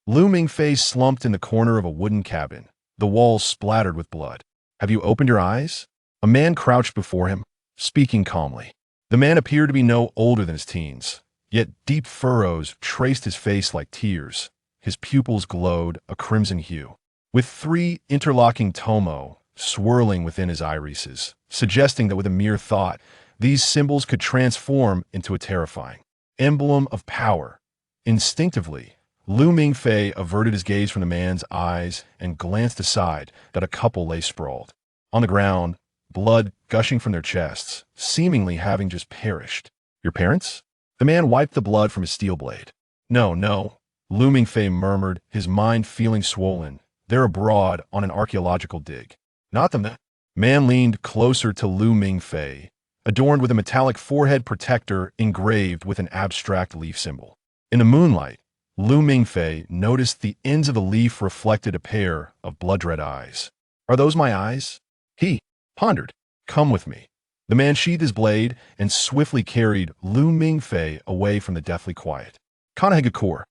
Lu Mingfei slumped in the corner of a wooden cabin, the walls splattered with blood. "Have you opened your eyes?" A man crouched before him, speaking calmly. The man appeared to be no older than his teens, yet deep furrows traced his face like tears. His pupils glowed a crimson hue, with three interlocking tomo swirling within his irises, suggesting that with a mere thought, these symbols could transform into a terrifying emblem of power. Instinctively, Lu Mingfei averted his gaze from the man's eyes and glanced aside that a couple lay sprawled. On the ground, blood gushing from their chests, seemingly having just perished. "Your parents?" The man wiped the blood from his steel blade. "No, no," Lu Mingfei murmured, his mind feeling swollen. "They're abroad on an archaeological dig." "Not them." The man leaned closer to Lu Mingfei, adorned with a metallic forehead protector engraved with an abstract leaf symbol. In the moonlight, Lu Mingfei noticed the ends of the leaf reflected a pair of blood-red eyes. "Are those my eyes?" He pondered. "Come with me." The man sheathed his blade and swiftly carried Lu Mingfei away from the deathly quiet. "Kanahegakor."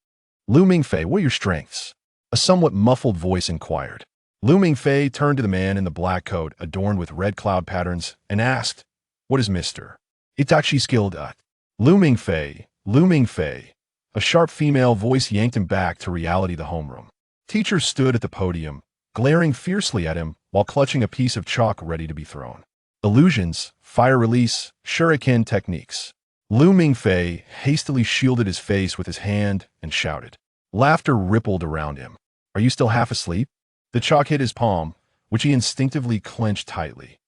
"Lu Mingfei, what are your strengths?" A somewhat muffled voice inquired. Lu Mingfei turned to the man in the black coat adorned with red cloud patterns and asked, "What is Mr. Itachi skilled at?" Lu Mingfei, Lu Mingfei. A sharp female voice yanked him back to reality. The homeroom teacher stood at the podium, glaring fiercely at him while clutching a piece of chalk ready to be thrown. Illusions, fire release, shuriken techniques. Lu Mingfei hastily shielded his face with his hand and shouted. Laughter rippled around him. "Are you still half asleep?" The chalk hit his palm, which he instinctively clenched tightly.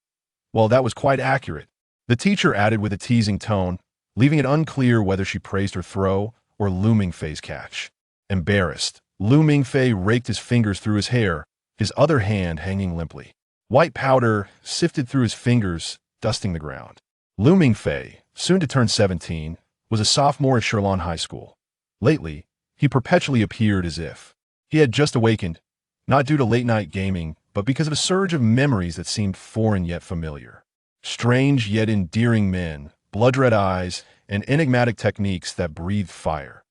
"Well, that was quite accurate," the teacher added with a teasing tone, leaving it unclear whether she praised her throw or Lu Mingfei's catch. Embarrassed, Lu Mingfei raked his fingers through his hair, his other hand hanging limply. White powder sifted through his fingers, dusting the ground. Lu Mingfei, soon to turn 17, was a sophomore at Shirlan High School. Lately, he perpetually appeared as if he had just awakened, not due to late-night gaming, but because of a surge of memories that seemed foreign yet familiar. Strange yet endearing men, blood-red eyes, and enigmatic techniques that breathed fire.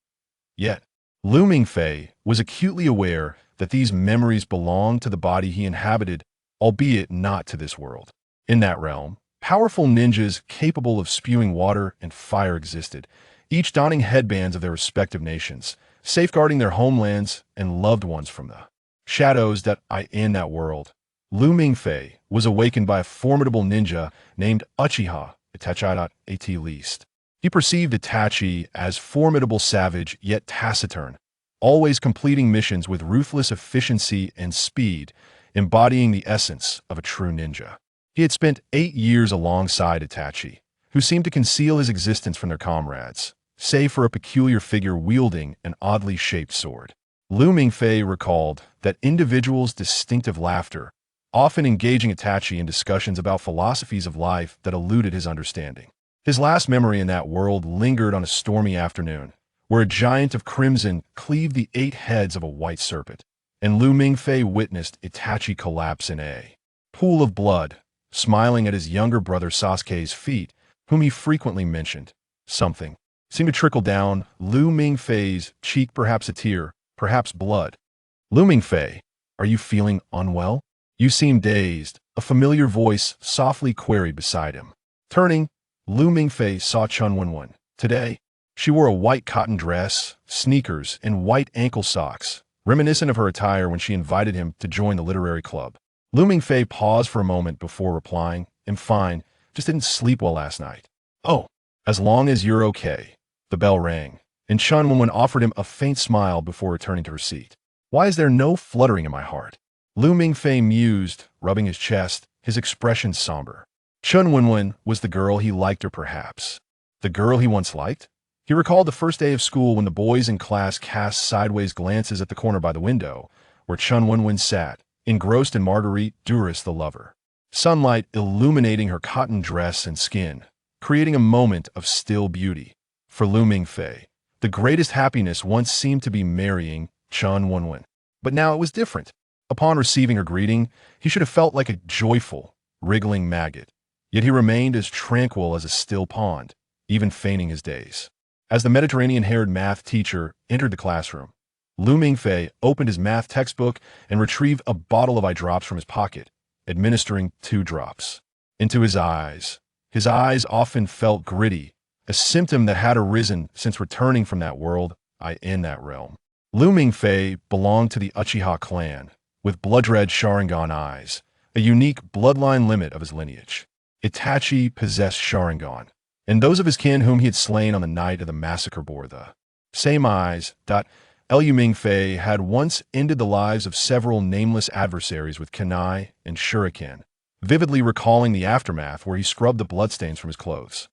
Yet, Lu Mingfei was acutely aware that these memories belonged to the body he inhabited, albeit not to this world. In that realm, powerful ninjas capable of spewing water and fire existed, each donning headbands of their respective nations, safeguarding their homelands and loved ones from the shadows that in that world. Lu Mingfei was awakened by a formidable ninja named Uchiha, at least. He perceived Itachi as formidable savage yet taciturn, always completing missions with ruthless efficiency and speed, embodying the essence of a true ninja. He had spent 8 years alongside Itachi, who seemed to conceal his existence from their comrades, save for a peculiar figure wielding an oddly shaped sword. Lu Mingfei recalled that individuals' distinctive laughter, often engaging Itachi in discussions about philosophies of life that eluded his understanding. His last memory in that world lingered on a stormy afternoon, where a giant of crimson cleaved the 8 heads of a white serpent, and Lu Mingfei witnessed Itachi collapse in a pool of blood, smiling at his younger brother Sasuke's feet, whom he frequently mentioned. Something seemed to trickle down Lu Mingfei's cheek, perhaps a tear, perhaps blood. "Lu Mingfei, are you feeling unwell? You seem dazed," a familiar voice softly queried beside him. Turning, Lu Mingfei saw Chun Wenwen. Today, she wore a white cotton dress, sneakers, and white ankle socks, reminiscent of her attire when she invited him to join the literary club. Lu Mingfei paused for a moment before replying, "I'm fine, just didn't sleep well last night." "Oh, as long as you're okay." The bell rang, and Chun Wenwen offered him a faint smile before returning to her seat. "Why is there no fluttering in my heart?" Lu Mingfei mused, rubbing his chest, his expression somber. Chun Wenwen was the girl he liked, or perhaps the girl he once liked? He recalled the first day of school when the boys in class cast sideways glances at the corner by the window, where Chun Wenwen sat, engrossed in Marguerite Duras the lover. Sunlight illuminating her cotton dress and skin, creating a moment of still beauty. For Lu Mingfei, the greatest happiness once seemed to be marrying Chun Wenwen. But now it was different. Upon receiving her greeting, he should have felt like a joyful, wriggling maggot. Yet he remained as tranquil as a still pond, even feigning his daze. As the Mediterranean-haired math teacher entered the classroom, Lu Mingfei opened his math textbook and retrieved a bottle of eye drops from his pocket, administering 2 drops into his eyes. His eyes often felt gritty, a symptom that had arisen since returning from that world, in that realm. Lu Mingfei belonged to the Uchiha clan, with blood-red Sharingan eyes, a unique bloodline limit of his lineage. Itachi possessed Sharingan, and those of his kin whom he had slain on the night of the massacre bore the same eyes. Lu Mingfei had once ended the lives of several nameless adversaries with kunai and shuriken, vividly recalling the aftermath where he scrubbed the bloodstains from his clothes.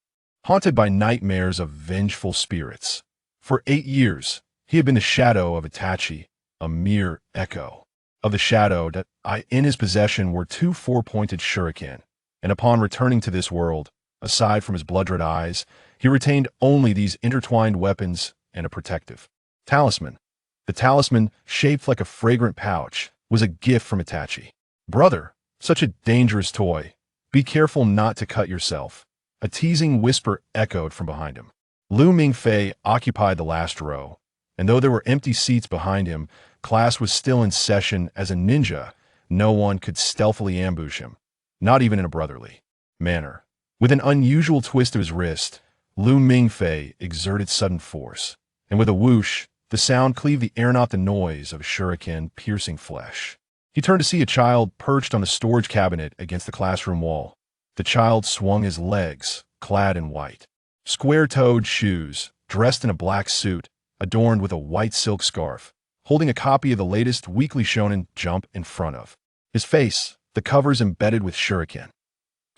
Haunted by nightmares of vengeful spirits, for 8 years, he had been the shadow of Itachi, a mere echo of the shadow that in his possession were 2 4-pointed shuriken, and upon returning to this world, aside from his blood-red eyes, he retained only these intertwined weapons and a protective talisman. The talisman, shaped like a fragrant pouch, was a gift from Itachi. "Brother, such a dangerous toy. Be careful not to cut yourself." A teasing whisper echoed from behind him. Lu Mingfei occupied the last row, and though there were empty seats behind him, class was still in session. As a ninja, no one could stealthily ambush him, not even in a brotherly manner. With an unusual twist of his wrist, Lu Mingfei exerted sudden force, and with a whoosh, the sound cleaved the air, not the noise of a shuriken piercing flesh. He turned to see a child perched on the storage cabinet against the classroom wall. The child swung his legs, clad in white, square-toed shoes, dressed in a black suit, adorned with a white silk scarf, holding a copy of the latest weekly shonen Jump in front of his face, the covers embedded with shuriken.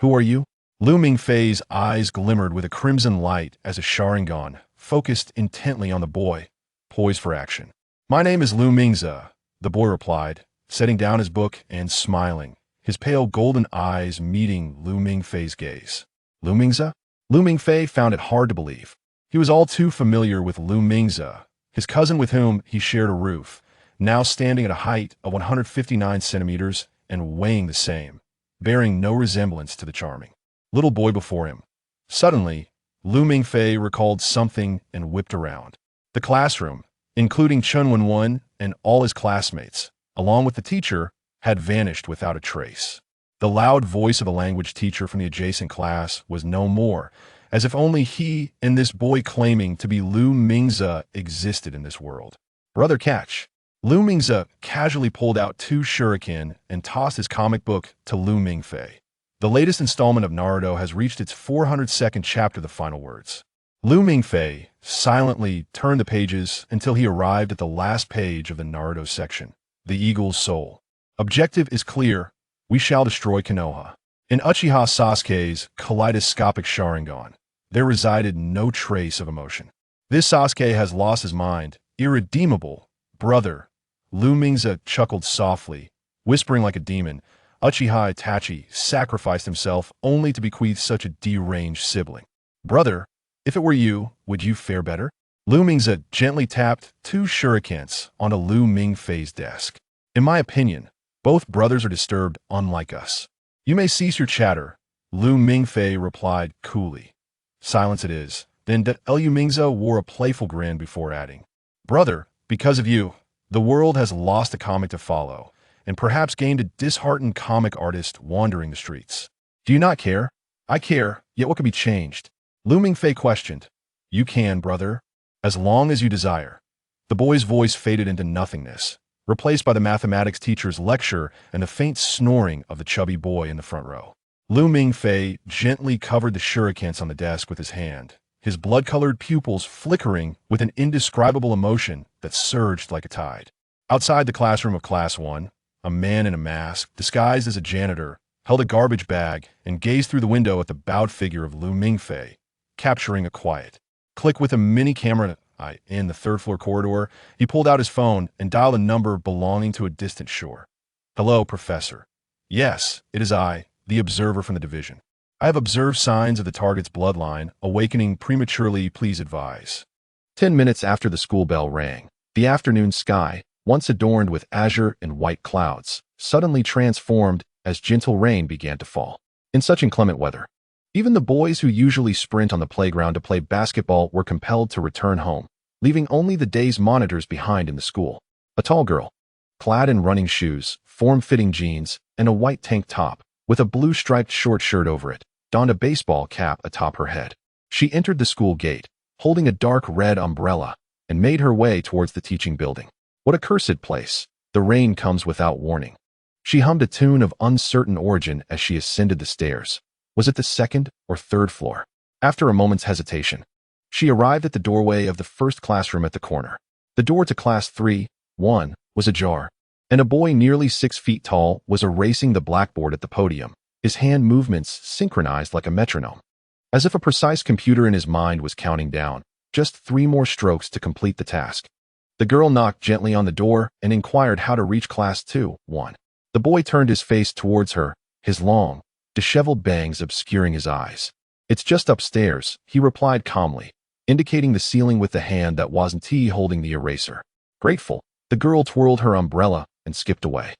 "Who are you?" Lu Mingfei's eyes glimmered with a crimson light as a Sharingan focused intently on the boy, poised for action. "My name is Lu Mingze," the boy replied, setting down his book and smiling, his pale golden eyes meeting Lu Mingfei's gaze. "Lu Mingze?" Lu Mingfei found it hard to believe. He was all too familiar with Lu Mingze, his cousin with whom he shared a roof, now standing at a height of 159 centimeters and weighing the same, bearing no resemblance to the charming little boy before him. Suddenly, Lu Mingfei recalled something and whipped around. The classroom, including Chun Wenwen and all his classmates, along with the teacher, had vanished without a trace. The loud voice of a language teacher from the adjacent class was no more, as if only he and this boy claiming to be Lu Mingze existed in this world. "Brother, catch." Lu Mingze casually pulled out 2 shuriken and tossed his comic book to Lu Mingfei. The latest installment of Naruto has reached its 402nd chapter, the final words. Lu Mingfei silently turned the pages until he arrived at the last page of the Naruto section, the Eagle's Soul. Objective is clear. We shall destroy Konoha. In Uchiha Sasuke's kaleidoscopic Sharingan, there resided no trace of emotion. This Sasuke has lost his mind. Irredeemable. Brother. Lu Mingze chuckled softly, whispering like a demon. Uchiha Itachi sacrificed himself only to bequeath such a deranged sibling. "Brother, if it were you, would you fare better?" Lu Mingze gently tapped 2 shurikens onto Lu Mingfei's desk. "In my opinion, both brothers are disturbed unlike us." "You may cease your chatter," Lu Mingfei replied coolly. "Silence it is." Then Lu Mingze wore a playful grin before adding, "Brother, because of you, the world has lost a comic to follow, and perhaps gained a disheartened comic artist wandering the streets. Do you not care?" "I care, yet what can be changed?" Lu Mingfei questioned. "You can, brother, as long as you desire." The boy's voice faded into nothingness, replaced by the mathematics teacher's lecture and the faint snoring of the chubby boy in the front row. Lu Mingfei gently covered the shurikens on the desk with his hand, his blood-colored pupils flickering with an indescribable emotion that surged like a tide. Outside the classroom of Class 1, a man in a mask, disguised as a janitor, held a garbage bag and gazed through the window at the bowed figure of Lu Mingfei, capturing a quiet click with a mini camera. In the third-floor corridor, he pulled out his phone and dialed a number belonging to a distant shore. "Hello, Professor." "Yes, it is I, the observer from the division. I have observed signs of the target's bloodline awakening prematurely. Please advise." 10 minutes after the school bell rang, the afternoon sky, once adorned with azure and white clouds, suddenly transformed as gentle rain began to fall. In such inclement weather, even the boys who usually sprint on the playground to play basketball were compelled to return home, leaving only the day's monitors behind in the school. A tall girl, clad in running shoes, form-fitting jeans, and a white tank top, with a blue striped short shirt over it, donned a baseball cap atop her head. She entered the school gate, holding a dark red umbrella, and made her way towards the teaching building. What a cursed place! The rain comes without warning. She hummed a tune of uncertain origin as she ascended the stairs. Was it the second or third floor? After a moment's hesitation, she arrived at the doorway of the first classroom at the corner. The door to class 3-1 was ajar, and a boy nearly 6 feet tall was erasing the blackboard at the podium, his hand movements synchronized like a metronome. As if a precise computer in his mind was counting down, just 3 more strokes to complete the task. The girl knocked gently on the door and inquired how to reach class 2-1. The boy turned his face towards her, his long, disheveled bangs obscuring his eyes. "It's just upstairs," he replied calmly, indicating the ceiling with the hand that wasn't holding the eraser. Grateful, the girl twirled her umbrella and skipped away.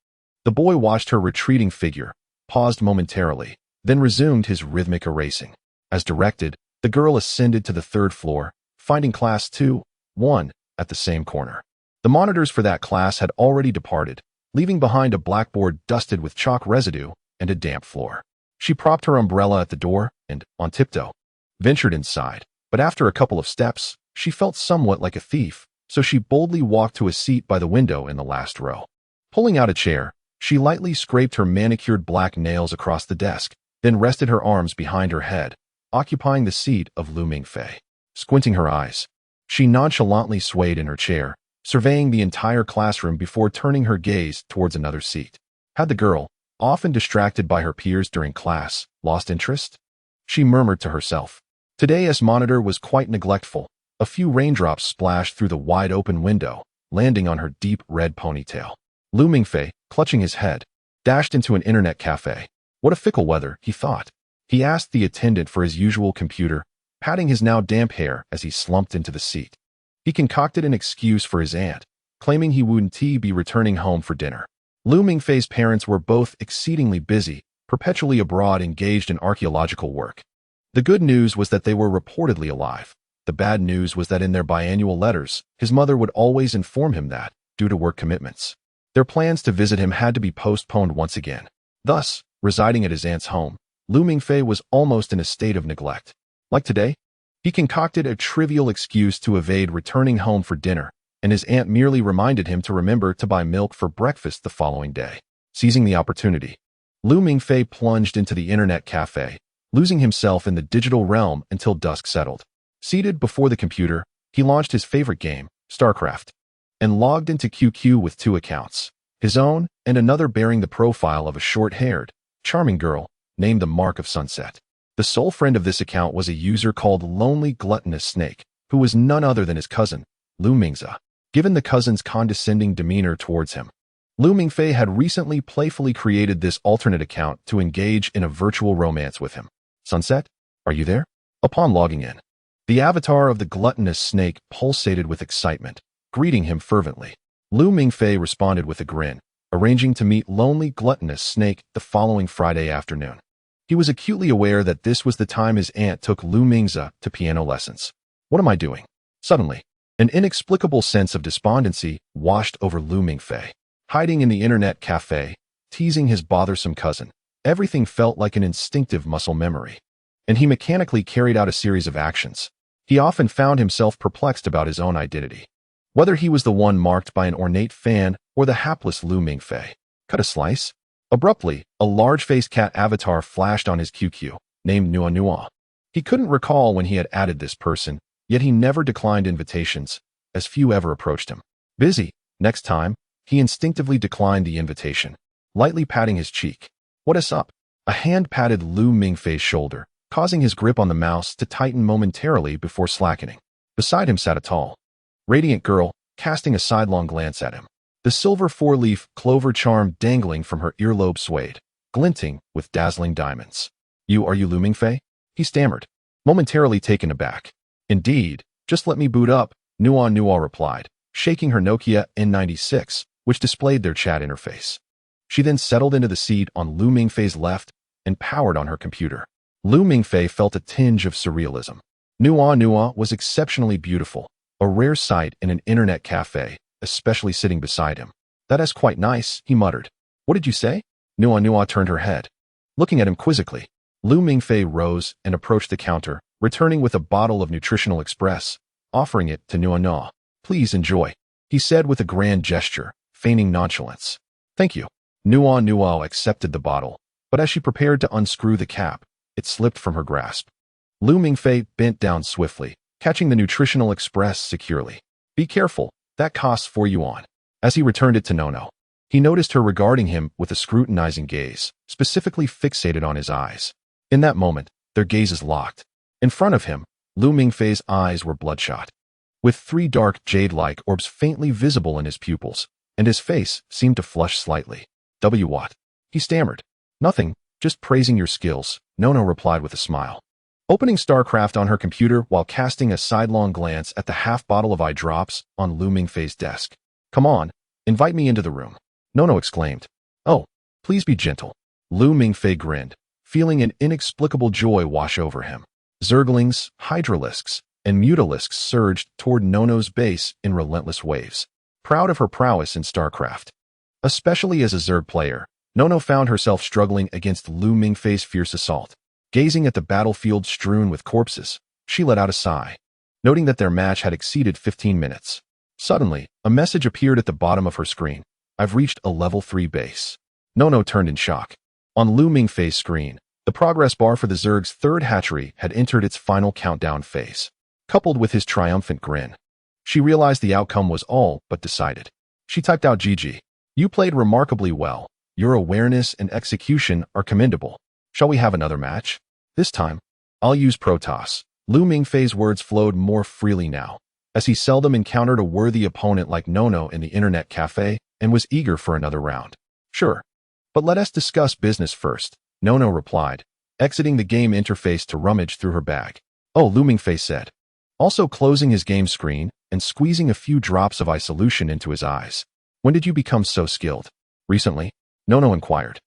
The boy watched her retreating figure, paused momentarily, then resumed his rhythmic erasing. As directed, the girl ascended to the 3rd floor, finding class 2-1 at the same corner. The monitors for that class had already departed, leaving behind a blackboard dusted with chalk residue and a damp floor. She propped her umbrella at the door and, on tiptoe, ventured inside. But after a couple of steps, she felt somewhat like a thief, so she boldly walked to a seat by the window in the last row. Pulling out a chair, she lightly scraped her manicured black nails across the desk, then rested her arms behind her head, occupying the seat of Lu Mingfei. Squinting her eyes, she nonchalantly swayed in her chair, surveying the entire classroom before turning her gaze towards another seat. Had the girl, often distracted by her peers during class, lost interest? She murmured to herself. Today's monitor was quite neglectful. A few raindrops splashed through the wide-open window, landing on her deep red ponytail. Lu Mingfei, clutching his head, dashed into an internet cafe. What a fickle weather, he thought. He asked the attendant for his usual computer, patting his now damp hair as he slumped into the seat. He concocted an excuse for his aunt, claiming he wouldn't be returning home for dinner. Lu Mingfei's parents were both exceedingly busy, perpetually abroad engaged in archaeological work. The good news was that they were reportedly alive. The bad news was that in their biannual letters, his mother would always inform him that, due to work commitments, their plans to visit him had to be postponed once again. Thus, residing at his aunt's home, Lu Mingfei was almost in a state of neglect. Like today, he concocted a trivial excuse to evade returning home for dinner, and his aunt merely reminded him to remember to buy milk for breakfast the following day. Seizing the opportunity, Lu Mingfei plunged into the internet cafe, losing himself in the digital realm until dusk settled. Seated before the computer, he launched his favorite game, StarCraft, and logged into QQ with 2 accounts, his own and another bearing the profile of a short-haired, charming girl named the Mark of Sunset. The sole friend of this account was a user called Lonely Gluttonous Snake, who was none other than his cousin, Lu Mingza. Given the cousin's condescending demeanor towards him, Lu Mingfei had recently playfully created this alternate account to engage in a virtual romance with him. "Sunset, are you there?" Upon logging in, the avatar of the gluttonous snake pulsated with excitement, greeting him fervently. Lu Mingfei responded with a grin, arranging to meet Lonely Gluttonous Snake the following Friday afternoon. He was acutely aware that this was the time his aunt took Lu Mingza to piano lessons. What am I doing? Suddenly, an inexplicable sense of despondency washed over Lu Mingfei. Hiding in the internet cafe, teasing his bothersome cousin, everything felt like an instinctive muscle memory, and he mechanically carried out a series of actions. He often found himself perplexed about his own identity, whether he was the one marked by an ornate fan or the hapless Lu Mingfei. Cut a slice. Abruptly, a large-faced cat avatar flashed on his QQ, named Nua Nua. He couldn't recall when he had added this person, yet he never declined invitations, as few ever approached him. Busy. Next time, he instinctively declined the invitation, lightly patting his cheek. What is up? A hand patted Lu Mingfei's shoulder, causing his grip on the mouse to tighten momentarily before slackening. Beside him sat a tall, radiant girl, casting a sidelong glance at him. The silver 4-leaf clover charm dangling from her earlobe swayed, glinting with dazzling diamonds. Are you Lu Mingfei?" he stammered, momentarily taken aback. "Indeed, just let me boot up," Nua Nua replied, shaking her Nokia N96, which displayed their chat interface. She then settled into the seat on Lu Mingfei's left and powered on her computer. Lu Mingfei felt a tinge of surrealism. Nua Nua was exceptionally beautiful, a rare sight in an internet cafe, especially sitting beside him. That is quite nice, he muttered. What did you say? Nua turned her head, looking at him quizzically. Lu Mingfei rose and approached the counter, returning with a bottle of Nutritional Express, offering it to Nua. Please enjoy, he said with a grand gesture, feigning nonchalance. Thank you. Nua accepted the bottle, but as she prepared to unscrew the cap, it slipped from her grasp. Lu Mingfei bent down swiftly, catching the Nutritional Express securely. Be careful, that costs 4 yuan. As he returned it to Nono, he noticed her regarding him with a scrutinizing gaze, specifically fixated on his eyes. In that moment, their gazes locked. In front of him, Lu Mingfei's eyes were bloodshot, with 3 dark jade-like orbs faintly visible in his pupils, and his face seemed to flush slightly. What? He stammered. Nothing, just praising your skills, Nono replied with a smile. Opening StarCraft on her computer while casting a sidelong glance at the half bottle of eye drops on Lu Mingfei's desk. Come on, invite me into the room, Nono exclaimed. Oh, please be gentle. Lu Mingfei grinned, feeling an inexplicable joy wash over him. Zerglings, Hydralisks, and Mutalisks surged toward Nono's base in relentless waves, proud of her prowess in StarCraft. Especially as a Zerg player, Nono found herself struggling against Lu Mingfei's fierce assault. Gazing at the battlefield strewn with corpses, she let out a sigh, noting that their match had exceeded 15 minutes. Suddenly, a message appeared at the bottom of her screen. I've reached a level 3 base. Nono turned in shock. On Lu Mingfei's screen, the progress bar for the Zerg's 3rd hatchery had entered its final countdown phase. Coupled with his triumphant grin, she realized the outcome was all but decided. She typed out GG. You played remarkably well. Your awareness and execution are commendable. Shall we have another match? This time, I'll use Protoss. Lu Mingfei's words flowed more freely now, as he seldom encountered a worthy opponent like Nono in the internet cafe and was eager for another round. Sure, but let us discuss business first, Nono replied, exiting the game interface to rummage through her bag. Oh, Lu Mingfei said, also closing his game screen and squeezing a few drops of eye solution into his eyes. When did you become so skilled? Recently, Nono inquired,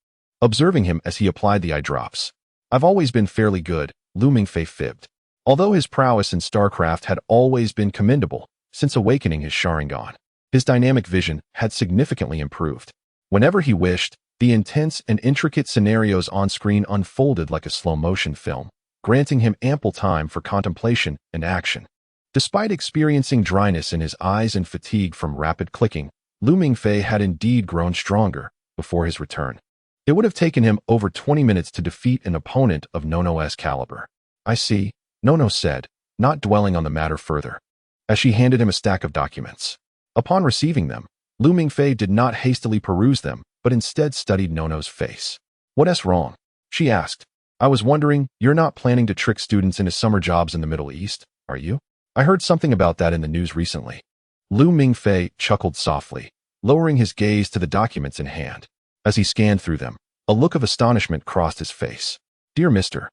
observing him as he applied the eye drops. I've always been fairly good, Lu Mingfei fibbed. Although his prowess in StarCraft had always been commendable, since awakening his Sharingan, his dynamic vision had significantly improved. Whenever he wished, the intense and intricate scenarios on screen unfolded like a slow-motion film, granting him ample time for contemplation and action. Despite experiencing dryness in his eyes and fatigue from rapid clicking, Lu Mingfei had indeed grown stronger before his return. It would have taken him over 20 minutes to defeat an opponent of Nono's caliber. I see, Nono said, not dwelling on the matter further, as she handed him a stack of documents. Upon receiving them, Lu Mingfei did not hastily peruse them, but instead studied Nono's face. What's wrong? She asked. I was wondering, you're not planning to trick students into summer jobs in the Middle East, are you? I heard something about that in the news recently. Lu Mingfei chuckled softly, lowering his gaze to the documents in hand. As he scanned through them, a look of astonishment crossed his face. Dear Mr.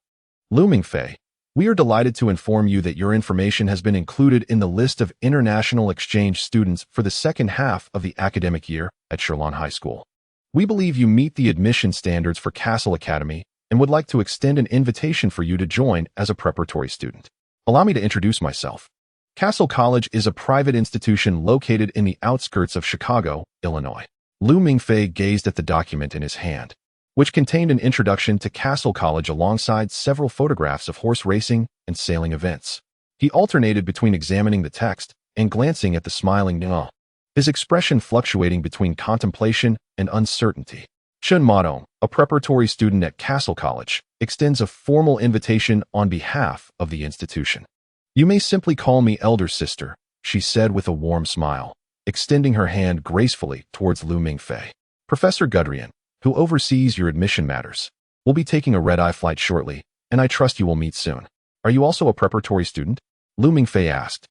Lu Mingfei, we are delighted to inform you that your information has been included in the list of international exchange students for the second half of the academic year at Shirlan High School. We believe you meet the admission standards for Castle Academy and would like to extend an invitation for you to join as a preparatory student. Allow me to introduce myself. Castle College is a private institution located in the outskirts of Chicago, Illinois. Lu Mingfei gazed at the document in his hand, which contained an introduction to Castle College alongside several photographs of horse racing and sailing events. He alternated between examining the text and glancing at the smiling Nua, his expression fluctuating between contemplation and uncertainty. Shun Madong, a preparatory student at Castle College, extends a formal invitation on behalf of the institution. You may simply call me elder sister, she said with a warm smile, extending her hand gracefully towards Lu Mingfei. Professor Gudrian, who oversees your admission matters, will be taking a red-eye flight shortly, and I trust you will meet soon. Are you also a preparatory student? Lu Mingfei asked,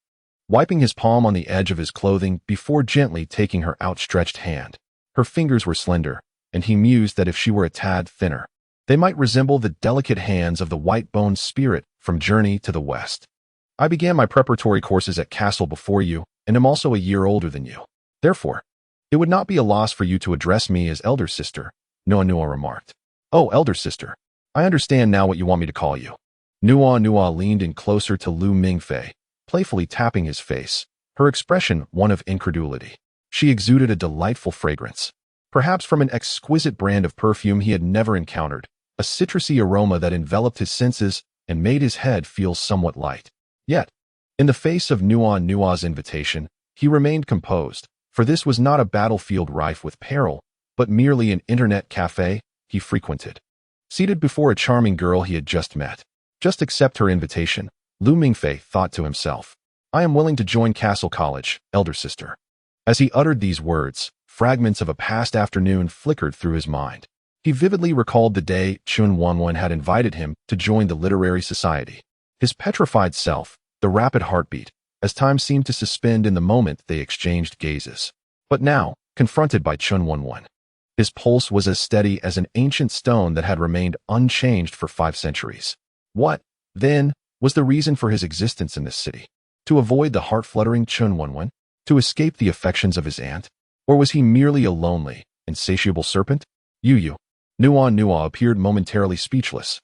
wiping his palm on the edge of his clothing before gently taking her outstretched hand. Her fingers were slender, and he mused that if she were a tad thinner, they might resemble the delicate hands of the white-boned spirit from Journey to the West. I began my preparatory courses at Castle before you, and am also a year older than you. Therefore, it would not be a loss for you to address me as elder sister, Nua remarked. Oh, elder sister. I understand now what you want me to call you. Nua leaned in closer to Lu Mingfei, playfully tapping his face, her expression one of incredulity. She exuded a delightful fragrance, perhaps from an exquisite brand of perfume he had never encountered, a citrusy aroma that enveloped his senses and made his head feel somewhat light. Yet, in the face of Nua's invitation, he remained composed, for this was not a battlefield rife with peril, but merely an internet cafe he frequented. Seated before a charming girl he had just met. Just accept her invitation, Mingfei thought to himself. I am willing to join Castle College, elder sister. As he uttered these words, fragments of a past afternoon flickered through his mind. He vividly recalled the day Chun Wanwan had invited him to join the literary society. His petrified self, the rapid heartbeat, as time seemed to suspend in the moment they exchanged gazes. But now, confronted by Chun Wanwan, his pulse was as steady as an ancient stone that had remained unchanged for 5 centuries. What, then, was the reason for his existence in this city? To avoid the heart-fluttering Chun Wanwan? To escape the affections of his aunt? Or was he merely a lonely, insatiable serpent? Nua appeared momentarily speechless,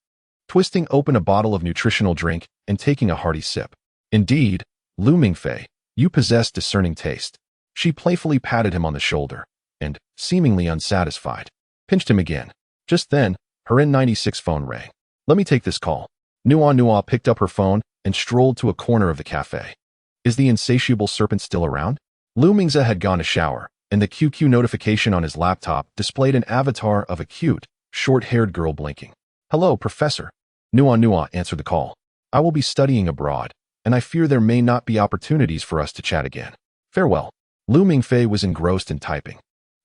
twisting open a bottle of nutritional drink and taking a hearty sip. Indeed, Mingfei, you possess discerning taste. She playfully patted him on the shoulder, and, seemingly unsatisfied, pinched him again. Just then, her N96 phone rang. Let me take this call. Nua picked up her phone and strolled to a corner of the cafe. Is the insatiable serpent still around? Mingfei had gone to shower, and the QQ notification on his laptop displayed an avatar of a cute, short-haired girl blinking. Hello, Professor. Nua answered the call. I will be studying abroad, and I fear there may not be opportunities for us to chat again. Farewell. Mingfei was engrossed in typing.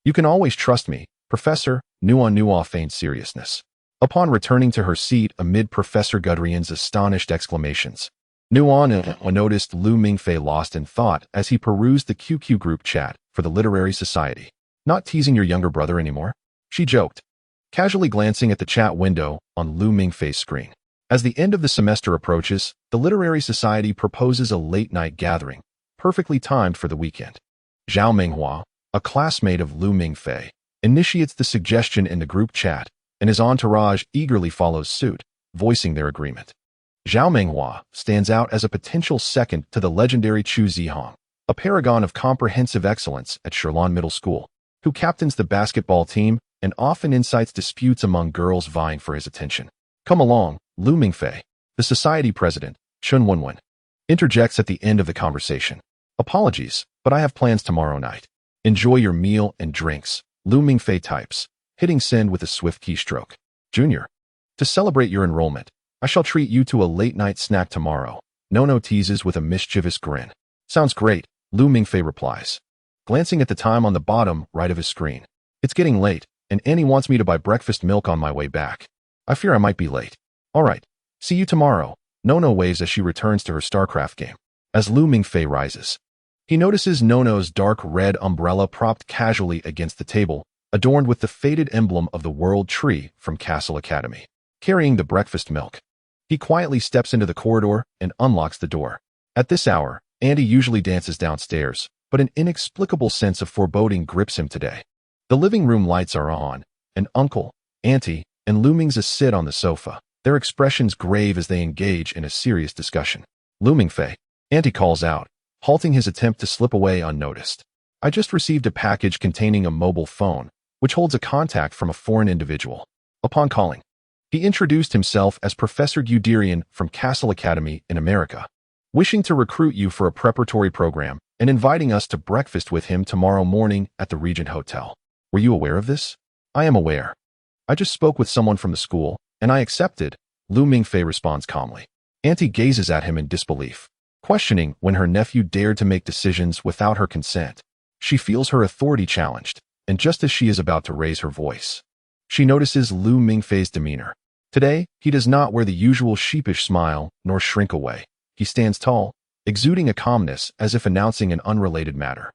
You can always trust me, Professor, Nua feigned seriousness. Upon returning to her seat amid Professor Gudrian's astonished exclamations, Nua noticed Mingfei lost in thought as he perused the QQ group chat for the literary society. Not teasing your younger brother anymore? She joked, casually glancing at the chat window on Mingfei's screen. As the end of the semester approaches, the literary society proposes a late-night gathering, perfectly timed for the weekend. Zhao Minghua, a classmate of Mingfei, initiates the suggestion in the group chat, and his entourage eagerly follows suit, voicing their agreement. Zhao Minghua stands out as a potential second to the legendary Chu Zihong, a paragon of comprehensive excellence at Shirlan Middle School, who captains the basketball team and often incites disputes among girls vying for his attention. Come along, Mingfei. The society president, Chun Wanwan, interjects at the end of the conversation. Apologies, but I have plans tomorrow night. Enjoy your meal and drinks, Mingfei types, hitting send with a swift keystroke. Junior, to celebrate your enrollment, I shall treat you to a late-night snack tomorrow. Nono teases with a mischievous grin. Sounds great, Mingfei replies, glancing at the time on the bottom right of his screen. It's getting late, and Annie wants me to buy breakfast milk on my way back. I fear I might be late. All right, see you tomorrow, Nono waves as she returns to her StarCraft game. As Mingfei rises, he notices Nono's dark red umbrella propped casually against the table, adorned with the faded emblem of the World Tree from Castle Academy. Carrying the breakfast milk, he quietly steps into the corridor and unlocks the door. At this hour, Andy usually dances downstairs, but an inexplicable sense of foreboding grips him today. The living room lights are on, and Uncle, Auntie, and Mingfei sit on the sofa, their expressions grave as they engage in a serious discussion. Mingfei, Auntie calls out, halting his attempt to slip away unnoticed. I just received a package containing a mobile phone, which holds a contact from a foreign individual. Upon calling, he introduced himself as Professor Guderian from Castle Academy in America, wishing to recruit you for a preparatory program and inviting us to breakfast with him tomorrow morning at the Regent Hotel. Were you aware of this? I am aware. I just spoke with someone from the school, and I accepted, Mingfei responds calmly. Auntie gazes at him in disbelief, questioning when her nephew dared to make decisions without her consent. She feels her authority challenged, and just as she is about to raise her voice, she notices Mingfei's demeanor. Today, he does not wear the usual sheepish smile nor shrink away. He stands tall, exuding a calmness as if announcing an unrelated matter.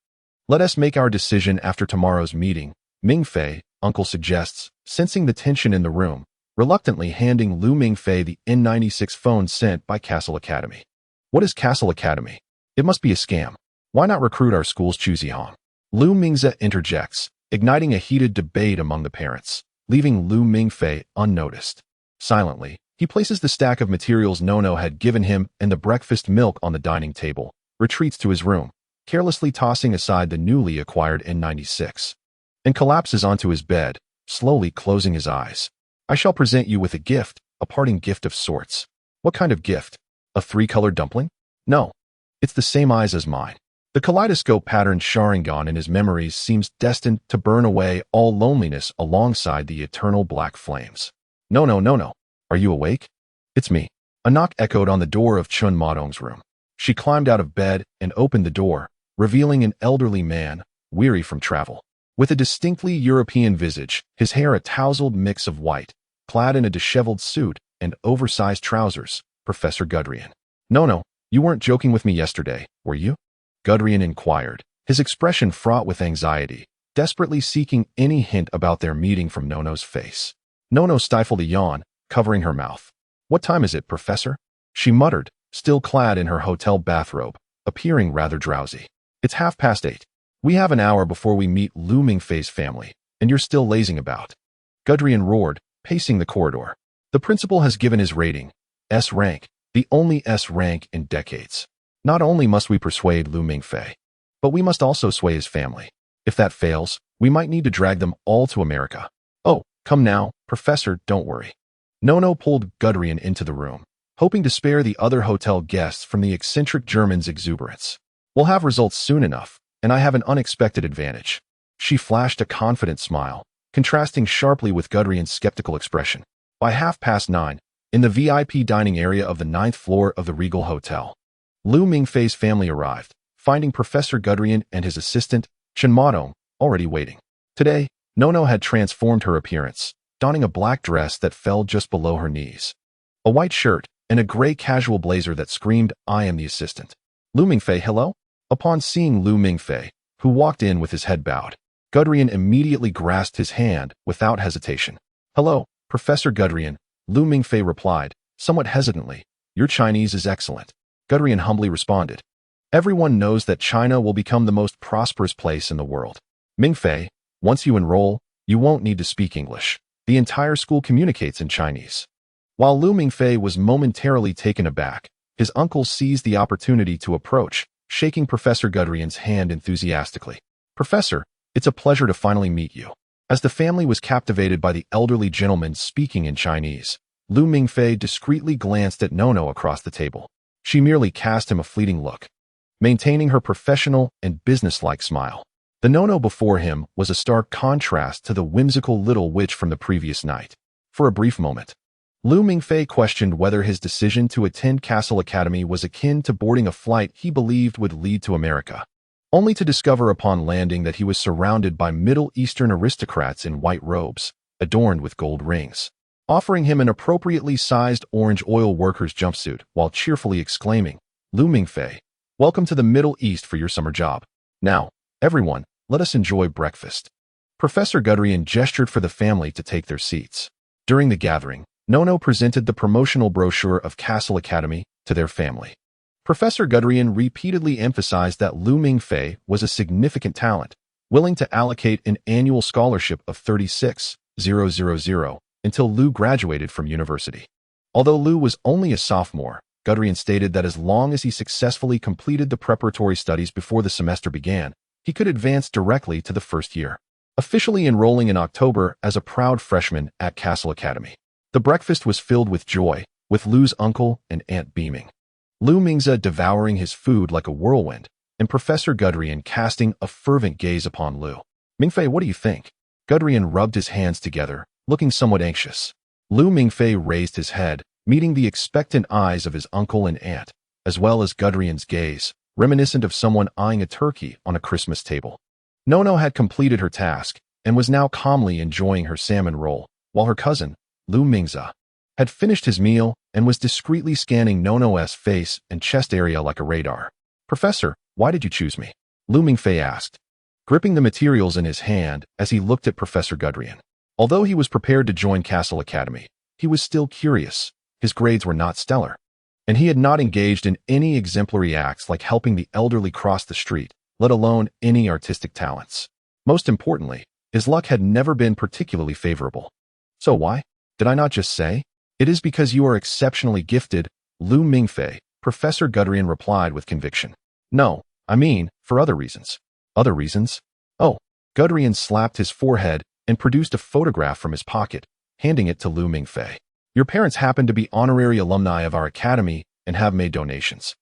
Let us make our decision after tomorrow's meeting, Mingfei, Uncle suggests, sensing the tension in the room, reluctantly handing Mingfei the N96 phone sent by Castle Academy. What is Castle Academy? It must be a scam. Why not recruit our school's Chu Zihong? Mingfei interjects, igniting a heated debate among the parents, leaving Mingfei unnoticed. Silently, he places the stack of materials Nono had given him and the breakfast milk on the dining table, retreats to his room, carelessly tossing aside the newly acquired N96, and collapses onto his bed, slowly closing his eyes. I shall present you with a gift, a parting gift of sorts. What kind of gift? A three-colored dumpling? No. It's the same eyes as mine. The kaleidoscope-patterned Sharingan in his memories seems destined to burn away all loneliness alongside the eternal black flames. No, no, no, no. Are you awake? It's me. A knock echoed on the door of Chun Madong's room. She climbed out of bed and opened the door, revealing an elderly man, weary from travel. With a distinctly European visage, his hair a tousled mix of white, clad in a disheveled suit and oversized trousers, Professor Gudrian. No, you weren't joking with me yesterday, were you? Gudrian inquired, his expression fraught with anxiety, desperately seeking any hint about their meeting from Nono's face. Nono stifled a yawn, covering her mouth. What time is it, Professor? She muttered, still clad in her hotel bathrobe, appearing rather drowsy. It's 8:30. We have an hour before we meet Lu Mingfei's family, and you're still lazing about. Gudrian roared, pacing the corridor. The principal has given his rating, S rank, the only S rank in decades. Not only must we persuade Lu Mingfei, but we must also sway his family. If that fails, we might need to drag them all to America. Oh, come now, Professor, don't worry. Nono pulled Gudrian into the room, hoping to spare the other hotel guests from the eccentric German's exuberance. We'll have results soon enough, and I have an unexpected advantage. She flashed a confident smile, contrasting sharply with Gudrian's skeptical expression. By 9:30, in the VIP dining area of the 9th floor of the Regal Hotel, Lu Mingfei's family arrived, finding Professor Gudrian and his assistant, Chun Madong, already waiting. Today, Nono had transformed her appearance, donning a black dress that fell just below her knees, a white shirt, and a gray casual blazer that screamed, I am the assistant. Lu Mingfei, hello? Upon seeing Lu Mingfei, who walked in with his head bowed, Gudrian immediately grasped his hand without hesitation. Hello, Professor Gudrian, Lu Mingfei replied, somewhat hesitantly. Your Chinese is excellent. Gudrian humbly responded. Everyone knows that China will become the most prosperous place in the world. Mingfei, once you enroll, you won't need to speak English. The entire school communicates in Chinese. While Lu Mingfei was momentarily taken aback, his uncle seized the opportunity to approach, shaking Professor Gudrian's hand enthusiastically. Professor, it's a pleasure to finally meet you. As the family was captivated by the elderly gentleman speaking in Chinese, Lu Mingfei discreetly glanced at Nono across the table. She merely cast him a fleeting look, maintaining her professional and businesslike smile. The Nono before him was a stark contrast to the whimsical little witch from the previous night. For a brief moment, Lu Mingfei questioned whether his decision to attend Castle Academy was akin to boarding a flight he believed would lead to America, only to discover upon landing that he was surrounded by Middle Eastern aristocrats in white robes, adorned with gold rings, offering him an appropriately sized orange oil worker's jumpsuit while cheerfully exclaiming, Lu Mingfei, welcome to the Middle East for your summer job. Now, everyone, let us enjoy breakfast. Professor Gudrian gestured for the family to take their seats. During the gathering, Nono presented the promotional brochure of Castle Academy to their family. Professor Gudrian repeatedly emphasized that Lu Mingfei was a significant talent, willing to allocate an annual scholarship of 36,000 until Lu graduated from university. Although Lu was only a sophomore, Gudrian stated that as long as he successfully completed the preparatory studies before the semester began, he could advance directly to the first year, officially enrolling in October as a proud freshman at Castle Academy. The breakfast was filled with joy, with Lu's uncle and aunt beaming, Lu Mingze devouring his food like a whirlwind, and Professor Gudrian casting a fervent gaze upon Lu. Mingfei, what do you think? Gudrian rubbed his hands together, looking somewhat anxious. Lu Mingfei raised his head, meeting the expectant eyes of his uncle and aunt, as well as Gudrian's gaze, reminiscent of someone eyeing a turkey on a Christmas table. Nono had completed her task and was now calmly enjoying her salmon roll, while her cousin, Lu Mingze, had finished his meal and was discreetly scanning Nono's face and chest area like a radar. Professor, why did you choose me? Lu Mingfei asked, gripping the materials in his hand as he looked at Professor Gudrian. Although he was prepared to join Castle Academy, he was still curious. His grades were not stellar, and he had not engaged in any exemplary acts like helping the elderly cross the street, let alone any artistic talents. Most importantly, his luck had never been particularly favorable. So why? Did I not just say? It is because you are exceptionally gifted, Lu Mingfei, Professor Gudrian replied with conviction. No, I mean, for other reasons. Other reasons? Oh, Gudrian slapped his forehead and produced a photograph from his pocket, handing it to Lu Mingfei. Your parents happen to be honorary alumni of our academy and have made donations.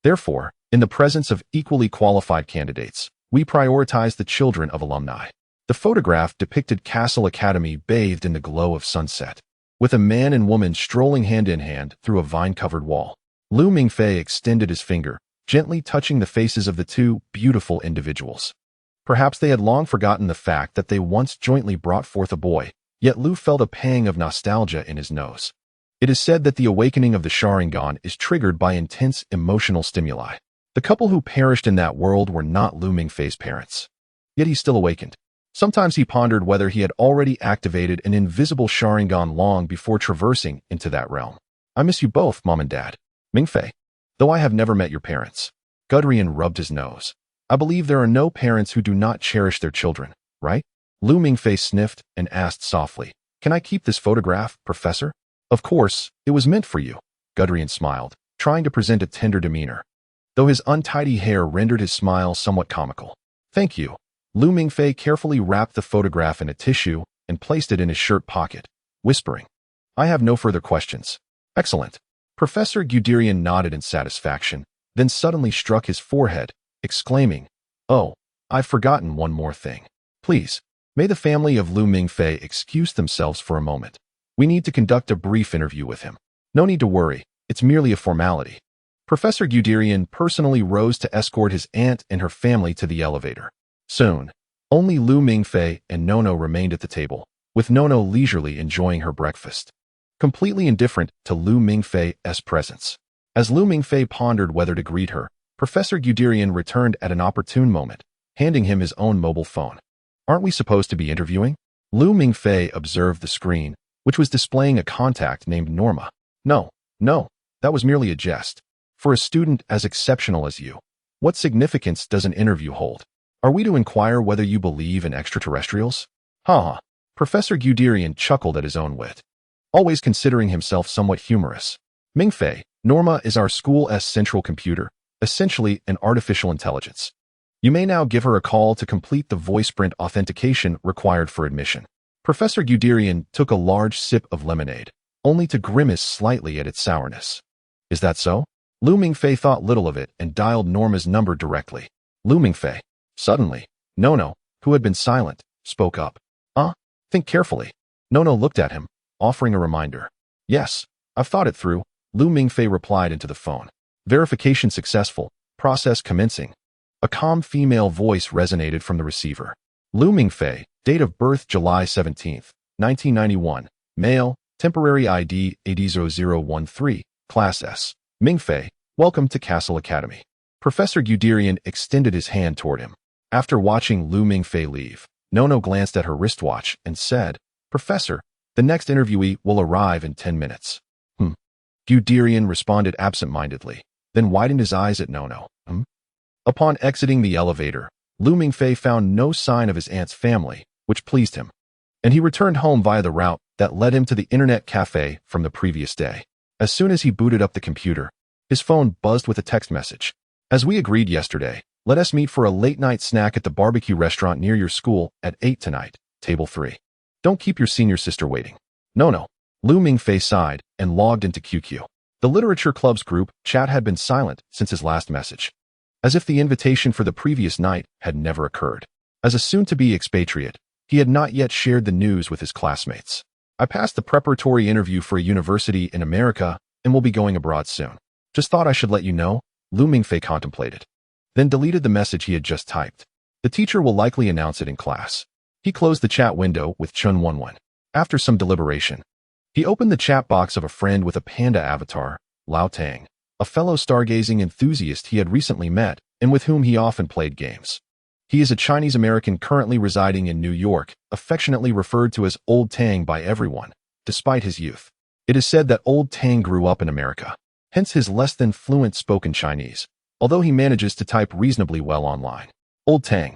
Therefore, in the presence of equally qualified candidates, we prioritize the children of alumni. The photograph depicted Castle Academy bathed in the glow of sunset, with a man and woman strolling hand in hand through a vine-covered wall. Lu Mingfei extended his finger, gently touching the faces of the two beautiful individuals. Perhaps they had long forgotten the fact that they once jointly brought forth a boy, yet Lu felt a pang of nostalgia in his nose. It is said that the awakening of the Sharingan is triggered by intense emotional stimuli. The couple who perished in that world were not Lu Mingfei's parents. Yet he still awakened. Sometimes he pondered whether he had already activated an invisible Sharingan long before traversing into that realm. I miss you both, Mom and Dad. Mingfei, though I have never met your parents. Gudrian rubbed his nose. I believe there are no parents who do not cherish their children, right? Lu Mingfei sniffed and asked softly, Can I keep this photograph, Professor? Of course, it was meant for you. Gudrian smiled, trying to present a tender demeanor, though his untidy hair rendered his smile somewhat comical. Thank you. Lu Mingfei carefully wrapped the photograph in a tissue and placed it in his shirt pocket, whispering, I have no further questions. Excellent. Professor Guderian nodded in satisfaction, then suddenly struck his forehead, exclaiming, Oh, I've forgotten one more thing. Please, may the family of Lu Mingfei excuse themselves for a moment. We need to conduct a brief interview with him. No need to worry, it's merely a formality. Professor Guderian personally rose to escort his aunt and her family to the elevator. Soon, only Lu Mingfei and Nono remained at the table, with Nono leisurely enjoying her breakfast, completely indifferent to Lu Mingfei's presence. As Lu Mingfei pondered whether to greet her, Professor Guderian returned at an opportune moment, handing him his own mobile phone. Aren't we supposed to be interviewing? Lu Mingfei observed the screen, which was displaying a contact named Norma. No, that was merely a jest. For a student as exceptional as you, what significance does an interview hold? Are we to inquire whether you believe in extraterrestrials? Ha. Professor Guderian chuckled at his own wit, always considering himself somewhat humorous. Mingfei, Norma is our school's central computer, essentially an artificial intelligence. You may now give her a call to complete the voice print authentication required for admission. Professor Guderian took a large sip of lemonade, only to grimace slightly at its sourness. Is that so? Lu Mingfei thought little of it and dialed Norma's number directly. Lu Mingfei. Suddenly, Nono, who had been silent, spoke up. Think carefully. Nono looked at him, offering a reminder. Yes, I've thought it through, Lu Mingfei replied into the phone. Verification successful, process commencing. A calm female voice resonated from the receiver. Lu Mingfei, date of birth July 17, 1991, male, temporary ID 800013, Class S. Mingfei, welcome to Castle Academy. Professor Guderian extended his hand toward him. After watching Lu Mingfei leave, Nono glanced at her wristwatch and said, Professor, the next interviewee will arrive in 10 minutes. Guderian responded absent-mindedly, then widened his eyes at Nono. Upon exiting the elevator, Lu Mingfei found no sign of his aunt's family, which pleased him, and he returned home via the route that led him to the internet cafe from the previous day. As soon as he booted up the computer, his phone buzzed with a text message. As we agreed yesterday, let us meet for a late-night snack at the barbecue restaurant near your school at 8 tonight, table 3. Don't keep your senior sister waiting. No. Lu Mingfei sighed and logged into QQ. The Literature Club's group chat had been silent since his last message, as if the invitation for the previous night had never occurred. As a soon-to-be expatriate, he had not yet shared the news with his classmates. I passed the preparatory interview for a university in America and will be going abroad soon. Just thought I should let you know, Lu Mingfei contemplated, then deleted the message he had just typed. The teacher will likely announce it in class. He closed the chat window with Chun Wenwen. After some deliberation, he opened the chat box of a friend with a panda avatar, Lao Tang, a fellow stargazing enthusiast he had recently met and with whom he often played games. He is a Chinese-American currently residing in New York, affectionately referred to as Old Tang by everyone, despite his youth. It is said that Old Tang grew up in America, hence his less than fluent spoken Chinese, although he manages to type reasonably well online. Old Tang.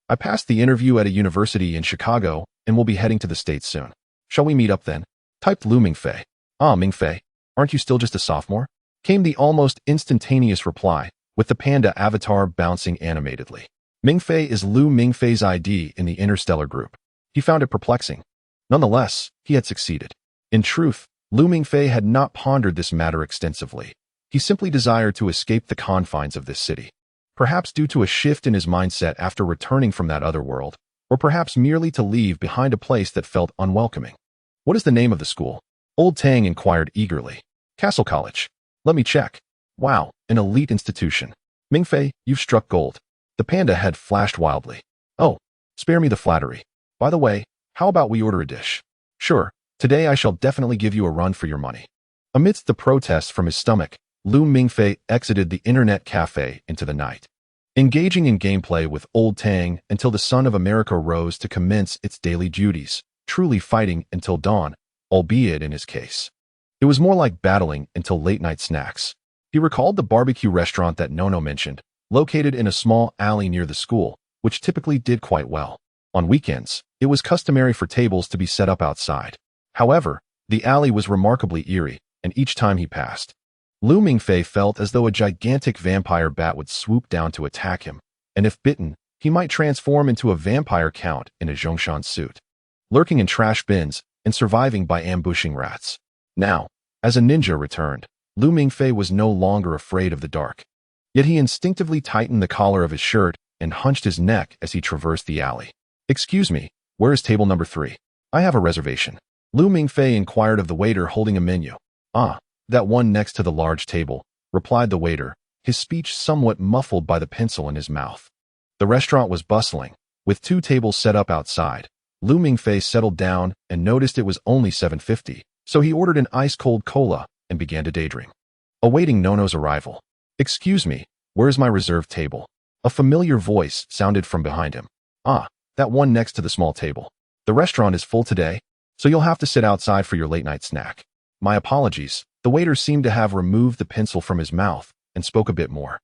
I passed the interview at a university in Chicago and will be heading to the States soon. Shall we meet up then? Typed Lu Mingfei. Mingfei, aren't you still just a sophomore? Came the almost instantaneous reply, with the panda avatar bouncing animatedly. Mingfei is Lu Mingfei's ID in the interstellar group. He found it perplexing. Nonetheless, he had succeeded. In truth, Lu Mingfei had not pondered this matter extensively. He simply desired to escape the confines of this city. Perhaps due to a shift in his mindset after returning from that other world, or perhaps merely to leave behind a place that felt unwelcoming. What is the name of the school? Old Tang inquired eagerly. Castle College. Let me check. Wow, an elite institution. Mingfei, you've struck gold. The panda head flashed wildly. Oh, spare me the flattery. By the way, how about we order a dish? Sure, today I shall definitely give you a run for your money. Amidst the protests from his stomach, Lu Mingfei exited the internet cafe into the night, engaging in gameplay with Old Tang until the sun of America rose to commence its daily duties, truly fighting until dawn, albeit in his case. It was more like battling until late-night snacks. He recalled the barbecue restaurant that Nono mentioned, located in a small alley near the school, which typically did quite well. On weekends, it was customary for tables to be set up outside. However, the alley was remarkably eerie, and each time he passed, Lu Mingfei felt as though a gigantic vampire bat would swoop down to attack him, and if bitten, he might transform into a vampire count in a Zhongshan suit, lurking in trash bins and surviving by ambushing rats. Now, as a ninja returned, Lu Mingfei was no longer afraid of the dark. Yet he instinctively tightened the collar of his shirt and hunched his neck as he traversed the alley. Excuse me, where is table number 3? I have a reservation. Lu Mingfei inquired of the waiter holding a menu. Ah, that one next to the large table, replied the waiter, his speech somewhat muffled by the pencil in his mouth. The restaurant was bustling, with 2 tables set up outside. Lu Mingfei settled down and noticed it was only 7:50, so he ordered an ice-cold cola and began to daydream, awaiting Nono's arrival. Excuse me, where is my reserved table? A familiar voice sounded from behind him. Ah, that one next to the small table. The restaurant is full today, so you'll have to sit outside for your late-night snack. My apologies. The waiter seemed to have removed the pencil from his mouth and spoke a bit more.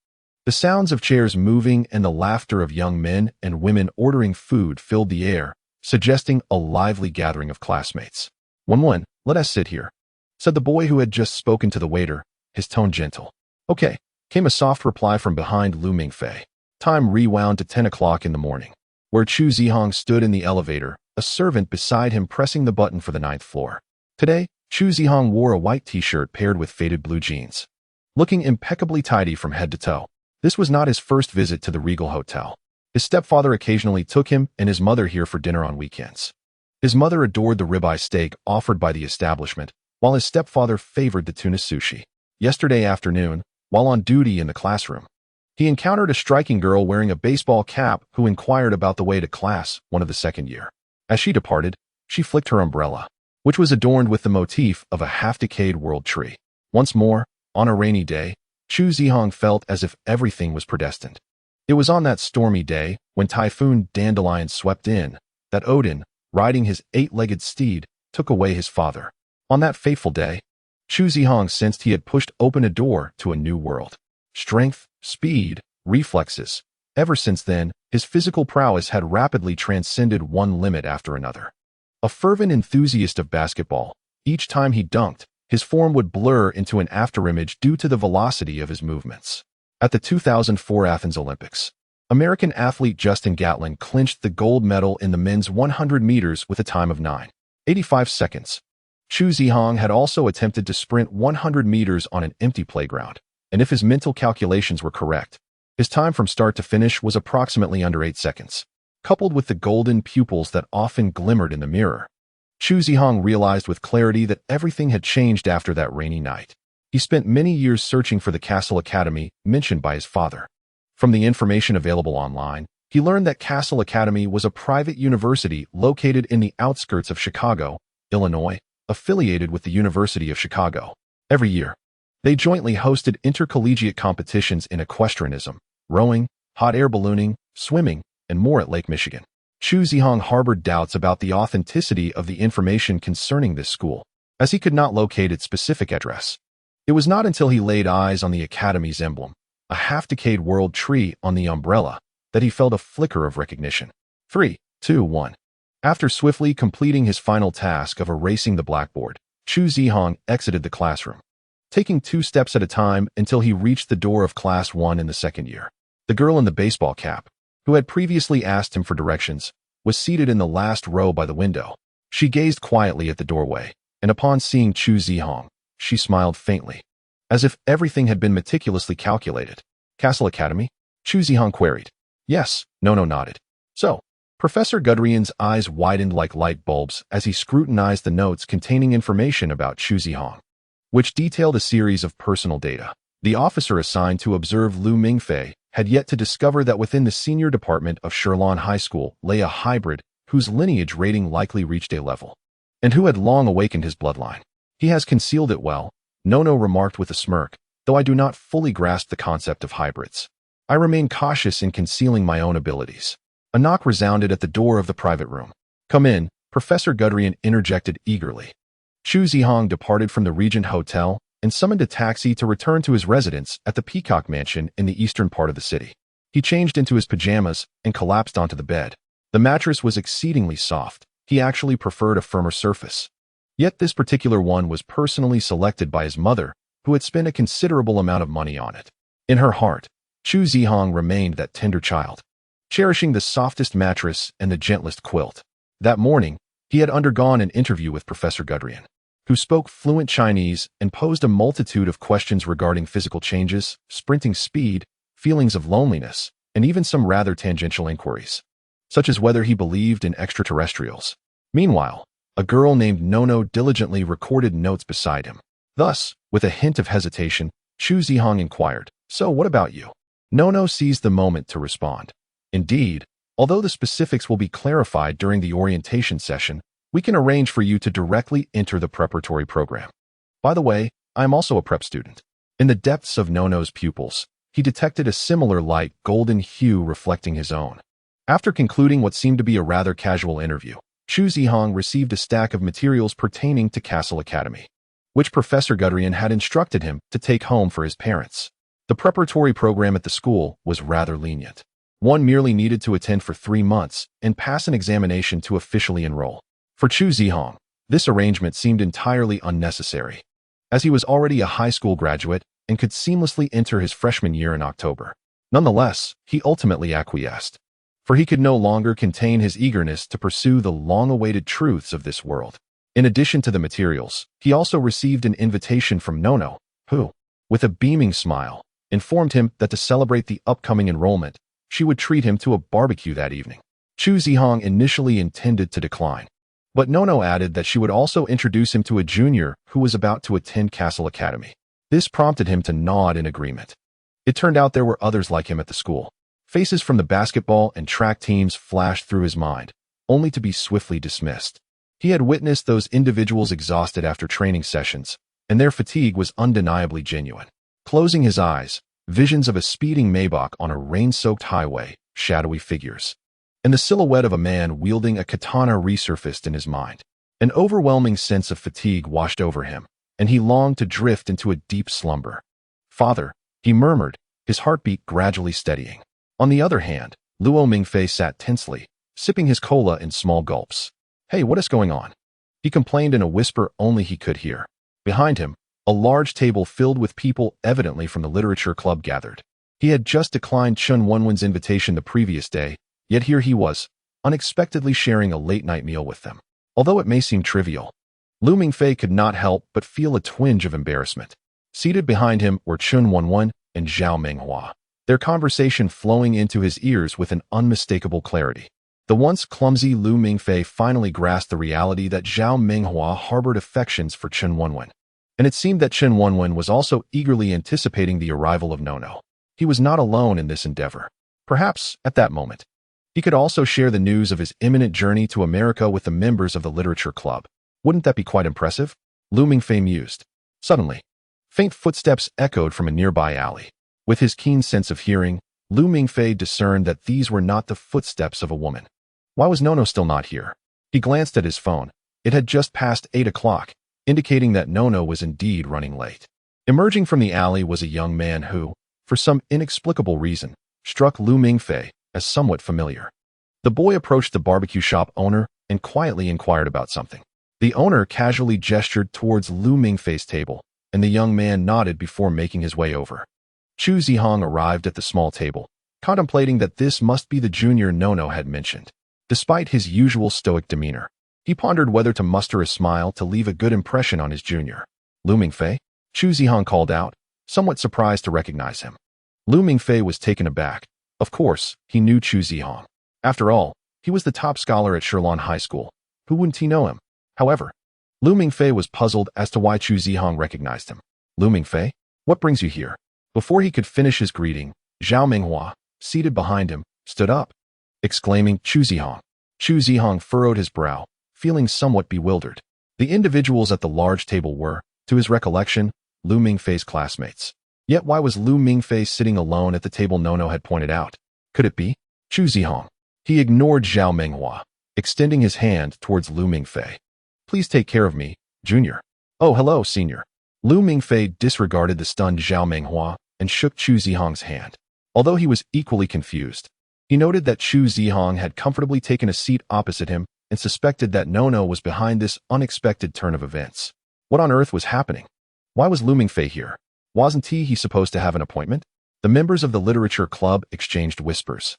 The sounds of chairs moving and the laughter of young men and women ordering food filled the air, suggesting a lively gathering of classmates. One, let us sit here, said the boy who had just spoken to the waiter, his tone gentle. Okay, came a soft reply from behind Lu Mingfei. Time rewound to 10 o'clock in the morning, where Chu Zihong stood in the elevator, a servant beside him pressing the button for the 9th floor. Today, Chu Zihong wore a white t-shirt paired with faded blue jeans, looking impeccably tidy from head to toe. This was not his first visit to the Regal Hotel. His stepfather occasionally took him and his mother here for dinner on weekends. His mother adored the ribeye steak offered by the establishment, while his stepfather favored the tuna sushi. Yesterday afternoon, while on duty in the classroom, he encountered a striking girl wearing a baseball cap who inquired about the way to class, one of the second year. As she departed, she flicked her umbrella, which was adorned with the motif of a half-decayed world tree. Once more, on a rainy day, Chu Zihong felt as if everything was predestined. It was on that stormy day, when Typhoon Dandelion swept in, that Odin, riding his 8-legged steed, took away his father. On that fateful day, Chu Zihong sensed he had pushed open a door to a new world. Strength, speed, reflexes. Ever since then, his physical prowess had rapidly transcended one limit after another. A fervent enthusiast of basketball, each time he dunked, his form would blur into an afterimage due to the velocity of his movements. At the 2004 Athens Olympics, American athlete Justin Gatlin clinched the gold medal in the men's 100 meters with a time of 9:85 seconds. Chu Zihong had also attempted to sprint 100 meters on an empty playground, and if his mental calculations were correct, his time from start to finish was approximately under 8 seconds. Coupled with the golden pupils that often glimmered in the mirror, Chu Zihong realized with clarity that everything had changed after that rainy night. He spent many years searching for the Castle Academy mentioned by his father. From the information available online, he learned that Castle Academy was a private university located in the outskirts of Chicago, Illinois, affiliated with the University of Chicago. Every year, they jointly hosted intercollegiate competitions in equestrianism, rowing, hot air ballooning, swimming, and more at Lake Michigan. Chu Zihong harbored doubts about the authenticity of the information concerning this school, as he could not locate its specific address. It was not until he laid eyes on the Academy's emblem, a half-decayed world tree on the umbrella, that he felt a flicker of recognition. 3, 2, 1. After swiftly completing his final task of erasing the blackboard, Chu Zihong exited the classroom. taking 2 steps at a time until he reached the door of Class 1 in the second year. The girl in the baseball cap, who had previously asked him for directions, was seated in the last row by the window. She gazed quietly at the doorway, and upon seeing Chu Zihong, she smiled faintly, as if everything had been meticulously calculated. Castle Academy? Chu Zihong queried. Yes, Nono nodded. So, Professor Gudrian's eyes widened like light bulbs as he scrutinized the notes containing information about Chu Zihong, which detailed a series of personal data. The officer assigned to observe Lu Mingfei had yet to discover that within the senior department of Shirlan High School lay a hybrid whose lineage rating likely reached A level, and who had long awakened his bloodline. He has concealed it well, Nono remarked with a smirk, though I do not fully grasp the concept of hybrids. I remain cautious in concealing my own abilities. A knock resounded at the door of the private room. Come in, Professor Gudrian interjected eagerly. Chu Zihong departed from the Regent Hotel and summoned a taxi to return to his residence at the Peacock Mansion in the eastern part of the city. He changed into his pajamas and collapsed onto the bed. The mattress was exceedingly soft. He actually preferred a firmer surface. Yet this particular one was personally selected by his mother, who had spent a considerable amount of money on it. In her heart, Chu Zihong remained that tender child, cherishing the softest mattress and the gentlest quilt. That morning, he had undergone an interview with Professor Gudrian, who spoke fluent Chinese and posed a multitude of questions regarding physical changes, sprinting speed, feelings of loneliness, and even some rather tangential inquiries, such as whether he believed in extraterrestrials. Meanwhile, a girl named Nono diligently recorded notes beside him. Thus, with a hint of hesitation, Chu Zihong inquired, "So what about you?" Nono seized the moment to respond. Indeed, although the specifics will be clarified during the orientation session, we can arrange for you to directly enter the preparatory program. By the way, I am also a prep student. In the depths of Nono's pupils, he detected a similar light golden hue reflecting his own. After concluding what seemed to be a rather casual interview, Chu Zihong received a stack of materials pertaining to Castle Academy, which Professor Gudrian had instructed him to take home for his parents. The preparatory program at the school was rather lenient. One merely needed to attend for 3 months and pass an examination to officially enroll. For Chu Zihong, this arrangement seemed entirely unnecessary, as he was already a high school graduate and could seamlessly enter his freshman year in October. Nonetheless, he ultimately acquiesced, for he could no longer contain his eagerness to pursue the long-awaited truths of this world. In addition to the materials, he also received an invitation from Nono, who, with a beaming smile, informed him that to celebrate the upcoming enrollment, she would treat him to a barbecue that evening. Chu Zihong initially intended to decline, but Nono added that she would also introduce him to a junior who was about to attend Castle Academy. This prompted him to nod in agreement. It turned out there were others like him at the school. Faces from the basketball and track teams flashed through his mind, only to be swiftly dismissed. He had witnessed those individuals exhausted after training sessions, and their fatigue was undeniably genuine. Closing his eyes, visions of a speeding Maybach on a rain-soaked highway, shadowy figures, and the silhouette of a man wielding a katana resurfaced in his mind. An overwhelming sense of fatigue washed over him, and he longed to drift into a deep slumber. "Father," he murmured, his heartbeat gradually steadying. On the other hand, Luo Mingfei sat tensely, sipping his cola in small gulps. "Hey, what is going on?" he complained in a whisper only he could hear. Behind him, a large table filled with people evidently from the literature club gathered. He had just declined Chun Wenwen's invitation the previous day, yet here he was, unexpectedly sharing a late-night meal with them. Although it may seem trivial, Lu Mingfei could not help but feel a twinge of embarrassment. Seated behind him were Chun Wenwen and Zhao Menghua, their conversation flowing into his ears with an unmistakable clarity. The once clumsy Lu Mingfei finally grasped the reality that Zhao Menghua harbored affections for Chun Wenwen, and it seemed that Chun Wenwen was also eagerly anticipating the arrival of Nono. He was not alone in this endeavor. Perhaps, at that moment, he could also share the news of his imminent journey to America with the members of the literature club. Wouldn't that be quite impressive? Lu Mingfei mused. Suddenly, faint footsteps echoed from a nearby alley. With his keen sense of hearing, Lu Mingfei discerned that these were not the footsteps of a woman. Why was Nono still not here? He glanced at his phone. It had just passed 8 o'clock, indicating that Nono was indeed running late. Emerging from the alley was a young man who, for some inexplicable reason, struck Lu Mingfei as somewhat familiar. The boy approached the barbecue shop owner and quietly inquired about something. The owner casually gestured towards Lu Mingfei's table, and the young man nodded before making his way over. Chu Zihong arrived at the small table, contemplating that this must be the junior Nono had mentioned. Despite his usual stoic demeanor, he pondered whether to muster a smile to leave a good impression on his junior. Lu Mingfei? Chu Zihong called out, somewhat surprised to recognize him. Lu Mingfei was taken aback. Of course, he knew Chu Zihong. After all, he was the top scholar at Shilin High School. Who wouldn't he know him? However, Lu Mingfei was puzzled as to why Chu Zihong recognized him. Lu Mingfei, what brings you here? Before he could finish his greeting, Zhao Minghua, seated behind him, stood up, exclaiming, Chu Zihong. Chu Zihong furrowed his brow, feeling somewhat bewildered. The individuals at the large table were, to his recollection, Lu Mingfei's classmates. Yet why was Lu Mingfei sitting alone at the table Nono had pointed out? Could it be Chu Zihong? He ignored Zhao Minghua, extending his hand towards Lu Mingfei. Please take care of me, Junior. Oh, hello, Senior. Lu Mingfei disregarded the stunned Zhao Minghua and shook Chu Zihong's hand. Although he was equally confused, he noted that Chu Zihong had comfortably taken a seat opposite him and suspected that Nono was behind this unexpected turn of events. What on earth was happening? Why was Lu Mingfei here? Wasn't he supposed to have an appointment? The members of the literature club exchanged whispers,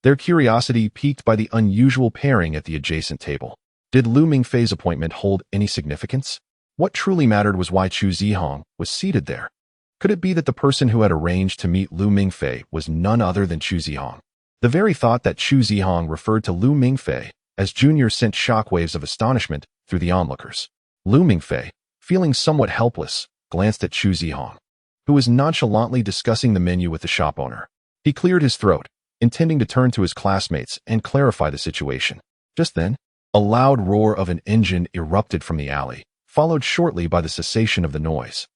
their curiosity piqued by the unusual pairing at the adjacent table. Did Lu Mingfei's appointment hold any significance? What truly mattered was why Chu Zihong was seated there. Could it be that the person who had arranged to meet Lu Mingfei was none other than Chu Zihong? The very thought that Chu Zihong referred to Lu Mingfei as Junior sent shockwaves of astonishment through the onlookers. Lu Mingfei, feeling somewhat helpless, glanced at Chu Zihong, who was nonchalantly discussing the menu with the shop owner. He cleared his throat, intending to turn to his classmates and clarify the situation. Just then, a loud roar of an engine erupted from the alley, followed shortly by the cessation of the noise,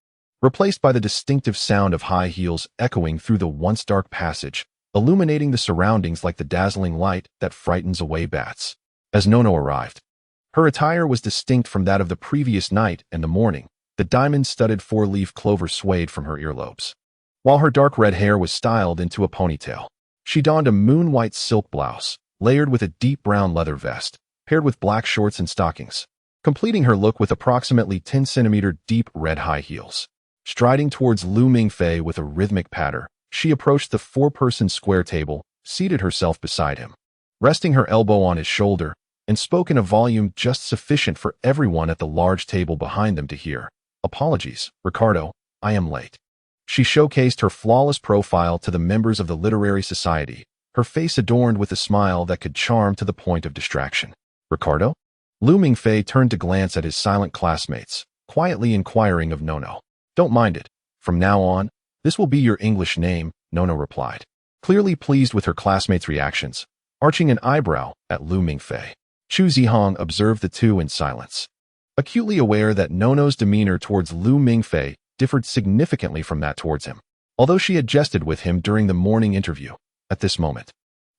replaced by the distinctive sound of high heels echoing through the once dark passage, illuminating the surroundings like the dazzling light that frightens away bats. As Nono arrived, her attire was distinct from that of the previous night and the morning. The diamond-studded four-leaf clover swayed from her earlobes, while her dark red hair was styled into a ponytail. She donned a moon-white silk blouse, layered with a deep brown leather vest, paired with black shorts and stockings, completing her look with approximately 10-centimeter deep red high heels. Striding towards Lu Mingfei with a rhythmic patter, she approached the four-person square table, seated herself beside him, resting her elbow on his shoulder, and spoke in a volume just sufficient for everyone at the large table behind them to hear. Apologies, Ricardo, I am late. She showcased her flawless profile to the members of the literary society, her face adorned with a smile that could charm to the point of distraction. Ricardo? Lu Mingfei turned to glance at his silent classmates, quietly inquiring of Nono. Don't mind it. From now on, this will be your English name, Nono replied, clearly pleased with her classmates' reactions, arching an eyebrow at Lu Mingfei. Chu Zihong observed the two in silence, acutely aware that Nono's demeanor towards Lu Mingfei differed significantly from that towards him. Although she had jested with him during the morning interview, at this moment,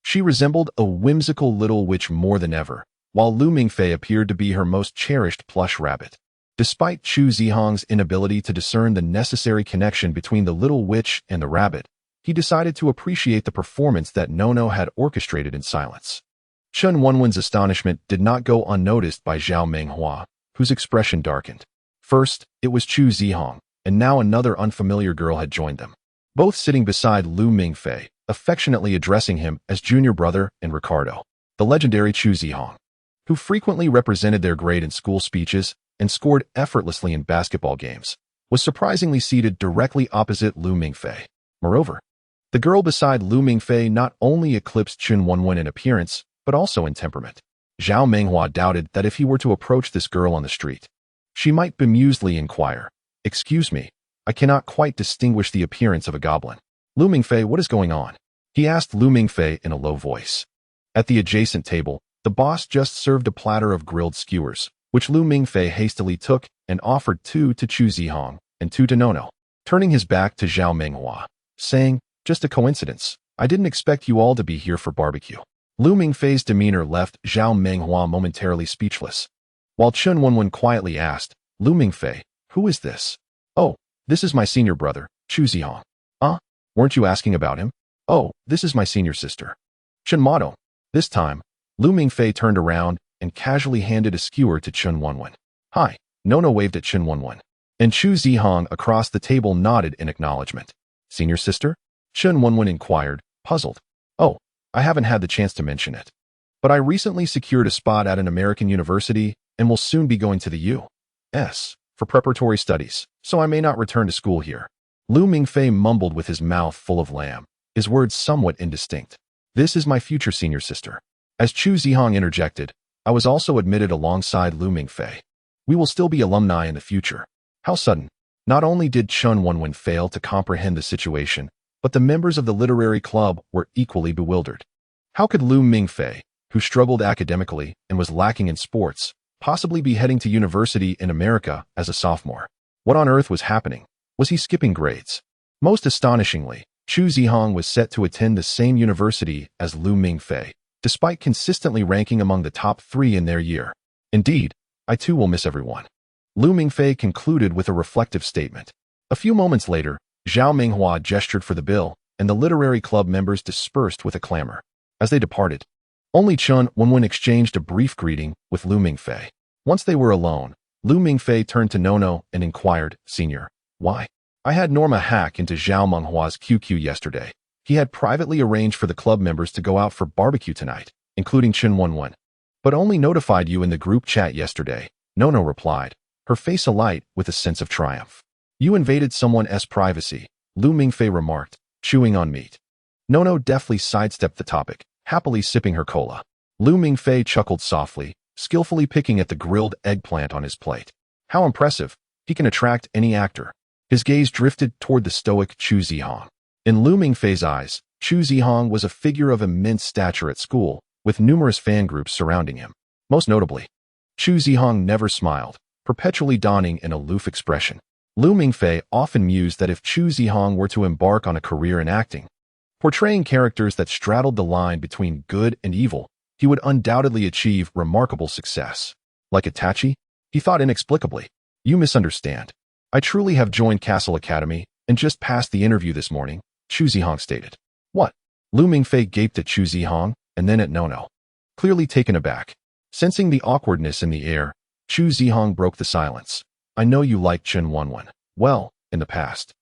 she resembled a whimsical little witch more than ever, while Lu Mingfei appeared to be her most cherished plush rabbit. Despite Chu Zihong's inability to discern the necessary connection between the little witch and the rabbit, he decided to appreciate the performance that Nono had orchestrated in silence. Chen Wenwen's astonishment did not go unnoticed by Zhao Minghua, whose expression darkened. First, it was Chu Zihong, and now another unfamiliar girl had joined them, both sitting beside Lu Mingfei, affectionately addressing him as junior brother and Ricardo. The legendary Chu Zihong, who frequently represented their grade in school speeches and scored effortlessly in basketball games, was surprisingly seated directly opposite Lu Mingfei. Moreover, the girl beside Lu Mingfei not only eclipsed Chen Wenwen in appearance, but also in temperament. Zhao Minghua doubted that if he were to approach this girl on the street, she might bemusedly inquire, "Excuse me, I cannot quite distinguish the appearance of a goblin." Lu Mingfei, what is going on? He asked Lu Mingfei in a low voice. At the adjacent table, the boss just served a platter of grilled skewers, which Lu Mingfei hastily took and offered two to Chu Zihong and two to Nono, turning his back to Zhao Minghua, saying, "Just a coincidence. I didn't expect you all to be here for barbecue." Lu Mingfei's demeanor left Zhao Minghua momentarily speechless, while Chen Wenwen quietly asked, "Lu Mingfei, who is this?" "Oh, this is my senior brother, Chu Zihong." Weren't you asking about him?" "Oh, this is my senior sister, Chen Mado." This time, Lu Mingfei turned around and casually handed a skewer to Chen Wenwen. "Hi." Nono waved at Chen Wenwen, and Chu Zihong across the table nodded in acknowledgement. Senior sister? Chen Wenwen inquired, puzzled. Oh, I haven't had the chance to mention it. But I recently secured a spot at an American university and will soon be going to the U.S. for preparatory studies, so I may not return to school here. Lu Mingfei mumbled with his mouth full of lamb, his words somewhat indistinct. This is my future senior sister. As Chu Zihong interjected, I was also admitted alongside Lu Mingfei. We will still be alumni in the future. How sudden. Not only did Chen Wenwen fail to comprehend the situation, but the members of the literary club were equally bewildered. How could Lu Mingfei, who struggled academically and was lacking in sports, possibly be heading to university in America as a sophomore? What on earth was happening? Was he skipping grades? Most astonishingly, Chu Zihong was set to attend the same university as Lu Mingfei, despite consistently ranking among the top 3 in their year. Indeed, I too will miss everyone. Lu Mingfei concluded with a reflective statement. A few moments later, Zhao Minghua gestured for the bill, and the literary club members dispersed with a clamor. As they departed, only Chen Wenwen exchanged a brief greeting with Lu Mingfei. Once they were alone, Lu Mingfei turned to Nono and inquired, Senior, why? I had Norma hack into Zhao Menghua's QQ yesterday. He had privately arranged for the club members to go out for barbecue tonight, including Chen Wenwen, but only notified you in the group chat yesterday, Nono replied, her face alight with a sense of triumph. You invaded someone's privacy, Lu Mingfei remarked, chewing on meat. Nono deftly sidestepped the topic, happily sipping her cola. Lu Mingfei chuckled softly, skillfully picking at the grilled eggplant on his plate. How impressive. He can attract any actor. His gaze drifted toward the stoic Chu Zihong. In Lu Mingfei's eyes, Chu Zihong was a figure of immense stature at school, with numerous fan groups surrounding him. Most notably, Chu Zihong never smiled, perpetually donning an aloof expression. Lu Mingfei often mused that if Chu Zihong were to embark on a career in acting, portraying characters that straddled the line between good and evil, he would undoubtedly achieve remarkable success. Like Itachi? He thought inexplicably. You misunderstand. I truly have joined Castle Academy and just passed the interview this morning, Chu Zihong stated. What? Lu Mingfei gaped at Chu Zihong and then at Nono. Clearly taken aback. Sensing the awkwardness in the air, Chu Zihong broke the silence. I know you liked Chen Wenwen. Well, in the past.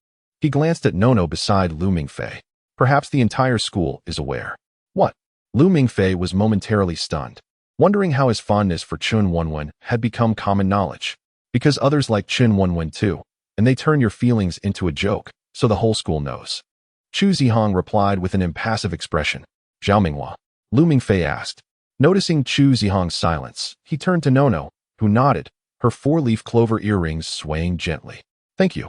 He glanced at Nono beside Lu Mingfei. Perhaps the entire school is aware. What? Lu Mingfei was momentarily stunned, wondering how his fondness for Chen Wenwen had become common knowledge. Because others like Chen Wenwen too, and they turn your feelings into a joke, so the whole school knows. Chu Zihong replied with an impassive expression. Zhao Minghua. Lu Mingfei asked. Noticing Chu Zihong's silence, he turned to Nono, who nodded, her 4-leaf clover earrings swaying gently. Thank you.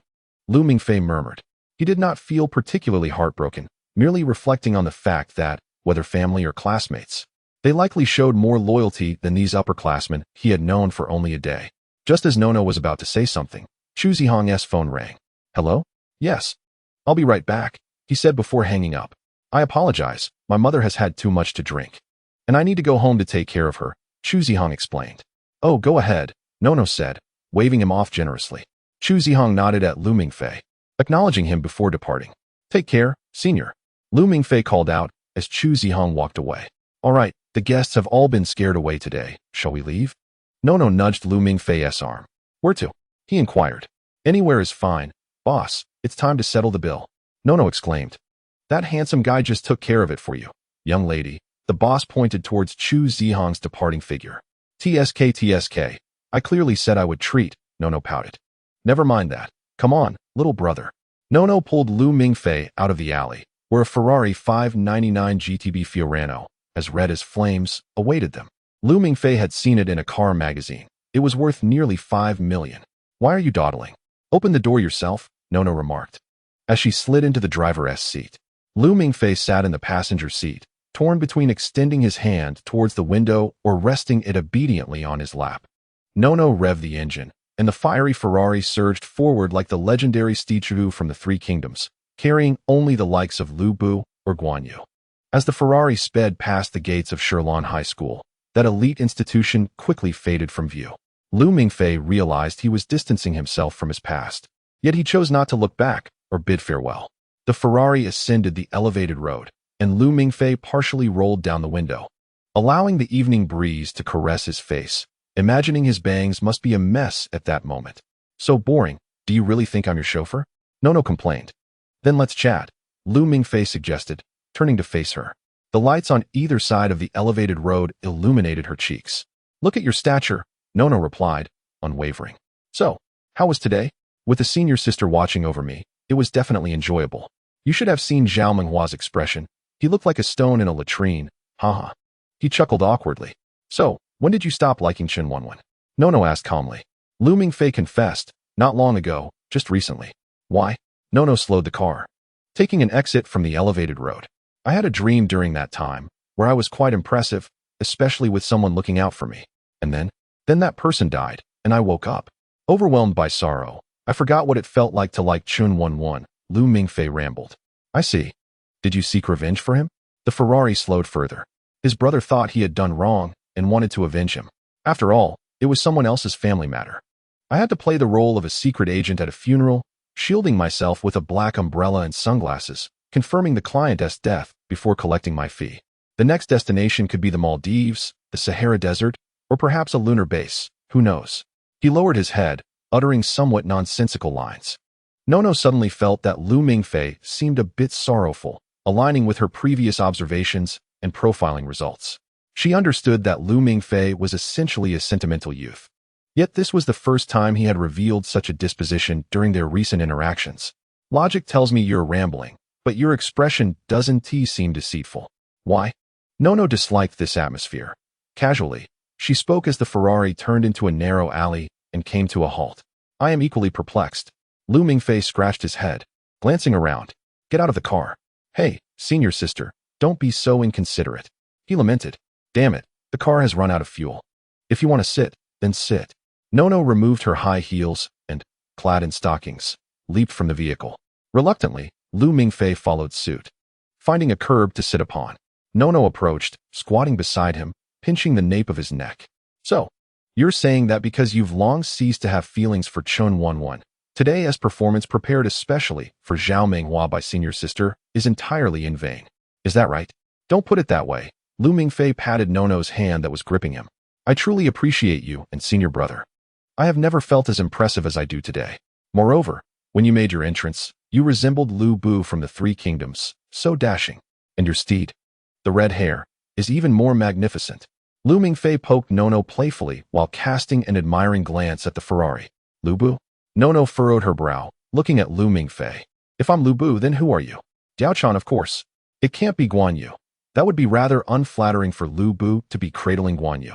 Lu Mingfei murmured. He did not feel particularly heartbroken, merely reflecting on the fact that, whether family or classmates, they likely showed more loyalty than these upperclassmen he had known for only a day. Just as Nono was about to say something, Chu Zihong's phone rang. Hello? Yes. I'll be right back, he said before hanging up. I apologize, my mother has had too much to drink. And I need to go home to take care of her, Chu Zihong explained. Oh, go ahead, Nono said, waving him off generously. Chu Zihong nodded at Lu Mingfei, acknowledging him before departing. Take care, senior. Lu Mingfei called out as Chu Zihong walked away. All right, the guests have all been scared away today. Shall we leave? Nono nudged Lu Mingfei's arm. Where to? He inquired. Anywhere is fine. Boss, it's time to settle the bill. Nono exclaimed. That handsome guy just took care of it for you. Young lady, the boss pointed towards Chu Zihong's departing figure. TSK. I clearly said I would treat, Nono pouted. Never mind that. Come on, little brother. Nono pulled Lu Mingfei out of the alley, where a Ferrari 599 GTB Fiorano, as red as flames, awaited them. Lu Mingfei had seen it in a car magazine. It was worth nearly 5 million. Why are you dawdling? Open the door yourself, Nono remarked, as she slid into the driver's seat. Lu Mingfei sat in the passenger seat, torn between extending his hand towards the window or resting it obediently on his lap. Nono revved the engine, and the fiery Ferrari surged forward like the legendary Stichu from the Three Kingdoms, carrying only the likes of Lu Bu or Guan Yu. As the Ferrari sped past the gates of Shilin High School, that elite institution quickly faded from view. Lu Mingfei realized he was distancing himself from his past, yet he chose not to look back or bid farewell. The Ferrari ascended the elevated road, and Lu Mingfei partially rolled down the window, allowing the evening breeze to caress his face, imagining his bangs must be a mess at that moment. So boring, Do you really think I'm your chauffeur? Nono complained. Then let's chat, Lu Mingfei suggested, turning to face her. The lights on either side of the elevated road illuminated her cheeks. Look at your stature, Nono replied, unwavering. So, how was today? With the senior sister watching over me, it was definitely enjoyable. You should have seen Zhao Menghua's expression. He looked like a stone in a latrine. Haha. He chuckled awkwardly. So, when did you stop liking Chen Wenwen? Nono asked calmly. Lu Mingfei confessed, not long ago, just recently. Why? Nono slowed the car, taking an exit from the elevated road. I had a dream during that time, where I was quite impressive, especially with someone looking out for me. And then that person died, and I woke up. Overwhelmed by sorrow, I forgot what it felt like to like Chen Wenwen, Lu Mingfei rambled. I see. Did you seek revenge for him? The Ferrari slowed further. His brother thought he had done wrong and wanted to avenge him. After all, it was someone else's family matter. I had to play the role of a secret agent at a funeral, shielding myself with a black umbrella and sunglasses, confirming the client's death before collecting my fee. The next destination could be the Maldives, the Sahara Desert, or perhaps a lunar base, who knows? He lowered his head, uttering somewhat nonsensical lines. Nono suddenly felt that Lu Mingfei seemed a bit sorrowful, aligning with her previous observations and profiling results. She understood that Lu Mingfei was essentially a sentimental youth. Yet this was the first time he had revealed such a disposition during their recent interactions. Logic tells me you're rambling, but your expression doesn't seem deceitful. Why? Nono disliked this atmosphere. Casually, she spoke as the Ferrari turned into a narrow alley and came to a halt. I am equally perplexed. Lu Mingfei scratched his head, glancing around. Get out of the car. Hey, senior sister, don't be so inconsiderate. He lamented. Damn it, the car has run out of fuel. If you want to sit, then sit. Nono removed her high heels and, clad in stockings, leaped from the vehicle. Reluctantly, Lu Mingfei followed suit. Finding a curb to sit upon, Nono approached, squatting beside him, pinching the nape of his neck. So, you're saying that because you've long ceased to have feelings for Chen Wenwen, today's performance prepared especially for Zhao Menghua by senior sister is entirely in vain. Is that right? Don't put it that way. Lu Mingfei patted Nono's hand that was gripping him. I truly appreciate you and senior brother. I have never felt as impressive as I do today. Moreover, when you made your entrance, you resembled Lu Bu from the Three Kingdoms, so dashing. And your steed, the red hair, is even more magnificent. Lu Mingfei poked Nono playfully while casting an admiring glance at the Ferrari. Lu Bu? Nono furrowed her brow, looking at Lu Mingfei. If I'm Lu Bu, then who are you? Diaochan, of course. It can't be Guan Yu. That would be rather unflattering for Lu Bu to be cradling Guan Yu.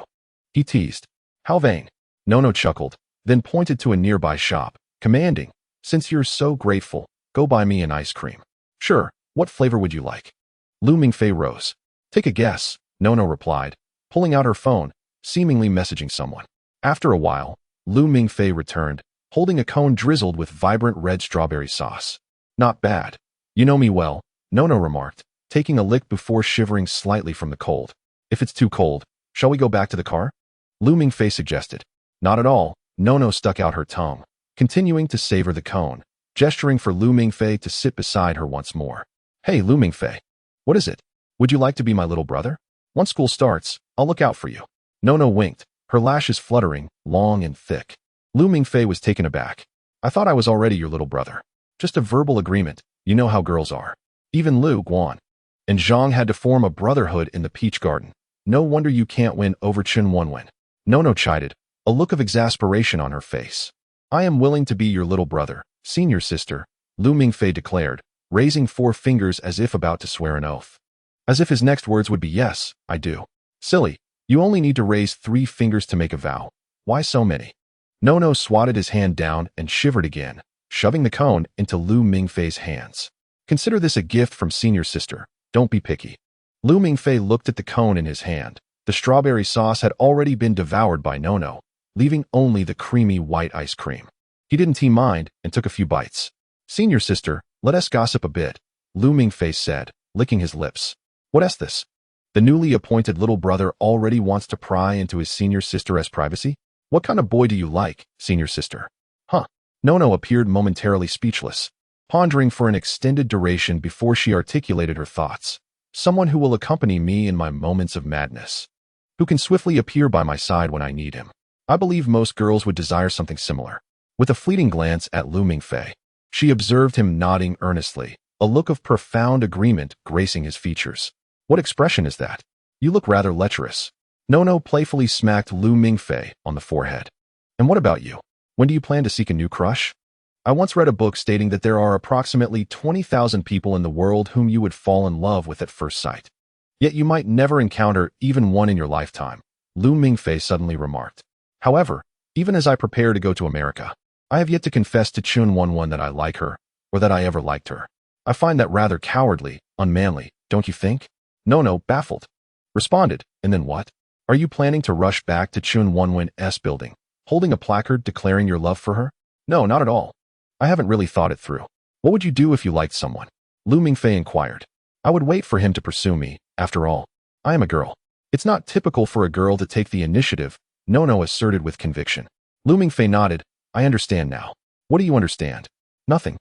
He teased. How vain. Nono chuckled, then pointed to a nearby shop, commanding, since you're so grateful, go buy me an ice cream. Sure, what flavor would you like? Lu Mingfei rose. Take a guess, Nono replied, pulling out her phone, seemingly messaging someone. After a while, Lu Mingfei returned, holding a cone drizzled with vibrant red strawberry sauce. Not bad. You know me well, Nono remarked, taking a lick before shivering slightly from the cold. If it's too cold, shall we go back to the car? Lu Mingfei suggested. Not at all, Nono stuck out her tongue, continuing to savor the cone, gesturing for Lu Mingfei to sit beside her once more. Hey, Lu Mingfei. What is it? Would you like to be my little brother? Once school starts, I'll look out for you. Nono winked, her lashes fluttering, long and thick. Lu Mingfei was taken aback. I thought I was already your little brother. Just a verbal agreement, you know how girls are. Even Lu, Guan, and Zhang had to form a brotherhood in the Peach Garden. No wonder you can't win over Chen Wenwen. Nono chided, a look of exasperation on her face. I am willing to be your little brother, senior sister, Lu Mingfei declared, raising 4 fingers as if about to swear an oath. As if his next words would be yes, I do. Silly, you only need to raise 3 fingers to make a vow. Why so many? Nono swatted his hand down and shivered again, shoving the cone into Lu Mingfei's hands. Consider this a gift from senior sister, don't be picky. Lu Mingfei looked at the cone in his hand. The strawberry sauce had already been devoured by Nono, leaving only the creamy white ice cream. He didn't mind and took a few bites. Senior sister, let us gossip a bit, Lu Mingfei said, licking his lips. What's this? The newly appointed little brother already wants to pry into his senior sister's privacy? What kind of boy do you like, senior sister? Huh. Nono appeared momentarily speechless, pondering for an extended duration before she articulated her thoughts. Someone who will accompany me in my moments of madness. Who can swiftly appear by my side when I need him. I believe most girls would desire something similar. With a fleeting glance at Lu Mingfei, she observed him nodding earnestly, a look of profound agreement gracing his features. What expression is that? You look rather lecherous. Nono playfully smacked Lu Mingfei on the forehead. And what about you? When do you plan to seek a new crush? I once read a book stating that there are approximately 20,000 people in the world whom you would fall in love with at first sight. Yet you might never encounter even one in your lifetime, Lu Mingfei suddenly remarked. However, even as I prepare to go to America, I have yet to confess to Chun Won that I like her, or that I ever liked her. I find that rather cowardly, unmanly, don't you think? Nono, baffled, responded, and then what? Are you planning to rush back to Chun Won's building, holding a placard declaring your love for her? No, not at all. I haven't really thought it through. What would you do if you liked someone? Lu Mingfei inquired. I would wait for him to pursue me, after all. I am a girl. It's not typical for a girl to take the initiative, Nono asserted with conviction. Lu Mingfei nodded. I understand now. What do you understand? Nothing.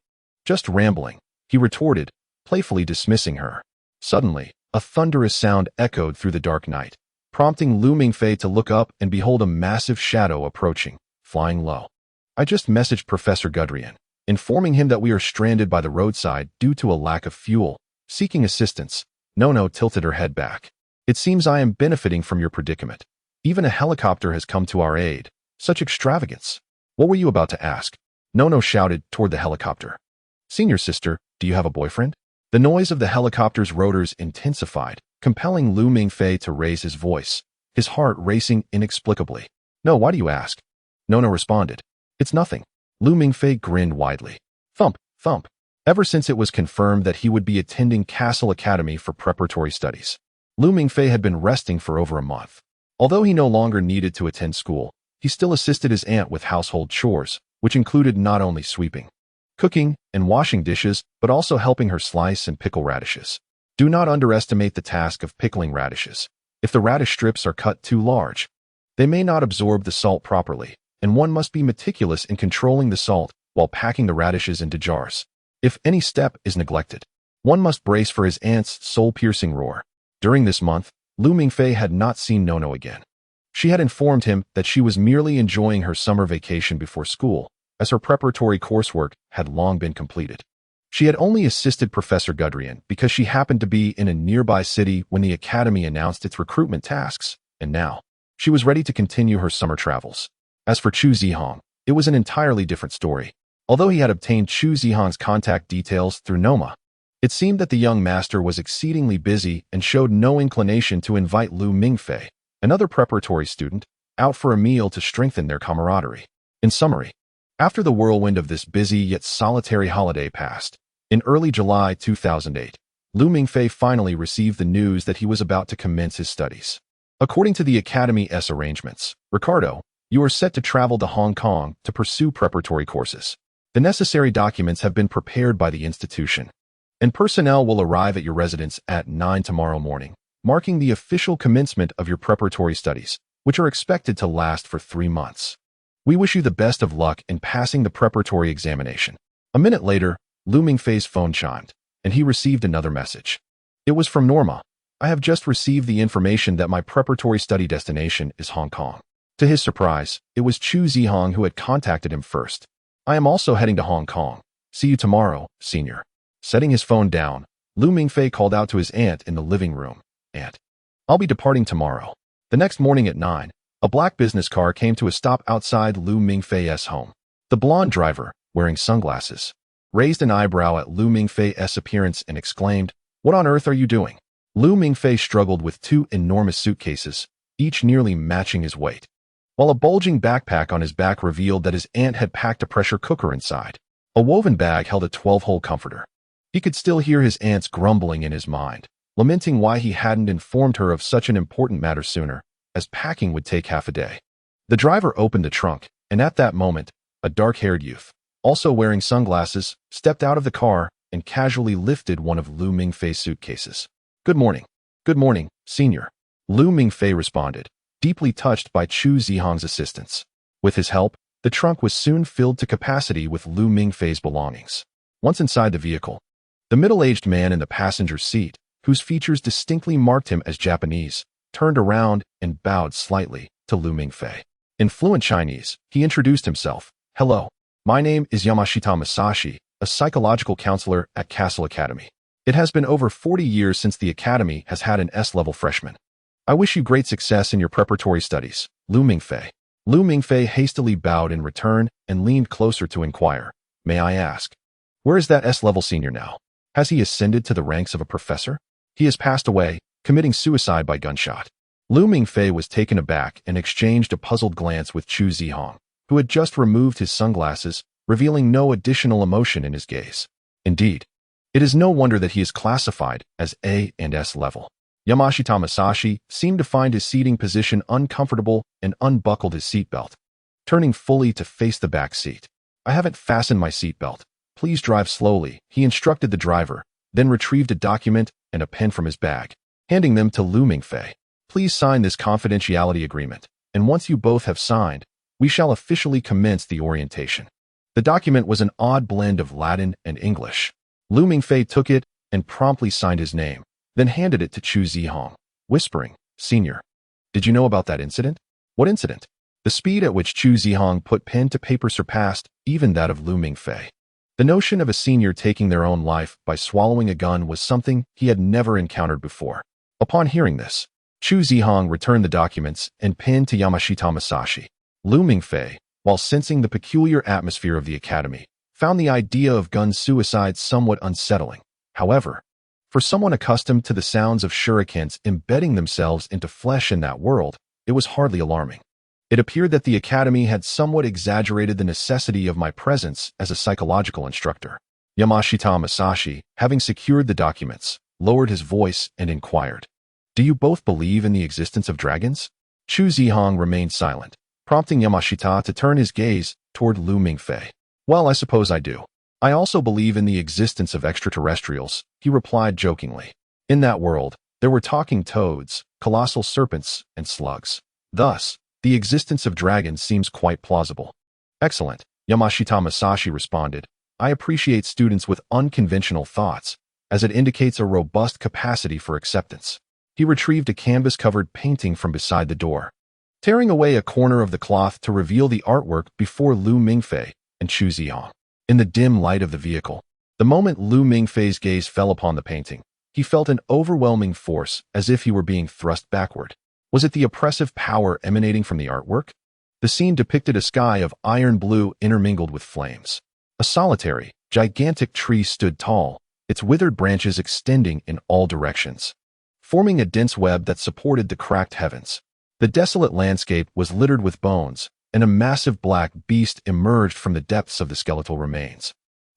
Just rambling, he retorted, playfully dismissing her. Suddenly, a thunderous sound echoed through the dark night, prompting Lu Mingfei to look up and behold a massive shadow approaching, flying low. I just messaged Professor Gudrian, informing him that we are stranded by the roadside due to a lack of fuel. Seeking assistance, Nono tilted her head back. It seems I am benefiting from your predicament. Even a helicopter has come to our aid. Such extravagance. What were you about to ask? Nono shouted toward the helicopter. Senior sister, do you have a boyfriend? The noise of the helicopter's rotors intensified, compelling Lu Mingfei to raise his voice, his heart racing inexplicably. No, why do you ask? Nono responded. It's nothing. Lu Mingfei grinned widely. Thump, thump. Ever since it was confirmed that he would be attending Castle Academy for preparatory studies, Lu Mingfei had been resting for over a month. Although he no longer needed to attend school, he still assisted his aunt with household chores, which included not only sweeping, cooking, and washing dishes, but also helping her slice and pickle radishes. Do not underestimate the task of pickling radishes. If the radish strips are cut too large, they may not absorb the salt properly, and one must be meticulous in controlling the salt while packing the radishes into jars. If any step is neglected, one must brace for his aunt's soul-piercing roar. During this month, Lu Mingfei had not seen Nono again. She had informed him that she was merely enjoying her summer vacation before school, as her preparatory coursework had long been completed. She had only assisted Professor Gudrian because she happened to be in a nearby city when the academy announced its recruitment tasks, and now, she was ready to continue her summer travels. As for Chu Zihong, it was an entirely different story. Although he had obtained Chu Zihong's contact details through Noma, it seemed that the young master was exceedingly busy and showed no inclination to invite Lu Mingfei, another preparatory student, out for a meal to strengthen their camaraderie. In summary, after the whirlwind of this busy yet solitary holiday passed, in early July 2008, Lu Mingfei finally received the news that he was about to commence his studies. According to the Academy's arrangements, Ricardo, you are set to travel to Hong Kong to pursue preparatory courses. The necessary documents have been prepared by the institution, and personnel will arrive at your residence at 9 tomorrow morning, marking the official commencement of your preparatory studies, which are expected to last for 3 months. We wish you the best of luck in passing the preparatory examination. A minute later, Lu Mingfei's phone chimed, and he received another message. It was from Norma. I have just received the information that my preparatory study destination is Hong Kong. To his surprise, it was Chu Zihong who had contacted him first. I am also heading to Hong Kong. See you tomorrow, senior. Setting his phone down, Lu Mingfei called out to his aunt in the living room. Aunt, I'll be departing tomorrow. The next morning at 9, a black business car came to a stop outside Lu Mingfei's home. The blonde driver, wearing sunglasses, raised an eyebrow at Lu Mingfei's appearance and exclaimed, What on earth are you doing? Lu Mingfei struggled with 2 enormous suitcases, each nearly matching his weight, while a bulging backpack on his back revealed that his aunt had packed a pressure cooker inside. A woven bag held a 12-hole comforter. He could still hear his aunt's grumbling in his mind, lamenting why he hadn't informed her of such an important matter sooner, as packing would take half a day. The driver opened the trunk, and at that moment, a dark-haired youth, also wearing sunglasses, stepped out of the car and casually lifted one of Lu Mingfei's suitcases. Good morning, senior. Lu Mingfei responded, deeply touched by Chu Zihong's assistance. With his help, the trunk was soon filled to capacity with Lu Mingfei's belongings. Once inside the vehicle, the middle-aged man in the passenger seat, whose features distinctly marked him as Japanese, turned around and bowed slightly to Lu Mingfei. In fluent Chinese, he introduced himself. Hello, My name is Yamashita Masashi, a psychological counselor at Castle Academy. It has been over 40 years since the Academy has had an S-level freshman. I wish you great success in your preparatory studies, Lu Mingfei. Lu Mingfei hastily bowed in return and leaned closer to inquire, "May I ask, where is that S-level senior now? Has he ascended to the ranks of a professor? He has passed away, committing suicide by gunshot." Lu Mingfei was taken aback and exchanged a puzzled glance with Chu Zihong, who had just removed his sunglasses, revealing no additional emotion in his gaze. Indeed, it is no wonder that he is classified as A and S level. Yamashita Masashi seemed to find his seating position uncomfortable and unbuckled his seatbelt, turning fully to face the back seat. "I haven't fastened my seatbelt. Please drive slowly," he instructed the driver, then retrieved a document and a pen from his bag, handing them to Lu Mingfei. "Please sign this confidentiality agreement, and once you both have signed, we shall officially commence the orientation." The document was an odd blend of Latin and English. Lu Mingfei took it and promptly signed his name, then handed it to Chu Zihong, whispering, "Senior, did you know about that incident?" "What incident?" The speed at which Chu Zihong put pen to paper surpassed even that of Lu Mingfei. The notion of a senior taking their own life by swallowing a gun was something he had never encountered before. Upon hearing this, Chu Zihong returned the documents and pen to Yamashita Masashi. Lu Mingfei, while sensing the peculiar atmosphere of the academy, found the idea of gun suicide somewhat unsettling. However, for someone accustomed to the sounds of shurikens embedding themselves into flesh in that world, it was hardly alarming. It appeared that the academy had somewhat exaggerated the necessity of my presence as a psychological instructor. Yamashita Masashi, having secured the documents, lowered his voice and inquired, "Do you both believe in the existence of dragons?" Chu Zihong remained silent, prompting Yamashita to turn his gaze toward Lu Mingfei. "Well, I suppose I do. I also believe in the existence of extraterrestrials," he replied jokingly. "In that world, there were talking toads, colossal serpents, and slugs. Thus, the existence of dragons seems quite plausible." "Excellent," Yamashita Masashi responded. "I appreciate students with unconventional thoughts, as it indicates a robust capacity for acceptance." He retrieved a canvas-covered painting from beside the door, tearing away a corner of the cloth to reveal the artwork before Lu Mingfei and Chu Zihong. In the dim light of the vehicle, the moment Lu Mingfei's gaze fell upon the painting, he felt an overwhelming force as if he were being thrust backward. Was it the oppressive power emanating from the artwork? The scene depicted a sky of iron blue intermingled with flames. A solitary, gigantic tree stood tall, its withered branches extending in all directions, forming a dense web that supported the cracked heavens. The desolate landscape was littered with bones, and a massive black beast emerged from the depths of the skeletal remains.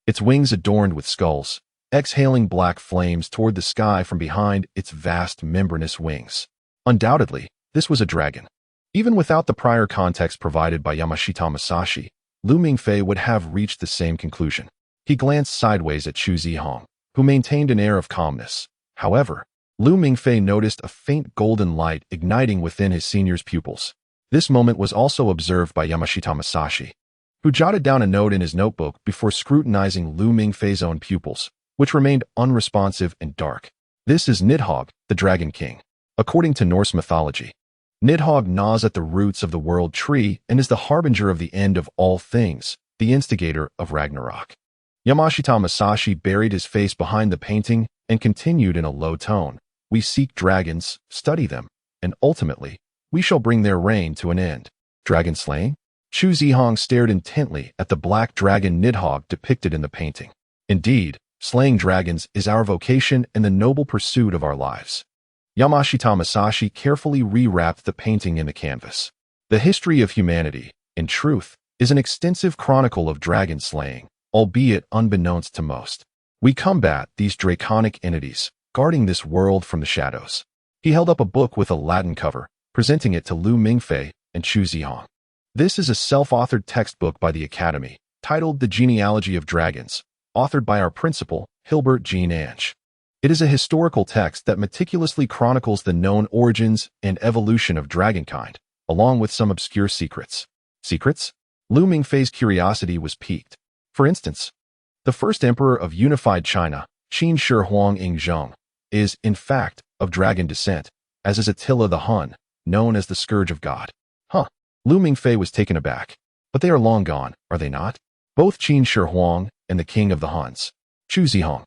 Its wings adorned with skulls, exhaling black flames toward the sky from behind its vast membranous wings. Undoubtedly, this was a dragon. Even without the prior context provided by Yamashita Masashi, Lu Mingfei would have reached the same conclusion. He glanced sideways at Chu Zihong, who maintained an air of calmness. However, Lu Mingfei noticed a faint golden light igniting within his senior's pupils. This moment was also observed by Yamashita Masashi, who jotted down a note in his notebook before scrutinizing Lu Mingfei's own pupils, which remained unresponsive and dark. "This is Nidhogg, the Dragon King. According to Norse mythology, Nidhogg gnaws at the roots of the world tree and is the harbinger of the end of all things, the instigator of Ragnarok." Yamashita Masashi buried his face behind the painting and continued in a low tone, "We seek dragons, study them, and ultimately, we shall bring their reign to an end." "Dragon slaying?" Chu Zihong stared intently at the black dragon Nidhogg depicted in the painting. "Indeed, slaying dragons is our vocation and the noble pursuit of our lives." Yamashita Masashi carefully rewrapped the painting in the canvas. The history of humanity, in truth, is an extensive chronicle of dragon slaying, albeit unbeknownst to most. We combat these draconic entities, guarding this world from the shadows. He held up a book with a Latin cover, presenting it to Lu Mingfei and Chu Zihong. "This is a self-authored textbook by the Academy, titled The Genealogy of Dragons, authored by our principal, Hilbert Jean Ange. It is a historical text that meticulously chronicles the known origins and evolution of dragonkind, along with some obscure secrets." "Secrets?" Lu Mingfei's curiosity was piqued. "For instance, the first emperor of unified China, Qin Shi Huang Ingzheng, is, in fact, of dragon descent, as is Attila the Hun, known as the Scourge of God." "Huh." Lu Mingfei was taken aback. "But they are long gone, are they not?" both Qin Shi Huang and the king of the Huns, Chu Zihong,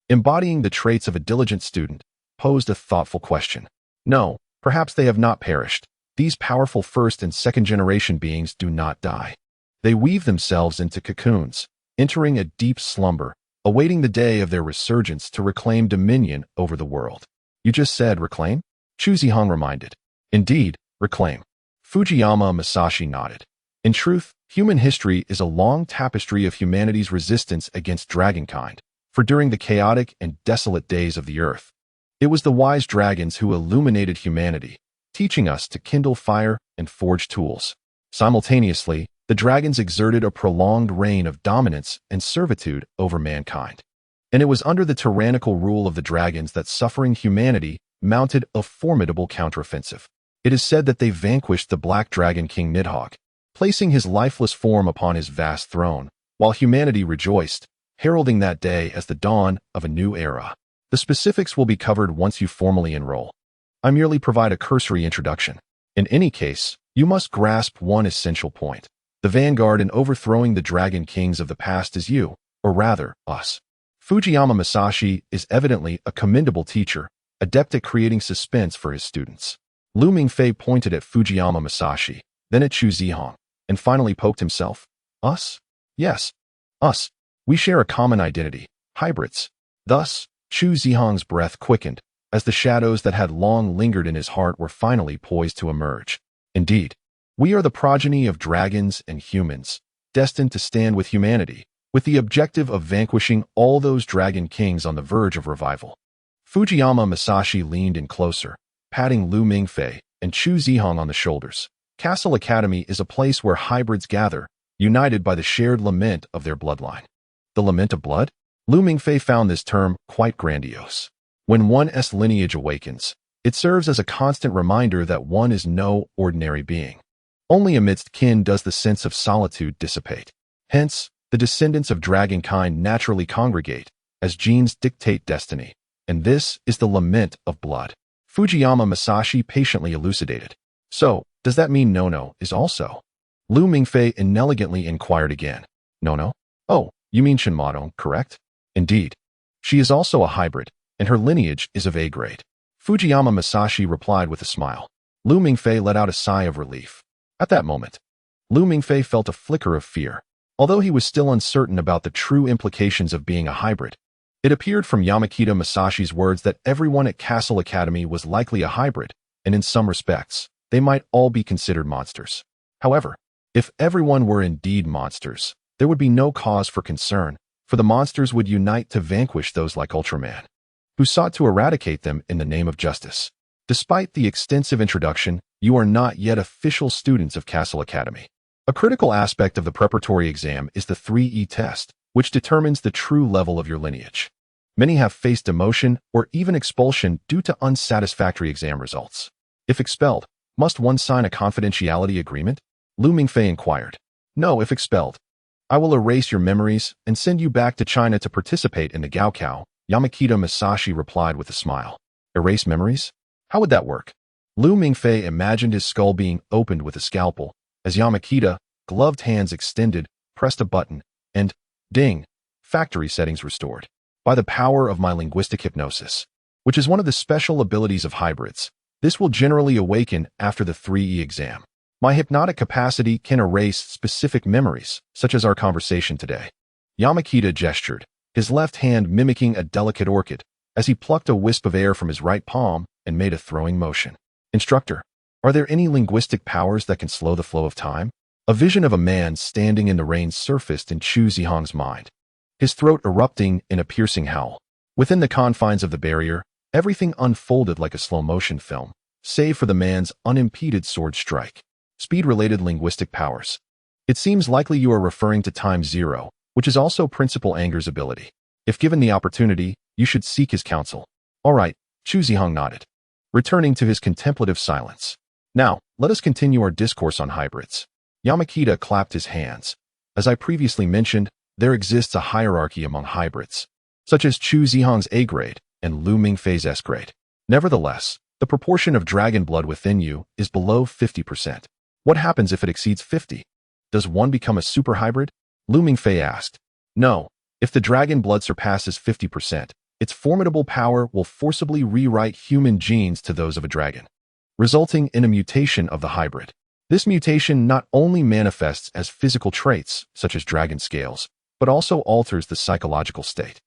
embodying the traits of a diligent student, posed a thoughtful question. No, perhaps they have not perished. These powerful first and second generation beings do not die. They weave themselves into cocoons, entering a deep slumber, awaiting the day of their resurgence to reclaim dominion over the world. You just said reclaim? Chu Zihong reminded. Indeed, reclaim. Fujiyama Masashi nodded. In truth, human history is a long tapestry of humanity's resistance against dragonkind, for during the chaotic and desolate days of the earth, it was the wise dragons who illuminated humanity, teaching us to kindle fire and forge tools. Simultaneously, the dragons exerted a prolonged reign of dominance and servitude over mankind. And it was under the tyrannical rule of the dragons that suffering humanity mounted a formidable counteroffensive. It is said that they vanquished the Black Dragon King Nidhogg, placing his lifeless form upon his vast throne, while humanity rejoiced, heralding that day as the dawn of a new era. The specifics will be covered once you formally enroll. I merely provide a cursory introduction. In any case, you must grasp one essential point. The vanguard in overthrowing the dragon kings of the past is you, or rather, us. Fujiyama Masashi is evidently a commendable teacher, adept at creating suspense for his students. Lu Mingfei pointed at Fujiyama Masashi, then at Chu Zihong, and finally poked himself. Us? Yes, us. We share a common identity, hybrids. Thus, Chu Zihong's breath quickened, as the shadows that had long lingered in his heart were finally poised to emerge. Indeed, we are the progeny of dragons and humans, destined to stand with humanity, with the objective of vanquishing all those dragon kings on the verge of revival. Fujiyama Masashi leaned in closer, patting Lu Mingfei and Chu Zihong on the shoulders. Castle Academy is a place where hybrids gather, united by the shared lament of their bloodline. The lament of blood? Lu Mingfei found this term quite grandiose. When one's lineage awakens, it serves as a constant reminder that one is no ordinary being. Only amidst kin does the sense of solitude dissipate. Hence, the descendants of dragonkind naturally congregate, as genes dictate destiny, and this is the lament of blood. Fujiyama Masashi patiently elucidated. So, does that mean Nono is also? Lu Mingfei inelegantly inquired again. Nono? Oh, you mean Shinmato, correct? Indeed. She is also a hybrid, and her lineage is of A grade. Fujiyama Masashi replied with a smile. Lu Mingfei let out a sigh of relief. At that moment, Lu Mingfei felt a flicker of fear. Although he was still uncertain about the true implications of being a hybrid, it appeared from Yamakita Masashi's words that everyone at Castle Academy was likely a hybrid, and in some respects, they might all be considered monsters. However, if everyone were indeed monsters, there would be no cause for concern, for the monsters would unite to vanquish those like Ultraman, who sought to eradicate them in the name of justice. Despite the extensive introduction, you are not yet official students of Castle Academy. A critical aspect of the preparatory exam is the 3E test, which determines the true level of your lineage. Many have faced demotion or even expulsion due to unsatisfactory exam results. If expelled, must one sign a confidentiality agreement? Lu Mingfei inquired. No, if expelled. I will erase your memories and send you back to China to participate in the Gaokao, Yamakita Masashi replied with a smile. Erase memories? How would that work? Lu Mingfei imagined his skull being opened with a scalpel, as Yamakita, gloved hands extended, pressed a button, and, ding, factory settings restored. By the power of my linguistic hypnosis, which is one of the special abilities of hybrids, this will generally awaken after the 3E exam. My hypnotic capacity can erase specific memories, such as our conversation today. Yamakita gestured, his left hand mimicking a delicate orchid, as he plucked a wisp of air from his right palm and made a throwing motion. Instructor, are there any linguistic powers that can slow the flow of time? A vision of a man standing in the rain surfaced in Chu Zihong's mind, his throat erupting in a piercing howl. Within the confines of the barrier, everything unfolded like a slow-motion film, save for the man's unimpeded sword strike. Speed-related linguistic powers. It seems likely you are referring to Time Zero, which is also Principal Anger's ability. If given the opportunity, you should seek his counsel. All right, Chu Zihong nodded, returning to his contemplative silence. Now, let us continue our discourse on hybrids. Yamakita clapped his hands. As I previously mentioned, there exists a hierarchy among hybrids, such as Chu Zihong's A grade and Lu Mingfei's S grade. Nevertheless, the proportion of dragon blood within you is below 50%. What happens if it exceeds 50? Does one become a super hybrid? Lu Mingfei asked. No. If the dragon blood surpasses 50%, its formidable power will forcibly rewrite human genes to those of a dragon, resulting in a mutation of the hybrid. This mutation not only manifests as physical traits, such as dragon scales, but also alters the psychological state.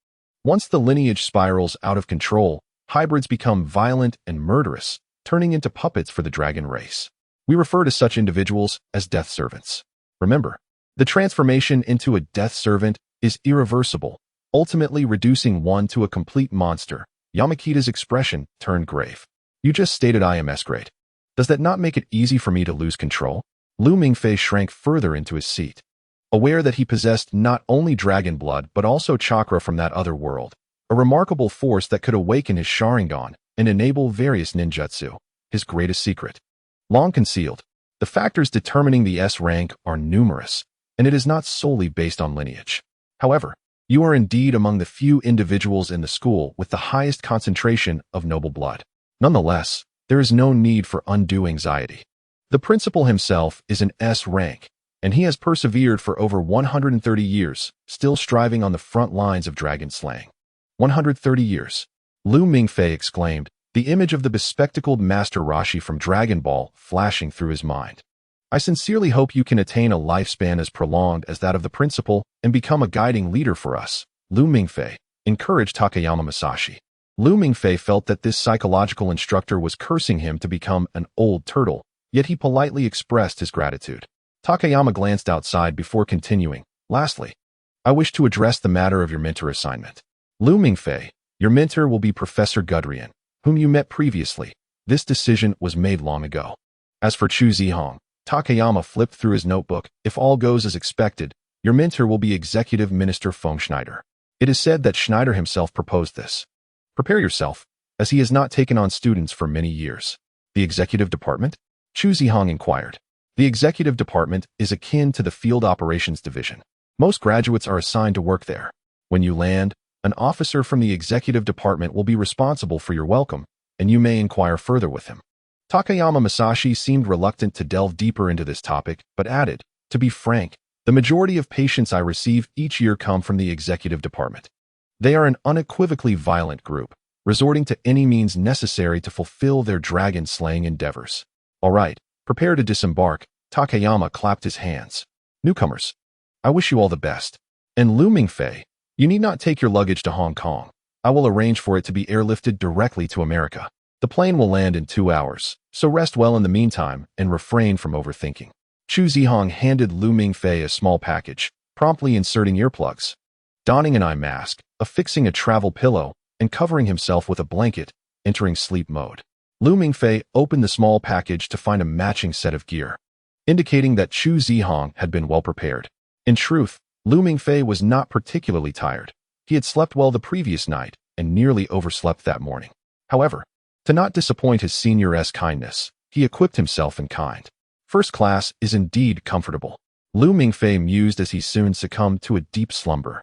Once the lineage spirals out of control, hybrids become violent and murderous, turning into puppets for the dragon race. We refer to such individuals as death servants. Remember, the transformation into a death servant is irreversible, ultimately reducing one to a complete monster. Yamakita's expression turned grave. You just stated I am S-grade. Does that not make it easy for me to lose control? Lu Mingfei shrank further into his seat, aware that he possessed not only dragon blood but also chakra from that other world, a remarkable force that could awaken his Sharingan and enable various ninjutsu, his greatest secret. Long concealed, the factors determining the S rank are numerous, and it is not solely based on lineage. However, you are indeed among the few individuals in the school with the highest concentration of noble blood. Nonetheless, there is no need for undue anxiety. The principal himself is an S rank, and he has persevered for over 130 years, still striving on the front lines of dragon slaying. 130 years. Lu Mingfei exclaimed, the image of the bespectacled Master Roshi from Dragon Ball flashing through his mind. I sincerely hope you can attain a lifespan as prolonged as that of the principal and become a guiding leader for us, Lu Mingfei encouraged Takayama Masashi. Lu Mingfei felt that this psychological instructor was cursing him to become an old turtle, yet he politely expressed his gratitude. Takayama glanced outside before continuing. Lastly, I wish to address the matter of your mentor assignment. Lu Mingfei, your mentor will be Professor Gudrian, whom you met previously. This decision was made long ago. As for Chu Zihong, Takayama flipped through his notebook. If all goes as expected, your mentor will be Executive Minister Feng Schneider. It is said that Schneider himself proposed this. Prepare yourself, as he has not taken on students for many years. The Executive Department? Chu Zihong inquired. The Executive Department is akin to the Field Operations Division. Most graduates are assigned to work there. When you land, an officer from the Executive Department will be responsible for your welcome, and you may inquire further with him. Takayama Masashi seemed reluctant to delve deeper into this topic, but added, to be frank, the majority of patients I receive each year come from the Executive Department. They are an unequivocally violent group, resorting to any means necessary to fulfill their dragon-slaying endeavors. All right, prepare to disembark. Takayama clapped his hands. Newcomers, I wish you all the best. And Lu Mingfei, you need not take your luggage to Hong Kong. I will arrange for it to be airlifted directly to America. The plane will land in 2 hours, so rest well in the meantime and refrain from overthinking. Chu Zihong handed Lu Mingfei a small package, promptly inserting earplugs. Donning an eye mask, affixing a travel pillow, and covering himself with a blanket, entering sleep mode. Lu Mingfei opened the small package to find a matching set of gear, indicating that Chu Zihong had been well prepared. In truth, Lu Mingfei was not particularly tired. He had slept well the previous night and nearly overslept that morning. However, to not disappoint his senior's kindness, he equipped himself in kind. First class is indeed comfortable. Lu Mingfei mused as he soon succumbed to a deep slumber.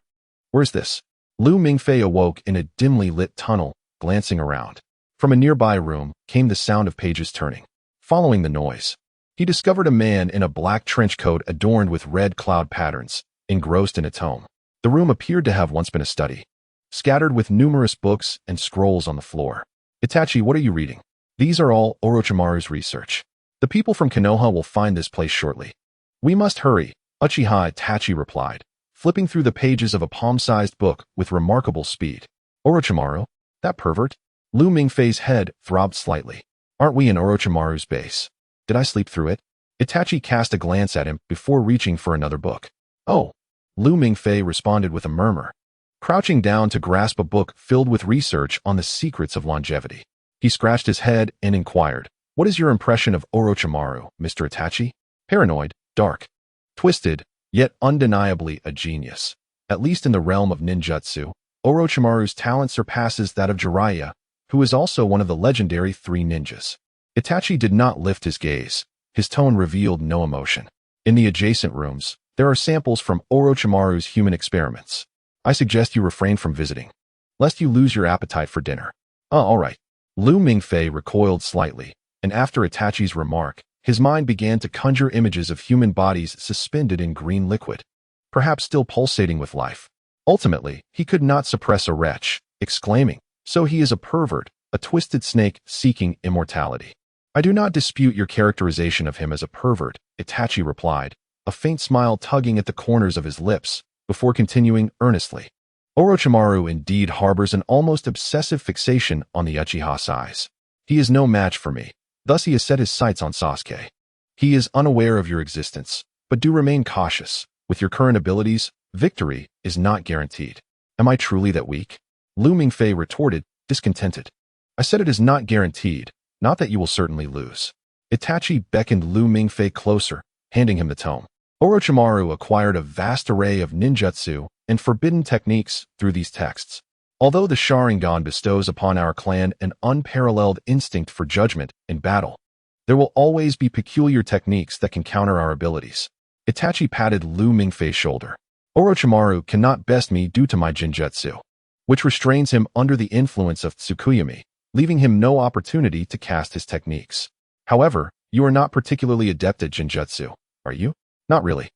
Where's this? Lu Mingfei awoke in a dimly lit tunnel, glancing around. From a nearby room came the sound of pages turning. Following the noise, he discovered a man in a black trench coat adorned with red cloud patterns, engrossed in a tome. The room appeared to have once been a study, scattered with numerous books and scrolls on the floor. Itachi, what are you reading? These are all Orochimaru's research. The people from Konoha will find this place shortly. We must hurry, Uchiha Itachi replied, flipping through the pages of a palm-sized book with remarkable speed. Orochimaru? That pervert? Lu Mingfei's head throbbed slightly. Aren't we in Orochimaru's base? Did I sleep through it? Itachi cast a glance at him before reaching for another book. Oh, Lu Mingfei responded with a murmur, crouching down to grasp a book filled with research on the secrets of longevity. He scratched his head and inquired, what is your impression of Orochimaru, Mr. Itachi? Paranoid, dark, twisted, yet undeniably a genius. At least in the realm of ninjutsu, Orochimaru's talent surpasses that of Jiraiya, who is also one of the legendary 3 ninjas. Itachi did not lift his gaze. His tone revealed no emotion. In the adjacent rooms, there are samples from Orochimaru's human experiments. I suggest you refrain from visiting, lest you lose your appetite for dinner. All right. Lu Mingfei recoiled slightly, and after Itachi's remark, his mind began to conjure images of human bodies suspended in green liquid. perhaps still pulsating with life. Ultimately, he could not suppress a retch, exclaiming, "So he is a pervert, a twisted snake seeking immortality." "I do not dispute your characterization of him as a pervert," Itachi replied, a faint smile tugging at the corners of his lips, before continuing earnestly. "Orochimaru indeed harbors an almost obsessive fixation on the Uchiha size. He is no match for me, thus he has set his sights on Sasuke. He is unaware of your existence, but do remain cautious. With your current abilities, victory is not guaranteed." "Am I truly that weak?" Lu Mingfei retorted, discontented. "I said it is not guaranteed, not that you will certainly lose." Itachi beckoned Lu Mingfei closer, handing him the tome. Orochimaru acquired a vast array of ninjutsu and forbidden techniques through these texts. Although the Sharingan bestows upon our clan an unparalleled instinct for judgment in battle, there will always be peculiar techniques that can counter our abilities. Itachi patted Lu Mingfei's shoulder. "Orochimaru cannot best me due to my jinjutsu, which restrains him under the influence of Tsukuyami, leaving him no opportunity to cast his techniques. However, you are not particularly adept at jinjutsu, are you?" "Not really."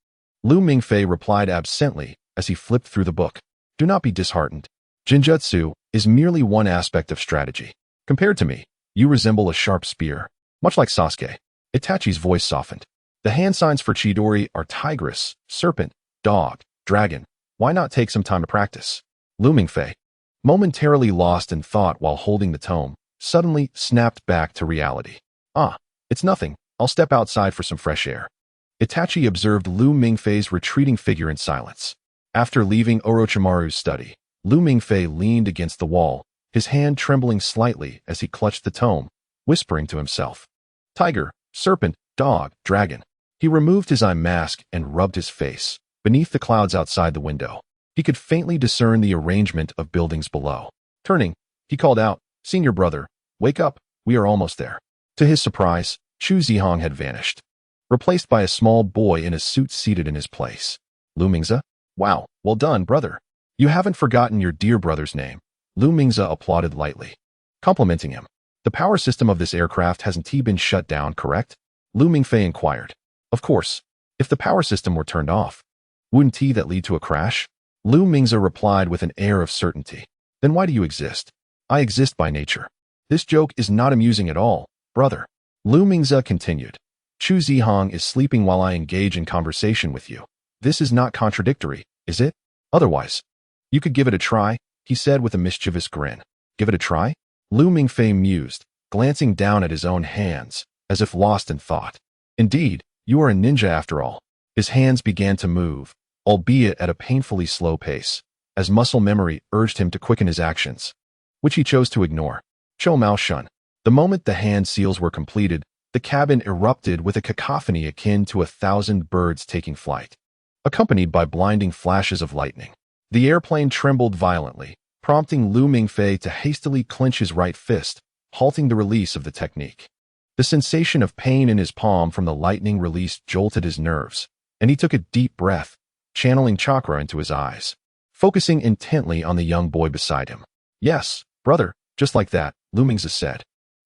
Lu Mingfei replied absently as he flipped through the book. "Do not be disheartened. Jinjutsu is merely one aspect of strategy. Compared to me, you resemble a sharp spear, much like Sasuke." Itachi's voice softened. "The hand signs for Chidori are tigress, serpent, dog, dragon. Why not take some time to practice?" Lu Mingfei, momentarily lost in thought while holding the tome, suddenly snapped back to reality. "Ah, it's nothing. I'll step outside for some fresh air." Itachi observed Lu Mingfei's retreating figure in silence. After leaving Orochimaru's study, Lu Mingfei leaned against the wall, his hand trembling slightly as he clutched the tome, whispering to himself. "Tiger, serpent, dog, dragon." He removed his eye mask and rubbed his face. Beneath the clouds outside the window, he could faintly discern the arrangement of buildings below. Turning, he called out, "Senior brother, wake up, we are almost there." To his surprise, Chu Zihong had vanished, replaced by a small boy in a suit seated in his place. "Lu Mingze? Wow, well done, brother. You haven't forgotten your dear brother's name." Lu Mingze applauded lightly, complimenting him. "The power system of this aircraft hasn't been shut down, correct?" Lu Mingfei inquired. "Of course. If the power system were turned off, wouldn't that lead to a crash?" Lu Mingze replied with an air of certainty. "Then why do you exist?" "I exist by nature. This joke is not amusing at all, brother." Lu Mingze continued. "Chu Zihong is sleeping while I engage in conversation with you. This is not contradictory, is it? Otherwise, you could give it a try," he said with a mischievous grin. "Give it a try?" Lu Mingfei mused, glancing down at his own hands, as if lost in thought. "Indeed, you are a ninja after all." His hands began to move, albeit at a painfully slow pace, as muscle memory urged him to quicken his actions, which he chose to ignore. Chou Mao Shun. The moment the hand seals were completed, the cabin erupted with a cacophony akin to 1,000 birds taking flight, accompanied by blinding flashes of lightning. The airplane trembled violently, prompting Lu Mingfei to hastily clench his right fist, halting the release of the technique. The sensation of pain in his palm from the lightning release jolted his nerves, and he took a deep breath, channeling chakra into his eyes, focusing intently on the young boy beside him. "Yes, brother, just like that," Lu Mingze said,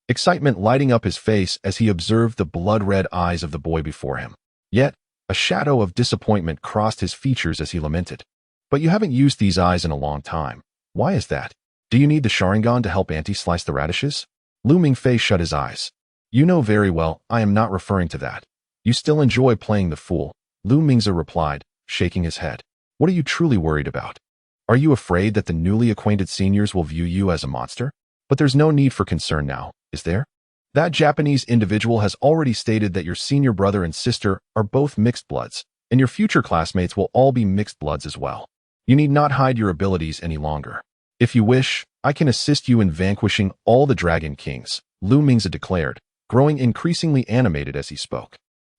excitement lighting up his face as he observed the blood-red eyes of the boy before him. Yet, a shadow of disappointment crossed his features as he lamented. "But you haven't used these eyes in a long time. Why is that? Do you need the Sharingan to help Auntie slice the radishes?" Lu Mingfei shut his eyes. "You know very well I am not referring to that. You still enjoy playing the fool," Lu Mingze replied, shaking his head. "What are you truly worried about? Are you afraid that the newly acquainted seniors will view you as a monster? But there's no need for concern now, is there? That Japanese individual has already stated that your senior brother and sister are both mixed bloods, and your future classmates will all be mixed bloods as well. You need not hide your abilities any longer. If you wish, I can assist you in vanquishing all the Dragon Kings," Lu Mingze declared, growing increasingly animated as he spoke.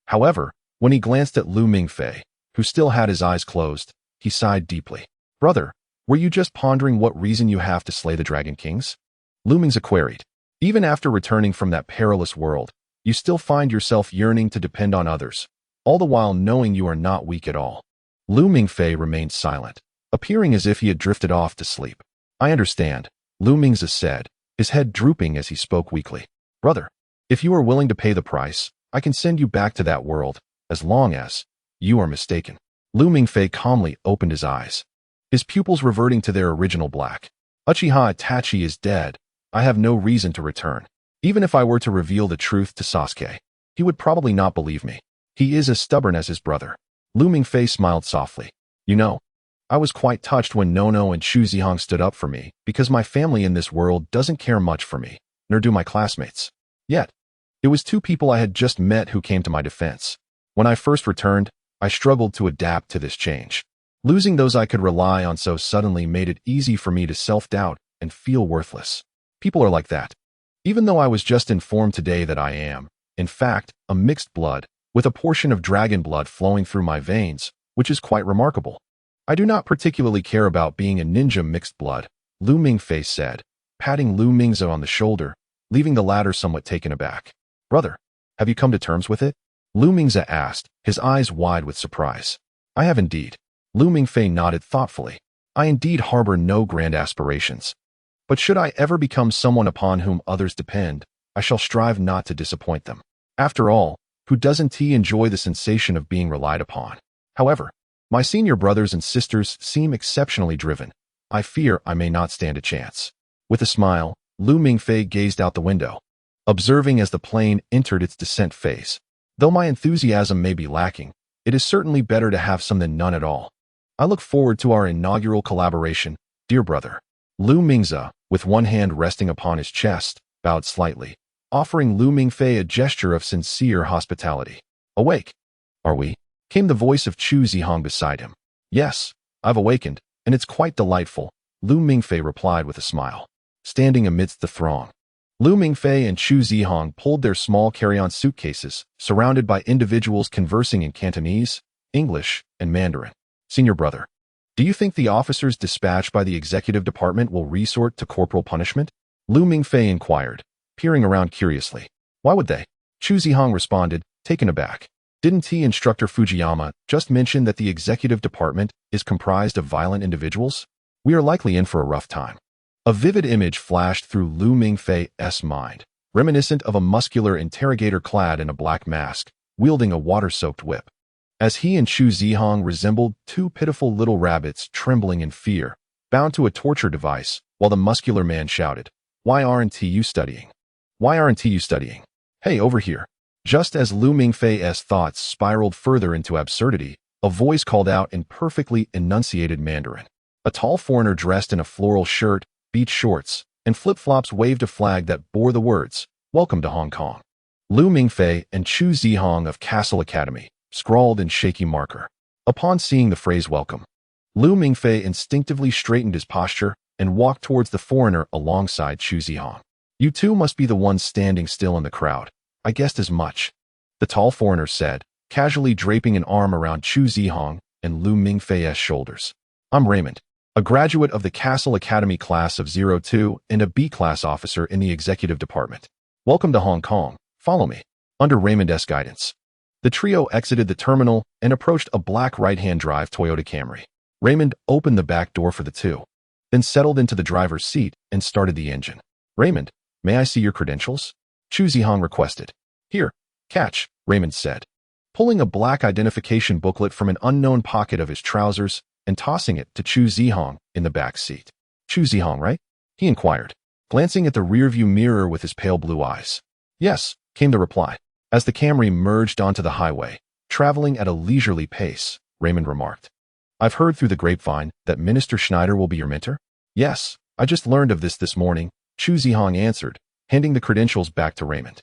However, when he glanced at Lu Mingfei, who still had his eyes closed, he sighed deeply. "Brother, were you just pondering what reason you have to slay the Dragon Kings?" Lu Mingze queried. "Even after returning from that perilous world, you still find yourself yearning to depend on others, all the while knowing you are not weak at all." Lu Mingfei remained silent, appearing as if he had drifted off to sleep. "I understand," Lu Mingze said, his head drooping as he spoke weakly. "Brother, if you are willing to pay the price, I can send you back to that world, as long as you are mistaken." Lu Mingfei calmly opened his eyes, his pupils reverting to their original black. Uchiha Itachi is dead. I have no reason to return. Even if I were to reveal the truth to Sasuke, he would probably not believe me. He is as stubborn as his brother. Lu Mingfei smiled softly. You know, I was quite touched when Nono and Chu Zihong stood up for me because my family in this world doesn't care much for me, nor do my classmates. Yet, it was two people I had just met who came to my defense. When I first returned, I struggled to adapt to this change. Losing those I could rely on so suddenly made it easy for me to self-doubt and feel worthless. People are like that. Even though I was just informed today that I am, in fact, a mixed blood, with a portion of dragon blood flowing through my veins, which is quite remarkable. I do not particularly care about being a ninja mixed blood, Lu Mingfei said, patting Lu Mingze on the shoulder, leaving the latter somewhat taken aback. Brother, have you come to terms with it? Lu Mingze asked, his eyes wide with surprise. I have indeed. Lu Mingfei nodded thoughtfully. I indeed harbor no grand aspirations. But should I ever become someone upon whom others depend, I shall strive not to disappoint them. After all, who doesn't enjoy the sensation of being relied upon? However, my senior brothers and sisters seem exceptionally driven. I fear I may not stand a chance. With a smile, Lu Mingfei gazed out the window, observing as the plane entered its descent phase. Though my enthusiasm may be lacking, it is certainly better to have some than none at all. I look forward to our inaugural collaboration, dear brother. Lu Mingze, with one hand resting upon his chest, bowed slightly, offering Lu Mingfei a gesture of sincere hospitality. Awake? Are we? Came the voice of Chu Zihong beside him. Yes, I've awakened, and it's quite delightful, Lu Mingfei replied with a smile, standing amidst the throng. Lu Mingfei and Chu Zihong pulled their small carry-on suitcases, surrounded by individuals conversing in Cantonese, English, and Mandarin. Senior brother, do you think the officers dispatched by the executive department will resort to corporal punishment? Lu Mingfei inquired, peering around curiously. Why would they? Chu Zihong responded, taken aback. Didn't Instructor Fujiyama just mention that the executive department is comprised of violent individuals? We are likely in for a rough time. A vivid image flashed through Lu Mingfei's mind, reminiscent of a muscular interrogator clad in a black mask, wielding a water-soaked whip. As he and Chu Zihong resembled two pitiful little rabbits trembling in fear, bound to a torture device, while the muscular man shouted, Why aren't you studying? Why aren't you studying? Hey, over here. Just as Lu Mingfei's thoughts spiraled further into absurdity, a voice called out in perfectly enunciated Mandarin. A tall foreigner dressed in a floral shirt, beach shorts, and flip-flops waved a flag that bore the words, Welcome to Hong Kong. Lu Mingfei and Chu Zihong of Castle Academy, scrawled in shaky marker. Upon seeing the phrase welcome, Lu Mingfei instinctively straightened his posture and walked towards the foreigner alongside Chu Zihong. You two must be the ones standing still in the crowd. I guessed as much, the tall foreigner said, casually draping an arm around Chu Zihong and Lu Mingfei's shoulders. I'm Raymond, a graduate of the Castle Academy class of 02 and a B-class officer in the executive department. Welcome to Hong Kong. Follow me. Under Raymond's guidance, the trio exited the terminal and approached a black right-hand drive Toyota Camry. Raymond opened the back door for the two, then settled into the driver's seat and started the engine. Raymond, may I see your credentials? Chu Zihong requested. Here, catch, Raymond said, pulling a black identification booklet from an unknown pocket of his trousers and tossing it to Chu Zihong in the back seat. Chu Zihong, right? He inquired, glancing at the rearview mirror with his pale blue eyes. Yes, came the reply. As the Camry merged onto the highway, traveling at a leisurely pace, Raymond remarked. I've heard through the grapevine that Minister Schneider will be your mentor? Yes, I just learned of this morning, Chu Zihong answered, handing the credentials back to Raymond.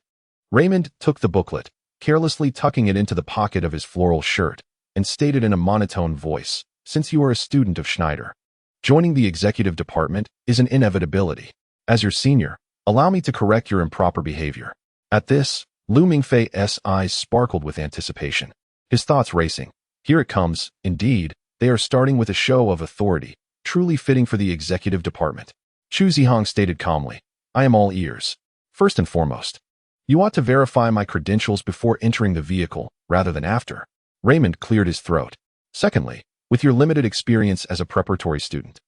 Raymond took the booklet, carelessly tucking it into the pocket of his floral shirt, and stated in a monotone voice, Since you are a student of Schneider, joining the executive department is an inevitability. As your senior, allow me to correct your improper behavior. At this, Lu Mingfei's eyes sparkled with anticipation, his thoughts racing. Here it comes, indeed, they are starting with a show of authority, truly fitting for the executive department. Chu Zihong stated calmly, I am all ears. First and foremost, you ought to verify my credentials before entering the vehicle, rather than after. Raymond cleared his throat. Secondly, with your limited experience as a preparatory student,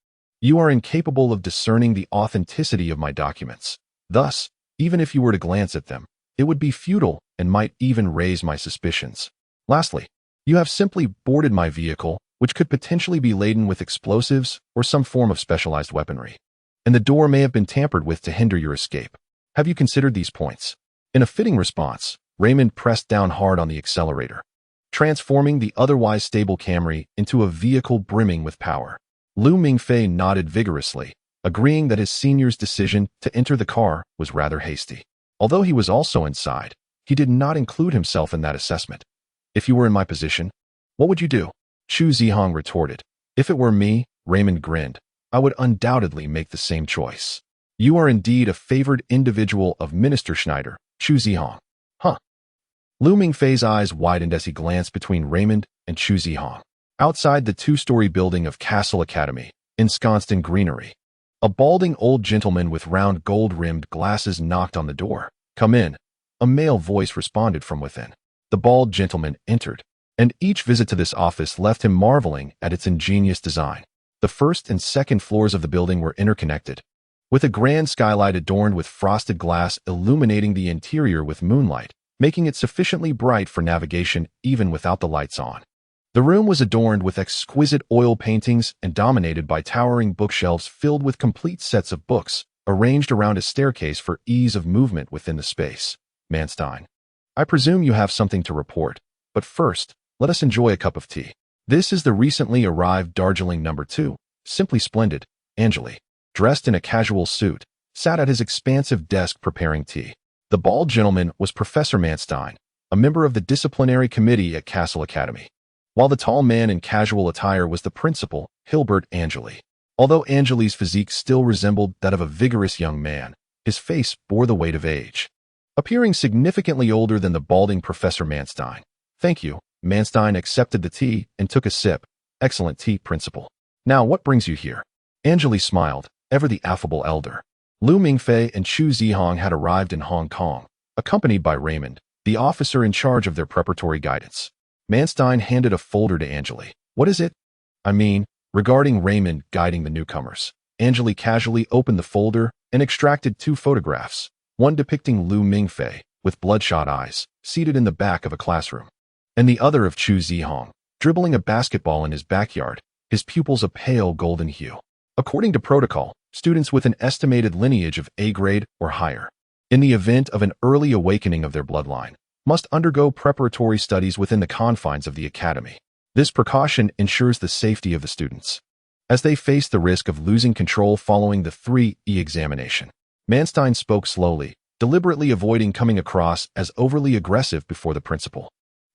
you are incapable of discerning the authenticity of my documents. Thus, even if you were to glance at them, it would be futile and might even raise my suspicions. Lastly, You have simply boarded my vehicle, which could potentially be laden with explosives or some form of specialized weaponry. And the door may have been tampered with to hinder your escape. Have you considered these points? In a fitting response, Raymond pressed down hard on the accelerator, transforming the otherwise stable Camry into a vehicle brimming with power. Mingfei nodded vigorously, agreeing that his senior's decision to enter the car was rather hasty. Although he was also inside, he did not include himself in that assessment. If you were in my position, what would you do? Chu Zihong retorted. If it were me, Raymond grinned, I would undoubtedly make the same choice. You are indeed a favored individual of Minister Schneider, Chu Zihong. Huh. Mingfei's eyes widened as he glanced between Raymond and Chu Zihong. Outside the two-story building of Castle Academy, ensconced in greenery, a balding old gentleman with round gold-rimmed glasses knocked on the door. Come in. A male voice responded from within. The bald gentleman entered, and each visit to this office left him marveling at its ingenious design. The first and second floors of the building were interconnected, with a grand skylight adorned with frosted glass illuminating the interior with moonlight, making it sufficiently bright for navigation even without the lights on. The room was adorned with exquisite oil paintings and dominated by towering bookshelves filled with complete sets of books, arranged around a staircase for ease of movement within the space. Manstein, I presume you have something to report, but first, let us enjoy a cup of tea. This is the recently arrived Darjeeling No. 2, simply splendid. Anjali, dressed in a casual suit, sat at his expansive desk preparing tea. The bald gentleman was Professor Manstein, a member of the disciplinary committee at Castle Academy, while the tall man in casual attire was the principal, Hilbert Anjali. Although Anjali's physique still resembled that of a vigorous young man, his face bore the weight of age, appearing significantly older than the balding Professor Manstein. Thank you. Manstein accepted the tea and took a sip. Excellent tea, principal. Now, what brings you here? Anjali smiled, ever the affable elder. Mingfei and Chu Zihong had arrived in Hong Kong, accompanied by Raymond, the officer in charge of their preparatory guidance. Manstein handed a folder to Anjali. What is it? I mean, regarding Raymond guiding the newcomers. Anjali casually opened the folder and extracted two photographs, one depicting Mingfei, with bloodshot eyes, seated in the back of a classroom, and the other of Chu Zihong, dribbling a basketball in his backyard, his pupils a pale golden hue. According to protocol, students with an estimated lineage of A grade or higher, in the event of an early awakening of their bloodline, must undergo preparatory studies within the confines of the academy. This precaution ensures the safety of the students, as they face the risk of losing control following the 3E examination. Manstein spoke slowly, deliberately avoiding coming across as overly aggressive before the principal.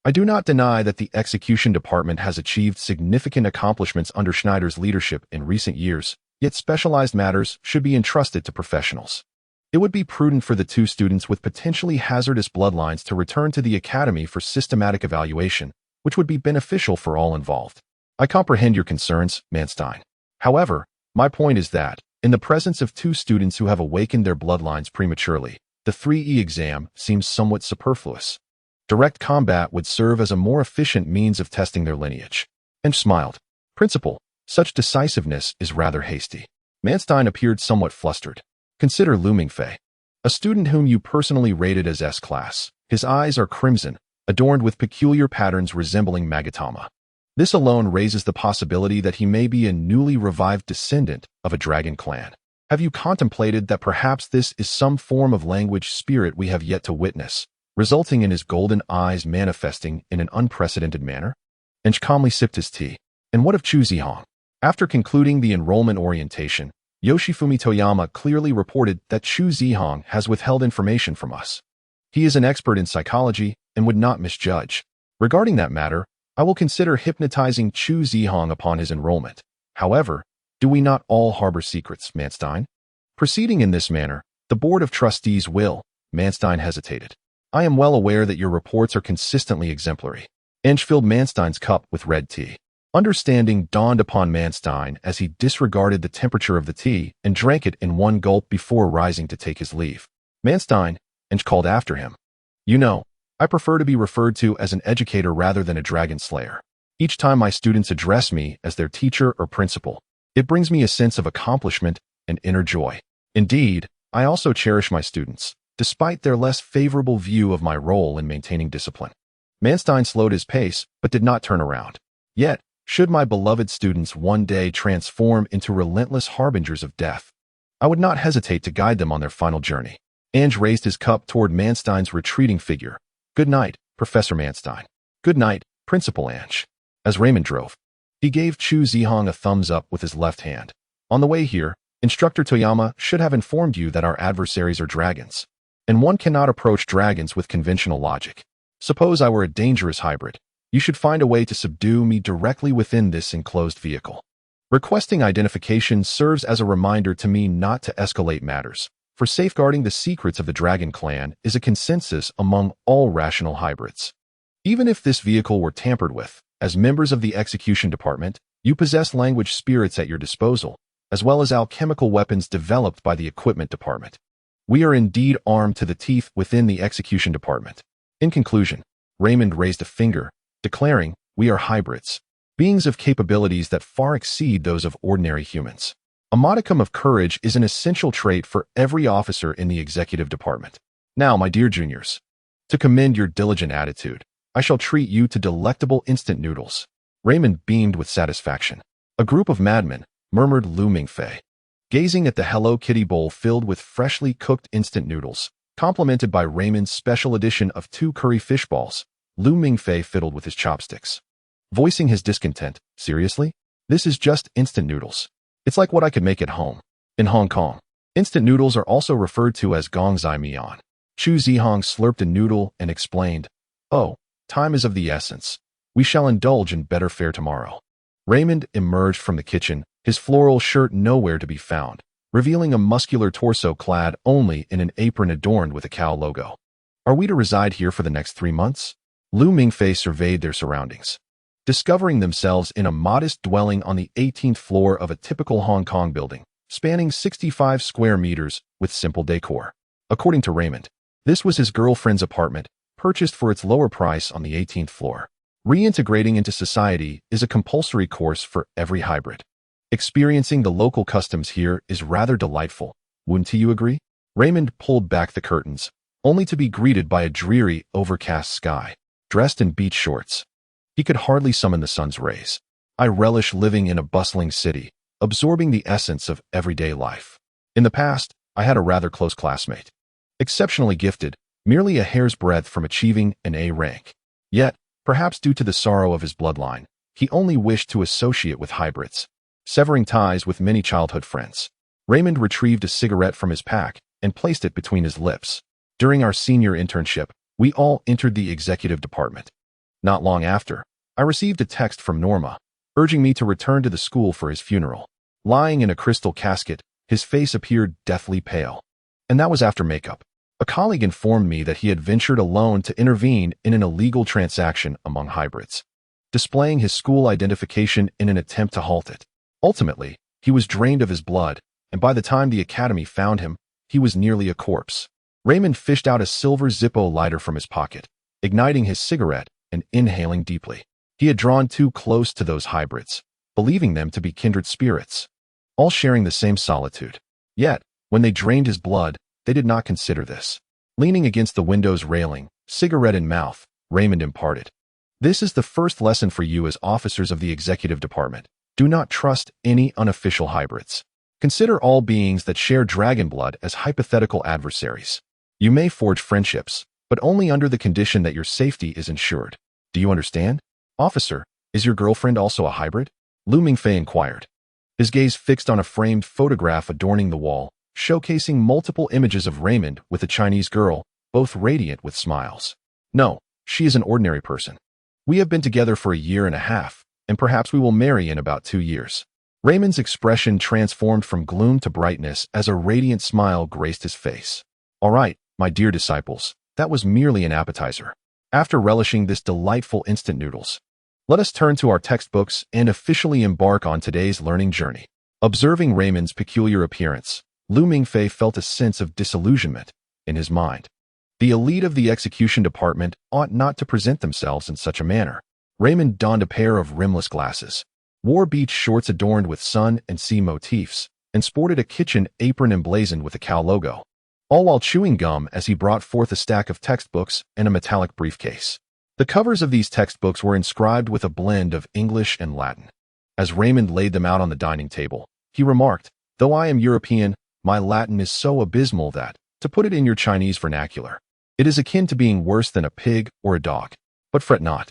I do not deny that the execution department has achieved significant accomplishments under Schneider's leadership in recent years, yet specialized matters should be entrusted to professionals. It would be prudent for the two students with potentially hazardous bloodlines to return to the academy for systematic evaluation, which would be beneficial for all involved. I comprehend your concerns, Manstein. However, my point is that, in the presence of two students who have awakened their bloodlines prematurely, the 3E exam seems somewhat superfluous. Direct combat would serve as a more efficient means of testing their lineage. And smiled. Principal, such decisiveness is rather hasty. Manstein appeared somewhat flustered. Consider Mingfei, a student whom you personally rated as S-class. His eyes are crimson, adorned with peculiar patterns resembling magatama. This alone raises the possibility that he may be a newly revived descendant of a dragon clan. Have you contemplated that perhaps this is some form of language spirit we have yet to witness, resulting in his golden eyes manifesting in an unprecedented manner? Ench calmly sipped his tea. And what of Chu Zihong? After concluding the enrollment orientation, Yoshifumi Toyama clearly reported that Chu Zihong has withheld information from us. He is an expert in psychology and would not misjudge. Regarding that matter, I will consider hypnotizing Chu Zihong upon his enrollment. However, do we not all harbor secrets, Manstein? Proceeding in this manner, the Board of Trustees will. Manstein hesitated. I am well aware that your reports are consistently exemplary. Ench filled Manstein's cup with red tea. Understanding dawned upon Manstein as he disregarded the temperature of the tea and drank it in one gulp before rising to take his leave. Manstein, Ench called after him. You know, I prefer to be referred to as an educator rather than a dragon slayer. Each time my students address me as their teacher or principal, it brings me a sense of accomplishment and inner joy. Indeed, I also cherish my students, despite their less favorable view of my role in maintaining discipline. Manstein slowed his pace, but did not turn around. Yet, should my beloved students one day transform into relentless harbingers of death, I would not hesitate to guide them on their final journey. Ange raised his cup toward Manstein's retreating figure. Good night, Professor Manstein. Good night, Principal Ange. As Raymond drove, he gave Chu Zihong a thumbs up with his left hand. On the way here, Instructor Toyama should have informed you that our adversaries are dragons, and one cannot approach dragons with conventional logic. Suppose I were a dangerous hybrid. You should find a way to subdue me directly within this enclosed vehicle. Requesting identification serves as a reminder to me not to escalate matters, for safeguarding the secrets of the Dragon Clan is a consensus among all rational hybrids. Even if this vehicle were tampered with, as members of the Execution Department, you possess language spirits at your disposal, as well as alchemical weapons developed by the Equipment Department. We are indeed armed to the teeth within the Execution Department. In conclusion, Raymond raised a finger, declaring, we are hybrids, beings of capabilities that far exceed those of ordinary humans. A modicum of courage is an essential trait for every officer in the executive department. Now, my dear juniors, to commend your diligent attitude, I shall treat you to delectable instant noodles. Raymond beamed with satisfaction. A group of madmen, murmured Lu Mingfei, gazing at the Hello Kitty bowl filled with freshly cooked instant noodles, complemented by Raymond's special edition of 2 curry fish balls. Lu Mingfei fiddled with his chopsticks, voicing his discontent. Seriously? This is just instant noodles. It's like what I could make at home. In Hong Kong, instant noodles are also referred to as gong zai mian. Chu Zihong slurped a noodle and explained, oh, time is of the essence. We shall indulge in better fare tomorrow. Raymond emerged from the kitchen, his floral shirt nowhere to be found, revealing a muscular torso clad only in an apron adorned with a cow logo. Are we to reside here for the next 3 months? Lu Mingfei surveyed their surroundings, discovering themselves in a modest dwelling on the 18th floor of a typical Hong Kong building, spanning 65 square meters with simple decor. According to Raymond, this was his girlfriend's apartment, purchased for its lower price on the 18th floor. Reintegrating into society is a compulsory course for every hybrid. Experiencing the local customs here is rather delightful, wouldn't you agree? Raymond pulled back the curtains, only to be greeted by a dreary, overcast sky. Dressed in beach shorts, he could hardly summon the sun's rays. I relish living in a bustling city, absorbing the essence of everyday life. In the past, I had a rather close classmate, exceptionally gifted, merely a hair's breadth from achieving an A rank. Yet, perhaps due to the sorrow of his bloodline, he only wished to associate with hybrids, severing ties with many childhood friends. Raymond retrieved a cigarette from his pack and placed it between his lips. During our senior internship, we all entered the executive department. Not long after, I received a text from Norma, urging me to return to the school for his funeral. Lying in a crystal casket, his face appeared deathly pale. And that was after makeup. A colleague informed me that he had ventured alone to intervene in an illegal transaction among hybrids, displaying his school identification in an attempt to halt it. Ultimately, he was drained of his blood, and by the time the academy found him, he was nearly a corpse. Raymond fished out a silver Zippo lighter from his pocket, igniting his cigarette and inhaling deeply. He had drawn too close to those hybrids, believing them to be kindred spirits, all sharing the same solitude. Yet, when they drained his blood, they did not consider this. Leaning against the window's railing, cigarette in mouth, Raymond imparted, "This is the first lesson for you as officers of the executive department. Do not trust any unofficial hybrids. Consider all beings that share dragon blood as hypothetical adversaries. You may forge friendships, but only under the condition that your safety is ensured. Do you understand? Officer, is your girlfriend also a hybrid?" Lu Mingfei inquired, his gaze fixed on a framed photograph adorning the wall, showcasing multiple images of Raymond with a Chinese girl, both radiant with smiles. "No, she is an ordinary person. We have been together for a year and a half, and perhaps we will marry in about 2 years." Raymond's expression transformed from gloom to brightness as a radiant smile graced his face. "All right, my dear disciples, that was merely an appetizer. After relishing this delightful instant noodles, let us turn to our textbooks and officially embark on today's learning journey." Observing Raymond's peculiar appearance, Lu Mingfei felt a sense of disillusionment in his mind. The elite of the execution department ought not to present themselves in such a manner. Raymond donned a pair of rimless glasses, wore beach shorts adorned with sun and sea motifs, and sported a kitchen apron emblazoned with a cow logo, all while chewing gum as he brought forth a stack of textbooks and a metallic briefcase. The covers of these textbooks were inscribed with a blend of English and Latin. As Raymond laid them out on the dining table, he remarked, "Though I am European, my Latin is so abysmal that, to put it in your Chinese vernacular, it is akin to being worse than a pig or a dog. But fret not.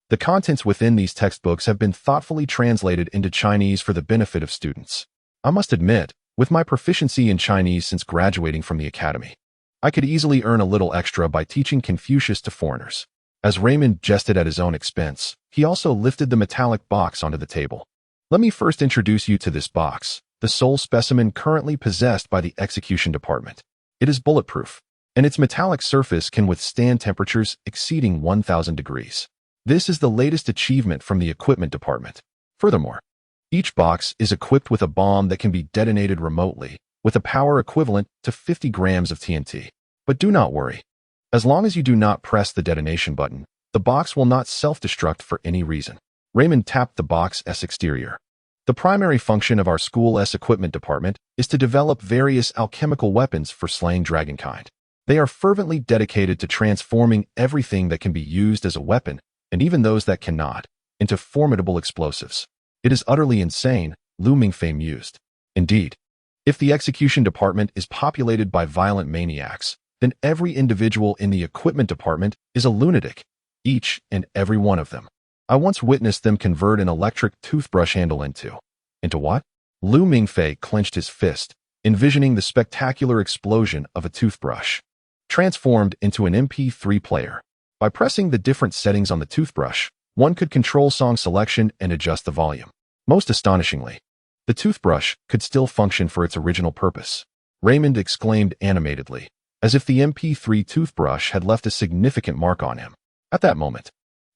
The contents within these textbooks have been thoughtfully translated into Chinese for the benefit of students. I must admit, with my proficiency in Chinese since graduating from the academy, I could easily earn a little extra by teaching Confucius to foreigners." As Raymond jested at his own expense, he also lifted the metallic box onto the table. "Let me first introduce you to this box, the sole specimen currently possessed by the execution department. It is bulletproof, and its metallic surface can withstand temperatures exceeding 1,000 degrees. This is the latest achievement from the equipment department. Furthermore, each box is equipped with a bomb that can be detonated remotely, with a power equivalent to 50 grams of TNT. But do not worry. As long as you do not press the detonation button, the box will not self-destruct for any reason." Raymond tapped the box's exterior. "The primary function of our school's equipment department is to develop various alchemical weapons for slaying dragonkind. They are fervently dedicated to transforming everything that can be used as a weapon, and even those that cannot, into formidable explosives. It is utterly insane," Mingfei mused. "Indeed, if the execution department is populated by violent maniacs, then every individual in the equipment department is a lunatic, each and every one of them. I once witnessed them convert an electric toothbrush handle into what?" Mingfei clenched his fist, envisioning the spectacular explosion of a toothbrush transformed into an MP3 player. By pressing the different settings on the toothbrush, one could control song selection and adjust the volume. Most astonishingly, the toothbrush could still function for its original purpose. Raymond exclaimed animatedly, as if the MP3 toothbrush had left a significant mark on him. At that moment,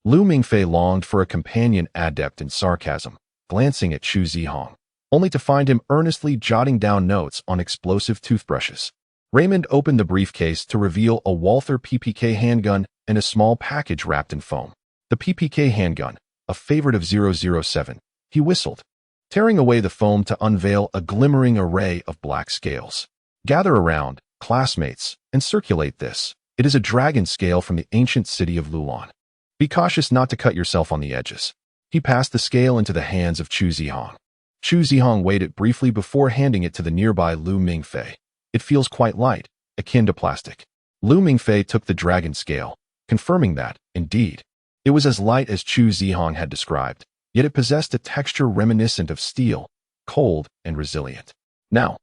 Mingfei longed for a companion adept in sarcasm, glancing at Chu Zihong, only to find him earnestly jotting down notes on explosive toothbrushes. Raymond opened the briefcase to reveal a Walther PPK handgun and a small package wrapped in foam. The PPK handgun, a favorite of 007, he whistled, tearing away the foam to unveil a glimmering array of black scales. "Gather around, classmates, and circulate this. It is a dragon scale from the ancient city of Lulan. Be cautious not to cut yourself on the edges." He passed the scale into the hands of Chu Zihong. Chu Zihong weighed it briefly before handing it to the nearby Mingfei. "It feels quite light, akin to plastic." Mingfei took the dragon scale, confirming that, indeed, it was as light as Chu Zihong had described, yet it possessed a texture reminiscent of steel, cold and resilient. "Now,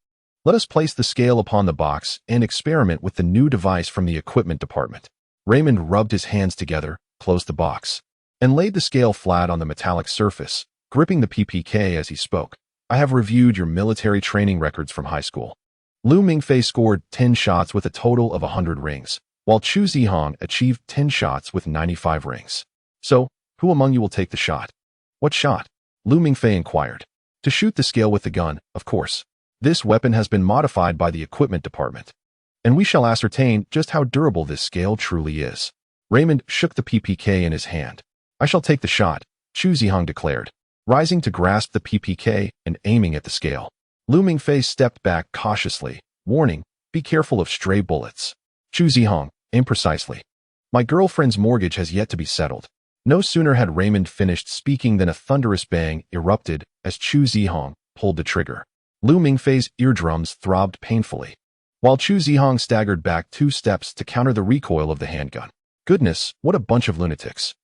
let us place the scale upon the box and experiment with the new device from the equipment department." Raymond rubbed his hands together, closed the box, and laid the scale flat on the metallic surface, gripping the PPK as he spoke. "I have reviewed your military training records from high school. Mingfei scored 10 shots with a total of 100 rings, while Chu Zihong achieved 10 shots with 95 rings. So, who among you will take the shot?" "What shot?" Mingfei inquired. "To shoot the scale with the gun, of course. This weapon has been modified by the equipment department, and we shall ascertain just how durable this scale truly is." Raymond shook the PPK in his hand. "I shall take the shot," Chu Zihong declared, rising to grasp the PPK and aiming at the scale. Mingfei stepped back cautiously, warning, "Be careful of stray bullets." "Chu Zihong, aim precisely. My girlfriend's mortgage has yet to be settled." No sooner had Raymond finished speaking than a thunderous bang erupted as Chu Zihong pulled the trigger. Mingfei's eardrums throbbed painfully, while Chu Zihong staggered back 2 steps to counter the recoil of the handgun. Goodness, what a bunch of lunatics.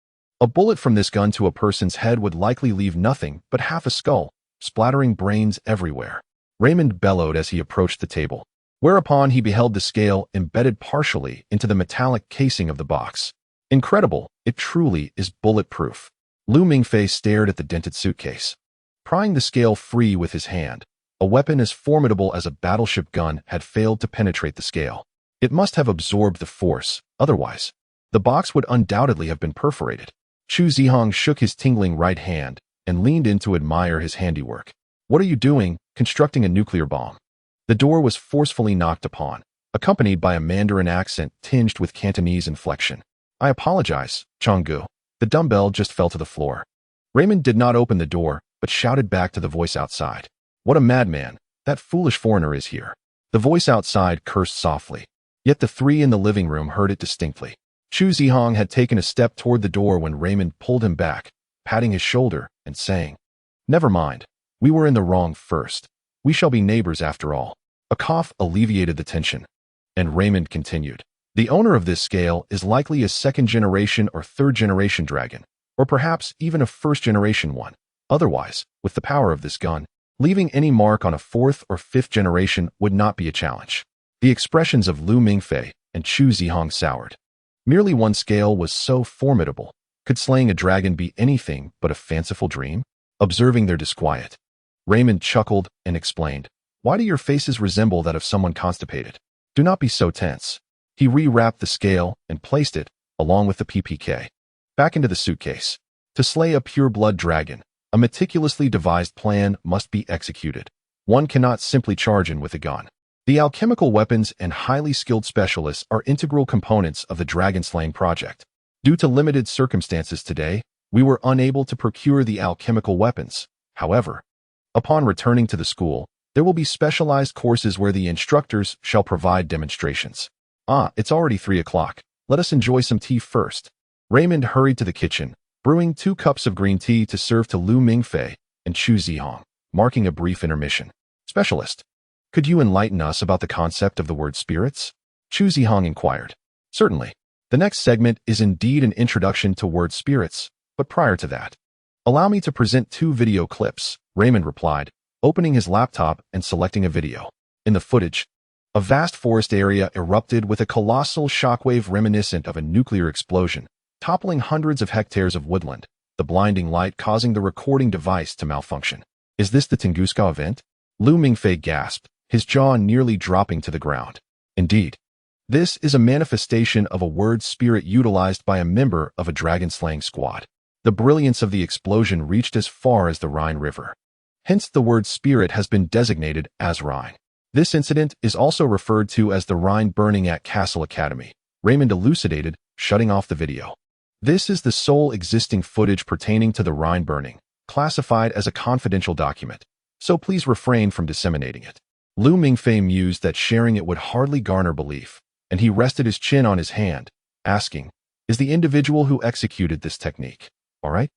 A bullet from this gun to a person's head would likely leave nothing but half a skull, splattering brains everywhere. Raymond bellowed as he approached the table, whereupon he beheld the scale embedded partially into the metallic casing of the box. "Incredible, it truly is bulletproof." Mingfei stared at the dented suitcase, prying the scale free with his hand. A weapon as formidable as a battleship gun had failed to penetrate the scale. It must have absorbed the force, otherwise, the box would undoubtedly have been perforated. Chu Zihong shook his tingling right hand and leaned in to admire his handiwork. "What are you doing, constructing a nuclear bomb?" The door was forcefully knocked upon, accompanied by a Mandarin accent tinged with Cantonese inflection. "I apologize, Changgu. The dumbbell just fell to the floor." Raymond did not open the door, but shouted back to the voice outside. "What a madman, that foolish foreigner is here." The voice outside cursed softly, yet the 3 in the living room heard it distinctly. Chu Zihong had taken a step toward the door when Raymond pulled him back, patting his shoulder and saying, "Never mind. We were in the wrong first. We shall be neighbors after all." A cough alleviated the tension, and Raymond continued. "The owner of this scale is likely a second-generation or third-generation dragon, or perhaps even a first-generation one. Otherwise, with the power of this gun, leaving any mark on a fourth or fifth generation would not be a challenge." The expressions of Lu Mingfei and Chu Zihong soured. Merely one scale was so formidable. Could slaying a dragon be anything but a fanciful dream? Observing their disquiet, Raymond chuckled and explained, "Why do your faces resemble that of someone constipated? Do not be so tense." He rewrapped the scale and placed it, along with the PPK, back into the suitcase. To slay a pure-blood dragon, a meticulously devised plan must be executed. One cannot simply charge in with a gun. The alchemical weapons and highly skilled specialists are integral components of the dragon-slaying project. Due to limited circumstances today, we were unable to procure the alchemical weapons. However, upon returning to the school, there will be specialized courses where the instructors shall provide demonstrations. It's already 3 o'clock. Let us enjoy some tea first. Raymond hurried to the kitchen, brewing 2 cups of green tea to serve to Lu Mingfei and Chu Zihong, marking a brief intermission. "Specialist, could you enlighten us about the concept of the word spirits?" Chu Zihong inquired. "Certainly. The next segment is indeed an introduction to word spirits, but prior to that, allow me to present 2 video clips," Raymond replied, opening his laptop and selecting a video. In the footage, a vast forest area erupted with a colossal shockwave reminiscent of a nuclear explosion, toppling hundreds of hectares of woodland, the blinding light causing the recording device to malfunction. "Is this the Tunguska event?" Lu Mingfei gasped, his jaw nearly dropping to the ground. "Indeed. This is a manifestation of a word spirit utilized by a member of a dragon-slaying squad. The brilliance of the explosion reached as far as the Rhine River. Hence the word spirit has been designated as Rhine. This incident is also referred to as the Rhine burning at Castle Academy," Raymond elucidated, shutting off the video. "This is the sole existing footage pertaining to the Rhine burning, classified as a confidential document, so please refrain from disseminating it." Lu Mingfei mused that sharing it would hardly garner belief, and he rested his chin on his hand, asking, "Is the individual who executed this technique all right?"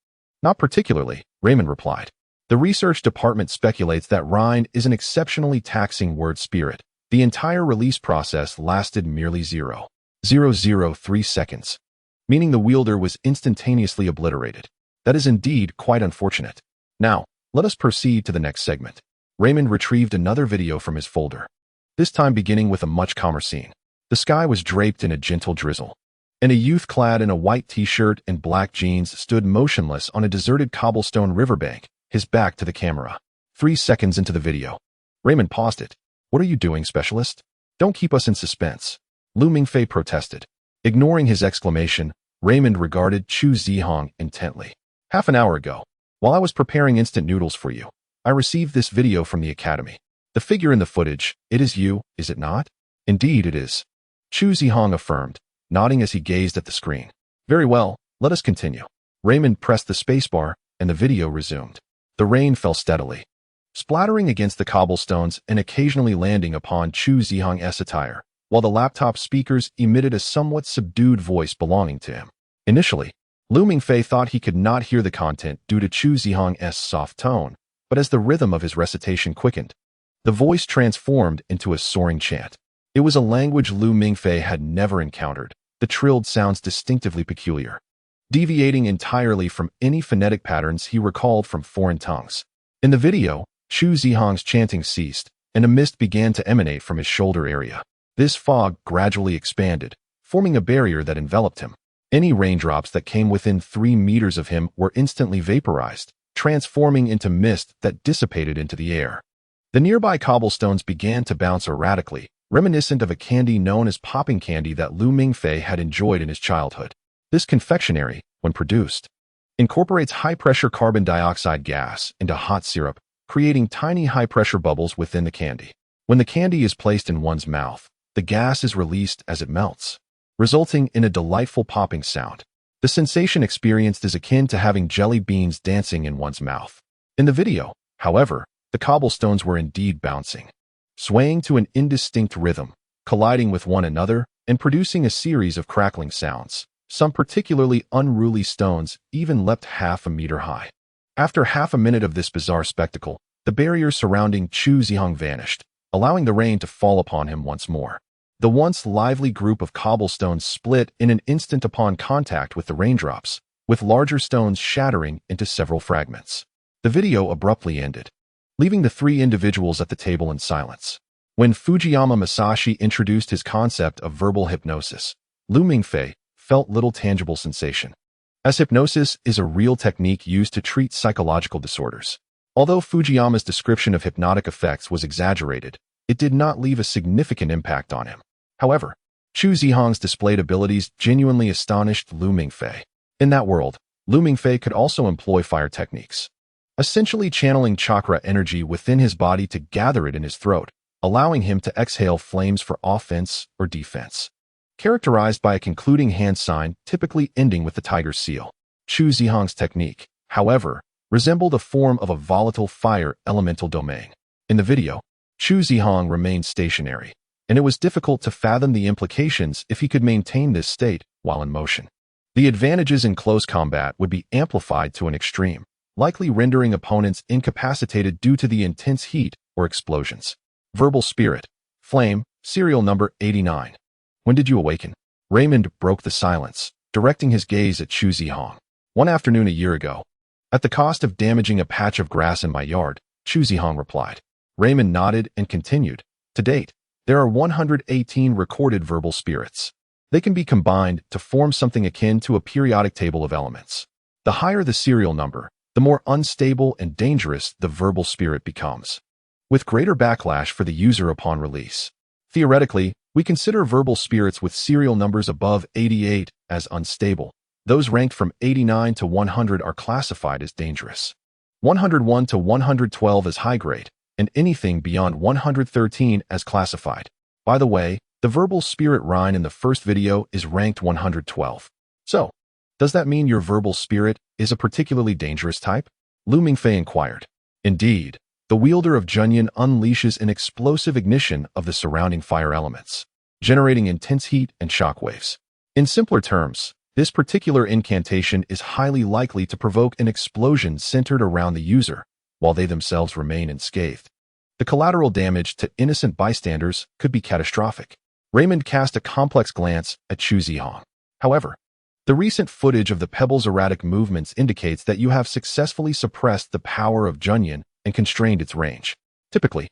"Not particularly," Raymond replied. "The research department speculates that Rhine is an exceptionally taxing word spirit. The entire release process lasted merely 0.003 seconds, meaning the wielder was instantaneously obliterated. That is indeed quite unfortunate. Now, let us proceed to the next segment." Raymond retrieved another video from his folder, this time beginning with a much calmer scene. The sky was draped in a gentle drizzle, and a youth clad in a white t-shirt and black jeans stood motionless on a deserted cobblestone riverbank, his back to the camera. 3 seconds into the video, Raymond paused it. "What are you doing, specialist? Don't keep us in suspense," Lu Mingfei protested. Ignoring his exclamation, Raymond regarded Chu Zihong intently. "Half an hour ago, while I was preparing instant noodles for you, I received this video from the academy. The figure in the footage, it is you, is it not?" "Indeed it is," Chu Zihong affirmed, nodding as he gazed at the screen. "Very well, let us continue." Raymond pressed the spacebar, and the video resumed. The rain fell steadily, splattering against the cobblestones and occasionally landing upon Chu Zihong's attire, while the laptop speakers emitted a somewhat subdued voice belonging to him. Initially, Lu Mingfei thought he could not hear the content due to Chu Zihong's soft tone, but as the rhythm of his recitation quickened, the voice transformed into a soaring chant. It was a language Lu Mingfei had never encountered, the trilled sounds distinctively peculiar, deviating entirely from any phonetic patterns he recalled from foreign tongues. In the video, Chu Zihong's chanting ceased, and a mist began to emanate from his shoulder area. This fog gradually expanded, forming a barrier that enveloped him. Any raindrops that came within 3 meters of him were instantly vaporized, transforming into mist that dissipated into the air. The nearby cobblestones began to bounce erratically, reminiscent of a candy known as popping candy that Lu Mingfei had enjoyed in his childhood. This confectionery, when produced, incorporates high-pressure carbon dioxide gas into hot syrup, creating tiny high-pressure bubbles within the candy. When the candy is placed in one's mouth, the gas is released as it melts, resulting in a delightful popping sound. The sensation experienced is akin to having jelly beans dancing in one's mouth. In the video, however, the cobblestones were indeed bouncing, swaying to an indistinct rhythm, colliding with one another, and producing a series of crackling sounds. Some particularly unruly stones even leapt half a meter high. After half a minute of this bizarre spectacle, the barrier surrounding Chu Zihong vanished, allowing the rain to fall upon him once more. The once lively group of cobblestones split in an instant upon contact with the raindrops, with larger stones shattering into several fragments. The video abruptly ended, leaving the three individuals at the table in silence. When Fujiyama Masashi introduced his concept of verbal hypnosis, Lu Mingfei felt little tangible sensation, as hypnosis is a real technique used to treat psychological disorders. Although Fujiyama's description of hypnotic effects was exaggerated, it did not leave a significant impact on him. However, Chu Zihong's displayed abilities genuinely astonished Lu Mingfei. In that world, Lu Mingfei could also employ fire techniques, essentially channeling chakra energy within his body to gather it in his throat, allowing him to exhale flames for offense or defense. Characterized by a concluding hand sign typically ending with the tiger's seal, Chu Zihong's technique, however, resembled a form of a volatile fire elemental domain. In the video, Chu Zihong remained stationary, and it was difficult to fathom the implications if he could maintain this state while in motion. The advantages in close combat would be amplified to an extreme, likely rendering opponents incapacitated due to the intense heat or explosions. Verbal Spirit, Flame, serial number 89. When did you awaken? Raymond broke the silence, directing his gaze at Chu Zihong. One afternoon a year ago. At the cost of damaging a patch of grass in my yard, Chu Zihong replied. Raymond nodded and continued. To date, there are 118 recorded verbal spirits. They can be combined to form something akin to a periodic table of elements. The higher the serial number, the more unstable and dangerous the verbal spirit becomes, with greater backlash for the user upon release. Theoretically, we consider verbal spirits with serial numbers above 88 as unstable. Those ranked from 89 to 100 are classified as dangerous. 101 to 112 as high grade, and anything beyond 113 as classified. By the way, the verbal spirit Rhine in the first video is ranked 112. So, does that mean your verbal spirit is a particularly dangerous type? Lu Mingfei inquired. Indeed, the wielder of Junyan unleashes an explosive ignition of the surrounding fire elements, generating intense heat and shock waves. In simpler terms, this particular incantation is highly likely to provoke an explosion centered around the user, while they themselves remain unscathed. The collateral damage to innocent bystanders could be catastrophic. Raymond cast a complex glance at Chu Zihong. However, the recent footage of the pebble's erratic movements indicates that you have successfully suppressed the power of Junyan and constrained its range. Typically,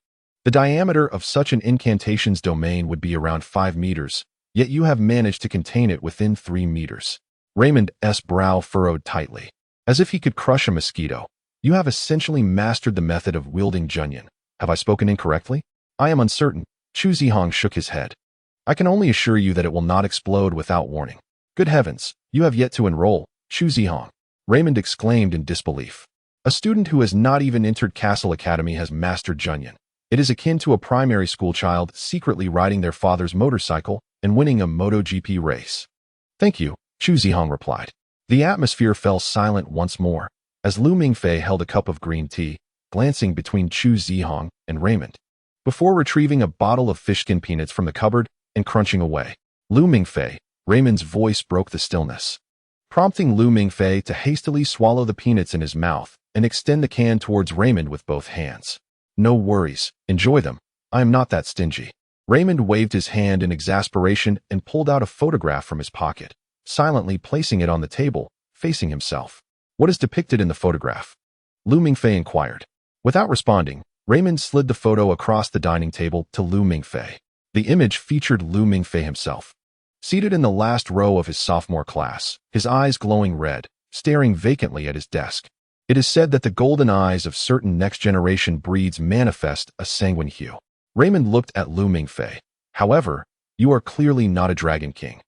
the diameter of such an incantation's domain would be around 5 meters, yet you have managed to contain it within 3 meters. Raymond's brow furrowed tightly, as if he could crush a mosquito. You have essentially mastered the method of wielding Junyan. Have I spoken incorrectly? I am uncertain. Chu Zihong shook his head. I can only assure you that it will not explode without warning. Good heavens, you have yet to enroll, Chu Zihong. Raymond exclaimed in disbelief. A student who has not even entered Castle Academy has mastered Junyan. It is akin to a primary school child secretly riding their father's motorcycle and winning a MotoGP race. Thank you, Chu Zihong replied. The atmosphere fell silent once more, as Lu Mingfei held a cup of green tea, glancing between Chu Zihong and Raymond, before retrieving a bottle of fishskin peanuts from the cupboard and crunching away. Lu Mingfei, Raymond's voice broke the stillness, prompting Lu Mingfei to hastily swallow the peanuts in his mouth and extend the can towards Raymond with both hands. No worries, enjoy them. I am not that stingy. Raymond waved his hand in exasperation and pulled out a photograph from his pocket, silently placing it on the table, facing himself. What is depicted in the photograph? Lu Mingfei inquired. Without responding, Raymond slid the photo across the dining table to Lu Mingfei. The image featured Lu Mingfei himself, seated in the last row of his sophomore class, his eyes glowing red, staring vacantly at his desk. It is said that the golden eyes of certain next-generation breeds manifest a sanguine hue. Raymond looked at Lu Mingfei. However, you are clearly not a Dragon King,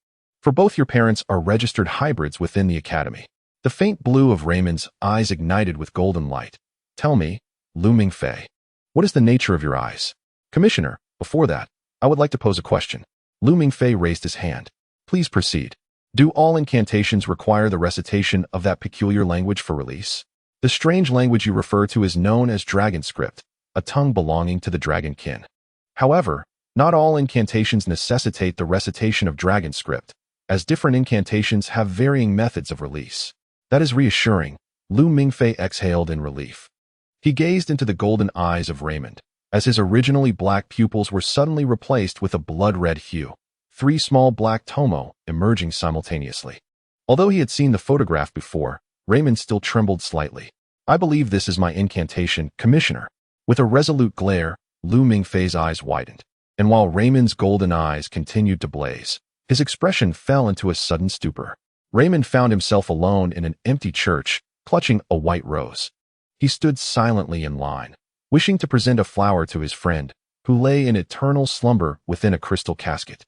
for both your parents are registered hybrids within the academy. The faint blue of Raymond's eyes ignited with golden light. Tell me, Lu Mingfei, what is the nature of your eyes? Commissioner, before that, I would like to pose a question. Lu Mingfei raised his hand. Please proceed. Do all incantations require the recitation of that peculiar language for release? The strange language you refer to is known as dragon script, a tongue belonging to the dragon kin. However, Not all incantations necessitate the recitation of dragon script, as different incantations have varying methods of release. That is reassuring. Mingfei exhaled in relief. He gazed into the golden eyes of Raymond, as his originally black pupils were suddenly replaced with a blood-red hue, 3 small black tomo emerging simultaneously. Although he had seen the photograph before, Raymond still trembled slightly. I believe this is my incantation, Commissioner. With a resolute glare, Mingfei's eyes widened, and while Raymond's golden eyes continued to blaze, his expression fell into a sudden stupor. Raymond found himself alone in an empty church, clutching a white rose. He stood silently in line, wishing to present a flower to his friend, who lay in eternal slumber within a crystal casket.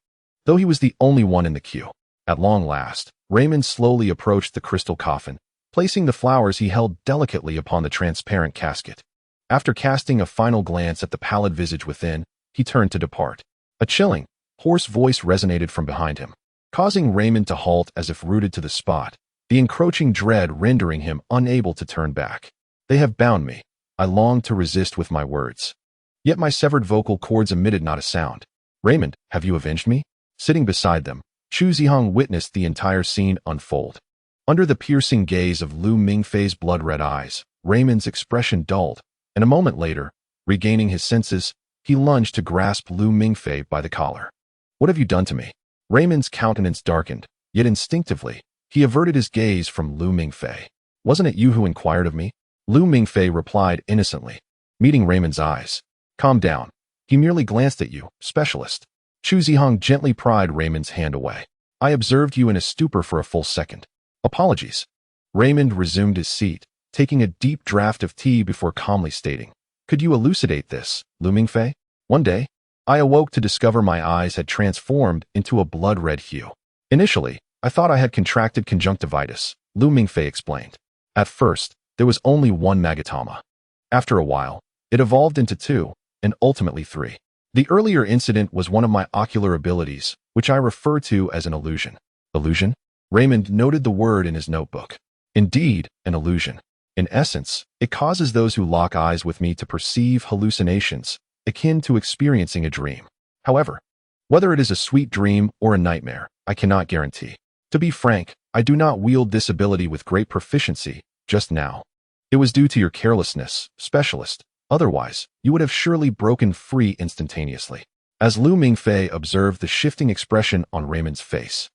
Though he was the only one in the queue, at long last, Raymond slowly approached the crystal coffin, placing the flowers he held delicately upon the transparent casket. After casting a final glance at the pallid visage within, he turned to depart. A chilling, hoarse voice resonated from behind him, causing Raymond to halt as if rooted to the spot, the encroaching dread rendering him unable to turn back. They have bound me. I longed to resist with my words. Yet my severed vocal cords emitted not a sound. Raymond, have you avenged me? Sitting beside them, Chu Zihong witnessed the entire scene unfold. Under the piercing gaze of Mingfei's blood-red eyes, Raymond's expression dulled, and a moment later, regaining his senses, he lunged to grasp Mingfei by the collar. What have you done to me? Raymond's countenance darkened, yet instinctively, he averted his gaze from Mingfei. Wasn't it you who inquired of me? Mingfei replied innocently, meeting Raymond's eyes. Calm down. He merely glanced at you, specialist. Chu Zihong gently pried Raymond's hand away. I observed you in a stupor for a full second. Apologies. Raymond resumed his seat, taking a deep draught of tea before calmly stating, could you elucidate this, Mingfei? One day, I awoke to discover my eyes had transformed into a blood-red hue. Initially, I thought I had contracted conjunctivitis, Mingfei explained. At first, there was only one magatama. After a while, it evolved into 2, and ultimately 3. The earlier incident was one of my ocular abilities, which I refer to as an illusion. Illusion? Raymond noted the word in his notebook. Indeed, an illusion. In essence, it causes those who lock eyes with me to perceive hallucinations, akin to experiencing a dream. However, whether it is a sweet dream or a nightmare, I cannot guarantee. To be frank, I do not wield this ability with great proficiency just now. It was due to your carelessness, specialist. Otherwise, you would have surely broken free instantaneously. As Mingfei observed the shifting expression on Raymond's face,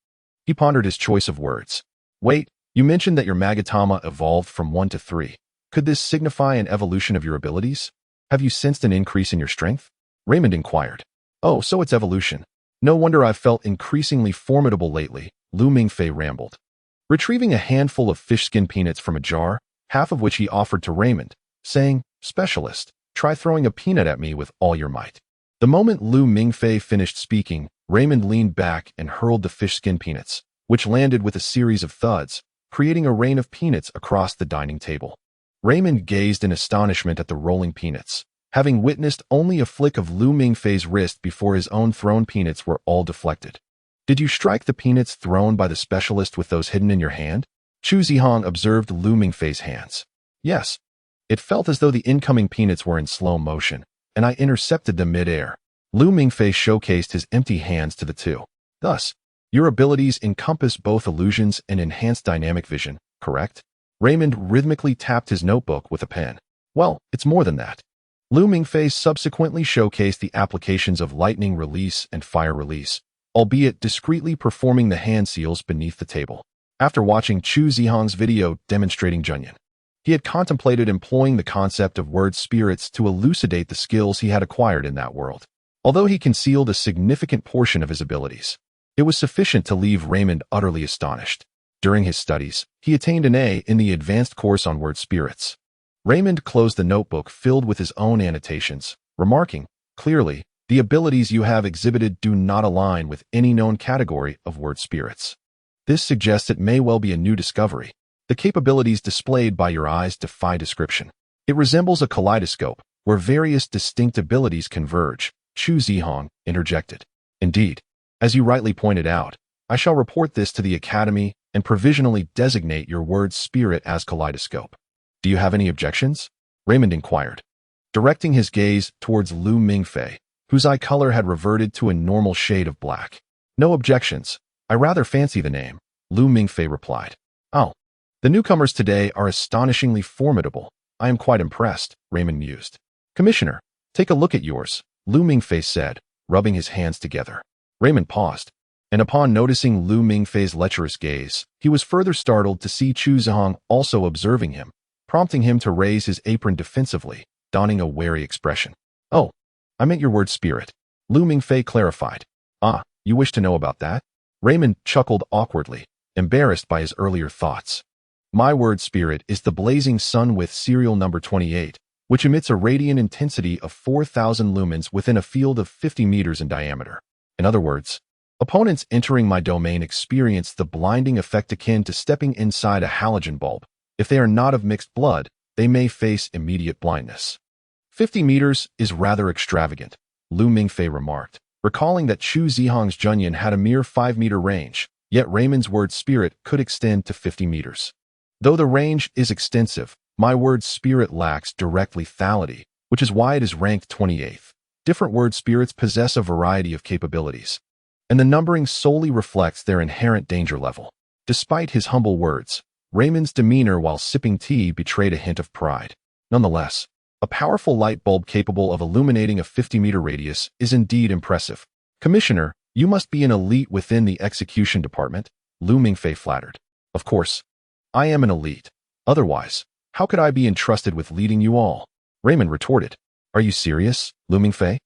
he pondered his choice of words. Wait, you mentioned that your magatama evolved from 1 to 3. Could this signify an evolution of your abilities? Have you sensed an increase in your strength? Raymond inquired. Oh, so it's evolution. No wonder I've felt increasingly formidable lately, Mingfei rambled. Retrieving a handful of fish skin peanuts from a jar, half of which he offered to Raymond, saying, Specialist, try throwing a peanut at me with all your might. The moment Mingfei finished speaking, Raymond leaned back and hurled the fish skin peanuts, which landed with a series of thuds, creating a rain of peanuts across the dining table. Raymond gazed in astonishment at the rolling peanuts, having witnessed only a flick of Mingfei's wrist before his own thrown peanuts were all deflected. Did you strike the peanuts thrown by the specialist with those hidden in your hand? Chu Zihong observed Mingfei's hands. Yes. It felt as though the incoming peanuts were in slow motion, and I intercepted them mid-air. Mingfei showcased his empty hands to the 2. Thus, your abilities encompass both illusions and enhanced dynamic vision, correct? Raymond rhythmically tapped his notebook with a pen. Well, it's more than that. Mingfei subsequently showcased the applications of lightning release and fire release, albeit discreetly performing the hand seals beneath the table. After watching Chu Zihong's video demonstrating Junyan, he had contemplated employing the concept of word spirits to elucidate the skills he had acquired in that world. Although he concealed a significant portion of his abilities, it was sufficient to leave Raymond utterly astonished. During his studies, he attained an A in the advanced course on word spirits. Raymond closed the notebook filled with his own annotations, remarking, clearly, the abilities you have exhibited do not align with any known category of word spirits. This suggests it may well be a new discovery. The capabilities displayed by your eyes defy description. It resembles a kaleidoscope, where various distinct abilities converge, Chu Zihong interjected. Indeed, as you rightly pointed out, I shall report this to the Academy and provisionally designate your word spirit as kaleidoscope. Do you have any objections? Raymond inquired. Directing his gaze towards Mingfei, whose eye color had reverted to a normal shade of black. No objections. I rather fancy the name, Lu Mingfei replied. Oh, the newcomers today are astonishingly formidable. I am quite impressed, Raymond mused. Commissioner, take a look at yours, Lu Mingfei said, rubbing his hands together. Raymond paused, and upon noticing Lu Mingfei's lecherous gaze, he was further startled to see Chu Zihong also observing him, prompting him to raise his apron defensively, donning a wary expression. Oh, I meant your word spirit, Lu Mingfei clarified. Ah, you wish to know about that? Raymond chuckled awkwardly, embarrassed by his earlier thoughts. My word spirit is the blazing sun with serial number 28, which emits a radiant intensity of 4,000 lumens within a field of 50 meters in diameter. In other words, opponents entering my domain experience the blinding effect akin to stepping inside a halogen bulb. If they are not of mixed blood, they may face immediate blindness. 50 meters is rather extravagant, Lu Mingfei remarked, recalling that Chu Zihong's Junyan had a mere 5-meter range, yet Raymond's word spirit could extend to 50 meters. Though the range is extensive, my word spirit lacks direct lethality, which is why it is ranked 28th. Different word spirits possess a variety of capabilities, and the numbering solely reflects their inherent danger level. Despite his humble words, Raymond's demeanor while sipping tea betrayed a hint of pride. Nonetheless, a powerful light bulb capable of illuminating a 50-meter radius is indeed impressive. Commissioner, you must be an elite within the execution department, Lu Mingfei flattered. Of course, I am an elite. Otherwise, how could I be entrusted with leading you all? Raymond retorted. Are you serious, Lu Mingfei?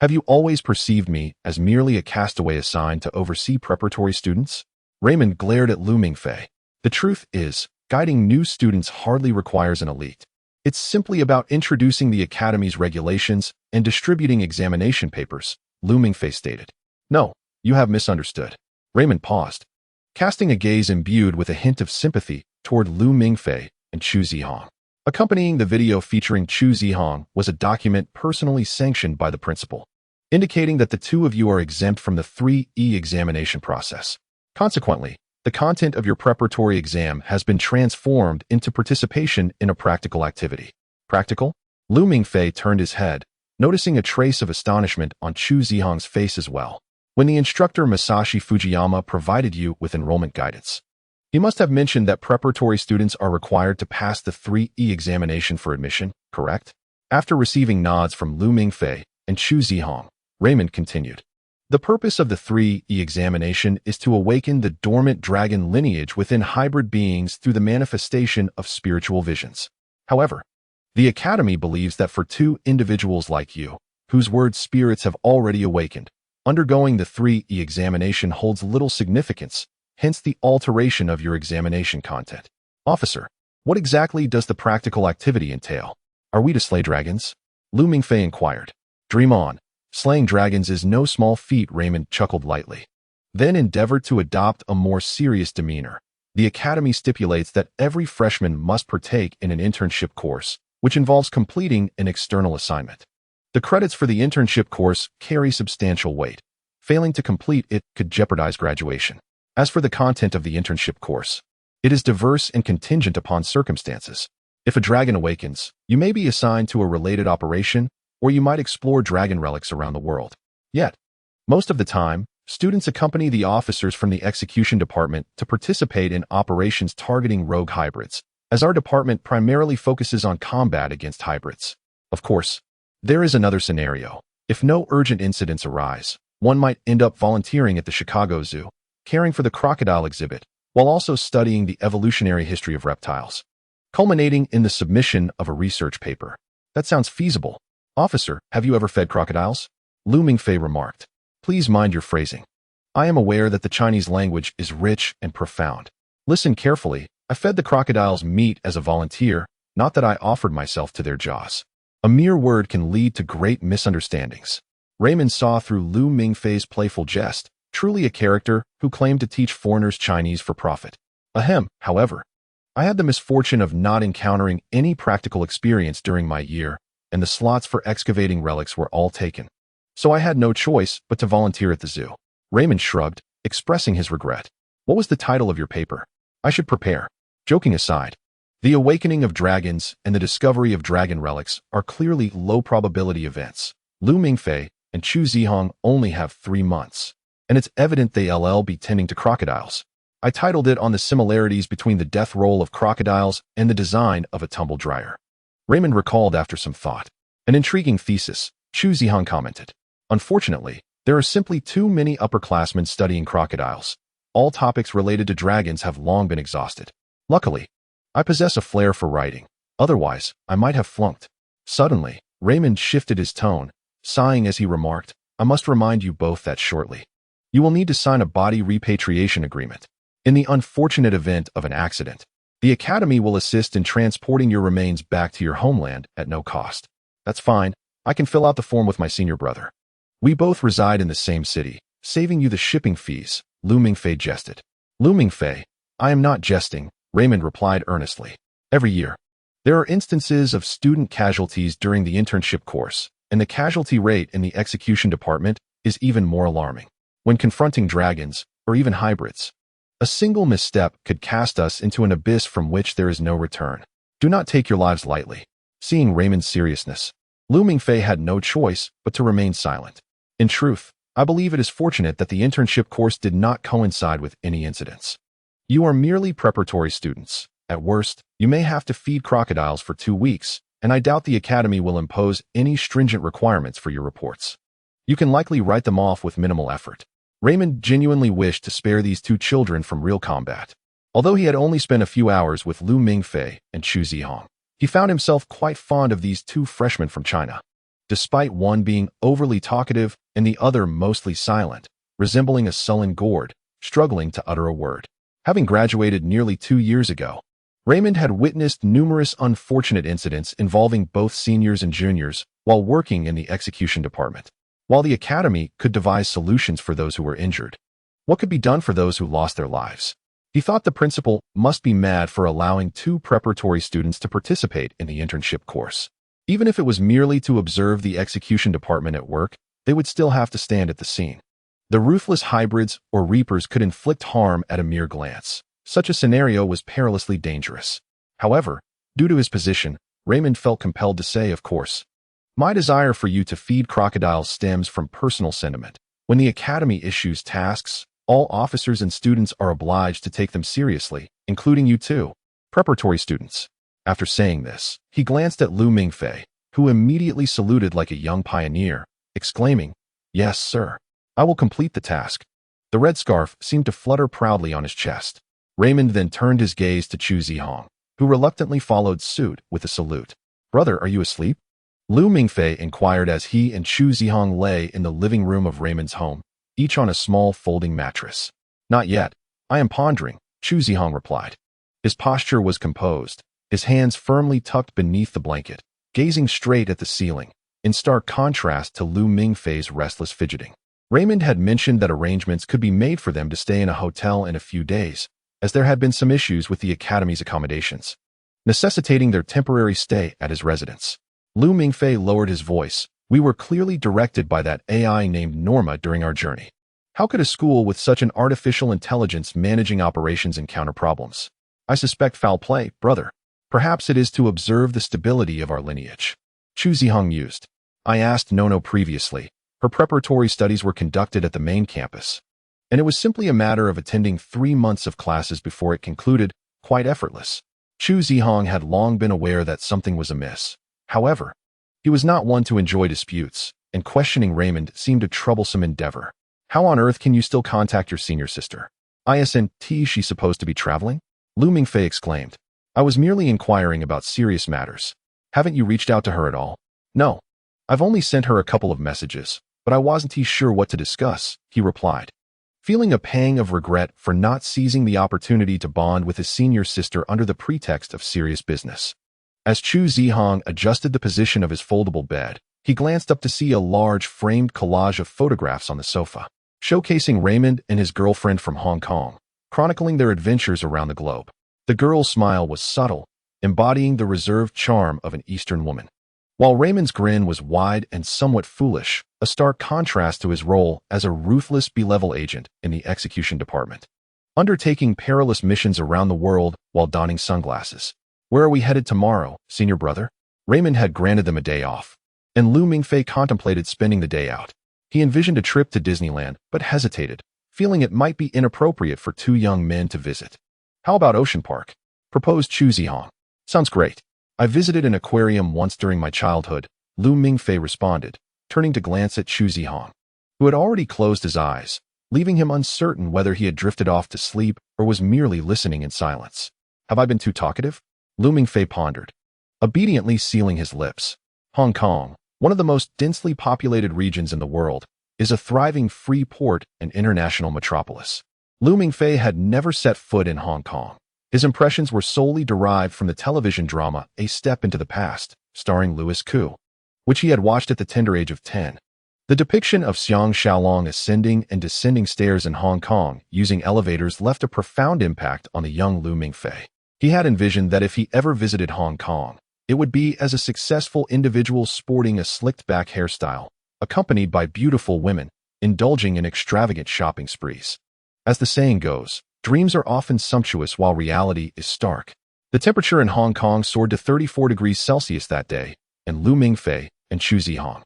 Have you always perceived me as merely a castaway assigned to oversee preparatory students? Raymond glared at Lu Mingfei. The truth is, guiding new students hardly requires an elite. It's simply about introducing the academy's regulations and distributing examination papers, Lu Mingfei stated. No, you have misunderstood. Raymond paused, casting a gaze imbued with a hint of sympathy toward Lu Mingfei and Chu Zihong. Accompanying the video featuring Chu Zihong was a document personally sanctioned by the principal, indicating that the two of you are exempt from the 3E examination process. Consequently, the content of your preparatory exam has been transformed into participation in a practical activity. Practical? Lu Mingfei turned his head, noticing a trace of astonishment on Chu Zihong's face as well. When the instructor Masashi Fujiyama provided you with enrollment guidance, he must have mentioned that preparatory students are required to pass the 3E examination for admission, correct? After receiving nods from Lu Mingfei and Chu Zihong, Raymond continued. The purpose of the 3E examination is to awaken the dormant dragon lineage within hybrid beings through the manifestation of spiritual visions. However, the Academy believes that for two individuals like you, whose word spirits have already awakened, undergoing the 3E examination holds little significance, hence the alteration of your examination content. Officer, what exactly does the practical activity entail? Are we to slay dragons? Lu Mingfei inquired. Dream on. Slaying dragons is no small feat, Raymond chuckled lightly. Then endeavored to adopt a more serious demeanor. The Academy stipulates that every freshman must partake in an internship course, which involves completing an external assignment. The credits for the internship course carry substantial weight. Failing to complete it could jeopardize graduation. As for the content of the internship course, it is diverse and contingent upon circumstances. If a dragon awakens, you may be assigned to a related operation, or you might explore dragon relics around the world. Yet, most of the time, students accompany the officers from the execution department to participate in operations targeting rogue hybrids, as our department primarily focuses on combat against hybrids. Of course, there is another scenario. If no urgent incidents arise, one might end up volunteering at the Chicago Zoo, caring for the crocodile exhibit, while also studying the evolutionary history of reptiles, culminating in the submission of a research paper. That sounds feasible. Officer, have you ever fed crocodiles? Lu Mingfei remarked. Please mind your phrasing. I am aware that the Chinese language is rich and profound. Listen carefully. I fed the crocodiles meat as a volunteer, not that I offered myself to their jaws. A mere word can lead to great misunderstandings. Raymond saw through Lu Mingfei's playful jest, truly a character who claimed to teach foreigners Chinese for profit. Ahem, however, I had the misfortune of not encountering any practical experience during my year, and the slots for excavating relics were all taken. So I had no choice but to volunteer at the zoo. Raymond shrugged, expressing his regret. What was the title of your paper? I should prepare. Joking aside, the awakening of dragons and the discovery of dragon relics are clearly low-probability events. Lu Mingfei, and Chu Zihong only have 3 months. And it's evident they'll be tending to crocodiles. I titled it on the similarities between the death roll of crocodiles and the design of a tumble dryer. Raymond recalled after some thought. An intriguing thesis, Chu Zihong commented. Unfortunately, there are simply too many upperclassmen studying crocodiles. All topics related to dragons have long been exhausted. Luckily, I possess a flair for writing. Otherwise, I might have flunked. Suddenly, Raymond shifted his tone, sighing as he remarked, I must remind you both that shortly. You will need to sign a body repatriation agreement. In the unfortunate event of an accident, the Academy will assist in transporting your remains back to your homeland at no cost. That's fine. I can fill out the form with my senior brother. We both reside in the same city, saving you the shipping fees, Mingfei jested. Mingfei, I am not jesting, Raymond replied earnestly. Every year, there are instances of student casualties during the internship course, and the casualty rate in the execution department is even more alarming. When confronting dragons, or even hybrids, a single misstep could cast us into an abyss from which there is no return. Do not take your lives lightly. Seeing Raymond's seriousness, Mingfei had no choice but to remain silent. In truth, I believe it is fortunate that the internship course did not coincide with any incidents. You are merely preparatory students. At worst, you may have to feed crocodiles for 2 weeks, and I doubt the Academy will impose any stringent requirements for your reports. You can likely write them off with minimal effort. Raymond genuinely wished to spare these 2 children from real combat. Although he had only spent a few hours with Mingfei and Chu Zihong, he found himself quite fond of these 2 freshmen from China. Despite one being overly talkative and the other mostly silent, resembling a sullen gourd, struggling to utter a word. Having graduated nearly 2 years ago, Raymond had witnessed numerous unfortunate incidents involving both seniors and juniors while working in the execution department. While the Academy could devise solutions for those who were injured, what could be done for those who lost their lives? He thought the principal must be mad for allowing 2 preparatory students to participate in the internship course. Even if it was merely to observe the execution department at work, they would still have to stand at the scene. The ruthless hybrids or reapers could inflict harm at a mere glance. Such a scenario was perilously dangerous. However, due to his position, Raymond felt compelled to say, of course, my desire for you to feed crocodiles stems from personal sentiment. When the Academy issues tasks, all officers and students are obliged to take them seriously, including you too, preparatory students. After saying this, he glanced at Mingfei, who immediately saluted like a young pioneer, exclaiming, Yes, sir. I will complete the task. The red scarf seemed to flutter proudly on his chest. Raymond then turned his gaze to Chu Zihong, who reluctantly followed suit with a salute. Brother, are you asleep? Mingfei inquired as he and Chu Zihong lay in the living room of Raymond's home, each on a small folding mattress. Not yet. I am pondering, Chu Zihong replied. His posture was composed, his hands firmly tucked beneath the blanket, gazing straight at the ceiling, in stark contrast to Mingfei's restless fidgeting. Raymond had mentioned that arrangements could be made for them to stay in a hotel in a few days, as there had been some issues with the Academy's accommodations, necessitating their temporary stay at his residence. Mingfei lowered his voice. We were clearly directed by that AI named Norma during our journey. How could a school with such an artificial intelligence managing operations encounter problems? I suspect foul play, brother. Perhaps it is to observe the stability of our lineage. Chu Zihong mused. I asked Nono previously. Her preparatory studies were conducted at the main campus, and it was simply a matter of attending 3 months of classes before it concluded, quite effortless. Chu Zihong had long been aware that something was amiss. However, he was not one to enjoy disputes, and questioning Raymond seemed a troublesome endeavor. How on earth can you still contact your senior sister? Isn't she supposed to be traveling? Mingfei exclaimed. I was merely inquiring about serious matters. Haven't you reached out to her at all? No. I've only sent her a couple of messages, but I wasn't sure what to discuss, he replied, feeling a pang of regret for not seizing the opportunity to bond with his senior sister under the pretext of serious business. As Chu Zihong adjusted the position of his foldable bed, he glanced up to see a large framed collage of photographs on the sofa, showcasing Raymond and his girlfriend from Hong Kong, chronicling their adventures around the globe. The girl's smile was subtle, embodying the reserved charm of an Eastern woman, while Raymond's grin was wide and somewhat foolish, a stark contrast to his role as a ruthless B-level agent in the execution department, undertaking perilous missions around the world while donning sunglasses. Where are we headed tomorrow, senior brother? Raymond had granted them a day off, and Mingfei contemplated spending the day out. He envisioned a trip to Disneyland, but hesitated, feeling it might be inappropriate for two young men to visit. How about Ocean Park? Proposed Chu Zihong. Sounds great. I visited an aquarium once during my childhood, Lu Mingfei responded, turning to glance at Chu Zihong, who had already closed his eyes, leaving him uncertain whether he had drifted off to sleep or was merely listening in silence. Have I been too talkative? Lu Mingfei pondered, obediently sealing his lips. Hong Kong, one of the most densely populated regions in the world, is a thriving free port and international metropolis. Lu Mingfei had never set foot in Hong Kong. His impressions were solely derived from the television drama A Step into the Past, starring Louis Koo, which he had watched at the tender age of 10. The depiction of Xiang Xiaolong ascending and descending stairs in Hong Kong using elevators left a profound impact on the young Lu Mingfei. He had envisioned that if he ever visited Hong Kong, it would be as a successful individual sporting a slicked-back hairstyle, accompanied by beautiful women, indulging in extravagant shopping sprees. As the saying goes, dreams are often sumptuous while reality is stark. The temperature in Hong Kong soared to 34 degrees Celsius that day, and Lu Mingfei and Chu Zihong,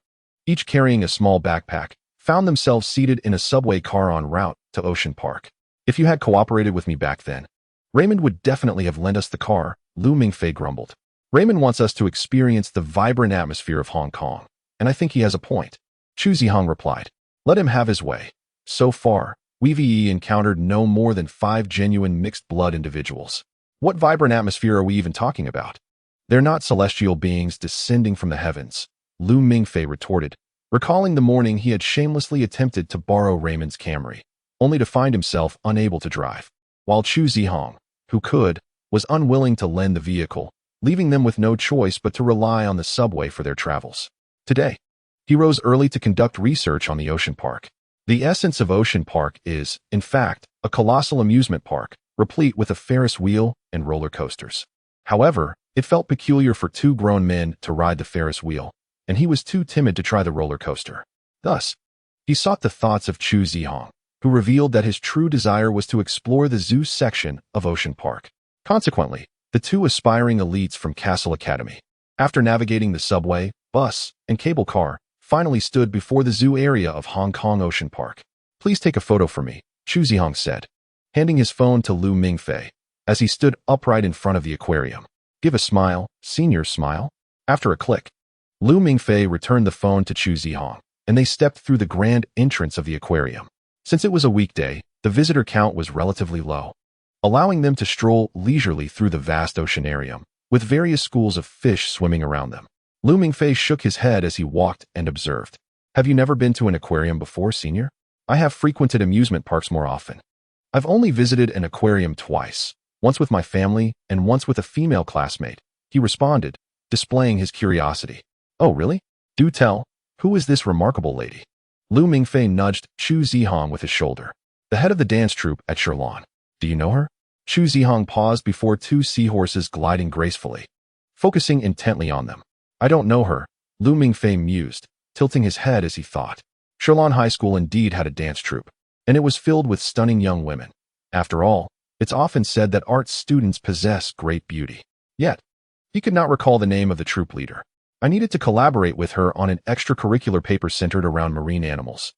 each carrying a small backpack, found themselves seated in a subway car en route to Ocean Park. If you had cooperated with me back then, Raymond would definitely have lent us the car, Lu Mingfei grumbled. Raymond wants us to experience the vibrant atmosphere of Hong Kong, and I think he has a point. Chu Zihong replied. Let him have his way. So far, we've encountered no more than 5 genuine mixed-blood individuals. What vibrant atmosphere are we even talking about? They're not celestial beings descending from the heavens, Lu Mingfei retorted, recalling the morning he had shamelessly attempted to borrow Raymond's Camry, only to find himself unable to drive, while Chu Zihong, who could, was unwilling to lend the vehicle, leaving them with no choice but to rely on the subway for their travels. Today, he rose early to conduct research on the Ocean Park. The essence of Ocean Park is, in fact, a colossal amusement park, replete with a Ferris wheel and roller coasters. However, it felt peculiar for two grown men to ride the Ferris wheel, and he was too timid to try the roller coaster. Thus, he sought the thoughts of Chu Zihong, who revealed that his true desire was to explore the zoo section of Ocean Park. Consequently, the two aspiring elites from Castle Academy, after navigating the subway, bus, and cable car, finally stood before the zoo area of Hong Kong Ocean Park. Please take a photo for me, Chu Zihong said, handing his phone to Lu Mingfei as he stood upright in front of the aquarium. Give a smile, senior smile. After a click, Lu Mingfei returned the phone to Chu Zihong, and they stepped through the grand entrance of the aquarium. Since it was a weekday, the visitor count was relatively low, allowing them to stroll leisurely through the vast oceanarium, with various schools of fish swimming around them. Lu Mingfei shook his head as he walked and observed. Have you never been to an aquarium before, senior? I have frequented amusement parks more often. I've only visited an aquarium twice, once with my family and once with a female classmate, he responded, displaying his curiosity. Oh, really? Do tell. Who is this remarkable lady? Lu Mingfei nudged Chu Zihong with his shoulder. The head of the dance troupe at Sherlon. Do you know her? Chu Zihong paused before two seahorses gliding gracefully, focusing intently on them. I don't know her, Lu Mingfei mused, tilting his head as he thought. Sherlon High School indeed had a dance troupe, and it was filled with stunning young women. After all, it's often said that art students possess great beauty. Yet, he could not recall the name of the troupe leader. I needed to collaborate with her on an extracurricular paper centered around marine animals.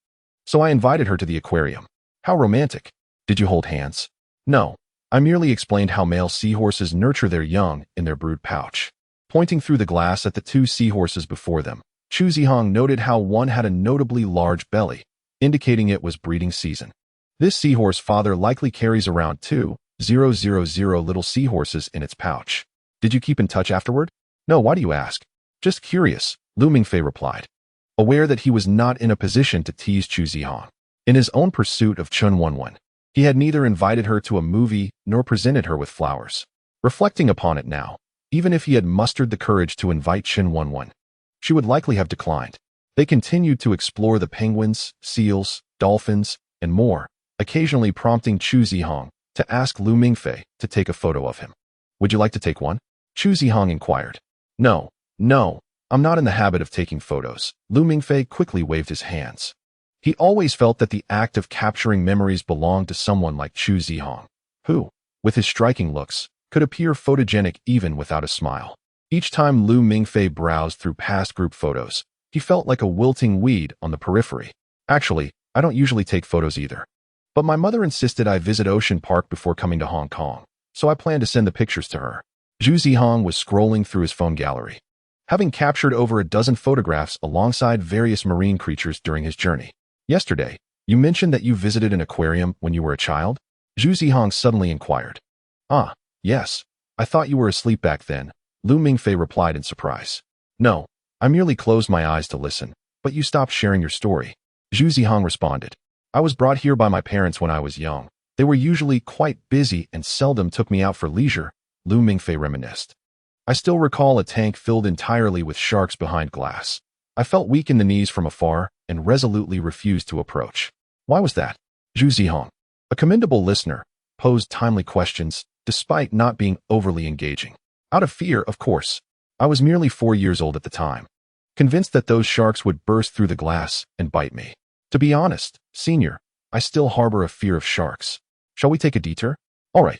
So I invited her to the aquarium. How romantic. Did you hold hands? No. I merely explained how male seahorses nurture their young in their brood pouch. Pointing through the glass at the two seahorses before them, Chu Zihong noted how one had a notably large belly, indicating it was breeding season. This seahorse father likely carries around 2,000 little seahorses in its pouch. Did you keep in touch afterward? No, why do you ask? Just curious, Lu Mingfei replied, aware that he was not in a position to tease Chu Zihong. In his own pursuit of Chun Wenwen, he had neither invited her to a movie nor presented her with flowers. Reflecting upon it now, even if he had mustered the courage to invite Chun Wenwen, she would likely have declined. They continued to explore the penguins, seals, dolphins, and more, occasionally prompting Chu Zihong to ask Lu Mingfei to take a photo of him. Would you like to take one? Chu Zihong inquired. No, I'm not in the habit of taking photos. Lu Mingfei quickly waved his hands. He always felt that the act of capturing memories belonged to someone like Chu Zihong, who, with his striking looks, could appear photogenic even without a smile. Each time Lu Mingfei browsed through past group photos, he felt like a wilting weed on the periphery. Actually, I don't usually take photos either. But my mother insisted I visit Ocean Park before coming to Hong Kong, so I plan to send the pictures to her. Zhu Zihong was scrolling through his phone gallery, having captured over a dozen photographs alongside various marine creatures during his journey. Yesterday, you mentioned that you visited an aquarium when you were a child? Zhu Zihong suddenly inquired. Ah, yes. I thought you were asleep back then, Lu Mingfei replied in surprise. No, I merely closed my eyes to listen, but you stopped sharing your story. Zhu Zihong responded. I was brought here by my parents when I was young. They were usually quite busy and seldom took me out for leisure, Lu Mingfei reminisced. I still recall a tank filled entirely with sharks behind glass. I felt weak in the knees from afar and resolutely refused to approach. Why was that? Zhu Zihong, a commendable listener, posed timely questions despite not being overly engaging. Out of fear, of course. I was merely 4 years old at the time, convinced that those sharks would burst through the glass and bite me. To be honest, senior, I still harbor a fear of sharks. Shall we take a detour? All right.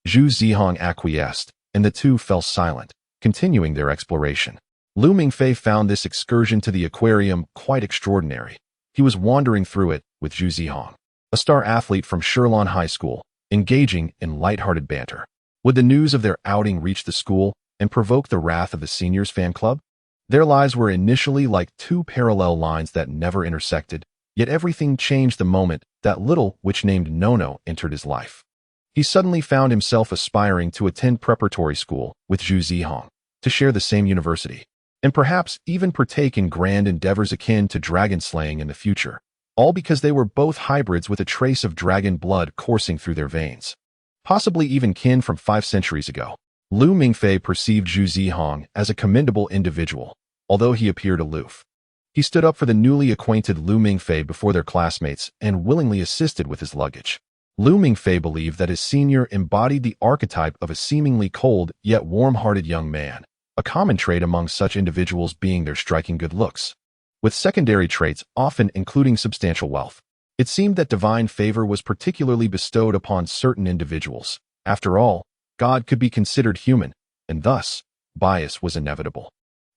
Zhu Zihong acquiesced, and the two fell silent, continuing their exploration. Lu Mingfei found this excursion to the aquarium quite extraordinary. He was wandering through it with Zhu Zihong, a star athlete from Shirlan High School, engaging in lighthearted banter. Would the news of their outing reach the school and provoke the wrath of the seniors fan club? Their lives were initially like two parallel lines that never intersected, yet everything changed the moment that little witch named Nono entered his life. He suddenly found himself aspiring to attend preparatory school with Zhu Zihong, to share the same university, and perhaps even partake in grand endeavors akin to dragon slaying in the future, all because they were both hybrids with a trace of dragon blood coursing through their veins. Possibly even kin from 5 centuries ago. Lu Mingfei perceived Zhu Zihong as a commendable individual, although he appeared aloof. He stood up for the newly acquainted Lu Mingfei before their classmates and willingly assisted with his luggage. Lu Mingfei believed that his senior embodied the archetype of a seemingly cold yet warm-hearted young man, a common trait among such individuals being their striking good looks, with secondary traits often including substantial wealth. It seemed that divine favor was particularly bestowed upon certain individuals. After all, God could be considered human, and thus, bias was inevitable.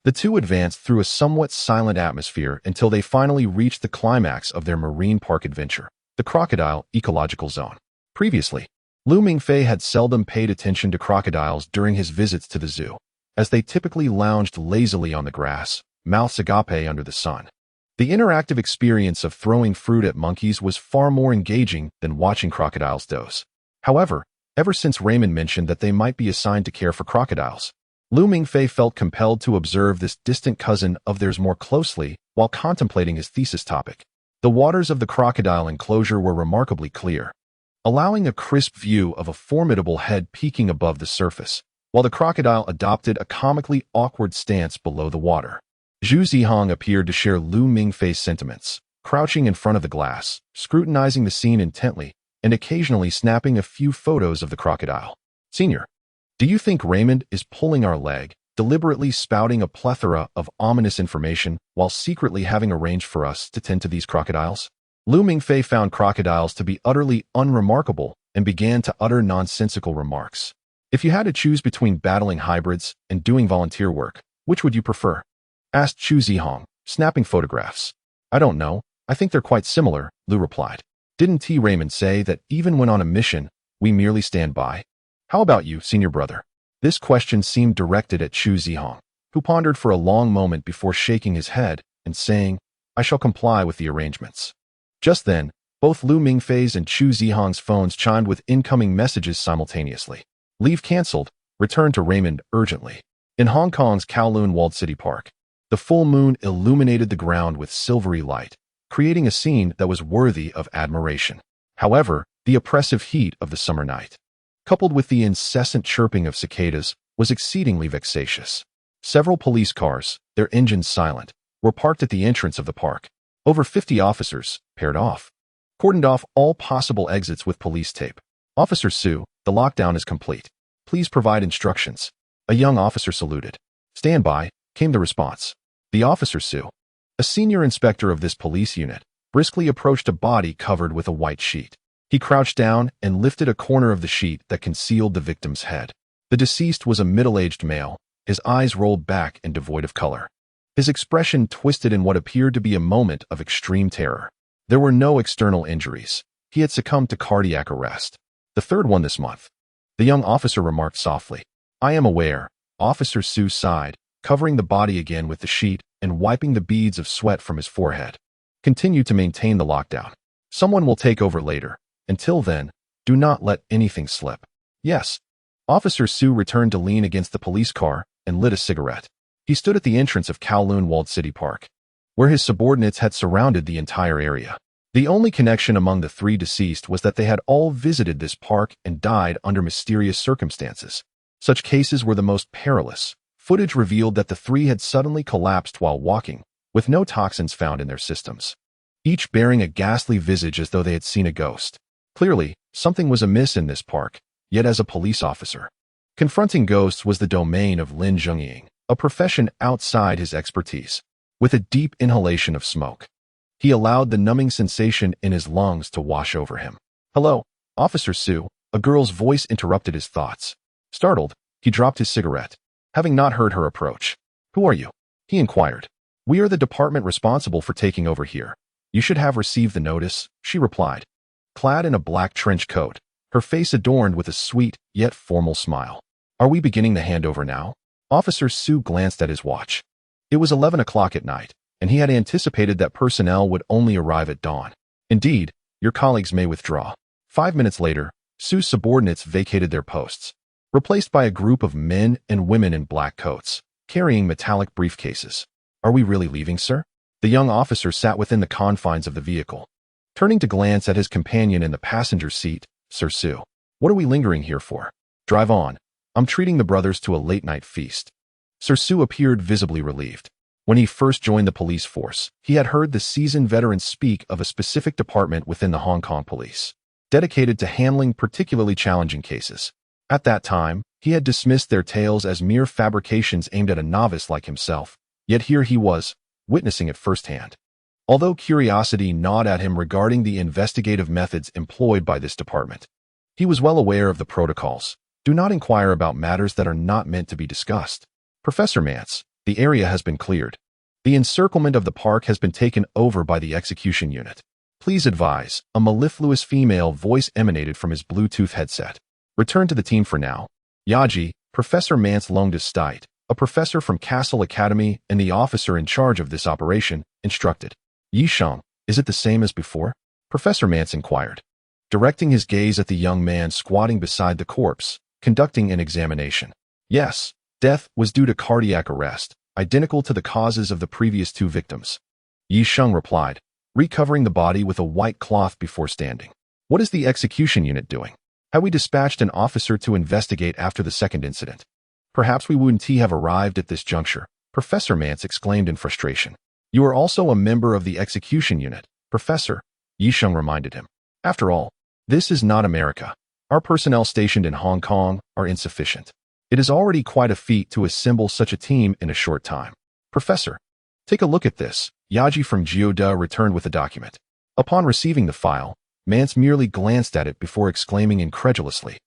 The two advanced through a somewhat silent atmosphere until they finally reached the climax of their marine park adventure, the Crocodile Ecological Zone. Previously, Lu Mingfei had seldom paid attention to crocodiles during his visits to the zoo, as they typically lounged lazily on the grass, mouths agape under the sun. The interactive experience of throwing fruit at monkeys was far more engaging than watching crocodiles doze. However, ever since Raymond mentioned that they might be assigned to care for crocodiles, Lu Mingfei felt compelled to observe this distant cousin of theirs more closely while contemplating his thesis topic. The waters of the crocodile enclosure were remarkably clear, allowing a crisp view of a formidable head peeking above the surface, while the crocodile adopted a comically awkward stance below the water. Zhu Zihong appeared to share Lu Mingfei's sentiments, crouching in front of the glass, scrutinizing the scene intently, and occasionally snapping a few photos of the crocodile. Senior, do you think Raymond is pulling our leg, deliberately spouting a plethora of ominous information while secretly having arranged for us to tend to these crocodiles? Lu Mingfei found crocodiles to be utterly unremarkable and began to utter nonsensical remarks. If you had to choose between battling hybrids and doing volunteer work, which would you prefer? Asked Zhu Zihong, snapping photographs. I don't know. I think they're quite similar, Lu replied. Didn't T. Raymond say that even when on a mission, we merely stand by? How about you, senior brother? This question seemed directed at Zhu Zihong, who pondered for a long moment before shaking his head and saying, I shall comply with the arrangements. Just then, both Lu Mingfei's and Zhu Zihong's phones chimed with incoming messages simultaneously. Leave cancelled. Return to Raymond urgently. In Hong Kong's Kowloon Walled City Park, the full moon illuminated the ground with silvery light, creating a scene that was worthy of admiration. However, the oppressive heat of the summer night, coupled with the incessant chirping of cicadas, was exceedingly vexatious. Several police cars, their engines silent, were parked at the entrance of the park. Over 50 officers, paired off, cordoned off all possible exits with police tape. Officer Su, the lockdown is complete. Please provide instructions. A young officer saluted. Stand by, came the response. The officer Su, a senior inspector of this police unit, briskly approached a body covered with a white sheet. He crouched down and lifted a corner of the sheet that concealed the victim's head. The deceased was a middle-aged male, his eyes rolled back and devoid of color. His expression twisted in what appeared to be a moment of extreme terror. There were no external injuries. He had succumbed to cardiac arrest. The third one this month. The young officer remarked softly. I am aware. Officer Su sighed, covering the body again with the sheet and wiping the beads of sweat from his forehead. Continue to maintain the lockdown. Someone will take over later. Until then, do not let anything slip. Yes. Officer Su returned to lean against the police car and lit a cigarette. He stood at the entrance of Kowloon Walled City Park, where his subordinates had surrounded the entire area. The only connection among the three deceased was that they had all visited this park and died under mysterious circumstances. Such cases were the most perilous. Footage revealed that the three had suddenly collapsed while walking, with no toxins found in their systems, each bearing a ghastly visage as though they had seen a ghost. Clearly, something was amiss in this park, yet as a police officer, confronting ghosts was the domain of Lin Zhengying, a profession outside his expertise. With a deep inhalation of smoke, he allowed the numbing sensation in his lungs to wash over him. Hello, Officer Su, a girl's voice interrupted his thoughts. Startled, he dropped his cigarette, having not heard her approach. Who are you? He inquired. We are the department responsible for taking over here. You should have received the notice, she replied. Clad in a black trench coat, her face adorned with a sweet yet formal smile. Are we beginning the handover now? Officer Su glanced at his watch. It was 11 o'clock at night, and he had anticipated that personnel would only arrive at dawn. Indeed, your colleagues may withdraw. 5 minutes later, Su's subordinates vacated their posts, replaced by a group of men and women in black coats, carrying metallic briefcases. Are we really leaving, sir? The young officer sat within the confines of the vehicle, turning to glance at his companion in the passenger seat. Sir Su, what are we lingering here for? Drive on. I'm treating the brothers to a late-night feast. Sir Su appeared visibly relieved. When he first joined the police force, he had heard the seasoned veterans speak of a specific department within the Hong Kong police, dedicated to handling particularly challenging cases. At that time, he had dismissed their tales as mere fabrications aimed at a novice like himself, yet here he was, witnessing it firsthand. Although curiosity gnawed at him regarding the investigative methods employed by this department, he was well aware of the protocols. Do not inquire about matters that are not meant to be discussed. Professor Mance, the area has been cleared. The encirclement of the park has been taken over by the execution unit. Please advise, a mellifluous female voice emanated from his Bluetooth headset. Return to the team for now. Yaji, Professor Mance Longdestite, a professor from Castle Academy and the officer in charge of this operation, instructed. Yisheng, is it the same as before? Professor Mance inquired, directing his gaze at the young man squatting beside the corpse, conducting an examination. Yes, death was due to cardiac arrest, identical to the causes of the previous two victims. Yisheng replied, recovering the body with a white cloth before standing. What is the execution unit doing? Have we dispatched an officer to investigate after the second incident? Perhaps we wouldn't have arrived at this juncture, Professor Mance exclaimed in frustration. You are also a member of the execution unit, Professor, Yisheng reminded him. After all, this is not America. Our personnel stationed in Hong Kong are insufficient. It is already quite a feat to assemble such a team in a short time. Professor, take a look at this. Yaji from Jioda returned with a document. Upon receiving the file, Mance merely glanced at it before exclaiming incredulously.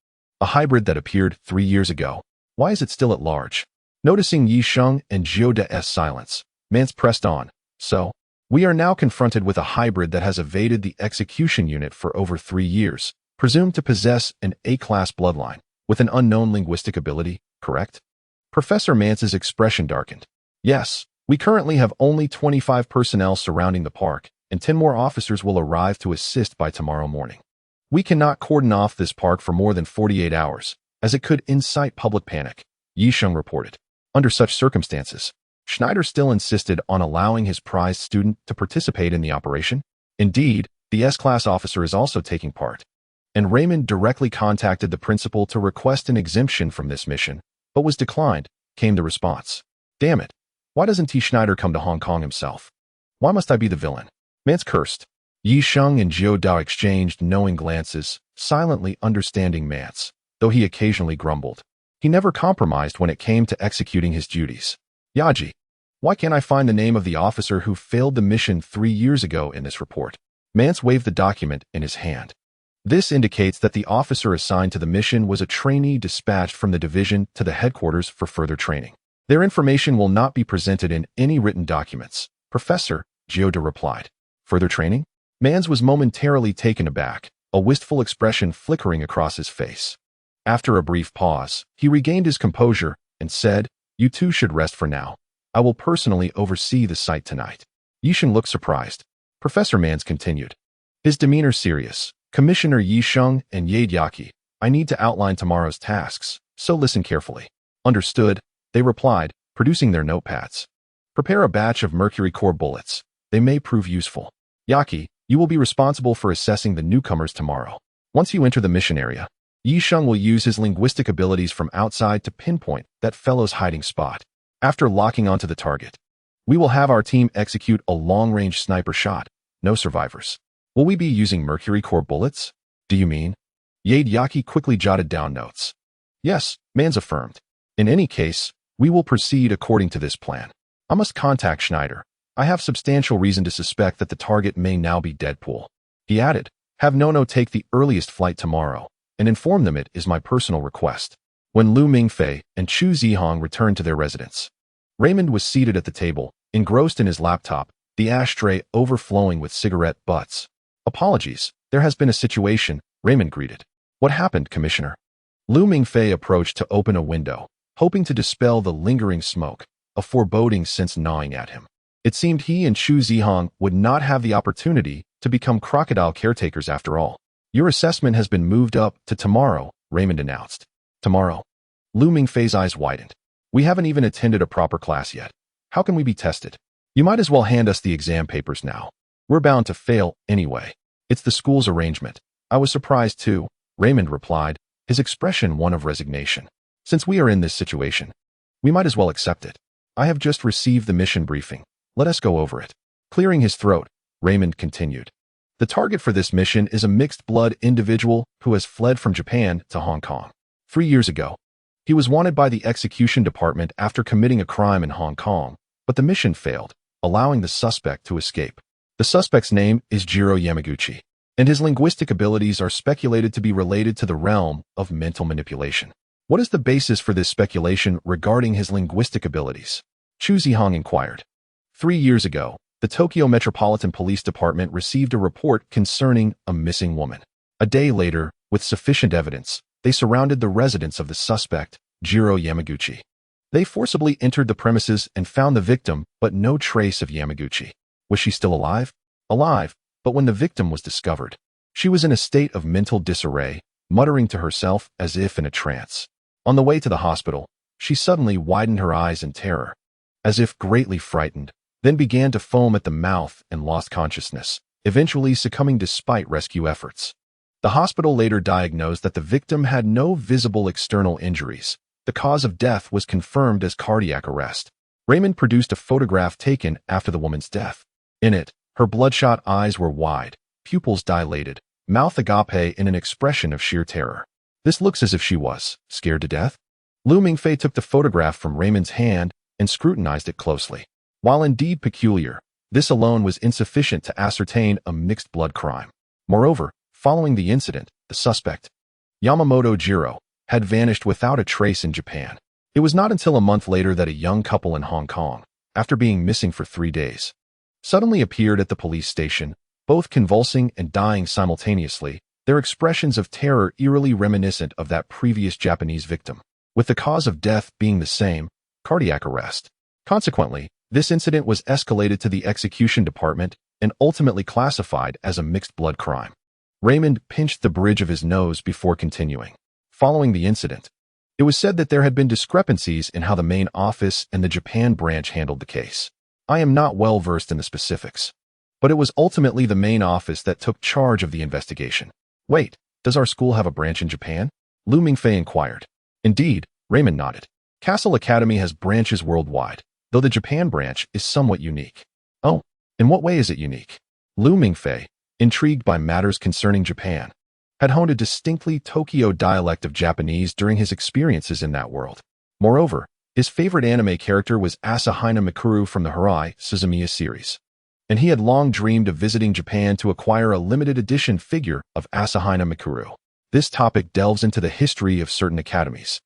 A hybrid that appeared 3 years ago. Why is it still at large? Noticing Yisheng and Jioda's silence, Mance pressed on. So, we are now confronted with a hybrid that has evaded the execution unit for over 3 years, presumed to possess an A-class bloodline, with an unknown linguistic ability, correct? Professor Mance's expression darkened. Yes, we currently have only 25 personnel surrounding the park, and 10 more officers will arrive to assist by tomorrow morning. We cannot cordon off this park for more than 48 hours, as it could incite public panic, Yisheng reported. Under such circumstances, Schneider still insisted on allowing his prized student to participate in the operation. Indeed, the S-class officer is also taking part, and Raymond directly contacted the principal to request an exemption from this mission, but was declined, came the response. Damn it, why doesn't Schneider come to Hong Kong himself? Why must I be the villain? Mance cursed. Yisheng and Jiu Dao exchanged knowing glances, silently understanding Mance, though he occasionally grumbled. He never compromised when it came to executing his duties. Yaji, why can't I find the name of the officer who failed the mission 3 years ago in this report? Mance waved the document in his hand. This indicates that the officer assigned to the mission was a trainee dispatched from the division to the headquarters for further training. Their information will not be presented in any written documents, Professor, Gioda replied. Further training? Mans was momentarily taken aback, a wistful expression flickering across his face. After a brief pause, he regained his composure and said, "You two should rest for now. I will personally oversee the site tonight." Yisheng looked surprised. Professor Mans continued, his demeanor serious. "Commissioner Yisheng and Yaki, I need to outline tomorrow's tasks, so listen carefully." "Understood," they replied, producing their notepads. "Prepare a batch of mercury core bullets. They may prove useful. Yaki, you will be responsible for assessing the newcomers tomorrow. Once you enter the mission area, Yisheng will use his linguistic abilities from outside to pinpoint that fellow's hiding spot. After locking onto the target, we will have our team execute a long-range sniper shot. No survivors. Will we be using mercury core bullets? Do you mean?" Yaki quickly jotted down notes. "Yes," Mans affirmed. "In any case, we will proceed according to this plan. I must contact Schneider. I have substantial reason to suspect that the target may now be Deadpool." He added, "Have Nono take the earliest flight tomorrow, and inform them it is my personal request." When Lu Mingfei and Chu Zihong returned to their residence, Raymond was seated at the table, engrossed in his laptop, the ashtray overflowing with cigarette butts. "Apologies, there has been a situation," Raymond greeted. "What happened, Commissioner?" Lu Mingfei approached to open a window, hoping to dispel the lingering smoke, a foreboding sense gnawing at him. It seemed he and Chu Zihong would not have the opportunity to become crocodile caretakers after all. "Your assessment has been moved up to tomorrow," Raymond announced. "Tomorrow?" Lu Mingfei's eyes widened. "We haven't even attended a proper class yet. How can we be tested? You might as well hand us the exam papers now. We're bound to fail anyway. It's the school's arrangement." "I was surprised too," Raymond replied, his expression one of resignation. "Since we are in this situation, we might as well accept it. I have just received the mission briefing. Let us go over it." Clearing his throat, Raymond continued. "The target for this mission is a mixed-blood individual who has fled from Japan to Hong Kong. 3 years ago, he was wanted by the execution department after committing a crime in Hong Kong, but the mission failed, allowing the suspect to escape. The suspect's name is Jiro Yamaguchi, and his linguistic abilities are speculated to be related to the realm of mental manipulation." "What is the basis for this speculation regarding his linguistic abilities?" Chu Zihong inquired. 3 years ago, the Tokyo Metropolitan Police Department received a report concerning a missing woman. A day later, with sufficient evidence, they surrounded the residence of the suspect, Jiro Yamaguchi. They forcibly entered the premises and found the victim, but no trace of Yamaguchi. Was she still alive? Alive, but when the victim was discovered, she was in a state of mental disarray, muttering to herself as if in a trance. On the way to the hospital, she suddenly widened her eyes in terror, as if greatly frightened, then began to foam at the mouth and lost consciousness, eventually succumbing despite rescue efforts. The hospital later diagnosed that the victim had no visible external injuries. The cause of death was confirmed as cardiac arrest. Raymond produced a photograph taken after the woman's death. In it, her bloodshot eyes were wide, pupils dilated, mouth agape in an expression of sheer terror. "This looks as if she was scared to death." Lu Mingfei took the photograph from Raymond's hand and scrutinized it closely. While indeed peculiar, this alone was insufficient to ascertain a mixed blood crime. Moreover, following the incident, the suspect, Yamamoto Jiro, had vanished without a trace in Japan. It was not until a month later that a young couple in Hong Kong, after being missing for 3 days, suddenly appeared at the police station, both convulsing and dying simultaneously, their expressions of terror eerily reminiscent of that previous Japanese victim, with the cause of death being the same, cardiac arrest. Consequently, this incident was escalated to the execution department and ultimately classified as a mixed blood crime. Raymond pinched the bridge of his nose before continuing. Following the incident, it was said that there had been discrepancies in how the main office and the Japan branch handled the case. I am not well versed in the specifics, but it was ultimately the main office that took charge of the investigation. "Wait, does our school have a branch in Japan?" Lu Mingfei inquired. "Indeed," Raymond nodded. "Castle Academy has branches worldwide, though the Japan branch is somewhat unique." "Oh, in what way is it unique?" Lu Mingfei, intrigued by matters concerning Japan, had honed a distinctly Tokyo dialect of Japanese during his experiences in that world. Moreover, his favorite anime character was Asahina Mikuru from the Hirai Suzumiya series, and he had long dreamed of visiting Japan to acquire a limited edition figure of Asahina Mikuru. This topic delves into the history of certain academies.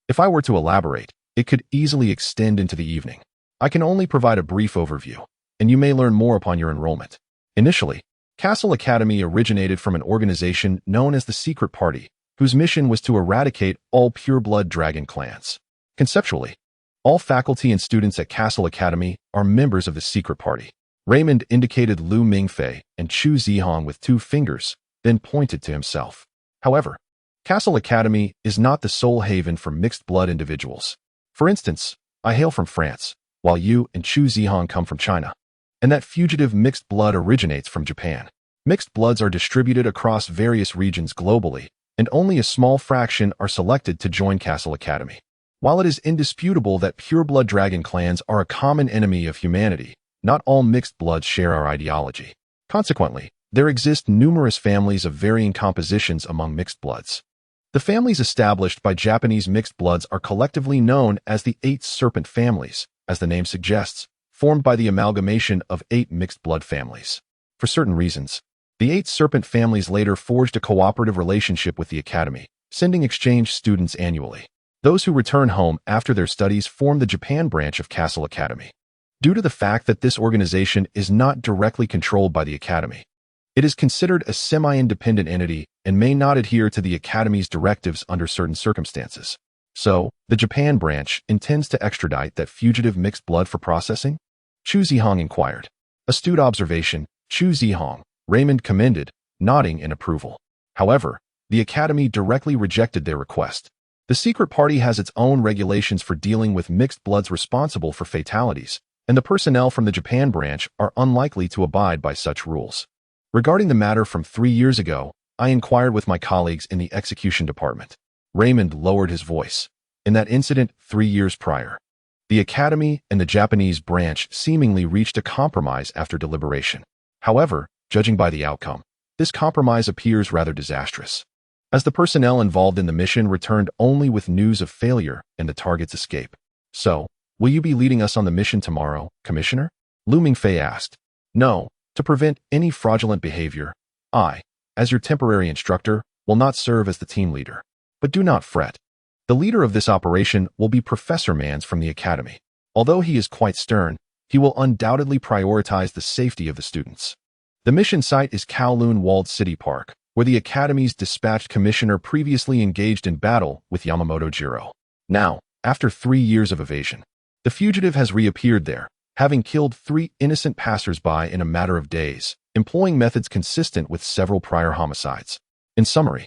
If I were to elaborate, it could easily extend into the evening. I can only provide a brief overview, and you may learn more upon your enrollment. Initially, Castle Academy originated from an organization known as the Secret Party, whose mission was to eradicate all pure-blood dragon clans. Conceptually, all faculty and students at Castle Academy are members of the Secret Party. Raymond indicated Lu Mingfei and Chu Zihong with 2 fingers, then pointed to himself. However, Castle Academy is not the sole haven for mixed-blood individuals. For instance, I hail from France, while you and Chu Zihong come from China. And that fugitive mixed blood originates from Japan. Mixed bloods are distributed across various regions globally, and only a small fraction are selected to join Castle Academy. While it is indisputable that pure-blood dragon clans are a common enemy of humanity, not all mixed bloods share our ideology. Consequently, there exist numerous families of varying compositions among mixed bloods. The families established by Japanese mixed bloods are collectively known as the 8 serpent families, as the name suggests, formed by the amalgamation of 8 mixed blood families. For certain reasons, the 8 serpent families later forged a cooperative relationship with the Academy, sending exchange students annually. Those who return home after their studies form the Japan branch of Castle Academy. Due to the fact that this organization is not directly controlled by the Academy, it is considered a semi-independent entity and may not adhere to the Academy's directives under certain circumstances. So, the Japan branch intends to extradite that fugitive mixed blood for processing? Chu Zihong inquired. Astute observation, Chu Zihong, Raymond commended, nodding in approval. However, the Academy directly rejected their request. The Secret Party has its own regulations for dealing with mixed bloods responsible for fatalities, and the personnel from the Japan branch are unlikely to abide by such rules. Regarding the matter from 3 years ago, I inquired with my colleagues in the execution department. Raymond lowered his voice. In that incident 3 years prior, the Academy and the Japanese branch seemingly reached a compromise after deliberation. However, judging by the outcome, this compromise appears rather disastrous, as the personnel involved in the mission returned only with news of failure and the target's escape. So, will you be leading us on the mission tomorrow, Commissioner? Lu Mingfei asked. No, to prevent any fraudulent behavior, I, as your temporary instructor, will not serve as the team leader. But do not fret. The leader of this operation will be Professor Mans from the Academy. Although he is quite stern, he will undoubtedly prioritize the safety of the students. The mission site is Kowloon Walled City Park, where the Academy's dispatched commissioner previously engaged in battle with Yamamoto Jiro. Now, after 3 years of evasion, the fugitive has reappeared there, having killed 3 innocent passers-by in a matter of days, employing methods consistent with several prior homicides. In summary,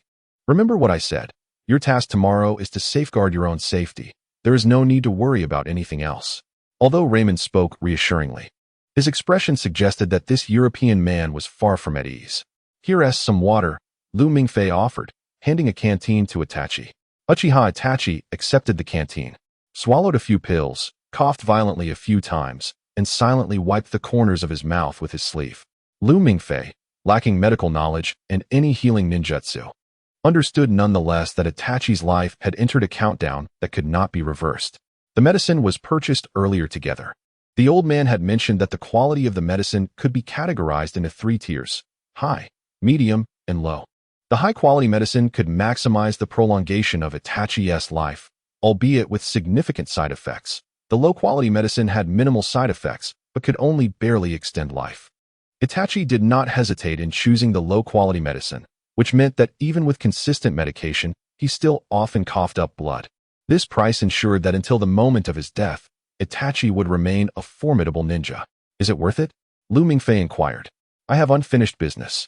remember what I said. Your task tomorrow is to safeguard your own safety. There is no need to worry about anything else. Although Raymond spoke reassuringly, his expression suggested that this European man was far from at ease. Here's some water, Lu Mingfei offered, handing a canteen to Itachi. Uchiha Itachi accepted the canteen, swallowed a few pills, coughed violently a few times, and silently wiped the corners of his mouth with his sleeve. Lu Mingfei, lacking medical knowledge and any healing ninjutsu, understood nonetheless that Itachi's life had entered a countdown that could not be reversed. The medicine was purchased earlier together. The old man had mentioned that the quality of the medicine could be categorized into 3 tiers: high, medium, and low. The high-quality medicine could maximize the prolongation of Itachi's life, albeit with significant side effects. The low-quality medicine had minimal side effects, but could only barely extend life. Itachi did not hesitate in choosing the low-quality medicine, which meant that even with consistent medication, he still often coughed up blood. This price ensured that until the moment of his death, Itachi would remain a formidable ninja. Is it worth it? Lu Mingfei inquired. I have unfinished business.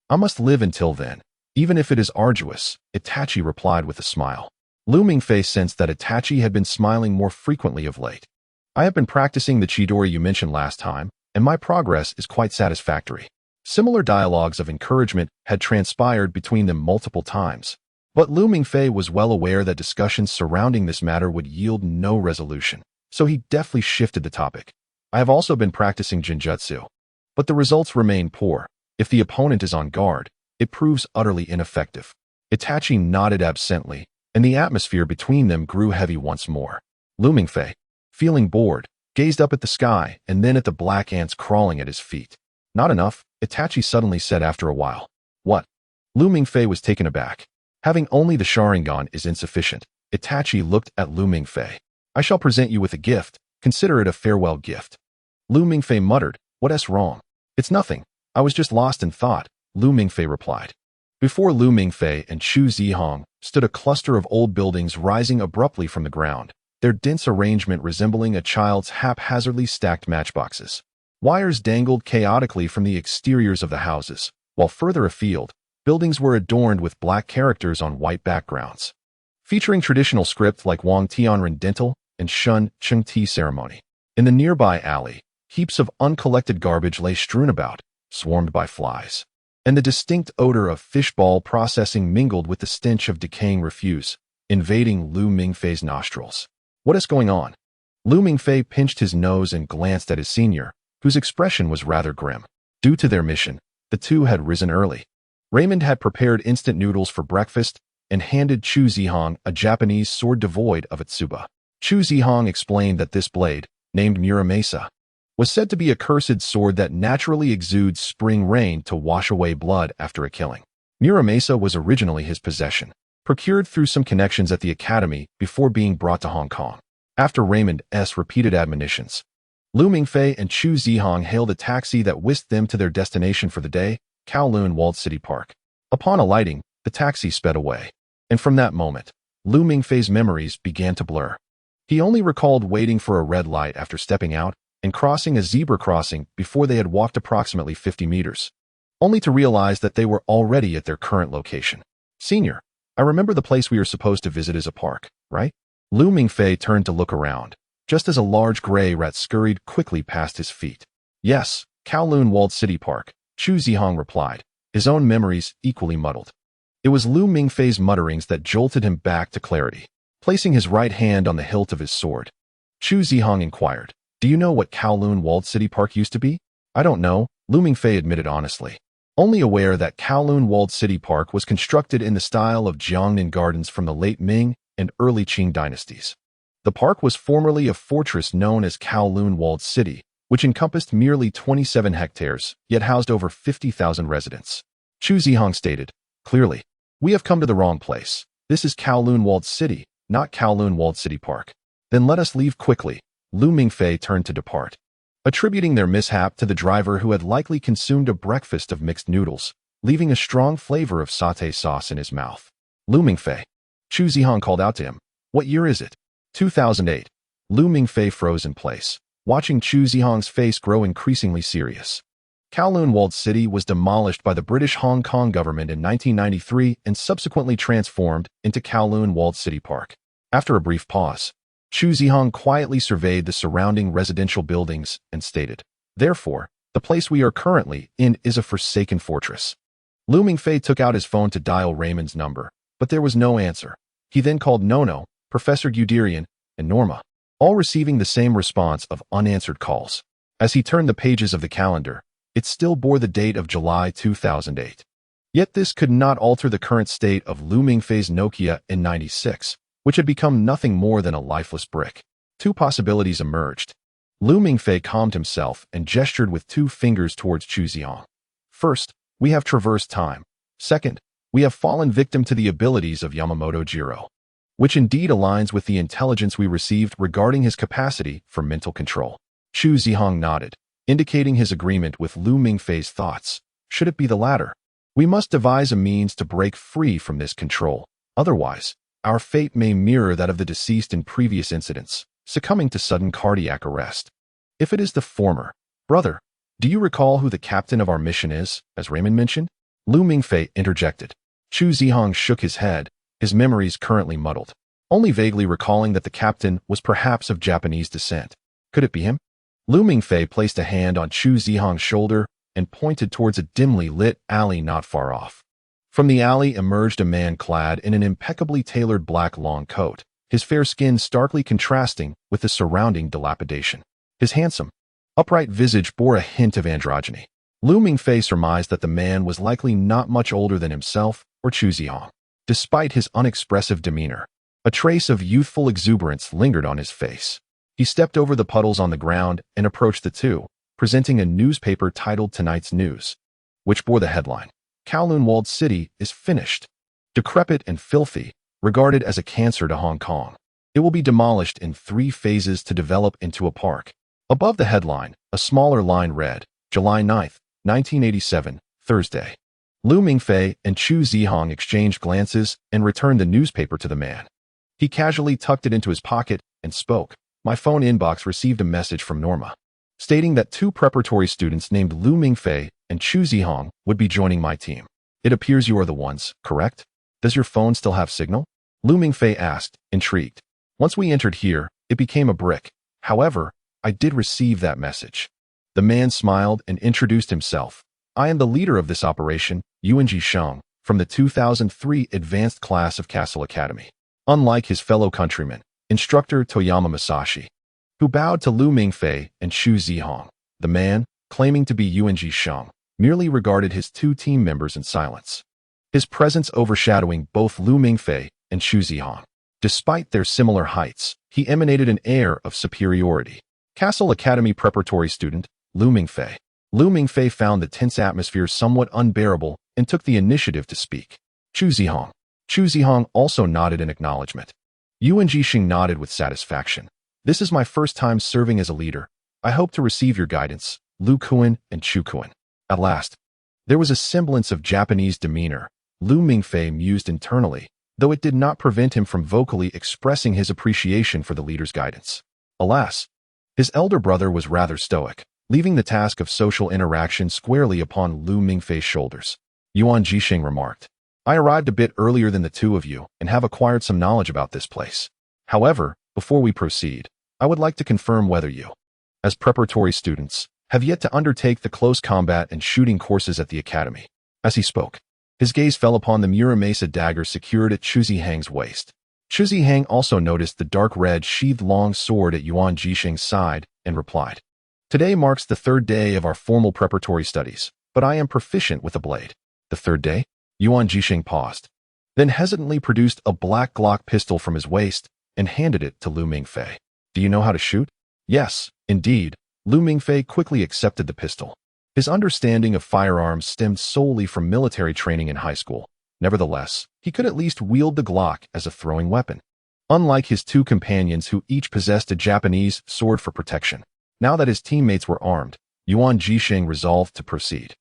I must live until then, even if it is arduous, Itachi replied with a smile. Lu Mingfei sensed that Itachi had been smiling more frequently of late. I have been practicing the Chidori you mentioned last time, and my progress is quite satisfactory. Similar dialogues of encouragement had transpired between them multiple times, but Lu Mingfei was well aware that discussions surrounding this matter would yield no resolution, so he deftly shifted the topic. I have also been practicing Jinjutsu, but the results remain poor. If the opponent is on guard, it proves utterly ineffective. Itachi nodded absently, and the atmosphere between them grew heavy once more. Lu Mingfei, feeling bored, gazed up at the sky and then at the black ants crawling at his feet. Not enough, Itachi suddenly said after a while. What? Lu Mingfei was taken aback. Having only the Sharingan is insufficient. Itachi looked at Lu Mingfei. I shall present you with a gift. Consider it a farewell gift. Lu Mingfei muttered, What's wrong? It's nothing. I was just lost in thought, Lu Mingfei replied. Before Lu Mingfei and Chu Zihong stood a cluster of old buildings rising abruptly from the ground, their dense arrangement resembling a child's haphazardly stacked matchboxes. Wires dangled chaotically from the exteriors of the houses, while further afield, buildings were adorned with black characters on white backgrounds, featuring traditional script like Wang Tianren dental and Shun Cheng Ti ceremony. In the nearby alley, heaps of uncollected garbage lay strewn about, swarmed by flies, and the distinct odor of fishball processing mingled with the stench of decaying refuse, invading Lu Mingfei's nostrils. What is going on? Lu Mingfei pinched his nose and glanced at his senior, whose expression was rather grim. Due to their mission, the two had risen early. Raymond had prepared instant noodles for breakfast and handed Chu Zihong a Japanese sword devoid of Atsuba. Chu Zihong explained that this blade, named Muramesa, was said to be a cursed sword that naturally exudes spring rain to wash away blood after a killing. Muramesa was originally his possession, procured through some connections at the academy before being brought to Hong Kong. After Raymond's repeated admonitions, Lu Mingfei and Chu Zihong hailed a taxi that whisked them to their destination for the day, Kowloon Walled City Park. Upon alighting, the taxi sped away, and from that moment, Lu Mingfei's memories began to blur. He only recalled waiting for a red light after stepping out and crossing a zebra crossing before they had walked approximately 50 meters, only to realize that they were already at their current location. Senior, I remember the place we are supposed to visit is a park, right? Lu Mingfei turned to look around, just as a large gray rat scurried quickly past his feet. Yes, Kowloon Walled City Park, Chu Zihong replied, his own memories equally muddled. It was Lu Mingfei's mutterings that jolted him back to clarity. Placing his right hand on the hilt of his sword, Chu Zihong inquired, do you know what Kowloon Walled City Park used to be? I don't know, Lu Mingfei admitted honestly, only aware that Kowloon Walled City Park was constructed in the style of Jiangnan Gardens from the late Ming and early Qing dynasties. The park was formerly a fortress known as Kowloon Walled City, which encompassed merely 27 hectares, yet housed over 50,000 residents. Chu Zihong stated, clearly, we have come to the wrong place. This is Kowloon Walled City, not Kowloon Walled City Park. Then let us leave quickly. Lu Mingfei turned to depart, attributing their mishap to the driver who had likely consumed a breakfast of mixed noodles, leaving a strong flavor of sauté sauce in his mouth. Lu Mingfei. Chu Zihong called out to him. What year is it? 2008. Lu Mingfei froze in place, watching Chu Zihong's face grow increasingly serious. Kowloon Walled City was demolished by the British Hong Kong government in 1993 and subsequently transformed into Kowloon Walled City Park. After a brief pause, Chu Zihong quietly surveyed the surrounding residential buildings and stated, therefore, the place we are currently in is a forsaken fortress. Lu Mingfei took out his phone to dial Raymond's number, but there was no answer. He then called Nono, Professor Guderian, and Norma, all receiving the same response of unanswered calls. As he turned the pages of the calendar, it still bore the date of July 2008. Yet this could not alter the current state of Lu Mingfei's Nokia N96, which had become nothing more than a lifeless brick. Two possibilities emerged. Lu Mingfei calmed himself and gestured with two fingers towards Chu Zihong. First, we have traversed time. Second, we have fallen victim to the abilities of Yamamoto Jiro, which indeed aligns with the intelligence we received regarding his capacity for mental control. Chu Zihong nodded, indicating his agreement with Lu Mingfei's thoughts. Should it be the latter? We must devise a means to break free from this control. Otherwise, our fate may mirror that of the deceased in previous incidents, succumbing to sudden cardiac arrest. If it is the former, brother, do you recall who the captain of our mission is, as Raymond mentioned? Lu Mingfei interjected. Chu Zihong shook his head, his memories currently muddled, only vaguely recalling that the captain was perhaps of Japanese descent. Could it be him? Lu Mingfei placed a hand on Chu Zihong's shoulder and pointed towards a dimly lit alley not far off. From the alley emerged a man clad in an impeccably tailored black long coat, his fair skin starkly contrasting with the surrounding dilapidation. His handsome, upright visage bore a hint of androgyny. Lu Mingfei surmised that the man was likely not much older than himself or Chu Zihong. Despite his unexpressive demeanor, a trace of youthful exuberance lingered on his face. He stepped over the puddles on the ground and approached the two, presenting a newspaper titled Tonight's News, which bore the headline, Kowloon Walled City is finished. Decrepit and filthy, regarded as a cancer to Hong Kong. It will be demolished in 3 phases to develop into a park. Above the headline, a smaller line read, July 9th, 1987, Thursday. Lu Mingfei and Chu Zihong exchanged glances and returned the newspaper to the man. He casually tucked it into his pocket and spoke. My phone inbox received a message from Norma, stating that two preparatory students named Lu Mingfei and Chu Zihong would be joining my team. It appears you are the ones, correct? Does your phone still have signal? Lu Mingfei asked, intrigued. Once we entered here, it became a brick. However, I did receive that message. The man smiled and introduced himself. I am the leader of this operation, Yuan Sheng, from the 2003 advanced class of Castle Academy. Unlike his fellow countrymen, instructor Toyama Masashi, who bowed to Lu Mingfei and Chu Zihong, the man, claiming to be Yuan Sheng, merely regarded his two team members in silence, his presence overshadowing both Lu Mingfei and Chu Zihong. Despite their similar heights, he emanated an air of superiority. Castle Academy preparatory student, Lu Mingfei. Lu Mingfei found the tense atmosphere somewhat unbearable and took the initiative to speak. Chu Zihong. Chu Zihong also nodded in acknowledgement. Yuan Sheng nodded with satisfaction. This is my first time serving as a leader. I hope to receive your guidance, Lu Kuan and Chu Kuan. At last, there was a semblance of Japanese demeanor. Lu Mingfei mused internally, though it did not prevent him from vocally expressing his appreciation for the leader's guidance. Alas, his elder brother was rather stoic, leaving the task of social interaction squarely upon Lu Mingfei's shoulders. Yuan Sheng remarked, I arrived a bit earlier than the two of you and have acquired some knowledge about this place. However, before we proceed, I would like to confirm whether you, as preparatory students, have yet to undertake the close combat and shooting courses at the academy. As he spoke, his gaze fell upon the Muramasa dagger secured at Chu Zihang's waist. Chu Zihang also noticed the dark red sheathed long sword at Yuan Sheng's side and replied, Today marks the third day of our formal preparatory studies, but I am proficient with a blade. The third day? Yuan Sheng paused, then hesitantly produced a black Glock pistol from his waist and handed it to Lu Mingfei. Do you know how to shoot? Yes, indeed. Lu Mingfei quickly accepted the pistol. His understanding of firearms stemmed solely from military training in high school. Nevertheless, he could at least wield the Glock as a throwing weapon. Unlike his two companions who each possessed a Japanese sword for protection, now that his teammates were armed, Yuan Sheng resolved to proceed.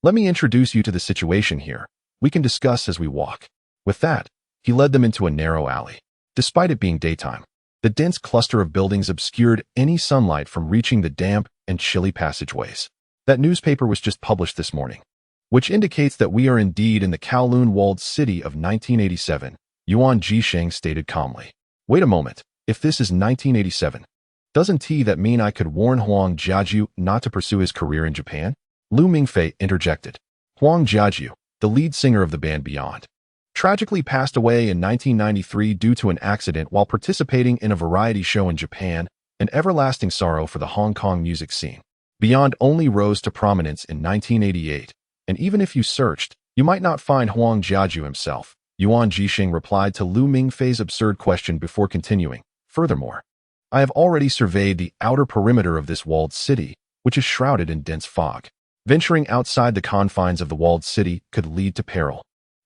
Let me introduce you to the situation here. We can discuss as we walk. With that, he led them into a narrow alley. Despite it being daytime, the dense cluster of buildings obscured any sunlight from reaching the damp and chilly passageways. That newspaper was just published this morning, which indicates that we are indeed in the Kowloon-walled city of 1987, Yuan Sheng stated calmly. Wait a moment, if this is 1987, doesn't that mean I could warn Huang Jiaju not to pursue his career in Japan? Lu Mingfei interjected. Huang Jiaju, the lead singer of the band Beyond, tragically passed away in 1993 due to an accident while participating in a variety show in Japan, an everlasting sorrow for the Hong Kong music scene. Beyond only rose to prominence in 1988, and even if you searched, you might not find Huang Jiaju himself. Yuan Sheng replied to Lu Mingfei's absurd question before continuing. Furthermore, I have already surveyed the outer perimeter of this walled city, which is shrouded in dense fog. Venturing outside the confines of the walled city could lead to peril.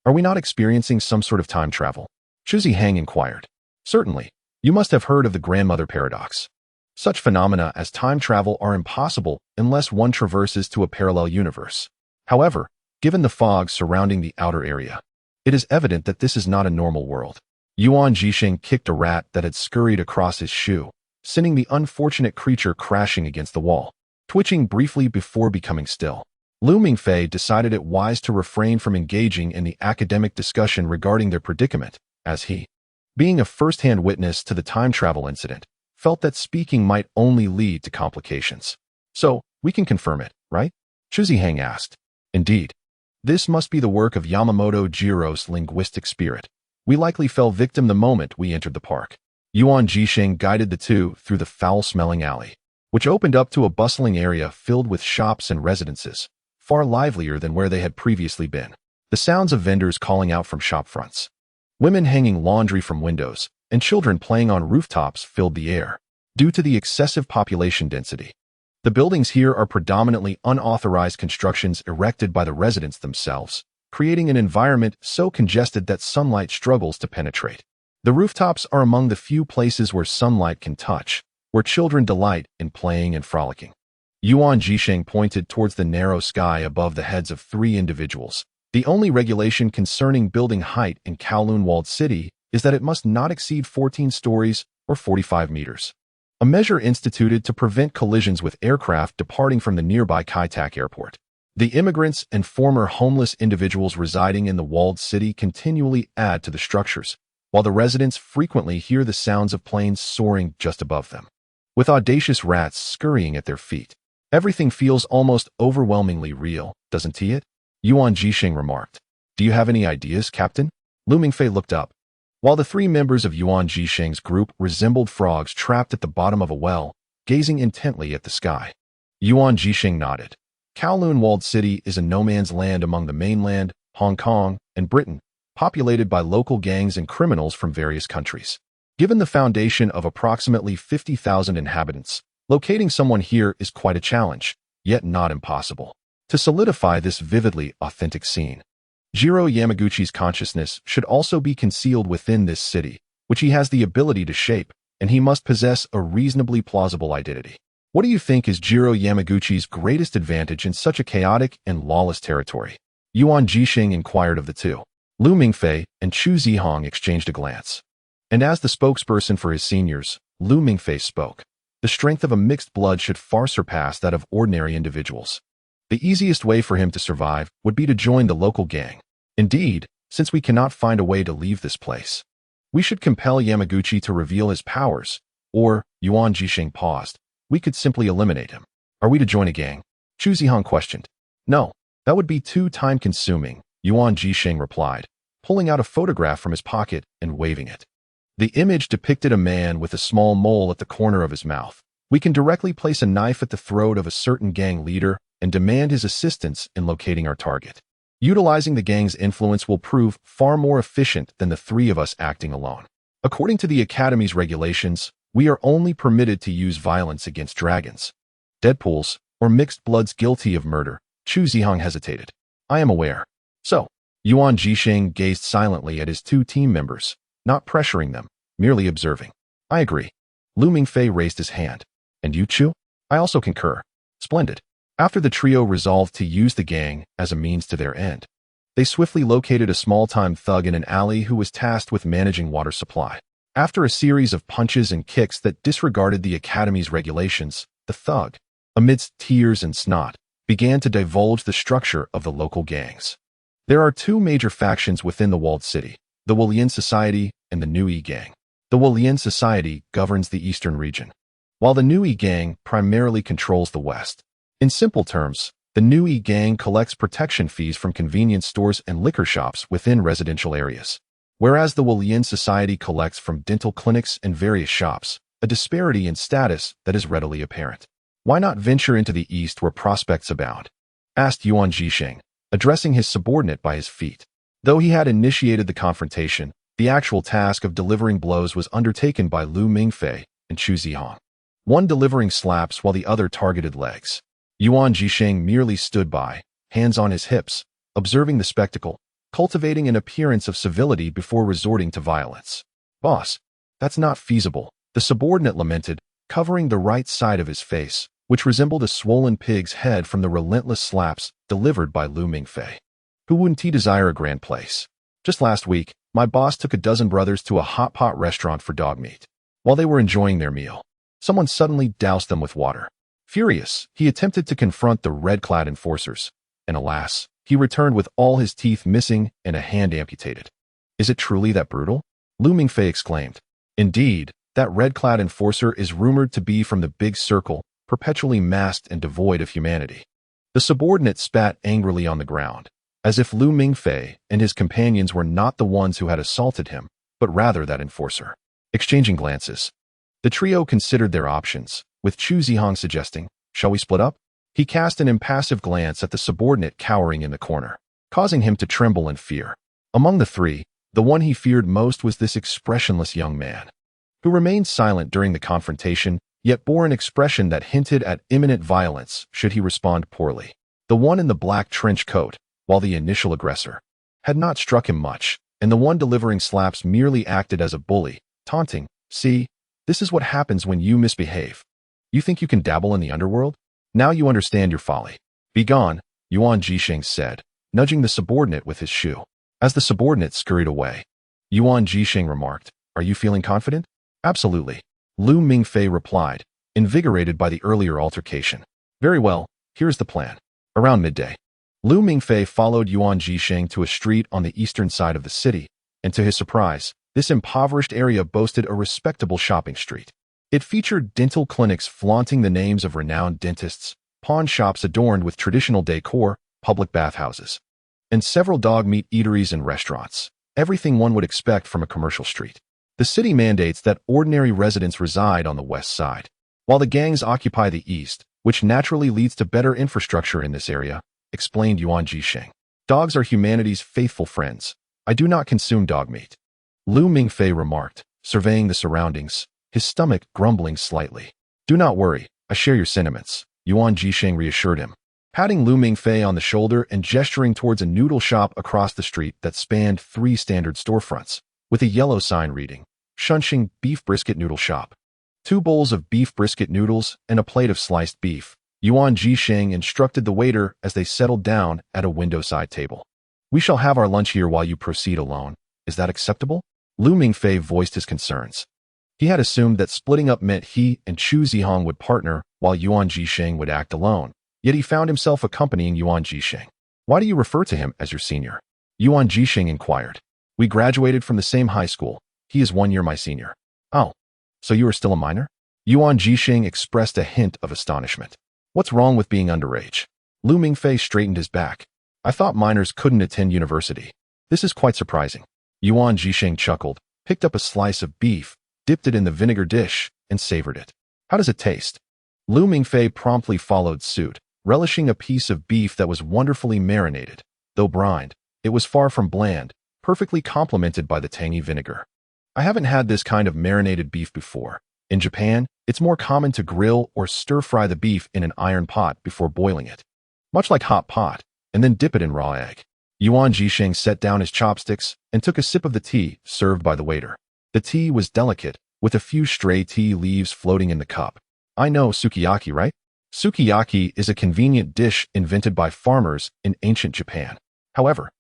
Are we not experiencing some sort of time travel? Chu Zihang inquired. Certainly, you must have heard of the grandmother paradox. Such phenomena as time travel are impossible unless one traverses to a parallel universe. However, given the fog surrounding the outer area, it is evident that this is not a normal world. Yuan Sheng kicked a rat that had scurried across his shoe, sending the unfortunate creature crashing against the wall, twitching briefly before becoming still. Lu Mingfei decided it wise to refrain from engaging in the academic discussion regarding their predicament, as he, being a first-hand witness to the time travel incident, felt that speaking might only lead to complications. So, we can confirm it, right? Chu Zihang asked. Indeed. This must be the work of Yamamoto Jiro's linguistic spirit. We likely fell victim the moment we entered the park. Yuan Sheng guided the two through the foul-smelling alley, which opened up to a bustling area filled with shops and residences, far livelier than where they had previously been. The sounds of vendors calling out from shop fronts, women hanging laundry from windows, and children playing on rooftops filled the air. Due to the excessive population density, the buildings here are predominantly unauthorized constructions erected by the residents themselves, creating an environment so congested that sunlight struggles to penetrate. The rooftops are among the few places where sunlight can touch, where children delight in playing and frolicking. Yuan Jisheng pointed towards the narrow sky above the heads of three individuals. The only regulation concerning building height in Kowloon-walled city is that it must not exceed 14 stories or 45 meters. A measure instituted to prevent collisions with aircraft departing from the nearby Kai-Tak airport. The immigrants and former homeless individuals residing in the walled city continually add to the structures, while the residents frequently hear the sounds of planes soaring just above them, with audacious rats scurrying at their feet. Everything feels almost overwhelmingly real, doesn't it? Yuan Jisheng remarked. Do you have any ideas, Captain? Mingfei looked up. While the three members of Yuan Jisheng's group resembled frogs trapped at the bottom of a well, gazing intently at the sky. Yuan Jisheng nodded. Kowloon Walled City is a no-man's land among the mainland, Hong Kong, and Britain, populated by local gangs and criminals from various countries. Given the foundation of approximately 50,000 inhabitants, locating someone here is quite a challenge, yet not impossible. To solidify this vividly authentic scene, Jiro Yamaguchi's consciousness should also be concealed within this city, which he has the ability to shape, and he must possess a reasonably plausible identity. What do you think is Jiro Yamaguchi's greatest advantage in such a chaotic and lawless territory? Yuan Jisheng inquired of the two. Mingfei and Chu Zihong exchanged a glance. And as the spokesperson for his seniors, Mingfei spoke. The strength of a mixed blood should far surpass that of ordinary individuals. The easiest way for him to survive would be to join the local gang. Indeed, since we cannot find a way to leave this place, we should compel Yamaguchi to reveal his powers, or, Yuan Jisheng paused, we could simply eliminate him. Are we to join a gang? Chu Zihong questioned. No, that would be too time-consuming, Yuan Jisheng replied, pulling out a photograph from his pocket and waving it. The image depicted a man with a small mole at the corner of his mouth. We can directly place a knife at the throat of a certain gang leader and demand his assistance in locating our target. Utilizing the gang's influence will prove far more efficient than the three of us acting alone. According to the Academy's regulations, we are only permitted to use violence against dragons, Deadpools, or mixed bloods guilty of murder. Chu Zihong hesitated. I am aware. So, Yuan Jisheng gazed silently at his two team members, not pressuring them, merely observing. I agree. Mingfei raised his hand. And you, Chu? I also concur. Splendid. After the trio resolved to use the gang as a means to their end, they swiftly located a small-time thug in an alley who was tasked with managing water supply. After a series of punches and kicks that disregarded the Academy's regulations, the thug, amidst tears and snot, began to divulge the structure of the local gangs. There are two major factions within the walled city, the Wulian Society and the Nui Gang. The Wulian Society governs the eastern region, while the Nui Gang primarily controls the west. In simple terms, the Nui Gang collects protection fees from convenience stores and liquor shops within residential areas, whereas the Wulian Society collects from dental clinics and various shops, a disparity in status that is readily apparent. Why not venture into the east where prospects abound? Asked Yuan Jisheng, addressing his subordinate by his feet. Though he had initiated the confrontation, the actual task of delivering blows was undertaken by Mingfei and Chu Zihong, one delivering slaps while the other targeted legs. Yuan Jisheng merely stood by, hands on his hips, observing the spectacle, cultivating an appearance of civility before resorting to violence. Boss, that's not feasible, the subordinate lamented, covering the right side of his face, which resembled a swollen pig's head from the relentless slaps delivered by Mingfei. Who wouldn't he desire a grand place? Just last week, my boss took a dozen brothers to a hot pot restaurant for dog meat. While they were enjoying their meal, someone suddenly doused them with water. Furious, he attempted to confront the red-clad enforcers, and alas, he returned with all his teeth missing and a hand amputated. Is it truly that brutal? Mingfei exclaimed. Indeed, that red-clad enforcer is rumored to be from the Big Circle, perpetually masked and devoid of humanity. The subordinate spat angrily on the ground, as if Mingfei and his companions were not the ones who had assaulted him, but rather that enforcer. Exchanging glances, the trio considered their options, with Chu Zihong suggesting, shall we split up? He cast an impassive glance at the subordinate cowering in the corner, causing him to tremble in fear. Among the three, the one he feared most was this expressionless young man, who remained silent during the confrontation, yet bore an expression that hinted at imminent violence should he respond poorly. The one in the black trench coat, while the initial aggressor, had not struck him much, and the one delivering slaps merely acted as a bully, taunting, see, this is what happens when you misbehave. You think you can dabble in the underworld? Now you understand your folly. Be gone, Yuan Jisheng said, nudging the subordinate with his shoe. As the subordinate scurried away, Yuan Jisheng remarked, "Are you feeling confident?" "Absolutely," Lu Mingfei replied, invigorated by the earlier altercation. "Very well, here's the plan." Around midday, Lu Mingfei followed Yuan Jisheng to a street on the eastern side of the city, and to his surprise, this impoverished area boasted a respectable shopping street. It featured dental clinics flaunting the names of renowned dentists, pawn shops adorned with traditional decor, public bathhouses, and several dog meat eateries and restaurants. Everything one would expect from a commercial street. The city mandates that ordinary residents reside on the west side, while the gangs occupy the east, which naturally leads to better infrastructure in this area, explained Yuan Jisheng. Dogs are humanity's faithful friends. I do not consume dog meat, Lu Mingfei remarked, surveying the surroundings, his stomach grumbling slightly. Do not worry, I share your sentiments, Yuan Jisheng reassured him, patting Lu Mingfei on the shoulder and gesturing towards a noodle shop across the street that spanned 3 standard storefronts, with a yellow sign reading, Shunxing Beef Brisket Noodle Shop. 2 bowls of beef brisket noodles and a plate of sliced beef, Yuan Jisheng instructed the waiter as they settled down at a window-side table. We shall have our lunch here while you proceed alone. Is that acceptable? Lu Mingfei voiced his concerns. He had assumed that splitting up meant he and Chu Zihong would partner while Yuan Jisheng would act alone, yet he found himself accompanying Yuan Jisheng. Why do you refer to him as your senior? Yuan Jisheng inquired. We graduated from the same high school. He is 1 year my senior. Oh, so you are still a minor? Yuan Jisheng expressed a hint of astonishment. What's wrong with being underage? Lu Mingfei straightened his back. I thought minors couldn't attend university. This is quite surprising. Yuan Jisheng chuckled, picked up a slice of beef, dipped it in the vinegar dish, and savored it. How does it taste? Lu Mingfei promptly followed suit, relishing a piece of beef that was wonderfully marinated. Though brined, it was far from bland, perfectly complemented by the tangy vinegar. I haven't had this kind of marinated beef before. In Japan, it's more common to grill or stir-fry the beef in an iron pot before boiling it, much like hot pot, and then dip it in raw egg. Yuan Jisheng set down his chopsticks and took a sip of the tea served by the waiter. The tea was delicate, with a few stray tea leaves floating in the cup. I know sukiyaki, right? Sukiyaki is a convenient dish invented by farmers in ancient Japan. However,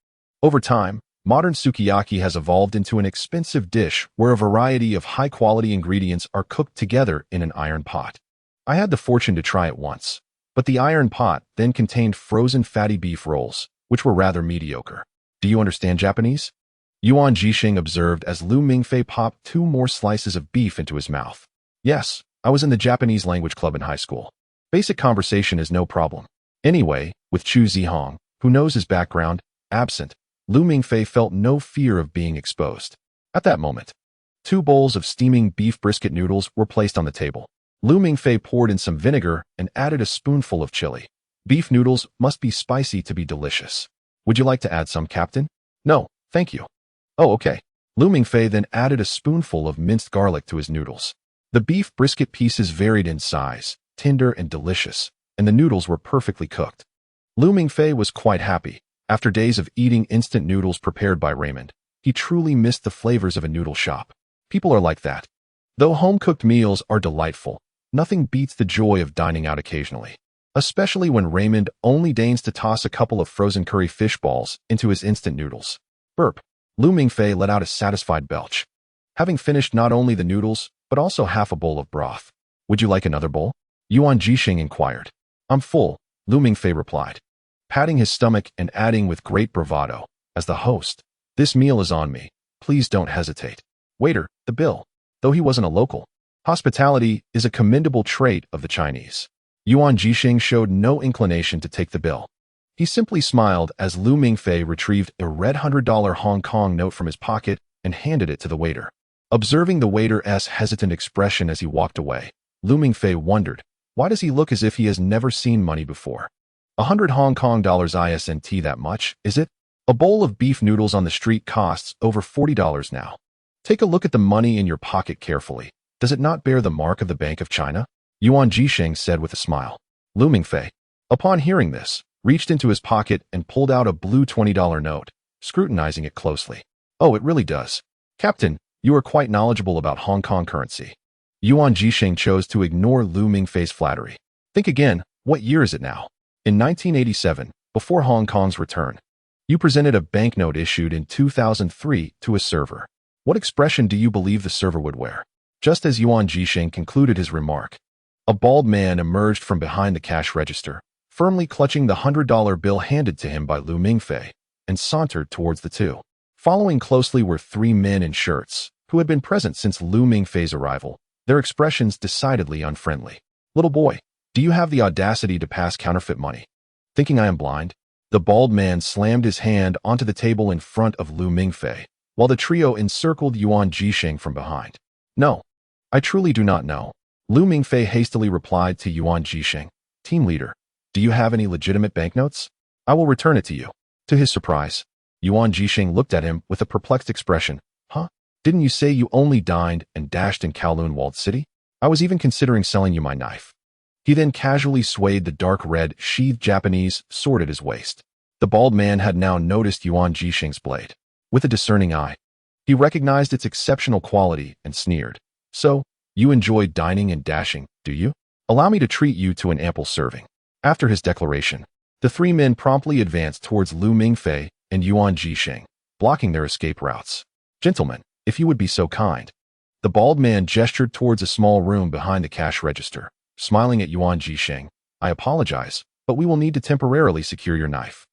over time, modern sukiyaki has evolved into an expensive dish where a variety of high-quality ingredients are cooked together in an iron pot. I had the fortune to try it once, but the iron pot then contained frozen fatty beef rolls, which were rather mediocre. Do you understand Japanese? Yuan Jisheng observed as Lu Mingfei popped 2 more slices of beef into his mouth. Yes, I was in the Japanese language club in high school. Basic conversation is no problem. Anyway, with Chu Zihong, who knows his background, absent, Lu Mingfei felt no fear of being exposed. At that moment, 2 bowls of steaming beef brisket noodles were placed on the table. Lu Mingfei poured in some vinegar and added a spoonful of chili. Beef noodles must be spicy to be delicious. Would you like to add some, Captain? No, thank you. Oh, okay. Lu Mingfei then added a spoonful of minced garlic to his noodles. The beef brisket pieces varied in size, tender and delicious, and the noodles were perfectly cooked. Lu Mingfei was quite happy. After days of eating instant noodles prepared by Raymond, he truly missed the flavors of a noodle shop. People are like that. Though home-cooked meals are delightful, nothing beats the joy of dining out occasionally, especially when Raymond only deigns to toss a couple of frozen curry fish balls into his instant noodles. Burp. Lu Mingfei let out a satisfied belch, having finished not only the noodles, but also half a bowl of broth. Would you like another bowl? Yuan Jisheng inquired. I'm full, Lu Mingfei replied, patting his stomach and adding with great bravado, as the host, this meal is on me. Please don't hesitate. Waiter, the bill. Though he wasn't a local, hospitality is a commendable trait of the Chinese. Yuan Jisheng showed no inclination to take the bill. He simply smiled as Lu Mingfei retrieved a red $100 Hong Kong note from his pocket and handed it to the waiter. Observing the waiter's hesitant expression as he walked away, Lu Mingfei wondered, why does he look as if he has never seen money before? 100 Hong Kong dollars isn't that much, is it? A bowl of beef noodles on the street costs over $40 now. Take a look at the money in your pocket carefully. Does it not bear the mark of the Bank of China? Yuan Jisheng said with a smile. Lu Mingfei, upon hearing this, reached into his pocket and pulled out a blue $20 note, scrutinizing it closely. Oh, it really does. Captain, you are quite knowledgeable about Hong Kong currency. Yuan Jisheng chose to ignore Lu Mingfei's flattery. Think again, What year is it now? In 1987, before Hong Kong's return. You presented a banknote issued in 2003 to a server. What expression do you believe the server would wear? Just as Yuan Jisheng concluded his remark, a bald man emerged from behind the cash register, firmly clutching the $100 bill handed to him by Lu Mingfei, and sauntered towards the two. Following closely were three men in shirts, who had been present since Lu Mingfei's arrival, their expressions decidedly unfriendly. Little boy, do you have the audacity to pass counterfeit money? Thinking I am blind? The bald man slammed his hand onto the table in front of Lu Mingfei, while the trio encircled Yuan Jisheng from behind. No, I truly do not know. Lu Mingfei hastily replied to Yuan Jisheng. Team leader, do you have any legitimate banknotes? I will return it to you. To his surprise, Yuan Jisheng looked at him with a perplexed expression. Huh? Didn't you say you only dined and dashed in Kowloon Walled City? I was even considering selling you my knife. He then casually swayed the dark red, sheathed Japanese sword at his waist. The bald man had now noticed Yuan Jisheng's blade. With a discerning eye, he recognized its exceptional quality and sneered. So, you enjoy dining and dashing, do you? Allow me to treat you to an ample serving. After his declaration, the three men promptly advanced towards Lu Mingfei and Yuan Jisheng, blocking their escape routes. Gentlemen, if you would be so kind. The bald man gestured towards a small room behind the cash register, smiling at Yuan Jisheng. I apologize, but we will need to temporarily secure your knife.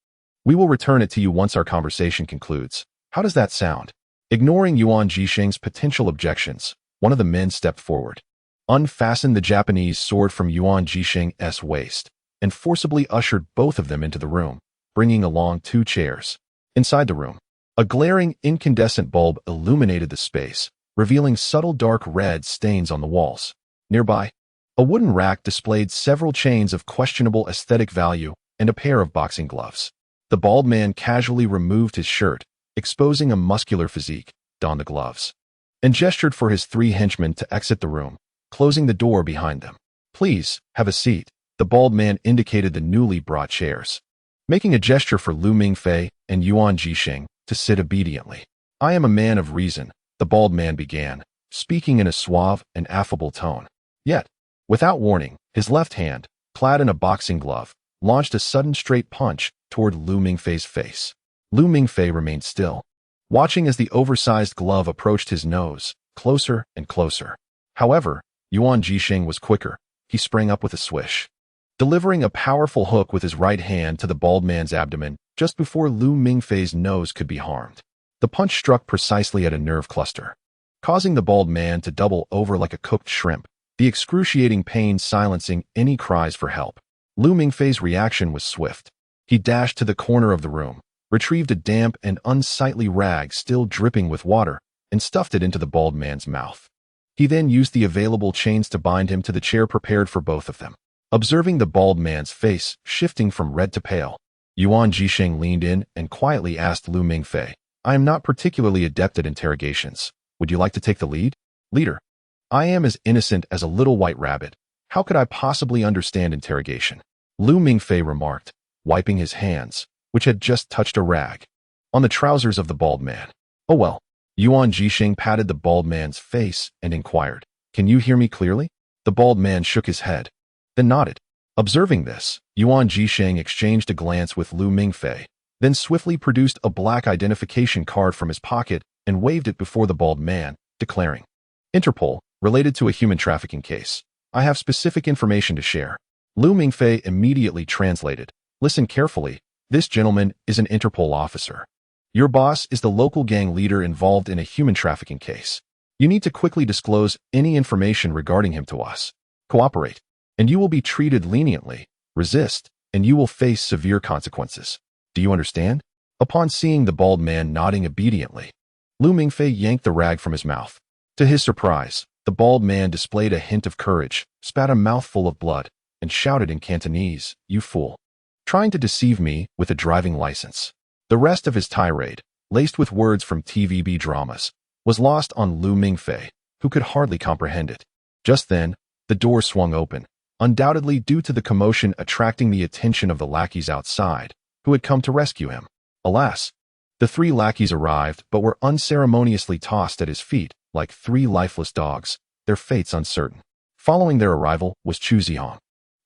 We will return it to you once our conversation concludes. How does that sound? Ignoring Yuan Jisheng's potential objections, one of the men stepped forward, unfastened the Japanese sword from Yuan Jisheng's waist, and forcibly ushered both of them into the room, bringing along two chairs. Inside the room, a glaring incandescent bulb illuminated the space, revealing subtle dark red stains on the walls. Nearby, a wooden rack displayed several chains of questionable aesthetic value and a pair of boxing gloves. The bald man casually removed his shirt, exposing a muscular physique, donned the gloves, and gestured for his three henchmen to exit the room, closing the door behind them. Please, have a seat. The bald man indicated the newly brought chairs, making a gesture for Lu Mingfei and Yuan Jisheng to sit obediently. I am a man of reason, the bald man began, speaking in a suave and affable tone. Yet, without warning, his left hand, clad in a boxing glove, launched a sudden straight punch toward Lu Mingfei's face. Lu Mingfei remained still, watching as the oversized glove approached his nose, closer and closer. However, Yuan Jisheng was quicker. He sprang up with a swish, delivering a powerful hook with his right hand to the bald man's abdomen just before Lu Mingfei's nose could be harmed. The punch struck precisely at a nerve cluster, causing the bald man to double over like a cooked shrimp, the excruciating pain silencing any cries for help. Lu Mingfei's reaction was swift. He dashed to the corner of the room, retrieved a damp and unsightly rag still dripping with water, and stuffed it into the bald man's mouth. He then used the available chains to bind him to the chair prepared for both of them. Observing the bald man's face shifting from red to pale, Yuan Jisheng leaned in and quietly asked Lu Mingfei, I am not particularly adept at interrogations. Would you like to take the lead? Leader, I am as innocent as a little white rabbit. How could I possibly understand interrogation? Lu Mingfei remarked, wiping his hands, which had just touched a rag, on the trousers of the bald man. Oh well. Yuan Jisheng patted the bald man's face and inquired, Can you hear me clearly? The bald man shook his head, then nodded. Observing this, Yuan Jisheng exchanged a glance with Lu Mingfei, then swiftly produced a black identification card from his pocket and waved it before the bald man, declaring, Interpol, related to a human trafficking case. I have specific information to share. Lu Mingfei immediately translated, Listen carefully, this gentleman is an Interpol officer. Your boss is the local gang leader involved in a human trafficking case. You need to quickly disclose any information regarding him to us. Cooperate, and you will be treated leniently. Resist, and you will face severe consequences. Do you understand? Upon seeing the bald man nodding obediently, Lu Mingfei yanked the rag from his mouth. To his surprise, the bald man displayed a hint of courage, spat a mouthful of blood, and shouted in Cantonese, You fool. Trying to deceive me with a driving license. The rest of his tirade, laced with words from TVB dramas, was lost on Lu Mingfei, who could hardly comprehend it. Just then, the door swung open, undoubtedly due to the commotion attracting the attention of the lackeys outside, who had come to rescue him. Alas, the three lackeys arrived but were unceremoniously tossed at his feet like three lifeless dogs, their fates uncertain. Following their arrival was Chu Zihong,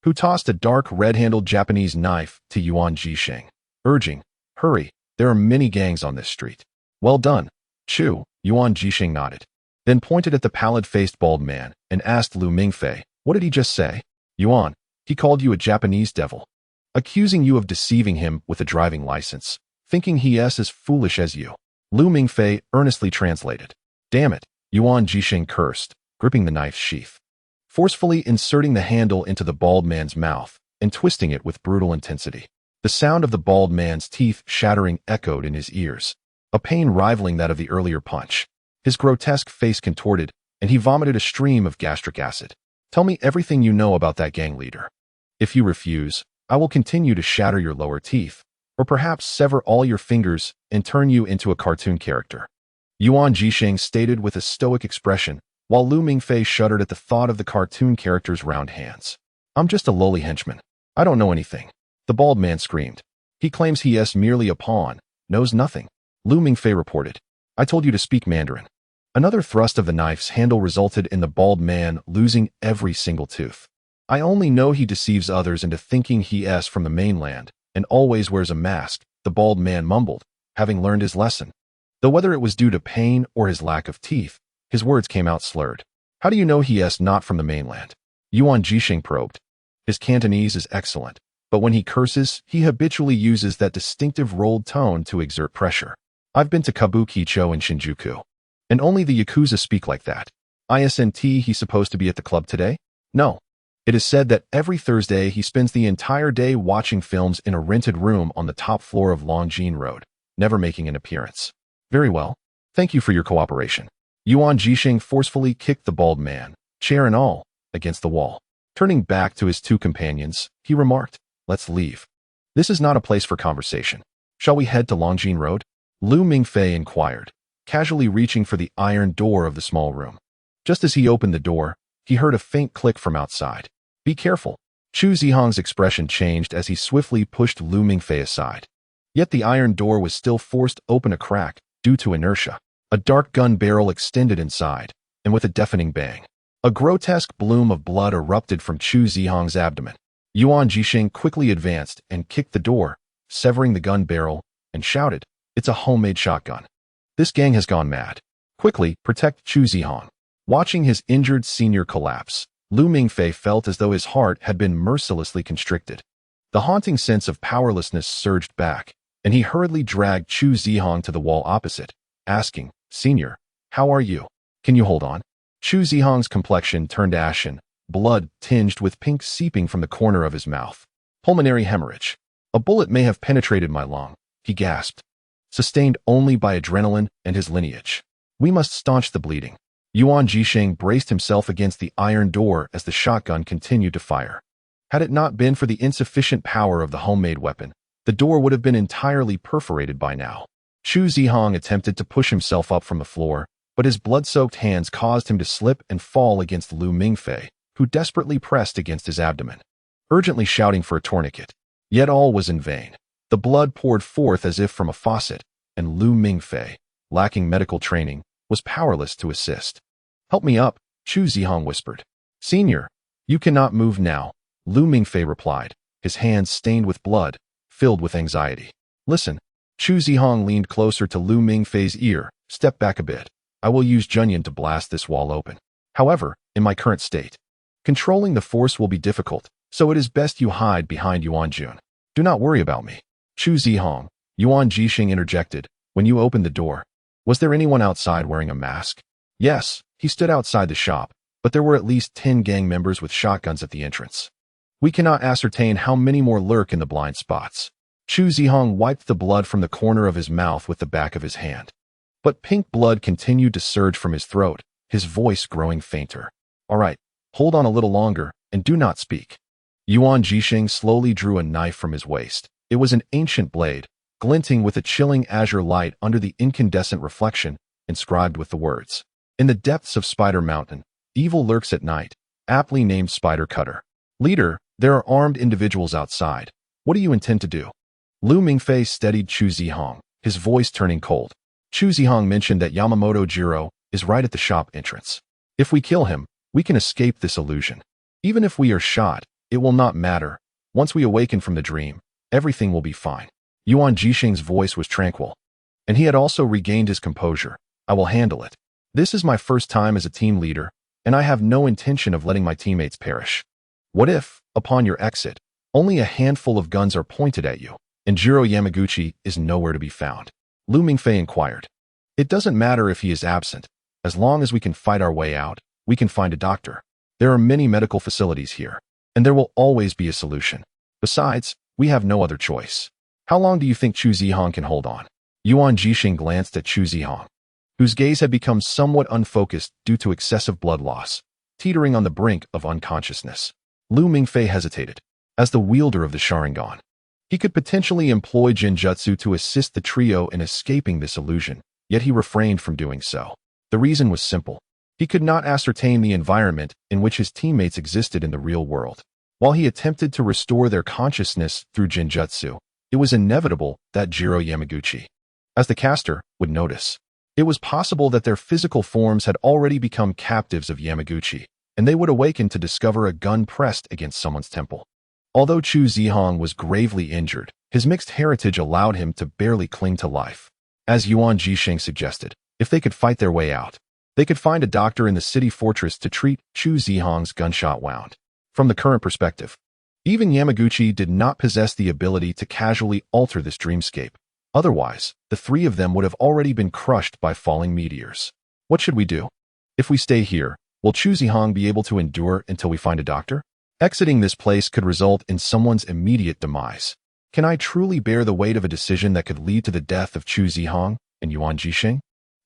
who tossed a dark red-handled Japanese knife to Yuan Jisheng, urging, "Hurry, there are many gangs on this street." "Well done, Chu," Yuan Jisheng nodded, then pointed at the pallid-faced bald man and asked Lu Mingfei, "What did he just say?" "Yuan, he called you a Japanese devil, accusing you of deceiving him with a driving license, thinking he is as foolish as you." Lu Mingfei earnestly translated. "Damn it," Yuan Jisheng cursed, gripping the knife's sheath, forcefully inserting the handle into the bald man's mouth and twisting it with brutal intensity. The sound of the bald man's teeth shattering echoed in his ears, a pain rivaling that of the earlier punch. His grotesque face contorted, and he vomited a stream of gastric acid. "Tell me everything you know about that gang leader. If you refuse, I will continue to shatter your lower teeth, or perhaps sever all your fingers and turn you into a cartoon character," Yuan Jisheng stated with a stoic expression, while Lu Mingfei shuddered at the thought of the cartoon character's round hands. "I'm just a lowly henchman. I don't know anything," the bald man screamed. "He claims he is merely a pawn, knows nothing," Lu Mingfei reported. "I told you to speak Mandarin." Another thrust of the knife's handle resulted in the bald man losing every single tooth. "I only know he deceives others into thinking he is from the mainland and always wears a mask," the bald man mumbled, having learned his lesson. Though whether it was due to pain or his lack of teeth, his words came out slurred. "How do you know he is not from the mainland?" Yuan Jisheng probed. "His Cantonese is excellent, but when he curses, he habitually uses that distinctive rolled tone to exert pressure. I've been to Kabukicho and Shinjuku, and only the Yakuza speak like that." "Isn't he supposed to be at the club today?" "No. It is said that every Thursday he spends the entire day watching films in a rented room on the top floor of Longjing Road, never making an appearance." "Very well. Thank you for your cooperation." Yuan Jisheng forcefully kicked the bald man, chair and all, against the wall. Turning back to his two companions, he remarked, "Let's leave. This is not a place for conversation. Shall we head to Longjing Road?" Lu Mingfei inquired, casually reaching for the iron door of the small room. Just as he opened the door, he heard a faint click from outside. "Be careful." Chu Zihong's expression changed as he swiftly pushed Lu Mingfei aside. Yet the iron door was still forced open a crack due to inertia. A dark gun barrel extended inside, and with a deafening bang, a grotesque bloom of blood erupted from Chu Zihong's abdomen. Yuan Jisheng quickly advanced and kicked the door, severing the gun barrel, and shouted, "It's a homemade shotgun. This gang has gone mad. Quickly, protect Chu Zihong." Watching his injured senior collapse, Lu Mingfei felt as though his heart had been mercilessly constricted. The haunting sense of powerlessness surged back, and he hurriedly dragged Chu Zihong to the wall opposite, asking, "Senior, how are you? Can you hold on?" Chu Zihong's complexion turned ashen, blood tinged with pink seeping from the corner of his mouth. "Pulmonary hemorrhage. A bullet may have penetrated my lung," he gasped, sustained only by adrenaline and his lineage. "We must staunch the bleeding." Yuan Jisheng braced himself against the iron door as the shotgun continued to fire. Had it not been for the insufficient power of the homemade weapon, the door would have been entirely perforated by now. Chu Zihong attempted to push himself up from the floor, but his blood-soaked hands caused him to slip and fall against Lu Mingfei, who desperately pressed against his abdomen, urgently shouting for a tourniquet. Yet all was in vain. The blood poured forth as if from a faucet, and Lu Mingfei, lacking medical training, was powerless to assist. "Help me up," Chu Zihong whispered. "Senior, you cannot move now," Lu Mingfei replied, his hands stained with blood, filled with anxiety. "Listen." Chu Zihong leaned closer to Lu Mingfei's ear. "Step back a bit. I will use Junyan to blast this wall open. However, in my current state, controlling the force will be difficult, so it is best you hide behind Yuan Jun. Do not worry about me." "Chu Zihong," Yuan Jisheng interjected, "when you opened the door, was there anyone outside wearing a mask?" "Yes, he stood outside the shop, but there were at least 10 gang members with shotguns at the entrance. We cannot ascertain how many more lurk in the blind spots." Chu Zihong wiped the blood from the corner of his mouth with the back of his hand. But pink blood continued to surge from his throat, his voice growing fainter. "All right, hold on a little longer, and do not speak." Yuan Jisheng slowly drew a knife from his waist. It was an ancient blade, glinting with a chilling azure light under the incandescent reflection, inscribed with the words, "In the depths of Spider Mountain, evil lurks at night," aptly named Spider Cutter. "Leader, there are armed individuals outside. What do you intend to do?" Lu Mingfei steadied Chu Zihong, his voice turning cold. Chu Zihong mentioned that Yamamoto Jiro is right at the shop entrance. If we kill him, we can escape this illusion. Even if we are shot, It will not matter. Once we awaken from the dream, everything will be fine. Yuan Jixing's voice was tranquil, and he had also regained his composure. I will handle it. This is my first time as a team leader, and I have no intention of letting my teammates perish. What if, upon your exit, only a handful of guns are pointed at you, and Jiro Yamaguchi is nowhere to be found? Lu Mingfei inquired. It doesn't matter if he is absent. As long as we can fight our way out, we can find a doctor. There are many medical facilities here, and there will always be a solution. Besides, we have no other choice. How long do you think Chu Zihong can hold on? Yuan Jixing glanced at Chu Zihong, whose gaze had become somewhat unfocused due to excessive blood loss, teetering on the brink of unconsciousness. Lu Mingfei hesitated. As the wielder of the Sharingan, he could potentially employ Jinjutsu to assist the trio in escaping this illusion, yet he refrained from doing so. The reason was simple. He could not ascertain the environment in which his teammates existed in the real world. While he attempted to restore their consciousness through Jinjutsu, it was inevitable that Jiro Yamaguchi, as the caster, would notice. It was possible that their physical forms had already become captives of Yamaguchi, and they would awaken to discover a gun pressed against someone's temple. Although Chu Zihong was gravely injured, his mixed heritage allowed him to barely cling to life. As Yuan Jixing suggested, if they could fight their way out, they could find a doctor in the city fortress to treat Chu Zihong's gunshot wound. From the current perspective, even Yamaguchi did not possess the ability to casually alter this dreamscape. Otherwise, the three of them would have already been crushed by falling meteors. What should we do? If we stay here, will Chu Zihong be able to endure until we find a doctor? Exiting this place could result in someone's immediate demise. Can I truly bear the weight of a decision that could lead to the death of Chu Zihong and Yuan Jixing?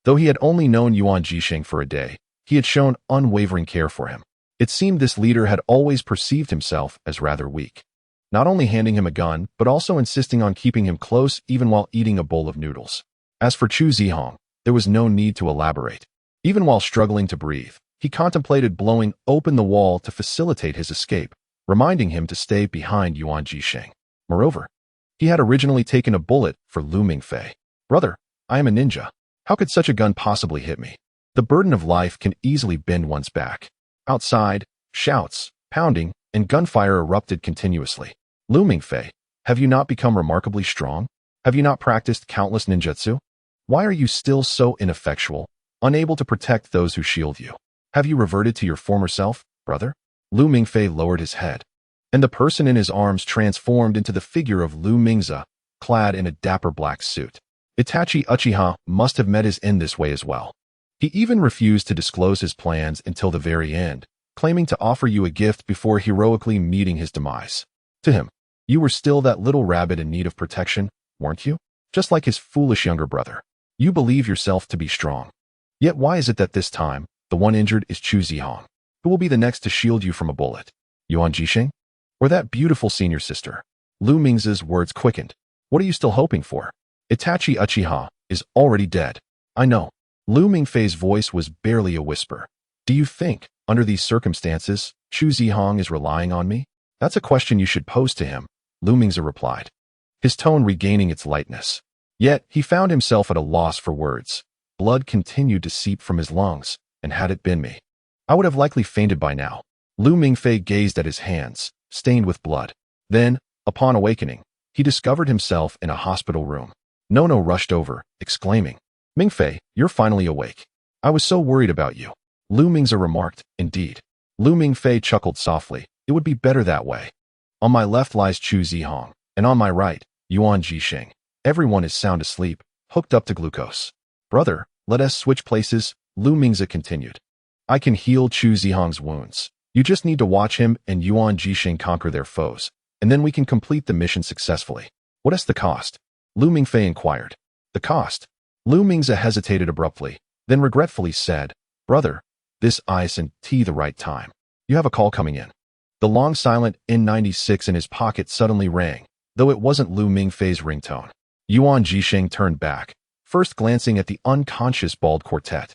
Though he had only known Yuan Jixing for a day, he had shown unwavering care for him. It seemed this leader had always perceived himself as rather weak, not only handing him a gun, but also insisting on keeping him close even while eating a bowl of noodles. As for Chu Zihong, there was no need to elaborate. Even while struggling to breathe, he contemplated blowing open the wall to facilitate his escape, reminding him to stay behind Yuan Jixing. Moreover, he had originally taken a bullet for Lu Mingfei. Brother, I am a ninja. How could such a gun possibly hit me? The burden of life can easily bend one's back. Outside, shouts, pounding, and gunfire erupted continuously. Lu Mingfei, have you not become remarkably strong? Have you not practiced countless ninjutsu? Why are you still so ineffectual, unable to protect those who shield you? Have you reverted to your former self, brother? Lu Mingfei lowered his head, and the person in his arms transformed into the figure of Lu Mingze, clad in a dapper black suit. Itachi Uchiha must have met his end this way as well. He even refused to disclose his plans until the very end, claiming to offer you a gift before heroically meeting his demise. To him, you were still that little rabbit in need of protection, weren't you? Just like his foolish younger brother. You believe yourself to be strong. Yet why is it that this time, the one injured is Chu Zihong, who will be the next to shield you from a bullet? Yuan Jixing? Or that beautiful senior sister? Lu Mingze's words quickened. What are you still hoping for? Itachi Uchiha is already dead. I know. Lu Mingfei's voice was barely a whisper. Do you think, under these circumstances, Chu Zihong is relying on me? That's a question you should pose to him, Lu Mingze replied, his tone regaining its lightness. Yet, he found himself at a loss for words. Blood continued to seep from his lungs, and had it been me, I would have likely fainted by now. Lu Mingfei gazed at his hands, stained with blood. Then, upon awakening, he discovered himself in a hospital room. Nono rushed over, exclaiming, Mingfei, you're finally awake. I was so worried about you. Lu Mingze remarked, indeed. Lu Mingfei chuckled softly. It would be better that way. On my left lies Chu Zihong, and on my right, Yuan Jixing. Everyone is sound asleep, hooked up to glucose. Brother, let us switch places, Lu Mingze continued. I can heal Chu Zihong's wounds. You just need to watch him and Yuan Jixing conquer their foes, and then we can complete the mission successfully. What is the cost? Lu Mingfei inquired. The cost? Lu Mingze hesitated abruptly, then regretfully said, Brother, this isn't the right time. You have a call coming in. The long silent N96 in his pocket suddenly rang, though it wasn't Lu Mingfei's ringtone. Yuan Jixing turned back, first glancing at the unconscious bald quartet,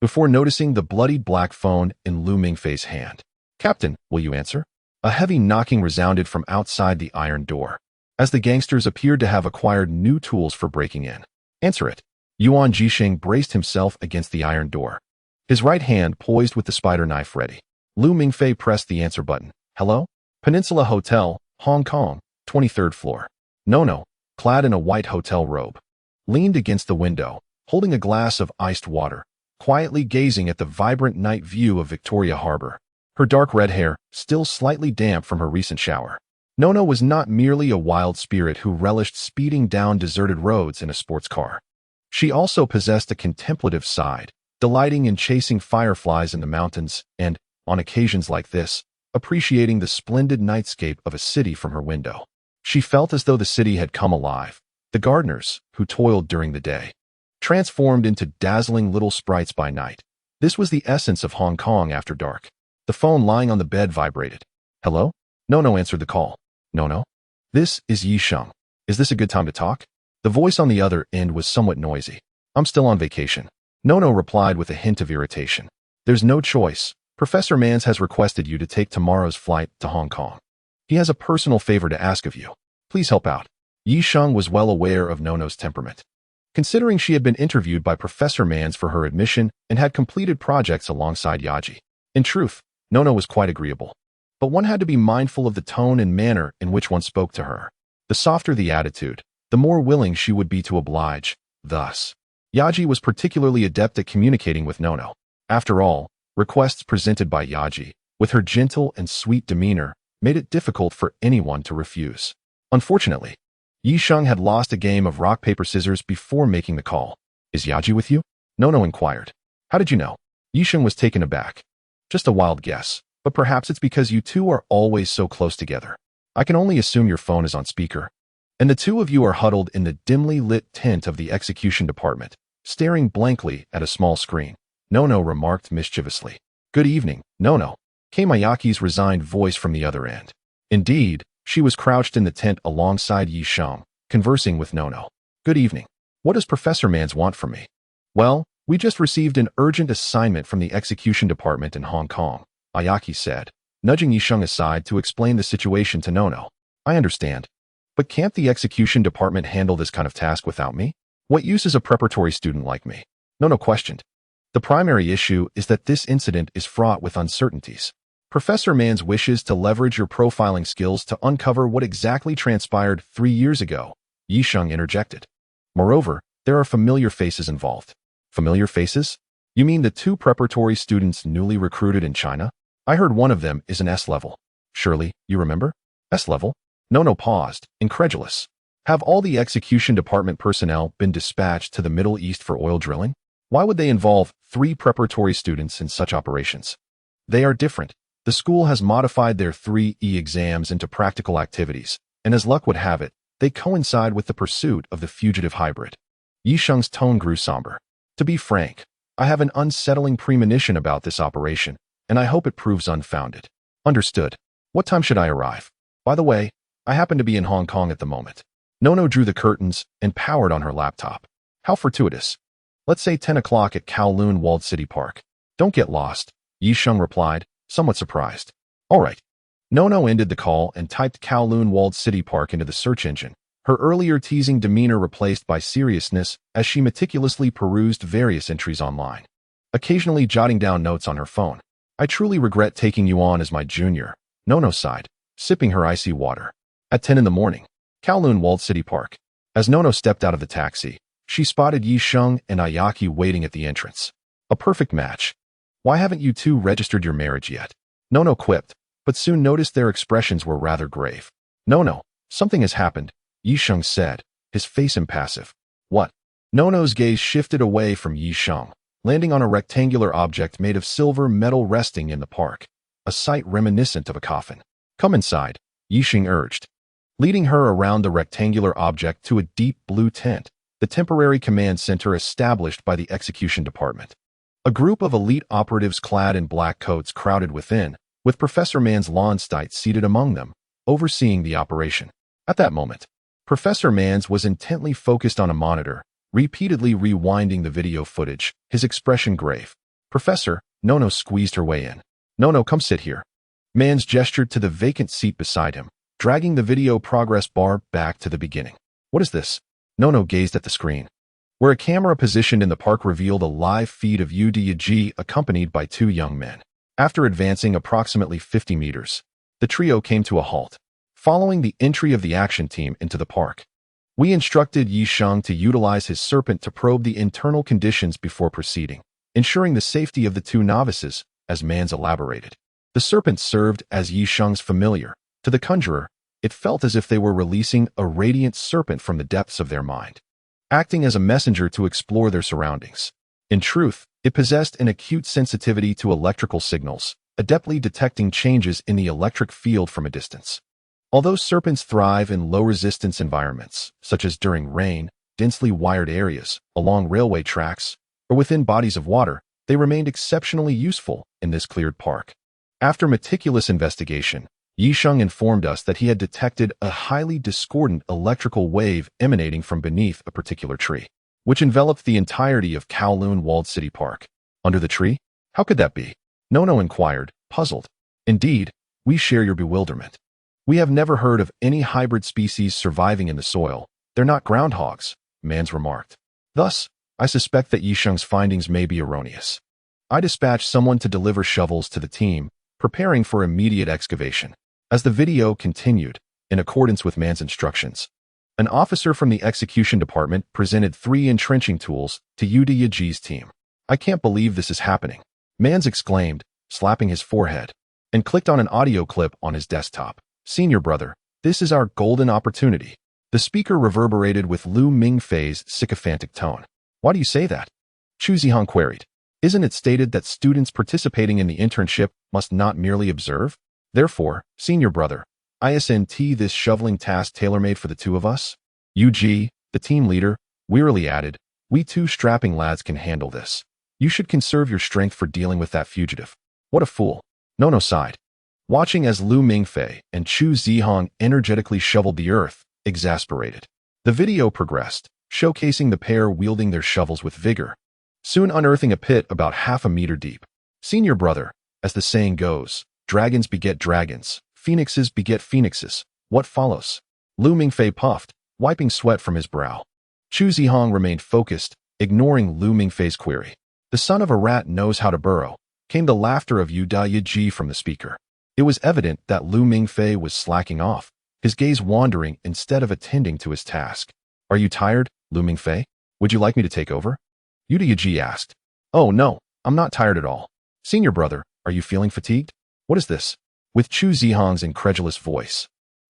before noticing the bloodied black phone in Lu Mingfei's hand. Captain, will you answer? A heavy knocking resounded from outside the iron door, as the gangsters appeared to have acquired new tools for breaking in. Answer it. Yuan Jixing braced himself against the iron door, his right hand poised with the spider knife ready. Lu Mingfei pressed the answer button. Hello? Peninsula Hotel, Hong Kong, 23rd floor. Nono, clad in a white hotel robe, leaned against the window, holding a glass of iced water, quietly gazing at the vibrant night view of Victoria Harbor, her dark red hair still slightly damp from her recent shower. Nono was not merely a wild spirit who relished speeding down deserted roads in a sports car. She also possessed a contemplative side, delighting in chasing fireflies in the mountains and, on occasions like this, appreciating the splendid nightscape of a city from her window. She felt as though the city had come alive. The gardeners, who toiled during the day, transformed into dazzling little sprites by night. This was the essence of Hong Kong after dark. The phone lying on the bed vibrated. Hello? Nono answered the call. Nono? This is Yi Sheng. Is this a good time to talk? The voice on the other end was somewhat noisy. I'm still on vacation. Nono replied with a hint of irritation. There's no choice. Professor Mans has requested you to take tomorrow's flight to Hong Kong. He has a personal favor to ask of you. Please help out. Yi Sheng was well aware of Nono's temperament. Considering she had been interviewed by Professor Mans for her admission and had completed projects alongside Yaji. In truth, Nono was quite agreeable. But one had to be mindful of the tone and manner in which one spoke to her. The softer the attitude, the more willing she would be to oblige. Thus, Yaji was particularly adept at communicating with Nono. After all, requests presented by Yaji, with her gentle and sweet demeanor, made it difficult for anyone to refuse. Unfortunately, Yi Sheng had lost a game of rock, paper, scissors before making the call. Is Yaji with you? Nono inquired. How did you know? Yi Sheng was taken aback. Just a wild guess, but perhaps it's because you two are always so close together. I can only assume your phone is on speaker. And the two of you are huddled in the dimly lit tent of the execution department, staring blankly at a small screen. Nono remarked mischievously. Good evening, Nono, came Ayaki's resigned voice from the other end. Indeed, she was crouched in the tent alongside Yi Sheng, conversing with Nono. Good evening. What does Professor Mans want from me? Well, we just received an urgent assignment from the execution department in Hong Kong, Ayaki said, nudging Yi Sheng aside to explain the situation to Nono. I understand. But can't the execution department handle this kind of task without me? What use is a preparatory student like me? Nono questioned. The primary issue is that this incident is fraught with uncertainties. Professor Mans wishes to leverage your profiling skills to uncover what exactly transpired 3 years ago, Yi Sheng interjected. Moreover, there are familiar faces involved. Familiar faces? You mean the 2 preparatory students newly recruited in China? I heard one of them is an S-level. Surely, you remember? S-level? Nono paused, incredulous. Have all the execution department personnel been dispatched to the Middle East for oil drilling? Why would they involve 3 preparatory students in such operations? They are different. The school has modified their 3E exams into practical activities, and as luck would have it, they coincide with the pursuit of the fugitive hybrid. Yi Sheng's tone grew somber. To be frank, I have an unsettling premonition about this operation, and I hope it proves unfounded. Understood. What time should I arrive? By the way, I happen to be in Hong Kong at the moment. Nono drew the curtains and powered on her laptop. How fortuitous. Let's say 10 o'clock at Kowloon Walled City Park. Don't get lost, Yi Sheng replied, somewhat surprised. All right. Nono ended the call and typed Kowloon Walled City Park into the search engine, her earlier teasing demeanor replaced by seriousness as she meticulously perused various entries online, occasionally jotting down notes on her phone. I truly regret taking you on as my junior, Nono sighed, sipping her icy water. At 10 in the morning, Kowloon Walled City Park. As Nono stepped out of the taxi, she spotted Yi Sheng and Ayaki waiting at the entrance. A perfect match. Why haven't you two registered your marriage yet? Nono quipped, but soon noticed their expressions were rather grave. Nono, something has happened, Yi Sheng said, his face impassive. What? Nono's gaze shifted away from Yi Sheng, landing on a rectangular object made of silver metal resting in the park, a sight reminiscent of a coffin. Come inside, Yi Sheng urged, leading her around the rectangular object to a deep blue tent, the temporary command center established by the execution department. A group of elite operatives clad in black coats crowded within, with Professor Mans Lawnstite seated among them, overseeing the operation. At that moment, Professor Mans was intently focused on a monitor, repeatedly rewinding the video footage, his expression grave. Professor, Nono squeezed her way in. Nono, come sit here. Mans gestured to the vacant seat beside him, dragging the video progress bar back to the beginning. What is this? Nono gazed at the screen, where a camera positioned in the park revealed a live feed of Uchiha accompanied by 2 young men. After advancing approximately 50 meters, The trio came to a halt, following the entry of the action team into the park. We instructed Yi Sheng to utilize his serpent to probe the internal conditions before proceeding, ensuring the safety of the two novices, as Mans elaborated. The serpent served as Yi Sheng's familiar. To the conjurer, it felt as if they were releasing a radiant serpent from the depths of their mind, acting as a messenger to explore their surroundings. In truth, it possessed an acute sensitivity to electrical signals, adeptly detecting changes in the electric field from a distance. Although serpents thrive in low-resistance environments, such as during rain, densely wired areas, along railway tracks, or within bodies of water, they remained exceptionally useful in this cleared park. After meticulous investigation, Yi Sheng informed us that he had detected a highly discordant electrical wave emanating from beneath a particular tree, which enveloped the entirety of Kowloon Walled City Park. Under the tree? How could that be? Nono inquired, puzzled. Indeed, we share your bewilderment. We have never heard of any hybrid species surviving in the soil. They're not groundhogs, Mans remarked. Thus, I suspect that Yi Sheng's findings may be erroneous. I dispatched someone to deliver shovels to the team, preparing for immediate excavation. As the video continued, in accordance with Mans' instructions, an officer from the execution department presented 3 entrenching tools to Uchiha's team. I can't believe this is happening, Mans exclaimed, slapping his forehead, and clicked on an audio clip on his desktop. Senior brother, this is our golden opportunity. The speaker reverberated with Lu Mingfei's sycophantic tone. Why do you say that? Chu Zihong queried. Isn't it stated that students participating in the internship must not merely observe? Therefore, senior brother, isn't this shoveling task tailor-made for the two of us? Uji, the team leader, wearily added, we 2 strapping lads can handle this. You should conserve your strength for dealing with that fugitive. What a fool. Nono sighed, watching as Lu Mingfei and Chu Zihong energetically shoveled the earth, exasperated. The video progressed, showcasing the pair wielding their shovels with vigor, soon unearthing a pit about half a meter deep. Senior brother, as the saying goes, dragons beget dragons, phoenixes beget phoenixes. What follows? Lu Mingfei puffed, wiping sweat from his brow. Chu Zihong remained focused, ignoring Lu Mingfei's query. The son of a rat knows how to burrow, came the laughter of Uchiha from the speaker. It was evident that Lu Mingfei was slacking off, his gaze wandering instead of attending to his task. Are you tired, Lu Mingfei? Would you like me to take over? Uchiha asked. Oh no, I'm not tired at all. Senior brother, are you feeling fatigued? What is this? With Chu Zihong's incredulous voice.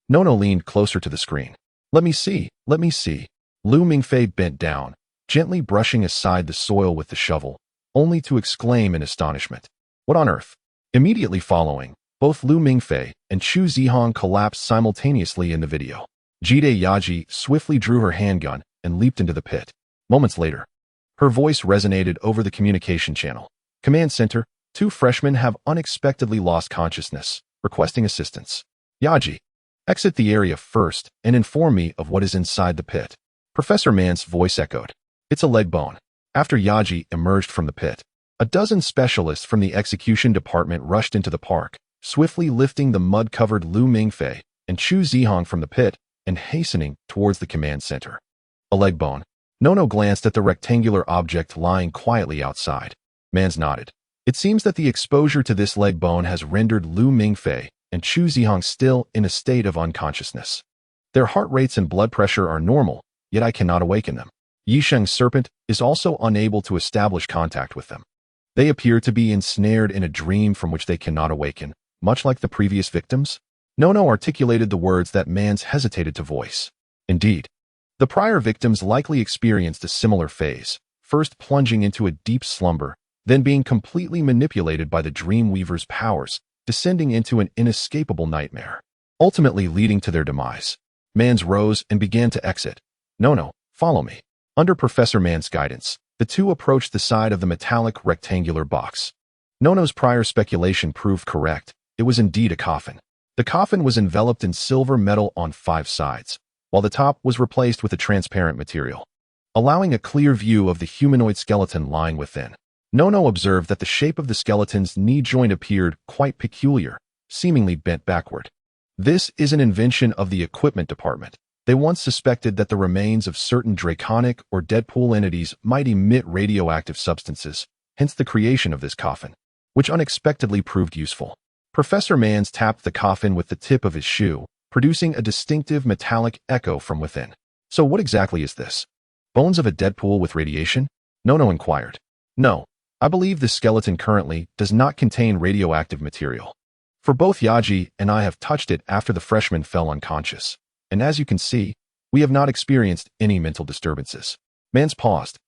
Nono leaned closer to the screen. Let me see, let me see. Lu Mingfei bent down, gently brushing aside the soil with the shovel, only to exclaim in astonishment. What on earth? Immediately following, both Lu Mingfei and Chu Zihong collapsed simultaneously in the video. Jide Yaji swiftly drew her handgun and leaped into the pit. Moments later, her voice resonated over the communication channel. Command center, 2 freshmen have unexpectedly lost consciousness, requesting assistance. Yaji, exit the area first and inform me of what is inside the pit. Professor Mans' voice echoed. It's a leg bone. After Yaji emerged from the pit, a dozen specialists from the execution department rushed into the park, swiftly lifting the mud-covered Lu Mingfei and Chu Zihong from the pit and hastening towards the command center. A leg bone. Nono glanced at the rectangular object lying quietly outside. Mans nodded. It seems that the exposure to this leg bone has rendered Lu Mingfei and Chu Zihong still in a state of unconsciousness. Their heart rates and blood pressure are normal, yet I cannot awaken them. Yi Sheng's serpent is also unable to establish contact with them. They appear to be ensnared in a dream from which they cannot awaken, much like the previous victims. Nono articulated the words that Mans hesitated to voice. Indeed, the prior victims likely experienced a similar phase, first plunging into a deep slumber, then being completely manipulated by the Dreamweaver's powers, descending into an inescapable nightmare, ultimately leading to their demise. Mans rose and began to exit. Nono, follow me. Under Professor Mans' guidance, the 2 approached the side of the metallic rectangular box. Nono's prior speculation proved correct. It was indeed a coffin. The coffin was enveloped in silver metal on 5 sides, while the top was replaced with a transparent material, allowing a clear view of the humanoid skeleton lying within. Nono observed that the shape of the skeleton's knee joint appeared quite peculiar, seemingly bent backward. This is an invention of the equipment department. They once suspected that the remains of certain draconic or Deadpool entities might emit radioactive substances, hence the creation of this coffin, which unexpectedly proved useful. Professor Mans tapped the coffin with the tip of his shoe, producing a distinctive metallic echo from within. So what exactly is this? Bones of a Deadpool with radiation? Nono inquired. No, I believe this skeleton currently does not contain radioactive material. For both Yaji and I have touched it after the freshman fell unconscious, and as you can see, we have not experienced any mental disturbances. Mans paused,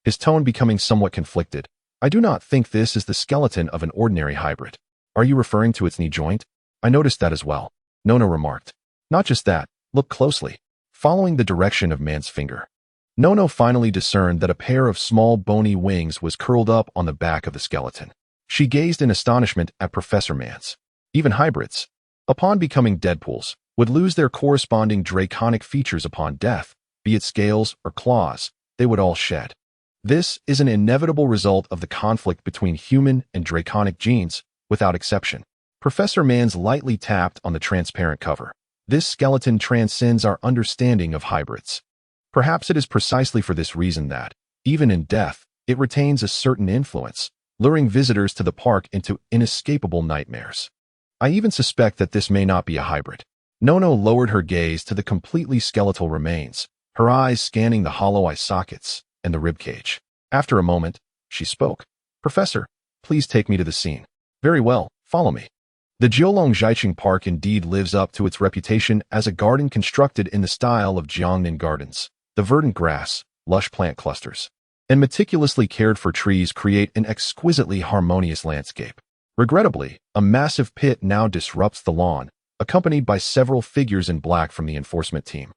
his tone becoming somewhat conflicted. I do not think this is the skeleton of an ordinary hybrid. Are you referring to its knee joint? I noticed that as well, Nono remarked. Not just that, look closely. Following the direction of Mans' finger, Nono finally discerned that a pair of small bony wings was curled up on the back of the skeleton. She gazed in astonishment at Professor Mans. Even hybrids, upon becoming Deadpools, would lose their corresponding draconic features upon death, be it scales or claws, they would all shed. This is an inevitable result of the conflict between human and draconic genes, without exception. Professor Mans lightly tapped on the transparent cover. This skeleton transcends our understanding of hybrids. Perhaps it is precisely for this reason that, even in death, it retains a certain influence, luring visitors to the park into inescapable nightmares. I even suspect that this may not be a hybrid. Nono lowered her gaze to the completely skeletal remains, her eyes scanning the hollow eye sockets and the ribcage. After a moment, she spoke. Professor, please take me to the scene. Very well, follow me. The Jiulong Zhaiqing Park indeed lives up to its reputation as a garden constructed in the style of Jiangnan gardens. The verdant grass, lush plant clusters, and meticulously cared for trees create an exquisitely harmonious landscape. Regrettably, a massive pit now disrupts the lawn, accompanied by several figures in black from the enforcement team,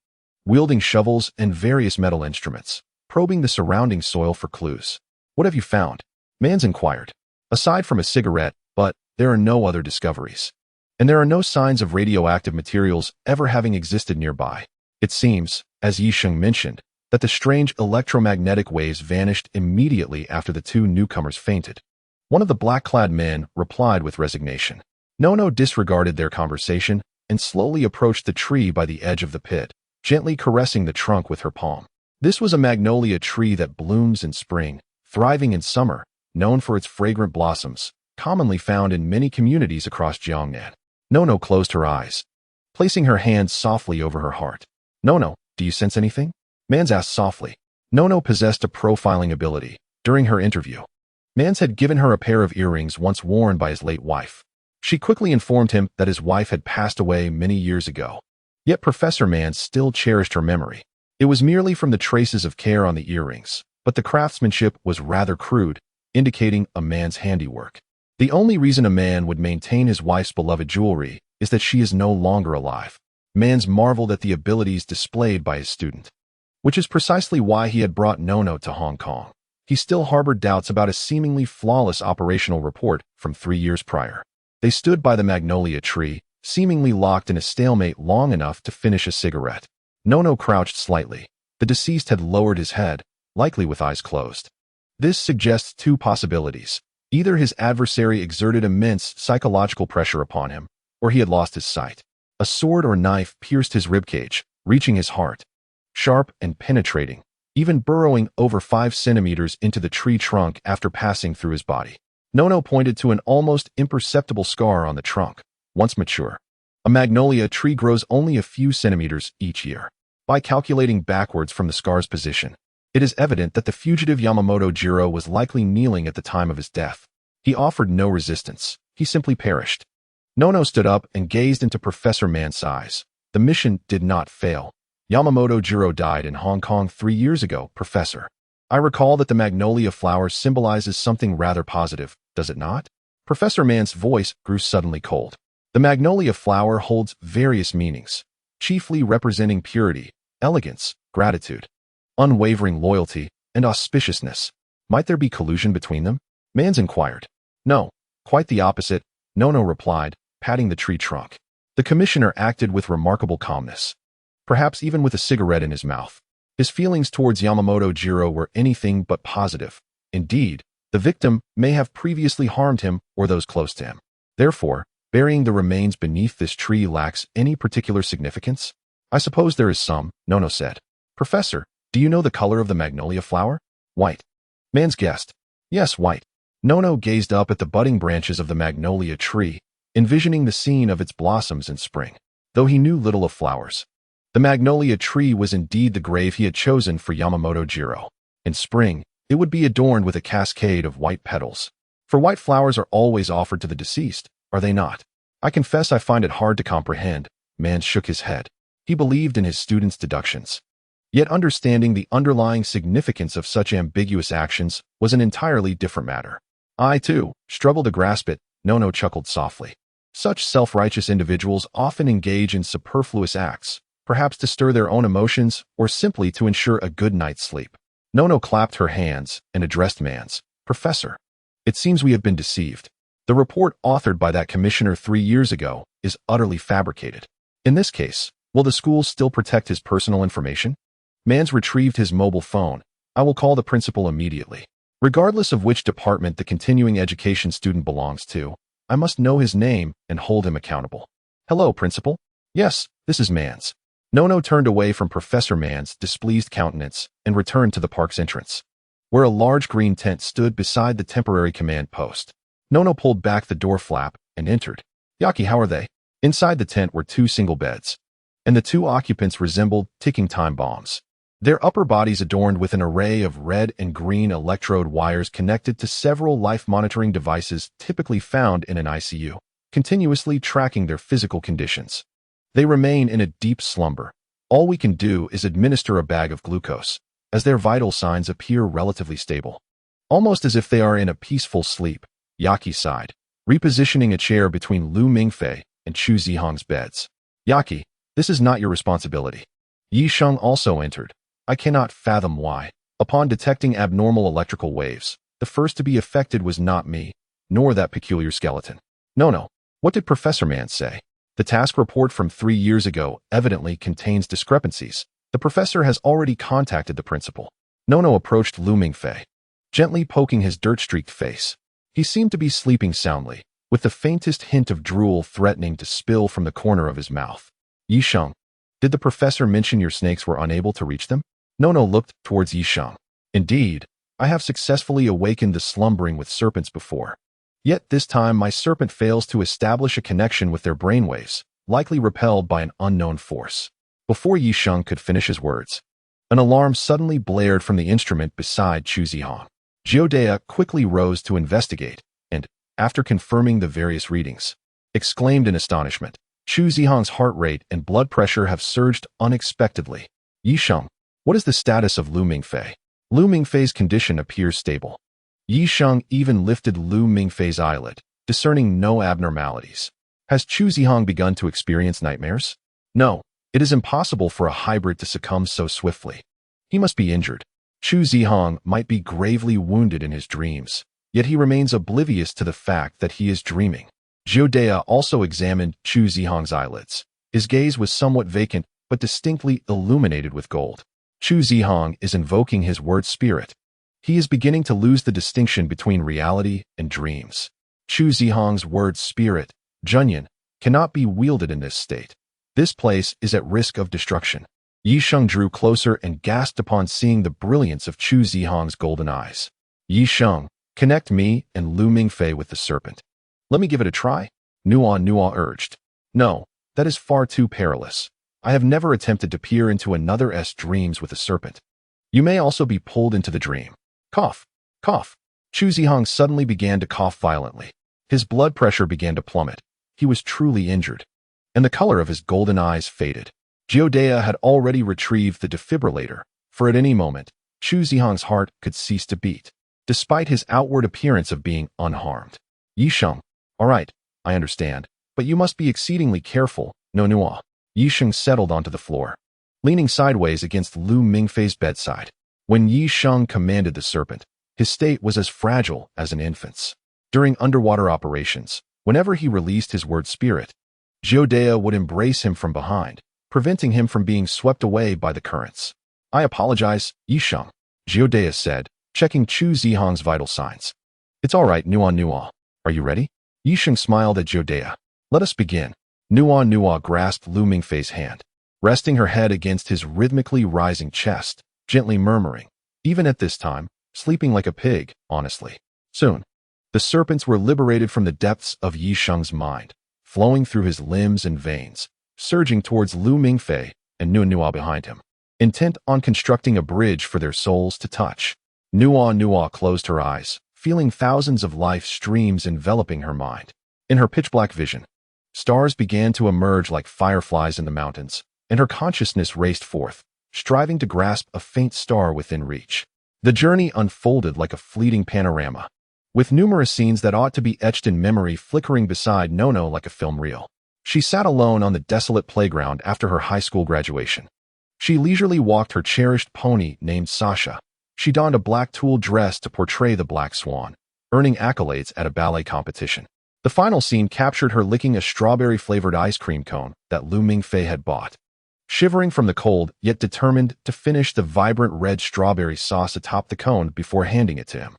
wielding shovels and various metal instruments, probing the surrounding soil for clues. What have you found? Mans inquired. Aside from a cigarette, but there are no other discoveries. And there are no signs of radioactive materials ever having existed nearby. It seems, as Yisheng mentioned, that the strange electromagnetic waves vanished immediately after the two newcomers fainted. One of the black-clad men replied with resignation. Nono disregarded their conversation and slowly approached the tree by the edge of the pit, gently caressing the trunk with her palm. This was a magnolia tree that blooms in spring, thriving in summer, known for its fragrant blossoms, commonly found in many communities across Jiangnan. Nono closed her eyes, placing her hands softly over her heart. Nono, do you sense anything? Mans asked softly. Nono possessed a profiling ability. During her interview, Mans had given her a pair of earrings once worn by his late wife. She quickly informed him that his wife had passed away many years ago. Yet Professor Mans still cherished her memory. It was merely from the traces of care on the earrings, but the craftsmanship was rather crude, indicating a man's handiwork. The only reason a man would maintain his wife's beloved jewelry is that she is no longer alive. Mans marveled at the abilities displayed by his student, which is precisely why he had brought Nono to Hong Kong. He still harbored doubts about a seemingly flawless operational report from 3 years prior. They stood by the magnolia tree, seemingly locked in a stalemate long enough to finish a cigarette. Nono crouched slightly. The deceased had lowered his head, likely with eyes closed. This suggests two possibilities. Either his adversary exerted immense psychological pressure upon him, or he had lost his sight. A sword or knife pierced his ribcage, reaching his heart. Sharp and penetrating, even burrowing over 5 centimeters into the tree trunk after passing through his body. Nono pointed to an almost imperceptible scar on the trunk. Once mature, a magnolia tree grows only a few centimeters each year. By calculating backwards from the scar's position, it is evident that the fugitive Yamamoto Jiro was likely kneeling at the time of his death. He offered no resistance. He simply perished. Nono stood up and gazed into Professor Mans' eyes. The mission did not fail. Yamamoto Jiro died in Hong Kong 3 years ago, Professor. I recall that the magnolia flower symbolizes something rather positive, does it not? Professor Mans' voice grew suddenly cold. The magnolia flower holds various meanings, chiefly representing purity, elegance, gratitude, unwavering loyalty, and auspiciousness. Might there be collusion between them? Mans inquired. No, quite the opposite, Nono replied, patting the tree trunk. The commissioner acted with remarkable calmness, perhaps even with a cigarette in his mouth. His feelings towards Yamamoto Jiro were anything but positive. Indeed, the victim may have previously harmed him or those close to him. Therefore, burying the remains beneath this tree lacks any particular significance? I suppose there is some, Nono said. Professor, do you know the color of the magnolia flower? White. Mans guessed. Yes, white. Nono gazed up at the budding branches of the magnolia tree, envisioning the scene of its blossoms in spring. Though he knew little of flowers, the magnolia tree was indeed the grave he had chosen for Yamamoto Jiro. In spring, it would be adorned with a cascade of white petals. For white flowers are always offered to the deceased, are they not? I confess I find it hard to comprehend. Man shook his head. He believed in his students' deductions. Yet understanding the underlying significance of such ambiguous actions was an entirely different matter. I, too, struggle to grasp it, Nono chuckled softly. Such self-righteous individuals often engage in superfluous acts, perhaps to stir their own emotions or simply to ensure a good night's sleep. Nono clapped her hands and addressed Mans. Professor, it seems we have been deceived. The report authored by that commissioner 3 years ago is utterly fabricated. In this case, will the school still protect his personal information? Mans retrieved his mobile phone. I will call the principal immediately. Regardless of which department the continuing education student belongs to, I must know his name and hold him accountable. Hello, principal. Yes, this is Mans. Nono turned away from Professor Mans' displeased countenance and returned to the park's entrance, where a large green tent stood beside the temporary command post. Nono pulled back the door flap and entered. Yaki, how are they? Inside the tent were 2 single beds, and the 2 occupants resembled ticking time bombs. Their upper bodies adorned with an array of red and green electrode wires connected to several life-monitoring devices typically found in an ICU, continuously tracking their physical conditions. They remain in a deep slumber. All we can do is administer a bag of glucose, as their vital signs appear relatively stable. Almost as if they are in a peaceful sleep, Yaki sighed, repositioning a chair between Lu Mingfei and Chu Zihong's beds. Yaki, this is not your responsibility. Yi Sheng also entered. I cannot fathom why. Upon detecting abnormal electrical waves, the first to be affected was not me, nor that peculiar skeleton. No. What did Professor Mans say? The task report from 3 years ago evidently contains discrepancies. The professor has already contacted the principal. Nono approached Lu Mingfei, gently poking his dirt-streaked face. He seemed to be sleeping soundly, with the faintest hint of drool threatening to spill from the corner of his mouth. Yi Sheng, did the professor mention your snakes were unable to reach them? Nono looked towards Yi Sheng. Indeed, I have successfully awakened the slumbering with serpents before. Yet this time my serpent fails to establish a connection with their brainwaves, likely repelled by an unknown force. Before Yi Sheng could finish his words, an alarm suddenly blared from the instrument beside Chu Zihong. Jiodea quickly rose to investigate, and, after confirming the various readings, exclaimed in astonishment. Chu Zihong's heart rate and blood pressure have surged unexpectedly. Yi Sheng, what is the status of Lu Mingfei? Lu Mingfei's condition appears stable. Yi Sheng even lifted Lu Mingfei's eyelid, discerning no abnormalities. Has Chu Zihong begun to experience nightmares? No, it is impossible for a hybrid to succumb so swiftly. He must be injured. Chu Zihong might be gravely wounded in his dreams, yet he remains oblivious to the fact that he is dreaming. Jiodea also examined Chu Zihong's eyelids. His gaze was somewhat vacant, but distinctly illuminated with gold. Chu Zihong is invoking his word spirit. He is beginning to lose the distinction between reality and dreams. Chu Zihong's word spirit, Junyan, cannot be wielded in this state. This place is at risk of destruction. Yi Sheng drew closer and gasped upon seeing the brilliance of Chu Zihong's golden eyes. Yi Sheng, connect me and Lu Mingfei with the serpent. Let me give it a try, Nua urged. No, that is far too perilous. I have never attempted to peer into another's dreams with a serpent. You may also be pulled into the dream. Cough, cough. Chu Zihong suddenly began to cough violently. His blood pressure began to plummet. He was truly injured, and the color of his golden eyes faded. Jiodea had already retrieved the defibrillator, for at any moment, Chu Zihong's heart could cease to beat, despite his outward appearance of being unharmed. Yi Sheng, all right, I understand, but you must be exceedingly careful, Nua. Yi Sheng settled onto the floor, leaning sideways against Lu Mingfei's bedside. When Yi Sheng commanded the serpent, his state was as fragile as an infant's. During underwater operations, whenever he released his word spirit, Jiodea would embrace him from behind, preventing him from being swept away by the currents. I apologize, Yi Sheng, Jiodea said, checking Chu Zihong's vital signs. It's all right, Nua. Are you ready? Yi Sheng smiled at Jiodea. Let us begin. Nua grasped Lu Mingfei's hand, resting her head against his rhythmically rising chest, gently murmuring, even at this time, sleeping like a pig, honestly. Soon, the serpents were liberated from the depths of Yi Sheng's mind, flowing through his limbs and veins, surging towards Lu Mingfei and Nua behind him, intent on constructing a bridge for their souls to touch. Nua closed her eyes, feeling thousands of life streams enveloping her mind. In her pitch-black vision, stars began to emerge like fireflies in the mountains, and her consciousness raced forth, striving to grasp a faint star within reach. The journey unfolded like a fleeting panorama, with numerous scenes that ought to be etched in memory flickering beside Nono like a film reel. She sat alone on the desolate playground after her high school graduation. She leisurely walked her cherished pony named Sasha. She donned a black tulle dress to portray the Black Swan, earning accolades at a ballet competition. The final scene captured her licking a strawberry-flavored ice cream cone that Lu Mingfei had bought. Shivering from the cold, yet determined to finish the vibrant red strawberry sauce atop the cone before handing it to him.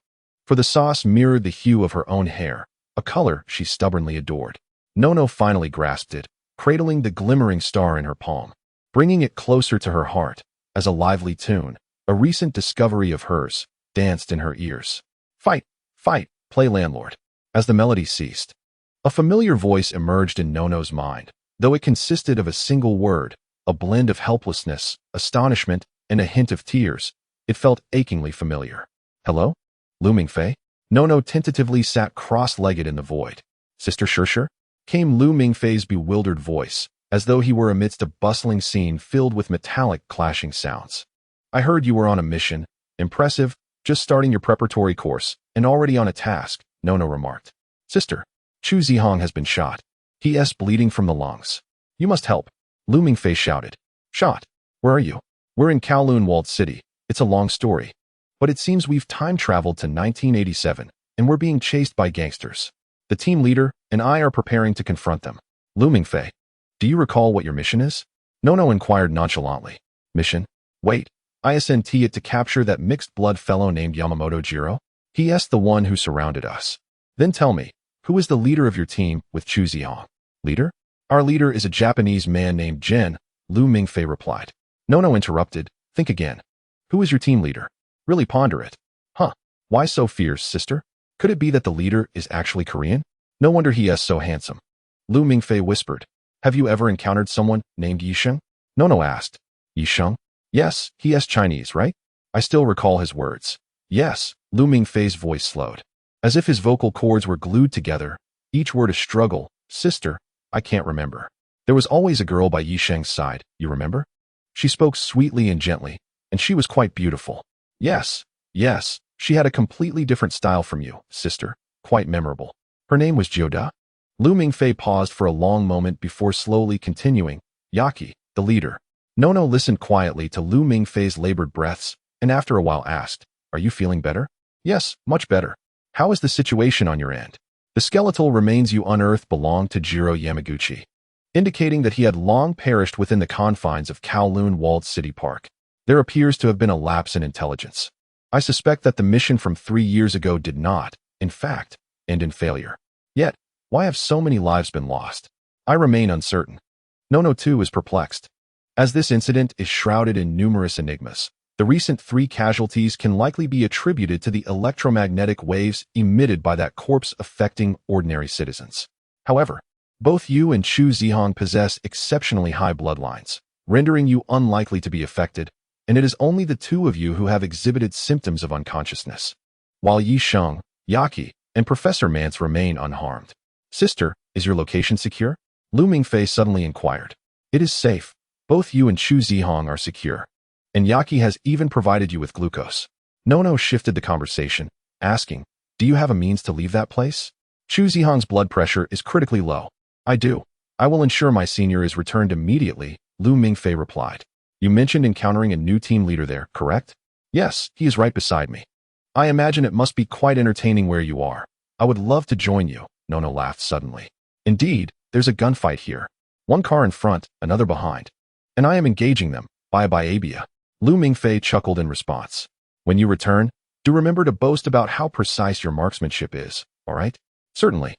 For the sauce mirrored the hue of her own hair, a color she stubbornly adored. Nono finally grasped it, cradling the glimmering star in her palm, bringing it closer to her heart, as a lively tune, a recent discovery of hers, danced in her ears. Fight, fight, play landlord. As the melody ceased, a familiar voice emerged in Nono's mind, though it consisted of a single word, a blend of helplessness, astonishment, and a hint of tears. It felt achingly familiar. Hello? Lu Mingfei? Nono tentatively sat cross-legged in the void. Sister Shirshir? Came Lu Mingfei's bewildered voice, as though he were amidst a bustling scene filled with metallic clashing sounds. I heard you were on a mission. Impressive, just starting your preparatory course, and already on a task, Nono remarked. Sister, Chu Zihong has been shot. He is bleeding from the lungs. You must help. Lu Mingfei shouted. Shot? Where are you? We're in Kowloon Walled City. It's a long story. But it seems we've time-traveled to 1987, and we're being chased by gangsters. The team leader and I are preparing to confront them. Lu Mingfei, do you recall what your mission is? Nono inquired nonchalantly. Mission? Wait, isn't it to capture that mixed-blood fellow named Yamamoto Jiro? He is the one who surrounded us. Then tell me, who is the leader of your team with Chu Zihong? Leader? Our leader is a Japanese man named Jin, Lu Mingfei replied. Nono interrupted. Think again. Who is your team leader? Really ponder it. Huh. Why so fierce, sister? Could it be that the leader is actually Korean? No wonder he is so handsome. Lu Mingfei whispered. Have you ever encountered someone named Yisheng? Nono asked. Yisheng? Yes, he is Chinese, right? I still recall his words. Yes, Lu Mingfei's voice slowed, as if his vocal cords were glued together, each word a struggle. Sister, I can't remember. There was always a girl by Yisheng's side, you remember? She spoke sweetly and gently, and she was quite beautiful. Yes, she had a completely different style from you, sister, quite memorable. Her name was Jioda? Lu Mingfei paused for a long moment before slowly continuing. Yaki, the leader. Nono listened quietly to Lu Mingfei's labored breaths, and after a while asked, Are you feeling better? Yes, much better. How is the situation on your end? The skeletal remains you unearthed belonged to Jiro Yamaguchi, indicating that he had long perished within the confines of Kowloon Walled City Park. There appears to have been a lapse in intelligence. I suspect that the mission from 3 years ago did not, in fact, end in failure. Yet, why have so many lives been lost? I remain uncertain. Nono too is perplexed. As this incident is shrouded in numerous enigmas, the recent 3 casualties can likely be attributed to the electromagnetic waves emitted by that corpse affecting ordinary citizens. However, both you and Chu Zihong possess exceptionally high bloodlines, rendering you unlikely to be affected, and it is only the 2 of you who have exhibited symptoms of unconsciousness, while Yisheng, Yaki, and Professor Mance remain unharmed. Sister, is your location secure? Lu Mingfei suddenly inquired. It is safe. Both you and Chu Zihong are secure. And Yaki has even provided you with glucose. Nono shifted the conversation, asking, Do you have a means to leave that place? Chu Zihong's blood pressure is critically low. I do. I will ensure my senior is returned immediately, Lu Mingfei replied. You mentioned encountering a new team leader there, correct? Yes, he is right beside me. I imagine it must be quite entertaining where you are. I would love to join you, Nono laughed suddenly. Indeed, there's a gunfight here. 1 car in front, another behind. And I am engaging them. Bye-bye, Abia. Lu Mingfei chuckled in response. When you return, do remember to boast about how precise your marksmanship is, all right? Certainly.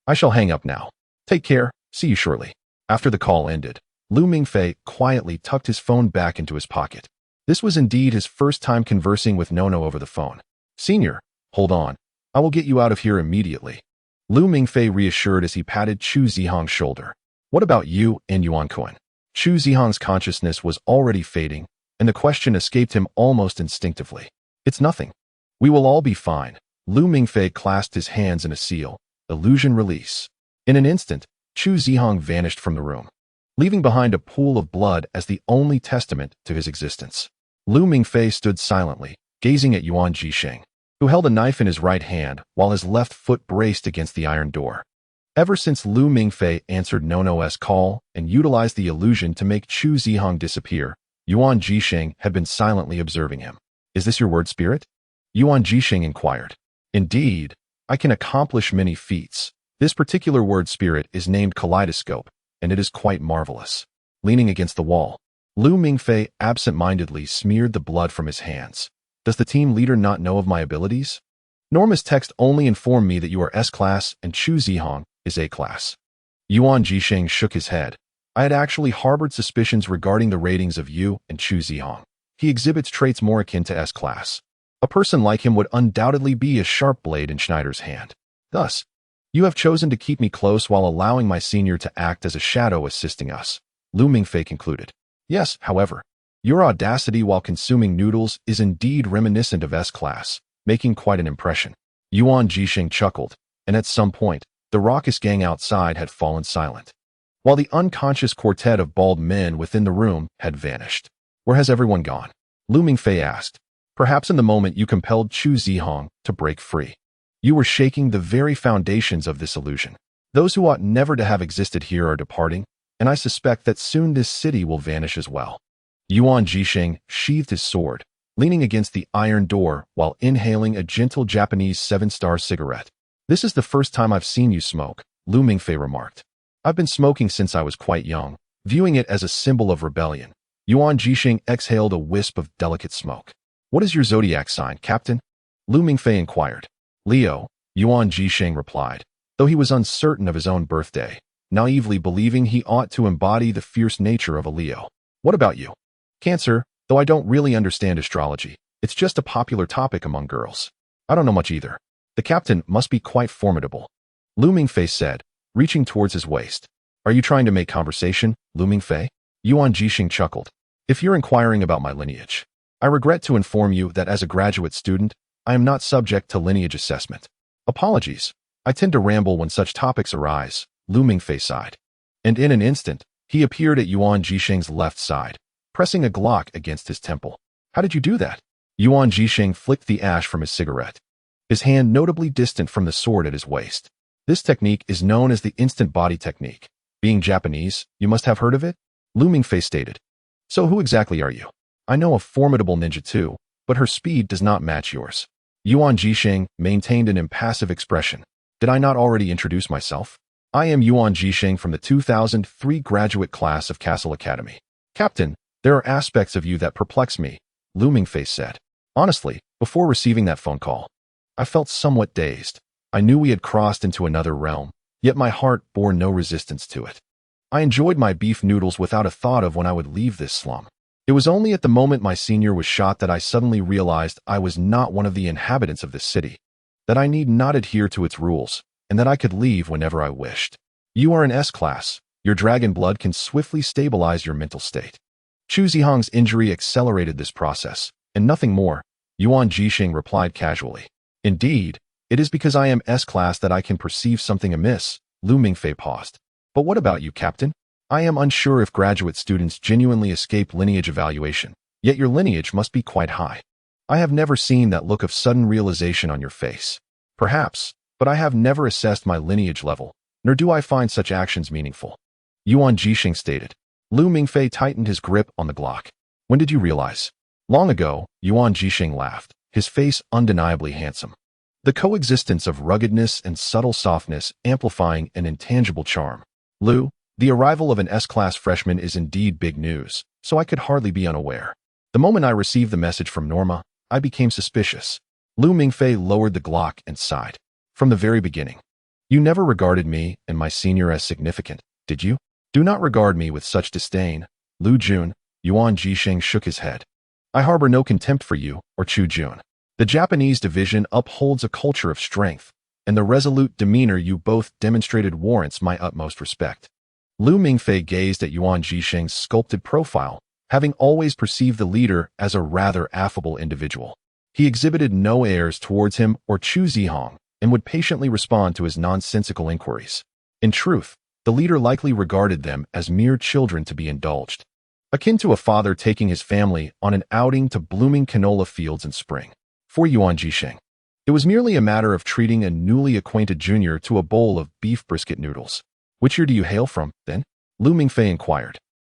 I shall hang up now. Take care, see you shortly. After the call ended, Lu Mingfei quietly tucked his phone back into his pocket. This was indeed his first time conversing with Nono over the phone. Senior, hold on. I will get you out of here immediately. Lu Mingfei reassured as he patted Chu Zihang's shoulder. What about you and Yuan Kuan? Chu Zihang's consciousness was already fading, and the question escaped him almost instinctively. It's nothing. We will all be fine. Lu Mingfei clasped his hands in a seal. Illusion release. In an instant, Chu Zihang vanished from the room, leaving behind a pool of blood as the only testament to his existence. Lu Mingfei stood silently, gazing at Yuan Jisheng, who held a knife in his right hand while his left foot braced against the iron door. Ever since Lu Mingfei answered Nono's call and utilized the illusion to make Chu Zihang disappear, Yuan Jisheng had been silently observing him. Is this your word spirit? Yuan Jisheng inquired. Indeed, I can accomplish many feats. This particular word spirit is named Kaleidoscope, and it is quite marvelous. Leaning against the wall, Lu Mingfei absent-mindedly smeared the blood from his hands. Does the team leader not know of my abilities? Norma's text only informed me that you are S-class and Chu Zihang is A-class. Yuan Jisheng shook his head. I had actually harbored suspicions regarding the ratings of you and Chu Zihang. He exhibits traits more akin to S-class. A person like him would undoubtedly be a sharp blade in Schneider's hand. Thus, you have chosen to keep me close while allowing my senior to act as a shadow assisting us. Lu Mingfei concluded. Yes, however, your audacity while consuming noodles is indeed reminiscent of S-class, making quite an impression. Yuan Jisheng chuckled, and at some point, the raucous gang outside had fallen silent, while the unconscious quartet of bald men within the room had vanished. Where has everyone gone? Lu Mingfei asked. Perhaps in the moment you compelled Chu Zihang to break free. You were shaking the very foundations of this illusion. Those who ought never to have existed here are departing, and I suspect that soon this city will vanish as well. Yuan Jisheng sheathed his sword, leaning against the iron door while inhaling a gentle Japanese 7-star cigarette. This is the first time I've seen you smoke, Lu Mingfei remarked. I've been smoking since I was quite young, viewing it as a symbol of rebellion. Yuan Jisheng exhaled a wisp of delicate smoke. What is your zodiac sign, Captain? Lu Mingfei inquired. Leo, Yuan Jisheng replied, though he was uncertain of his own birthday, naively believing he ought to embody the fierce nature of a Leo. What about you? Cancer, though I don't really understand astrology. It's just a popular topic among girls. I don't know much either. The captain must be quite formidable. Lu Mingfei said, reaching towards his waist. Are you trying to make conversation, Lu Mingfei? Yuan Jisheng chuckled. If you're inquiring about my lineage, I regret to inform you that as a graduate student, I am not subject to lineage assessment. Apologies. I tend to ramble when such topics arise, Lu Mingfei sighed. And in an instant, he appeared at Yuan Jisheng's left side, pressing a Glock against his temple. How did you do that? Yuan Jisheng flicked the ash from his cigarette, his hand notably distant from the sword at his waist. This technique is known as the instant body technique. Being Japanese, you must have heard of it? Lu Mingfei stated. So who exactly are you? I know a formidable ninja too, but her speed does not match yours. Yuan Jisheng maintained an impassive expression. Did I not already introduce myself? I am Yuan Jisheng from the 2003 graduate class of Castle Academy. Captain, there are aspects of you that perplex me, Lu Mingfei said. Honestly, before receiving that phone call, I felt somewhat dazed. I knew we had crossed into another realm, yet my heart bore no resistance to it. I enjoyed my beef noodles without a thought of when I would leave this slum. It was only at the moment my senior was shot that I suddenly realized I was not one of the inhabitants of this city, that I need not adhere to its rules, and that I could leave whenever I wished. You are an S-class. Your dragon blood can swiftly stabilize your mental state. Chu Zihang's injury accelerated this process, and nothing more, Yuan Jisheng replied casually. Indeed, it is because I am S-class that I can perceive something amiss, Lu Mingfei paused. But what about you, Captain? I am unsure if graduate students genuinely escape lineage evaluation, yet your lineage must be quite high. I have never seen that look of sudden realization on your face. Perhaps, but I have never assessed my lineage level, nor do I find such actions meaningful. Yuan Jisheng stated. Lu Mingfei tightened his grip on the Glock. When did you realize? Long ago, Yuan Jisheng laughed, his face undeniably handsome. The coexistence of ruggedness and subtle softness amplifying an intangible charm. Lu, the arrival of an S-class freshman is indeed big news, so I could hardly be unaware. The moment I received the message from Norma, I became suspicious. Lu Mingfei lowered the Glock and sighed. From the very beginning. You never regarded me and my senior as significant, did you? Do not regard me with such disdain, Lu Jun. Yuan Jisheng shook his head. I harbor no contempt for you or Chu Jun. The Japanese division upholds a culture of strength, and the resolute demeanor you both demonstrated warrants my utmost respect. Lu Mingfei gazed at Yuan Jisheng's sculpted profile, having always perceived the leader as a rather affable individual. He exhibited no airs towards him or Chu Zihong, and would patiently respond to his nonsensical inquiries. In truth, the leader likely regarded them as mere children to be indulged, akin to a father taking his family on an outing to blooming canola fields in spring. For Yuan Jisheng, it was merely a matter of treating a newly acquainted junior to a bowl of beef brisket noodles. Which year do you hail from, then? Lu Mingfei inquired.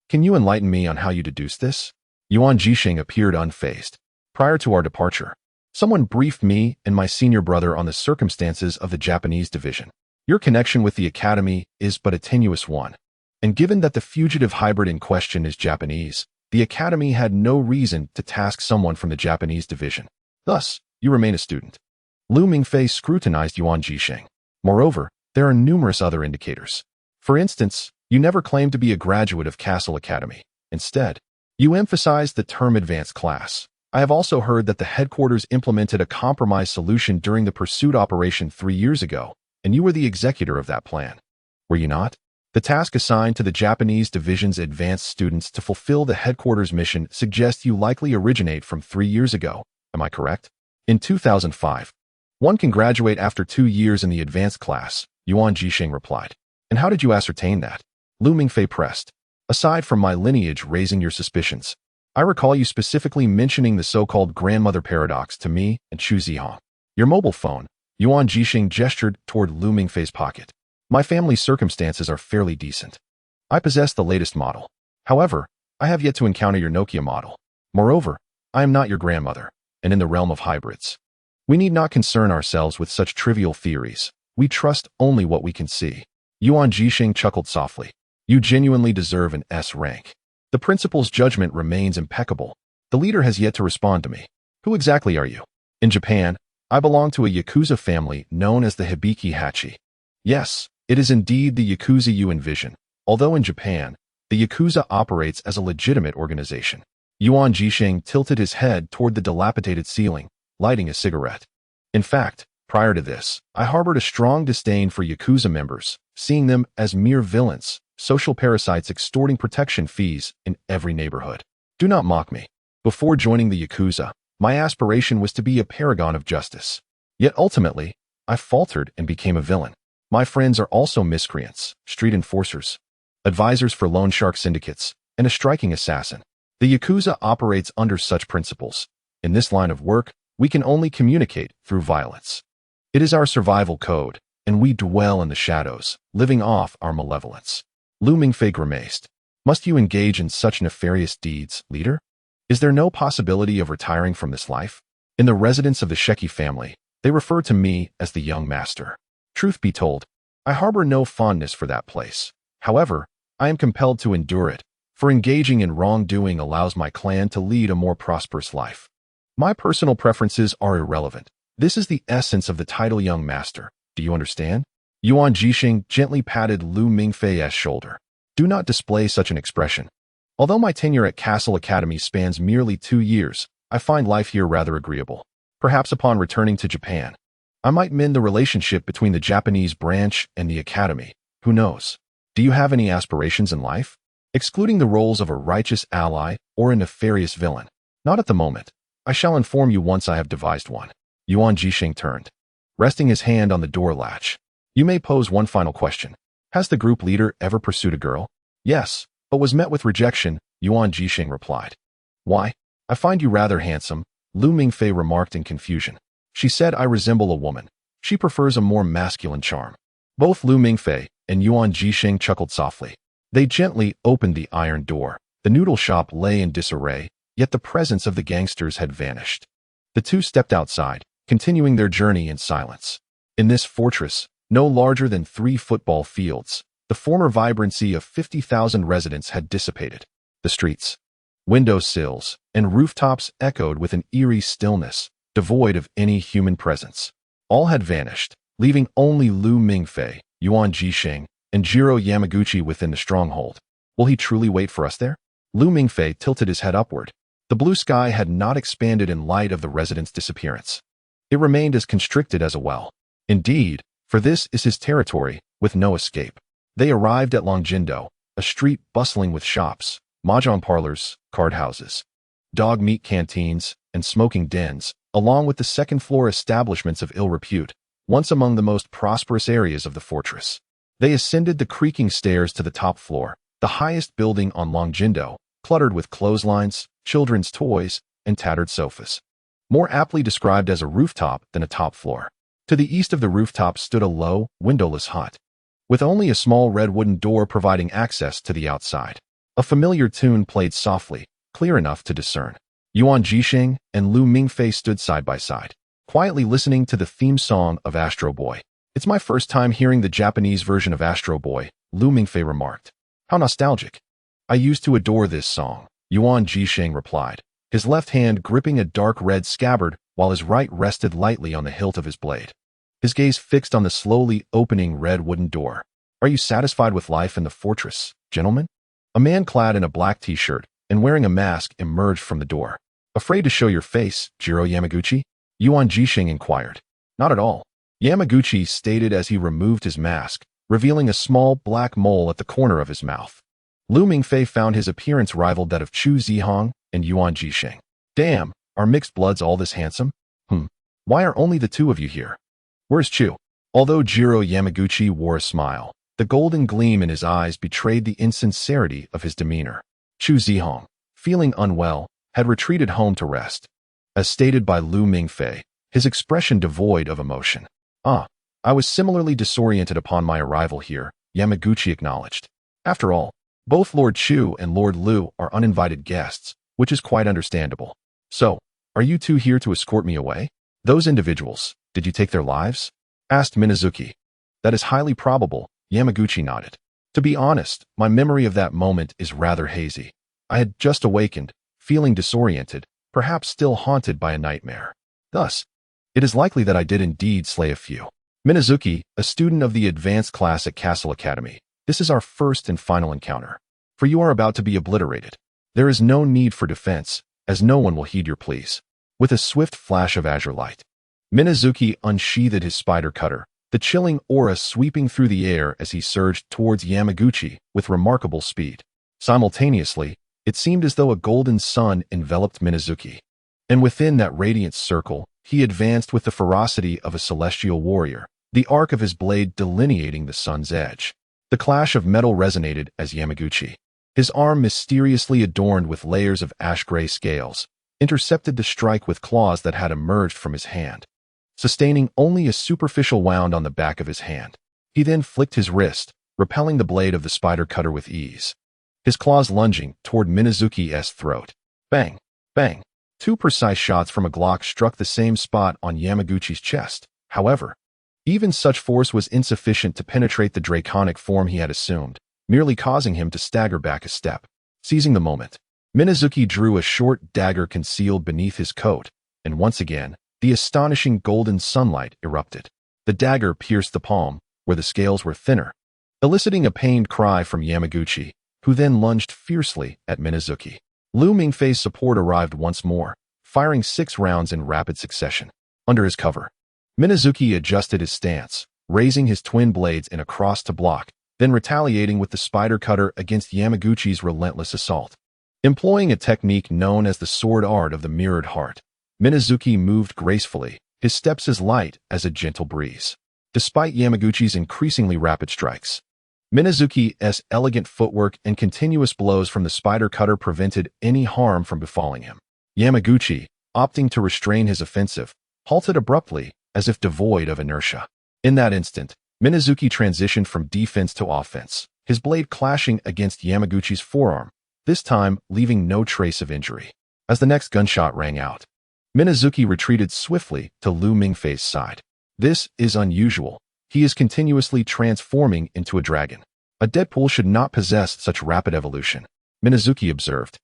Can you enlighten me on how you deduce this? Yuan Jisheng appeared unfazed. Prior to our departure, someone briefed me and my senior brother on the circumstances of the Japanese division. Your connection with the academy is but a tenuous one, and given that the fugitive hybrid in question is Japanese, the academy had no reason to task someone from the Japanese division. Thus, you remain a student. Lu Mingfei scrutinized Yuan Jisheng. Moreover, there are numerous other indicators. For instance, you never claimed to be a graduate of Castle Academy. Instead, you emphasized the term advanced class. I have also heard that the headquarters implemented a compromise solution during the pursuit operation 3 years ago, and you were the executor of that plan. Were you not? The task assigned to the Japanese division's advanced students to fulfill the headquarters mission suggests you likely originate from 3 years ago. Am I correct? In 2005, one can graduate after 2 years in the advanced class, Yuan Jisheng replied. And how did you ascertain that? Lu Mingfei pressed. Aside from my lineage raising your suspicions, I recall you specifically mentioning the so-called grandmother paradox to me and Chu Zihong. Your mobile phone, Yuan Jisheng gestured toward Lu Mingfei's pocket. My family's circumstances are fairly decent. I possess the latest model. However, I have yet to encounter your Nokia model. Moreover, I am not your grandmother, and in the realm of hybrids, we need not concern ourselves with such trivial theories. We trust only what we can see. Yuan Jisheng chuckled softly. You genuinely deserve an S rank. The principal's judgment remains impeccable. The leader has yet to respond to me. Who exactly are you? In Japan, I belong to a Yakuza family known as the Hibiki Hachi. Yes, it is indeed the Yakuza you envision, although in Japan, the Yakuza operates as a legitimate organization. Yuan Jisheng tilted his head toward the dilapidated ceiling, lighting a cigarette. In fact, prior to this, I harbored a strong disdain for Yakuza members, seeing them as mere villains, social parasites extorting protection fees in every neighborhood. Do not mock me. Before joining the Yakuza, my aspiration was to be a paragon of justice. Yet ultimately, I faltered and became a villain. My friends are also miscreants, street enforcers, advisors for loan shark syndicates, and a striking assassin. The Yakuza operates under such principles. In this line of work, we can only communicate through violence. It is our survival code, and we dwell in the shadows, living off our malevolence. Lu Mingfei grimaced. Must you engage in such nefarious deeds, leader? Is there no possibility of retiring from this life? In the residence of the Sheki family, they refer to me as the young master. Truth be told, I harbor no fondness for that place. However, I am compelled to endure it, for engaging in wrongdoing allows my clan to lead a more prosperous life. My personal preferences are irrelevant. This is the essence of the title young master. Do you understand? Yuan Jisheng gently patted Lu Mingfei's shoulder. Do not display such an expression. Although my tenure at Castle Academy spans merely 2 years, I find life here rather agreeable. Perhaps upon returning to Japan, I might mend the relationship between the Japanese branch and the academy. Who knows? Do you have any aspirations in life? Excluding the roles of a righteous ally or a nefarious villain. Not at the moment. I shall inform you once I have devised one. Yuan Jisheng turned, resting his hand on the door latch. You may pose one final question. Has the group leader ever pursued a girl? Yes, but was met with rejection, Yuan Jisheng replied. Why? I find you rather handsome, Lu Mingfei remarked in confusion. She said I resemble a woman. She prefers a more masculine charm. Both Lu Mingfei and Yuan Jisheng chuckled softly. They gently opened the iron door. The noodle shop lay in disarray, yet the presence of the gangsters had vanished. The two stepped outside, continuing their journey in silence. In this fortress, no larger than 3 football fields, the former vibrancy of 50,000 residents had dissipated. The streets, window sills, and rooftops echoed with an eerie stillness, devoid of any human presence. All had vanished, leaving only Lu Mingfei, Yuan Jisheng, and Jiro Yamaguchi within the stronghold. Will he truly wait for us there? Lu Mingfei tilted his head upward. The blue sky had not expanded in light of the residents' disappearance. It remained as constricted as a well. Indeed, for this is his territory, with no escape. They arrived at Longjindo, a street bustling with shops, mahjong parlors, card houses, dog meat canteens, and smoking dens, along with the second-floor establishments of ill repute, once among the most prosperous areas of the fortress. They ascended the creaking stairs to the top floor, the highest building on Longjindo, cluttered with clotheslines, children's toys, and tattered sofas. More aptly described as a rooftop than a top floor. To the east of the rooftop stood a low, windowless hut, with only a small red wooden door providing access to the outside. A familiar tune played softly, clear enough to discern. Yuan Jisheng and Lu Mingfei stood side by side, quietly listening to the theme song of Astro Boy. "It's my first time hearing the Japanese version of Astro Boy," Lu Mingfei remarked. "How nostalgic." "I used to adore this song," Yuan Jisheng replied, his left hand gripping a dark red scabbard while his right rested lightly on the hilt of his blade. His gaze fixed on the slowly opening red wooden door. "Are you satisfied with life in the fortress, gentlemen?" A man clad in a black t-shirt and wearing a mask emerged from the door. "Afraid to show your face, Jiro Yamaguchi?" Yuan Jisheng inquired. "Not at all," Yamaguchi stated as he removed his mask, revealing a small black mole at the corner of his mouth. Lu Mingfei found his appearance rivaled that of Chu Zihong and Yuan Jisheng. "Damn, are mixed bloods all this handsome? Why are only the two of you here? Where's Chu?" Although Jiro Yamaguchi wore a smile, the golden gleam in his eyes betrayed the insincerity of his demeanor. Chu Zihong, feeling unwell, had retreated home to rest. As stated by Lu Mingfei, his expression devoid of emotion. I was similarly disoriented upon my arrival here," Yamaguchi acknowledged. "After all, both Lord Chu and Lord Lu are uninvited guests, which is quite understandable. So, are you two here to escort me away? Those individuals, did you take their lives?" asked Minazuki. "That is highly probable," Yamaguchi nodded. "To be honest, my memory of that moment is rather hazy. I had just awakened, feeling disoriented, perhaps still haunted by a nightmare. Thus, it is likely that I did indeed slay a few." "Minazuki, a student of the advanced class at Castle Academy, this is our first and final encounter, for you are about to be obliterated. There is no need for defense, as no one will heed your pleas." With a swift flash of azure light, Minazuki unsheathed his spider cutter, the chilling aura sweeping through the air as he surged towards Yamaguchi with remarkable speed. Simultaneously, it seemed as though a golden sun enveloped Minazuki. And within that radiant circle, he advanced with the ferocity of a celestial warrior, the arc of his blade delineating the sun's edge. The clash of metal resonated as Yamaguchi, his arm mysteriously adorned with layers of ash-gray scales, intercepted the strike with claws that had emerged from his hand, sustaining only a superficial wound on the back of his hand. He then flicked his wrist, repelling the blade of the spider cutter with ease, his claws lunging toward Minazuki's throat. Bang! Bang! Two precise shots from a Glock struck the same spot on Yamaguchi's chest. However, even such force was insufficient to penetrate the draconic form he had assumed, merely causing him to stagger back a step. Seizing the moment, Minazuki drew a short dagger concealed beneath his coat, and once again, the astonishing golden sunlight erupted. The dagger pierced the palm, where the scales were thinner, eliciting a pained cry from Yamaguchi, who then lunged fiercely at Minazuki. Lu Mingfei's support arrived once more, firing 6 rounds in rapid succession. Under his cover, Minazuki adjusted his stance, raising his twin blades in a cross to block, then retaliating with the spider cutter against Yamaguchi's relentless assault. Employing a technique known as the sword art of the mirrored heart, Minazuki moved gracefully, his steps as light as a gentle breeze. Despite Yamaguchi's increasingly rapid strikes, Minazuki's elegant footwork and continuous blows from the spider cutter prevented any harm from befalling him. Yamaguchi, opting to restrain his offensive, halted abruptly, as if devoid of inertia. In that instant, Minazuki transitioned from defense to offense, his blade clashing against Yamaguchi's forearm, this time leaving no trace of injury. As the next gunshot rang out, Minazuki retreated swiftly to Lu Mingfei's side. "This is unusual. He is continuously transforming into a dragon. A Deadpool should not possess such rapid evolution," Minazuki observed.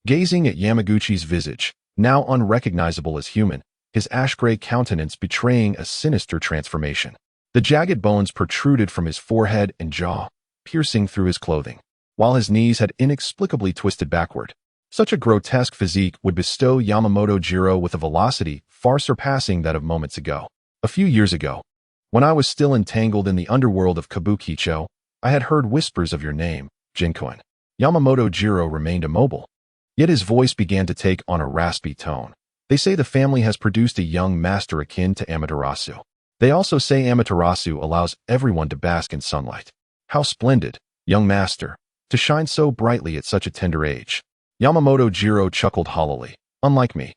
Gazing at Yamaguchi's visage, now unrecognizable as human, his ash-gray countenance betraying a sinister transformation. The jagged bones protruded from his forehead and jaw, piercing through his clothing, while his knees had inexplicably twisted backward. Such a grotesque physique would bestow Yamamoto Jiro with a velocity far surpassing that of moments ago. A few years ago, When I was still entangled in the underworld of Kabukicho, I had heard whispers of your name, Jinkun. Yamamoto Jiro remained immobile. Yet his voice began to take on a raspy tone. They say the family has produced a young master akin to Amaterasu. They also say Amaterasu allows everyone to bask in sunlight. How splendid, young master, to shine so brightly at such a tender age. Yamamoto Jiro chuckled hollowly. Unlike me,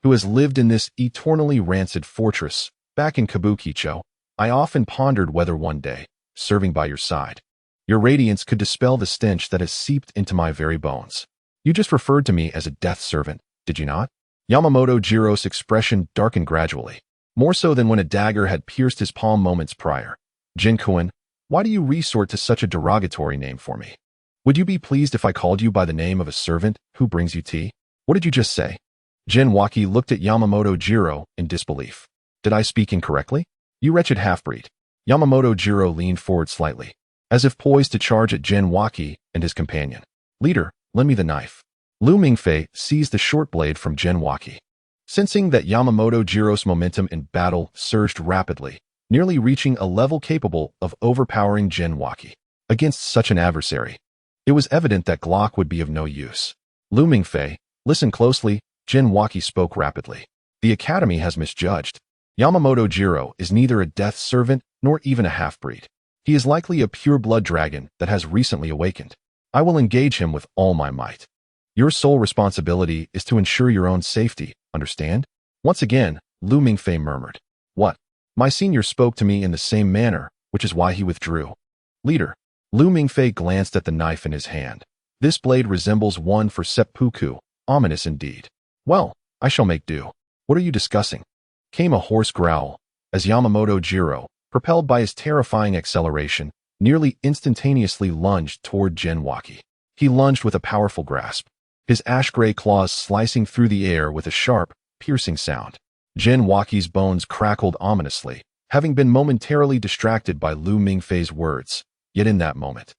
who has lived in this eternally rancid fortress, back in Kabukicho, I often pondered whether one day, serving by your side, your radiance could dispel the stench that has seeped into my very bones. You just referred to me as a death servant, did you not? Yamamoto Jiro's expression darkened gradually, more so than when a dagger had pierced his palm moments prior. Jinkun, why do you resort to such a derogatory name for me? Would you be pleased if I called you by the name of a servant who brings you tea? What did you just say? Jinwaki looked at Yamamoto Jiro in disbelief. Did I speak incorrectly? You wretched half-breed. Yamamoto Jiro leaned forward slightly, as if poised to charge at Jinwaki and his companion. Leader, lend me the knife. Lu Mingfei seized the short blade from Jinwaki. Sensing that Yamamoto Jiro's momentum in battle surged rapidly, nearly reaching a level capable of overpowering Jinwaki. Against such an adversary, it was evident that Glock would be of no use. Lu Mingfei, listen closely, Jinwaki spoke rapidly. The academy has misjudged. Yamamoto Jiro is neither a death servant nor even a half-breed. He is likely a pure-blood dragon that has recently awakened. I will engage him with all my might. Your sole responsibility is to ensure your own safety, understand? Once again, Lu Mingfei murmured. What? My senior spoke to me in the same manner, which is why he withdrew. Leader. Lu Mingfei glanced at the knife in his hand. This blade resembles one for seppuku, ominous indeed. Well, I shall make do. What are you discussing? Came a hoarse growl, as Yamamoto Jiro, propelled by his terrifying acceleration, nearly instantaneously lunged toward Jinwaki. He lunged with a powerful grasp, his ash-gray claws slicing through the air with a sharp, piercing sound. Jinwaki's bones crackled ominously, having been momentarily distracted by Lu Mingfei's words. Yet in that moment,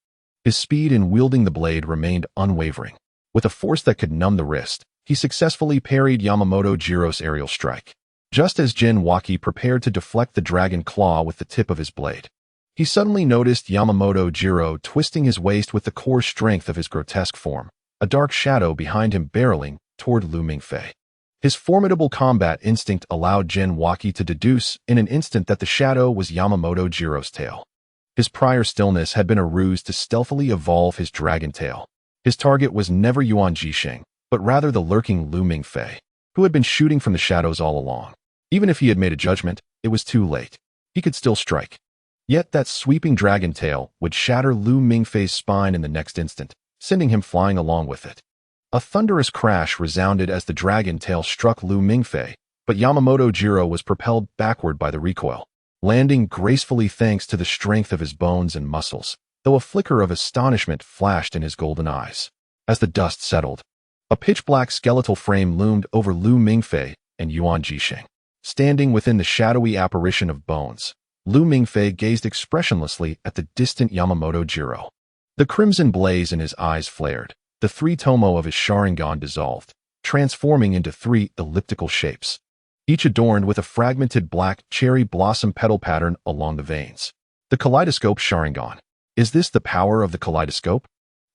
his speed in wielding the blade remained unwavering. With a force that could numb the wrist, he successfully parried Yamamoto Jiro's aerial strike. Just as Jinwaki prepared to deflect the dragon claw with the tip of his blade, he suddenly noticed Yamamoto Jiro twisting his waist with the core strength of his grotesque form, a dark shadow behind him barreling toward Lu Mingfei. His formidable combat instinct allowed Jinwaki to deduce in an instant that the shadow was Yamamoto Jiro's tail. His prior stillness had been a ruse to stealthily evolve his dragon tail. His target was never Yuan Jisheng, but rather the lurking Lu Mingfei, who had been shooting from the shadows all along. Even if he had made a judgment, it was too late. He could still strike. Yet that sweeping dragon tail would shatter Lu Mingfei's spine in the next instant, sending him flying along with it. A thunderous crash resounded as the dragon tail struck Lu Mingfei, but Yamamoto Jiro was propelled backward by the recoil, landing gracefully thanks to the strength of his bones and muscles, though a flicker of astonishment flashed in his golden eyes. As the dust settled, a pitch-black skeletal frame loomed over Lu Mingfei and Yuan Jisheng. Standing within the shadowy apparition of bones, Lu Mingfei gazed expressionlessly at the distant Yamamoto Jiro. The crimson blaze in his eyes flared. The three tomo of his Sharingan dissolved, transforming into three elliptical shapes, each adorned with a fragmented black cherry blossom petal pattern along the veins. The kaleidoscope Sharingan. Is this the power of the kaleidoscope?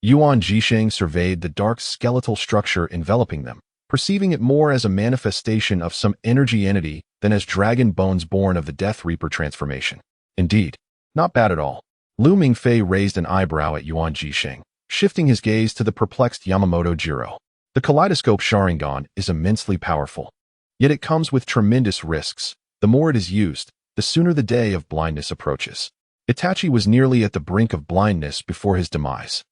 Yuan Jisheng surveyed the dark skeletal structure enveloping them, perceiving it more as a manifestation of some energy entity than as dragon bones born of the Death Reaper transformation. Indeed, not bad at all. Lu Mingfei raised an eyebrow at Yuan Jisheng, shifting his gaze to the perplexed Yamamoto Jiro. The kaleidoscope Sharingan is immensely powerful, yet it comes with tremendous risks. The more it is used, the sooner the day of blindness approaches. Itachi was nearly at the brink of blindness before his demise.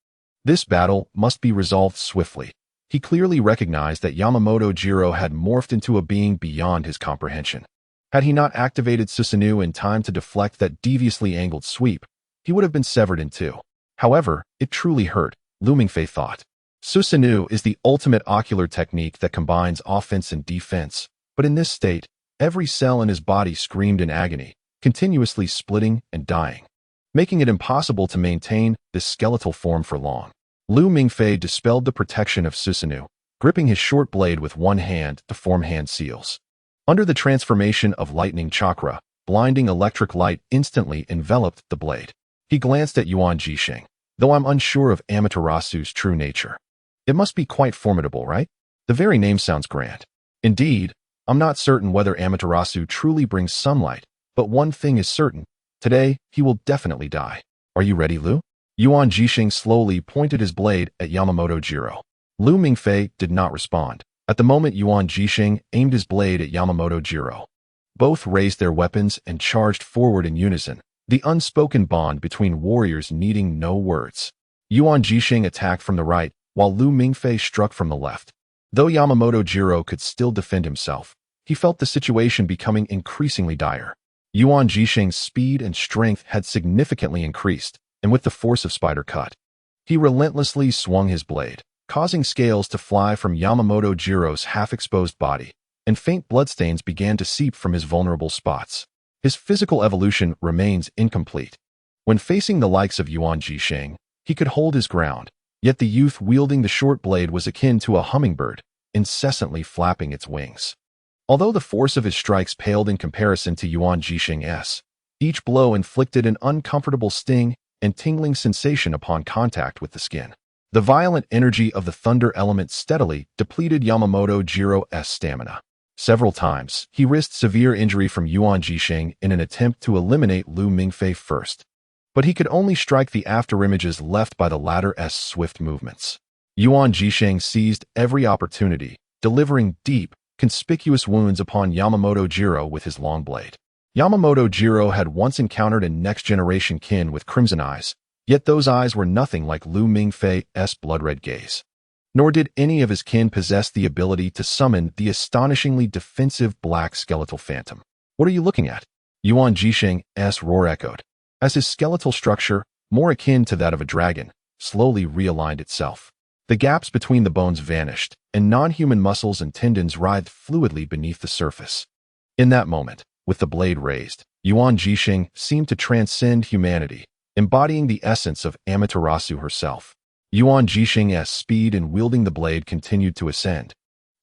This battle must be resolved swiftly. He clearly recognized that Yamamoto Jiro had morphed into a being beyond his comprehension. Had he not activated Susanoo in time to deflect that deviously angled sweep, he would have been severed in two. However, it truly hurt, Lu Mingfei thought. Susanoo is the ultimate ocular technique that combines offense and defense, but in this state, every cell in his body screamed in agony, continuously splitting and dying, making it impossible to maintain this skeletal form for long. Lu Mingfei dispelled the protection of Susanoo, gripping his short blade with one hand to form hand seals. Under the transformation of lightning chakra, blinding electric light instantly enveloped the blade. He glanced at Yuan Jixing. Though I'm unsure of Amaterasu's true nature. It must be quite formidable, right? The very name sounds grand. Indeed, I'm not certain whether Amaterasu truly brings sunlight, but one thing is certain. Today, he will definitely die. Are you ready, Lu? Yuan Jixing slowly pointed his blade at Yamamoto Jiro. Lu Mingfei did not respond. At the moment Yuan Jixing aimed his blade at Yamamoto Jiro. Both raised their weapons and charged forward in unison, the unspoken bond between warriors needing no words. Yuan Jixing attacked from the right, while Lu Mingfei struck from the left. Though Yamamoto Jiro could still defend himself, he felt the situation becoming increasingly dire. Yuan Jixing's speed and strength had significantly increased, and with the force of Spider Cut, he relentlessly swung his blade, causing scales to fly from Yamamoto Jiro's half-exposed body, and faint bloodstains began to seep from his vulnerable spots. His physical evolution remains incomplete. When facing the likes of Yuan Jixing, he could hold his ground, yet the youth wielding the short blade was akin to a hummingbird, incessantly flapping its wings. Although the force of his strikes paled in comparison to Yuan Jixing's, each blow inflicted an uncomfortable sting and tingling sensation upon contact with the skin. The violent energy of the thunder element steadily depleted Yamamoto Jiro's stamina. Several times, he risked severe injury from Yuan Jixing in an attempt to eliminate Lu Mingfei first. But he could only strike the afterimages left by the latter's swift movements. Yuan Jixing seized every opportunity, delivering deep, conspicuous wounds upon Yamamoto Jiro with his long blade. Yamamoto Jiro had once encountered a next-generation kin with crimson eyes, yet those eyes were nothing like Lu Mingfei's blood-red gaze. Nor did any of his kin possess the ability to summon the astonishingly defensive black skeletal phantom. What are you looking at? Yuan Jixing's roar echoed, as his skeletal structure, more akin to that of a dragon, slowly realigned itself. The gaps between the bones vanished, and non-human muscles and tendons writhed fluidly beneath the surface. In that moment, with the blade raised, Yuan Jixing seemed to transcend humanity, embodying the essence of Amaterasu herself. Yuan Jixing's speed in wielding the blade continued to ascend.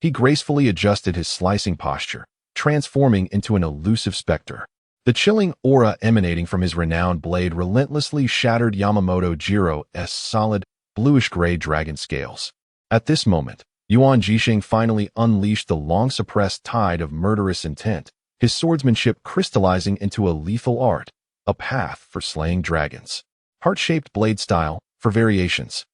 He gracefully adjusted his slicing posture, transforming into an elusive specter. The chilling aura emanating from his renowned blade relentlessly shattered Yamamoto Jiro's solid, bluish-gray dragon scales. At this moment, Yuan Jixing finally unleashed the long-suppressed tide of murderous intent, his swordsmanship crystallizing into a lethal art, a path for slaying dragons. Heart-shaped blade style, for variations.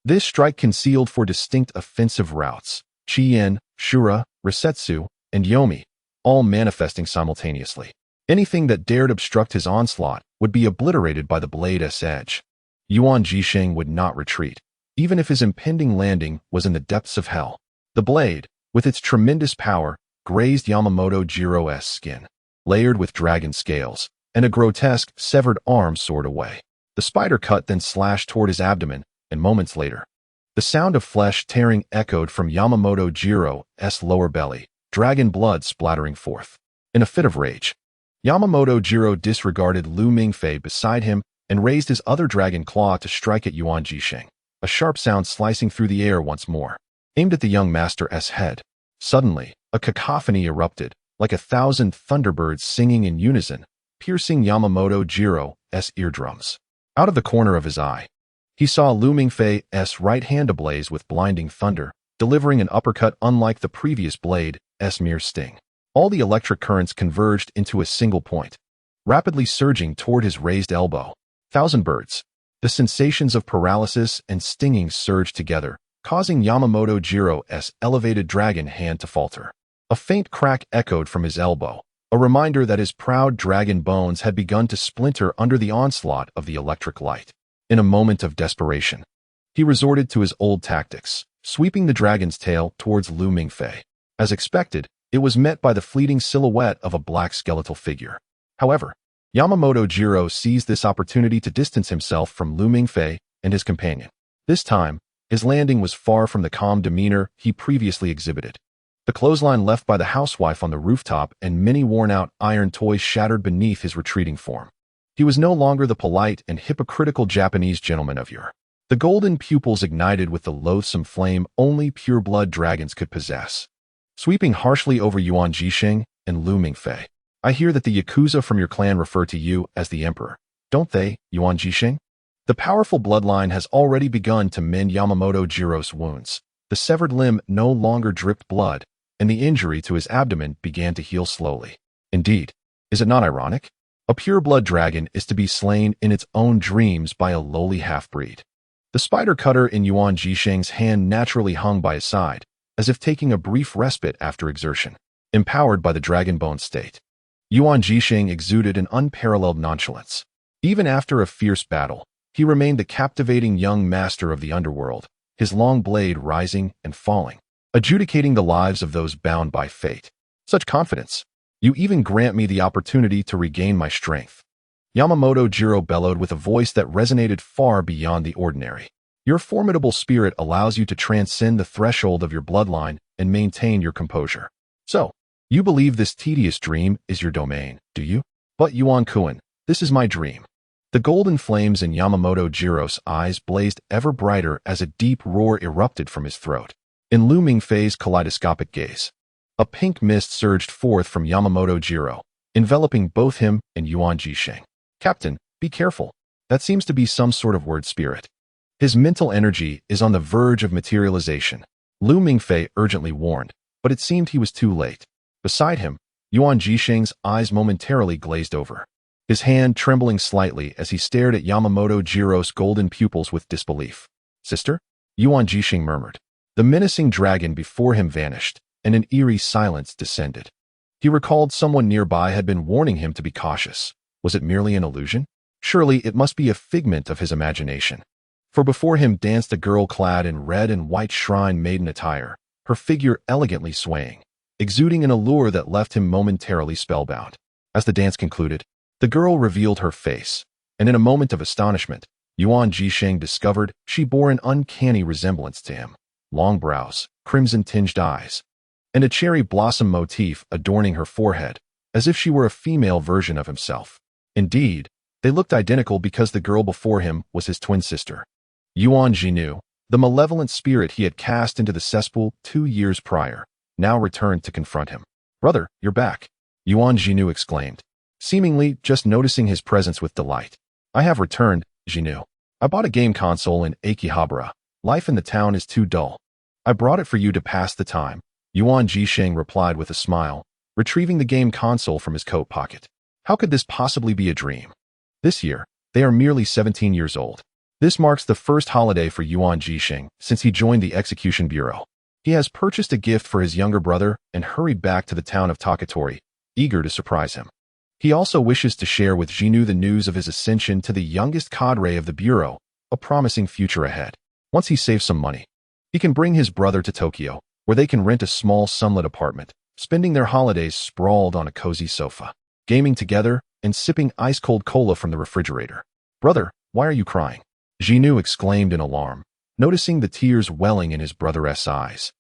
This strike concealed for distinct offensive routes, Chien, Shura, Resetsu, and Yomi, all manifesting simultaneously. Anything that dared obstruct his onslaught would be obliterated by the blade's edge. Yuan Jixing would not retreat, even if his impending landing was in the depths of hell. The blade, with its tremendous power, grazed Yamamoto Jiro's skin, layered with dragon scales, and a grotesque, severed arm soared away. The spider cut then slashed toward his abdomen, and moments later, the sound of flesh tearing echoed from Yamamoto Jiro's lower belly, dragon blood splattering forth. In a fit of rage, Yamamoto Jiro disregarded Lu Mingfei beside him and raised his other dragon claw to strike at Yuan Jixing, a sharp sound slicing through the air once more, aimed at the young master's head. Suddenly, a cacophony erupted, like 1,000 thunderbirds singing in unison, piercing Yamamoto Jiro's eardrums. Out of the corner of his eye, he saw Lu Mingfei's right hand ablaze with blinding thunder, delivering an uppercut unlike the previous blade's mere sting. All the electric currents converged into a single point, rapidly surging toward his raised elbow. 1,000 birds. The sensations of paralysis and stinging surged together, causing Yamamoto Jiro's elevated dragon hand to falter. A faint crack echoed from his elbow, a reminder that his proud dragon bones had begun to splinter under the onslaught of the electric light. In a moment of desperation, he resorted to his old tactics, sweeping the dragon's tail towards Lu Mingfei. As expected, it was met by the fleeting silhouette of a black skeletal figure. However, Yamamoto Jiro seized this opportunity to distance himself from Lu Mingfei and his companion. This time, his landing was far from the calm demeanor he previously exhibited. The clothesline left by the housewife on the rooftop and many worn-out iron toys shattered beneath his retreating form. He was no longer the polite and hypocritical Japanese gentleman of yore. The golden pupils ignited with the loathsome flame only pure-blood dragons could possess. Sweeping harshly over Yuan Jixing and Lu Mingfei, I hear that the Yakuza from your clan refer to you as the Emperor, don't they, Yuan Jisheng? The powerful bloodline has already begun to mend Yamamoto Jiro's wounds. The severed limb no longer dripped blood, and the injury to his abdomen began to heal slowly. Indeed, is it not ironic? A pure-blood dragon is to be slain in its own dreams by a lowly half-breed. The spider cutter in Yuan Jisheng's hand naturally hung by his side, as if taking a brief respite after exertion. Empowered by the dragon bone state, Yuan Jisheng exuded an unparalleled nonchalance. Even after a fierce battle, he remained the captivating young master of the underworld, his long blade rising and falling, adjudicating the lives of those bound by fate. Such confidence! You even grant me the opportunity to regain my strength. Yamamoto Jiro bellowed with a voice that resonated far beyond the ordinary. Your formidable spirit allows you to transcend the threshold of your bloodline and maintain your composure. So, you believe this tedious dream is your domain, do you? But Yuan-kun, this is my dream. The golden flames in Yamamoto Jiro's eyes blazed ever brighter as a deep roar erupted from his throat. In Lu Mingfei's kaleidoscopic gaze, a pink mist surged forth from Yamamoto Jiro, enveloping both him and Yuan Jisheng. Captain, be careful. That seems to be some sort of word spirit. His mental energy is on the verge of materialization, Lu Mingfei urgently warned, but it seemed he was too late. Beside him, Yuan Jisheng's eyes momentarily glazed over, his hand trembling slightly as he stared at Yamamoto Jiro's golden pupils with disbelief. Sister? Yuan Jisheng murmured. The menacing dragon before him vanished, and an eerie silence descended. He recalled someone nearby had been warning him to be cautious. Was it merely an illusion? Surely it must be a figment of his imagination. For before him danced a girl clad in red and white shrine maiden attire, her figure elegantly swaying, exuding an allure that left him momentarily spellbound. As the dance concluded, the girl revealed her face, and in a moment of astonishment, Yuan Jisheng discovered she bore an uncanny resemblance to him. Long brows, crimson-tinged eyes, and a cherry blossom motif adorning her forehead, as if she were a female version of himself. Indeed, they looked identical because the girl before him was his twin sister. Yuan Jinu, the malevolent spirit he had cast into the cesspool 2 years prior, now returned to confront him. Brother, you're back, Yuan Jinu exclaimed, seemingly just noticing his presence with delight. I have returned, Jinu. I bought a game console in Akihabara. Life in the town is too dull. I brought it for you to pass the time, Yuan Jisheng replied with a smile, retrieving the game console from his coat pocket. How could this possibly be a dream? This year, they are merely 17 years old. This marks the first holiday for Yuan Jisheng since he joined the execution bureau. He has purchased a gift for his younger brother and hurried back to the town of Takatori, eager to surprise him. He also wishes to share with Jinu the news of his ascension to the youngest cadre of the bureau, a promising future ahead. Once he saves some money, he can bring his brother to Tokyo, where they can rent a small sunlit apartment, spending their holidays sprawled on a cozy sofa, gaming together and sipping ice-cold cola from the refrigerator. Brother, why are you crying? Jinu exclaimed in alarm, noticing the tears welling in his brother's eyes,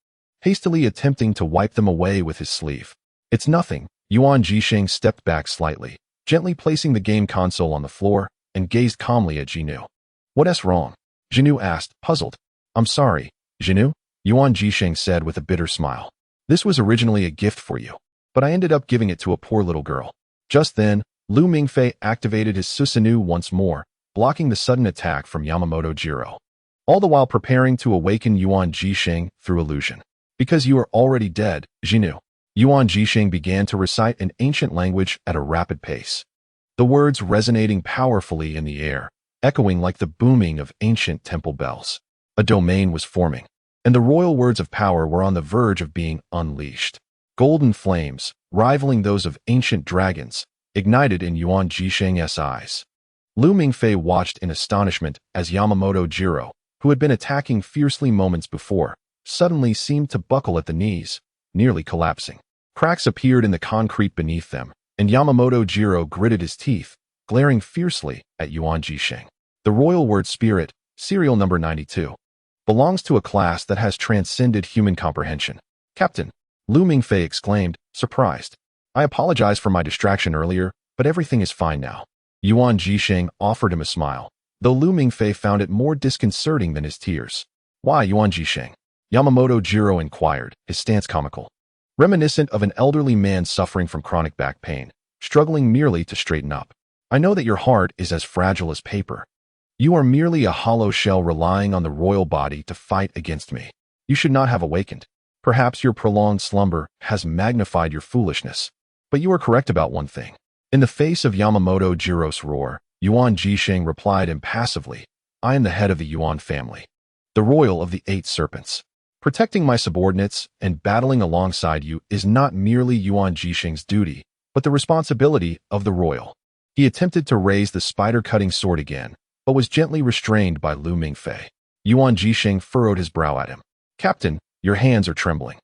hastily attempting to wipe them away with his sleeve. It's nothing. Yuan Jisheng stepped back slightly, gently placing the game console on the floor, and gazed calmly at Jinu. What's wrong? Jinu asked, puzzled. I'm sorry, Jinu, Yuan Jisheng said with a bitter smile. This was originally a gift for you, but I ended up giving it to a poor little girl. Just then, Lu Mingfei activated his Susanoo once more, blocking the sudden attack from Yamamoto Jiro, all the while preparing to awaken Yuan Jisheng through illusion. Because you are already dead, Jinu. Yuan Jisheng began to recite an ancient language at a rapid pace, the words resonating powerfully in the air, echoing like the booming of ancient temple bells. A domain was forming, and the royal words of power were on the verge of being unleashed. Golden flames, rivaling those of ancient dragons, ignited in Yuan Jisheng's eyes. Lu Mingfei watched in astonishment as Yamamoto Jiro, who had been attacking fiercely moments before, suddenly seemed to buckle at the knees, nearly collapsing. Cracks appeared in the concrete beneath them, and Yamamoto Jiro gritted his teeth, glaring fiercely at Yuan Jisheng. The royal word spirit, serial number 92, belongs to a class that has transcended human comprehension. Captain, Lu Mingfei exclaimed, surprised. I apologize for my distraction earlier, but everything is fine now. Yuan Jisheng offered him a smile, though Lu Mingfei found it more disconcerting than his tears. Why, Yuan Jisheng? Yamamoto Jiro inquired, his stance comical. Reminiscent of an elderly man suffering from chronic back pain, struggling merely to straighten up. I know that your heart is as fragile as paper. You are merely a hollow shell relying on the royal body to fight against me. You should not have awakened. Perhaps your prolonged slumber has magnified your foolishness. But you are correct about one thing. In the face of Yamamoto Jiro's roar, Yuan Jisheng replied impassively, I am the head of the Yuan family, the royal of the 8 serpents. Protecting my subordinates and battling alongside you is not merely Yuan Jisheng's duty, but the responsibility of the royal. He attempted to raise the spider-cutting sword again, but was gently restrained by Lu Mingfei. Yuan Jisheng furrowed his brow at him. Captain, your hands are trembling.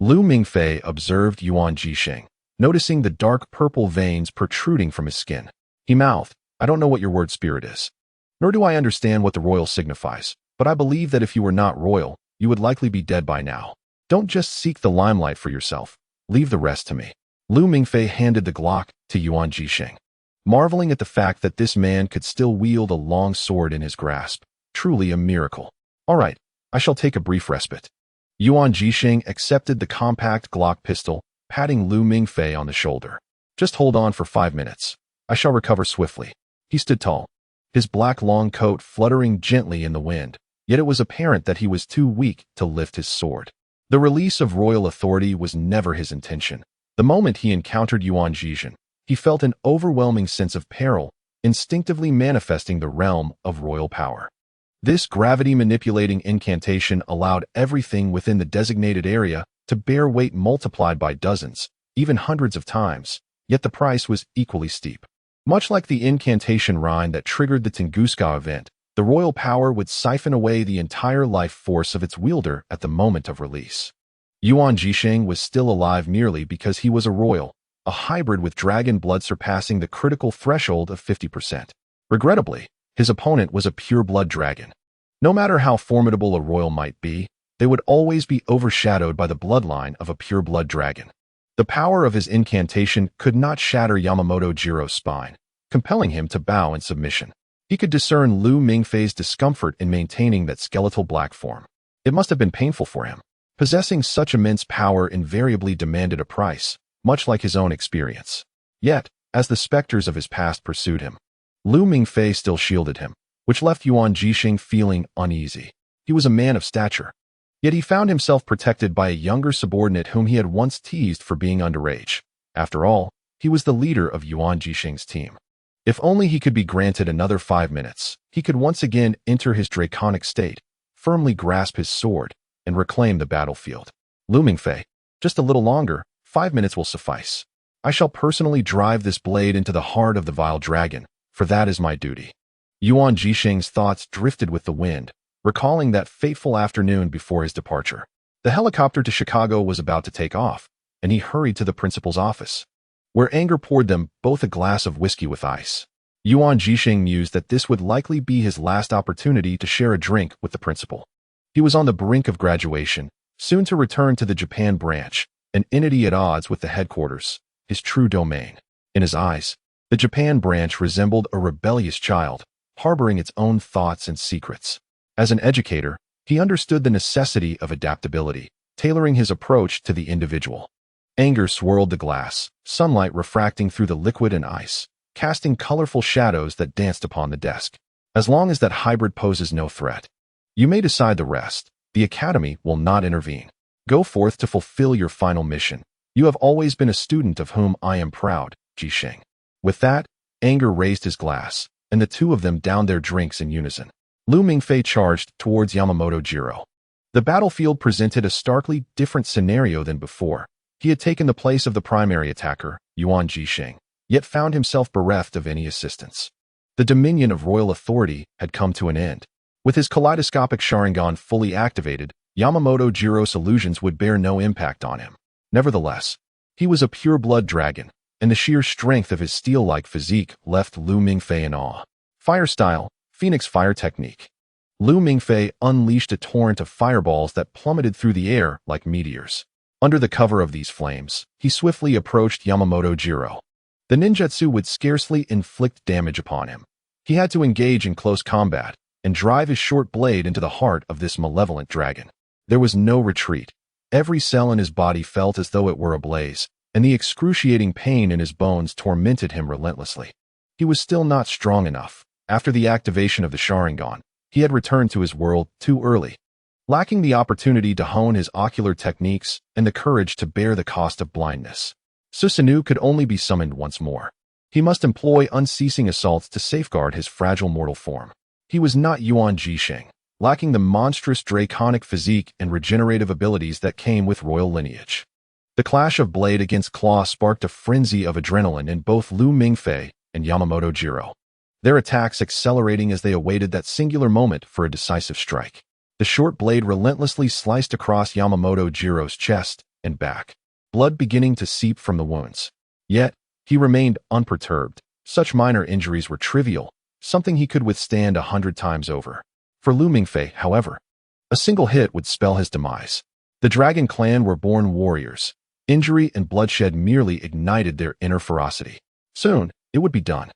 Lu Mingfei observed Yuan Jisheng, noticing the dark purple veins protruding from his skin. He mouthed, I don't know what your word spirit is, nor do I understand what the royal signifies, but I believe that if you were not royal, you would likely be dead by now. Don't just seek the limelight for yourself. Leave the rest to me. Lu Mingfei handed the Glock to Yuan Jisheng, marveling at the fact that this man could still wield a long sword in his grasp. Truly a miracle. All right, I shall take a brief respite. Yuan Jisheng accepted the compact Glock pistol, patting Lu Mingfei on the shoulder. Just hold on for 5 minutes. I shall recover swiftly. He stood tall, his black long coat fluttering gently in the wind, yet it was apparent that he was too weak to lift his sword. The release of royal authority was never his intention. The moment he encountered Yuan Jisheng, he felt an overwhelming sense of peril, instinctively manifesting the realm of royal power. This gravity-manipulating incantation allowed everything within the designated area to bear weight multiplied by dozens, even hundreds of times, yet the price was equally steep. Much like the incantation rhyme that triggered the Tunguska event, the royal power would siphon away the entire life force of its wielder at the moment of release. Yuan Jisheng was still alive merely because he was a royal, a hybrid with dragon blood surpassing the critical threshold of 50%. Regrettably, his opponent was a pure-blood dragon. No matter how formidable a royal might be, they would always be overshadowed by the bloodline of a pure-blood dragon. The power of his incantation could not shatter Yamamoto Jiro's spine, compelling him to bow in submission. He could discern Lu Mingfei's discomfort in maintaining that skeletal black form. It must have been painful for him. Possessing such immense power invariably demanded a price, much like his own experience. Yet, as the specters of his past pursued him, Lu Mingfei still shielded him, which left Yuan Jisheng feeling uneasy. He was a man of stature, yet he found himself protected by a younger subordinate whom he had once teased for being underage. After all, he was the leader of Yuan Jisheng's team. If only he could be granted another 5 minutes, he could once again enter his draconic state, firmly grasp his sword, and reclaim the battlefield. Lu Mingfei, just a little longer, 5 minutes will suffice. I shall personally drive this blade into the heart of the vile dragon, for that is my duty. Yuan Jisheng's thoughts drifted with the wind, recalling that fateful afternoon before his departure. The helicopter to Chicago was about to take off, and he hurried to the principal's office, where anger poured them both a glass of whiskey with ice. Yuan Jisheng mused that this would likely be his last opportunity to share a drink with the principal. He was on the brink of graduation, soon to return to the Japan branch, an entity at odds with the headquarters, his true domain. In his eyes, the Japan branch resembled a rebellious child, harboring its own thoughts and secrets. As an educator, he understood the necessity of adaptability, tailoring his approach to the individual. Anger swirled the glass, sunlight refracting through the liquid and ice, casting colorful shadows that danced upon the desk. As long as that hybrid poses no threat, you may decide the rest. The Academy will not intervene. Go forth to fulfill your final mission. You have always been a student of whom I am proud, Jisheng. With that, anger raised his glass, and the two of them downed their drinks in unison. Lu Mingfei charged towards Yamamoto Jiro. The battlefield presented a starkly different scenario than before. He had taken the place of the primary attacker, Yuan Jisheng, yet found himself bereft of any assistance. The dominion of royal authority had come to an end. With his kaleidoscopic Sharingan fully activated, Yamamoto Jiro's illusions would bear no impact on him. Nevertheless, he was a pure-blood dragon, and the sheer strength of his steel-like physique left Lu Mingfei in awe. Fire style, Phoenix fire technique. Lu Mingfei unleashed a torrent of fireballs that plummeted through the air like meteors. Under the cover of these flames, he swiftly approached Yamamoto Jiro. The ninjutsu would scarcely inflict damage upon him. He had to engage in close combat and drive his short blade into the heart of this malevolent dragon. There was no retreat. Every cell in his body felt as though it were ablaze, and the excruciating pain in his bones tormented him relentlessly. He was still not strong enough. After the activation of the Sharingan, he had returned to his world too early, lacking the opportunity to hone his ocular techniques and the courage to bear the cost of blindness. Susanoo could only be summoned once more. He must employ unceasing assaults to safeguard his fragile mortal form. He was not Yuan Jisheng, lacking the monstrous draconic physique and regenerative abilities that came with royal lineage. The clash of blade against claw sparked a frenzy of adrenaline in both Lu Mingfei and Yamamoto Jiro, their attacks accelerating as they awaited that singular moment for a decisive strike. The short blade relentlessly sliced across Yamamoto Jiro's chest and back, blood beginning to seep from the wounds. Yet, he remained unperturbed. Such minor injuries were trivial, something he could withstand 100 times over. For Lu Mingfei, however, a single hit would spell his demise. The Dragon Clan were born warriors. Injury and bloodshed merely ignited their inner ferocity. Soon, it would be done.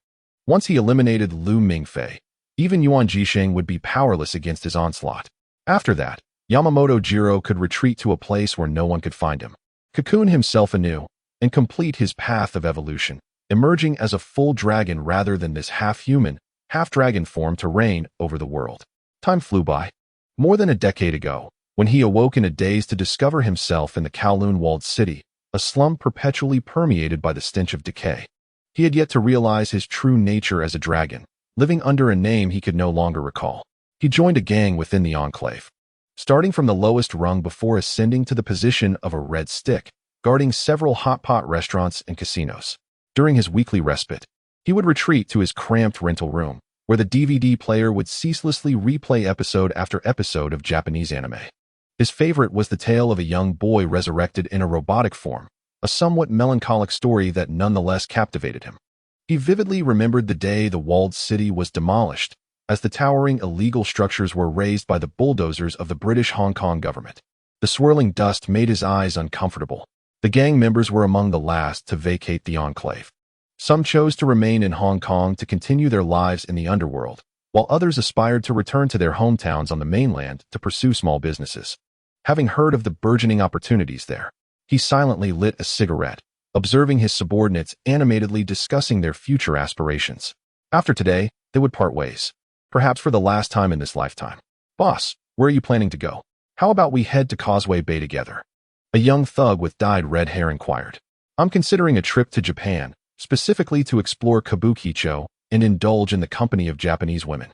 Once he eliminated Lu Mingfei, even Yuan Jisheng would be powerless against his onslaught. After that, Yamamoto Jiro could retreat to a place where no one could find him, cocoon himself anew, and complete his path of evolution, emerging as a full dragon rather than this half-human, half-dragon form to reign over the world. Time flew by. More than a decade ago, when he awoke in a daze to discover himself in the Kowloon-walled city, a slum perpetually permeated by the stench of decay. He had yet to realize his true nature as a dragon, living under a name he could no longer recall. He joined a gang within the Enclave, starting from the lowest rung before ascending to the position of a red stick, guarding several hot pot restaurants and casinos. During his weekly respite, he would retreat to his cramped rental room, where the DVD player would ceaselessly replay episode after episode of Japanese anime. His favorite was the tale of a young boy resurrected in a robotic form, a somewhat melancholic story that nonetheless captivated him. He vividly remembered the day the walled city was demolished, as the towering illegal structures were razed by the bulldozers of the British Hong Kong government. The swirling dust made his eyes uncomfortable. The gang members were among the last to vacate the Enclave. Some chose to remain in Hong Kong to continue their lives in the underworld, while others aspired to return to their hometowns on the mainland to pursue small businesses. Having heard of the burgeoning opportunities there, he silently lit a cigarette, observing his subordinates animatedly discussing their future aspirations. After today, they would part ways, perhaps for the last time in this lifetime. "Boss, where are you planning to go? How about we head to Causeway Bay together?" A young thug with dyed red hair inquired. "I'm considering a trip to Japan, specifically to explore kabukicho and indulge in the company of Japanese women,"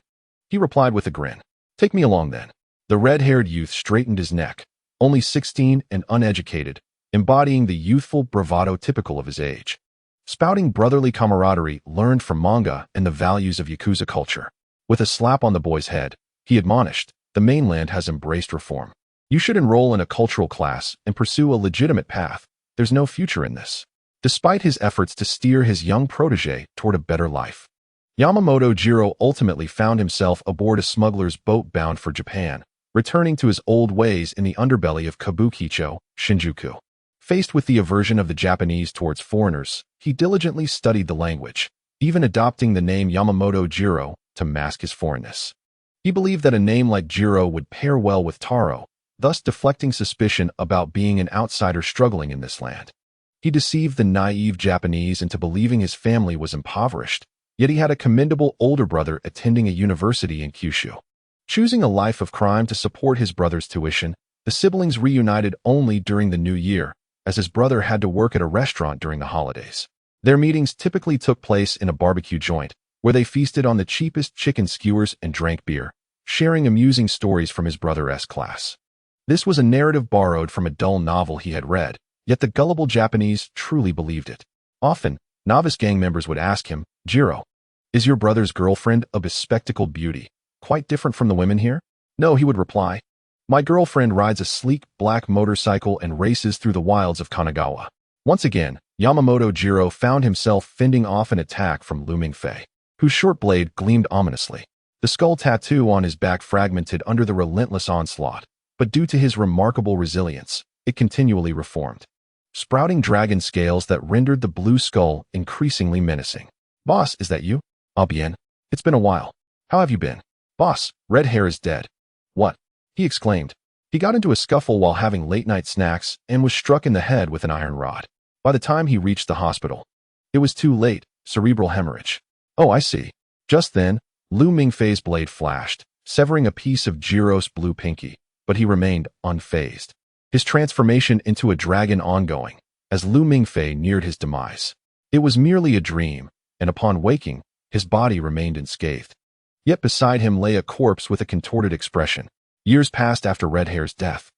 he replied with a grin. "Take me along then." The red-haired youth straightened his neck, only 16 and uneducated, embodying the youthful bravado typical of his age. Spouting brotherly camaraderie learned from manga and the values of Yakuza culture. With a slap on the boy's head, he admonished, "The mainland has embraced reform. You should enroll in a cultural class and pursue a legitimate path. There's no future in this." Despite his efforts to steer his young protege toward a better life, Yamamoto Jiro ultimately found himself aboard a smuggler's boat bound for Japan, returning to his old ways in the underbelly of kabukicho, Shinjuku. Faced with the aversion of the Japanese towards foreigners, he diligently studied the language, even adopting the name Yamamoto Jiro to mask his foreignness. He believed that a name like Jiro would pair well with Taro, thus deflecting suspicion about being an outsider struggling in this land. He deceived the naive Japanese into believing his family was impoverished, yet he had a commendable older brother attending a university in Kyushu. Choosing a life of crime to support his brother's tuition, the siblings reunited only during the new year, as his brother had to work at a restaurant during the holidays. Their meetings typically took place in a barbecue joint, where they feasted on the cheapest chicken skewers and drank beer, sharing amusing stories from his brother's class. This was a narrative borrowed from a dull novel he had read, yet the gullible Japanese truly believed it. Often, novice gang members would ask him, "Jiro, is your brother's girlfriend a bespectacled beauty, quite different from the women here?" "No," he would reply. "My girlfriend rides a sleek black motorcycle and races through the wilds of Kanagawa." Once again, Yamamoto Jiro found himself fending off an attack from Lu Mingfei, whose short blade gleamed ominously. The skull tattoo on his back fragmented under the relentless onslaught, but due to his remarkable resilience, it continually reformed, sprouting dragon scales that rendered the blue skull increasingly menacing. "Boss, is that you?" "Ah bien. It's been a while. How have you been?" "Boss, red hair is dead." "What?" he exclaimed. He got into a scuffle while having late-night snacks and was struck in the head with an iron rod. By the time he reached the hospital, it was too late. Cerebral hemorrhage. Oh, I see. Just then, Lu Mingfei's blade flashed, severing a piece of Jiro's blue pinky, but he remained unfazed. His transformation into a dragon ongoing, as Lu Mingfei neared his demise. It was merely a dream, and upon waking, his body remained unscathed. Yet beside him lay a corpse with a contorted expression. Years passed after Red Hair's death,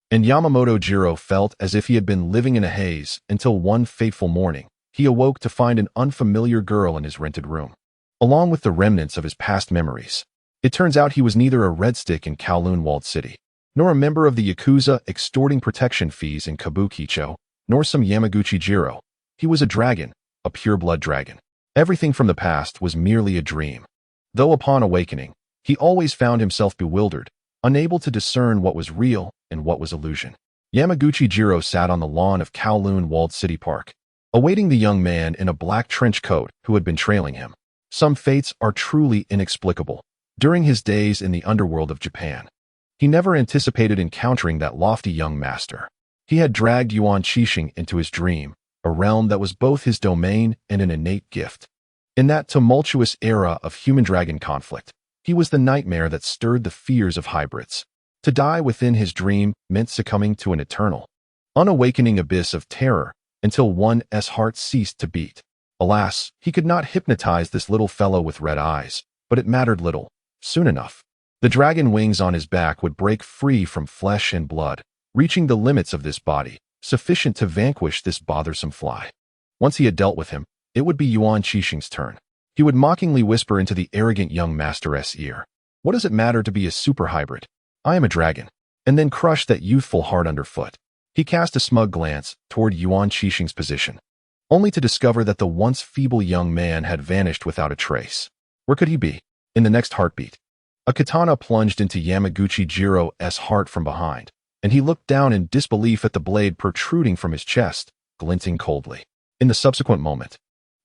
and Yamamoto Jiro felt as if he had been living in a haze until one fateful morning, he awoke to find an unfamiliar girl in his rented room, along with the remnants of his past memories. It turns out he was neither a red stick in Kowloon Walled City, nor a member of the Yakuza extorting protection fees in Kabukicho, nor some Yamaguchi Jiro. He was a dragon, a pure-blood dragon. Everything from the past was merely a dream. Though upon awakening, he always found himself bewildered, unable to discern what was real and what was illusion. Yamaguchi Jiro sat on the lawn of Kowloon Walled City Park, awaiting the young man in a black trench coat who had been trailing him. Some fates are truly inexplicable. During his days in the underworld of Japan, he never anticipated encountering that lofty young master. He had dragged Yuan Qixing into his dream, a realm that was both his domain and an innate gift. In that tumultuous era of human-dragon conflict, he was the nightmare that stirred the fears of hybrids. To die within his dream meant succumbing to an eternal, unawakening abyss of terror until one's heart ceased to beat. Alas, he could not hypnotize this little fellow with red eyes, but it mattered little. Soon enough, the dragon wings on his back would break free from flesh and blood, reaching the limits of this body, sufficient to vanquish this bothersome fly. Once he had dealt with him, it would be Yuan Qixing's turn. He would mockingly whisper into the arrogant young master's ear, "What does it matter to be a super hybrid? I am a dragon," and then crush that youthful heart underfoot. He cast a smug glance toward Yuan Qixing's position, only to discover that the once feeble young man had vanished without a trace. Where could he be? In the next heartbeat, a katana plunged into Yamaguchi Jiro's heart from behind, and he looked down in disbelief at the blade protruding from his chest, glinting coldly. In the subsequent moment,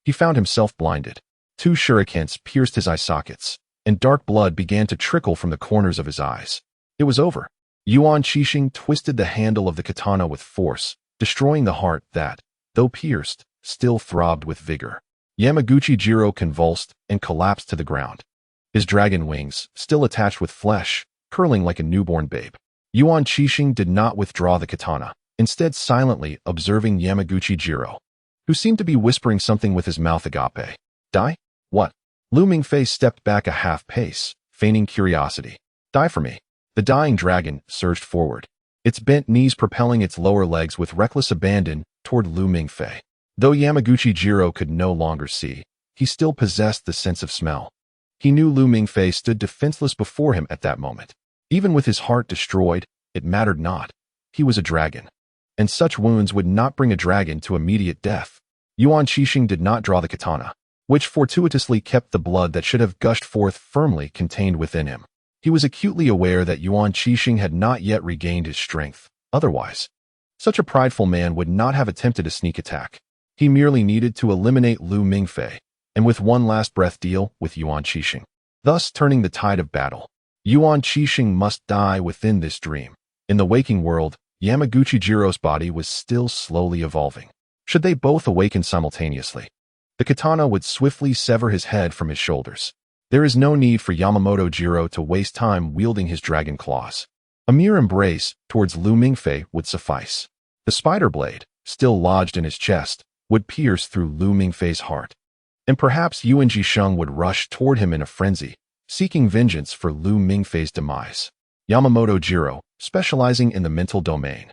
he found himself blinded. 2 shurikens pierced his eye sockets, and dark blood began to trickle from the corners of his eyes. It was over. Yuan Qixing twisted the handle of the katana with force, destroying the heart that, though pierced, still throbbed with vigor. Yamaguchi Jiro convulsed and collapsed to the ground, his dragon wings, still attached with flesh, curling like a newborn babe. Yuan Qixing did not withdraw the katana, instead silently observing Yamaguchi Jiro, who seemed to be whispering something with his mouth agape. Die? What? Lu Mingfei stepped back a half-pace, feigning curiosity. Die for me. The dying dragon surged forward, its bent knees propelling its lower legs with reckless abandon toward Lu Mingfei. Though Yamaguchi Jiro could no longer see, he still possessed the sense of smell. He knew Lu Mingfei stood defenseless before him at that moment. Even with his heart destroyed, it mattered not. He was a dragon, and such wounds would not bring a dragon to immediate death. Yuan Qixing did not draw the katana, which fortuitously kept the blood that should have gushed forth firmly contained within him. He was acutely aware that Yuan Qixing had not yet regained his strength. Otherwise, such a prideful man would not have attempted a sneak attack. He merely needed to eliminate Lu Mingfei, and with one last breath deal with Yuan Qixing, thus turning the tide of battle. Yuan Qixing must die within this dream. In the waking world, Yamaguchi Jiro's body was still slowly evolving. Should they both awaken simultaneously, the katana would swiftly sever his head from his shoulders. There is no need for Yamamoto Jiro to waste time wielding his dragon claws. A mere embrace towards Lu Mingfei would suffice. The spider blade, still lodged in his chest, would pierce through Lu Mingfei's heart. And perhaps Yuan Qixing would rush toward him in a frenzy, seeking vengeance for Lu Mingfei's demise. Yamamoto Jiro, specializing in the mental domain,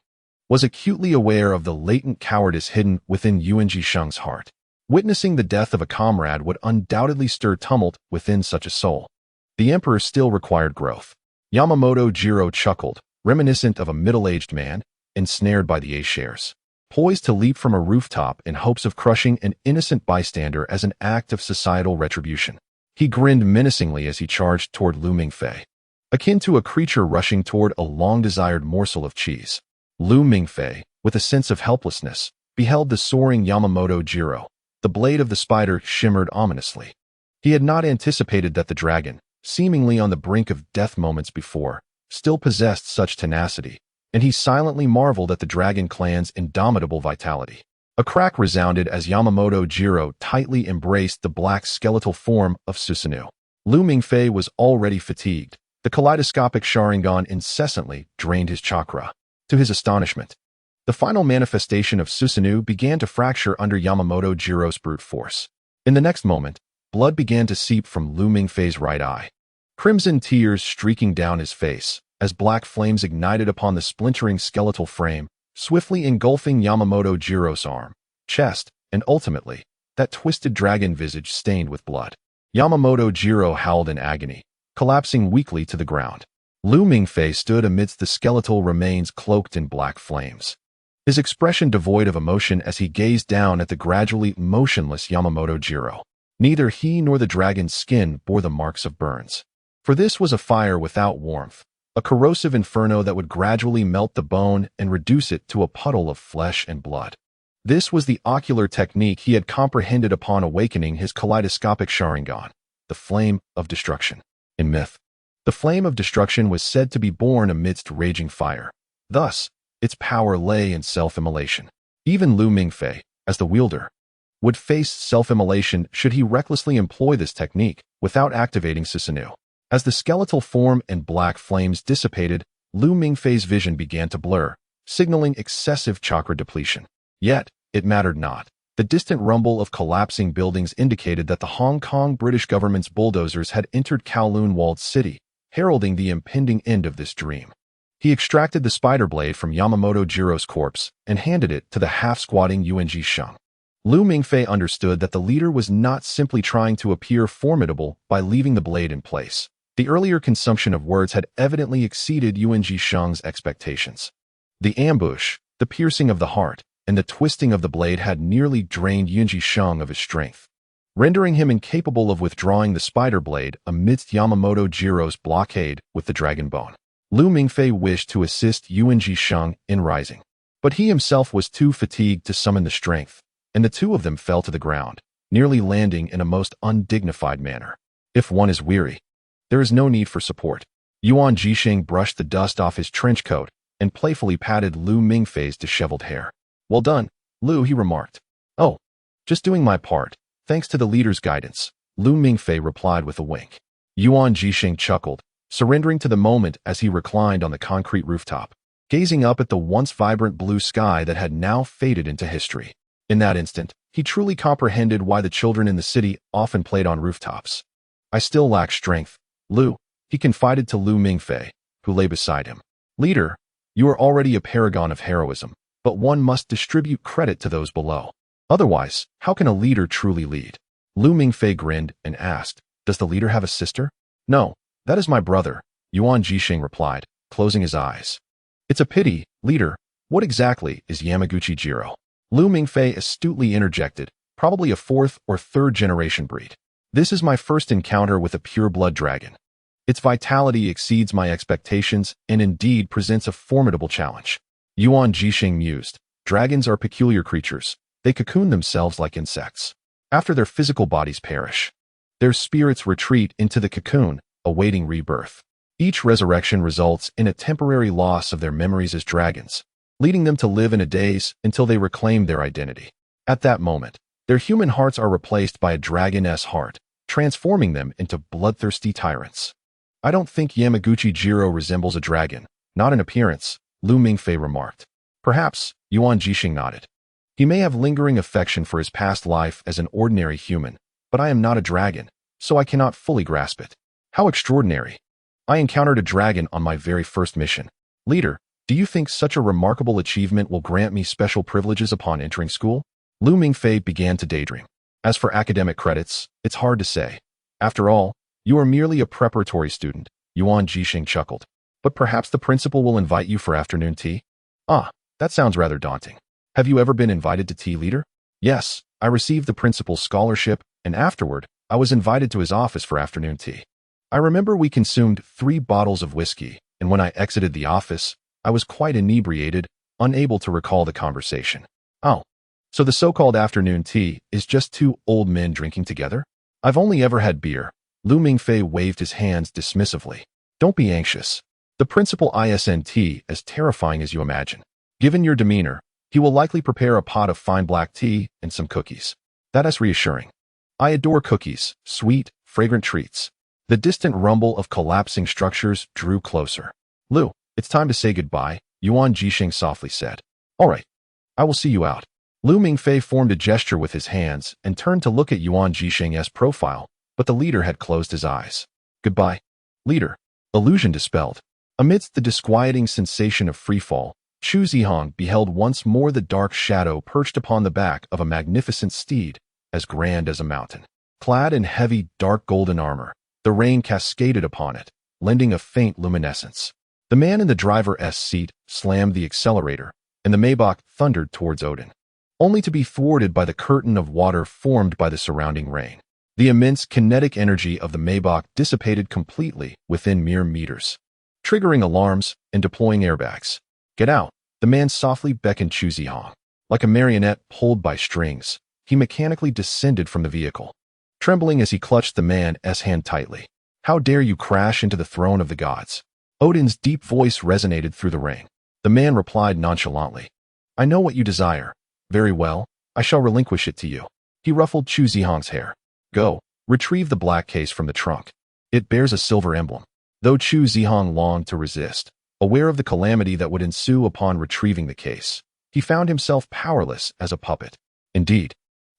was acutely aware of the latent cowardice hidden within Yuan Qixing's heart. Witnessing the death of a comrade would undoubtedly stir tumult within such a soul. The emperor still required growth. Yamamoto Jiro chuckled, reminiscent of a middle-aged man, ensnared by the A-shares, poised to leap from a rooftop in hopes of crushing an innocent bystander as an act of societal retribution. He grinned menacingly as he charged toward Lu Mingfei, akin to a creature rushing toward a long-desired morsel of cheese. Lu Mingfei, with a sense of helplessness, beheld the soaring Yamamoto Jiro. The blade of the spider shimmered ominously. He had not anticipated that the dragon, seemingly on the brink of death moments before, still possessed such tenacity, and he silently marveled at the dragon clan's indomitable vitality. A crack resounded as Yamamoto Jiro tightly embraced the black skeletal form of Susanoo. Lu Mingfei was already fatigued. The kaleidoscopic Sharingan incessantly drained his chakra. To his astonishment, the final manifestation of Susanoo began to fracture under Yamamoto Jiro's brute force. In the next moment, blood began to seep from Lu Mingfei's right eye. Crimson tears streaking down his face, as black flames ignited upon the splintering skeletal frame, swiftly engulfing Yamamoto Jiro's arm, chest, and ultimately, that twisted dragon visage stained with blood. Yamamoto Jiro howled in agony, collapsing weakly to the ground. Lu Mingfei stood amidst the skeletal remains cloaked in black flames, his expression devoid of emotion as he gazed down at the gradually motionless Yamamoto Jiro. Neither he nor the dragon's skin bore the marks of burns. For this was a fire without warmth, a corrosive inferno that would gradually melt the bone and reduce it to a puddle of flesh and blood. This was the ocular technique he had comprehended upon awakening his kaleidoscopic Sharingan, the flame of destruction. In myth, the flame of destruction was said to be born amidst raging fire. Thus, its power lay in self-immolation. Even Lu Mingfei, as the wielder, would face self-immolation should he recklessly employ this technique without activating Susanoo. As the skeletal form and black flames dissipated, Lu Mingfei's vision began to blur, signaling excessive chakra depletion. Yet, it mattered not. The distant rumble of collapsing buildings indicated that the Hong Kong British government's bulldozers had entered Kowloon walled city, heralding the impending end of this dream. He extracted the spider blade from Yamamoto Jiro's corpse and handed it to the half-squatting Yuanji Sheng. Lu Mingfei understood that the leader was not simply trying to appear formidable by leaving the blade in place. The earlier consumption of words had evidently exceeded Yuanji Sheng's expectations. The ambush, the piercing of the heart, and the twisting of the blade had nearly drained Yuanji Sheng of his strength, rendering him incapable of withdrawing the spider blade amidst Yamamoto Jiro's blockade with the dragon bone. Lu Mingfei wished to assist Yuanji Sheng in rising, but he himself was too fatigued to summon the strength, and the two of them fell to the ground, nearly landing in a most undignified manner. If one is weary, there is no need for support. Yuan Jisheng brushed the dust off his trench coat and playfully patted Lu Mingfei's disheveled hair. "Well done, Lu," he remarked. "Oh, just doing my part, thanks to the leader's guidance," Lu Mingfei replied with a wink. Yuan Jisheng chuckled, surrendering to the moment as he reclined on the concrete rooftop, gazing up at the once vibrant blue sky that had now faded into history. In that instant, he truly comprehended why the children in the city often played on rooftops. "I still lack strength, Lu," he confided to Lu Mingfei, who lay beside him. "Leader, you are already a paragon of heroism, but one must distribute credit to those below. Otherwise, how can a leader truly lead?" Lu Mingfei grinned and asked, "Does the leader have a sister?" "No, that is my brother," Yuan Jisheng replied, closing his eyes. "It's a pity, leader. What exactly is Yamaguchi Jiro?" Lu Mingfei astutely interjected, "Probably a fourth or third generation breed. This is my first encounter with a pure-blood dragon. Its vitality exceeds my expectations and indeed presents a formidable challenge." Yuan Jisheng mused, "Dragons are peculiar creatures. They cocoon themselves like insects. After their physical bodies perish, their spirits retreat into the cocoon, awaiting rebirth. Each resurrection results in a temporary loss of their memories as dragons, leading them to live in a daze until they reclaim their identity. At that moment, their human hearts are replaced by a dragoness heart, transforming them into bloodthirsty tyrants." "I don't think Yamaguchi Jiro resembles a dragon, not in appearance," Lu Mingfei remarked. "Perhaps," Yuan Jisheng nodded. "He may have lingering affection for his past life as an ordinary human, but I am not a dragon, so I cannot fully grasp it." "How extraordinary. I encountered a dragon on my very first mission. Leader, do you think such a remarkable achievement will grant me special privileges upon entering school?" Lu Mingfei began to daydream. "As for academic credits, it's hard to say. After all, you are merely a preparatory student," Yuan Jisheng chuckled. "But perhaps the principal will invite you for afternoon tea?" "Ah, that sounds rather daunting. Have you ever been invited to tea, leader?" "Yes, I received the principal's scholarship, and afterward, I was invited to his office for afternoon tea. I remember we consumed 3 bottles of whiskey, and when I exited the office, I was quite inebriated, unable to recall the conversation." "Oh, so the so-called afternoon tea is just 2 old men drinking together?" "I've only ever had beer." Lu Mingfei waved his hands dismissively. "Don't be anxious. The principal isn't as terrifying as you imagine. Given your demeanor, He will likely prepare a pot of fine black tea and some cookies. That is reassuring. I adore cookies, sweet, fragrant treats. The distant rumble of collapsing structures drew closer. Lu, it's time to say goodbye, Yuan Jisheng softly said. All right, I will see you out. Lu Mingfei formed a gesture with his hands and turned to look at Yuan Jisheng's profile, but the leader had closed his eyes. Goodbye, leader. Illusion dispelled. Amidst the disquieting sensation of freefall, Chu Zihong beheld once more the dark shadow perched upon the back of a magnificent steed, as grand as a mountain. Clad in heavy, dark golden armor, the rain cascaded upon it, lending a faint luminescence. The man in the driver's seat slammed the accelerator, and the Maybach thundered towards Odin, only to be thwarted by the curtain of water formed by the surrounding rain. The immense kinetic energy of the Maybach dissipated completely within mere meters, triggering alarms and deploying airbags. Get out, the man softly beckoned Chu Zihong. Like a marionette pulled by strings, he mechanically descended from the vehicle, trembling as he clutched the man's hand tightly. How dare you crash into the throne of the gods? Odin's deep voice resonated through the ring. The man replied nonchalantly. I know what you desire. Very well, I shall relinquish it to you. He ruffled Chu Zihong's hair. Go, retrieve the black case from the trunk. It bears a silver emblem. Though Chu Zihong longed to resist, aware of the calamity that would ensue upon retrieving the case, he found himself powerless as a puppet. Indeed,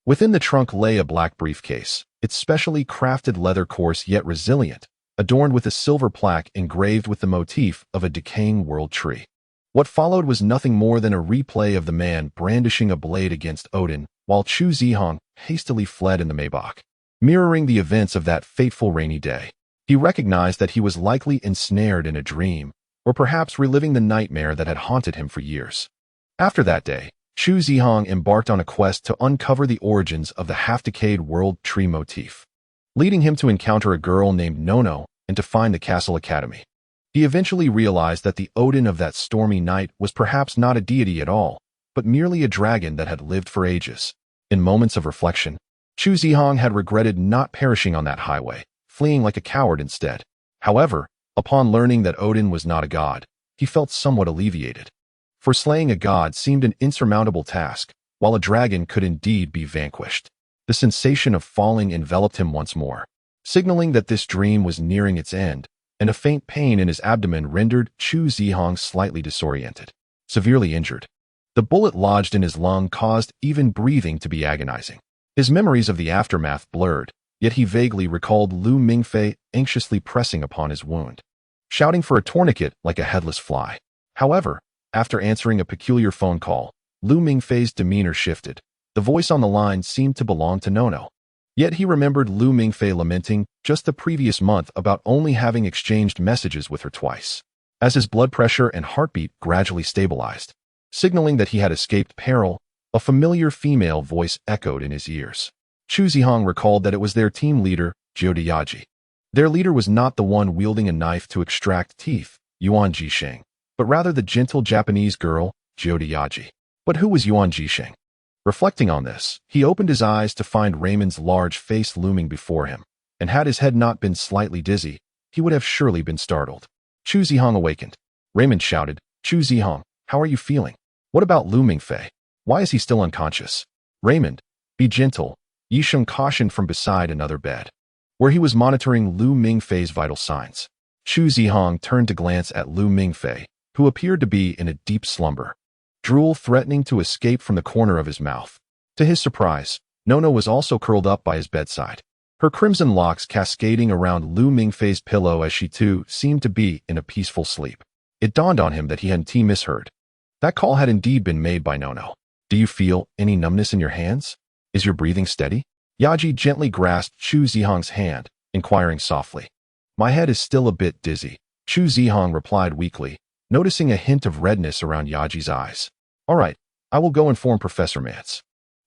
within the trunk lay a black briefcase, its specially crafted leather coarse yet resilient, adorned with a silver plaque engraved with the motif of a decaying world tree. What followed was nothing more than a replay of the man brandishing a blade against Odin, while Chu Zihong hastily fled in the Maybach. Mirroring the events of that fateful rainy day, he recognized that he was likely ensnared in a dream, or perhaps reliving the nightmare that had haunted him for years. After that day, Chu Zihong embarked on a quest to uncover the origins of the half-decayed world tree motif, leading him to encounter a girl named Nono and to find the Castle Academy. He eventually realized that the Odin of that stormy night was perhaps not a deity at all, but merely a dragon that had lived for ages. In moments of reflection, Chu Zihong had regretted not perishing on that highway, fleeing like a coward instead. However, upon learning that Odin was not a god, he felt somewhat alleviated. For slaying a god seemed an insurmountable task, while a dragon could indeed be vanquished. The sensation of falling enveloped him once more, signaling that this dream was nearing its end, and a faint pain in his abdomen rendered Chu Zihong slightly disoriented, severely injured. The bullet lodged in his lung caused even breathing to be agonizing. His memories of the aftermath blurred, yet he vaguely recalled Lu Mingfei anxiously pressing upon his wound, shouting for a tourniquet like a headless fly. However, after answering a peculiar phone call, Lu Mingfei's demeanor shifted. The voice on the line seemed to belong to Nono. Yet he remembered Lu Mingfei lamenting just the previous month about only having exchanged messages with her twice. As his blood pressure and heartbeat gradually stabilized, signaling that he had escaped peril, a familiar female voice echoed in his ears. Chu Zihong recalled that it was their team leader, Yaji. Their leader was not the one wielding a knife to extract teeth, Yuan Jisheng, but rather the gentle Japanese girl, Yaji. But who was Yuan Jisheng? Reflecting on this, he opened his eyes to find Raymond's large face looming before him, and had his head not been slightly dizzy, he would have surely been startled. Chu Zihong awakened. Raymond shouted, Chu Zihong, how are you feeling? What about Lu Mingfei? Why is he still unconscious? Raymond, be gentle, Yisheng cautioned from beside another bed, where he was monitoring Lu Mingfei's vital signs. Chu Zihong turned to glance at Lu Mingfei, who appeared to be in a deep slumber, drool threatening to escape from the corner of his mouth. To his surprise, Nono was also curled up by his bedside, her crimson locks cascading around Lu Mingfei's pillow as she too seemed to be in a peaceful sleep. It dawned on him that he hadn't misheard. That call had indeed been made by Nono. Do you feel any numbness in your hands? Is your breathing steady? Yaji gently grasped Chu Zihong's hand, inquiring softly. My head is still a bit dizzy, Chu Zihong replied weakly, noticing a hint of redness around Yaji's eyes. All right, I will go inform Professor Mance.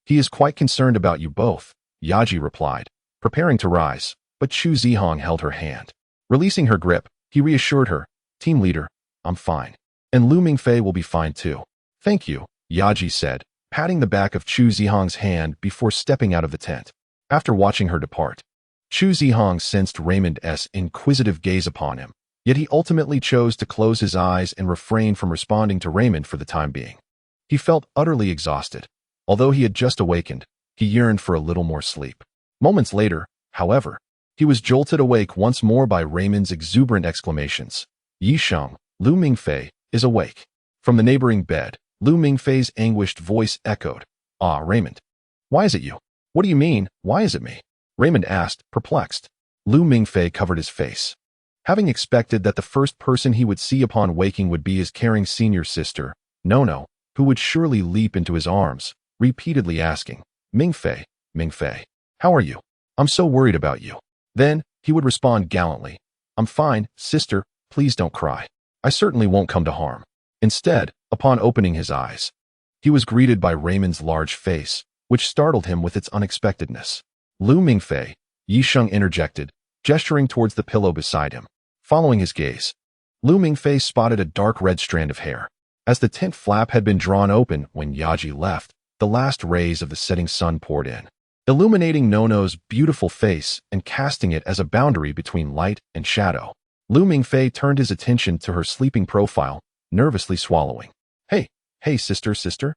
He is quite concerned about you both, Yaji replied, preparing to rise, but Chu Zihong held her hand. Releasing her grip, he reassured her, Team leader, I'm fine. And Lu Mingfei will be fine too. Thank you, Yaji said, patting the back of Chu Zihong's hand before stepping out of the tent. After watching her depart, Chu Zihong sensed Raymond's inquisitive gaze upon him, yet he ultimately chose to close his eyes and refrain from responding to Raymond for the time being. He felt utterly exhausted. Although he had just awakened, he yearned for a little more sleep. Moments later, however, he was jolted awake once more by Raymond's exuberant exclamations. Yisheng, Lu Mingfei, is awake. From the neighboring bed, Lu Mingfei's anguished voice echoed. Ah, Raymond. Why is it you? What do you mean, why is it me? Raymond asked, perplexed. Lu Mingfei covered his face. Having expected that the first person he would see upon waking would be his caring senior sister, Nono, who would surely leap into his arms, repeatedly asking, Mingfei, Mingfei, how are you? I'm so worried about you. Then, he would respond gallantly, I'm fine, sister, please don't cry. I certainly won't come to harm. Instead, upon opening his eyes, he was greeted by Raymond's large face, which startled him with its unexpectedness. Lu Mingfei, Yisheng interjected, gesturing towards the pillow beside him. Following his gaze, Lu Mingfei spotted a dark red strand of hair. As the tent flap had been drawn open when Yaji left, the last rays of the setting sun poured in, illuminating Nono's beautiful face and casting it as a boundary between light and shadow. Lu Mingfei turned his attention to her sleeping profile, nervously swallowing. Hey, sister,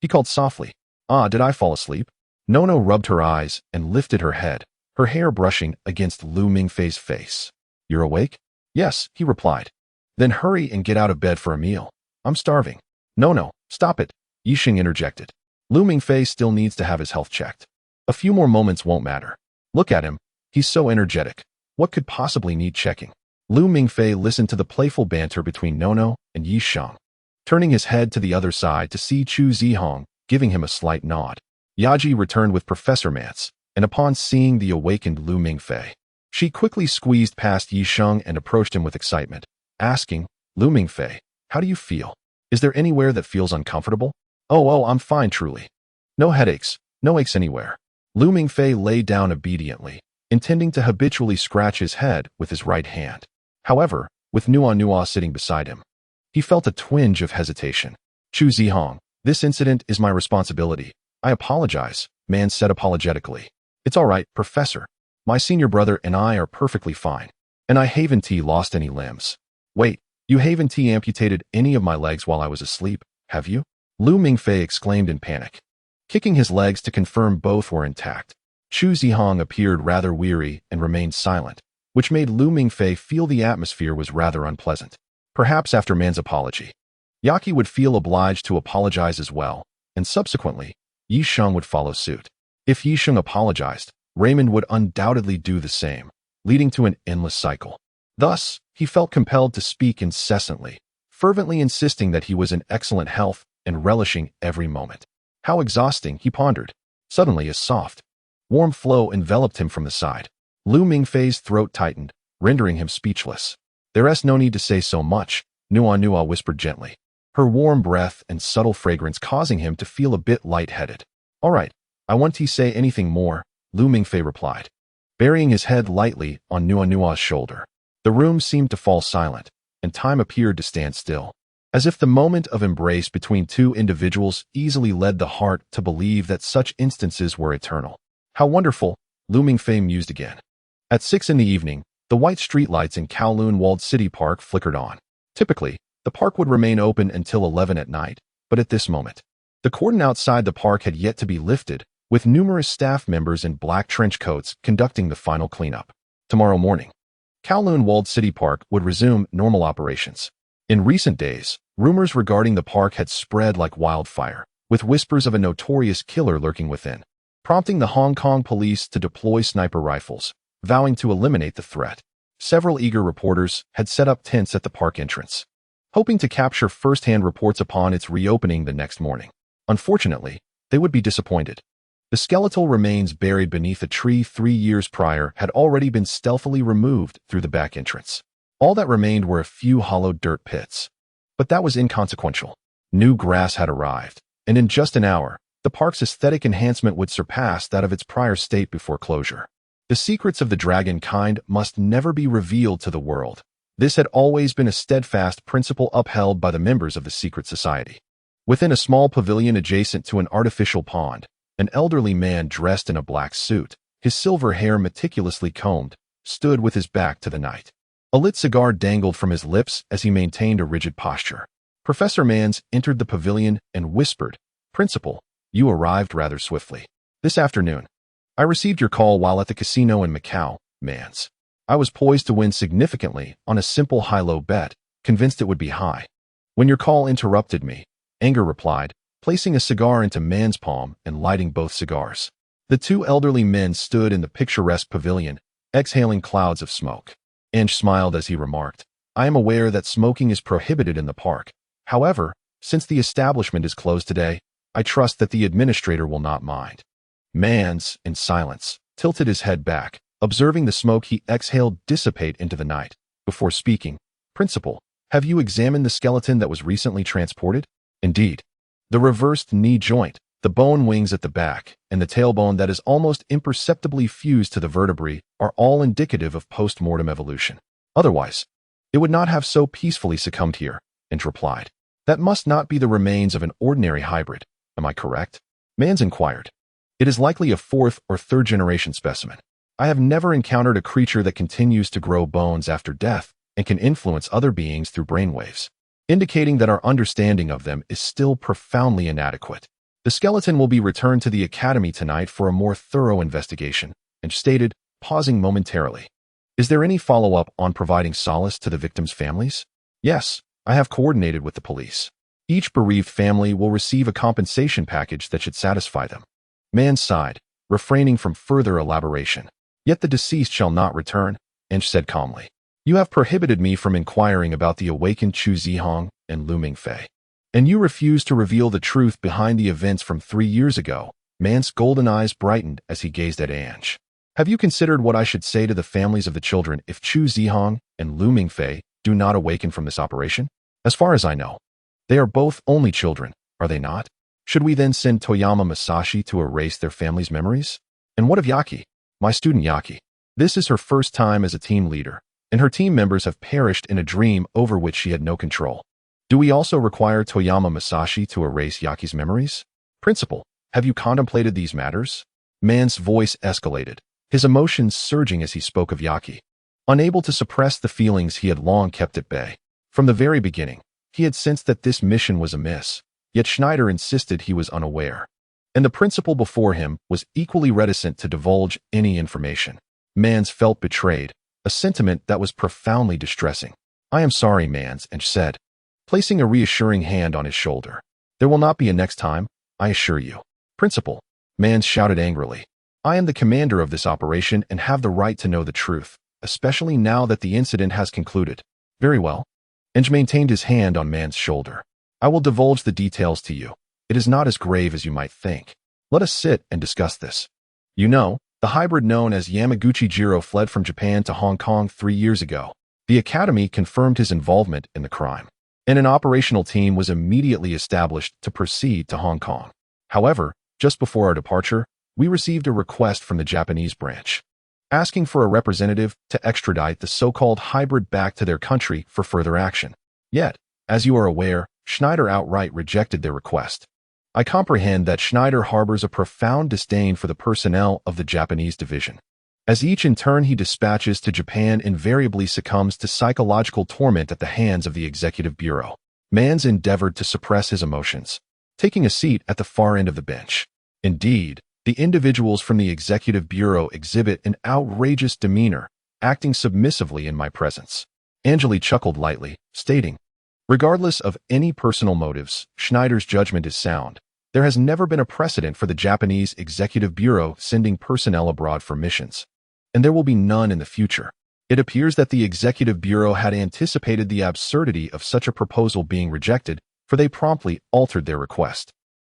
he called softly. Ah, did I fall asleep? Nono rubbed her eyes and lifted her head, her hair brushing against Lu Mingfei's face. You're awake? Yes, he replied. Then hurry and get out of bed for a meal. I'm starving. No, stop it, Yisheng interjected. Lu Mingfei still needs to have his health checked. A few more moments won't matter. Look at him. He's so energetic. What could possibly need checking? Lu Mingfei listened to the playful banter between Nono and Yisheng, turning his head to the other side to see Chu Zihong, giving him a slight nod. Yaji returned with Professor Mance, and upon seeing the awakened Lu Mingfei, she quickly squeezed past Yisheng and approached him with excitement, asking, Lu Mingfei, how do you feel? Is there anywhere that feels uncomfortable? Oh, I'm fine, truly. No headaches, no aches anywhere. Lu Mingfei lay down obediently, intending to habitually scratch his head with his right hand. However, with Nua sitting beside him, he felt a twinge of hesitation. Chu Zihong, this incident is my responsibility. I apologize, Man said apologetically. It's all right, Professor. My senior brother and I are perfectly fine. And I haven't lost any limbs. Wait, you haven't amputated any of my legs while I was asleep, have you? Lu Mingfei exclaimed in panic, kicking his legs to confirm both were intact. Chu Zihong appeared rather weary and remained silent, which made Lu Mingfei feel the atmosphere was rather unpleasant. Perhaps after Man's apology, Yaki would feel obliged to apologize as well, and subsequently, Yisheng would follow suit. If Yisheng apologized, Raymond would undoubtedly do the same, leading to an endless cycle. Thus, he felt compelled to speak incessantly, fervently insisting that he was in excellent health and relishing every moment. How exhausting, he pondered. Suddenly a soft, warm flow enveloped him from the side. Lu Mingfei's throat tightened, rendering him speechless. There's no need to say so much, Nua whispered gently, her warm breath and subtle fragrance causing him to feel a bit lightheaded. All right, I won't say anything more, Lu Mingfei replied, burying his head lightly on Nua's shoulder. The room seemed to fall silent, and time appeared to stand still, as if the moment of embrace between two individuals easily led the heart to believe that such instances were eternal. How wonderful, Lu Mingfei mused again. At 6 in the evening, the white streetlights in Kowloon-walled City Park flickered on. Typically, the park would remain open until 11 at night, but at this moment, the cordon outside the park had yet to be lifted, with numerous staff members in black trench coats conducting the final cleanup. Tomorrow morning, Kowloon-walled City Park would resume normal operations. In recent days, rumors regarding the park had spread like wildfire, with whispers of a notorious killer lurking within, prompting the Hong Kong police to deploy sniper rifles, vowing to eliminate the threat. Several eager reporters had set up tents at the park entrance, hoping to capture first-hand reports upon its reopening the next morning. Unfortunately, they would be disappointed. The skeletal remains buried beneath a tree 3 years prior had already been stealthily removed through the back entrance. All that remained were a few hollowed dirt pits. But that was inconsequential. New grass had arrived, and in just an hour, the park's aesthetic enhancement would surpass that of its prior state before closure. The secrets of the dragon kind must never be revealed to the world. This had always been a steadfast principle upheld by the members of the secret society. Within a small pavilion adjacent to an artificial pond, an elderly man dressed in a black suit, his silver hair meticulously combed, stood with his back to the night. A lit cigar dangled from his lips as he maintained a rigid posture. Professor Mans entered the pavilion and whispered, "Principal, you arrived rather swiftly. This afternoon, I received your call while at the casino in Macau, Mans. I was poised to win significantly on a simple high-low bet, convinced it would be high. When your call interrupted me," Anger replied, placing a cigar into Mans' palm and lighting both cigars. The two elderly men stood in the picturesque pavilion, exhaling clouds of smoke. Ange smiled as he remarked, "I am aware that smoking is prohibited in the park. However, since the establishment is closed today, I trust that the administrator will not mind." Mans, in silence, tilted his head back, observing the smoke he exhaled dissipate into the night. Before speaking, "Principal, have you examined the skeleton that was recently transported?" "Indeed. The reversed knee joint, the bone wings at the back, and the tailbone that is almost imperceptibly fused to the vertebrae are all indicative of post-mortem evolution. Otherwise, it would not have so peacefully succumbed here," Inch replied. "That must not be the remains of an ordinary hybrid, am I correct?" Mans inquired. "It is likely a fourth or third generation specimen. I have never encountered a creature that continues to grow bones after death and can influence other beings through brainwaves, indicating that our understanding of them is still profoundly inadequate. The skeleton will be returned to the Academy tonight for a more thorough investigation," Inch stated, pausing momentarily. "Is there any follow-up on providing solace to the victims' families?" "Yes, I have coordinated with the police. Each bereaved family will receive a compensation package that should satisfy them." Mans sighed, refraining from further elaboration. "Yet the deceased shall not return," Inch said calmly. "You have prohibited me from inquiring about the awakened Chu Zihong and Lu Mingfei. And you refuse to reveal the truth behind the events from 3 years ago." Mans' golden eyes brightened as he gazed at Ange. "Have you considered what I should say to the families of the children if Chu Zihong and Lu Mingfei do not awaken from this operation? As far as I know, they are both only children, are they not? Should we then send Toyama Masashi to erase their family's memories? And what of Yaki, my student Yaki? This is her first time as a team leader, and her team members have perished in a dream over which she had no control. Do we also require Toyama Masashi to erase Yaki's memories? Principal, have you contemplated these matters?" Mans' voice escalated, his emotions surging as he spoke of Yaki. Unable to suppress the feelings he had long kept at bay. From the very beginning, he had sensed that this mission was amiss, yet Schneider insisted he was unaware. And the principal before him was equally reticent to divulge any information. Mans felt betrayed, a sentiment that was profoundly distressing. "I am sorry, Mans," Inch said, placing a reassuring hand on his shoulder. "There will not be a next time, I assure you." "Principal," Mans shouted angrily, "I am the commander of this operation and have the right to know the truth, especially now that the incident has concluded." "Very well." Inch maintained his hand on Mans' shoulder. "I will divulge the details to you. It is not as grave as you might think. Let us sit and discuss this. You know, the hybrid known as Yamaguchi Jiro fled from Japan to Hong Kong 3 years ago. The Academy confirmed his involvement in the crime, and an operational team was immediately established to proceed to Hong Kong. However, just before our departure, we received a request from the Japanese branch, asking for a representative to extradite the so-called hybrid back to their country for further action. Yet, as you are aware, Schneider outright rejected their request. I comprehend that Schneider harbors a profound disdain for the personnel of the Japanese division, as each in turn he dispatches to Japan invariably succumbs to psychological torment at the hands of the Executive Bureau. Mans endeavored to suppress his emotions, taking a seat at the far end of the bench. Indeed, the individuals from the Executive Bureau exhibit an outrageous demeanor, acting submissively in my presence. Angeli chuckled lightly, stating, "Regardless of any personal motives, Schneider's judgment is sound. There has never been a precedent for the Japanese Executive Bureau sending personnel abroad for missions, and there will be none in the future. It appears that the Executive Bureau had anticipated the absurdity of such a proposal being rejected, for they promptly altered their request,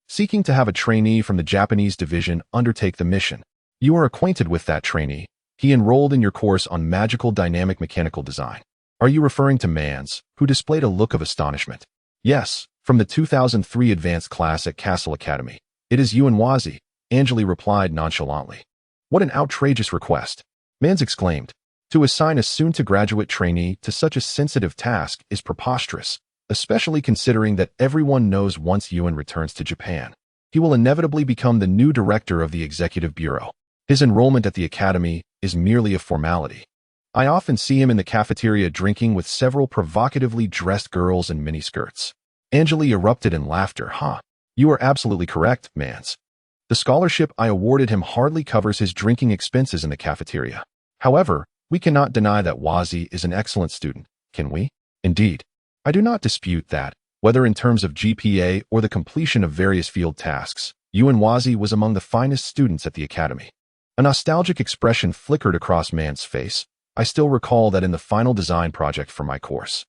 seeking to have a trainee from the Japanese division undertake the mission. You are acquainted with that trainee. He enrolled in your course on magical dynamic mechanical design. Are you referring to Mans, who displayed a look of astonishment? Yes, from the 2003 advanced class at Castle Academy. It is Yuan Wazi, Angeli replied nonchalantly. What an outrageous request, Mans exclaimed. To assign a soon-to-graduate trainee to such a sensitive task is preposterous, especially considering that everyone knows once Yuan returns to Japan, he will inevitably become the new director of the Executive Bureau. His enrollment at the Academy is merely a formality. I often see him in the cafeteria drinking with several provocatively dressed girls in miniskirts. Anjali erupted in laughter. Ha! You are absolutely correct, Mans. The scholarship I awarded him hardly covers his drinking expenses in the cafeteria. However, we cannot deny that Wazi is an excellent student, can we? Indeed. I do not dispute that, whether in terms of GPA or the completion of various field tasks, Wazi was among the finest students at the academy. A nostalgic expression flickered across Man's face. I still recall that in the final design project for my course,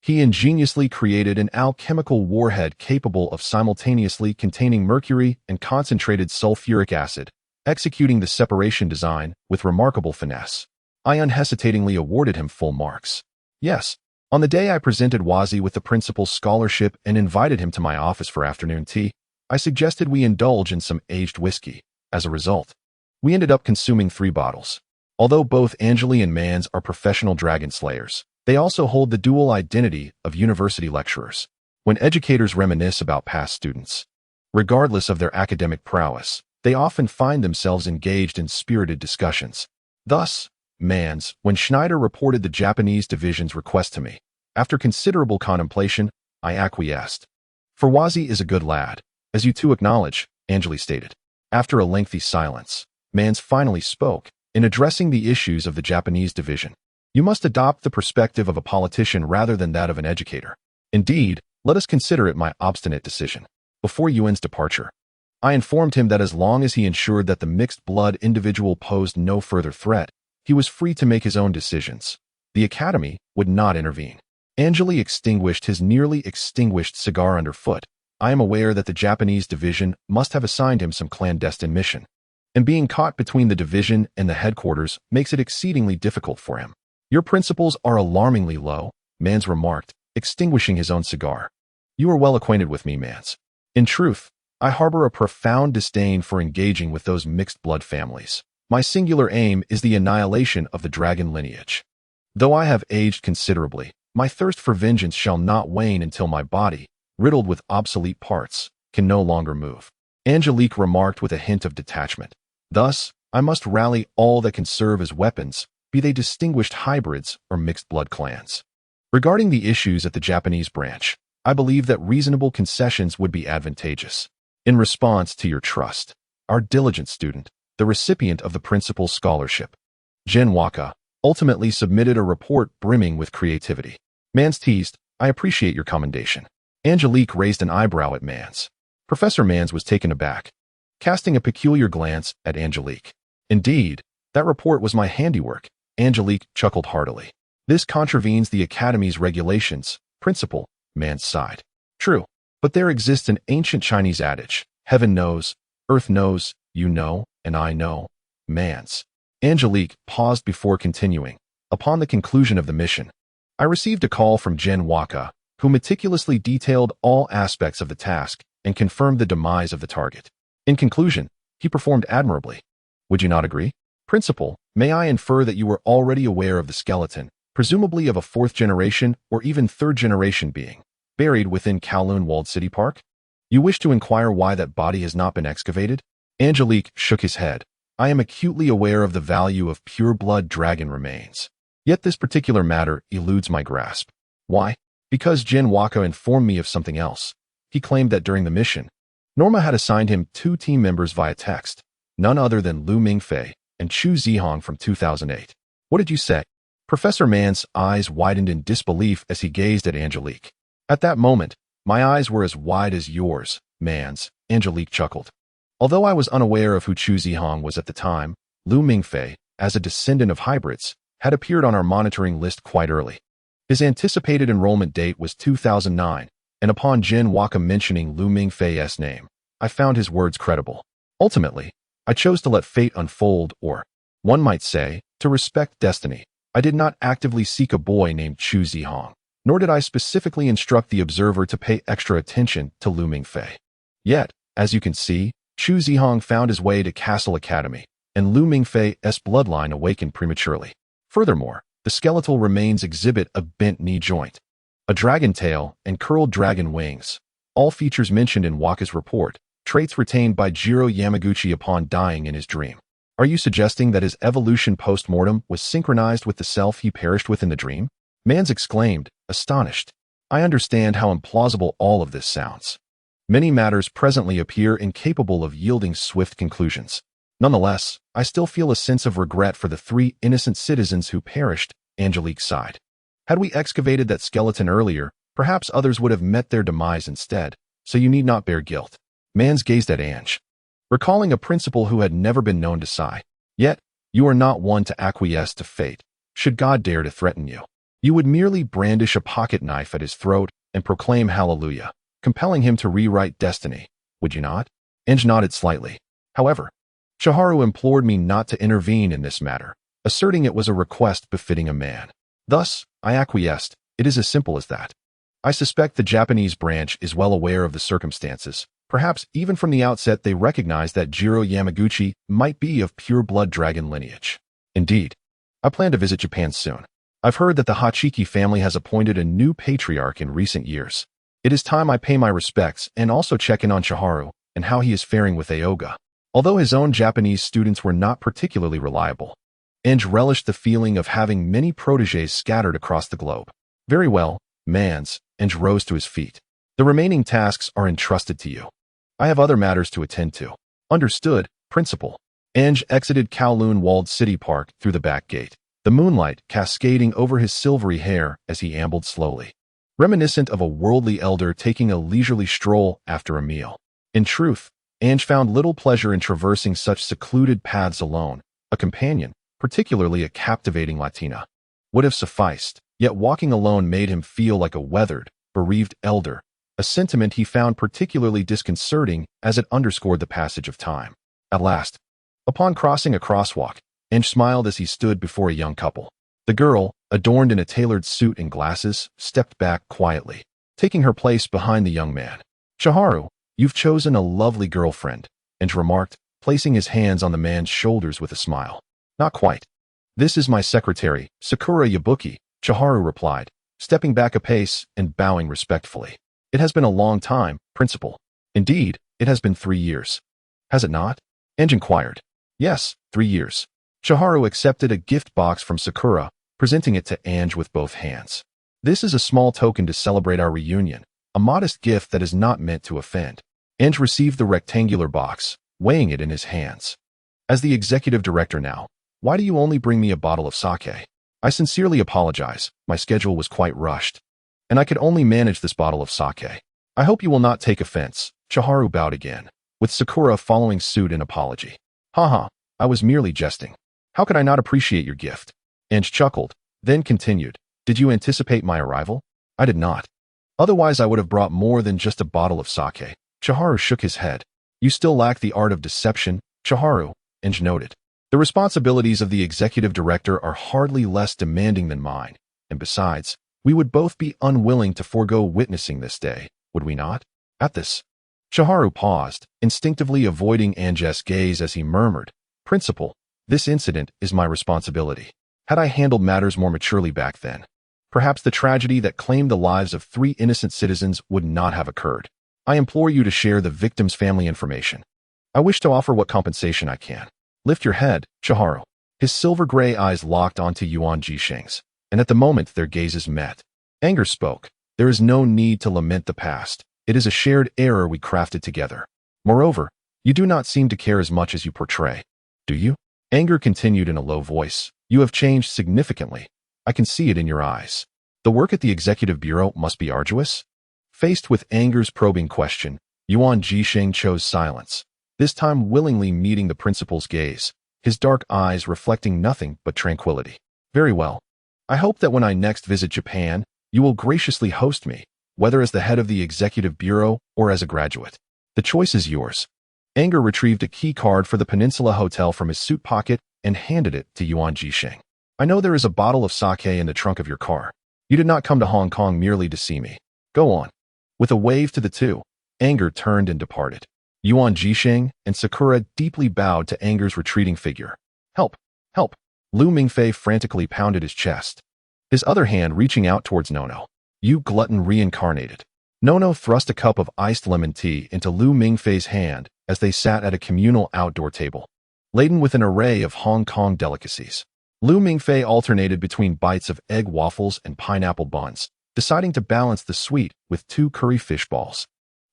he ingeniously created an alchemical warhead capable of simultaneously containing mercury and concentrated sulfuric acid, executing the separation design with remarkable finesse. I unhesitatingly awarded him full marks. Yes, on the day I presented Wazi with the principal's scholarship and invited him to my office for afternoon tea, I suggested we indulge in some aged whiskey. As a result, we ended up consuming 3 bottles. Although both Anjali and Mans are professional dragon slayers, they also hold the dual identity of university lecturers. When educators reminisce about past students, regardless of their academic prowess, they often find themselves engaged in spirited discussions. Thus, Mans, when Schneider reported the Japanese division's request to me, after considerable contemplation, I acquiesced. For Wazi is a good lad, as you two acknowledge, Anjali stated. After a lengthy silence, Mans finally spoke, in addressing the issues of the Japanese division. You must adopt the perspective of a politician rather than that of an educator. Indeed, let us consider it my obstinate decision. Before Yuan's departure, I informed him that as long as he ensured that the mixed-blood individual posed no further threat, he was free to make his own decisions. The academy would not intervene. Anjali extinguished his nearly extinguished cigar underfoot. I am aware that the Japanese division must have assigned him some clandestine mission, and being caught between the division and the headquarters makes it exceedingly difficult for him. Your principles are alarmingly low, Mans remarked, extinguishing his own cigar. You are well acquainted with me, Mans. In truth, I harbor a profound disdain for engaging with those mixed-blood families. My singular aim is the annihilation of the dragon lineage. Though I have aged considerably, my thirst for vengeance shall not wane until my body, riddled with obsolete parts, can no longer move. Angelique remarked with a hint of detachment. Thus, I must rally all that can serve as weapons, be they distinguished hybrids or mixed-blood clans. Regarding the issues at the Japanese branch, I believe that reasonable concessions would be advantageous. In response to your trust, our diligent student, the recipient of the principal's scholarship, Jin Waka, ultimately submitted a report brimming with creativity. Mans teased, I appreciate your commendation. Angelique raised an eyebrow at Mans. Professor Mans was taken aback, casting a peculiar glance at Angelique. Indeed, that report was my handiwork. Angelique chuckled heartily. This contravenes the Academy's regulations, Principal, Mans sighed. True, but there exists an ancient Chinese adage, heaven knows, earth knows, you know, and I know, Mans. Angelique paused before continuing. Upon the conclusion of the mission, I received a call from Jin Waka, who meticulously detailed all aspects of the task and confirmed the demise of the target. In conclusion, he performed admirably. Would you not agree? Principal, may I infer that you were already aware of the skeleton, presumably of a 4th generation or even 3rd generation being, buried within Kowloon Walled City Park? You wish to inquire why that body has not been excavated? Angelique shook his head. I am acutely aware of the value of pure-blood dragon remains. Yet this particular matter eludes my grasp. Why? Because Jin Waka informed me of something else. He claimed that during the mission, Norma had assigned him 2 team members via text, none other than Lu Mingfei and Chu Zihong from 2008. What did you say? Professor Mans' eyes widened in disbelief as he gazed at Angelique. At that moment, my eyes were as wide as yours, Mans, Angelique chuckled. Although I was unaware of who Chu Zihong was at the time, Lu Mingfei, as a descendant of hybrids, had appeared on our monitoring list quite early. His anticipated enrollment date was 2009, and upon Jin Waka mentioning Lu Mingfei's name, I found his words credible. Ultimately, I chose to let fate unfold, or, one might say, to respect destiny. I did not actively seek a boy named Chu Zihong, nor did I specifically instruct the observer to pay extra attention to Lu Mingfei. Yet, as you can see, Chu Zihong found his way to Castle Academy, and Lu Mingfei's bloodline awakened prematurely. Furthermore, the skeletal remains exhibit a bent knee joint, a dragon tail, and curled dragon wings, all features mentioned in Waka's report, traits retained by Jiro Yamaguchi upon dying in his dream. Are you suggesting that his evolution post-mortem was synchronized with the self he perished with in the dream? Mans exclaimed, astonished. I understand how implausible all of this sounds. Many matters presently appear incapable of yielding swift conclusions. Nonetheless, I still feel a sense of regret for the 3 innocent citizens who perished, Angelique sighed. Had we excavated that skeleton earlier, perhaps others would have met their demise instead, so you need not bear guilt. Mans gazed at Ange, recalling a principal who had never been known to sigh. Yet, you are not one to acquiesce to fate, should God dare to threaten you. You would merely brandish a pocket knife at his throat and proclaim hallelujah, compelling him to rewrite destiny, would you not? Ange nodded slightly. However, Chiharu implored me not to intervene in this matter, asserting it was a request befitting a man. Thus, I acquiesced. It is as simple as that. I suspect the Japanese branch is well aware of the circumstances. Perhaps even from the outset they recognized that Jiro Yamaguchi might be of pure-blood dragon lineage. Indeed, I plan to visit Japan soon. I've heard that the Hachiki family has appointed a new patriarch in recent years. It is time I pay my respects and also check in on Chiharu and how he is faring with Aoga. Although his own Japanese students were not particularly reliable, Ange relished the feeling of having many protégés scattered across the globe. Very well, Mans. Ange rose to his feet. The remaining tasks are entrusted to you. I have other matters to attend to. Understood, Principal. Ange exited Kowloon-walled City Park through the back gate, the moonlight cascading over his silvery hair as he ambled slowly, reminiscent of a worldly elder taking a leisurely stroll after a meal. In truth, Ange found little pleasure in traversing such secluded paths alone. A companion, particularly a captivating Latina, would have sufficed, yet walking alone made him feel like a weathered, bereaved elder, a sentiment he found particularly disconcerting as it underscored the passage of time. At last, upon crossing a crosswalk, Ange smiled as he stood before a young couple. The girl, adorned in a tailored suit and glasses, stepped back quietly, taking her place behind the young man. Chiharu, you've chosen a lovely girlfriend, Ange remarked, placing his hands on the man's shoulders with a smile. Not quite. This is my secretary, Sakura Yabuki, Chiharu replied, stepping back a pace and bowing respectfully. It has been a long time, Principal. Indeed, it has been 3 years. Has it not? Ange inquired. Yes, 3 years. Chiharu accepted a gift box from Sakura, presenting it to Ange with both hands. This is a small token to celebrate our reunion, a modest gift that is not meant to offend. Ange received the rectangular box, weighing it in his hands. As the executive director now, why do you only bring me a bottle of sake? I sincerely apologize, my schedule was quite rushed, and I could only manage this bottle of sake. I hope you will not take offense. Chiharu bowed again, with Sakura following suit in apology. Haha, I was merely jesting. How could I not appreciate your gift? Ange chuckled, then continued. Did you anticipate my arrival? I did not. Otherwise I would have brought more than just a bottle of sake. Chiharu shook his head. You still lack the art of deception, Chiharu, Ange noted. The responsibilities of the executive director are hardly less demanding than mine, and besides, we would both be unwilling to forego witnessing this day, would we not? At this, Chiharu paused, instinctively avoiding Ange's gaze as he murmured, Principal, this incident is my responsibility. Had I handled matters more maturely back then, perhaps the tragedy that claimed the lives of 3 innocent citizens would not have occurred. I implore you to share the victim's family information. I wish to offer what compensation I can. Lift your head, Chiharu. His silver-gray eyes locked onto Yuan Jisheng's, and at the moment their gazes met. Anger spoke. There is no need to lament the past. It is a shared error we crafted together. Moreover, you do not seem to care as much as you portray. Do you? Anger continued in a low voice. You have changed significantly. I can see it in your eyes. The work at the Executive Bureau must be arduous? Faced with Anger's probing question, Yuan Jisheng chose silence, this time willingly meeting the principal's gaze, his dark eyes reflecting nothing but tranquility. Very well. I hope that when I next visit Japan, you will graciously host me, whether as the head of the Executive Bureau or as a graduate. The choice is yours. Anger retrieved a key card for the Peninsula Hotel from his suit pocket and handed it to Yuan Jisheng. I know there is a bottle of sake in the trunk of your car. You did not come to Hong Kong merely to see me. Go on. With a wave to the two, Anger turned and departed. Yuan Jisheng and Sakura deeply bowed to Anger's retreating figure. Help! Help! Lu Mingfei frantically pounded his chest, his other hand reaching out towards Nono. You glutton reincarnated. Nono thrust a cup of iced lemon tea into Lu Mingfei's hand as they sat at a communal outdoor table, laden with an array of Hong Kong delicacies. Lu Mingfei alternated between bites of egg waffles and pineapple buns, deciding to balance the sweet with 2 curry fish balls,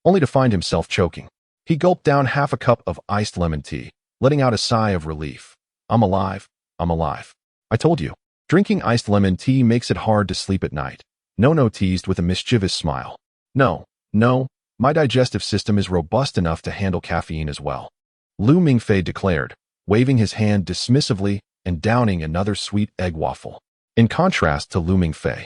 only to find himself choking. He gulped down half a cup of iced lemon tea, letting out a sigh of relief. I'm alive. I'm alive. I told you. Drinking iced lemon tea makes it hard to sleep at night. No teased with a mischievous smile. No, my digestive system is robust enough to handle caffeine as well. Lu Mingfei declared, waving his hand dismissively and downing another sweet egg waffle. In contrast to Lu Mingfei,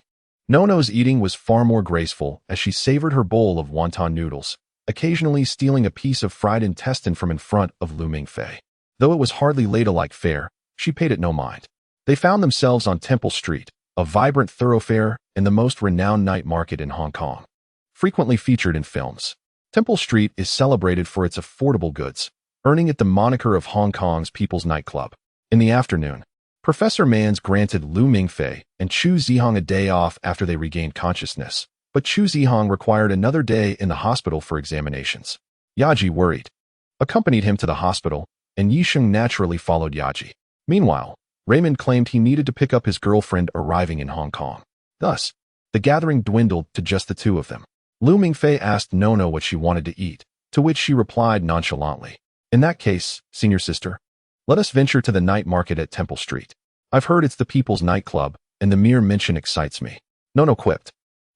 Nono's eating was far more graceful as she savored her bowl of wonton noodles, occasionally stealing a piece of fried intestine from in front of Lu Mingfei. Though it was hardly ladle-like fare, she paid it no mind. They found themselves on Temple Street, a vibrant thoroughfare and the most renowned night market in Hong Kong. Frequently featured in films, Temple Street is celebrated for its affordable goods, earning it the moniker of Hong Kong's People's Nightclub. In the afternoon, Professor Mans granted Lu Mingfei and Chu Zihong a day off after they regained consciousness, but Chu Zihong required another day in the hospital for examinations. Yaji, worried, accompanied him to the hospital, and Yisheng naturally followed Yaji. Meanwhile, Raymond claimed he needed to pick up his girlfriend arriving in Hong Kong. Thus, the gathering dwindled to just the two of them. Lu Mingfei asked Nono what she wanted to eat, to which she replied nonchalantly, "In that case, senior sister, let us venture to the night market at Temple Street. I've heard it's the people's nightclub, and the mere mention excites me." Nono quipped,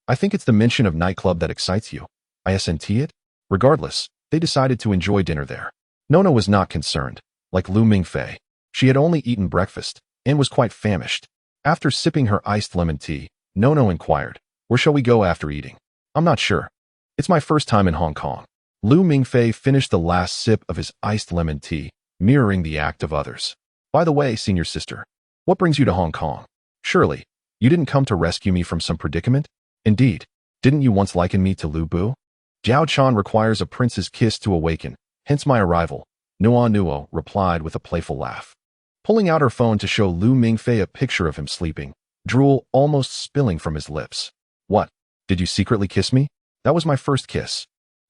"I think it's the mention of nightclub that excites you. I assent it?" Regardless, they decided to enjoy dinner there. Nono was not concerned. Like Lu Mingfei, she had only eaten breakfast and was quite famished. After sipping her iced lemon tea, Nono inquired, "Where shall we go after eating?" "I'm not sure. It's my first time in Hong Kong." Lu Mingfei finished the last sip of his iced lemon tea, mirroring the act of others. "By the way, senior sister, what brings you to Hong Kong? Surely, you didn't come to rescue me from some predicament? Indeed, didn't you once liken me to Lu Bu? Jiao Chan requires a prince's kiss to awaken, hence my arrival," Nuo replied with a playful laugh. Pulling out her phone to show Lu Mingfei a picture of him sleeping, drool almost spilling from his lips. "What? Did you secretly kiss me? That was my first kiss."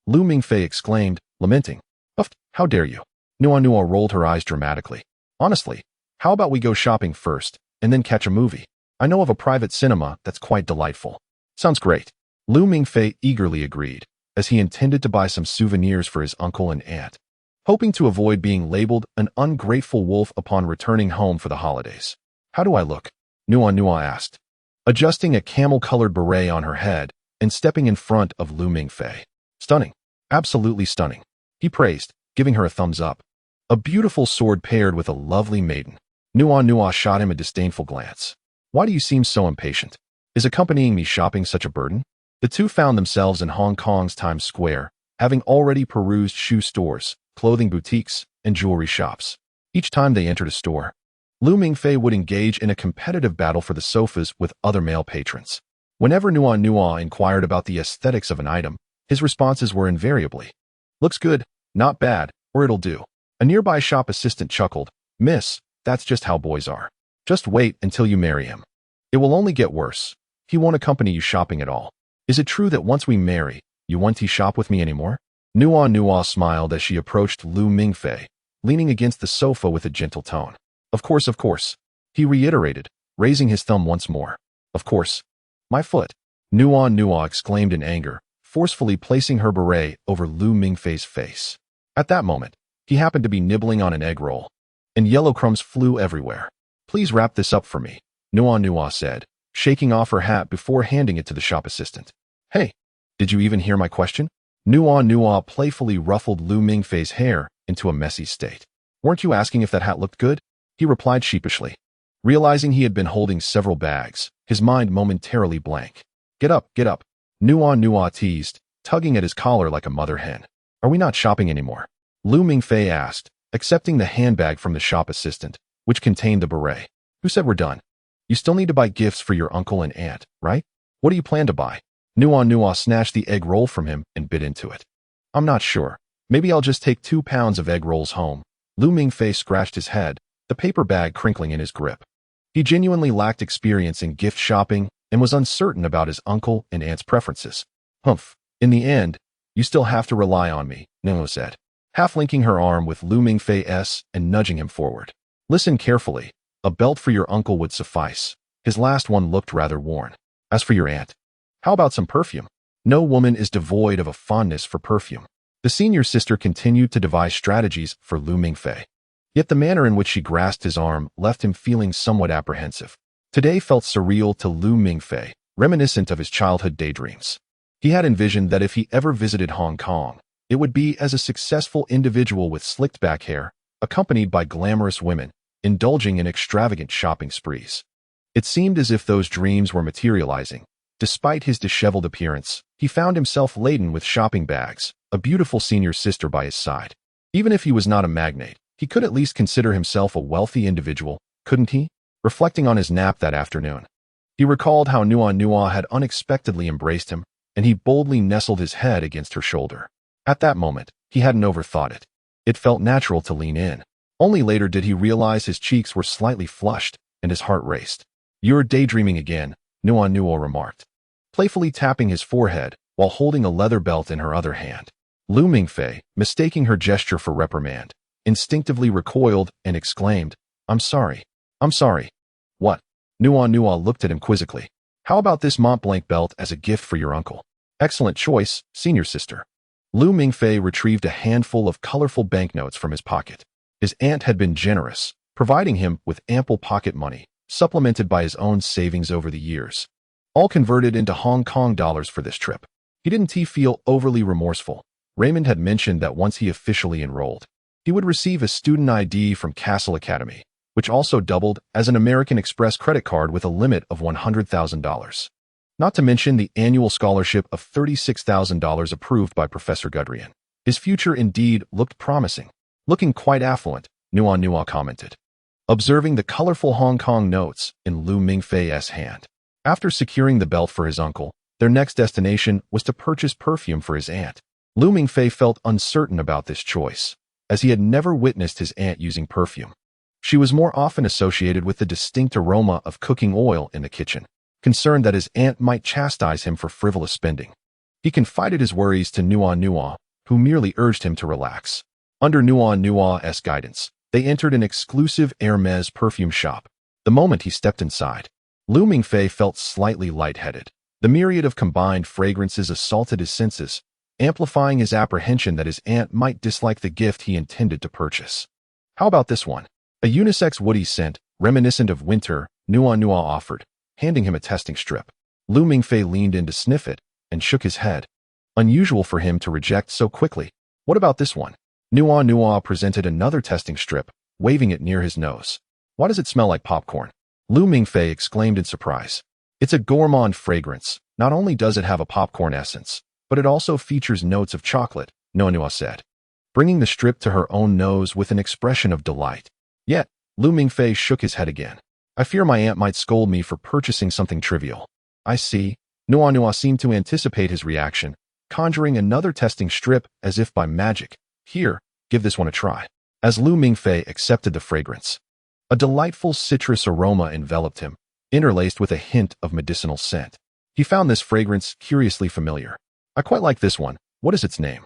Lu Mingfei exclaimed, lamenting. "Uff, how dare you?" Nuo rolled her eyes dramatically. "Honestly, how about we go shopping first, and then catch a movie? I know of a private cinema that's quite delightful." "Sounds great." Lu Mingfei eagerly agreed, as he intended to buy some souvenirs for his uncle and aunt, hoping to avoid being labeled an ungrateful wolf upon returning home for the holidays. "How do I look?" Nuo asked, adjusting a camel-colored beret on her head and stepping in front of Lu Mingfei. "Stunning. Absolutely stunning," he praised, giving her a thumbs up. "A beautiful sword paired with a lovely maiden." Nuo shot him a disdainful glance. "Why do you seem so impatient? Is accompanying me shopping such a burden?" The two found themselves in Hong Kong's Times Square, having already perused shoe stores, clothing boutiques, and jewelry shops. Each time they entered a store, Lu Mingfei would engage in a competitive battle for the sofas with other male patrons. Whenever Nuo inquired about the aesthetics of an item, his responses were invariably, "Looks good, not bad, or it'll do." A nearby shop assistant chuckled, "Miss, that's just how boys are. Just wait until you marry him. It will only get worse. He won't accompany you shopping at all. Is it true that once we marry, you won't shop with me anymore?" Nuo smiled as she approached Lu Mingfei, leaning against the sofa with a gentle tone. Of course, he reiterated, raising his thumb once more. "Of course. My foot." Nuo exclaimed in anger, forcefully placing her beret over Lu Mingfei's face. At that moment, he happened to be nibbling on an egg roll, and yellow crumbs flew everywhere. "Please wrap this up for me," Nuo said, shaking off her hat before handing it to the shop assistant. "Hey, did you even hear my question?" Nuo playfully ruffled Lu Mingfei's hair into a messy state. "Weren't you asking if that hat looked good?" he replied sheepishly. Realizing he had been holding several bags, his mind momentarily blank. Get up, Nuo teased, tugging at his collar like a mother hen. "Are we not shopping anymore?" Lu Mingfei asked, accepting the handbag from the shop assistant, which contained the beret. "Who said we're done? You still need to buy gifts for your uncle and aunt, right? What do you plan to buy?" Nuo snatched the egg roll from him and bit into it. "I'm not sure. Maybe I'll just take 2 pounds of egg rolls home." Lu Mingfei scratched his head, the paper bag crinkling in his grip. He genuinely lacked experience in gift shopping and was uncertain about his uncle and aunt's preferences. "Humph. In the end, you still have to rely on me," Nuo said, half linking her arm with Lu Mingfei's and nudging him forward. "Listen carefully. A belt for your uncle would suffice. His last one looked rather worn. As for your aunt, How about some perfume? No woman is devoid of a fondness for perfume. The senior sister continued to devise strategies for Lu Mingfei. Yet the manner in which she grasped his arm left him feeling somewhat apprehensive. Today felt surreal to Lu Mingfei, reminiscent of his childhood daydreams. He had envisioned that if he ever visited Hong Kong, it would be as a successful individual with slicked back hair, accompanied by glamorous women, indulging in extravagant shopping sprees. It seemed as if those dreams were materializing. Despite his disheveled appearance, he found himself laden with shopping bags, a beautiful senior sister by his side. Even if he was not a magnate, he could at least consider himself a wealthy individual, couldn't he? Reflecting on his nap that afternoon, he recalled how Nua had unexpectedly embraced him, and he boldly nestled his head against her shoulder. At that moment, he hadn't overthought it. It felt natural to lean in. Only later did he realize his cheeks were slightly flushed, and his heart raced. "You're daydreaming again," Nua remarked, playfully tapping his forehead while holding a leather belt in her other hand. Lu Mingfei, mistaking her gesture for reprimand, instinctively recoiled and exclaimed, I'm sorry. What? Nua looked at him quizzically. "How about this Mont Blanc belt as a gift for your uncle?" "Excellent choice, senior sister." Lu Mingfei retrieved a handful of colorful banknotes from his pocket. His aunt had been generous, providing him with ample pocket money, supplemented by his own savings over the years, all converted into Hong Kong dollars for this trip. He didn't feel overly remorseful. Raymond had mentioned that once he officially enrolled, he would receive a student ID from Castle Academy, which also doubled as an American Express credit card with a limit of $100,000. Not to mention the annual scholarship of $36,000 approved by Professor Gudrian. His future indeed looked promising. "Looking quite affluent," Nua commented, observing the colorful Hong Kong notes in Lu Mingfei's hand. After securing the belt for his uncle, their next destination was to purchase perfume for his aunt. Lu Mingfei felt uncertain about this choice, as he had never witnessed his aunt using perfume. She was more often associated with the distinct aroma of cooking oil in the kitchen, concerned that his aunt might chastise him for frivolous spending. He confided his worries to Nua, who merely urged him to relax. Under Nua's guidance, they entered an exclusive Hermes perfume shop. The moment he stepped inside, Lu Mingfei felt slightly lightheaded. The myriad of combined fragrances assaulted his senses, amplifying his apprehension that his aunt might dislike the gift he intended to purchase. "How about this one? A unisex woody scent, reminiscent of winter," Nua offered, handing him a testing strip. Lu Mingfei leaned in to sniff it and shook his head. Unusual for him to reject so quickly. "What about this one?" Nua presented another testing strip, waving it near his nose. "Why does it smell like popcorn?" Lu Mingfei exclaimed in surprise. "It's a gourmand fragrance. Not only does it have a popcorn essence, but it also features notes of chocolate," Nua said, bringing the strip to her own nose with an expression of delight. Yet, Lu Mingfei shook his head again. "I fear my aunt might scold me for purchasing something trivial." "I see." Nua seemed to anticipate his reaction, conjuring another testing strip as if by magic. "Here, give this one a try." As Lu Mingfei accepted the fragrance, a delightful citrus aroma enveloped him, interlaced with a hint of medicinal scent. He found this fragrance curiously familiar. "I quite like this one. What is its name?"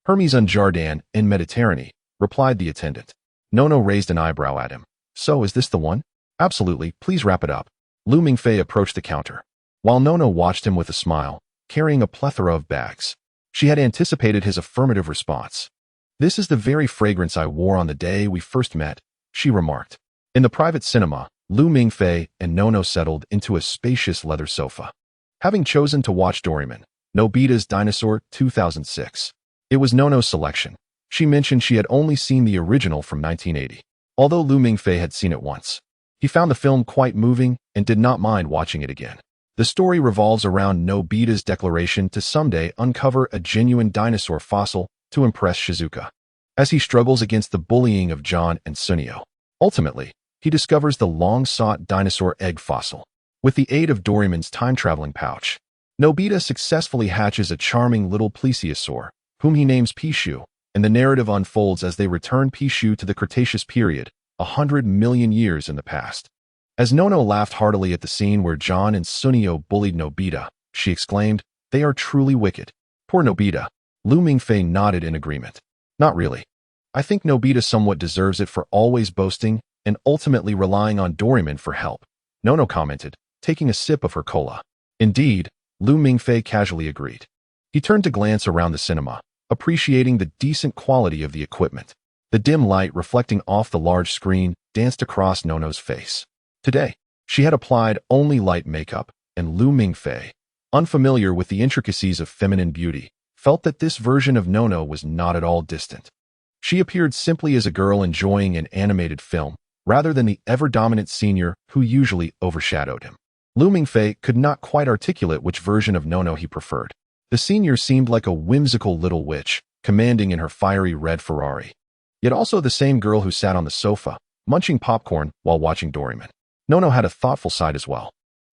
"Hermes un Jardin in Mediterranee," replied the attendant. Nono raised an eyebrow at him. "So is this the one?" "Absolutely, please wrap it up." Lu Mingfei approached the counter, while Nono watched him with a smile, carrying a plethora of bags. She had anticipated his affirmative response. "This is the very fragrance I wore on the day we first met," she remarked. In the private cinema, Lu Mingfei and Nono settled into a spacious leather sofa, having chosen to watch Doraemon, Nobita's Dinosaur 2006. It was Nono's selection. She mentioned she had only seen the original from 1980. Although Lu Mingfei had seen it once, he found the film quite moving and did not mind watching it again. The story revolves around Nobita's declaration to someday uncover a genuine dinosaur fossil to impress Shizuka, as he struggles against the bullying of John and Sunio. Ultimately, he discovers the long-sought dinosaur egg fossil. With the aid of Doraemon's time-traveling pouch, Nobita successfully hatches a charming little plesiosaur, whom he names Pichu, and the narrative unfolds as they return Pichu to the Cretaceous period, 100 million years in the past. As Nono laughed heartily at the scene where John and Sunio bullied Nobita, she exclaimed, "They are truly wicked." Poor Nobita. Lu Mingfei nodded in agreement. "Not really. I think Nobita somewhat deserves it for always boasting and ultimately relying on Doraemon for help," Nono commented, taking a sip of her cola. Indeed, Lu Mingfei casually agreed. He turned to glance around the cinema, appreciating the decent quality of the equipment. The dim light reflecting off the large screen danced across Nono's face. Today, she had applied only light makeup, and Lu Mingfei, unfamiliar with the intricacies of feminine beauty, felt that this version of Nono was not at all distant. She appeared simply as a girl enjoying an animated film, rather than the ever-dominant senior who usually overshadowed him. Lu Mingfei could not quite articulate which version of Nono he preferred. The senior seemed like a whimsical little witch, commanding in her fiery red Ferrari. Yet also the same girl who sat on the sofa, munching popcorn while watching Doraemon. Nono had a thoughtful side as well,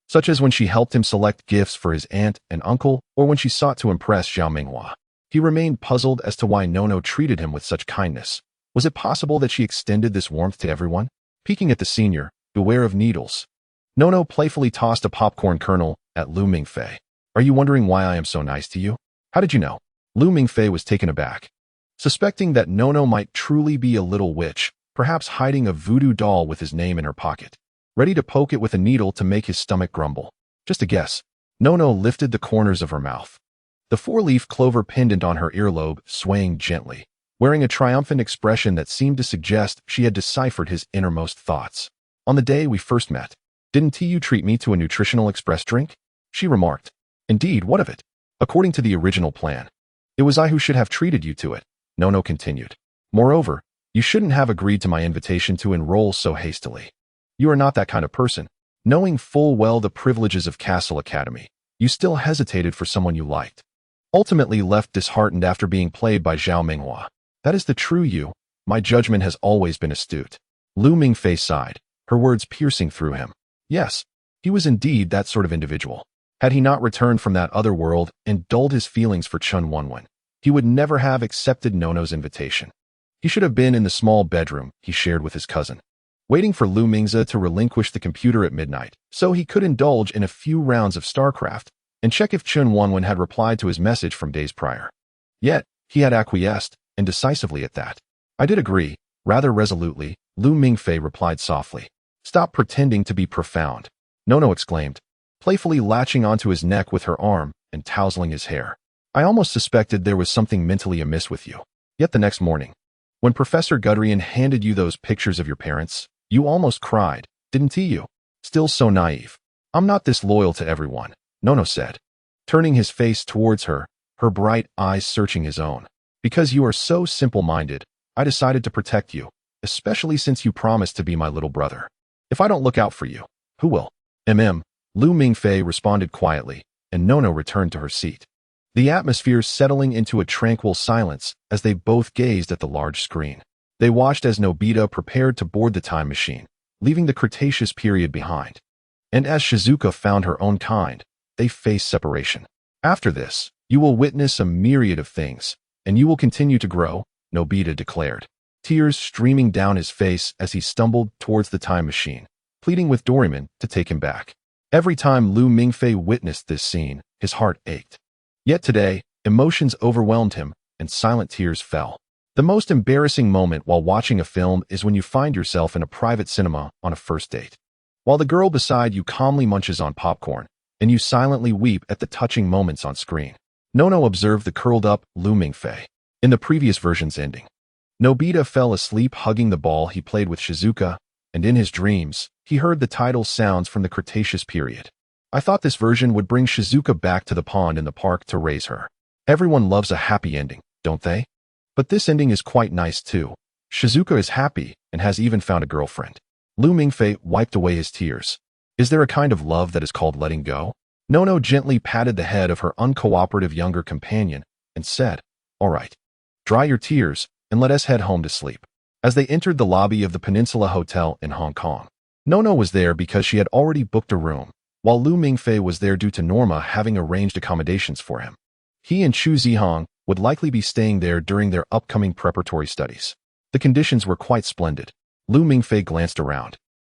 such as when she helped him select gifts for his aunt and uncle, or when she sought to impress Xiao Minghua. He remained puzzled as to why Nono treated him with such kindness. Was it possible that she extended this warmth to everyone? Peeking at the senior, beware of needles. Nono playfully tossed a popcorn kernel at Lu Mingfei. Are you wondering why I am so nice to you? How did you know? Lu Mingfei was taken aback, suspecting that Nono might truly be a little witch, perhaps hiding a voodoo doll with his name in her pocket, ready to poke it with a needle to make his stomach grumble. Just a guess. Nono lifted the corners of her mouth. The four-leaf clover pendant on her earlobe swaying gently, wearing a triumphant expression that seemed to suggest she had deciphered his innermost thoughts. On the day we first met, didn't you treat me to a nutritional express drink? She remarked. Indeed, what of it? According to the original plan, it was I who should have treated you to it, Nono continued. Moreover, you shouldn't have agreed to my invitation to enroll so hastily. You are not that kind of person. Knowing full well the privileges of Castle Academy, you still hesitated for someone you liked. Ultimately left disheartened after being played by Xiao Minghua. That is the true you. My judgment has always been astute. Lu Mingfei sighed, her words piercing through him. Yes, he was indeed that sort of individual. Had he not returned from that other world and dulled his feelings for Chun Wenwen, he would never have accepted Nono's invitation. He should have been in the small bedroom he shared with his cousin, waiting for Lu Mingze to relinquish the computer at midnight so he could indulge in a few rounds of StarCraft and check if Chun Wenwen had replied to his message from days prior. Yet, he had acquiesced, and decisively at that. I did agree, rather resolutely, Lu Mingfei replied softly. Stop pretending to be profound, Nono exclaimed, playfully latching onto his neck with her arm and tousling his hair. I almost suspected there was something mentally amiss with you. Yet the next morning, when Professor Guderian handed you those pictures of your parents, you almost cried, didn't you? Still so naive. I'm not this loyal to everyone, Nono said, turning his face towards her, her bright eyes searching his own. Because you are so simple-minded, I decided to protect you, especially since you promised to be my little brother. If I don't look out for you, who will? Lu Mingfei responded quietly, and Nono returned to her seat. The atmosphere settling into a tranquil silence as they both gazed at the large screen. They watched as Nobita prepared to board the time machine, leaving the Cretaceous period behind. And as Shizuka found her own kind, they faced separation. After this, you will witness a myriad of things, and you will continue to grow, Nobita declared, tears streaming down his face as he stumbled towards the time machine, pleading with Doraemon to take him back. Every time Lu Mingfei witnessed this scene, his heart ached. Yet today, emotions overwhelmed him, and silent tears fell. The most embarrassing moment while watching a film is when you find yourself in a private cinema on a first date, while the girl beside you calmly munches on popcorn, and you silently weep at the touching moments on screen. Nono observed the curled-up Lu Mingfei. In the previous version's ending, Nobita fell asleep hugging the ball he played with Shizuka, and in his dreams, he heard the title sounds from the Cretaceous period. I thought this version would bring Shizuka back to the pond in the park to raise her. Everyone loves a happy ending, don't they? But this ending is quite nice too. Shizuka is happy and has even found a girlfriend. Lu Mingfei wiped away his tears. Is there a kind of love that is called letting go? Nono gently patted the head of her uncooperative younger companion and said, All right, dry your tears and let us head home to sleep. As they entered the lobby of the Peninsula Hotel in Hong Kong, Nono was there because she had already booked a room, while Lu Mingfei was there due to Norma having arranged accommodations for him. He and Chu Zihong would likely be staying there during their upcoming preparatory studies. The conditions were quite splendid. Lu Mingfei glanced around,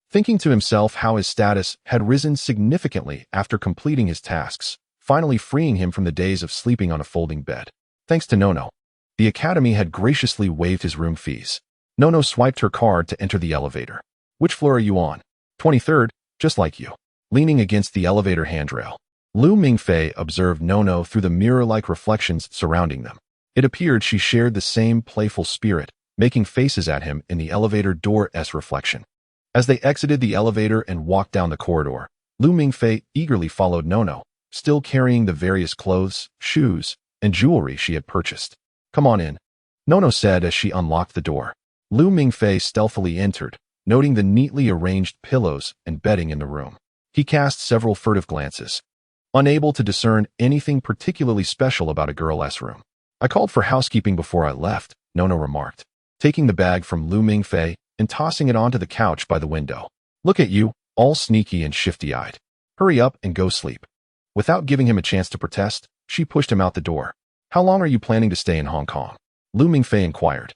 thinking to himself how his status had risen significantly after completing his tasks, finally freeing him from the days of sleeping on a folding bed. Thanks to Nono, the academy had graciously waived his room fees. Nono swiped her card to enter the elevator. Which floor are you on? 23rd, just like you. Leaning against the elevator handrail, Lu Mingfei observed Nono through the mirror-like reflections surrounding them. It appeared she shared the same playful spirit, making faces at him in the elevator door's reflection. As they exited the elevator and walked down the corridor, Lu Mingfei eagerly followed Nono, still carrying the various clothes, shoes, and jewelry she had purchased. "Come on in," Nono said as she unlocked the door. Lu Mingfei stealthily entered, noting the neatly arranged pillows and bedding in the room. He cast several furtive glances, unable to discern anything particularly special about a girl's room. "I called for housekeeping before I left," Nono remarked, taking the bag from Lu Mingfei and tossing it onto the couch by the window. "Look at you, all sneaky and shifty-eyed. Hurry up and go sleep." Without giving him a chance to protest, she pushed him out the door. "How long are you planning to stay in Hong Kong?" Lu Mingfei inquired,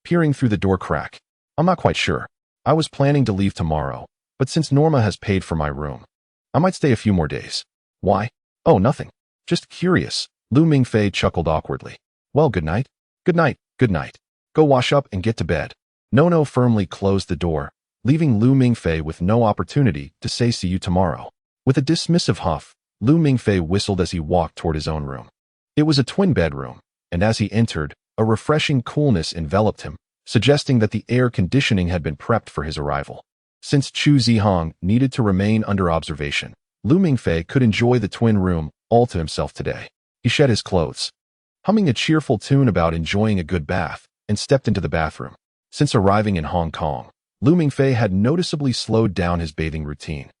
peering through the door crack. "I'm not quite sure. I was planning to leave tomorrow, but since Norma has paid for my room, I might stay a few more days." "Why?" "Oh, nothing. Just curious." Lu Mingfei chuckled awkwardly. "Well, good night." "Good night, good night. Go wash up and get to bed." Nono firmly closed the door, leaving Lu Mingfei with no opportunity to say "see you tomorrow." With a dismissive huff, Lu Mingfei whistled as he walked toward his own room. It was a twin bedroom, and as he entered, a refreshing coolness enveloped him, suggesting that the air conditioning had been prepped for his arrival. Since Chu Zihong needed to remain under observation, Lu Mingfei could enjoy the twin room all to himself today. He shed his clothes, humming a cheerful tune about enjoying a good bath, and stepped into the bathroom. Since arriving in Hong Kong, Lu Mingfei had noticeably slowed down his bathing routine.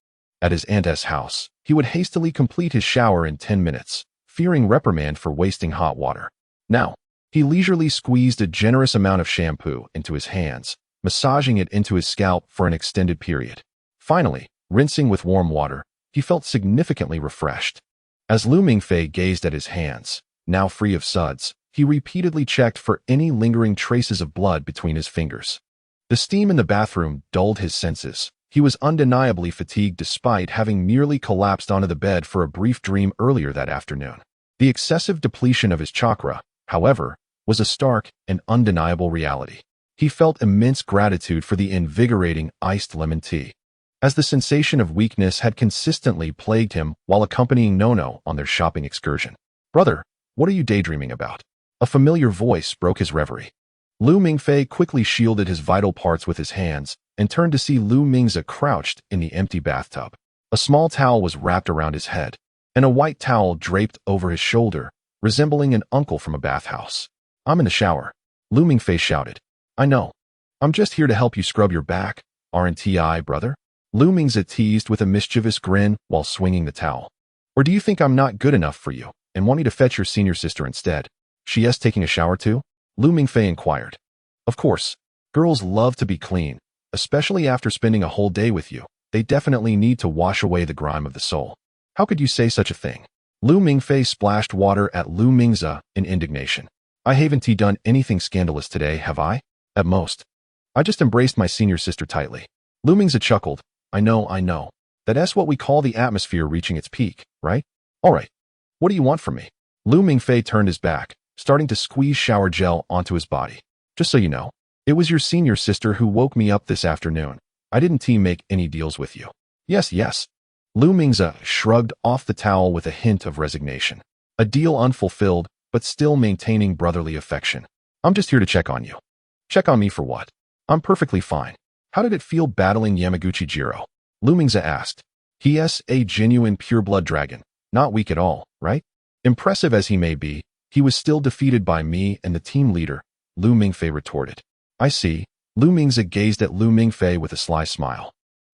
At his aunt's house, he would hastily complete his shower in 10 minutes, fearing reprimand for wasting hot water. Now, he leisurely squeezed a generous amount of shampoo into his hands, massaging it into his scalp for an extended period. Finally, rinsing with warm water, he felt significantly refreshed. As Lu Mingfei gazed at his hands, now free of suds, he repeatedly checked for any lingering traces of blood between his fingers. The steam in the bathroom dulled his senses. He was undeniably fatigued despite having merely collapsed onto the bed for a brief dream earlier that afternoon. The excessive depletion of his chakra, however, was a stark and undeniable reality. He felt immense gratitude for the invigorating iced lemon tea, as the sensation of weakness had consistently plagued him while accompanying Nono on their shopping excursion. "Brother, what are you daydreaming about?" A familiar voice broke his reverie. Lu Mingfei quickly shielded his vital parts with his hands and turned to see Lu Mingze crouched in the empty bathtub. A small towel was wrapped around his head, and a white towel draped over his shoulder, resembling an uncle from a bathhouse. "I'm in the shower," Lu Mingfei shouted. "I know. I'm just here to help you scrub your back, aren't I, brother?" Lu Mingze teased with a mischievous grin while swinging the towel. "Or do you think I'm not good enough for you and want me to fetch your senior sister instead? She's taking a shower too?" Lu Mingfei inquired. "Of course. Girls love to be clean, especially after spending a whole day with you. They definitely need to wash away the grime of the soul." "How could you say such a thing?" Lu Mingfei splashed water at Lu Mingze in indignation. "I haven't done anything scandalous today, have I? At most, I just embraced my senior sister tightly." Lu Mingze chuckled. I know. That's what we call the atmosphere reaching its peak, right? All right. What do you want from me?" Lu Mingfei turned his back, starting to squeeze shower gel onto his body. "Just so you know, it was your senior sister who woke me up this afternoon. I didn't make any deals with you." Yes. Lu Mingze shrugged off the towel with a hint of resignation. "A deal unfulfilled, but still maintaining brotherly affection. I'm just here to check on you." "Check on me for what? I'm perfectly fine." "How did it feel battling Yamaguchi Jiro?" Lu Mingze asked. "He's a genuine pure-blood dragon, not weak at all, right?" "Impressive as he may be, he was still defeated by me and the team leader," Lu Mingfei retorted. "I see." Lu Mingze gazed at Lu Mingfei with a sly smile.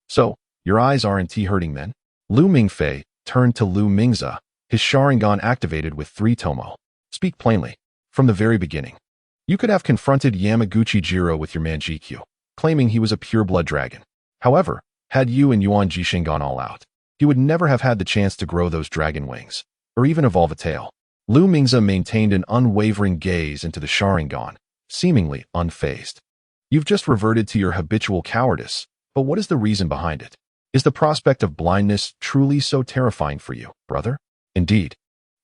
"So, your eyes aren't hurting then?" Lu Mingfei turned to Lu Mingze, his Sharingan activated with 3 tomo. "Speak plainly. From the very beginning, you could have confronted Yamaguchi Jiro with your Manjikyu, claiming he was a pure-blood dragon. However, had you and Yuan Jixing gone all out, he would never have had the chance to grow those dragon wings, or even evolve a tail." Lu Mingze maintained an unwavering gaze into the Sharingan, seemingly unfazed. "You've just reverted to your habitual cowardice, but what is the reason behind it? Is the prospect of blindness truly so terrifying for you, brother?" "Indeed.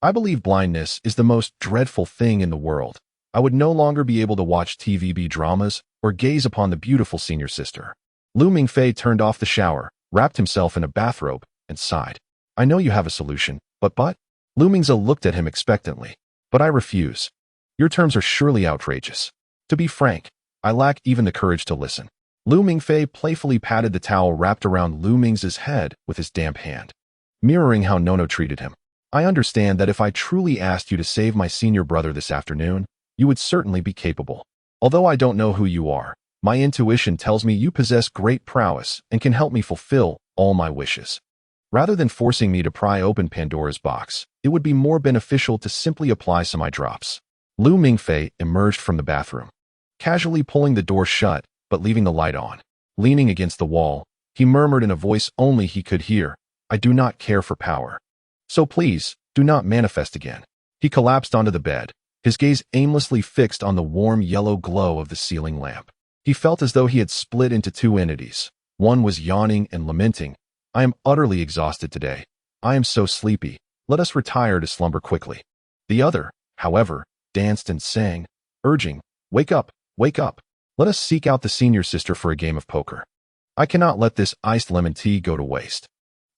I believe blindness is the most dreadful thing in the world. I would no longer be able to watch TVB dramas or gaze upon the beautiful senior sister." Lu Mingfei turned off the shower, wrapped himself in a bathrobe, and sighed. I know you have a solution, but? Lu Mingze looked at him expectantly. But I refuse. Your terms are surely outrageous. To be frank, I lack even the courage to listen. Lu Mingfei playfully patted the towel wrapped around Lu Mingze's head with his damp hand, mirroring how Nono treated him. I understand that if I truly asked you to save my senior brother this afternoon, you would certainly be capable. Although I don't know who you are, my intuition tells me you possess great prowess and can help me fulfill all my wishes. Rather than forcing me to pry open Pandora's box, it would be more beneficial to simply apply some eye drops. Lu Mingfei emerged from the bathroom, casually pulling the door shut but leaving the light on. Leaning against the wall, he murmured in a voice only he could hear, I do not care for power. So please, do not manifest again. He collapsed onto the bed, his gaze aimlessly fixed on the warm yellow glow of the ceiling lamp. He felt as though he had split into two entities. One was yawning and lamenting, I am utterly exhausted today. I am so sleepy. Let us retire to slumber quickly. The other, however, danced and sang, urging, wake up, wake up. Let us seek out the senior sister for a game of poker. I cannot let this iced lemon tea go to waste.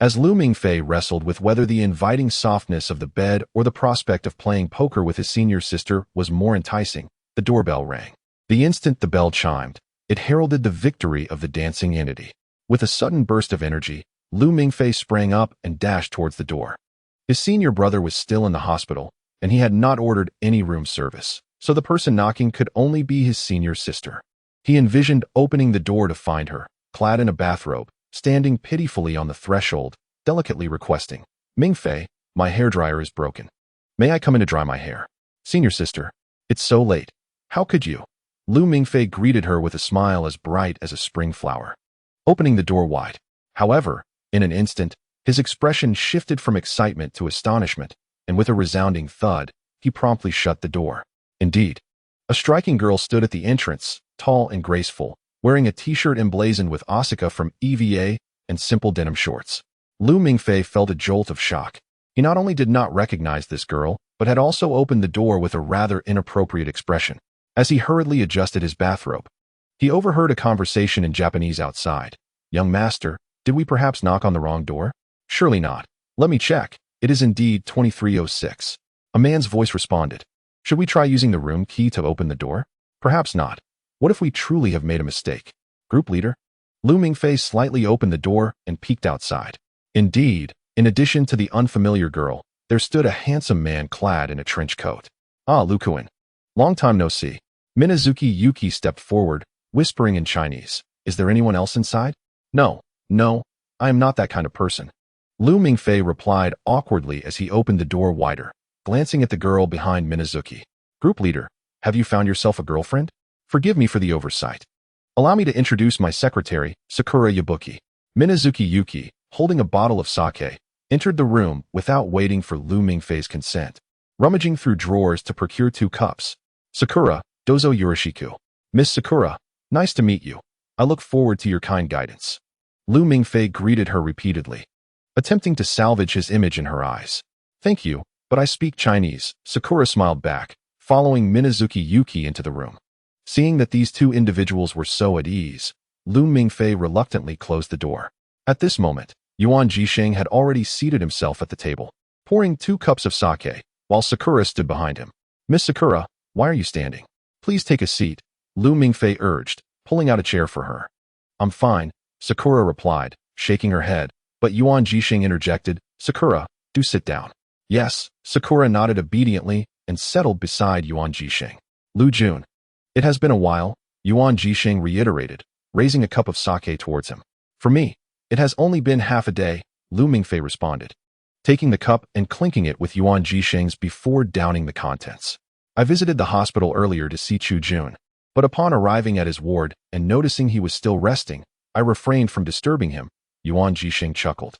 As Lu Mingfei wrestled with whether the inviting softness of the bed or the prospect of playing poker with his senior sister was more enticing, the doorbell rang. The instant the bell chimed, it heralded the victory of the dancing entity. With a sudden burst of energy, Lu Mingfei sprang up and dashed towards the door. His senior brother was still in the hospital, and he had not ordered any room service, so the person knocking could only be his senior sister. He envisioned opening the door to find her, clad in a bathrobe, standing pitifully on the threshold, delicately requesting, Mingfei, my hairdryer is broken. May I come in to dry my hair? Senior sister, it's so late. How could you? Lu Mingfei greeted her with a smile as bright as a spring flower, opening the door wide. However, in an instant, his expression shifted from excitement to astonishment, and with a resounding thud, he promptly shut the door. Indeed, a striking girl stood at the entrance, tall and graceful, wearing a t-shirt emblazoned with Asuka from EVA and simple denim shorts. Lu Mingfei felt a jolt of shock. He not only did not recognize this girl, but had also opened the door with a rather inappropriate expression. As he hurriedly adjusted his bathrobe, he overheard a conversation in Japanese outside. Young master, did we perhaps knock on the wrong door? Surely not. Let me check. It is indeed 2306. A man's voice responded. Should we try using the room key to open the door? Perhaps not. What if we truly have made a mistake? Group leader? Lu Mingfei slightly opened the door and peeked outside. Indeed, in addition to the unfamiliar girl, there stood a handsome man clad in a trench coat. Ah, Lu Kuan. Long time no see. Minazuki Yuki stepped forward, whispering in Chinese. Is there anyone else inside? No, I am not that kind of person. Lu Mingfei replied awkwardly as he opened the door wider, glancing at the girl behind Minazuki. Group leader, have you found yourself a girlfriend? Forgive me for the oversight. Allow me to introduce my secretary, Sakura Yabuki. Minazuki Yuki, holding a bottle of sake, entered the room without waiting for Lu Mingfei's consent, rummaging through drawers to procure 2 cups. Sakura, dozo yoroshiku. Miss Sakura, nice to meet you. I look forward to your kind guidance. Lu Mingfei greeted her repeatedly, attempting to salvage his image in her eyes. Thank you, but I speak Chinese, Sakura smiled back, following Minazuki Yuki into the room. Seeing that these 2 individuals were so at ease, Lu Mingfei reluctantly closed the door. At this moment, Yuan Jisheng had already seated himself at the table, pouring 2 cups of sake, while Sakura stood behind him. Miss Sakura, why are you standing? Please take a seat, Lu Mingfei urged, pulling out a chair for her. I'm fine, Sakura replied, shaking her head, but Yuan Jisheng interjected, Sakura, do sit down. Yes, Sakura nodded obediently and settled beside Yuan Jisheng. Lu Jun. It has been a while, Yuan Jisheng reiterated, raising a cup of sake towards him. For me, it has only been half a day, Lu Mingfei responded, taking the cup and clinking it with Yuan Jisheng's before downing the contents. I visited the hospital earlier to see Chu Jun, but upon arriving at his ward and noticing he was still resting, I refrained from disturbing him, Yuan Jisheng chuckled.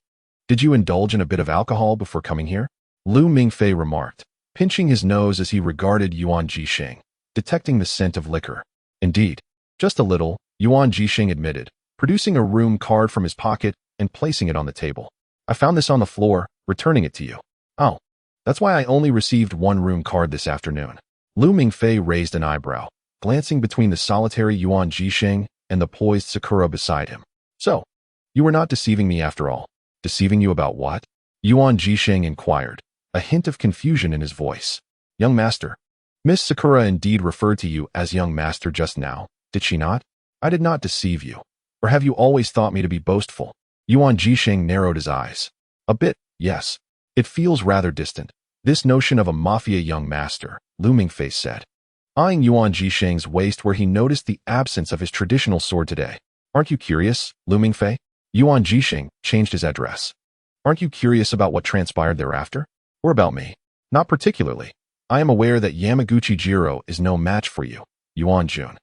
Did you indulge in a bit of alcohol before coming here? Lu Mingfei remarked, pinching his nose as he regarded Yuan Jisheng, detecting the scent of liquor. Indeed, just a little, Yuan Jisheng admitted, producing a room card from his pocket and placing it on the table. I found this on the floor, returning it to you. Oh, that's why I only received 1 room card this afternoon. Lu Mingfei raised an eyebrow, glancing between the solitary Yuan Jisheng and the poised Sakura beside him. So, you were not deceiving me after all. Deceiving you about what? Yuan Jisheng inquired, a hint of confusion in his voice. Young master. Miss Sakura indeed referred to you as young master just now, did she not? I did not deceive you. Or have you always thought me to be boastful? Yuan Jisheng narrowed his eyes. A bit, yes. It feels rather distant. This notion of a mafia young master, Lu Mingfei said, eyeing Yuan Jisheng's waist where he noticed the absence of his traditional sword today. Aren't you curious, Lu Mingfei? Yuan Jisheng changed his address. Aren't you curious about what transpired thereafter? Or about me? Not particularly. I am aware that Yamaguchi Jiro is no match for you, Yuan Jun.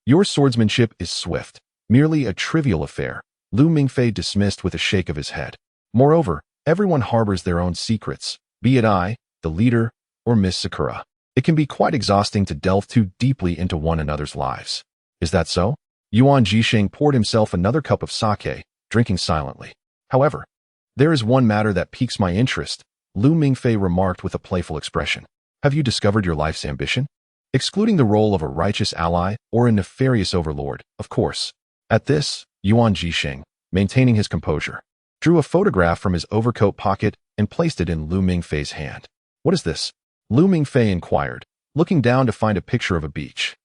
Your swordsmanship is swift, merely a trivial affair, Lu Mingfei dismissed with a shake of his head. Moreover, everyone harbors their own secrets, be it I, the leader, or Miss Sakura. It can be quite exhausting to delve too deeply into one another's lives. Is that so? Yuan Jisheng poured himself another cup of sake, drinking silently. However, there is one matter that piques my interest, Lu Mingfei remarked with a playful expression. Have you discovered your life's ambition? Excluding the role of a righteous ally or a nefarious overlord, of course. At this, Yuan Jisheng, maintaining his composure, drew a photograph from his overcoat pocket and placed it in Lu Mingfei's hand. What is this? Lu Mingfei inquired, looking down to find a picture of a beach.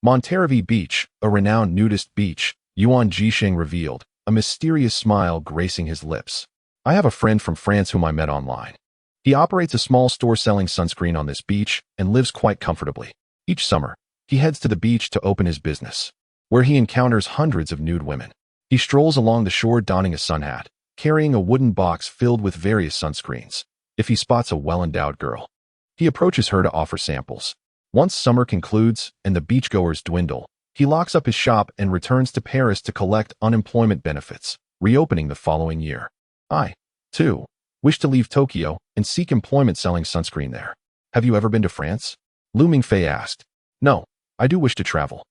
Monterrey Beach, a renowned nudist beach, Yuan Jisheng revealed, a mysterious smile gracing his lips. I have a friend from France whom I met online. He operates a small store selling sunscreen on this beach and lives quite comfortably. Each summer, he heads to the beach to open his business, where he encounters hundreds of nude women. He strolls along the shore donning a sun hat, carrying a wooden box filled with various sunscreens. If he spots a well-endowed girl, he approaches her to offer samples. Once summer concludes and the beachgoers dwindle, he locks up his shop and returns to Paris to collect unemployment benefits, reopening the following year. I, too, wish to leave Tokyo and seek employment selling sunscreen there. Have you ever been to France? Lu Mingfei asked. No, I do wish to travel.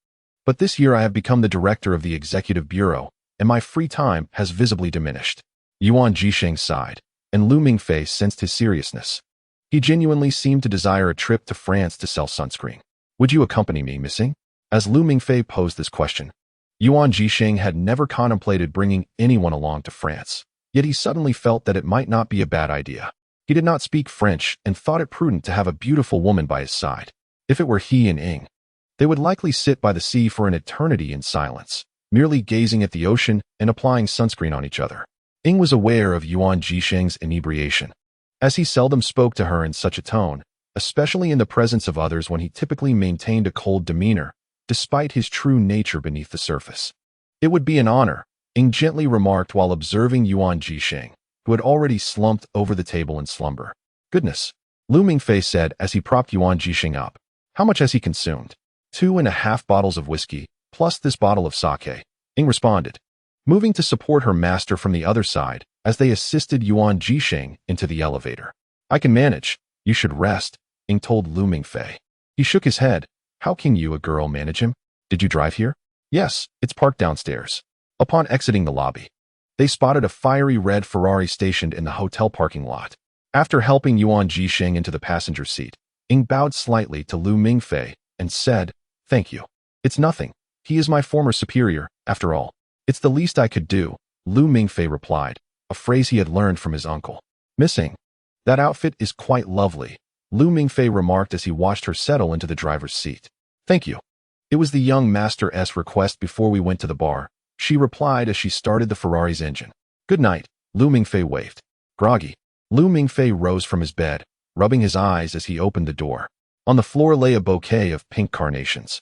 But this year I have become the director of the executive bureau, and my free time has visibly diminished. Yuan Jisheng sighed, and Lu Mingfei sensed his seriousness. He genuinely seemed to desire a trip to France to sell sunscreen. Would you accompany me, missing? As Lu Mingfei posed this question, Yuan Jisheng had never contemplated bringing anyone along to France. Yet he suddenly felt that it might not be a bad idea. He did not speak French and thought it prudent to have a beautiful woman by his side. If it were he and Ing, they would likely sit by the sea for an eternity in silence, merely gazing at the ocean and applying sunscreen on each other. Ing was aware of Yuan Jisheng's inebriation, as he seldom spoke to her in such a tone, especially in the presence of others when he typically maintained a cold demeanor, despite his true nature beneath the surface. It would be an honor, Ing gently remarked while observing Yuan Jisheng, who had already slumped over the table in slumber. Goodness, Lu Mingfei said as he propped Yuan Jisheng up. How much has he consumed? 2.5 bottles of whiskey, plus this bottle of sake, Ing responded, moving to support her master from the other side as they assisted Yuan Jisheng into the elevator. I can manage. You should rest, Ing told Lu Mingfei. He shook his head. How can you, a girl, manage him? Did you drive here? Yes, it's parked downstairs. Upon exiting the lobby, they spotted a fiery red Ferrari stationed in the hotel parking lot. After helping Yuan Jisheng into the passenger seat, Ing bowed slightly to Lu Mingfei and said, Thank you. It's nothing. He is my former superior, after all. It's the least I could do, Lu Mingfei replied, a phrase he had learned from his uncle. Missing. That outfit is quite lovely, Lu Mingfei remarked as he watched her settle into the driver's seat. Thank you. It was the young master's request before we went to the bar, she replied as she started the Ferrari's engine. Good night, Lu Mingfei waved. Groggy. Lu Mingfei rose from his bed, rubbing his eyes as he opened the door. On the floor lay a bouquet of pink carnations,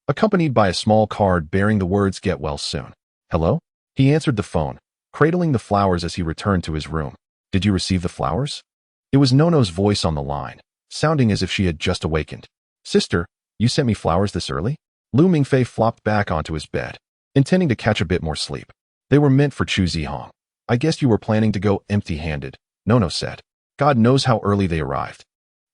accompanied by a small card bearing the words "Get well soon." Hello? He answered the phone, cradling the flowers as he returned to his room. Did you receive the flowers? It was Nono's voice on the line, sounding as if she had just awakened. Sister, you sent me flowers this early? Lu Mingfei flopped back onto his bed, intending to catch a bit more sleep. They were meant for Chu Zihong. I guess you were planning to go empty-handed, Nono said. God knows how early they arrived.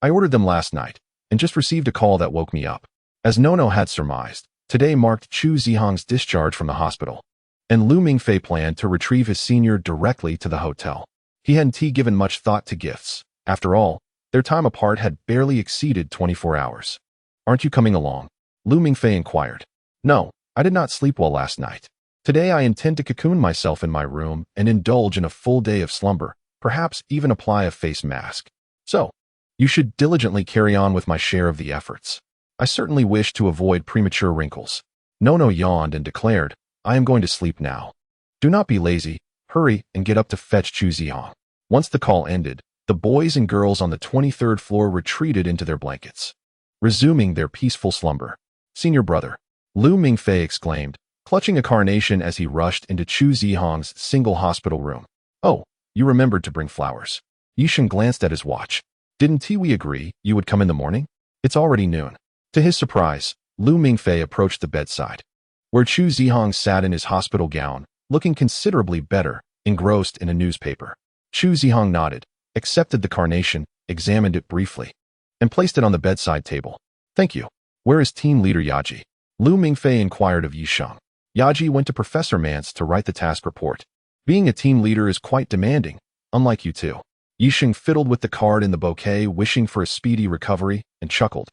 I ordered them last night, and just received a call that woke me up. As Nono had surmised, today marked Chu Zihong's discharge from the hospital, and Lu Mingfei planned to retrieve his senior directly to the hotel. He hadn't given much thought to gifts. After all, their time apart had barely exceeded 24 hours. Aren't you coming along? Lu Mingfei inquired. No, I did not sleep well last night. Today I intend to cocoon myself in my room and indulge in a full day of slumber, perhaps even apply a face mask. So, you should diligently carry on with my share of the efforts. I certainly wish to avoid premature wrinkles. Nono yawned and declared, I am going to sleep now. Do not be lazy, hurry and get up to fetch Chu Zihong. Once the call ended, the boys and girls on the 23rd floor retreated into their blankets, resuming their peaceful slumber. Senior brother, Lu Mingfei exclaimed, clutching a carnation as he rushed into Chu Zihong's single hospital room. Oh, you remembered to bring flowers. Yisheng glanced at his watch. Didn't we agree you would come in the morning? It's already noon. To his surprise, Lu Mingfei approached the bedside, where Chu Zihong sat in his hospital gown, looking considerably better, engrossed in a newspaper. Chu Zihong nodded, accepted the carnation, examined it briefly, and placed it on the bedside table. Thank you. Where is team leader Yaji? Lu Mingfei inquired of Yisheng. Yaji went to Professor Mance to write the task report. Being a team leader is quite demanding, unlike you two. Yisheng fiddled with the card in the bouquet, wishing for a speedy recovery, and chuckled.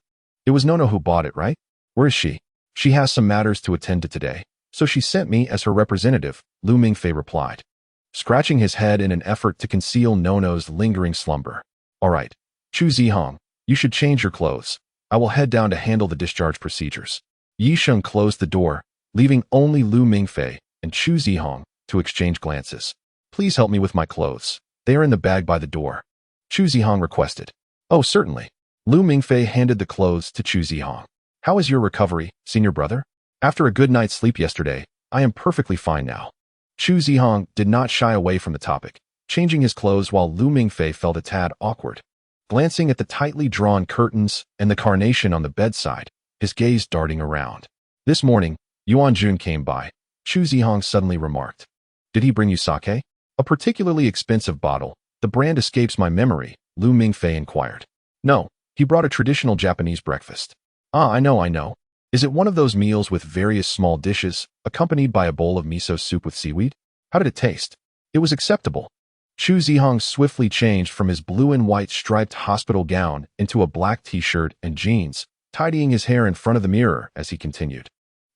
It was Nono who bought it, right? Where is she? She has some matters to attend to today, so she sent me as her representative, Lu Mingfei replied, scratching his head in an effort to conceal Nono's lingering slumber. All right, Chu Zihong, you should change your clothes. I will head down to handle the discharge procedures. Yisheng closed the door, leaving only Lu Mingfei and Chu Zihong to exchange glances. Please help me with my clothes. They are in the bag by the door. Chu Zihong requested. Oh, certainly. Lu Mingfei handed the clothes to Chu Zihong. How is your recovery, senior brother? After a good night's sleep yesterday, I am perfectly fine now. Chu Zihong did not shy away from the topic, changing his clothes while Lu Mingfei felt a tad awkward. Glancing at the tightly drawn curtains and the carnation on the bedside, his gaze darting around. This morning, Yuan Jun came by. Chu Zihong suddenly remarked. Did he bring you sake? A particularly expensive bottle. The brand escapes my memory, Lu Mingfei inquired. No, he brought a traditional Japanese breakfast. Ah, I know. Is it one of those meals with various small dishes, accompanied by a bowl of miso soup with seaweed? How did it taste? It was acceptable. Chu Zihong swiftly changed from his blue and white striped hospital gown into a black t-shirt and jeans, tidying his hair in front of the mirror as he continued.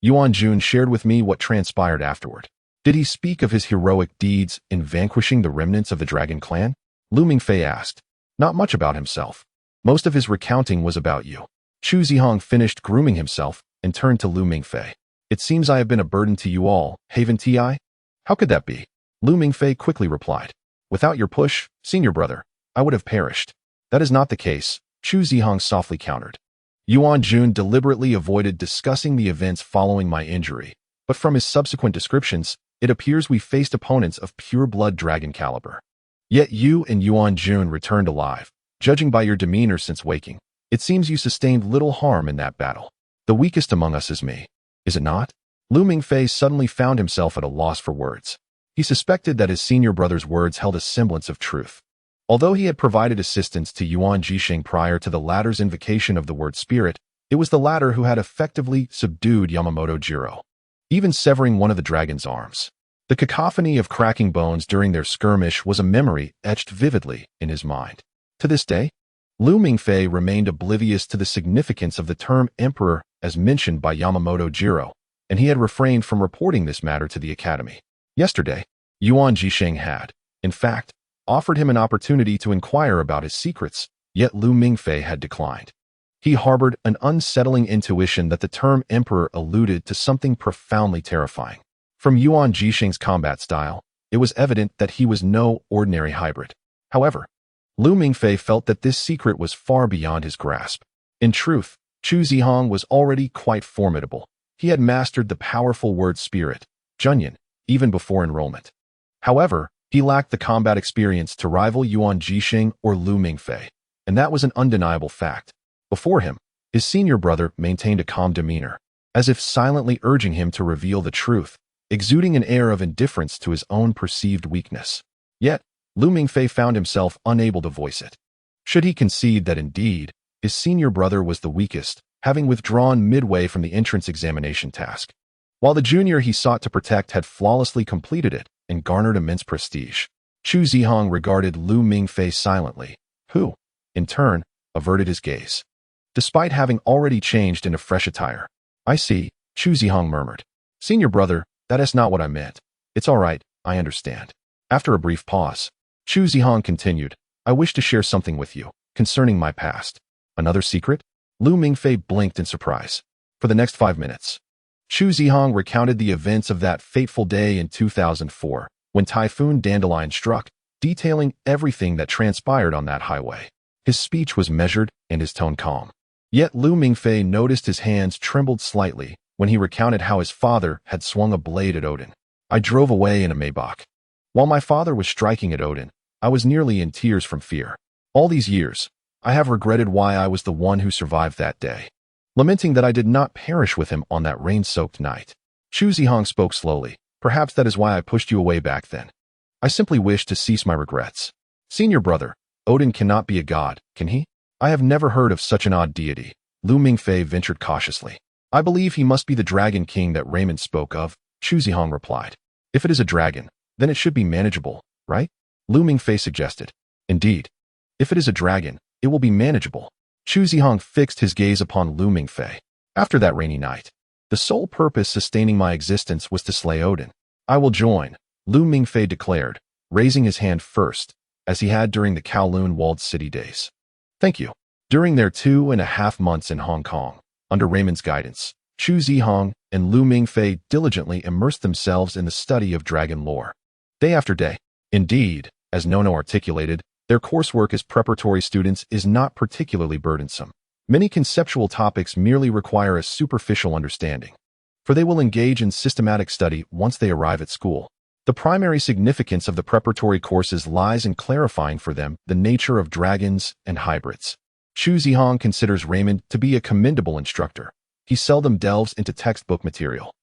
Yuan Jun shared with me what transpired afterward. Did he speak of his heroic deeds in vanquishing the remnants of the Dragon Clan? Lu Mingfei asked. Not much about himself. Most of his recounting was about you. Chu Zihong finished grooming himself and turned to Lu Mingfei. It seems I have been a burden to you all, haven't I? How could that be? Lu Mingfei quickly replied. Without your push, senior brother, I would have perished. That is not the case, Chu Zihong softly countered. Yuan Jun deliberately avoided discussing the events following my injury, but from his subsequent descriptions, it appears we faced opponents of pure-blood dragon caliber. Yet you and Yuan Jun returned alive. Judging by your demeanor since waking, it seems you sustained little harm in that battle. The weakest among us is me, is it not? Lu Mingfei suddenly found himself at a loss for words. He suspected that his senior brother's words held a semblance of truth. Although he had provided assistance to Yuan Jisheng prior to the latter's invocation of the word spirit, it was the latter who had effectively subdued Yamamoto Jiro, even severing one of the dragon's arms. The cacophony of cracking bones during their skirmish was a memory etched vividly in his mind. To this day, Lu Mingfei remained oblivious to the significance of the term emperor as mentioned by Yamamoto Jiro, and he had refrained from reporting this matter to the academy. Yesterday, Yuan Jisheng had, in fact, offered him an opportunity to inquire about his secrets, yet Lu Mingfei had declined. He harbored an unsettling intuition that the term emperor alluded to something profoundly terrifying. From Yuan Jisheng's combat style, it was evident that he was no ordinary hybrid. However, Lu Mingfei felt that this secret was far beyond his grasp. In truth, Chu Zihong was already quite formidable. He had mastered the powerful word spirit, Junyan, even before enrollment. However, he lacked the combat experience to rival Yuan Jisheng or Lu Mingfei, and that was an undeniable fact. Before him, his senior brother maintained a calm demeanor, as if silently urging him to reveal the truth, exuding an air of indifference to his own perceived weakness. Yet, Lu Mingfei found himself unable to voice it. Should he concede that indeed, his senior brother was the weakest, having withdrawn midway from the entrance examination task, while the junior he sought to protect had flawlessly completed it and garnered immense prestige? Chu Zihong regarded Lu Mingfei silently, who, in turn, averted his gaze. Despite having already changed into fresh attire. I see, Chu Zihong murmured. Senior brother, that is not what I meant. It's all right, I understand. After a brief pause, Chu Zihong continued, I wish to share something with you concerning my past. Another secret? Lu Mingfei blinked in surprise. For the next 5 minutes, Chu Zihong recounted the events of that fateful day in 2004, when Typhoon Dandelion struck, detailing everything that transpired on that highway. His speech was measured and his tone calm. Yet Lu Mingfei noticed his hands trembled slightly when he recounted how his father had swung a blade at Odin. I drove away in a Maybach. While my father was striking at Odin, I was nearly in tears from fear. All these years, I have regretted why I was the one who survived that day, lamenting that I did not perish with him on that rain-soaked night. Chu Zihong spoke slowly. Perhaps that is why I pushed you away back then. I simply wish to cease my regrets. Senior brother, Odin cannot be a god, can he? I have never heard of such an odd deity. Lu Mingfei ventured cautiously. I believe he must be the dragon king that Raymond spoke of, Chu Zihong replied. If it is a dragon, then it should be manageable, right? Lu Mingfei suggested. Indeed. If it is a dragon, it will be manageable. Chu Zihong fixed his gaze upon Lu Mingfei. After that rainy night, the sole purpose sustaining my existence was to slay Odin. I will join, Lu Mingfei declared, raising his hand first, as he had during the Kowloon walled city days. Thank you. During their 2.5 months in Hong Kong, under Raymond's guidance, Chu Zihong and Lu Mingfei diligently immersed themselves in the study of dragon lore. Day after day. Indeed, as Nono articulated, their coursework as preparatory students is not particularly burdensome. Many conceptual topics merely require a superficial understanding, for they will engage in systematic study once they arrive at school. The primary significance of the preparatory courses lies in clarifying for them the nature of dragons and hybrids. Chu Zihong considers Raymond to be a commendable instructor. He seldom delves into textbook material,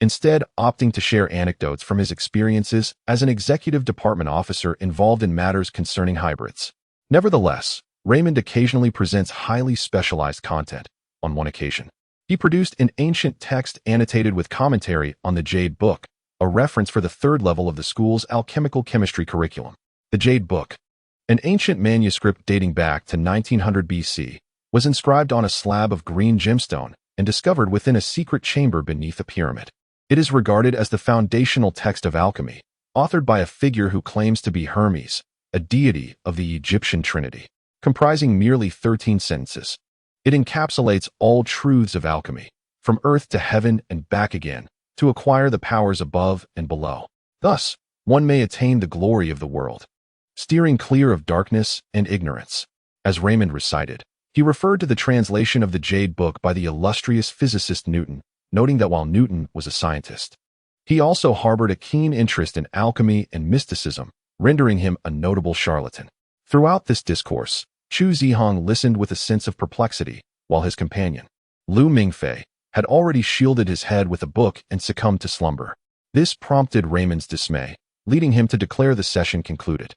instead opting to share anecdotes from his experiences as an executive department officer involved in matters concerning hybrids. Nevertheless, Raymond occasionally presents highly specialized content. On one occasion, he produced an ancient text annotated with commentary on the Jade Book, a reference for the 3rd level of the school's alchemical chemistry curriculum. The Jade Book, an ancient manuscript dating back to 1900 BC, was inscribed on a slab of green gemstone and discovered within a secret chamber beneath a pyramid. It is regarded as the foundational text of alchemy, authored by a figure who claims to be Hermes, a deity of the Egyptian Trinity. Comprising merely 13 sentences, it encapsulates all truths of alchemy, from earth to heaven and back again, to acquire the powers above and below. Thus, one may attain the glory of the world, steering clear of darkness and ignorance. As Raymond recited, he referred to the translation of the Jade Book by the illustrious physicist Newton, noting that while Newton was a scientist, he also harbored a keen interest in alchemy and mysticism, rendering him a notable charlatan. Throughout this discourse, Chu Zihong listened with a sense of perplexity, while his companion, Lu Mingfei, had already shielded his head with a book and succumbed to slumber. This prompted Raymond's dismay, leading him to declare the session concluded.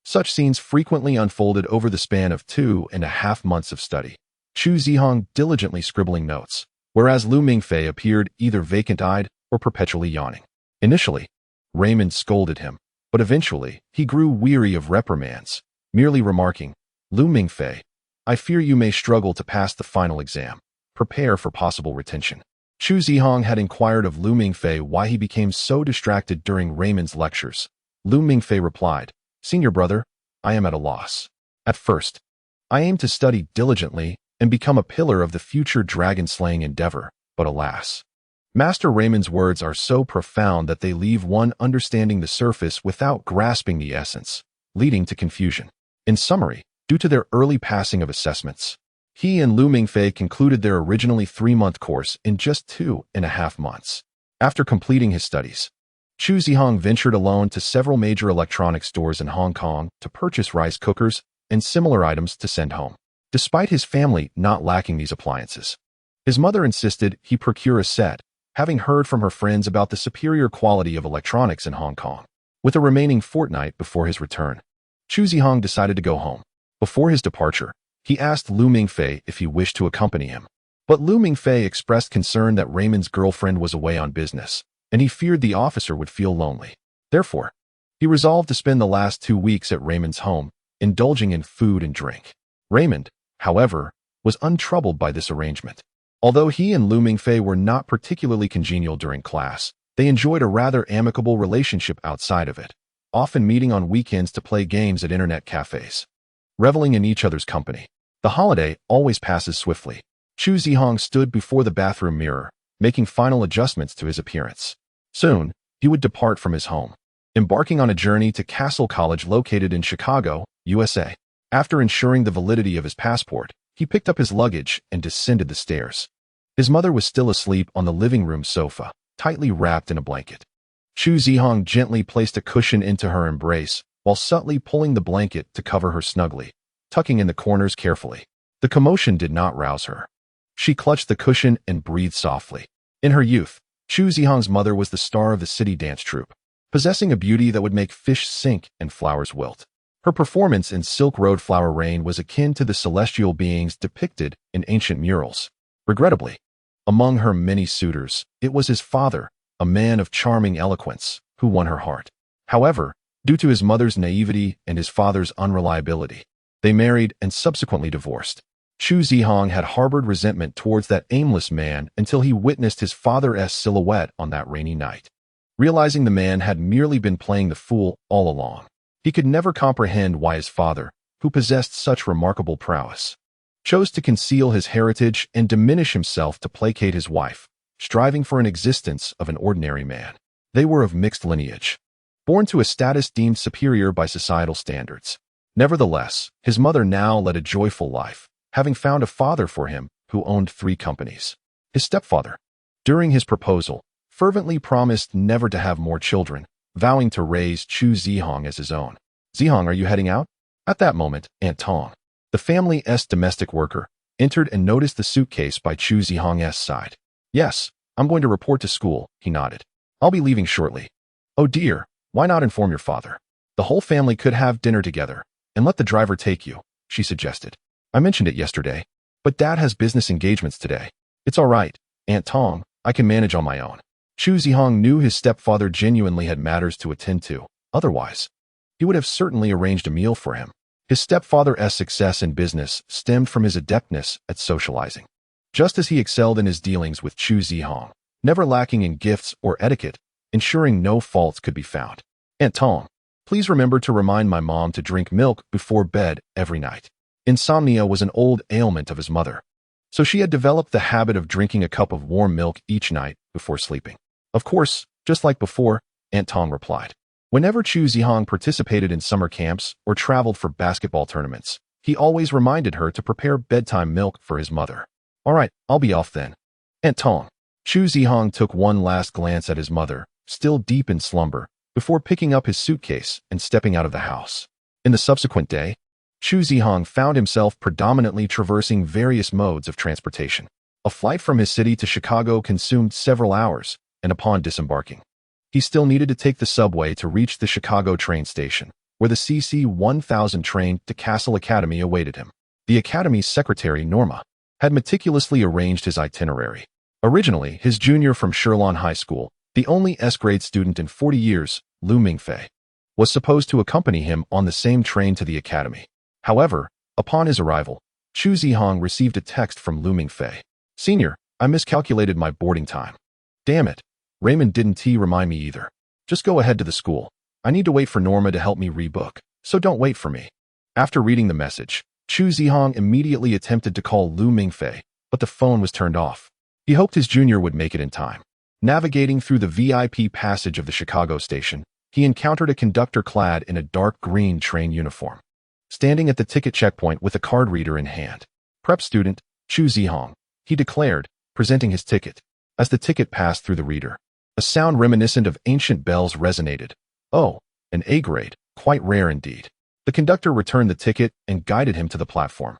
Such scenes frequently unfolded over the span of 2.5 months of study, Chu Zihong diligently scribbling notes, whereas Lu Mingfei appeared either vacant-eyed or perpetually yawning. Initially, Raymond scolded him, but eventually he grew weary of reprimands, merely remarking, Lu Mingfei, I fear you may struggle to pass the final exam. Prepare for possible retention. Chu Zihong had inquired of Lu Mingfei why he became so distracted during Raymond's lectures. Lu Mingfei replied, Senior brother, I am at a loss. At first, I aimed to study diligently and become a pillar of the future dragon-slaying endeavor, but alas. Master Raymond's words are so profound that they leave one understanding the surface without grasping the essence, leading to confusion. In summary, due to their early passing of assessments, he and Lu Mingfei concluded their originally 3-month course in just 2.5 months. After completing his studies, Chu Zihong ventured alone to several major electronics stores in Hong Kong to purchase rice cookers and similar items to send home. Despite his family not lacking these appliances, his mother insisted he procure a set, having heard from her friends about the superior quality of electronics in Hong Kong. With a remaining fortnight before his return, Chu Zihong decided to go home. Before his departure, he asked Lu Mingfei if he wished to accompany him. But Lu Mingfei expressed concern that Raymond's girlfriend was away on business, and he feared the officer would feel lonely. Therefore, he resolved to spend the last 2 weeks at Raymond's home, indulging in food and drink. Raymond, however, was untroubled by this arrangement. Although he and Lu Mingfei were not particularly congenial during class, they enjoyed a rather amicable relationship outside of it. often meeting on weekends to play games at internet cafes, reveling in each other's company. The holiday always passes swiftly. Chu Zihong stood before the bathroom mirror, making final adjustments to his appearance. Soon, he would depart from his home, embarking on a journey to Castle College located in Chicago, USA. After ensuring the validity of his passport, he picked up his luggage and descended the stairs. His mother was still asleep on the living room sofa, tightly wrapped in a blanket. Chu Zihong gently placed a cushion into her embrace, while subtly pulling the blanket to cover her snugly, tucking in the corners carefully. The commotion did not rouse her. She clutched the cushion and breathed softly. In her youth, Chu Zihong's mother was the star of the city dance troupe, possessing a beauty that would make fish sink and flowers wilt. Her performance in Silk Road Flower Rain was akin to the celestial beings depicted in ancient murals. Regrettably, among her many suitors, it was his father, a man of charming eloquence, who won her heart. However, due to his mother's naivety and his father's unreliability, they married and subsequently divorced. Chu Zihong had harbored resentment towards that aimless man until he witnessed his father's silhouette on that rainy night. Realizing the man had merely been playing the fool all along, he could never comprehend why his father, who possessed such remarkable prowess, chose to conceal his heritage and diminish himself to placate his wife, striving for an existence of an ordinary man. They were of mixed lineage, born to a status deemed superior by societal standards. Nevertheless, his mother now led a joyful life, having found a father for him who owned 3 companies. His stepfather, during his proposal, fervently promised never to have more children, vowing to raise Chu Zihong as his own. "Zihong, are you heading out?" At that moment, Aunt Tong, the family's domestic worker, entered and noticed the suitcase by Chu Zihong's side. "Yes, I'm going to report to school," he nodded. "I'll be leaving shortly." "Oh dear, why not inform your father? The whole family could have dinner together, and let the driver take you," she suggested. "I mentioned it yesterday, but Dad has business engagements today." "It's all right, Aunt Tong, I can manage on my own." Chu Zihong knew his stepfather genuinely had matters to attend to. Otherwise, he would have certainly arranged a meal for him. His stepfather's success in business stemmed from his adeptness at socializing. Just as he excelled in his dealings with Chu Zihong, never lacking in gifts or etiquette, ensuring no faults could be found. "Aunt Tong, please remember to remind my mom to drink milk before bed every night." Insomnia was an old ailment of his mother, so she had developed the habit of drinking a cup of warm milk each night before sleeping. "Of course, just like before," Aunt Tong replied. Whenever Chu Zihong participated in summer camps or traveled for basketball tournaments, he always reminded her to prepare bedtime milk for his mother. "All right, I'll be off then, Aunt Tong." Chu Zihong took one last glance at his mother, still deep in slumber, before picking up his suitcase and stepping out of the house. In the subsequent day, Chu Zihong found himself predominantly traversing various modes of transportation. A flight from his city to Chicago consumed several hours, and upon disembarking, he still needed to take the subway to reach the Chicago train station, where the CC-1000 train to Castle Academy awaited him. The Academy's secretary, Norma, had meticulously arranged his itinerary. Originally his junior from Shirlon High School, the only S-grade student in 40 years, Mingfei, was supposed to accompany him on the same train to the Academy. However, upon his arrival, Chu Zihong received a text from Mingfei. "Senior, I miscalculated my boarding time. Damn it, Raymond didn't remind me either. Just go ahead to the school. I need to wait for Norma to help me rebook, so don't wait for me." After reading the message, Chu Zihong immediately attempted to call Mingfei, but the phone was turned off. He hoped his junior would make it in time. Navigating through the VIP passage of the Chicago station, he encountered a conductor clad in a dark green train uniform, standing at the ticket checkpoint with a card reader in hand. "Prep student, Chu Zihong," he declared, presenting his ticket. As the ticket passed through the reader, a sound reminiscent of ancient bells resonated. "Oh, an A grade, quite rare indeed." The conductor returned the ticket and guided him to the platform.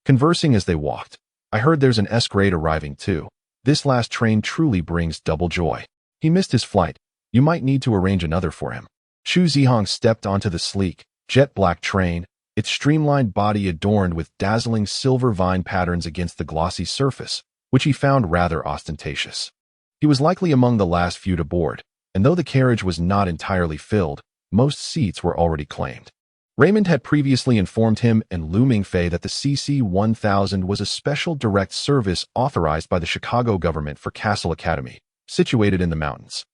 Conversing as they walked, "I heard there's an S grade arriving too. This last train truly brings double joy. He missed his flight. You might need to arrange another for him." Chu Zihong stepped onto the sleek, jet-black train, its streamlined body adorned with dazzling silver vine patterns against the glossy surface, which he found rather ostentatious. He was likely among the last few to board, and though the carriage was not entirely filled, most seats were already claimed. Raymond had previously informed him and Mingfei that the CC-1000 was a special direct service authorized by the Chicago government for Castle Academy, situated in the mountains.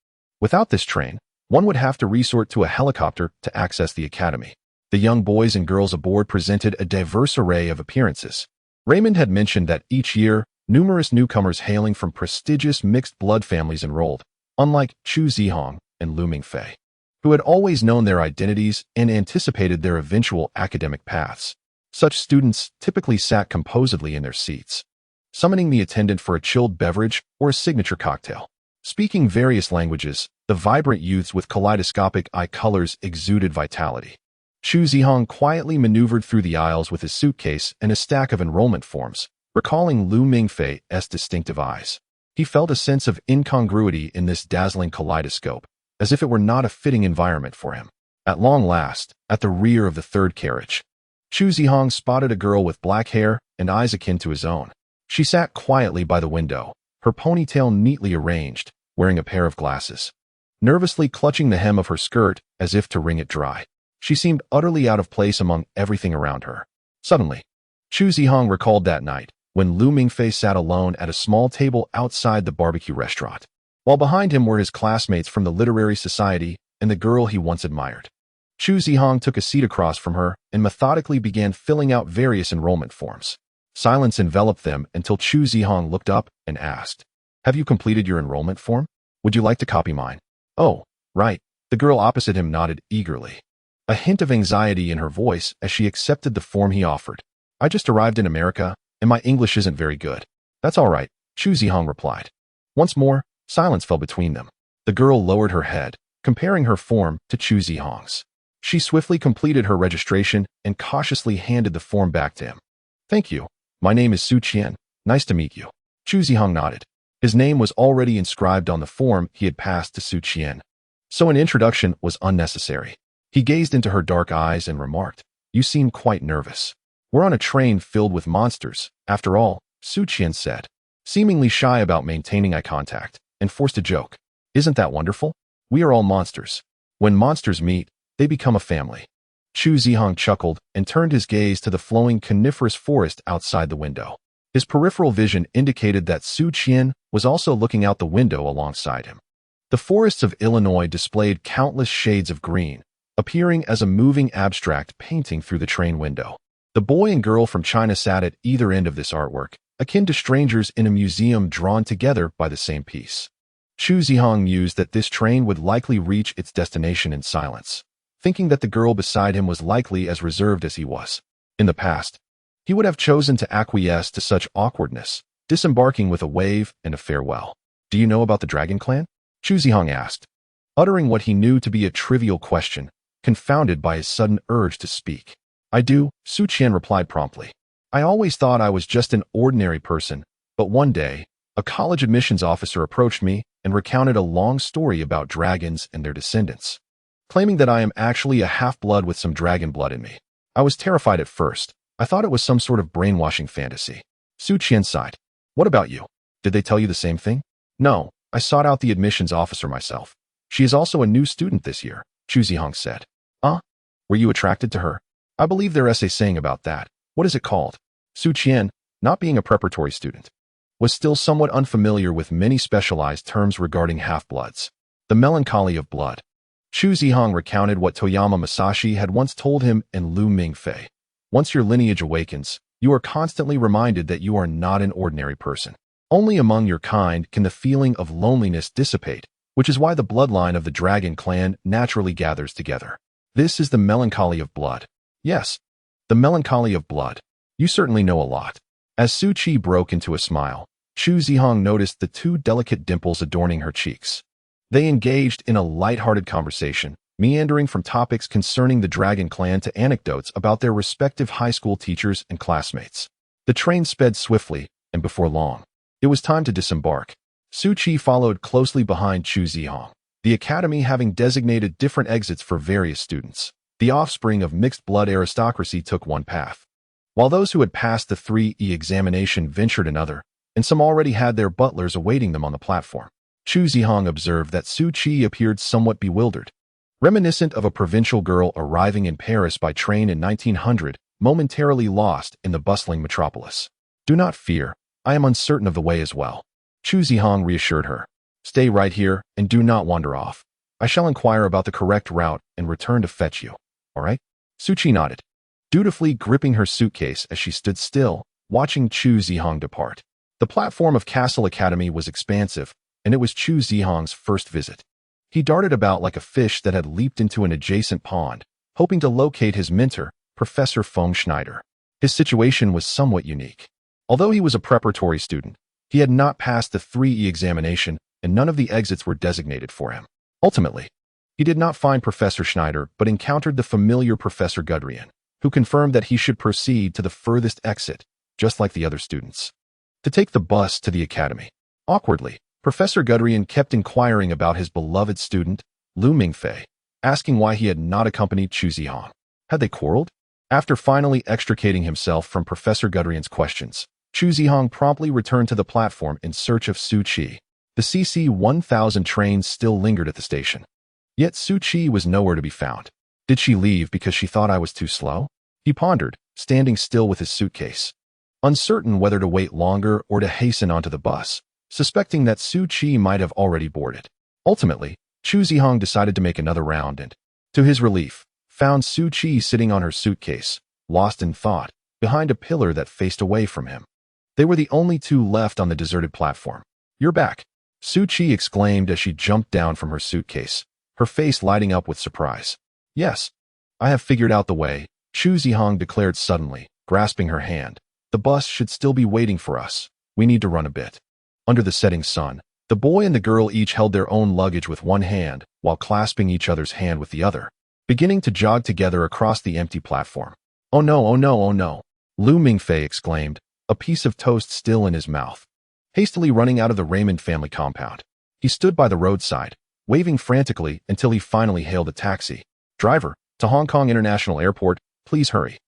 Without this train, one would have to resort to a helicopter to access the academy. The young boys and girls aboard presented a diverse array of appearances. Raymond had mentioned that each year, numerous newcomers hailing from prestigious mixed-blood families enrolled, unlike Chu Zihong and Lu Mingfei, who had always known their identities and anticipated their eventual academic paths. Such students typically sat composedly in their seats, summoning the attendant for a chilled beverage or a signature cocktail. Speaking various languages, the vibrant youths with kaleidoscopic eye colors exuded vitality. Chu Zihong quietly maneuvered through the aisles with his suitcase and a stack of enrollment forms, recalling Lu Mingfei's distinctive eyes. He felt a sense of incongruity in this dazzling kaleidoscope, as if it were not a fitting environment for him. At long last, at the rear of the third carriage, Chu Zihong spotted a girl with black hair and eyes akin to his own. She sat quietly by the window, her ponytail neatly arranged, wearing a pair of glasses, nervously clutching the hem of her skirt as if to wring it dry. She seemed utterly out of place among everything around her. Suddenly, Chu Zihong recalled that night when Lu Mingfei sat alone at a small table outside the barbecue restaurant, while behind him were his classmates from the literary society and the girl he once admired. Chu Zihong took a seat across from her and methodically began filling out various enrollment forms. Silence enveloped them until Chu Zihong looked up and asked, "Have you completed your enrollment form? Would you like to copy mine?" "Oh, right." The girl opposite him nodded eagerly, a hint of anxiety in her voice as she accepted the form he offered. "I just arrived in America, and my English isn't very good." "That's all right," Chu Zihong replied. Once more, silence fell between them. The girl lowered her head, comparing her form to Chu Zihong's. She swiftly completed her registration and cautiously handed the form back to him. "Thank you. My name is Su Qian. Nice to meet you." Chu Zihong nodded. His name was already inscribed on the form he had passed to Su Qian, so an introduction was unnecessary. He gazed into her dark eyes and remarked, "You seem quite nervous." "We're on a train filled with monsters, after all," Su Qian said, seemingly shy about maintaining eye contact, and forced a joke. "Isn't that wonderful? We are all monsters. When monsters meet, they become a family." Chu Zihong chuckled and turned his gaze to the flowing coniferous forest outside the window. His peripheral vision indicated that Su Qian was also looking out the window alongside him. The forests of Illinois displayed countless shades of green, appearing as a moving abstract painting through the train window. The boy and girl from China sat at either end of this artwork, akin to strangers in a museum drawn together by the same piece. Chu Zihong mused that this train would likely reach its destination in silence, thinking that the girl beside him was likely as reserved as he was. In the past, he would have chosen to acquiesce to such awkwardness, disembarking with a wave and a farewell. "Do you know about the Dragon Clan?" Chu Zihong asked, uttering what he knew to be a trivial question, confounded by his sudden urge to speak. "I do," Su Qian replied promptly. "I always thought I was just an ordinary person, but one day, a college admissions officer approached me and recounted a long story about dragons and their descendants, claiming that I am actually a half-blood with some dragon blood in me. I was terrified at first. I thought it was some sort of brainwashing fantasy." Su Qian sighed. "What about you? Did they tell you the same thing?" "No, I sought out the admissions officer myself. She is also a new student this year," Chu Zihong said. Were you attracted to her?" "I believe their essay saying about that. What is it called?" Su Qian, not being a preparatory student, was still somewhat unfamiliar with many specialized terms regarding half-bloods. "The melancholy of blood." Chu Zihong recounted what Toyama Masashi had once told him in Lu Mingfei. "Once your lineage awakens, you are constantly reminded that you are not an ordinary person. Only among your kind can the feeling of loneliness dissipate, which is why the bloodline of the Dragon Clan naturally gathers together. This is the melancholy of blood." "Yes, the melancholy of blood. You certainly know a lot." As Su Qi broke into a smile, Chu Zihong noticed the two delicate dimples adorning her cheeks. They engaged in a light-hearted conversation, meandering from topics concerning the Dragon Clan to anecdotes about their respective high school teachers and classmates. The train sped swiftly, and before long, it was time to disembark. Su Qi followed closely behind Chu Zihong, the academy having designated different exits for various students. The offspring of mixed-blood aristocracy took one path, while those who had passed the 3E examination ventured another, and some already had their butlers awaiting them on the platform. Chu Zihong observed that Su Qi appeared somewhat bewildered, reminiscent of a provincial girl arriving in Paris by train in 1900, momentarily lost in the bustling metropolis. "Do not fear, I am uncertain of the way as well," Chu Zihong reassured her. "Stay right here and do not wander off. I shall inquire about the correct route and return to fetch you. All right? Suchi nodded, dutifully gripping her suitcase as she stood still, watching Chu Zihong depart. The platform of Castle Academy was expansive, and it was Chu Zihong's first visit. He darted about like a fish that had leaped into an adjacent pond, hoping to locate his mentor, Professor Feng Schneider. His situation was somewhat unique. Although he was a preparatory student, he had not passed the 3E examination, and none of the exits were designated for him. Ultimately, he did not find Professor Schneider but encountered the familiar Professor Gudrian, who confirmed that he should proceed to the furthest exit, just like the other students, to take the bus to the academy. Awkwardly, Professor Gudrian kept inquiring about his beloved student, Lu Mingfei, asking why he had not accompanied Chu Zihong. Had they quarreled? After finally extricating himself from Professor Gudrian's questions, Chu Zihong promptly returned to the platform in search of Su Qi. The CC 1000 train still lingered at the station. Yet Su Qi was nowhere to be found. Did she leave because she thought I was too slow? He pondered, standing still with his suitcase, uncertain whether to wait longer or to hasten onto the bus, suspecting that Su Qi might have already boarded. Ultimately, Chu Zihong decided to make another round and, to his relief, found Su Qi sitting on her suitcase, lost in thought, behind a pillar that faced away from him. They were the only two left on the deserted platform. "You're back," Su Qi exclaimed as she jumped down from her suitcase, her face lighting up with surprise. "Yes, I have figured out the way," Chu Zihong declared suddenly, grasping her hand. "The bus should still be waiting for us. We need to run a bit." Under the setting sun, the boy and the girl each held their own luggage with one hand while clasping each other's hand with the other, beginning to jog together across the empty platform. "Oh no, oh no, oh no," Lu Mingfei exclaimed, a piece of toast still in his mouth. Hastily running out of the Raymond family compound, he stood by the roadside, waving frantically until he finally hailed a taxi. "Driver, to Hong Kong International Airport, please hurry."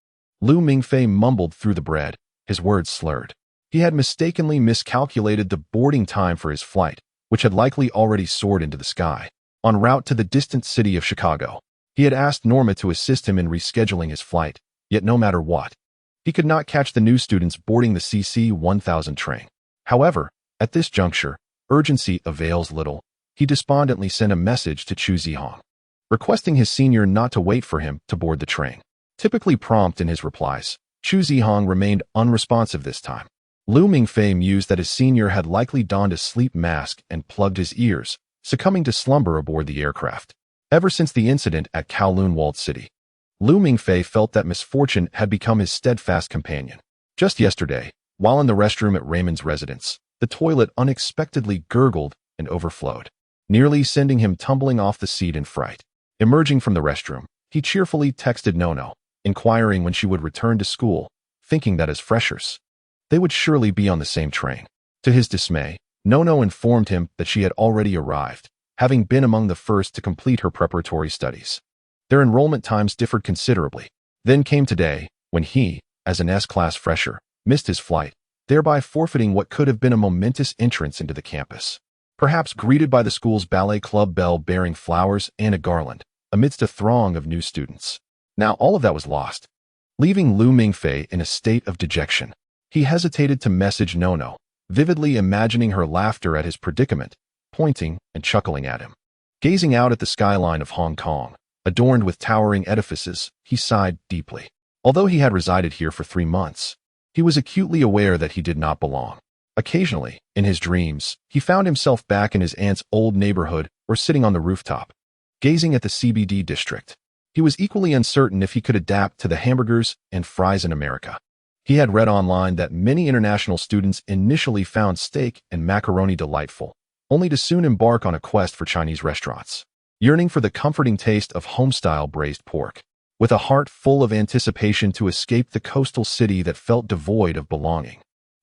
Lu Mingfei mumbled through the bread, his words slurred. He had mistakenly miscalculated the boarding time for his flight, which had likely already soared into the sky. En route to the distant city of Chicago, he had asked Norma to assist him in rescheduling his flight, yet no matter what, he could not catch the new students boarding the CC 1000 train. However, at this juncture, urgency avails little. He despondently sent a message to Chu Zihong, requesting his senior not to wait for him to board the train. Typically prompt in his replies, Chu Zihong remained unresponsive this time. Lu Mingfei mused that his senior had likely donned a sleep mask and plugged his ears, succumbing to slumber aboard the aircraft. Ever since the incident at Kowloon Walled City, Lu Mingfei felt that misfortune had become his steadfast companion. Just yesterday, while in the restroom at Raymond's residence, the toilet unexpectedly gurgled and overflowed, nearly sending him tumbling off the seat in fright. Emerging from the restroom, he cheerfully texted Nono, inquiring when she would return to school, thinking that as freshers, they would surely be on the same train. To his dismay, Nono informed him that she had already arrived, having been among the first to complete her preparatory studies. Their enrollment times differed considerably. Then came today, when he, as an S-class fresher, missed his flight, thereby forfeiting what could have been a momentous entrance into the campus. Perhaps greeted by the school's ballet club bell bearing flowers and a garland, amidst a throng of new students. Now all of that was lost. Leaving Lu Mingfei in a state of dejection, he hesitated to message Nono, vividly imagining her laughter at his predicament, pointing and chuckling at him. Gazing out at the skyline of Hong Kong, adorned with towering edifices, he sighed deeply. Although he had resided here for 3 months, he was acutely aware that he did not belong. Occasionally, in his dreams, he found himself back in his aunt's old neighborhood or sitting on the rooftop, gazing at the CBD district. He was equally uncertain if he could adapt to the hamburgers and fries in America. He had read online that many international students initially found steak and macaroni delightful, only to soon embark on a quest for Chinese restaurants, yearning for the comforting taste of home-style braised pork. With a heart full of anticipation to escape the coastal city that felt devoid of belonging,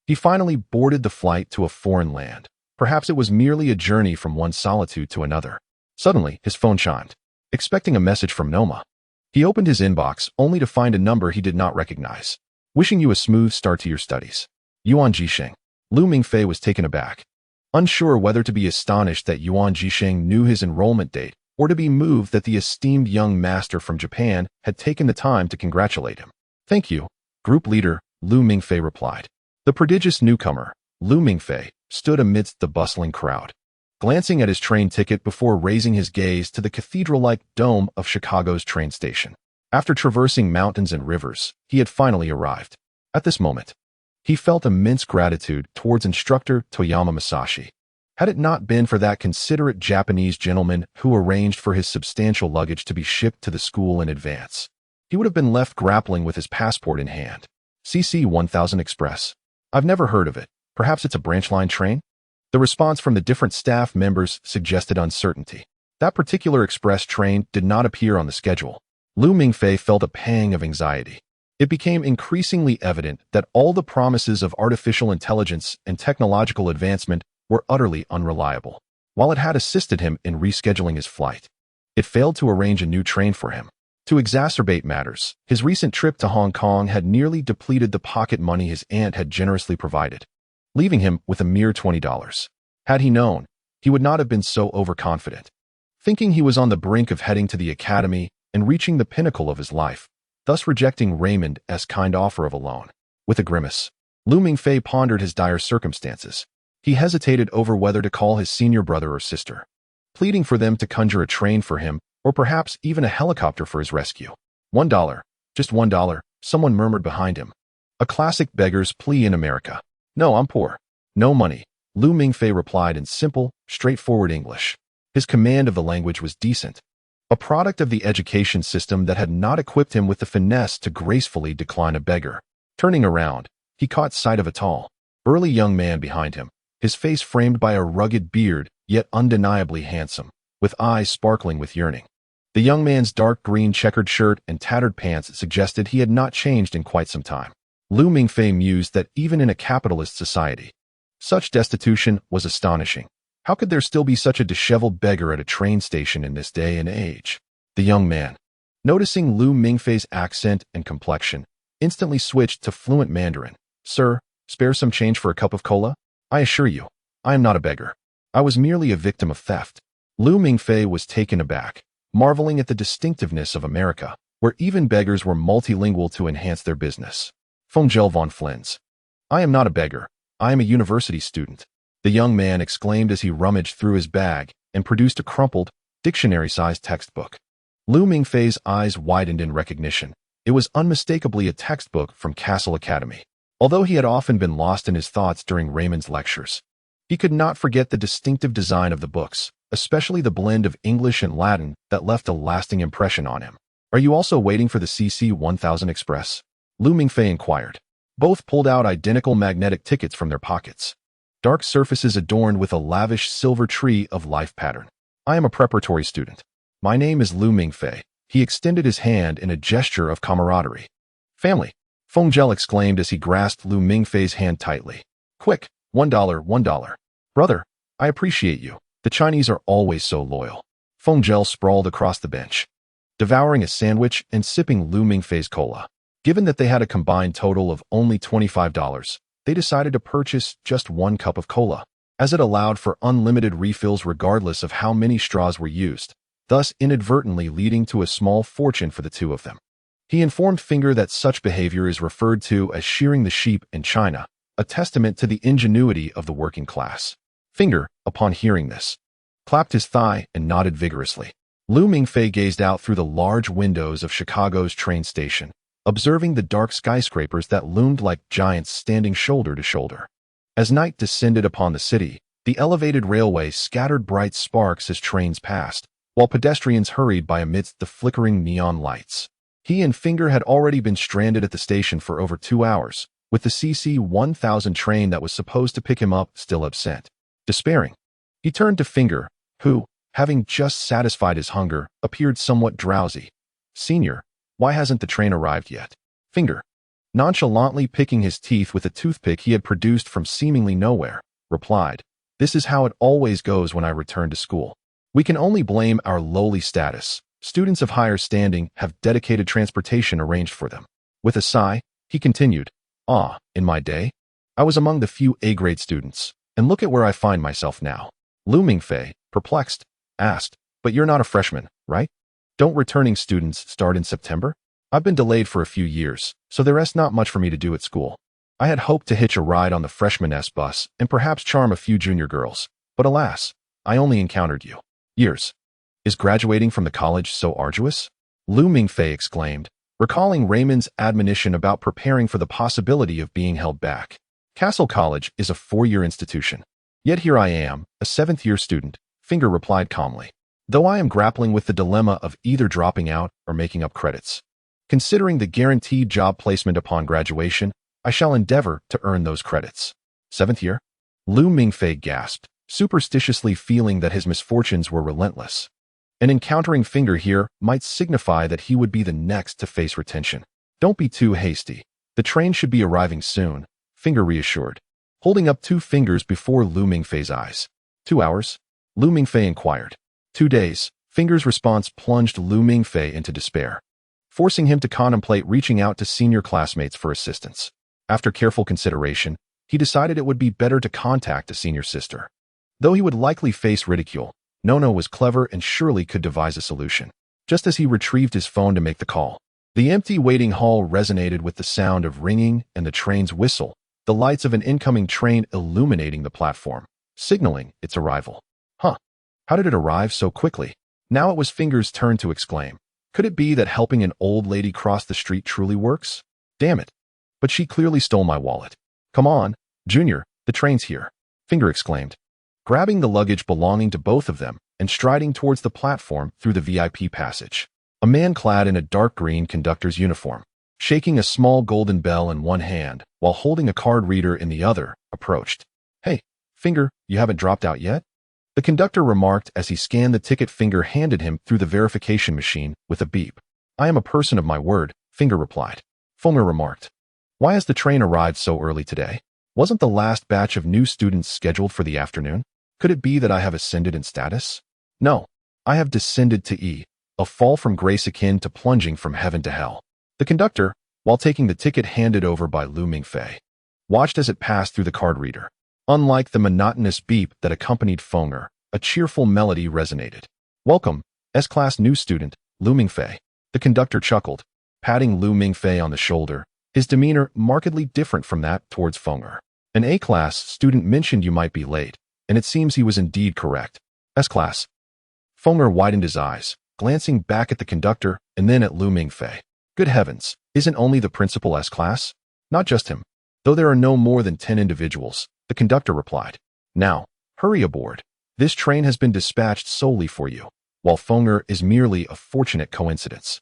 he finally boarded the flight to a foreign land. Perhaps it was merely a journey from one solitude to another. Suddenly, his phone chimed, expecting a message from Noma. He opened his inbox only to find a number he did not recognize. "Wishing you a smooth start to your studies. Yuan Jisheng." Lu Mingfei was taken aback, unsure whether to be astonished that Yuan Jisheng knew his enrollment date or to be moved that the esteemed young master from Japan had taken the time to congratulate him. "Thank you, group leader," Lu Mingfei replied. The prodigious newcomer, Lu Mingfei, stood amidst the bustling crowd, glancing at his train ticket before raising his gaze to the cathedral-like dome of Chicago's train station. After traversing mountains and rivers, he had finally arrived. At this moment, he felt immense gratitude towards instructor Toyama Masashi. Had it not been for that considerate Japanese gentleman who arranged for his substantial luggage to be shipped to the school in advance, he would have been left grappling with his passport in hand. CC 1000 Express. I've never heard of it. Perhaps it's a branch line train? The response from the different staff members suggested uncertainty. That particular express train did not appear on the schedule. Lu Mingfei felt a pang of anxiety. It became increasingly evident that all the promises of artificial intelligence and technological advancement were utterly unreliable. While it had assisted him in rescheduling his flight, it failed to arrange a new train for him. To exacerbate matters, his recent trip to Hong Kong had nearly depleted the pocket money his aunt had generously provided, leaving him with a mere $20. Had he known, he would not have been so overconfident. Thinking he was on the brink of heading to the academy and reaching the pinnacle of his life, thus rejecting Raymond's kind offer of a loan. With a grimace, Lu Mingfei pondered his dire circumstances. He hesitated over whether to call his senior brother or sister, pleading for them to conjure a train for him, or perhaps even a helicopter for his rescue. $1, just $1, someone murmured behind him. A classic beggar's plea in America. No, I'm poor. No money, Lu Mingfei replied in simple, straightforward English. His command of the language was decent, a product of the education system that had not equipped him with the finesse to gracefully decline a beggar. Turning around, he caught sight of a tall, burly young man behind him, his face framed by a rugged beard, yet undeniably handsome, with eyes sparkling with yearning. The young man's dark green checkered shirt and tattered pants suggested he had not changed in quite some time. Lu Mingfei mused that even in a capitalist society, such destitution was astonishing. How could there still be such a disheveled beggar at a train station in this day and age? The young man, noticing Lu Mingfei's accent and complexion, instantly switched to fluent Mandarin. Sir, spare some change for a cup of cola? I assure you, I am not a beggar. I was merely a victim of theft. Lu Mingfei was taken aback, marveling at the distinctiveness of America, where even beggars were multilingual to enhance their business. Fongel von Flins. I am not a beggar. I am a university student, the young man exclaimed as he rummaged through his bag and produced a crumpled, dictionary-sized textbook. Lu Mingfei's eyes widened in recognition. It was unmistakably a textbook from Castle Academy. Although he had often been lost in his thoughts during Raymond's lectures, he could not forget the distinctive design of the books, especially the blend of English and Latin that left a lasting impression on him. Are you also waiting for the CC 1000 Express? Lu Mingfei inquired. Both pulled out identical magnetic tickets from their pockets, dark surfaces adorned with a lavish silver tree of life pattern. I am a preparatory student. My name is Lu Mingfei. He extended his hand in a gesture of camaraderie. Family, Fengel exclaimed as he grasped Lu Mingfei's hand tightly. Quick, $1, $1. Brother, I appreciate you. The Chinese are always so loyal. Fengel sprawled across the bench, devouring a sandwich and sipping Lu Mingfei's cola. Given that they had a combined total of only $25, they decided to purchase just one cup of cola, as it allowed for unlimited refills regardless of how many straws were used, thus inadvertently leading to a small fortune for the two of them. He informed Finger that such behavior is referred to as shearing the sheep in China, a testament to the ingenuity of the working class. Finger, upon hearing this, clapped his thigh and nodded vigorously. Lu Mingfei gazed out through the large windows of Chicago's train station, observing the dark skyscrapers that loomed like giants standing shoulder to shoulder. As night descended upon the city, the elevated railway scattered bright sparks as trains passed, while pedestrians hurried by amidst the flickering neon lights. He and Finger had already been stranded at the station for over 2 hours, with the CC 1000 train that was supposed to pick him up still absent. Despairing, he turned to Finger, who, having just satisfied his hunger, appeared somewhat drowsy. Senior, why hasn't the train arrived yet? Finger, nonchalantly picking his teeth with a toothpick he had produced from seemingly nowhere, replied, This is how it always goes when I return to school. We can only blame our lowly status. Students of higher standing have dedicated transportation arranged for them. With a sigh, he continued, in my day, I was among the few A-grade students, and look at where I find myself now. Lu Mingfei, perplexed, asked, But you're not a freshman, right? Don't returning students start in September? I've been delayed for a few years, so there is not much for me to do at school. I had hoped to hitch a ride on the freshman S bus and perhaps charm a few junior girls, but alas, I only encountered you. Years. Is graduating from the college so arduous? Lu Mingfei exclaimed, recalling Raymond's admonition about preparing for the possibility of being held back. Castle College is a 4-year institution. Yet here I am, a 7th-year student, Finger replied calmly. Though I am grappling with the dilemma of either dropping out or making up credits. Considering the guaranteed job placement upon graduation, I shall endeavor to earn those credits. 7th year? Lu Mingfei gasped, superstitiously feeling that his misfortunes were relentless. And encountering Finger here might signify that he would be the next to face retention. Don't be too hasty. The train should be arriving soon, Finger reassured, holding up 2 fingers before Lu Mingfei's eyes. 2 hours? Lu Mingfei inquired. 2 days. Finger's response plunged Lu Mingfei into despair, forcing him to contemplate reaching out to senior classmates for assistance. After careful consideration, he decided it would be better to contact a senior sister. Though he would likely face ridicule, Nono was clever and surely could devise a solution. Just as he retrieved his phone to make the call, the empty waiting hall resonated with the sound of ringing and the train's whistle, the lights of an incoming train illuminating the platform, signaling its arrival. Huh. How did it arrive so quickly? Now it was Finger's turn to exclaim. Could it be that helping an old lady cross the street truly works? Damn it. But she clearly stole my wallet. Come on, Junior, the train's here, Finger exclaimed, grabbing the luggage belonging to both of them and striding towards the platform through the VIP passage. A man clad in a dark green conductor's uniform, shaking a small golden bell in one hand while holding a card reader in the other, approached. Hey, Finger, you haven't dropped out yet? The conductor remarked as he scanned the ticket Finger handed him through the verification machine with a beep. I am a person of my word, Finger replied. Finger remarked. Why has the train arrived so early today? Wasn't the last batch of new students scheduled for the afternoon? Could it be that I have ascended in status? No, I have descended to E, a fall from grace akin to plunging from heaven to hell. The conductor, while taking the ticket handed over by Lu Mingfei, watched as it passed through the card reader. Unlike the monotonous beep that accompanied Finger, a cheerful melody resonated. Welcome, S-Class new student, Lu Mingfei. The conductor chuckled, patting Lu Mingfei on the shoulder, his demeanor markedly different from that towards Finger. An A-Class student mentioned you might be late, and it seems he was indeed correct. S-Class. Finger widened his eyes, glancing back at the conductor and then at Lu Mingfei. Good heavens, isn't only the principal S-Class? Not just him. Though there are no more than 10 individuals, the conductor replied. Now, hurry aboard. This train has been dispatched solely for you, while Finger is merely a fortunate coincidence.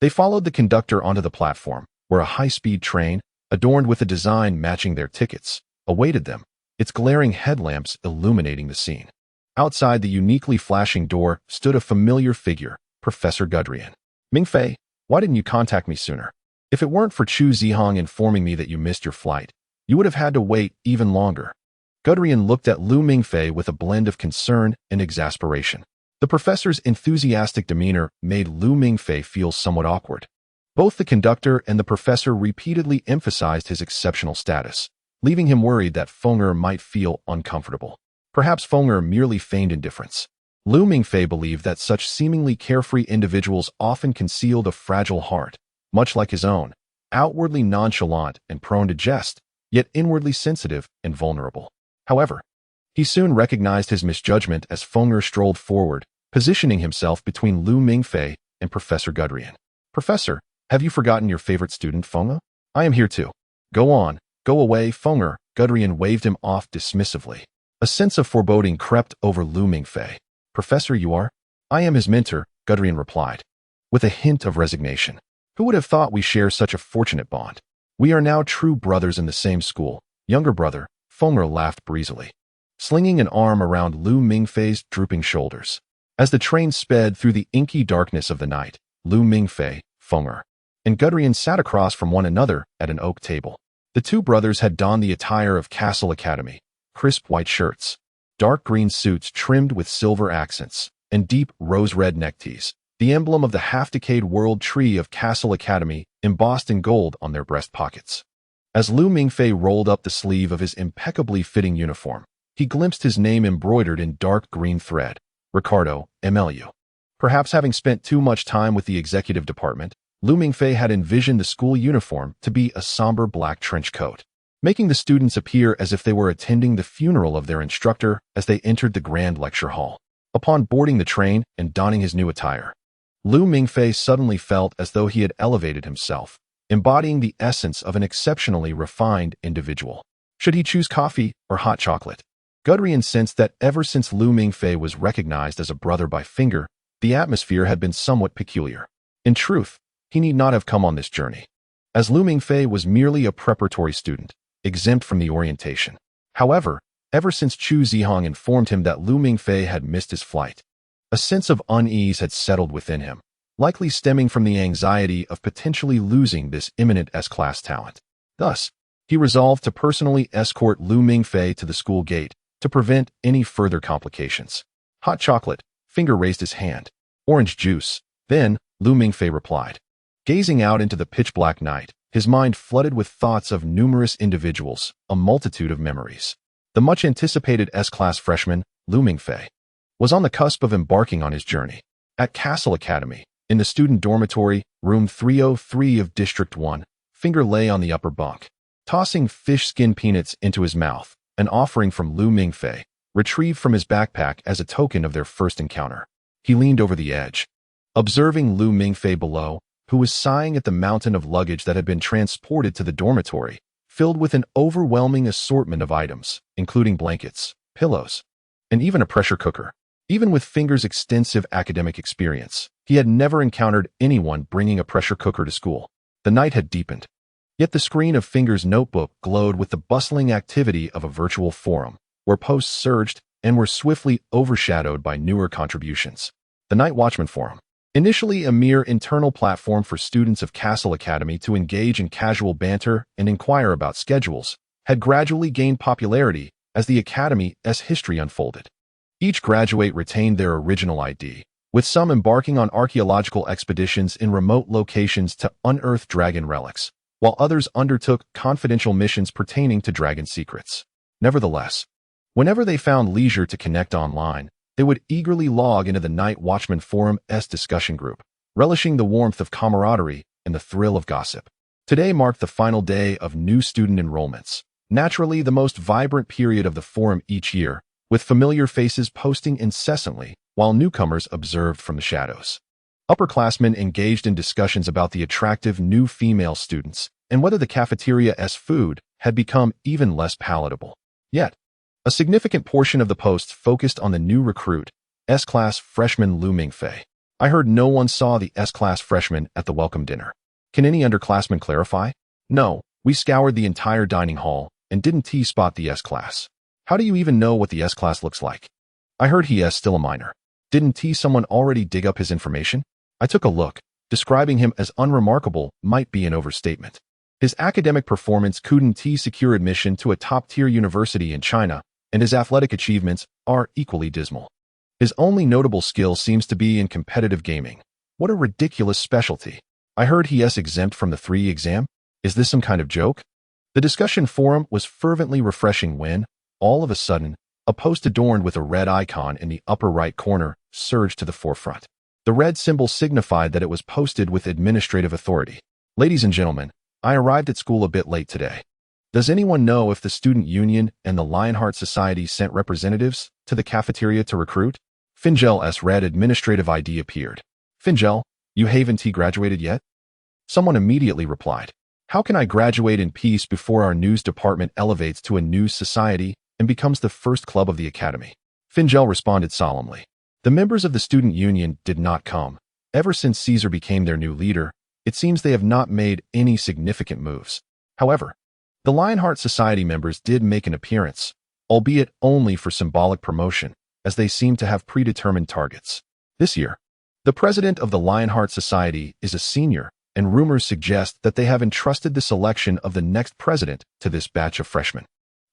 They followed the conductor onto the platform, where a high-speed train, adorned with a design matching their tickets, awaited them, its glaring headlamps illuminating the scene. Outside the uniquely flashing door stood a familiar figure, Professor Gudrian. Mingfei, why didn't you contact me sooner? If it weren't for Chu Zihong informing me that you missed your flight, you would have had to wait even longer. Gudrian looked at Lu Mingfei with a blend of concern and exasperation. The professor's enthusiastic demeanor made Lu Mingfei feel somewhat awkward. Both the conductor and the professor repeatedly emphasized his exceptional status, leaving him worried that Finger might feel uncomfortable. Perhaps Finger merely feigned indifference. Lu Mingfei believed that such seemingly carefree individuals often concealed a fragile heart, much like his own, outwardly nonchalant and prone to jest, yet inwardly sensitive and vulnerable. However, he soon recognized his misjudgment as Finger strolled forward, positioning himself between Lu Mingfei and Professor Gudrian. Professor, have you forgotten your favorite student, Finger? I am here too. Go on, go away, Finger. Gudrian waved him off dismissively. A sense of foreboding crept over Lu Mingfei. Professor, you are? I am his mentor, Gudrian replied, with a hint of resignation. Who would have thought we share such a fortunate bond? We are now true brothers in the same school. Younger brother, Finger laughed breezily, slinging an arm around Lu Mingfei's drooping shoulders. As the train sped through the inky darkness of the night, Lu Mingfei, Finger, and Gudrian sat across from one another at an oak table. The two brothers had donned the attire of Castle Academy, crisp white shirts, dark green suits trimmed with silver accents, and deep rose-red neckties, the emblem of the half-decayed world tree of Castle Academy embossed in gold on their breast pockets. As Lu Mingfei rolled up the sleeve of his impeccably fitting uniform, he glimpsed his name embroidered in dark green thread, Ricardo, MLU. Perhaps having spent too much time with the executive department, Lu Mingfei had envisioned the school uniform to be a somber black trench coat. making the students appear as if they were attending the funeral of their instructor as they entered the grand lecture hall. Upon boarding the train and donning his new attire, Mingfei suddenly felt as though he had elevated himself, embodying the essence of an exceptionally refined individual. Should he choose coffee or hot chocolate? Gudrian sensed that ever since Mingfei was recognized as a brother by Finger, the atmosphere had been somewhat peculiar. In truth, he need not have come on this journey, as Mingfei was merely a preparatory student, exempt from the orientation. However, ever since Chu Zihong informed him that Mingfei had missed his flight, a sense of unease had settled within him, likely stemming from the anxiety of potentially losing this eminent S-class talent. Thus, he resolved to personally escort Mingfei to the school gate to prevent any further complications. Hot chocolate, Finger raised his hand. Orange juice, then, Mingfei replied. Gazing out into the pitch-black night, his mind flooded with thoughts of numerous individuals, a multitude of memories. The much-anticipated S-class freshman, Mingfei, was on the cusp of embarking on his journey. At Castle Academy, in the student dormitory, room 303 of District 1, Finger lay on the upper bunk, tossing fish skin peanuts into his mouth, an offering from Mingfei, retrieved from his backpack as a token of their first encounter. He leaned over the edge, observing Mingfei below, who was sighing at the mountain of luggage that had been transported to the dormitory, filled with an overwhelming assortment of items, including blankets, pillows, and even a pressure cooker. Even with Finger's extensive academic experience, he had never encountered anyone bringing a pressure cooker to school. The night had deepened, yet the screen of Finger's notebook glowed with the bustling activity of a virtual forum, where posts surged and were swiftly overshadowed by newer contributions. The Night Watchman Forum, initially a mere internal platform for students of Castle Academy to engage in casual banter and inquire about schedules, had gradually gained popularity as the Academy's history unfolded. Each graduate retained their original ID, with some embarking on archaeological expeditions in remote locations to unearth dragon relics, while others undertook confidential missions pertaining to dragon secrets. Nevertheless, whenever they found leisure to connect online, they would eagerly log into the Night Watchman Forum's discussion group, relishing the warmth of camaraderie and the thrill of gossip. Today marked the final day of new student enrollments, naturally the most vibrant period of the forum each year, with familiar faces posting incessantly, while newcomers observed from the shadows. Upperclassmen engaged in discussions about the attractive new female students and whether the cafeteria's food had become even less palatable. Yet, a significant portion of the posts focused on the new recruit, S-class freshman Mingfei. I heard no one saw the S-class freshman at the welcome dinner. Can any underclassmen clarify? No, we scoured the entire dining hall and didn't T-spot the S-class. How do you even know what the S-class looks like? I heard he is still a minor. Didn't someone already dig up his information? I took a look. Describing him as unremarkable might be an overstatement. His academic performance couldn't secure admission to a top-tier university in China, and his athletic achievements are equally dismal. His only notable skill seems to be in competitive gaming. What a ridiculous specialty. I heard he is exempt from the 3 exam? Is this some kind of joke? The discussion forum was fervently refreshing when, all of a sudden, a post adorned with a red icon in the upper right corner surged to the forefront. The red symbol signified that it was posted with administrative authority. Ladies and gentlemen, I arrived at school a bit late today. Does anyone know if the Student Union and the Lionheart Society sent representatives to the cafeteria to recruit? Fingel's red administrative ID appeared. Fingel, you haven't graduated yet? Someone immediately replied. How can I graduate in peace before our news department elevates to a news society and becomes the first club of the academy? Fingel responded solemnly. The members of the Student Union did not come. Ever since Caesar became their new leader, it seems they have not made any significant moves. However, the Lionheart Society members did make an appearance, albeit only for symbolic promotion, as they seem to have predetermined targets. This year, the president of the Lionheart Society is a senior, and rumors suggest that they have entrusted the selection of the next president to this batch of freshmen.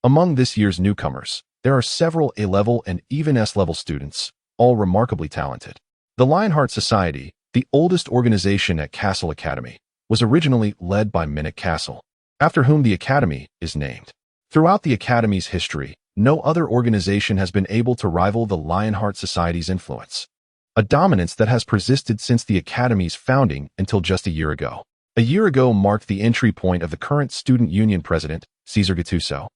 Among this year's newcomers, there are several A-level and even S-level students, all remarkably talented. The Lionheart Society, the oldest organization at Castle Academy, was originally led by Minnick Castle, after whom the academy is named. Throughout the academy's history, no other organization has been able to rival the Lionheart Society's influence, a dominance that has persisted since the academy's founding until just a year ago. A year ago marked the entry point of the current student union president, Cesar Gattuso,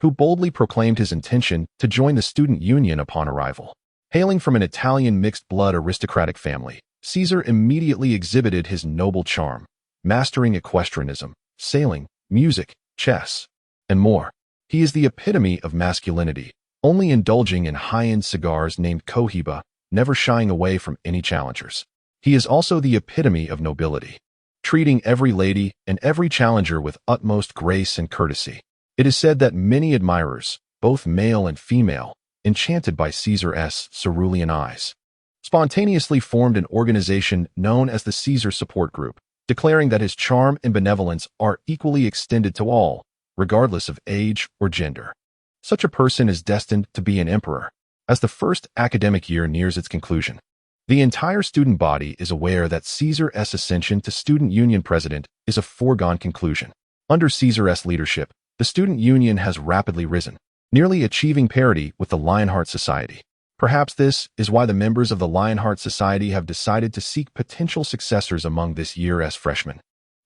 who boldly proclaimed his intention to join the student union upon arrival. Hailing from an Italian mixed-blood aristocratic family, Caesar immediately exhibited his noble charm, mastering equestrianism, sailing, music, chess, and more. He is the epitome of masculinity, only indulging in high-end cigars named Cohiba, never shying away from any challengers. He is also the epitome of nobility, treating every lady and every challenger with utmost grace and courtesy. It is said that many admirers, both male and female, enchanted by Caesar's cerulean eyes, spontaneously formed an organization known as the Caesar Support Group, declaring that his charm and benevolence are equally extended to all, regardless of age or gender. Such a person is destined to be an emperor. As the first academic year nears its conclusion, the entire student body is aware that Caesar's ascension to student union president is a foregone conclusion. Under Caesar's leadership, the student union has rapidly risen, nearly achieving parity with the Lionheart Society. Perhaps this is why the members of the Lionheart Society have decided to seek potential successors among this year's freshmen,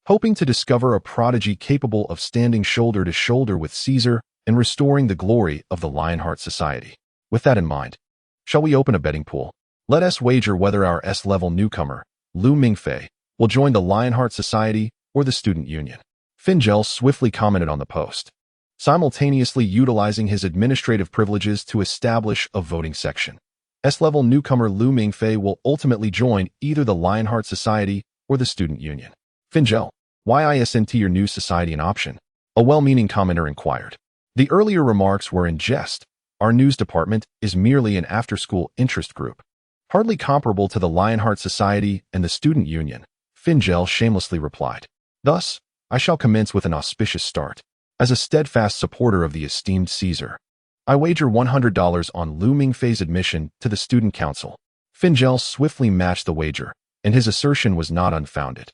hoping to discover a prodigy capable of standing shoulder to shoulder with Caesar and restoring the glory of the Lionheart Society. With that in mind, shall we open a betting pool? Let us wager whether our S-level newcomer, Lu Mingfei, will join the Lionheart Society or the Student Union. Fingel swiftly commented on the post, simultaneously utilizing his administrative privileges to establish a voting section. S-level newcomer Lu Mingfei will ultimately join either the Lionheart Society or the Student Union. Fingel, why isn't your new society an option? A well-meaning commenter inquired. The earlier remarks were in jest. Our news department is merely an after-school interest group, hardly comparable to the Lionheart Society and the Student Union, Fingel shamelessly replied. Thus, I shall commence with an auspicious start. As a steadfast supporter of the esteemed Caesar, I wager $100 on Lu Mingfei's admission to the Student Council. Fingel swiftly matched the wager, and his assertion was not unfounded.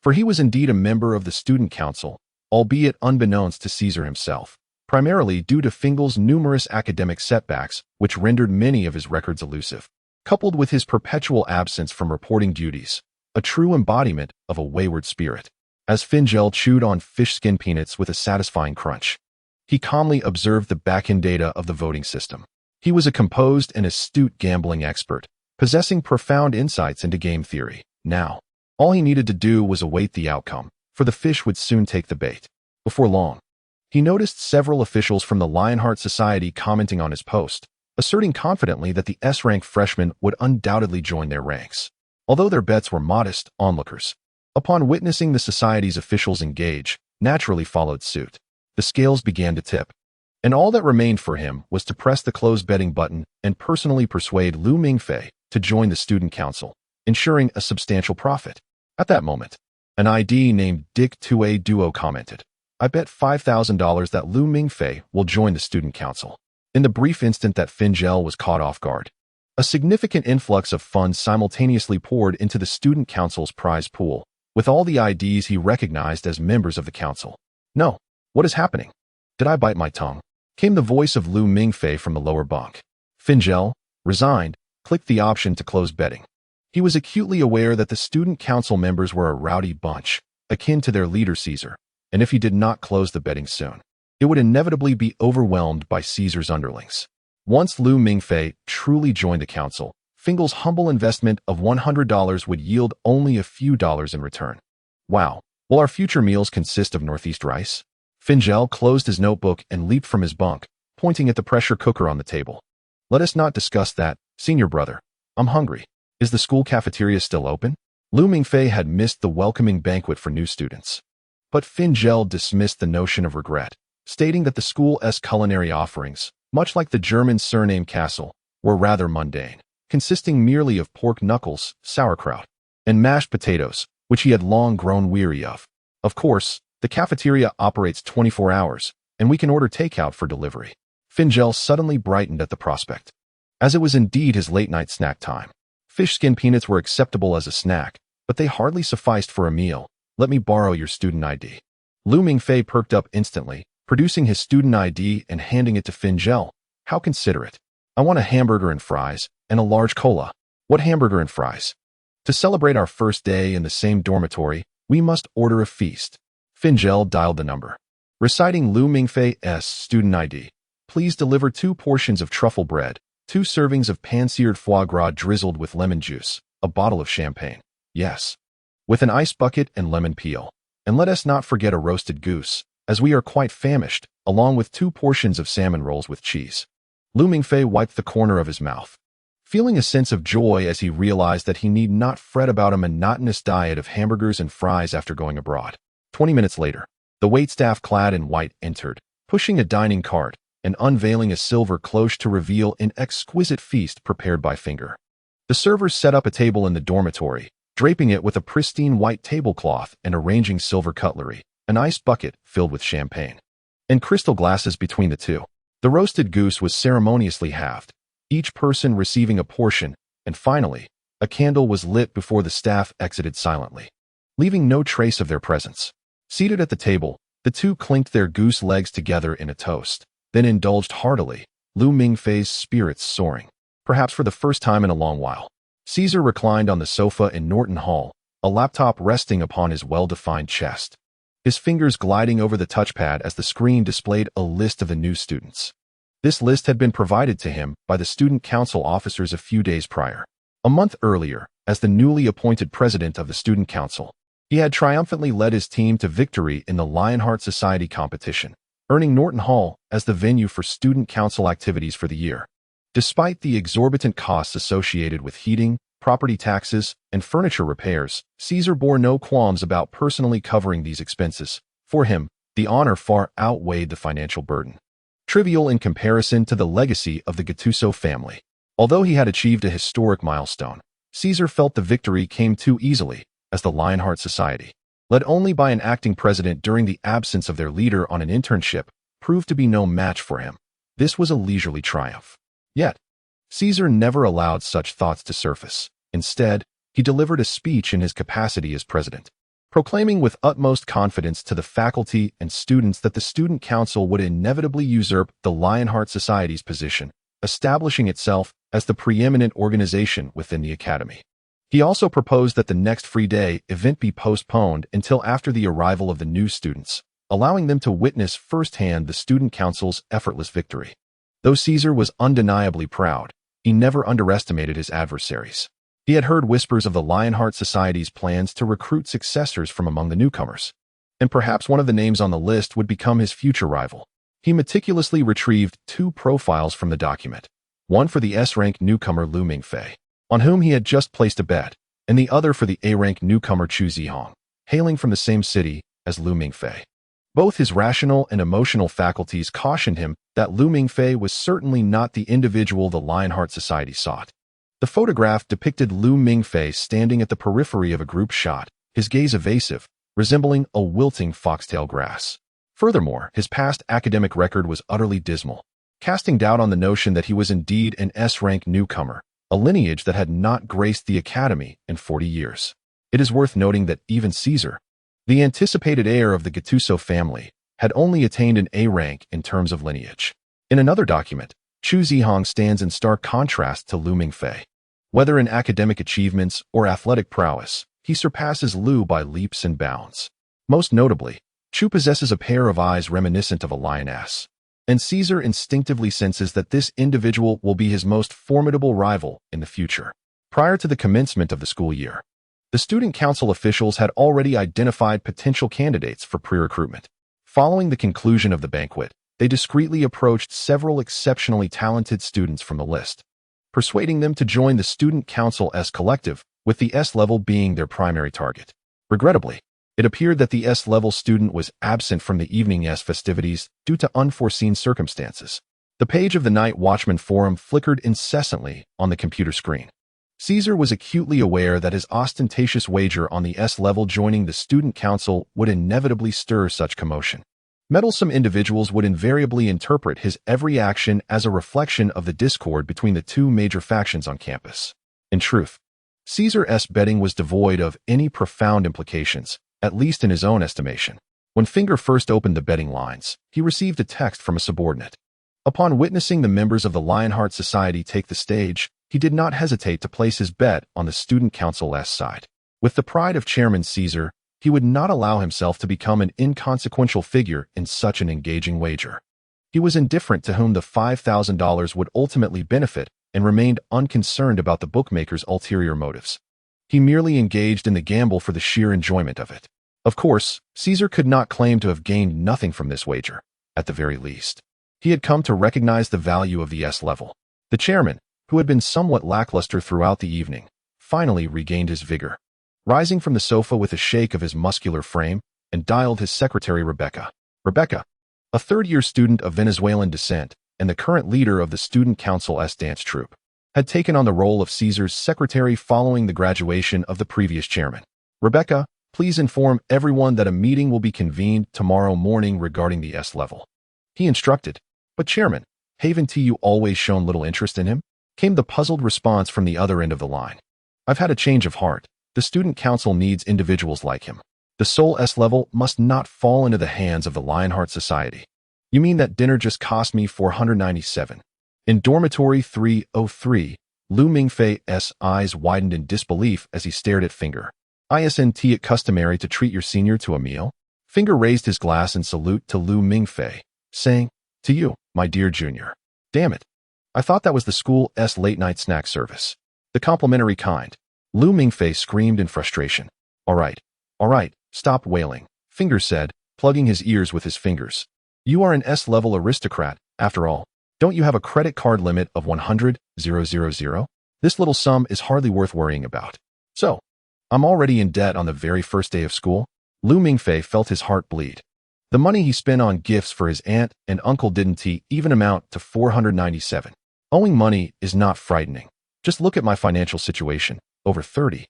For he was indeed a member of the Student Council, albeit unbeknownst to Caesar himself, primarily due to Fingel's numerous academic setbacks, which rendered many of his records elusive, coupled with his perpetual absence from reporting duties, a true embodiment of a wayward spirit. As Fingel chewed on fish skin peanuts with a satisfying crunch, he calmly observed the back-end data of the voting system. He was a composed and astute gambling expert, possessing profound insights into game theory. Now, all he needed to do was await the outcome, for the fish would soon take the bait. Before long, he noticed several officials from the Lionheart Society commenting on his post, asserting confidently that the S-rank freshmen would undoubtedly join their ranks. Although their bets were modest, onlookers, upon witnessing the society's officials engage, naturally followed suit. The scales began to tip, and all that remained for him was to press the close betting button and personally persuade Lu Mingfei to join the student council, ensuring a substantial profit. At that moment, an ID named Dick Tue Duo commented, I bet $5,000 that Lu Mingfei will join the student council. In the brief instant that Fingel was caught off guard, a significant influx of funds simultaneously poured into the student council's prize pool, with all the IDs he recognized as members of the council. No, what is happening? Did I bite my tongue? Came the voice of Lu Mingfei from the lower bunk. Fingel, resigned, clicked the option to close betting. He was acutely aware that the student council members were a rowdy bunch, akin to their leader Caesar, and if he did not close the betting soon, it would inevitably be overwhelmed by Caesar's underlings. Once Lu Mingfei truly joined the council, Fingel's humble investment of $100 would yield only a few dollars in return. Wow, will our future meals consist of Northeast rice? Fingel closed his notebook and leaped from his bunk, pointing at the pressure cooker on the table. Let us not discuss that, senior brother. I'm hungry. Is the school cafeteria still open? Lu Mingfei had missed the welcoming banquet for new students. But Fingel dismissed the notion of regret, stating that the school's culinary offerings, much like the German surname Castle, were rather mundane, consisting merely of pork knuckles, sauerkraut, and mashed potatoes, which he had long grown weary of. Of course, the cafeteria operates 24 hours, and we can order takeout for delivery. Fingel suddenly brightened at the prospect, as it was indeed his late-night snack time. Fish skin peanuts were acceptable as a snack, but they hardly sufficed for a meal. Let me borrow your student ID. Lu Mingfei perked up instantly, producing his student ID and handing it to Fingel. How considerate. I want a hamburger and fries, and a large cola. What hamburger and fries? To celebrate our first day in the same dormitory, We must order a feast. Fingel dialed the number. Reciting Lu Mingfei's student ID. Please deliver 2 portions of truffle bread, 2 servings of pan-seared foie gras drizzled with lemon juice, a bottle of champagne. Yes. With an ice bucket and lemon peel. And let us not forget a roasted goose, as we are quite famished, along with 2 portions of salmon rolls with cheese. Lu Mingfei wiped the corner of his mouth, feeling a sense of joy as he realized that he need not fret about a monotonous diet of hamburgers and fries after going abroad. 20 minutes later, the waitstaff clad in white entered, pushing a dining cart and unveiling a silver cloche to reveal an exquisite feast prepared by finger. The servers set up a table in the dormitory, draping it with a pristine white tablecloth and arranging silver cutlery, an ice bucket filled with champagne, and crystal glasses between the two. The roasted goose was ceremoniously halved, each person receiving a portion, and finally, a candle was lit before the staff exited silently, leaving no trace of their presence. Seated at the table, the two clinked their goose legs together in a toast, then indulged heartily, Lu Mingfei's spirits soaring. Perhaps for the first time in a long while, Caesar reclined on the sofa in Norton Hall, a laptop resting upon his well-defined chest, his fingers gliding over the touchpad as the screen displayed a list of the new students. This list had been provided to him by the student council officers a few days prior. A month earlier, as the newly appointed president of the student council, he had triumphantly led his team to victory in the Lionheart Society competition, earning Norton Hall as the venue for student council activities for the year. Despite the exorbitant costs associated with heating, property taxes, and furniture repairs, Caesar bore no qualms about personally covering these expenses. For him, the honor far outweighed the financial burden, trivial in comparison to the legacy of the Gattuso family. Although he had achieved a historic milestone, Caesar felt the victory came too easily, as the Lionheart Society, led only by an acting president during the absence of their leader on an internship, proved to be no match for him. This was a leisurely triumph. Yet, Caesar never allowed such thoughts to surface. Instead, he delivered a speech in his capacity as president, proclaiming with utmost confidence to the faculty and students that the student council would inevitably usurp the Lionheart Society's position, establishing itself as the preeminent organization within the academy. He also proposed that the next Free Day event be postponed until after the arrival of the new students, allowing them to witness firsthand the student council's effortless victory. Though Caesar was undeniably proud, he never underestimated his adversaries. He had heard whispers of the Lionheart Society's plans to recruit successors from among the newcomers, and perhaps one of the names on the list would become his future rival. He meticulously retrieved 2 profiles from the document, one for the S-rank newcomer Lu Mingfei, on whom he had just placed a bet, and the other for the A-rank newcomer Chu Zihong, hailing from the same city as Lu Mingfei. Both his rational and emotional faculties cautioned him that Lu Mingfei was certainly not the individual the Lionheart Society sought. The photograph depicted Lu Mingfei standing at the periphery of a group shot, his gaze evasive, resembling a wilting foxtail grass. Furthermore, his past academic record was utterly dismal, casting doubt on the notion that he was indeed an S-rank newcomer, a lineage that had not graced the academy in 40 years. It is worth noting that even Caesar, the anticipated heir of the Gattuso family, had only attained an A rank in terms of lineage. In another document, Chu Zihong stands in stark contrast to Lu Mingfei. Whether in academic achievements or athletic prowess, he surpasses Lu by leaps and bounds. Most notably, Chu possesses a pair of eyes reminiscent of a lioness, and Caesar instinctively senses that this individual will be his most formidable rival in the future. Prior to the commencement of the school year, the student council officials had already identified potential candidates for pre-recruitment. Following the conclusion of the banquet, they discreetly approached several exceptionally talented students from the list, persuading them to join the student council's collective, with the S-level being their primary target. Regrettably, it appeared that the S-level student was absent from the evening's festivities due to unforeseen circumstances. The page of the Night Watchman forum flickered incessantly on the computer screen. Caesar was acutely aware that his ostentatious wager on the S-level joining the student council would inevitably stir such commotion. Meddlesome individuals would invariably interpret his every action as a reflection of the discord between the 2 major factions on campus. In truth, Caesar's betting was devoid of any profound implications, at least in his own estimation. When Finger first opened the betting lines, he received a text from a subordinate. Upon witnessing the members of the Lionheart Society take the stage, he did not hesitate to place his bet on the student council's side. With the pride of Chairman Caesar, He would not allow himself to become an inconsequential figure in such an engaging wager. He was indifferent to whom the $5,000 would ultimately benefit and remained unconcerned about the bookmaker's ulterior motives. He merely engaged in the gamble for the sheer enjoyment of it. Of course, Caesar could not claim to have gained nothing from this wager, at the very least. He had come to recognize the value of the S level. The chairman, who had been somewhat lackluster throughout the evening, finally regained his vigor. Rising from the sofa with a shake of his muscular frame, and dialed his secretary Rebecca. Rebecca, a third-year student of Venezuelan descent and the current leader of the Student Council's dance troupe, had taken on the role of Caesar's secretary following the graduation of the previous chairman. Rebecca, please inform everyone that a meeting will be convened tomorrow morning regarding the S level. He instructed. But chairman, haven't you always shown little interest in him? Came the puzzled response from the other end of the line. I've had a change of heart. The student council needs individuals like him. The sole S level must not fall into the hands of the Lionheart Society. You mean that dinner just cost me $497? In dormitory 303, Lu Mingfei's eyes widened in disbelief as he stared at Finger. Isn't it customary to treat your senior to a meal? Finger raised his glass in salute to Lu Mingfei, saying, to you, my dear junior. Damn it. I thought that was the school's late-night snack service. The complimentary kind. Lu Mingfei screamed in frustration. All right, stop wailing, Finger said, plugging his ears with his fingers. You are an S-level aristocrat, after all. Don't you have a credit card limit of 100,000? This little sum is hardly worth worrying about. So, I'm already in debt on the very first day of school? Lu Mingfei felt his heart bleed. The money he spent on gifts for his aunt and uncle didn't even amount to $497. Owing money is not frightening. Just look at my financial situation, over 30,000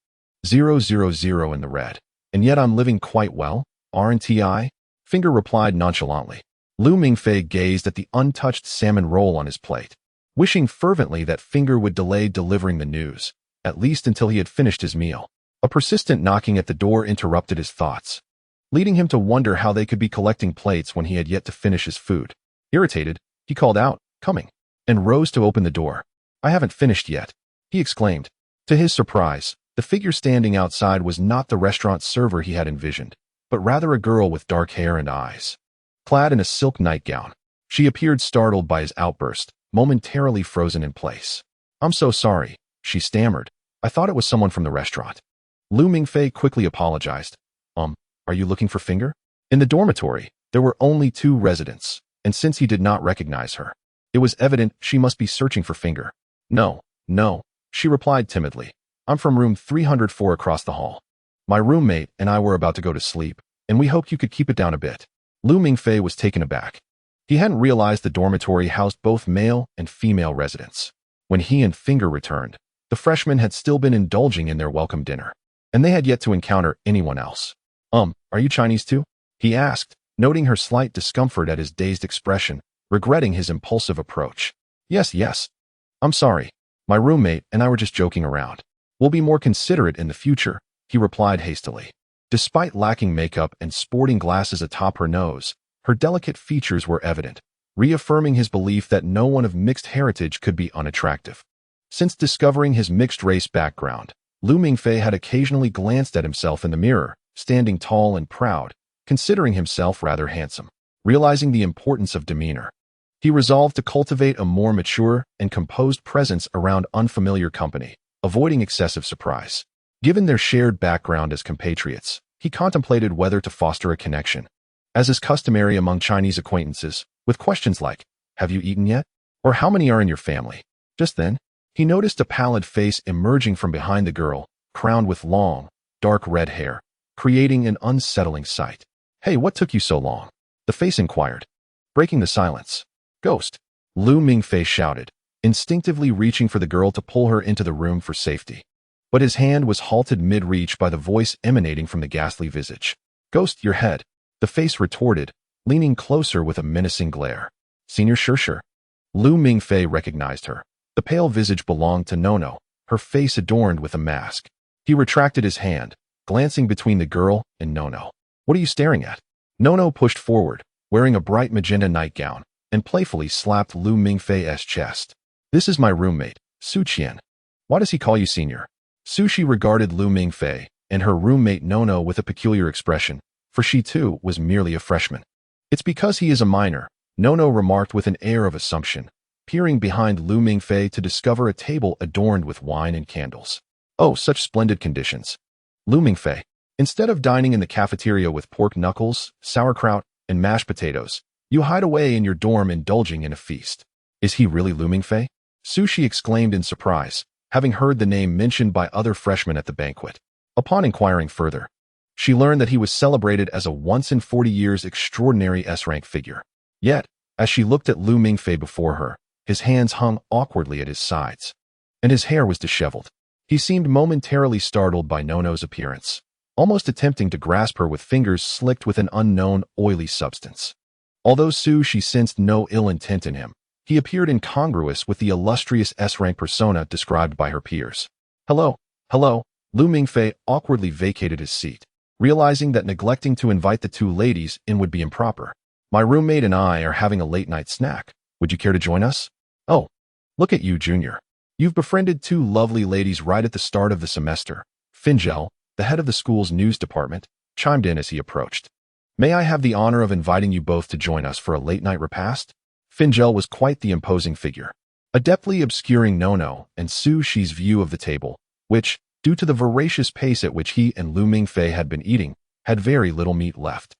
in the red. And yet I'm living quite well, aren't I? Finger replied nonchalantly. Lu Mingfei gazed at the untouched salmon roll on his plate, wishing fervently that Finger would delay delivering the news, at least until he had finished his meal. A persistent knocking at the door interrupted his thoughts, leading him to wonder how they could be collecting plates when he had yet to finish his food. Irritated, he called out, coming, and rose to open the door. I haven't finished yet, he exclaimed. To his surprise, the figure standing outside was not the restaurant server he had envisioned, but rather a girl with dark hair and eyes. Clad in a silk nightgown, she appeared startled by his outburst, momentarily frozen in place. I'm so sorry, she stammered. I thought it was someone from the restaurant. Lu Mingfei quickly apologized. Are you looking for Finger? In the dormitory, there were only 2 residents, and since he did not recognize her, it was evident she must be searching for Finger. No, she replied timidly. I'm from room 304 across the hall. My roommate and I were about to go to sleep, and we hoped you could keep it down a bit. Lu Mingfei was taken aback. He hadn't realized the dormitory housed both male and female residents. When he and Finger returned, the freshmen had still been indulging in their welcome dinner, and they had yet to encounter anyone else. Are you Chinese too? He asked, noting her slight discomfort at his dazed expression, regretting his impulsive approach. Yes. I'm sorry. My roommate and I were just joking around. We'll be more considerate in the future, he replied hastily. Despite lacking makeup and sporting glasses atop her nose, her delicate features were evident, reaffirming his belief that no one of mixed heritage could be unattractive. Since discovering his mixed-race background, Lu Mingfei had occasionally glanced at himself in the mirror, standing tall and proud, considering himself rather handsome. Realizing the importance of demeanor, he resolved to cultivate a more mature and composed presence around unfamiliar company, avoiding excessive surprise. Given their shared background as compatriots, he contemplated whether to foster a connection, as is customary among Chinese acquaintances, with questions like, have you eaten yet? Or how many are in your family? Just then, he noticed a pallid face emerging from behind the girl, crowned with long, dark red hair, creating an unsettling sight. Hey, what took you so long? The face inquired. Breaking the silence. Ghost, Lu Mingfei shouted, instinctively reaching for the girl to pull her into the room for safety. But his hand was halted mid-reach by the voice emanating from the ghastly visage. Ghost, your head, the face retorted, leaning closer with a menacing glare. Senior Sure. Lu Mingfei recognized her. The pale visage belonged to Nono, her face adorned with a mask. He retracted his hand, glancing between the girl and Nono. What are you staring at? Nono pushed forward, wearing a bright magenta nightgown, and playfully slapped Lu Mingfei's chest. This is my roommate, Su Qian. Why does he call you senior? Sushi regarded Lu Mingfei, and her roommate Nono with a peculiar expression, for she too was merely a freshman. It's because he is a minor, Nono remarked with an air of assumption, peering behind Lu Mingfei to discover a table adorned with wine and candles. Oh, such splendid conditions. Lu Mingfei. Instead of dining in the cafeteria with pork knuckles, sauerkraut, and mashed potatoes, you hide away in your dorm indulging in a feast. Is he really Lu Mingfei? Sushi exclaimed in surprise, having heard the name mentioned by other freshmen at the banquet. Upon inquiring further, she learned that he was celebrated as a once-in-40 years extraordinary S-rank figure. Yet, as she looked at Lu Mingfei before her, his hands hung awkwardly at his sides, and his hair was disheveled. He seemed momentarily startled by Nono's appearance, almost attempting to grasp her with fingers slicked with an unknown, oily substance. Although she sensed no ill intent in him, he appeared incongruous with the illustrious S-rank persona described by her peers. Hello. Lu Mingfei awkwardly vacated his seat, realizing that neglecting to invite the two ladies in would be improper. My roommate and I are having a late-night snack. Would you care to join us? Oh, look at you, Junior. You've befriended two lovely ladies right at the start of the semester. Fingel, the head of the school's news department, chimed in as he approached. May I have the honor of inviting you both to join us for a late-night repast? Fingel was quite the imposing figure, adeptly obscuring Nono and Sushi's view of the table, which, due to the voracious pace at which he and Lu Mingfei had been eating, had very little meat left.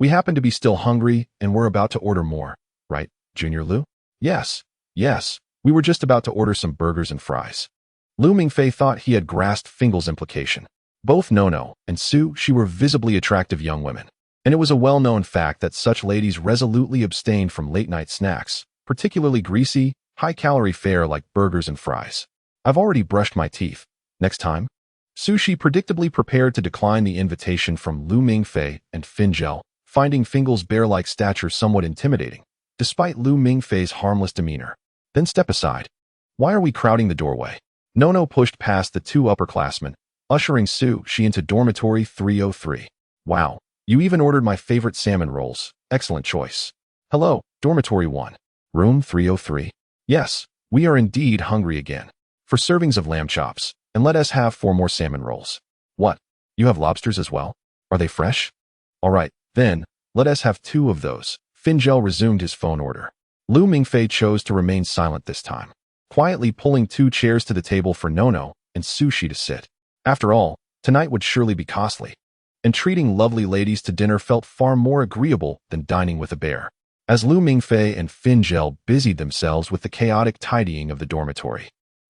We happen to be still hungry and we're about to order more, right, Junior Lu? Yes, we were just about to order some burgers and fries. Lu Mingfei thought he had grasped Fingel's implication. Both Nono and Sushi were visibly attractive young women, and it was a well-known fact that such ladies resolutely abstained from late-night snacks, particularly greasy, high-calorie fare like burgers and fries. I've already brushed my teeth. Next time? Sushi predictably prepared to decline the invitation from Lu Mingfei and Fingel, finding Fingel's bear-like stature somewhat intimidating, despite Lu Mingfei's harmless demeanor. Then step aside. Why are we crowding the doorway? Nono pushed past the two upperclassmen, ushering Sushi into dormitory 303. Wow, you even ordered my favorite salmon rolls. Excellent choice. Hello, dormitory 1. Room 303. Yes, we are indeed hungry again. For servings of lamb chops, and let us have 4 more salmon rolls. What? You have lobsters as well? Are they fresh? All right, then, let us have 2 of those. Fingel resumed his phone order. Lu Mingfei chose to remain silent this time, quietly pulling 2 chairs to the table for Nono and Sushi to sit. After all, tonight would surely be costly, and treating lovely ladies to dinner felt far more agreeable than dining with a bear. As Lu Mingfei and Fingel busied themselves with the chaotic tidying of the dormitory,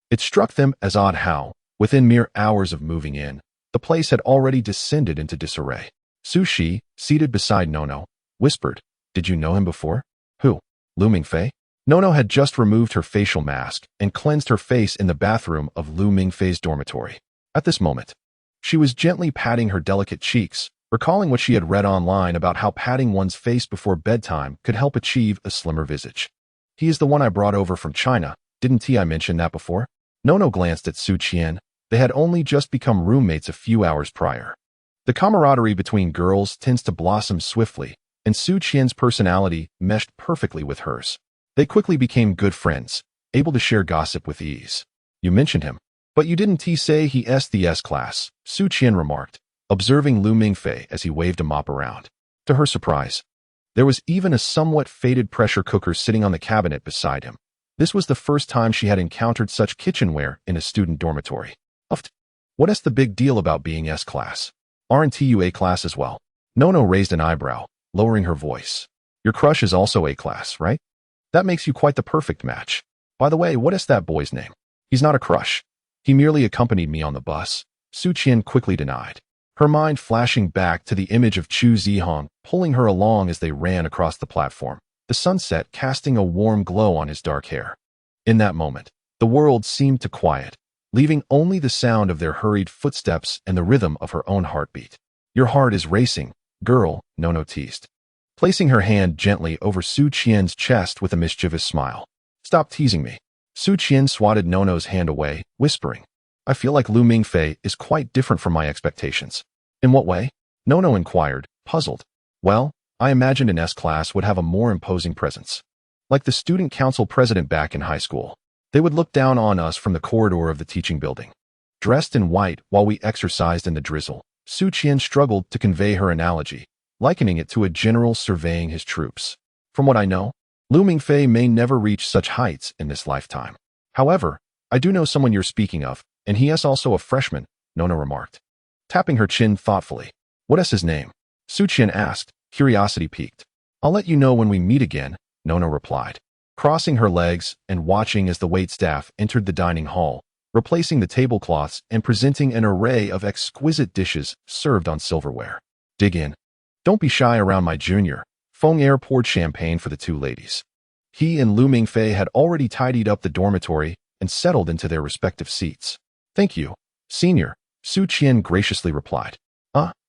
it struck them as odd how, within mere hours of moving in, the place had already descended into disarray. Sushi, seated beside Nono, whispered, Did you know him before? Who? Lu Mingfei? Nono had just removed her facial mask and cleansed her face in the bathroom of Lu Mingfei's dormitory. At this moment, she was gently patting her delicate cheeks, recalling what she had read online about how patting one's face before bedtime could help achieve a slimmer visage. He is the one I brought over from China, didn't I mention that before? Nono glanced at Su Qian. They had only just become roommates a few hours prior. The camaraderie between girls tends to blossom swiftly, and Su Qian's personality meshed perfectly with hers. They quickly became good friends, able to share gossip with ease. You mentioned him, but you didn't say he's the S-class, Su Qian remarked, observing Lu Mingfei as he waved a mop around. To her surprise, there was even a somewhat faded pressure cooker sitting on the cabinet beside him. This was the first time she had encountered such kitchenware in a student dormitory. What's the big deal about being S-class? Aren't you A-class as well? Nono raised an eyebrow, lowering her voice. Your crush is also A-class, right? That makes you quite the perfect match. By the way, what is that boy's name? He's not a crush. He merely accompanied me on the bus, Su Qian quickly denied, her mind flashing back to the image of Chu Zihong pulling her along as they ran across the platform, the sunset casting a warm glow on his dark hair. In that moment, the world seemed to quiet, leaving only the sound of their hurried footsteps and the rhythm of her own heartbeat. Your heart is racing, girl, Nono teased, placing her hand gently over Su Qian's chest with a mischievous smile. Stop teasing me. Su Qian swatted Nono's hand away, whispering, I feel like Lu Mingfei is quite different from my expectations. In what way? Nono inquired, puzzled. Well, I imagined an S-class would have a more imposing presence. Like the student council president back in high school. They would look down on us from the corridor of the teaching building. dressed in white while we exercised in the drizzle. Su Qian struggled to convey her analogy, likening it to a general surveying his troops. From what I know, Lu Mingfei may never reach such heights in this lifetime. However, I do know someone you're speaking of, and he is also a freshman, Nona remarked, tapping her chin thoughtfully. What is his name? Su Qian asked, curiosity piqued. I'll let you know when we meet again, Nona replied, crossing her legs and watching as the waitstaff entered the dining hall, replacing the tablecloths and presenting an array of exquisite dishes served on silverware. Dig in. Don't be shy around my junior. Feng Er poured champagne for the two ladies. He and Lu Mingfei had already tidied up the dormitory and settled into their respective seats. Thank you, senior, Su Qian graciously replied.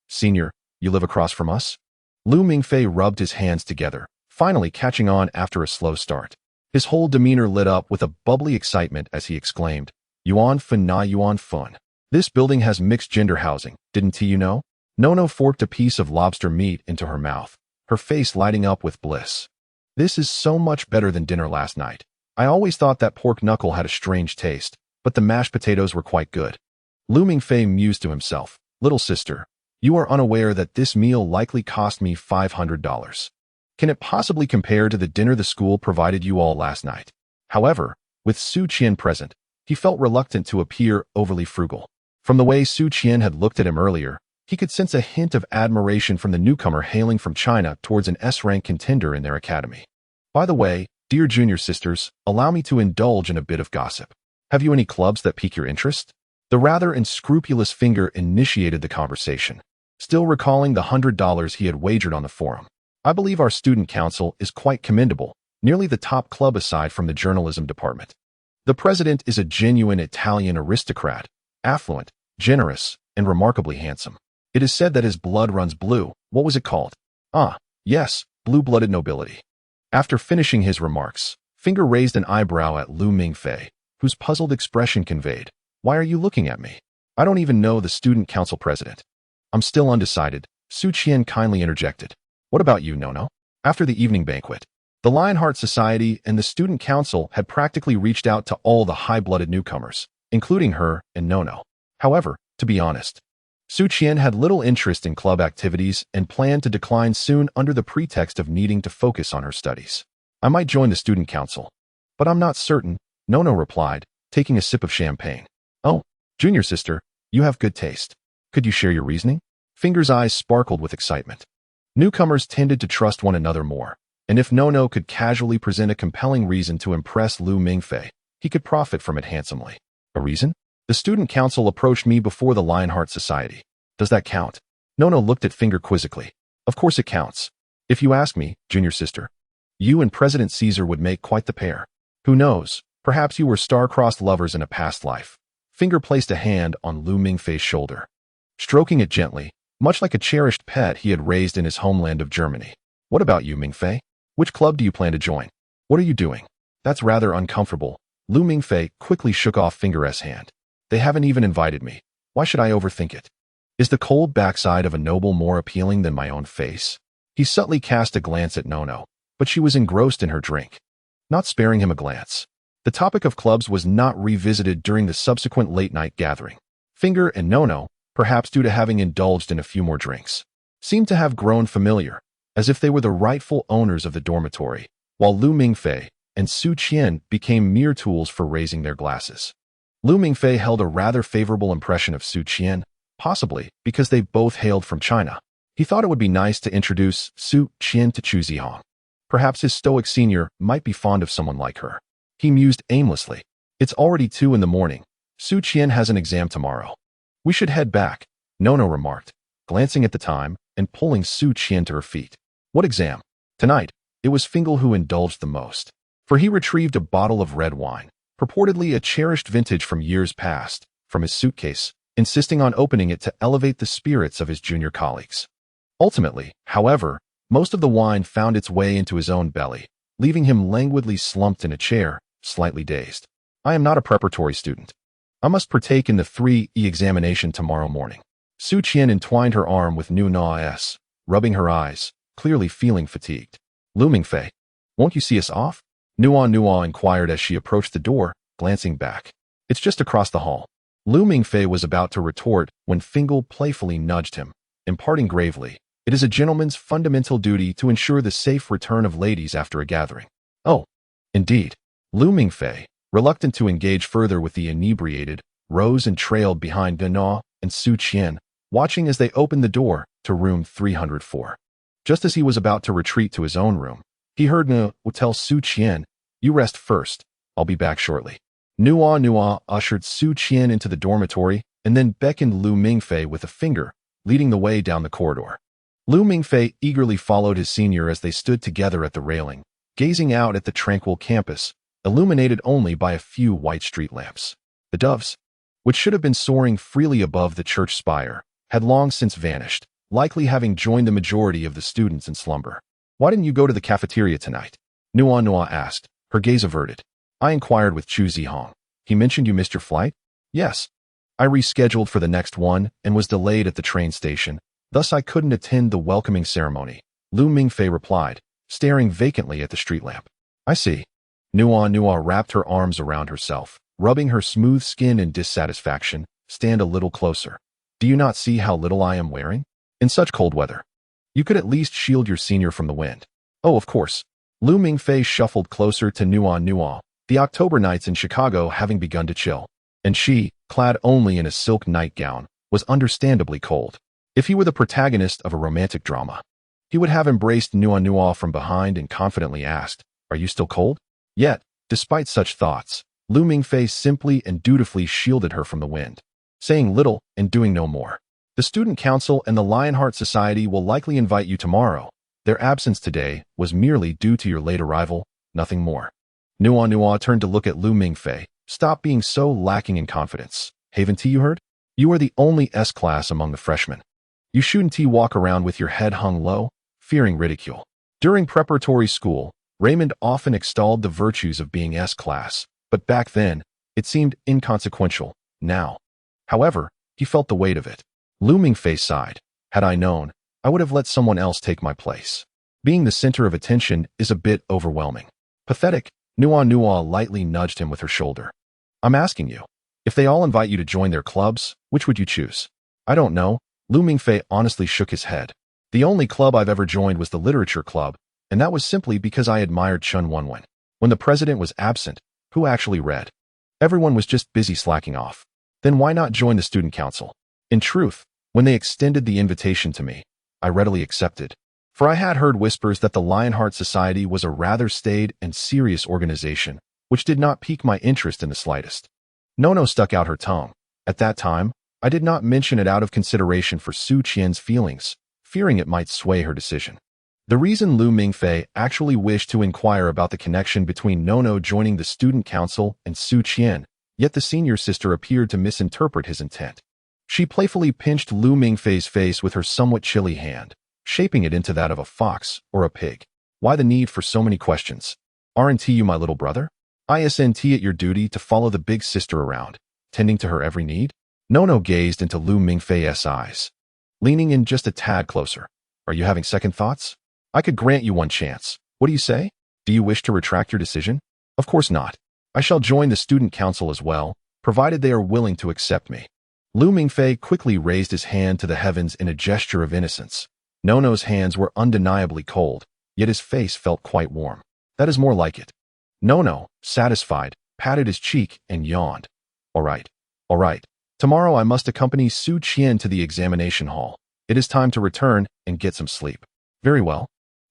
Senior, you live across from us? Lu Mingfei rubbed his hands together, finally catching on after a slow start. His whole demeanor lit up with a bubbly excitement as he exclaimed, Yuan fun na yuan fun. This building has mixed gender housing, didn't you know? Nono forked a piece of lobster meat into her mouth, her face lighting up with bliss. This is so much better than dinner last night. I always thought that pork knuckle had a strange taste, but the mashed potatoes were quite good. Lu Mingfei mused to himself, little sister, you are unaware that this meal likely cost me $500. Can it possibly compare to the dinner the school provided you all last night? However, with Su Qian present, he felt reluctant to appear overly frugal. From the way Su Qian had looked at him earlier, he could sense a hint of admiration from the newcomer hailing from China towards an S-rank contender in their academy. By the way, dear junior sisters, allow me to indulge in a bit of gossip. Have you any clubs that pique your interest? The rather unscrupulous Finger initiated the conversation, still recalling the $100 he had wagered on the forum. I believe our student council is quite commendable, nearly the top club aside from the journalism department. The president is a genuine Italian aristocrat, affluent, generous, and remarkably handsome. It is said that his blood runs blue. What was it called? Yes, blue-blooded nobility. After finishing his remarks, Finger raised an eyebrow at Lu Mingfei, whose puzzled expression conveyed, Why are you looking at me? I don't even know the student council president. I'm still undecided, Su Qian kindly interjected. What about you, Nono? After the evening banquet, the Lionheart Society and the student council had practically reached out to all the high-blooded newcomers, including her and Nono. However, to be honest, Su Qian had little interest in club activities and planned to decline soon under the pretext of needing to focus on her studies. I might join the student council, but I'm not certain, Nono replied, taking a sip of champagne. Oh, junior sister, you have good taste. Could you share your reasoning? Finger's eyes sparkled with excitement. Newcomers tended to trust one another more, and if Nono could casually present a compelling reason to impress Lu Mingfei, he could profit from it handsomely. A reason? The student council approached me before the Lionheart Society. Does that count? Nono looked at Finger quizzically. Of course it counts. If you ask me, junior sister, you and President Caesar would make quite the pair. Who knows, perhaps you were star-crossed lovers in a past life. Finger placed a hand on Lu Mingfei's shoulder, stroking it gently, much like a cherished pet he had raised in his homeland of Germany. What about you, Mingfei? Which club do you plan to join? What are you doing? That's rather uncomfortable. Lu Mingfei quickly shook off Finger's hand. They haven't even invited me. Why should I overthink it? Is the cold backside of a noble more appealing than my own face? He subtly cast a glance at Nono, but she was engrossed in her drink, not sparing him a glance. The topic of clubs was not revisited during the subsequent late-night gathering. Finger and Nono, perhaps due to having indulged in a few more drinks, seemed to have grown familiar, as if they were the rightful owners of the dormitory, while Lu Mingfei and Su Qian became mere tools for raising their glasses. Lu Mingfei held a rather favorable impression of Su Qian, possibly because they both hailed from China. He thought it would be nice to introduce Su Qian to Chu Zihong. Perhaps his stoic senior might be fond of someone like her. He mused aimlessly. It's already 2 a.m. Su Qian has an exam tomorrow. We should head back, Nono remarked, glancing at the time and pulling Su Qian to her feet. What exam? Tonight, it was Fingal who indulged the most, for he retrieved a bottle of red wine, purportedly a cherished vintage from years past, from his suitcase, insisting on opening it to elevate the spirits of his junior colleagues. Ultimately, however, most of the wine found its way into his own belly, leaving him languidly slumped in a chair, slightly dazed. I am not a preparatory student. I must partake in the 3E examination tomorrow morning. Su Qian entwined her arm with Nu Na-S, rubbing her eyes, clearly feeling fatigued. Lu Mingfei, won't you see us off? Nua inquired as she approached the door, glancing back. It's just across the hall. Lu Mingfei was about to retort when Fingal playfully nudged him, imparting gravely, "It is a gentleman's fundamental duty to ensure the safe return of ladies after a gathering." "Oh, indeed." Lu Mingfei, reluctant to engage further with the inebriated, rose and trailed behind Gana and Su Qian, watching as they opened the door to room 304. Just as he was about to retreat to his own room, he heard Nu tell Su Qian, "You rest first, I'll be back shortly." Nua ushered Su Qian into the dormitory and then beckoned Lu Mingfei with a finger, leading the way down the corridor. Lu Mingfei eagerly followed his senior as they stood together at the railing, gazing out at the tranquil campus, illuminated only by a few white street lamps. The doves, which should have been soaring freely above the church spire, had long since vanished, likely having joined the majority of the students in slumber. "Why didn't you go to the cafeteria tonight?" Nua asked, her gaze averted. "I inquired with Chu Zihong. He mentioned you missed your flight?" "Yes. I rescheduled for the next one and was delayed at the train station, thus I couldn't attend the welcoming ceremony," Lu Mingfei replied, staring vacantly at the street lamp. "I see." Nua wrapped her arms around herself, rubbing her smooth skin in dissatisfaction. "Stand a little closer. Do you not see how little I am wearing? In such cold weather. You could at least shield your senior from the wind." "Oh, of course." Lu Mingfei shuffled closer to Nua, the October nights in Chicago having begun to chill, and she, clad only in a silk nightgown, was understandably cold. If he were the protagonist of a romantic drama, he would have embraced Nua from behind and confidently asked, "Are you still cold?" Yet, despite such thoughts, Lu Mingfei simply and dutifully shielded her from the wind, saying little and doing no more. "The Student Council and the Lionheart Society will likely invite you tomorrow. Their absence today was merely due to your late arrival, nothing more." Nua turned to look at Lu Mingfei. "Stop being so lacking in confidence. Haven't you heard? You are the only S-class among the freshmen. You shouldn't walk around with your head hung low, fearing ridicule." During preparatory school, Raymond often extolled the virtues of being S-class, but back then, it seemed inconsequential. Now, however, he felt the weight of it. Lu Mingfei sighed. "Had I known, I would have let someone else take my place. Being the center of attention is a bit overwhelming." "Pathetic." Nua lightly nudged him with her shoulder. "I'm asking you, if they all invite you to join their clubs, which would you choose?" "I don't know." Lu Mingfei honestly shook his head. "The only club I've ever joined was the literature club, and that was simply because I admired Chun Wenwen. When the president was absent, who actually read? Everyone was just busy slacking off. Then why not join the student council?" In truth, when they extended the invitation to me, I readily accepted, for I had heard whispers that the Lionheart Society was a rather staid and serious organization, which did not pique my interest in the slightest. Nono stuck out her tongue. At that time, I did not mention it out of consideration for Su Qian's feelings, fearing it might sway her decision. The reason Lu Mingfei actually wished to inquire about the connection between Nono joining the student council and Su Qian, yet the senior sister appeared to misinterpret his intent. She playfully pinched Lu Mingfei's face with her somewhat chilly hand, shaping it into that of a fox or a pig. "Why the need for so many questions? Aren't you my little brother? Isn't it your duty to follow the big sister around, tending to her every need?" Nono gazed into Lu Mingfei's eyes, leaning in just a tad closer. "Are you having second thoughts? I could grant you one chance. What do you say? Do you wish to retract your decision?" "Of course not. I shall join the student council as well, provided they are willing to accept me." Lu Mingfei quickly raised his hand to the heavens in a gesture of innocence. Nono's hands were undeniably cold, yet his face felt quite warm. "That is more like it." Nono, satisfied, patted his cheek and yawned. All right. Tomorrow I must accompany Su Qian to the examination hall. It is time to return and get some sleep." "Very well.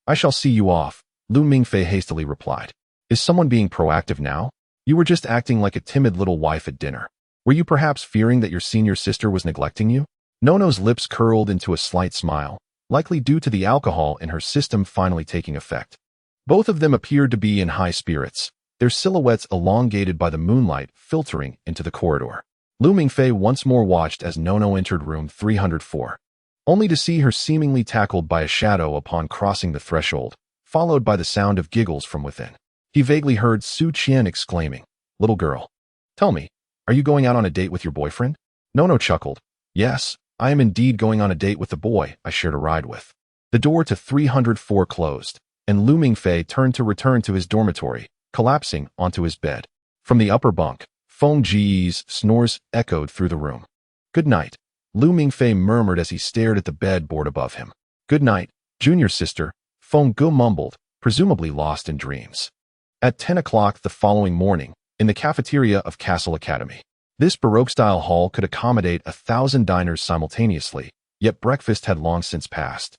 I shall see you off," Lu Mingfei hastily replied. "Is someone being proactive now? You were just acting like a timid little wife at dinner. Were you perhaps fearing that your senior sister was neglecting you?" Nono's lips curled into a slight smile, likely due to the alcohol in her system finally taking effect. Both of them appeared to be in high spirits, their silhouettes elongated by the moonlight filtering into the corridor. Lu Mingfei once more watched as Nono entered room 304, only to see her seemingly tackled by a shadow upon crossing the threshold, followed by the sound of giggles from within. He vaguely heard Su Qian exclaiming, "Little girl, tell me, are you going out on a date with your boyfriend?" Nono chuckled. "Yes, I am indeed going on a date with the boy I shared a ride with." The door to 304 closed, and Lu Mingfei turned to return to his dormitory, collapsing onto his bed. From the upper bunk, Feng Ji's snores echoed through the room. "Good night," Lu Mingfei murmured as he stared at the bed board above him. "Good night, junior sister," Feng Ge mumbled, presumably lost in dreams. At 10 o'clock the following morning, in the cafeteria of Castle Academy. This Baroque-style hall could accommodate 1,000 diners simultaneously, yet breakfast had long since passed.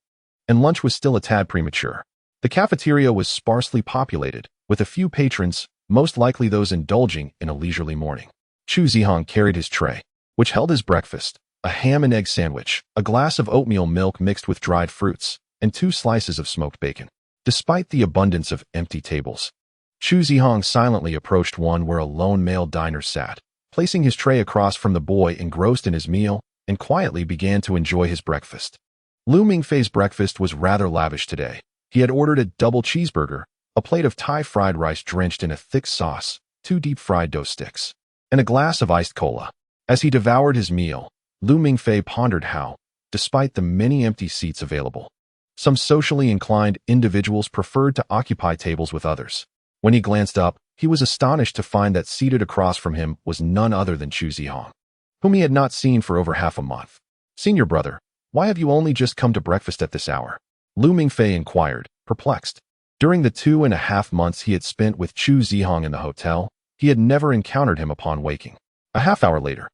And lunch was still a tad premature. The cafeteria was sparsely populated, with a few patrons, most likely those indulging in a leisurely morning. Chu Zihong carried his tray, which held his breakfast, a ham and egg sandwich, a glass of oatmeal milk mixed with dried fruits, and 2 slices of smoked bacon. Despite the abundance of empty tables, Chu Zihong silently approached one where a lone male diner sat, placing his tray across from the boy engrossed in his meal, and quietly began to enjoy his breakfast. Lu Mingfei's breakfast was rather lavish today. He had ordered a double cheeseburger, a plate of Thai fried rice drenched in a thick sauce, 2 deep-fried dough sticks, and a glass of iced cola. As he devoured his meal, Lu Mingfei pondered how, despite the many empty seats available, some socially inclined individuals preferred to occupy tables with others. When he glanced up, he was astonished to find that seated across from him was none other than Chu Zihong, whom he had not seen for over half a month. "Senior brother, why have you only just come to breakfast at this hour?" Lu Mingfei inquired, perplexed. During the 2.5 months he had spent with Chu Zihong in the hotel, he had never encountered him upon waking. A half hour later,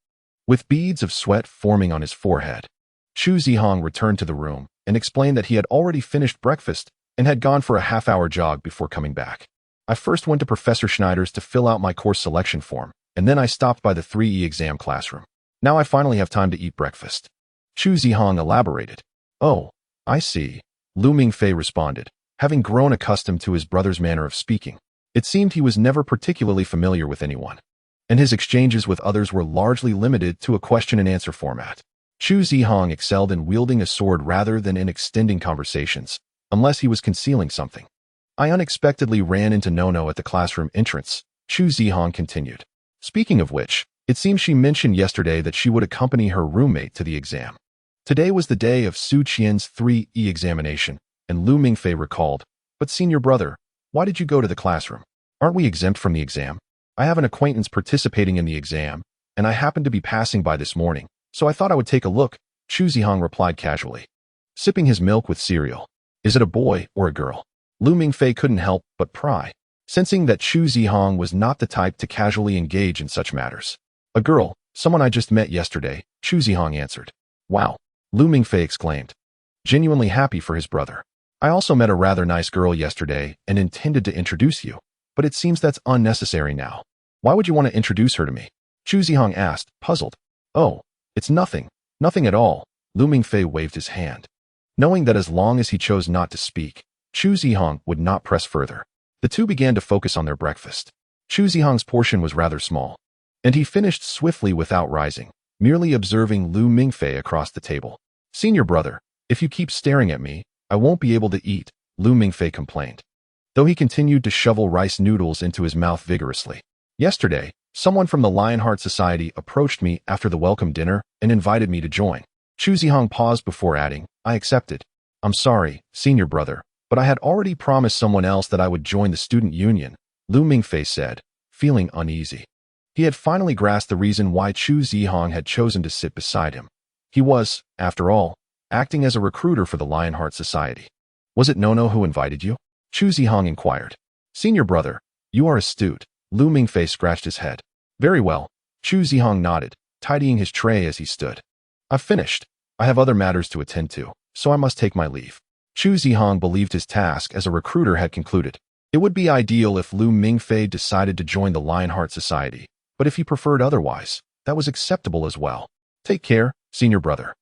with beads of sweat forming on his forehead, Chu Zihong returned to the room and explained that he had already finished breakfast and had gone for a half-hour jog before coming back. "I first went to Professor Schneider's to fill out my course selection form, and then I stopped by the 3E exam classroom. Now I finally have time to eat breakfast." Chu Zihong elaborated. "Oh, I see," Lu Mingfei responded, having grown accustomed to his brother's manner of speaking. It seemed he was never particularly familiar with anyone, and his exchanges with others were largely limited to a question-and-answer format. Chu Zihong excelled in wielding a sword rather than in extending conversations, unless he was concealing something. "I unexpectedly ran into Nono at the classroom entrance," Chu Zihong continued. "Speaking of which, it seems she mentioned yesterday that she would accompany her roommate to the exam. Today was the day of Su Qian's 3E examination, and Lu Mingfei recalled, 'But senior brother, why did you go to the classroom? Aren't we exempt from the exam? I have an acquaintance participating in the exam, and I happened to be passing by this morning, so I thought I would take a look,' Chu Zihong replied casually, sipping his milk with cereal. "Is it a boy or a girl?" Lu Mingfei couldn't help but pry, sensing that Chu Zihong was not the type to casually engage in such matters. "A girl, someone I just met yesterday," Chu Zihong answered. "Wow," Lu Mingfei exclaimed, genuinely happy for his brother. "I also met a rather nice girl yesterday and intended to introduce you, but it seems that's unnecessary now." "Why would you want to introduce her to me?" Chu Zihong asked, puzzled. "Oh, it's nothing at all," Lu Mingfei waved his hand, knowing that as long as he chose not to speak, Chu Zihong would not press further. The two began to focus on their breakfast. Chu Zihong's portion was rather small, and he finished swiftly without rising, merely observing Lu Mingfei across the table. "Senior brother, if you keep staring at me, I won't be able to eat," Lu Mingfei complained, though he continued to shovel rice noodles into his mouth vigorously. "Yesterday, someone from the Lionheart Society approached me after the welcome dinner and invited me to join." Chu Zihong paused before adding, "I accepted. I'm sorry, senior brother, but I had already promised someone else that I would join the student union," Lu Mingfei said, feeling uneasy. He had finally grasped the reason why Chu Zihong had chosen to sit beside him. He was, after all, acting as a recruiter for the Lionheart Society. "Was it Nono who invited you?" Chu Zihong inquired. "Senior brother, you are astute," Lu Mingfei scratched his head. "Very well," Chu Zihong nodded, tidying his tray as he stood. "I've finished. I have other matters to attend to, so I must take my leave." Chu Zihong believed his task as a recruiter had concluded. It would be ideal if Lu Mingfei decided to join the Lionheart Society, but if he preferred otherwise, that was acceptable as well. "Take care, senior brother."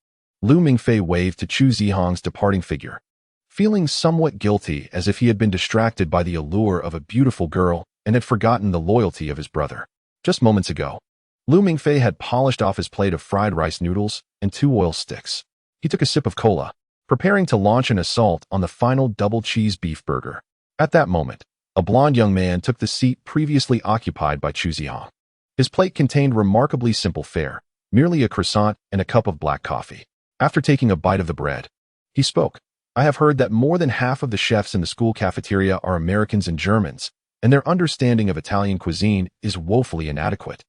Lu Mingfei waved to Chu Zihong's departing figure, feeling somewhat guilty as if he had been distracted by the allure of a beautiful girl and had forgotten the loyalty of his brother. Just moments ago, Lu Mingfei had polished off his plate of fried rice noodles and 2 oil sticks. He took a sip of cola, preparing to launch an assault on the final double cheese beef burger. At that moment, a blond young man took the seat previously occupied by Chu Zihong. His plate contained remarkably simple fare, merely a croissant and a cup of black coffee. After taking a bite of the bread, he spoke. "I have heard that more than half of the chefs in the school cafeteria are Americans and Germans, and their understanding of Italian cuisine is woefully inadequate.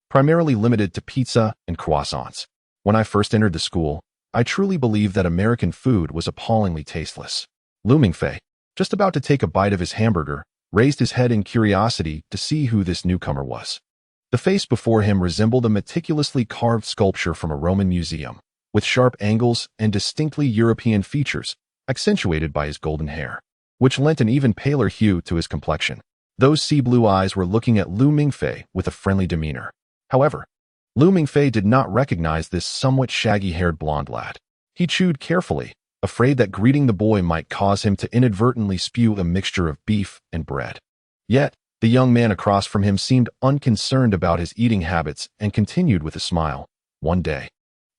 primarily limited to pizza and croissants. When I first entered the school, I truly believed that American food was appallingly tasteless. Mingfei, just about to take a bite of his hamburger, raised his head in curiosity to see who this newcomer was. The face before him resembled a meticulously carved sculpture from a Roman museum, with sharp angles and distinctly European features, accentuated by his golden hair, which lent an even paler hue to his complexion. Those sea-blue eyes were looking at Mingfei with a friendly demeanor. However, Mingfei did not recognize this somewhat shaggy-haired blonde lad. He chewed carefully, afraid that greeting the boy might cause him to inadvertently spew a mixture of beef and bread. Yet, the young man across from him seemed unconcerned about his eating habits and continued with a smile. One day,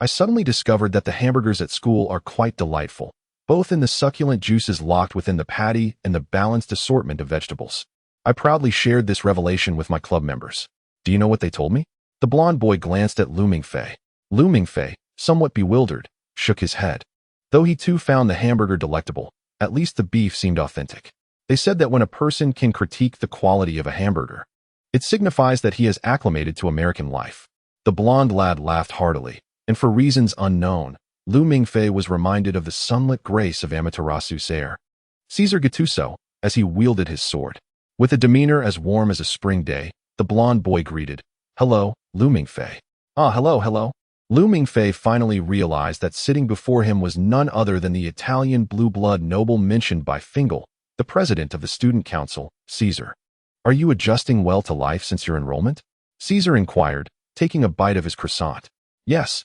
I suddenly discovered that the hamburgers at school are quite delightful, both in the succulent juices locked within the patty and the balanced assortment of vegetables. I proudly shared this revelation with my club members. Do you know what they told me? The blond boy glanced at Mingfei. Mingfei, somewhat bewildered, shook his head. Though he too found the hamburger delectable, at least the beef seemed authentic. They said that when a person can critique the quality of a hamburger, it signifies that he has acclimated to American life. The blond lad laughed heartily, and for reasons unknown, Mingfei was reminded of the sunlit grace of Amaterasu's air. Caesar Gattuso, as he wielded his sword. With a demeanor as warm as a spring day, the blond boy greeted, "Hello, Mingfei." "Ah, hello." Mingfei finally realized that sitting before him was none other than the Italian blue-blood noble mentioned by Fingal, the president of the student council, Caesar. "Are you adjusting well to life since your enrollment?" Caesar inquired, taking a bite of his croissant. Yes,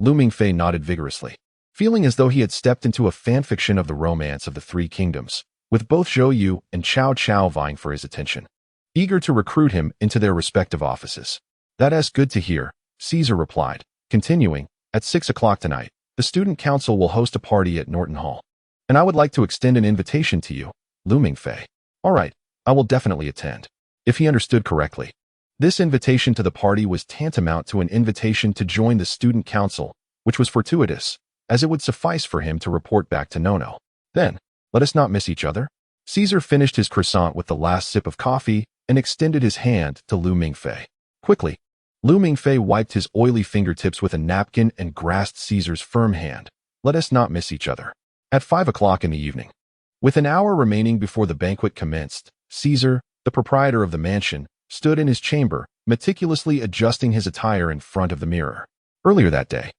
Mingfei nodded vigorously, feeling as though he had stepped into a fanfiction of the romance of the Three Kingdoms, with both Zhou Yu and Cao Cao vying for his attention, eager to recruit him into their respective offices. "That's good to hear," Caesar replied, continuing, "At 6 o'clock tonight, the student council will host a party at Norton Hall, and I would like to extend an invitation to you, Mingfei." "All right, I will definitely attend." If he understood correctly, this invitation to the party was tantamount to an invitation to join the student council, which was fortuitous, as it would suffice for him to report back to Nono. "Then, let us not miss each other." Caesar finished his croissant with the last sip of coffee and extended his hand to Mingfei. Quickly, Mingfei wiped his oily fingertips with a napkin and grasped Caesar's firm hand. "Let us not miss each other." At 5 o'clock in the evening, with an hour remaining before the banquet commenced, Caesar, the proprietor of the mansion, stood in his chamber, meticulously adjusting his attire in front of the mirror. Earlier that day,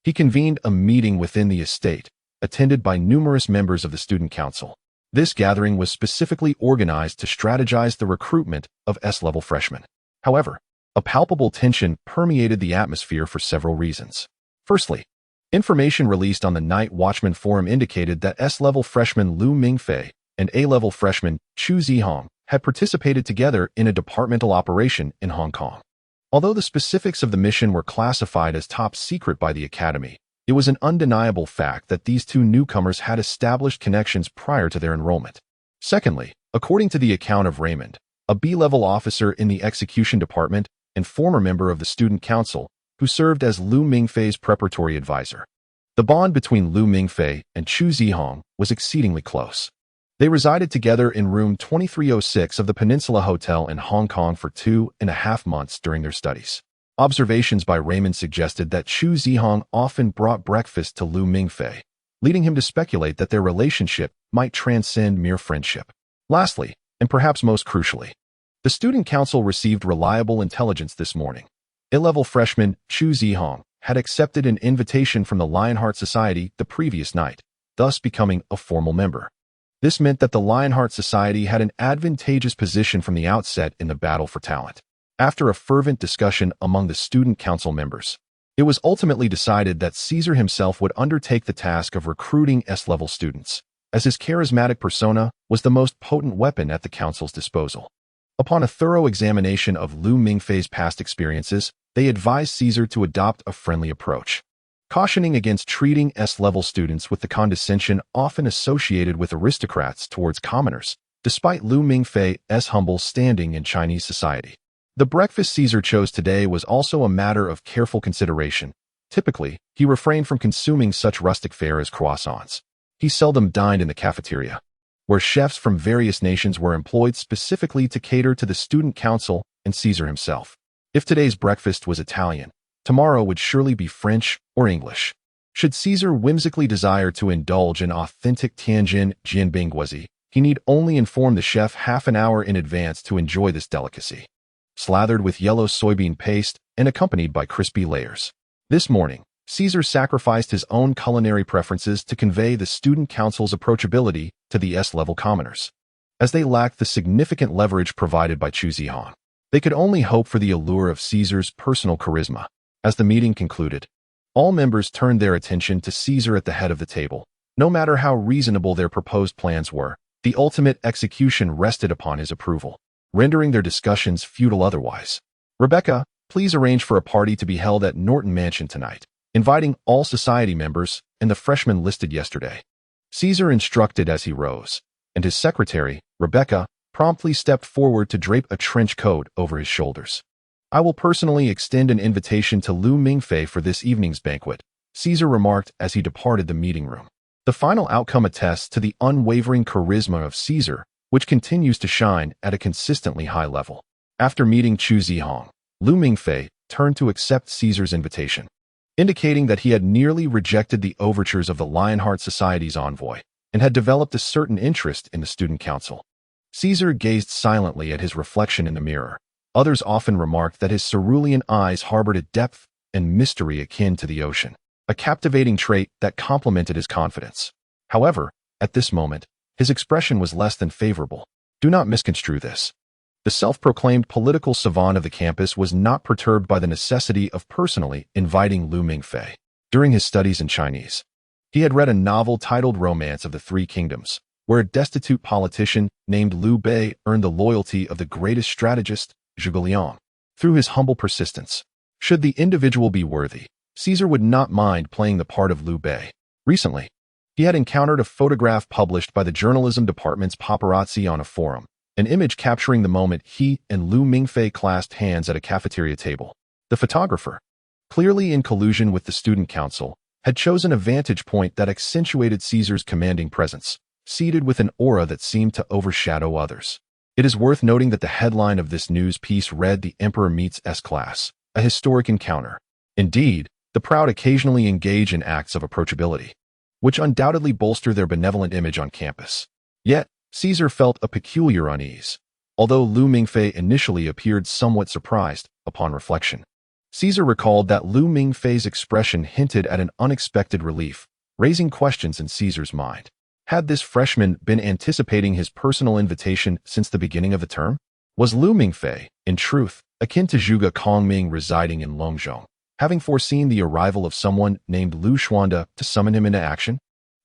he convened a meeting within the estate, attended by numerous members of the student council. This gathering was specifically organized to strategize the recruitment of S-level freshmen. However, a palpable tension permeated the atmosphere for several reasons. Firstly, information released on the Night Watchman Forum indicated that S-level freshman Mingfei and A-level freshman Chu Zihong had participated together in a departmental operation in Hong Kong. Although the specifics of the mission were classified as top secret by the Academy, it was an undeniable fact that these two newcomers had established connections prior to their enrollment. Secondly, according to the account of Raymond, a B-level officer in the execution department and former member of the student council, who served as Mingfei's preparatory advisor. The bond between Mingfei and Chu Zihong was exceedingly close. They resided together in room 2306 of the Peninsula Hotel in Hong Kong for 2.5 months during their studies. Observations by Raymond suggested that Chu Zihong often brought breakfast to Mingfei, leading him to speculate that their relationship might transcend mere friendship. Lastly, and perhaps most crucially, the student council received reliable intelligence this morning. A-level freshman Chu Zihong had accepted an invitation from the Lionheart Society the previous night, thus becoming a formal member. This meant that the Lionheart Society had an advantageous position from the outset in the battle for talent. After a fervent discussion among the student council members, it was ultimately decided that Caesar himself would undertake the task of recruiting S-level students, as his charismatic persona was the most potent weapon at the council's disposal. Upon a thorough examination of Mingfei's past experiences, they advised Caesar to adopt a friendly approach, cautioning against treating S-level students with the condescension often associated with aristocrats towards commoners, despite Mingfei's humble standing in Chinese society. The breakfast Caesar chose today was also a matter of careful consideration. Typically, he refrained from consuming such rustic fare as croissants. He seldom dined in the cafeteria, where chefs from various nations were employed specifically to cater to the student council and Caesar himself. If today's breakfast was Italian, tomorrow would surely be French or English. Should Caesar whimsically desire to indulge in authentic Tianjin jianbingguozi, he need only inform the chef half an hour in advance to enjoy this delicacy. Slathered with yellow soybean paste and accompanied by crispy layers. This morning, Caesar sacrificed his own culinary preferences to convey the student council's approachability to the S-level commoners. As they lacked the significant leverage provided by Chu Zihong, they could only hope for the allure of Caesar's personal charisma. As the meeting concluded, all members turned their attention to Caesar at the head of the table. No matter how reasonable their proposed plans were, the ultimate execution rested upon his approval, rendering their discussions futile otherwise. Rebecca, please arrange for a party to be held at Norton Mansion tonight, inviting all society members and the freshmen listed yesterday. Caesar instructed as he rose, and his secretary, Rebecca, promptly stepped forward to drape a trench coat over his shoulders. I will personally extend an invitation to Lu Mingfei for this evening's banquet, Caesar remarked as he departed the meeting room. The final outcome attests to the unwavering charisma of Caesar, which continues to shine at a consistently high level. After meeting Chu Zihong, Lu Mingfei turned to accept Caesar's invitation, indicating that he had nearly rejected the overtures of the Lionheart Society's envoy and had developed a certain interest in the student council. Caesar gazed silently at his reflection in the mirror. Others often remarked that his cerulean eyes harbored a depth and mystery akin to the ocean, a captivating trait that complemented his confidence. However, at this moment, his expression was less than favorable. Do not misconstrue this. The self-proclaimed political savant of the campus was not perturbed by the necessity of personally inviting Lu Mingfei. During his studies in Chinese, he had read a novel titled Romance of the Three Kingdoms, where a destitute politician named Liu Bei earned the loyalty of the greatest strategist, Zhuge Liang, through his humble persistence. Should the individual be worthy, Caesar would not mind playing the part of Liu Bei. Recently, he had encountered a photograph published by the journalism department's paparazzi on a forum, an image capturing the moment he and Lu Mingfei clasped hands at a cafeteria table. The photographer, clearly in collusion with the student council, had chosen a vantage point that accentuated Caesar's commanding presence, seated with an aura that seemed to overshadow others. It is worth noting that the headline of this news piece read "The Emperor Meets S-Class, a Historic Encounter." Indeed, the proud occasionally engage in acts of approachability, which undoubtedly bolster their benevolent image on campus. Yet, Caesar felt a peculiar unease, although Lu Mingfei initially appeared somewhat surprised upon reflection. Caesar recalled that Lu Mingfei's expression hinted at an unexpected relief, raising questions in Caesar's mind. Had this freshman been anticipating his personal invitation since the beginning of the term? Was Lu Mingfei, in truth, akin to Zhuge Kongming residing in Longzhong, having foreseen the arrival of someone named Lu Xuanda to summon him into action?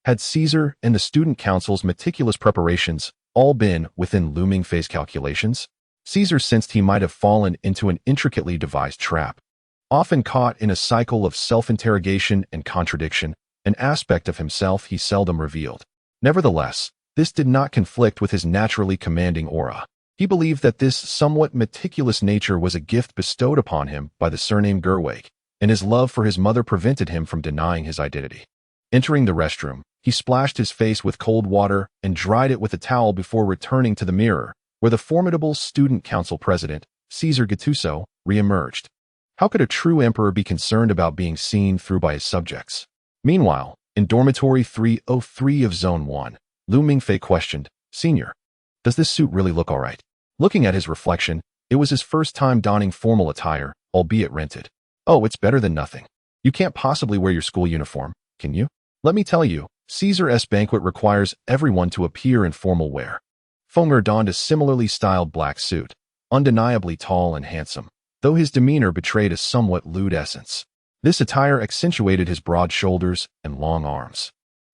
Had Caesar and the student council's meticulous preparations all been within Lu Mingfei's calculations? Caesar sensed he might have fallen into an intricately devised trap. Often caught in a cycle of self-interrogation and contradiction, an aspect of himself he seldom revealed. Nevertheless, this did not conflict with his naturally commanding aura. He believed that this somewhat meticulous nature was a gift bestowed upon him by the surname Gerwig, and his love for his mother prevented him from denying his identity. Entering the restroom, he splashed his face with cold water and dried it with a towel before returning to the mirror, where the formidable student council president, Caesar Gattuso, re-emerged. How could a true emperor be concerned about being seen through by his subjects? Meanwhile, in dormitory 303 of Zone 1, Lu Mingfei questioned, "Senior, does this suit really look all right?" Looking at his reflection, it was his first time donning formal attire, albeit rented. "Oh, it's better than nothing. You can't possibly wear your school uniform, can you? Let me tell you, Caesar's banquet requires everyone to appear in formal wear." Fenger donned a similarly styled black suit, undeniably tall and handsome, though his demeanor betrayed a somewhat lewd essence. This attire accentuated his broad shoulders and long arms,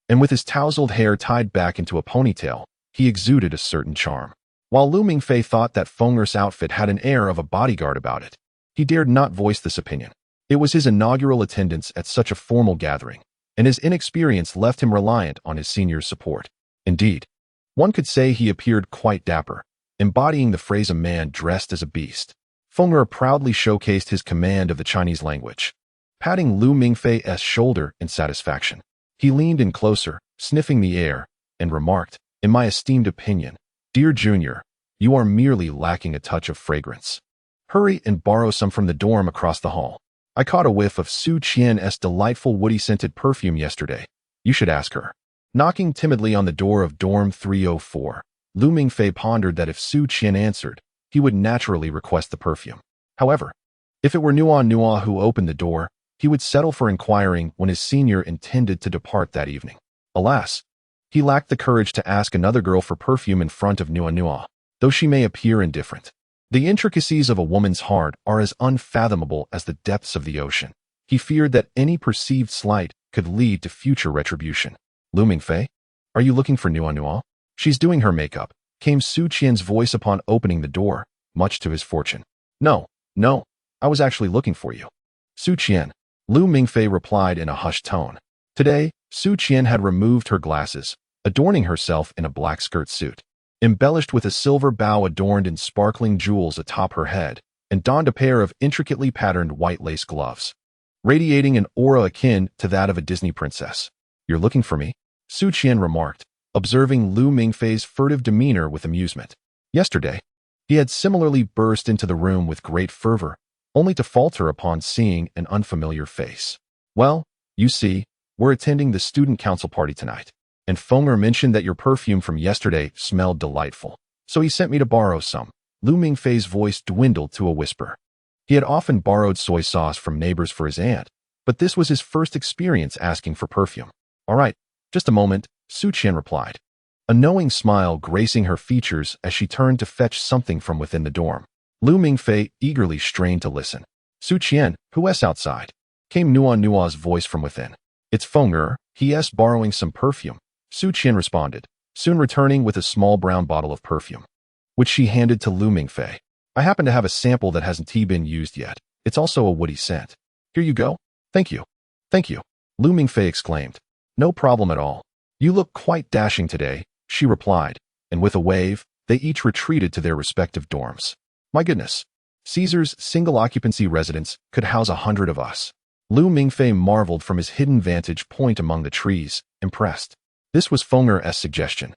and with his tousled hair tied back into a ponytail, he exuded a certain charm. While Lu Mingfei thought that Fenger's outfit had an air of a bodyguard about it, he dared not voice this opinion. It was his inaugural attendance at such a formal gathering, and his inexperience left him reliant on his senior's support. Indeed, one could say he appeared quite dapper, embodying the phrase "a man dressed as a beast." Fenger proudly showcased his command of the Chinese language, patting Lu Mingfei's shoulder in satisfaction. He leaned in closer, sniffing the air, and remarked, "In my esteemed opinion, dear Junior, you are merely lacking a touch of fragrance." Hurry and borrow some from the dorm across the hall. I caught a whiff of Su Qian's delightful woody-scented perfume yesterday. You should ask her. Knocking timidly on the door of dorm 304, Lu Mingfei pondered that if Su Qian answered, he would naturally request the perfume. However, if it were Nua who opened the door, he would settle for inquiring when his senior intended to depart that evening. Alas, he lacked the courage to ask another girl for perfume in front of Nua, though she may appear indifferent. The intricacies of a woman's heart are as unfathomable as the depths of the ocean. He feared that any perceived slight could lead to future retribution. Lu Mingfei, are you looking for Nua? She's doing her makeup, came Su Qian's voice upon opening the door, much to his fortune. No, I was actually looking for you. Su Qian, Lu Mingfei replied in a hushed tone. Today, Su Qian had removed her glasses, adorning herself in a black skirt suit, embellished with a silver bow adorned in sparkling jewels atop her head, and donned a pair of intricately patterned white lace gloves, radiating an aura akin to that of a Disney princess. You're looking for me? Su Qian remarked, observing Lu Mingfei's furtive demeanor with amusement. Yesterday, he had similarly burst into the room with great fervor, only to falter upon seeing an unfamiliar face. Well, you see, we're attending the student council party tonight, and Fenger mentioned that your perfume from yesterday smelled delightful, so he sent me to borrow some. Lu Mingfei's voice dwindled to a whisper. He had often borrowed soy sauce from neighbors for his aunt, but this was his first experience asking for perfume. All right, just a moment, Su Qian replied, a knowing smile gracing her features as she turned to fetch something from within the dorm. Lu Mingfei eagerly strained to listen. Su Qian, who's outside? Came Nua's voice from within. It's Fenger, he's borrowing some perfume. Su Qian responded, soon returning with a small brown bottle of perfume, which she handed to Lu Mingfei. I happen to have a sample that hasn't been used yet. It's also a woody scent. Here you go. Thank you. Lu Mingfei exclaimed. No problem at all. You look quite dashing today, she replied, and with a wave, they each retreated to their respective dorms. My goodness. Caesar's single-occupancy residence could house 100 of us. Lu Mingfei marveled from his hidden vantage point among the trees, impressed. This was Fenger's suggestion.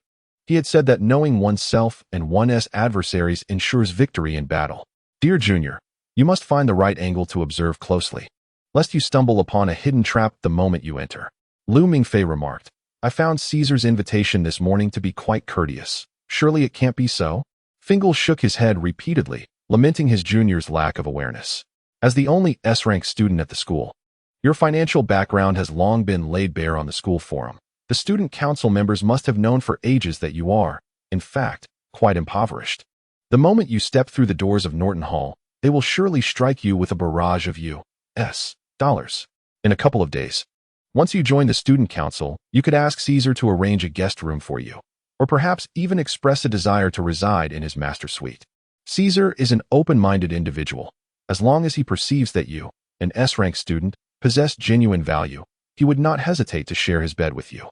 He had said that knowing oneself and one's adversaries ensures victory in battle. Dear Junior, you must find the right angle to observe closely, lest you stumble upon a hidden trap the moment you enter. Lu Mingfei remarked, I found Caesar's invitation this morning to be quite courteous. Surely it can't be so? Fingal shook his head repeatedly, lamenting his junior's lack of awareness. As the only S-rank student at the school, your financial background has long been laid bare on the school forum. The student council members must have known for ages that you are, in fact, quite impoverished. The moment you step through the doors of Norton Hall, they will surely strike you with a barrage of U.S. dollars. In a couple of days, once you join the student council, you could ask Caesar to arrange a guest room for you, or perhaps even express a desire to reside in his master suite. Caesar is an open-minded individual. As long as he perceives that you, an S-rank student, possess genuine value, he would not hesitate to share his bed with you.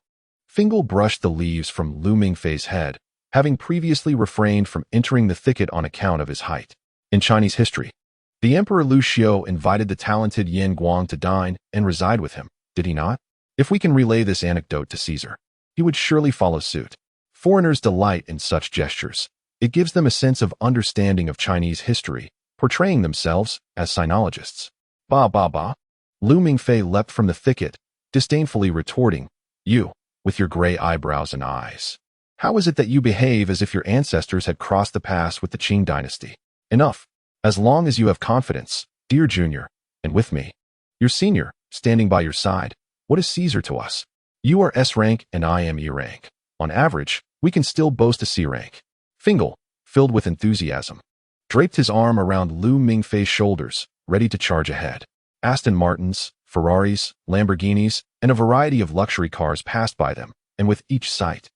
Fingal brushed the leaves from Lu Mingfei's head, having previously refrained from entering the thicket on account of his height. In Chinese history, the Emperor Lu Xiu invited the talented Yin Guang to dine and reside with him, did he not? If we can relay this anecdote to Caesar, he would surely follow suit. Foreigners delight in such gestures. It gives them a sense of understanding of Chinese history, portraying themselves as sinologists. Ba. Lu Mingfei leapt from the thicket, disdainfully retorting, You, with your gray eyebrows and eyes. How is it that you behave as if your ancestors had crossed the pass with the Qing dynasty? Enough. As long as you have confidence, dear junior, and with me, your senior, standing by your side, what is Caesar to us? You are S rank and I am E rank. On average, we can still boast a C rank. Fingal, filled with enthusiasm, draped his arm around Lu Mingfei's shoulders, ready to charge ahead. Aston Martins, Ferraris, Lamborghinis, and a variety of luxury cars passed by them, and with each sight,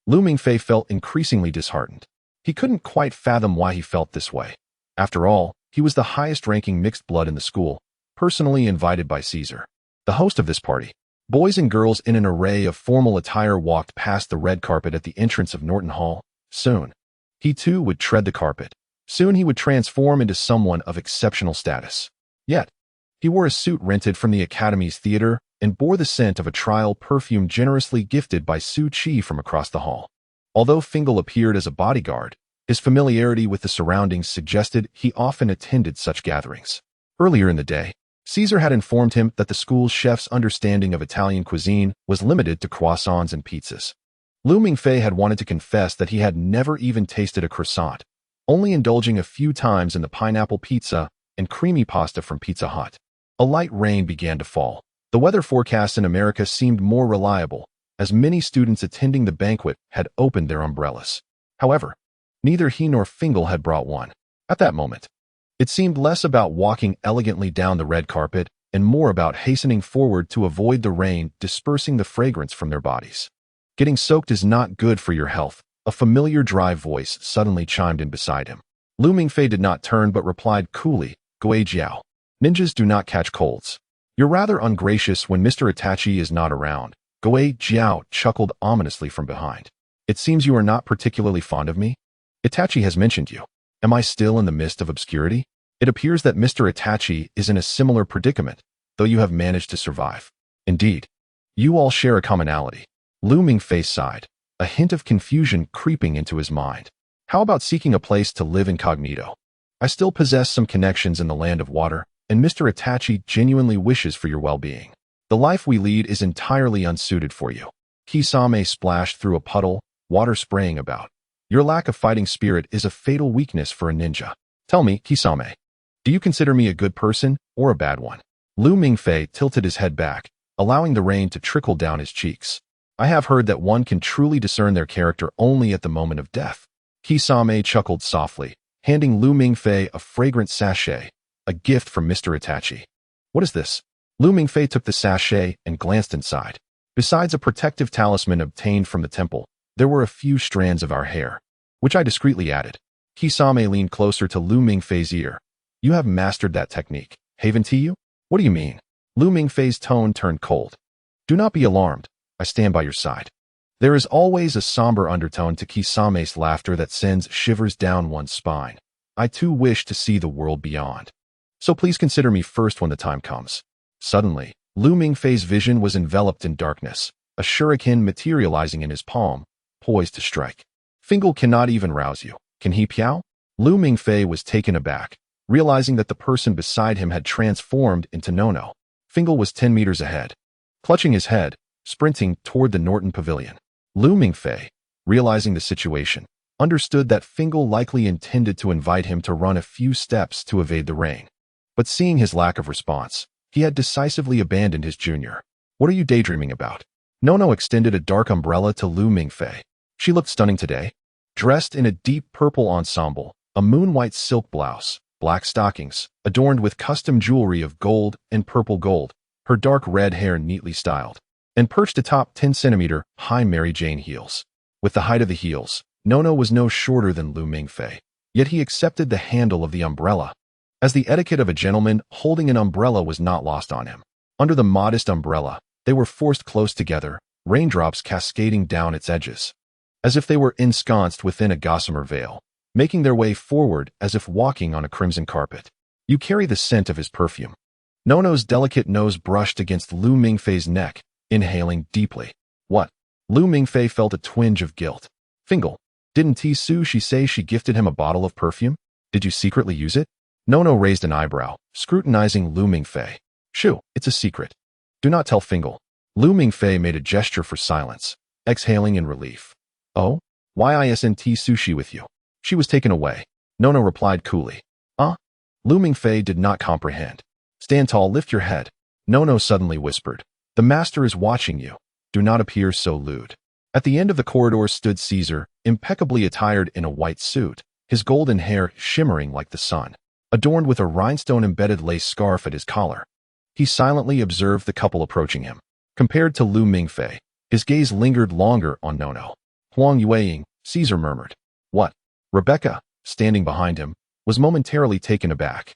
Lu Mingfei felt increasingly disheartened. He couldn't quite fathom why he felt this way. After all, he was the highest-ranking mixed blood in the school, personally invited by Caesar. The host of this party, boys and girls in an array of formal attire walked past the red carpet at the entrance of Norton Hall. Soon, he too would tread the carpet. Soon he would transform into someone of exceptional status. Yet, he wore a suit rented from the Academy's theater and bore the scent of a trial perfume generously gifted by Su Qi from across the hall. Although Fingal appeared as a bodyguard, His familiarity with the surroundings suggested he often attended such gatherings. Earlier in the day, Caesar had informed him that the school's chef's understanding of Italian cuisine was limited to croissants and pizzas. Mingfei had wanted to confess that he had never even tasted a croissant, only indulging a few times in the pineapple pizza and creamy pasta from Pizza Hut. A light rain began to fall. The weather forecasts in America seemed more reliable, as many students attending the banquet had opened their umbrellas. However, neither he nor Fingal had brought one. At that moment, it seemed less about walking elegantly down the red carpet and more about hastening forward to avoid the rain dispersing the fragrance from their bodies. Getting soaked is not good for your health, a familiar dry voice suddenly chimed in beside him. Mingfei did not turn but replied coolly, "Gui Jiao. Ninjas do not catch colds. You're rather ungracious when Mr. Itachi is not around." Gui Jiao chuckled ominously from behind. "It seems you are not particularly fond of me? Itachi has mentioned you. Am I still in the midst of obscurity? It appears that Mr. Itachi is in a similar predicament, though you have managed to survive. Indeed, you all share a commonality." Mingfei sighed, a hint of confusion creeping into his mind. "How about seeking a place to live incognito? I still possess some connections in the land of water, and Mr. Itachi genuinely wishes for your well-being. The life we lead is entirely unsuited for you." Kisame splashed through a puddle, water spraying about. "Your lack of fighting spirit is a fatal weakness for a ninja. Tell me, Kisame, do you consider me a good person or a bad one?" Mingfei tilted his head back, allowing the rain to trickle down his cheeks. "I have heard that one can truly discern their character only at the moment of death." Kisame chuckled softly, handing Mingfei a fragrant sachet, a gift from Mr. Itachi. "What is this?" Mingfei took the sachet and glanced inside. Besides a protective talisman obtained from the temple, there were a few strands of our hair, which I discreetly added. Kisame leaned closer to Mingfei's ear. "You have mastered that technique, haven't you?" "What do you mean?" Mingfei's tone turned cold. "Do not be alarmed. I stand by your side." There is always a somber undertone to Kisame's laughter that sends shivers down one's spine. "I too wish to see the world beyond. So please consider me first when the time comes." Suddenly, Mingfei's vision was enveloped in darkness, a shuriken materializing in his palm, poised to strike. "Fingal cannot even rouse you. Can he, Piao?" Mingfei was taken aback, realizing that the person beside him had transformed into Nono. Fingal was 10 meters ahead, clutching his head, sprinting toward the Norton Pavilion. Mingfei, realizing the situation, understood that Fingal likely intended to invite him to run a few steps to evade the rain. But seeing his lack of response, he had decisively abandoned his junior. "What are you daydreaming about?" Nono extended a dark umbrella to Mingfei. She looked stunning today, dressed in a deep purple ensemble, a moon-white silk blouse, black stockings, adorned with custom jewelry of gold and purple gold, her dark red hair neatly styled, and perched atop 10-centimeter high Mary Jane heels. With the height of the heels, Nono was no shorter than Mingfei, yet he accepted the handle of the umbrella, as the etiquette of a gentleman holding an umbrella was not lost on him. Under the modest umbrella, they were forced close together, raindrops cascading down its edges, as if they were ensconced within a gossamer veil, making their way forward as if walking on a crimson carpet. "You carry the scent of his perfume." Nono's delicate nose brushed against Mingfei's neck, inhaling deeply. "What?" Mingfei felt a twinge of guilt. "Fingal, didn't she say she gifted him a bottle of perfume? Did you secretly use it?" Nono raised an eyebrow, scrutinizing Mingfei. "Shoo, it's a secret. Do not tell Fingal." Mingfei made a gesture for silence, exhaling in relief. "Oh? Why isn't sushi with you?" "She was taken away," Nono replied coolly. Mingfei did not comprehend. "Stand tall, lift your head," Nono suddenly whispered. "The master is watching you. Do not appear so lewd." At the end of the corridor stood Caesar, impeccably attired in a white suit, his golden hair shimmering like the sun, adorned with a rhinestone-embedded lace scarf at his collar. He silently observed the couple approaching him. Compared to Mingfei, his gaze lingered longer on Nono. "Huang Yueying," Caesar murmured. "What?" Rebecca, standing behind him, was momentarily taken aback,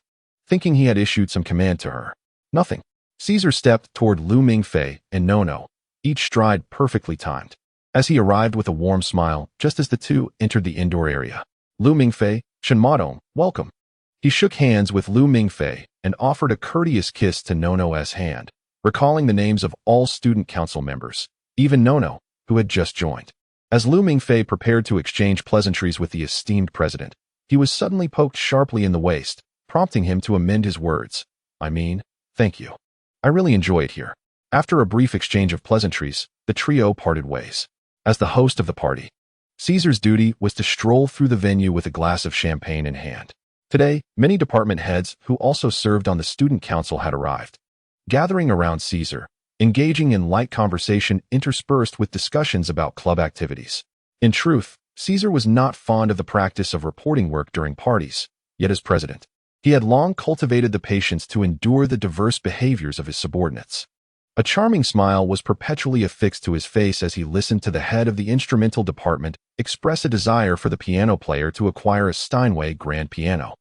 thinking he had issued some command to her. "Nothing." Caesar stepped toward Mingfei and Nono, each stride perfectly timed, as he arrived with a warm smile just as the two entered the indoor area. "Mingfei, Shenmadong, welcome." He shook hands with Mingfei and offered a courteous kiss to Nono's hand, recalling the names of all student council members, even Nono, who had just joined. As Lu Mingfei prepared to exchange pleasantries with the esteemed president, he was suddenly poked sharply in the waist, prompting him to amend his words. Thank you. I really enjoy it here. After a brief exchange of pleasantries, the trio parted ways. As the host of the party, Caesar's duty was to stroll through the venue with a glass of champagne in hand. Today, many department heads who also served on the student council had arrived, gathering around Caesar, engaging in light conversation interspersed with discussions about club activities. In truth, Caesar was not fond of the practice of reporting work during parties, yet as president, he had long cultivated the patience to endure the diverse behaviors of his subordinates. A charming smile was perpetually affixed to his face as he listened to the head of the instrumental department express a desire for the piano player to acquire a Steinway grand piano.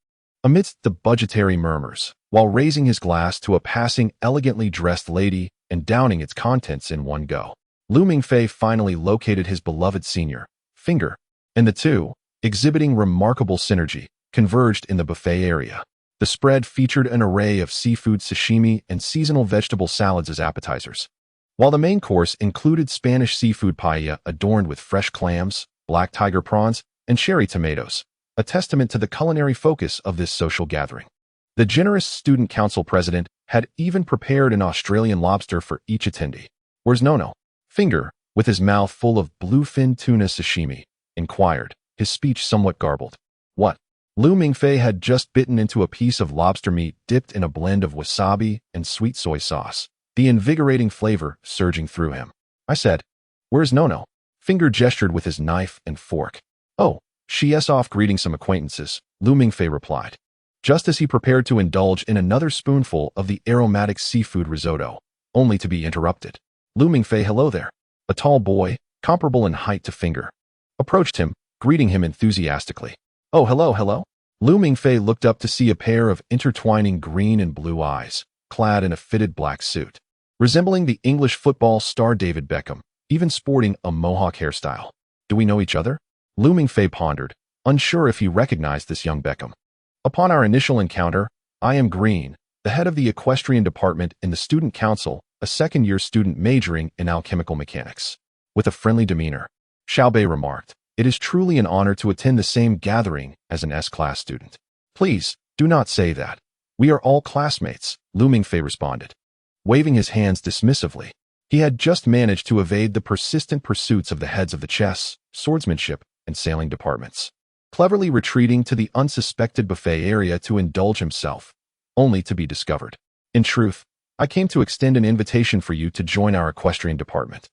Amidst the budgetary murmurs, while raising his glass to a passing elegantly dressed lady and downing its contents in one go, Lu Mingfei finally located his beloved senior, Finger, and the two, exhibiting remarkable synergy, converged in the buffet area. The spread featured an array of seafood sashimi and seasonal vegetable salads as appetizers, while the main course included Spanish seafood paella adorned with fresh clams, black tiger prawns, and cherry tomatoes, a testament to the culinary focus of this social gathering. The generous student council president had even prepared an Australian lobster for each attendee. "Where's Nono?" Finger, with his mouth full of bluefin tuna sashimi, inquired, his speech somewhat garbled. "What?" Lu Mingfei had just bitten into a piece of lobster meat dipped in a blend of wasabi and sweet soy sauce, the invigorating flavor surging through him. "I said, where's Nono?" Finger gestured with his knife and fork. "Oh, she's off greeting some acquaintances," Lu Mingfei replied, just as he prepared to indulge in another spoonful of the aromatic seafood risotto, only to be interrupted. Lu Mingfei, hello there. A tall boy, comparable in height to Finger, approached him, greeting him enthusiastically. "Oh, hello." Lu Mingfei looked up to see a pair of intertwining green and blue eyes, clad in a fitted black suit, resembling the English football star David Beckham, even sporting a mohawk hairstyle. "Do we know each other?" Lu Mingfei pondered, unsure if he recognized this young Beckham. "Upon our initial encounter, I am Green, the head of the equestrian department in the student council, a second-year student majoring in alchemical mechanics." With a friendly demeanor, Xiaobei remarked, "It is truly an honor to attend the same gathering as an S-class student." "Please, do not say that. We are all classmates," Lu Mingfei responded, waving his hands dismissively. He had just managed to evade the persistent pursuits of the heads of the chess, swordsmanship, and sailing departments, cleverly retreating to the unsuspected buffet area to indulge himself, only to be discovered. "In truth, I came to extend an invitation for you to join our equestrian department.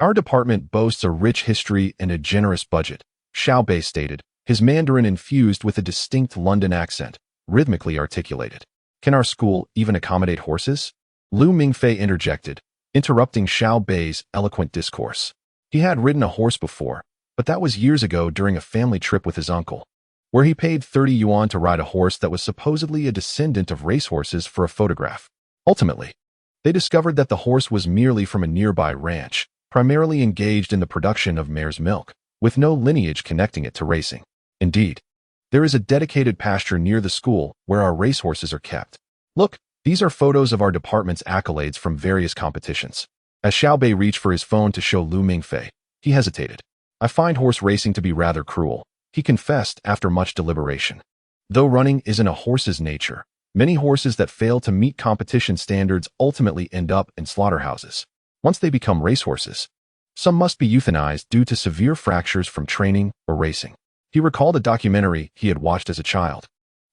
Our department boasts a rich history and a generous budget," Xiaobei stated, his Mandarin infused with a distinct London accent, rhythmically articulated. "Can our school even accommodate horses?" Lu Mingfei interjected, interrupting Xiaobei's eloquent discourse. He had ridden a horse before, but that was years ago during a family trip with his uncle, where he paid 30 yuan to ride a horse that was supposedly a descendant of racehorses for a photograph. Ultimately, they discovered that the horse was merely from a nearby ranch, primarily engaged in the production of mare's milk, with no lineage connecting it to racing. Indeed, there is a dedicated pasture near the school where our racehorses are kept. "Look, these are photos of our department's accolades from various competitions." As Xiaobei reached for his phone to show Lu Mingfei, he hesitated. "I find horse racing to be rather cruel," he confessed after much deliberation. Though running isn't a horse's nature, many horses that fail to meet competition standards ultimately end up in slaughterhouses. Once they become racehorses, some must be euthanized due to severe fractures from training or racing. He recalled a documentary he had watched as a child,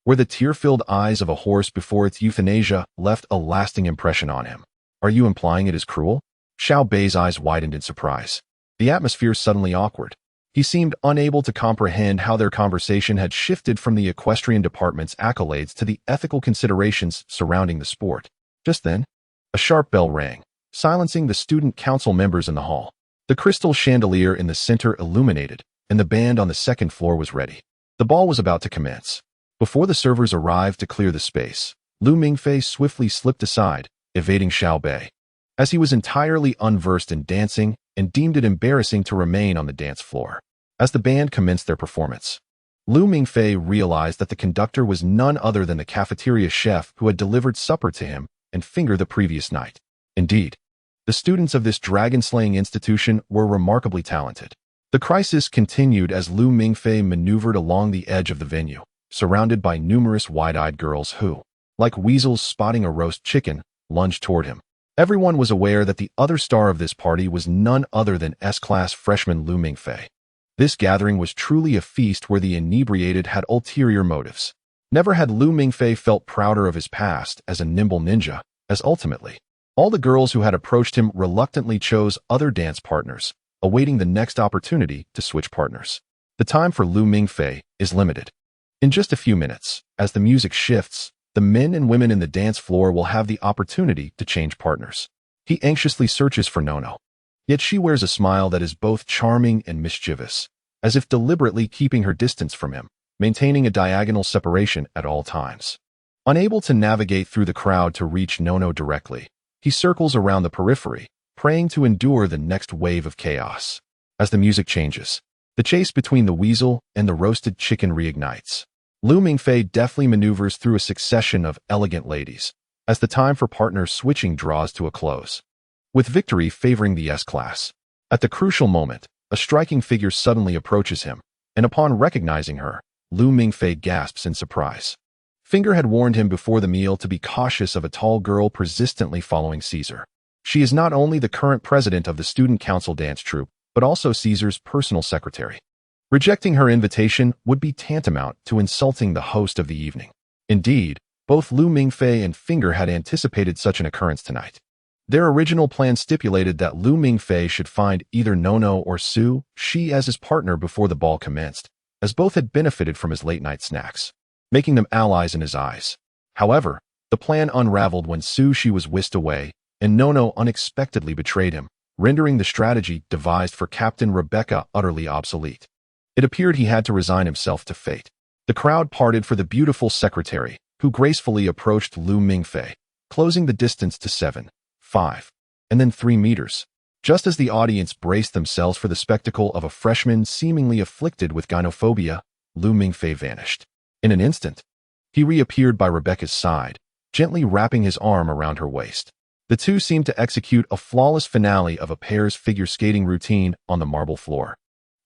where the tear-filled eyes of a horse before its euthanasia left a lasting impression on him. "Are you implying it is cruel?" Xiaobei's eyes widened in surprise. The atmosphere suddenly awkward. He seemed unable to comprehend how their conversation had shifted from the equestrian department's accolades to the ethical considerations surrounding the sport. Just then, a sharp bell rang, silencing the student council members in the hall. The crystal chandelier in the center illuminated, and the band on the second floor was ready. The ball was about to commence. Before the servers arrived to clear the space, Lu Mingfei swiftly slipped aside, evading Xiaobei, as he was entirely unversed in dancing and deemed it embarrassing to remain on the dance floor. As the band commenced their performance, Lu Mingfei realized that the conductor was none other than the cafeteria chef who had delivered supper to him and Finger the previous night. Indeed, the students of this dragon-slaying institution were remarkably talented. The crisis continued as Lu Mingfei maneuvered along the edge of the venue, surrounded by numerous wide-eyed girls who, like weasels spotting a roast chicken, lunged toward him. Everyone was aware that the other star of this party was none other than S-class freshman Lu Mingfei. This gathering was truly a feast where the inebriated had ulterior motives. Never had Lu Mingfei felt prouder of his past as a nimble ninja, as ultimately, all the girls who had approached him reluctantly chose other dance partners, awaiting the next opportunity to switch partners. The time for Lu Mingfei is limited. In just a few minutes, as the music shifts, the men and women in the dance floor will have the opportunity to change partners. He anxiously searches for Nono. Yet she wears a smile that is both charming and mischievous, as if deliberately keeping her distance from him, maintaining a diagonal separation at all times. Unable to navigate through the crowd to reach Nono directly, he circles around the periphery, praying to endure the next wave of chaos. As the music changes, the chase between the weasel and the roasted chicken reignites. Lu Mingfei deftly maneuvers through a succession of elegant ladies, as the time for partner switching draws to a close, with victory favoring the S-class. At the crucial moment, a striking figure suddenly approaches him, and upon recognizing her, Lu Mingfei gasps in surprise. Finger had warned him before the meal to be cautious of a tall girl persistently following Caesar. She is not only the current president of the student council dance troupe, but also Caesar's personal secretary. Rejecting her invitation would be tantamount to insulting the host of the evening. Indeed, both Lu Mingfei and Finger had anticipated such an occurrence tonight. Their original plan stipulated that Lu Mingfei should find either Nono or Su Shi as his partner before the ball commenced, as both had benefited from his late-night snacks, making them allies in his eyes. However, the plan unraveled when Su Shi was whisked away, and Nono unexpectedly betrayed him, rendering the strategy devised for Captain Rebecca utterly obsolete. It appeared he had to resign himself to fate. The crowd parted for the beautiful secretary, who gracefully approached Lu Mingfei, closing the distance to 7, 5, and then 3 meters. Just as the audience braced themselves for the spectacle of a freshman seemingly afflicted with gynophobia, Lu Mingfei vanished. In an instant, he reappeared by Rebecca's side, gently wrapping his arm around her waist. The two seemed to execute a flawless finale of a pair's figure skating routine on the marble floor,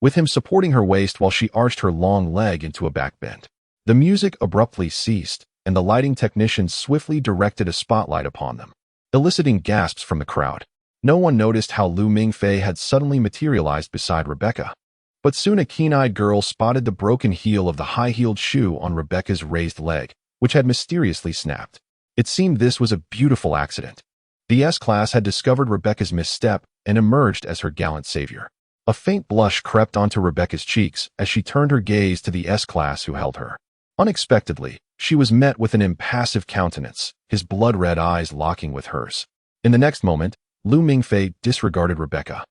with him supporting her waist while she arched her long leg into a backbend. The music abruptly ceased, and the lighting technician swiftly directed a spotlight upon them, eliciting gasps from the crowd. No one noticed how Lu Mingfei had suddenly materialized beside Rebecca, but soon a keen-eyed girl spotted the broken heel of the high-heeled shoe on Rebecca's raised leg, which had mysteriously snapped. It seemed this was a beautiful accident. The S-class had discovered Rebecca's misstep and emerged as her gallant savior. A faint blush crept onto Rebecca's cheeks as she turned her gaze to the S-class who held her. Unexpectedly, she was met with an impassive countenance, his blood-red eyes locking with hers. In the next moment, Lu Mingfei disregarded Rebecca,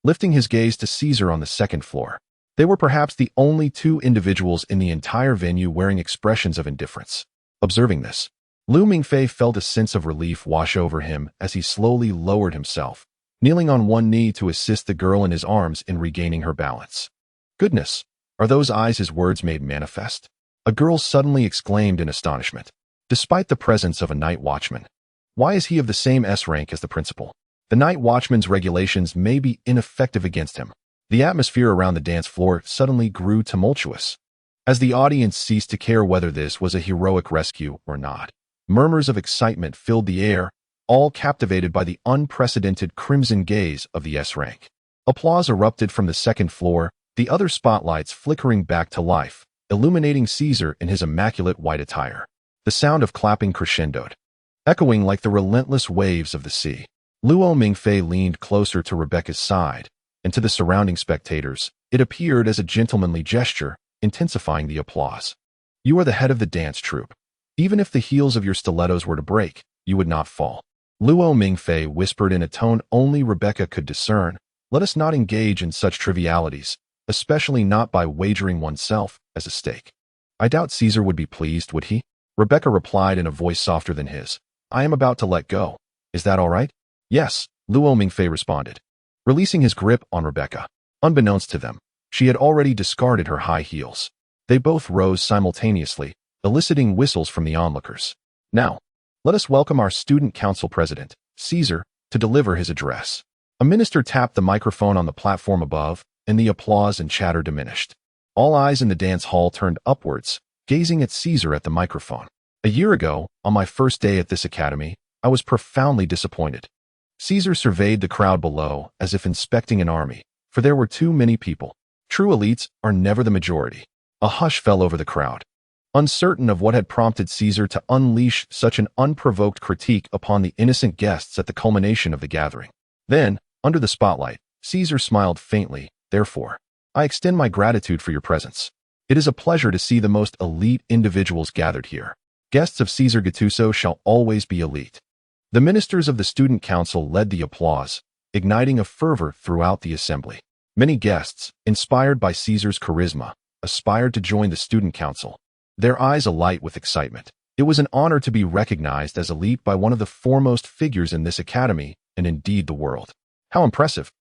lifting his gaze to Caesar on the second floor. They were perhaps the only two individuals in the entire venue wearing expressions of indifference. Observing this, Lu Mingfei felt a sense of relief wash over him as he slowly lowered himself, kneeling on one knee to assist the girl in his arms in regaining her balance. Goodness, are those eyes his words made manifest? A girl suddenly exclaimed in astonishment. Despite the presence of a night watchman, why is he of the same S rank as the principal? The night watchman's regulations may be ineffective against him. The atmosphere around the dance floor suddenly grew tumultuous. As the audience ceased to care whether this was a heroic rescue or not, murmurs of excitement filled the air, all captivated by the unprecedented crimson gaze of the S rank. Applause erupted from the second floor, the other spotlights flickering back to life, illuminating Caesar in his immaculate white attire. The sound of clapping crescendoed, echoing like the relentless waves of the sea. Lu Mingfei leaned closer to Rebecca's side, and to the surrounding spectators, it appeared as a gentlemanly gesture, intensifying the applause. You are the head of the dance troupe. Even if the heels of your stilettos were to break, you would not fall. Lu Mingfei whispered in a tone only Rebecca could discern, let us not engage in such trivialities, especially not by wagering oneself as a stake. I doubt Caesar would be pleased, would he? Rebecca replied in a voice softer than his. I am about to let go. Is that all right? Yes, Lu Mingfei responded, releasing his grip on Rebecca. Unbeknownst to them, she had already discarded her high heels. They both rose simultaneously, eliciting whistles from the onlookers. Now, let us welcome our student council president, Caesar, to deliver his address. A minister tapped the microphone on the platform above, and the applause and chatter diminished. All eyes in the dance hall turned upwards, gazing at Caesar at the microphone. A year ago, on my first day at this academy, I was profoundly disappointed. Caesar surveyed the crowd below as if inspecting an army, for there were too many people. True elites are never the majority. A hush fell over the crowd. Uncertain of what had prompted Caesar to unleash such an unprovoked critique upon the innocent guests at the culmination of the gathering. Then, under the spotlight, Caesar smiled faintly. Therefore, I extend my gratitude for your presence. It is a pleasure to see the most elite individuals gathered here. Guests of Caesar Gattuso shall always be elite. The ministers of the student council led the applause, igniting a fervor throughout the assembly. Many guests, inspired by Caesar's charisma, aspired to join the student council, their eyes alight with excitement. It was an honor to be recognized as elite by one of the foremost figures in this academy, and indeed the world. How impressive,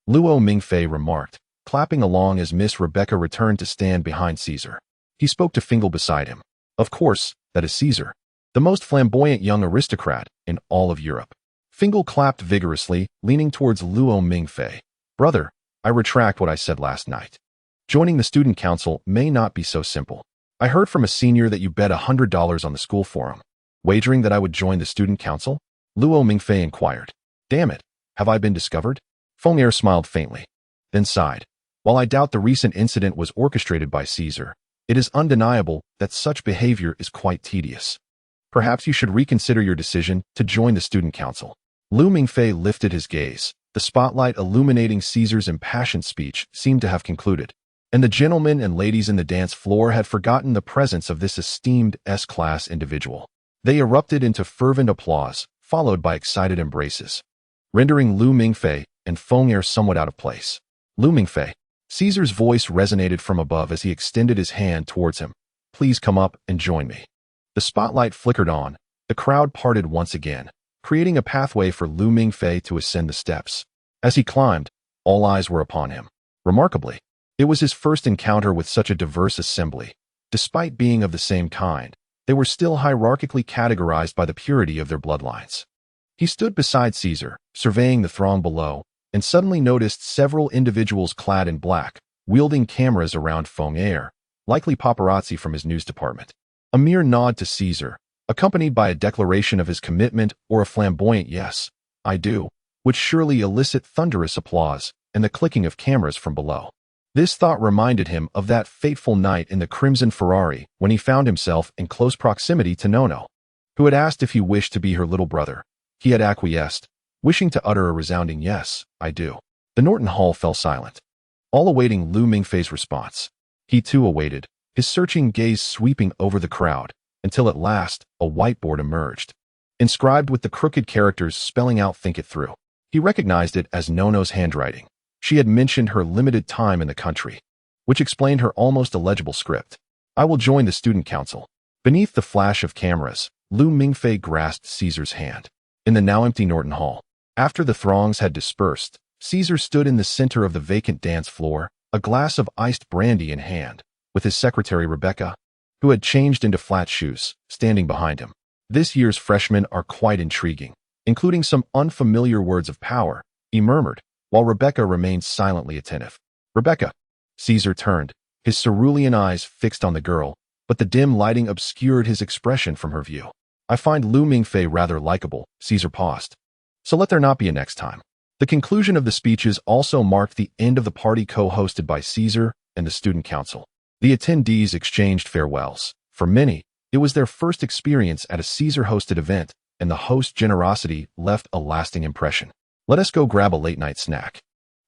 Luo Mingfei remarked, clapping along as Miss Rebecca returned to stand behind Caesar. He spoke to Fingal beside him. Of course, that is Caesar, the most flamboyant young aristocrat in all of Europe. Fingal clapped vigorously, leaning towards Luo Mingfei. Brother, I retract what I said last night. Joining the student council may not be so simple. I heard from a senior that you bet $100 on the school forum. Wagering that I would join the student council? Luo Mingfei inquired. Damn it, have I been discovered? Feng'er smiled faintly, then sighed. While I doubt the recent incident was orchestrated by Caesar, it is undeniable that such behavior is quite tedious. Perhaps you should reconsider your decision to join the student council. Lu Mingfei lifted his gaze. The spotlight illuminating Caesar's impassioned speech seemed to have concluded, and the gentlemen and ladies in the dance floor had forgotten the presence of this esteemed S-class individual. They erupted into fervent applause, followed by excited embraces, rendering Lu Mingfei and Feng'er somewhat out of place. Lu Mingfei. Caesar's voice resonated from above as he extended his hand towards him. Please come up and join me. The spotlight flickered on. The crowd parted once again, creating a pathway for Lu Mingfei to ascend the steps. As he climbed, all eyes were upon him. Remarkably, it was his first encounter with such a diverse assembly. Despite being of the same kind, they were still hierarchically categorized by the purity of their bloodlines. He stood beside Caesar, surveying the throng below, and suddenly noticed several individuals clad in black, wielding cameras around Feng'er, likely paparazzi from his news department. A mere nod to Caesar, accompanied by a declaration of his commitment or a flamboyant "yes, I do," would surely elicit thunderous applause and the clicking of cameras from below. This thought reminded him of that fateful night in the Crimson Ferrari when he found himself in close proximity to Nono, who had asked if he wished to be her little brother. He had acquiesced, wishing to utter a resounding "yes, I do." The Norton Hall fell silent, all awaiting Lu Mingfei's response. He too awaited, his searching gaze sweeping over the crowd, until at last a whiteboard emerged, inscribed with the crooked characters spelling out "Think it through." He recognized it as Nono's handwriting. She had mentioned her limited time in the country, which explained her almost illegible script. I will join the student council. Beneath the flash of cameras, Lu Mingfei grasped Caesar's hand. In the now empty Norton Hall, after the throngs had dispersed, Caesar stood in the center of the vacant dance floor, a glass of iced brandy in hand, with his secretary Rebecca, who had changed into flat shoes, standing behind him. This year's freshmen are quite intriguing, including some unfamiliar words of power, he murmured, while Rebecca remained silently attentive. Rebecca. Caesar turned, his cerulean eyes fixed on the girl, but the dim lighting obscured his expression from her view. I find Lu Mingfei rather likable, Caesar paused. So let there not be a next time. The conclusion of the speeches also marked the end of the party co-hosted by Caesar and the student council. The attendees exchanged farewells. For many, it was their first experience at a Caesar-hosted event, and the host's generosity left a lasting impression. Let us go grab a late-night snack.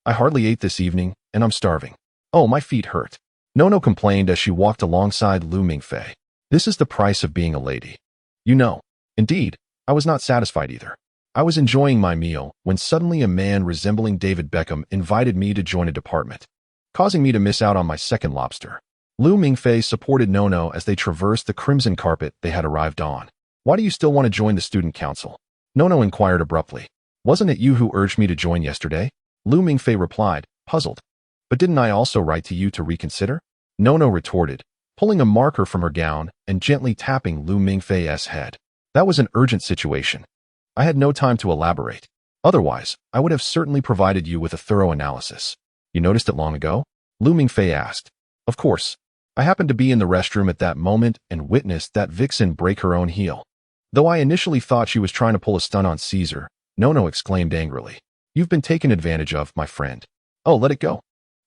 I hardly ate this evening, and I'm starving. Oh, my feet hurt. Nono complained as she walked alongside Lu Mingfei. This is the price of being a lady. You know. Indeed, I was not satisfied either. I was enjoying my meal when suddenly a man resembling David Beckham invited me to join a department, causing me to miss out on my second lobster. Lu Mingfei supported Nono as they traversed the crimson carpet they had arrived on. Why do you still want to join the student council? Nono inquired abruptly. Wasn't it you who urged me to join yesterday? Lu Mingfei replied, puzzled. But didn't I also write to you to reconsider? Nono retorted, pulling a marker from her gown and gently tapping Lu Mingfei's head. That was an urgent situation. I had no time to elaborate. Otherwise, I would have certainly provided you with a thorough analysis. You noticed it long ago? Lu Mingfei asked. Of course. I happened to be in the restroom at that moment and witnessed that vixen break her own heel. Though I initially thought she was trying to pull a stunt on Caesar, Nono exclaimed angrily. You've been taken advantage of, my friend. Oh, let it go.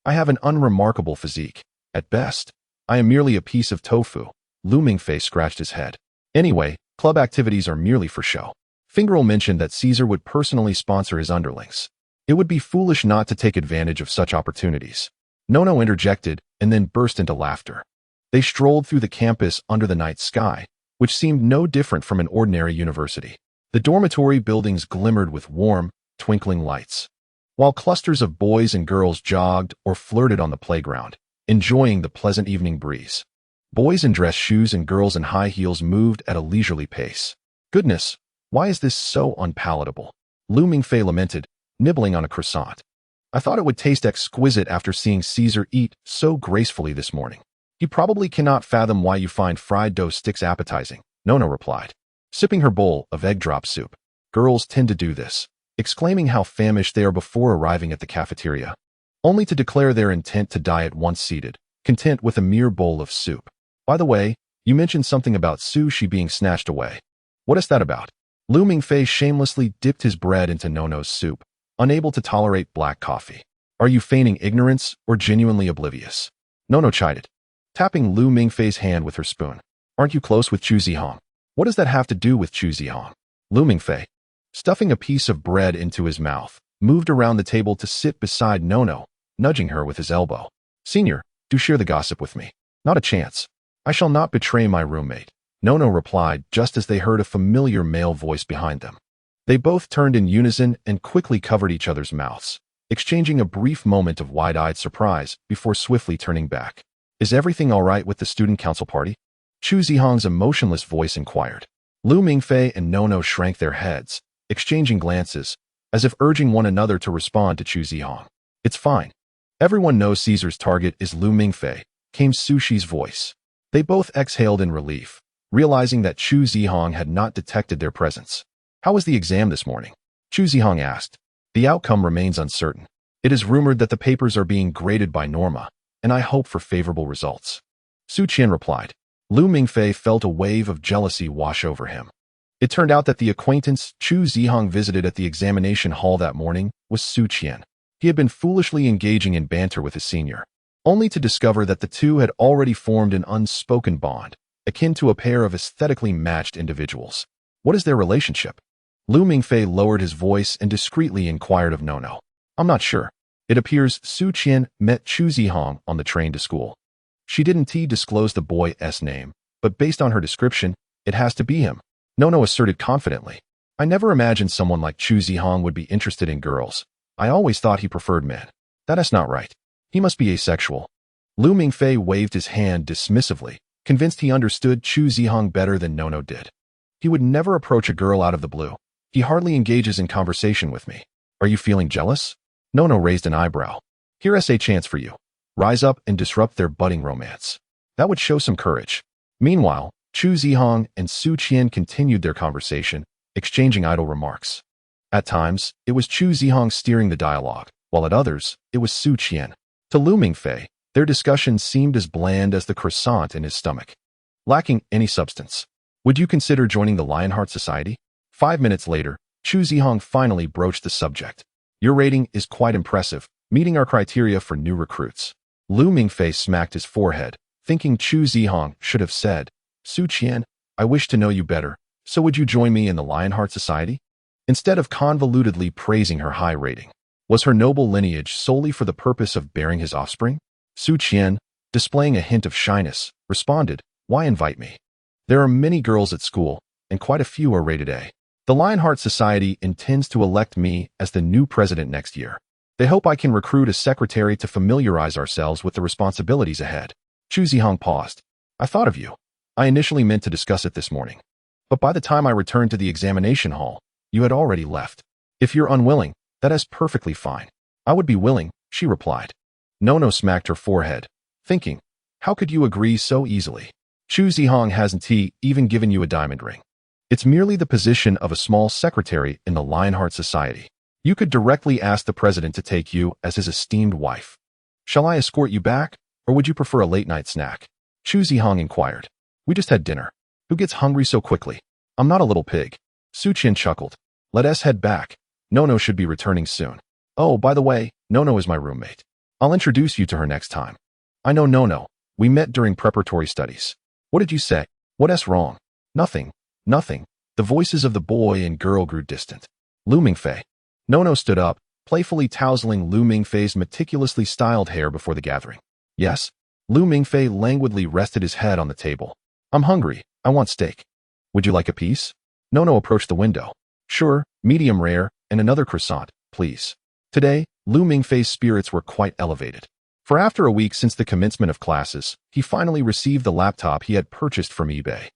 I have an unremarkable physique. At best, I am merely a piece of tofu. Lu Mingfei scratched his head. Anyway, club activities are merely for show. Fingerl mentioned that Caesar would personally sponsor his underlings. It would be foolish not to take advantage of such opportunities. Nono interjected and then burst into laughter. They strolled through the campus under the night sky, which seemed no different from an ordinary university. The dormitory buildings glimmered with warm, twinkling lights, while clusters of boys and girls jogged or flirted on the playground, enjoying the pleasant evening breeze. Boys in dress shoes and girls in high heels moved at a leisurely pace. Goodness, why is this so unpalatable? Lu Mingfei lamented, nibbling on a croissant. I thought it would taste exquisite after seeing Caesar eat so gracefully this morning. You probably cannot fathom why you find fried dough sticks appetizing, Nono replied, sipping her bowl of egg drop soup. Girls tend to do this, exclaiming how famished they are before arriving at the cafeteria, only to declare their intent to diet once seated, content with a mere bowl of soup. By the way, you mentioned something about sushi being snatched away. What is that about? Lu Mingfei shamelessly dipped his bread into Nono's soup, unable to tolerate black coffee. Are you feigning ignorance or genuinely oblivious? Nono chided, tapping Lu Mingfei's hand with her spoon. Aren't you close with Chu Zihong? What does that have to do with Chu Zihong? Lu Mingfei, stuffing a piece of bread into his mouth, moved around the table to sit beside Nono, nudging her with his elbow. Senior, do share the gossip with me. Not a chance. I shall not betray my roommate, Nono replied just as they heard a familiar male voice behind them. They both turned in unison and quickly covered each other's mouths, exchanging a brief moment of wide-eyed surprise before swiftly turning back. Is everything all right with the student council party? Chu Zihong's emotionless voice inquired. Lu Mingfei and Nono shrank their heads, exchanging glances, as if urging one another to respond to Chu Zihong. It's fine. Everyone knows Caesar's target is Lu Mingfei, came Sushi's voice. They both exhaled in relief, realizing that Chu Zihong had not detected their presence. How was the exam this morning? Chu Zihong asked. The outcome remains uncertain. It is rumored that the papers are being graded by Norma, and I hope for favorable results. Su Qian replied. Lu Mingfei felt a wave of jealousy wash over him. It turned out that the acquaintance Chu Zihong visited at the examination hall that morning was Su Qian. He had been foolishly engaging in banter with his senior, only to discover that the two had already formed an unspoken bond, akin to a pair of aesthetically matched individuals. What is their relationship? Lu Mingfei lowered his voice and discreetly inquired of Nono. I'm not sure. It appears Su Qian met Chu Zihong on the train to school. She didn't disclose the boy's name, but based on her description, it has to be him, Nono asserted confidently. I never imagined someone like Chu Zihong would be interested in girls. I always thought he preferred men. That is not right. He must be asexual. Lu Mingfei waved his hand dismissively, convinced he understood Chu Zihong better than Nono did. He would never approach a girl out of the blue. He hardly engages in conversation with me. Are you feeling jealous? Nono raised an eyebrow. Here's a chance for you. Rise up and disrupt their budding romance. That would show some courage. Meanwhile, Chu Zihong and Su Qian continued their conversation, exchanging idle remarks. At times, it was Chu Zihong steering the dialogue, while at others, it was Su Qian. To Lu Mingfei, their discussion seemed as bland as the croissant in his stomach, lacking any substance. Would you consider joining the Lionheart Society? 5 minutes later, Chu Zihong finally broached the subject. Your rating is quite impressive, meeting our criteria for new recruits. Lu Mingfei smacked his forehead, thinking Chu Zihong should have said, Su Qian, I wish to know you better, so would you join me in the Lionheart Society? Instead of convolutedly praising her high rating, was her noble lineage solely for the purpose of bearing his offspring? Su Qian, displaying a hint of shyness, responded, Why invite me? There are many girls at school, and quite a few are rated A. The Lionheart Society intends to elect me as the new president next year. They hope I can recruit a secretary to familiarize ourselves with the responsibilities ahead. Chu Zihong paused. I thought of you. I initially meant to discuss it this morning. But by the time I returned to the examination hall, you had already left. If you're unwilling, that is perfectly fine. I would be willing, she replied. Nono smacked her forehead, thinking, how could you agree so easily? Chu Zihong hasn't even given you a diamond ring. It's merely the position of a small secretary in the Lionheart Society. You could directly ask the president to take you as his esteemed wife. Shall I escort you back, or would you prefer a late-night snack? Chu Zihong inquired. We just had dinner. Who gets hungry so quickly? I'm not a little pig. Su Qian chuckled. Let us head back. Nono should be returning soon. Oh, by the way, Nono is my roommate. I'll introduce you to her next time. I know Nono. We met during preparatory studies. What did you say? What's wrong? Nothing. Nothing. The voices of the boy and girl grew distant. Lu Mingfei. Nono stood up, playfully tousling Lu Mingfei's meticulously styled hair before the gathering. Yes? Lu Mingfei languidly rested his head on the table. I'm hungry. I want steak. Would you like a piece? Nono approached the window. Sure, medium rare, and another croissant, please. Today, Lu Mingfei's spirits were quite elevated. For after a week since the commencement of classes, he finally received the laptop he had purchased from eBay.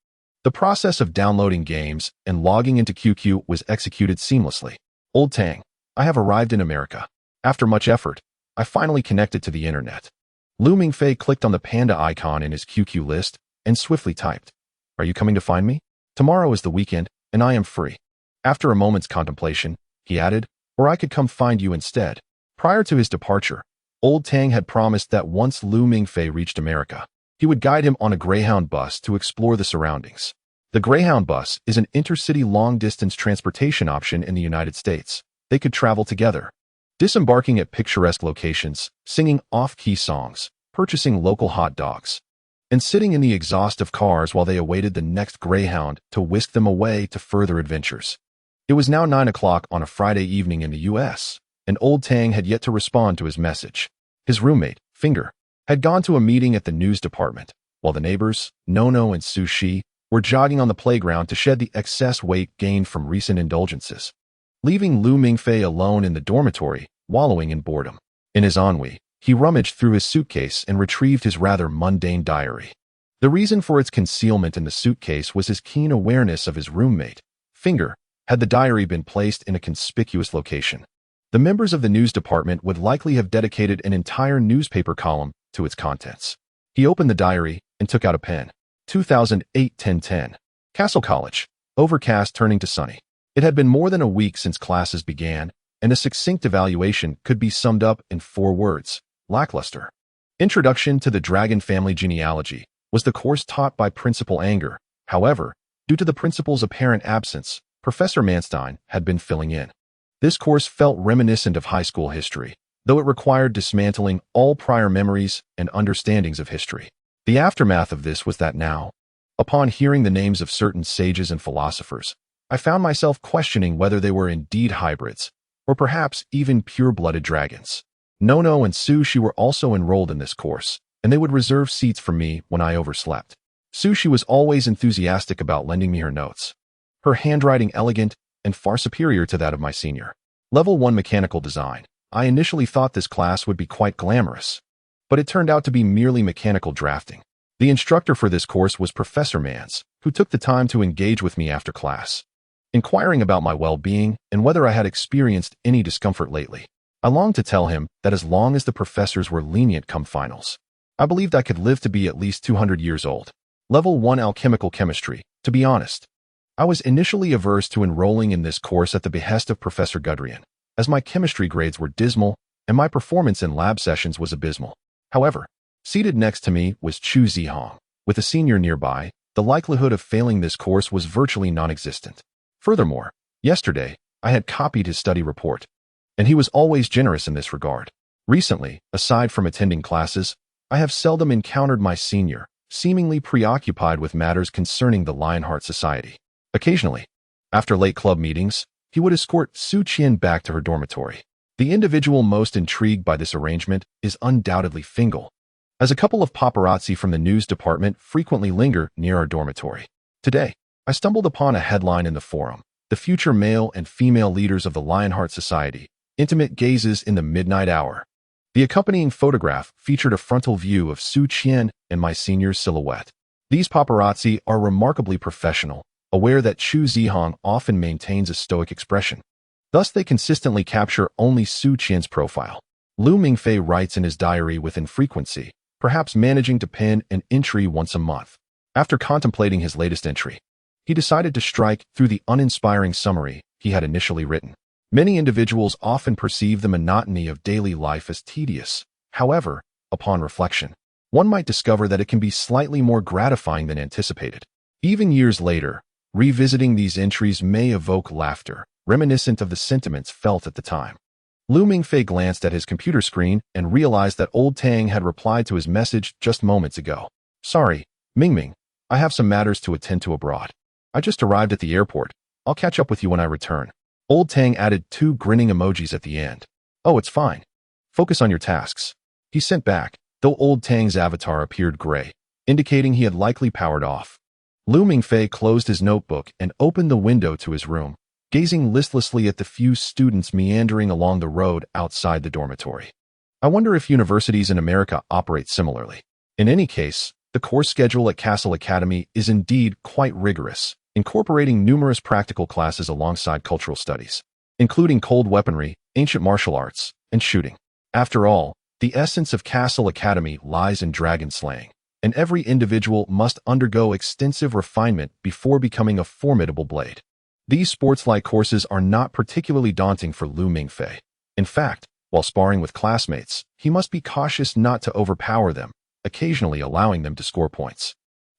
The process of downloading games and logging into QQ was executed seamlessly. Old Tang, I have arrived in America. After much effort, I finally connected to the internet. Lu Mingfei clicked on the panda icon in his QQ list and swiftly typed, Are you coming to find me? Tomorrow is the weekend, and I am free. After a moment's contemplation, he added, Or I could come find you instead. Prior to his departure, Old Tang had promised that once Lu Mingfei reached America, he would guide him on a Greyhound bus to explore the surroundings. The Greyhound bus is an intercity long-distance transportation option in the United States. They could travel together, disembarking at picturesque locations, singing off-key songs, purchasing local hot dogs, and sitting in the exhaust of cars while they awaited the next Greyhound to whisk them away to further adventures. It was now 9 o'clock on a Friday evening in the U.S., and Old Tang had yet to respond to his message. His roommate, Finger, had gone to a meeting at the news department, while the neighbors, Nono and Su Shi, were jogging on the playground to shed the excess weight gained from recent indulgences, leaving Lu Mingfei alone in the dormitory, wallowing in boredom. In his ennui, he rummaged through his suitcase and retrieved his rather mundane diary. The reason for its concealment in the suitcase was his keen awareness of his roommate, Finger. Had the diary been placed in a conspicuous location, the members of the news department would likely have dedicated an entire newspaper column to its contents. He opened the diary and took out a pen. 2008-10-10. Castle College. Overcast turning to sunny. It had been more than a week since classes began, and a succinct evaluation could be summed up in 4 words. Lackluster. Introduction to the Dragon Family Genealogy was the course taught by Principal Anger. However, due to the principal's apparent absence, Professor Manstein had been filling in. This course felt reminiscent of high school history, though it required dismantling all prior memories and understandings of history. The aftermath of this was that now, upon hearing the names of certain sages and philosophers, I found myself questioning whether they were indeed hybrids, or perhaps even pure-blooded dragons. Nono and Su Shi were also enrolled in this course, and they would reserve seats for me when I overslept. Su Shi was always enthusiastic about lending me her notes, her handwriting elegant and far superior to that of my senior. Level 1 Mechanical Design. I initially thought this class would be quite glamorous, but it turned out to be merely mechanical drafting. The instructor for this course was Professor Mans, who took the time to engage with me after class, inquiring about my well-being and whether I had experienced any discomfort lately. I longed to tell him that as long as the professors were lenient come finals, I believed I could live to be at least 200 years old. Level 1 Alchemical Chemistry. To be honest, I was initially averse to enrolling in this course at the behest of Professor Gudrian, as my chemistry grades were dismal and my performance in lab sessions was abysmal. However, seated next to me was Chu Zihong. With a senior nearby, the likelihood of failing this course was virtually non-existent. Furthermore, yesterday, I had copied his study report, and he was always generous in this regard. Recently, aside from attending classes, I have seldom encountered my senior, seemingly preoccupied with matters concerning the Lionheart Society. Occasionally, after late club meetings, he would escort Su Qian back to her dormitory. The individual most intrigued by this arrangement is undoubtedly Fingal, as a couple of paparazzi from the news department frequently linger near our dormitory. Today, I stumbled upon a headline in the forum: The future male and female leaders of the Lionheart Society, intimate gazes in the midnight hour. The accompanying photograph featured a frontal view of Su Qian and my senior's silhouette. These paparazzi are remarkably professional, aware that Chu Zihong often maintains a stoic expression. Thus, they consistently capture only Su Qian's profile. Lu Mingfei writes in his diary with infrequency, perhaps managing to pen an entry once a month. After contemplating his latest entry, he decided to strike through the uninspiring summary he had initially written. Many individuals often perceive the monotony of daily life as tedious. However, upon reflection, one might discover that it can be slightly more gratifying than anticipated. Even years later, revisiting these entries may evoke laughter, reminiscent of the sentiments felt at the time. Mingfei glanced at his computer screen and realized that old Tang had replied to his message just moments ago. Sorry, Mingming, I have some matters to attend to abroad. I just arrived at the airport. I'll catch up with you when I return. Old Tang added 2 grinning emojis at the end. Oh, it's fine. Focus on your tasks. He sent back, though Old Tang's avatar appeared gray, indicating he had likely powered off. Mingfei closed his notebook and opened the window to his room, gazing listlessly at the few students meandering along the road outside the dormitory. I wonder if universities in America operate similarly. In any case, the course schedule at Castle Academy is indeed quite rigorous, incorporating numerous practical classes alongside cultural studies, including cold weaponry, ancient martial arts, and shooting. After all, the essence of Castle Academy lies in dragon slaying, and every individual must undergo extensive refinement before becoming a formidable blade. These sports-like courses are not particularly daunting for Mingfei. In fact, while sparring with classmates, he must be cautious not to overpower them, occasionally allowing them to score points.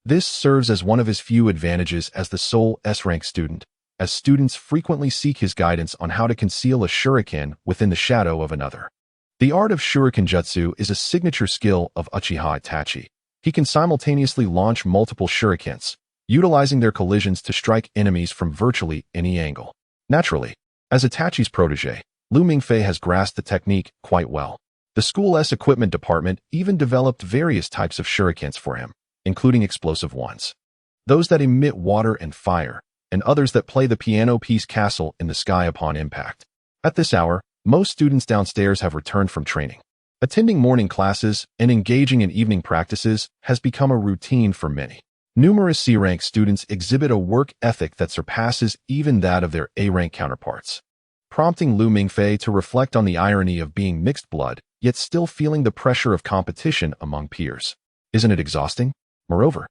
This serves as one of his few advantages as the sole S-rank student, as students frequently seek his guidance on how to conceal a shuriken within the shadow of another. The art of shuriken jutsu is a signature skill of Uchiha Itachi. He can simultaneously launch multiple shurikens, utilizing their collisions to strike enemies from virtually any angle. Naturally, as Itachi's protege, Mingfei has grasped the technique quite well. The school's equipment department even developed various types of shurikens for him, including explosive ones, those that emit water and fire, and others that play the piano piece castle in the sky upon impact. At this hour, most students downstairs have returned from training. Attending morning classes and engaging in evening practices has become a routine for many. Numerous C-rank students exhibit a work ethic that surpasses even that of their A-rank counterparts, prompting Mingfei to reflect on the irony of being mixed blood, yet still feeling the pressure of competition among peers. Isn't it exhausting? Moreover,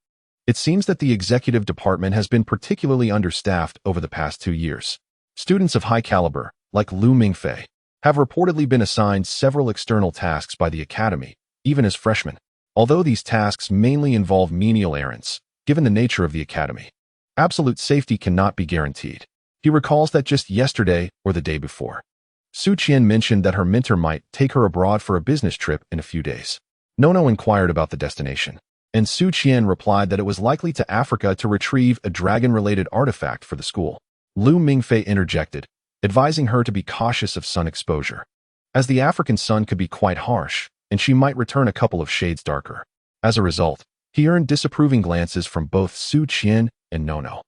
it seems that the executive department has been particularly understaffed over the past 2 years. Students of high caliber, like Mingfei, have reportedly been assigned several external tasks by the academy, even as freshmen, although these tasks mainly involve menial errands, given the nature of the academy. Absolute safety cannot be guaranteed. He recalls that just yesterday or the day before, Su Qian mentioned that her mentor might take her abroad for a business trip in a few days. Nono inquired about the destination, and Su Qian replied that it was likely to Africa to retrieve a dragon-related artifact for the school. Mingfei interjected, advising her to be cautious of sun exposure, as the African sun could be quite harsh, and she might return a couple of shades darker. As a result, he earned disapproving glances from both Su Qian and Nono.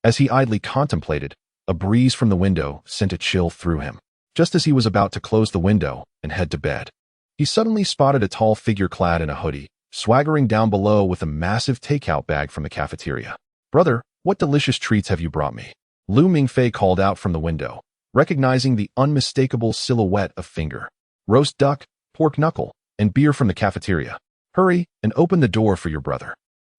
As he idly contemplated, a breeze from the window sent a chill through him. Just as he was about to close the window and head to bed, he suddenly spotted a tall figure clad in a hoodie, swaggering down below with a massive takeout bag from the cafeteria. "Brother, what delicious treats have you brought me?" Mingfei called out from the window, recognizing the unmistakable silhouette of Finger. "Roast duck, pork knuckle, and beer from the cafeteria. Hurry and open the door for your brother.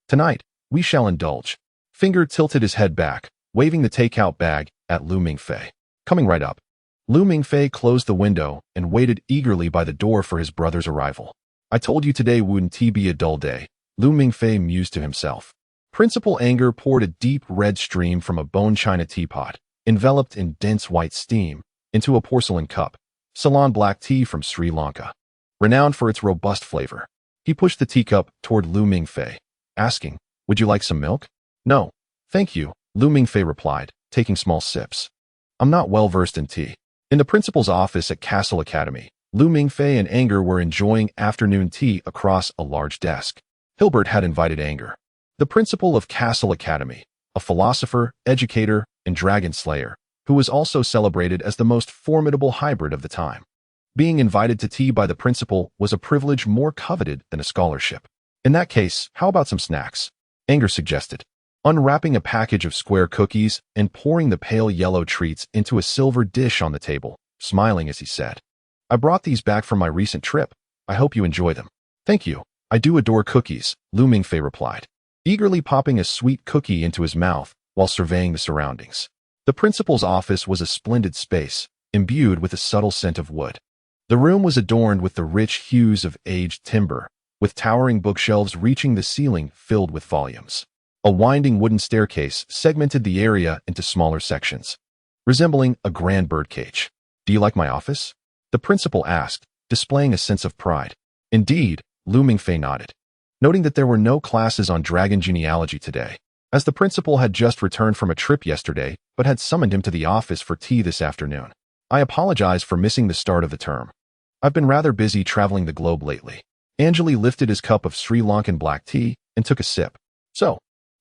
Tonight, we shall indulge." Finger tilted his head back, waving the takeout bag at Mingfei. "Coming right up." Mingfei closed the window and waited eagerly by the door for his brother's arrival. "I told you today wouldn't be a dull day," Mingfei mused to himself. Principal Anger poured a deep red stream from a bone china teapot, enveloped in dense white steam, into a porcelain cup, Ceylon black tea from Sri Lanka, renowned for its robust flavor. He pushed the teacup toward Mingfei, asking, "Would you like some milk?" "No, thank you," Mingfei replied, taking small sips. "I'm not well versed in tea." In the principal's office at Castle Academy, Mingfei and Anger were enjoying afternoon tea across a large desk. Hilbert had invited Anger, the principal of Castle Academy, a philosopher, educator, and dragon slayer, who was also celebrated as the most formidable hybrid of the time. Being invited to tea by the principal was a privilege more coveted than a scholarship. "In that case, how about some snacks?" Anger suggested, unwrapping a package of square cookies and pouring the pale yellow treats into a silver dish on the table, smiling as he said, "I brought these back from my recent trip. I hope you enjoy them." "Thank you. I do adore cookies," Mingfei replied, eagerly popping a sweet cookie into his mouth while surveying the surroundings. The principal's office was a splendid space, imbued with a subtle scent of wood. The room was adorned with the rich hues of aged timber, with towering bookshelves reaching the ceiling filled with volumes. A winding wooden staircase segmented the area into smaller sections, resembling a grand birdcage. "Do you like my office?" the principal asked, displaying a sense of pride. "Indeed," Mingfei nodded, noting that there were no classes on dragon genealogy today, as the principal had just returned from a trip yesterday but had summoned him to the office for tea this afternoon. "I apologize for missing the start of the term. I've been rather busy traveling the globe lately." Anjali lifted his cup of Sri Lankan black tea and took a sip. "So,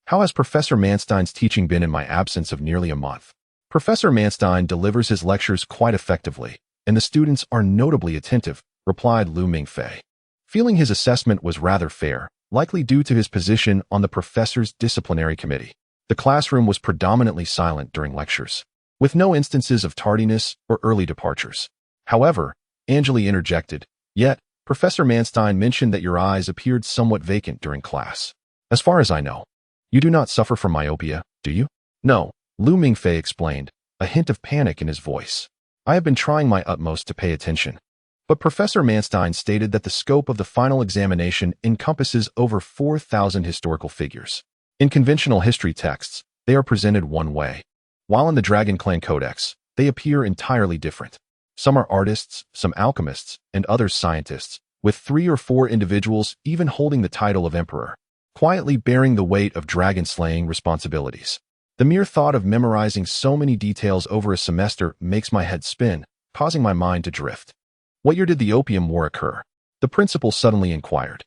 how has Professor Manstein's teaching been in my absence of nearly a month?" "Professor Manstein delivers his lectures quite effectively, and the students are notably attentive," replied Mingfei. Feeling his assessment was rather fair, likely due to his position on the professor's disciplinary committee. The classroom was predominantly silent during lectures, with no instances of tardiness or early departures. However, Anjali interjected, "Yet, Professor Manstein mentioned that your eyes appeared somewhat vacant during class. As far as I know, you do not suffer from myopia, do you?" "No," Mingfei explained, a hint of panic in his voice. "I have been trying my utmost to pay attention." But Professor Manstein stated that the scope of the final examination encompasses over 4,000 historical figures. In conventional history texts, they are presented one way, while in the Dragon Clan Codex, they appear entirely different. Some are artists, some alchemists, and others scientists, with 3 or 4 individuals even holding the title of emperor, quietly bearing the weight of dragon-slaying responsibilities. The mere thought of memorizing so many details over a semester makes my head spin, causing my mind to drift. "What year did the Opium War occur?" the principal suddenly inquired.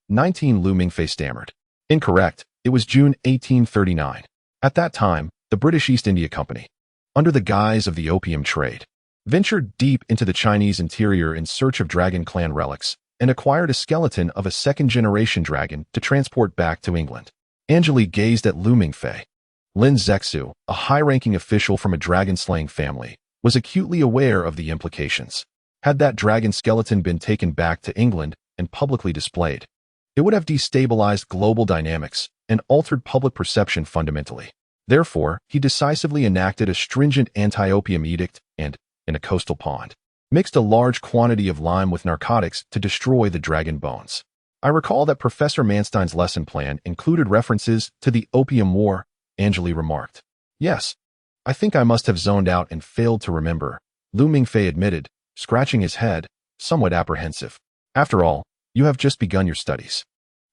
19, Mingfei stammered. "Incorrect. It was June 1839. At that time, the British East India Company, under the guise of the opium trade, ventured deep into the Chinese interior in search of Dragon Clan relics and acquired a skeleton of a second-generation dragon to transport back to England." Anjali gazed at Mingfei. Lin Zexu, a high-ranking official from a dragon-slaying family, was acutely aware of the implications. Had that dragon skeleton been taken back to England and publicly displayed, it would have destabilized global dynamics and altered public perception fundamentally. Therefore, he decisively enacted a stringent anti-opium edict and, in a coastal pond, mixed a large quantity of lime with narcotics to destroy the dragon bones. "I recall that Professor Manstein's lesson plan included references to the Opium War," Anjali remarked. "Yes, I think I must have zoned out and failed to remember," Mingfei admitted, scratching his head, somewhat apprehensive. "After all, you have just begun your studies.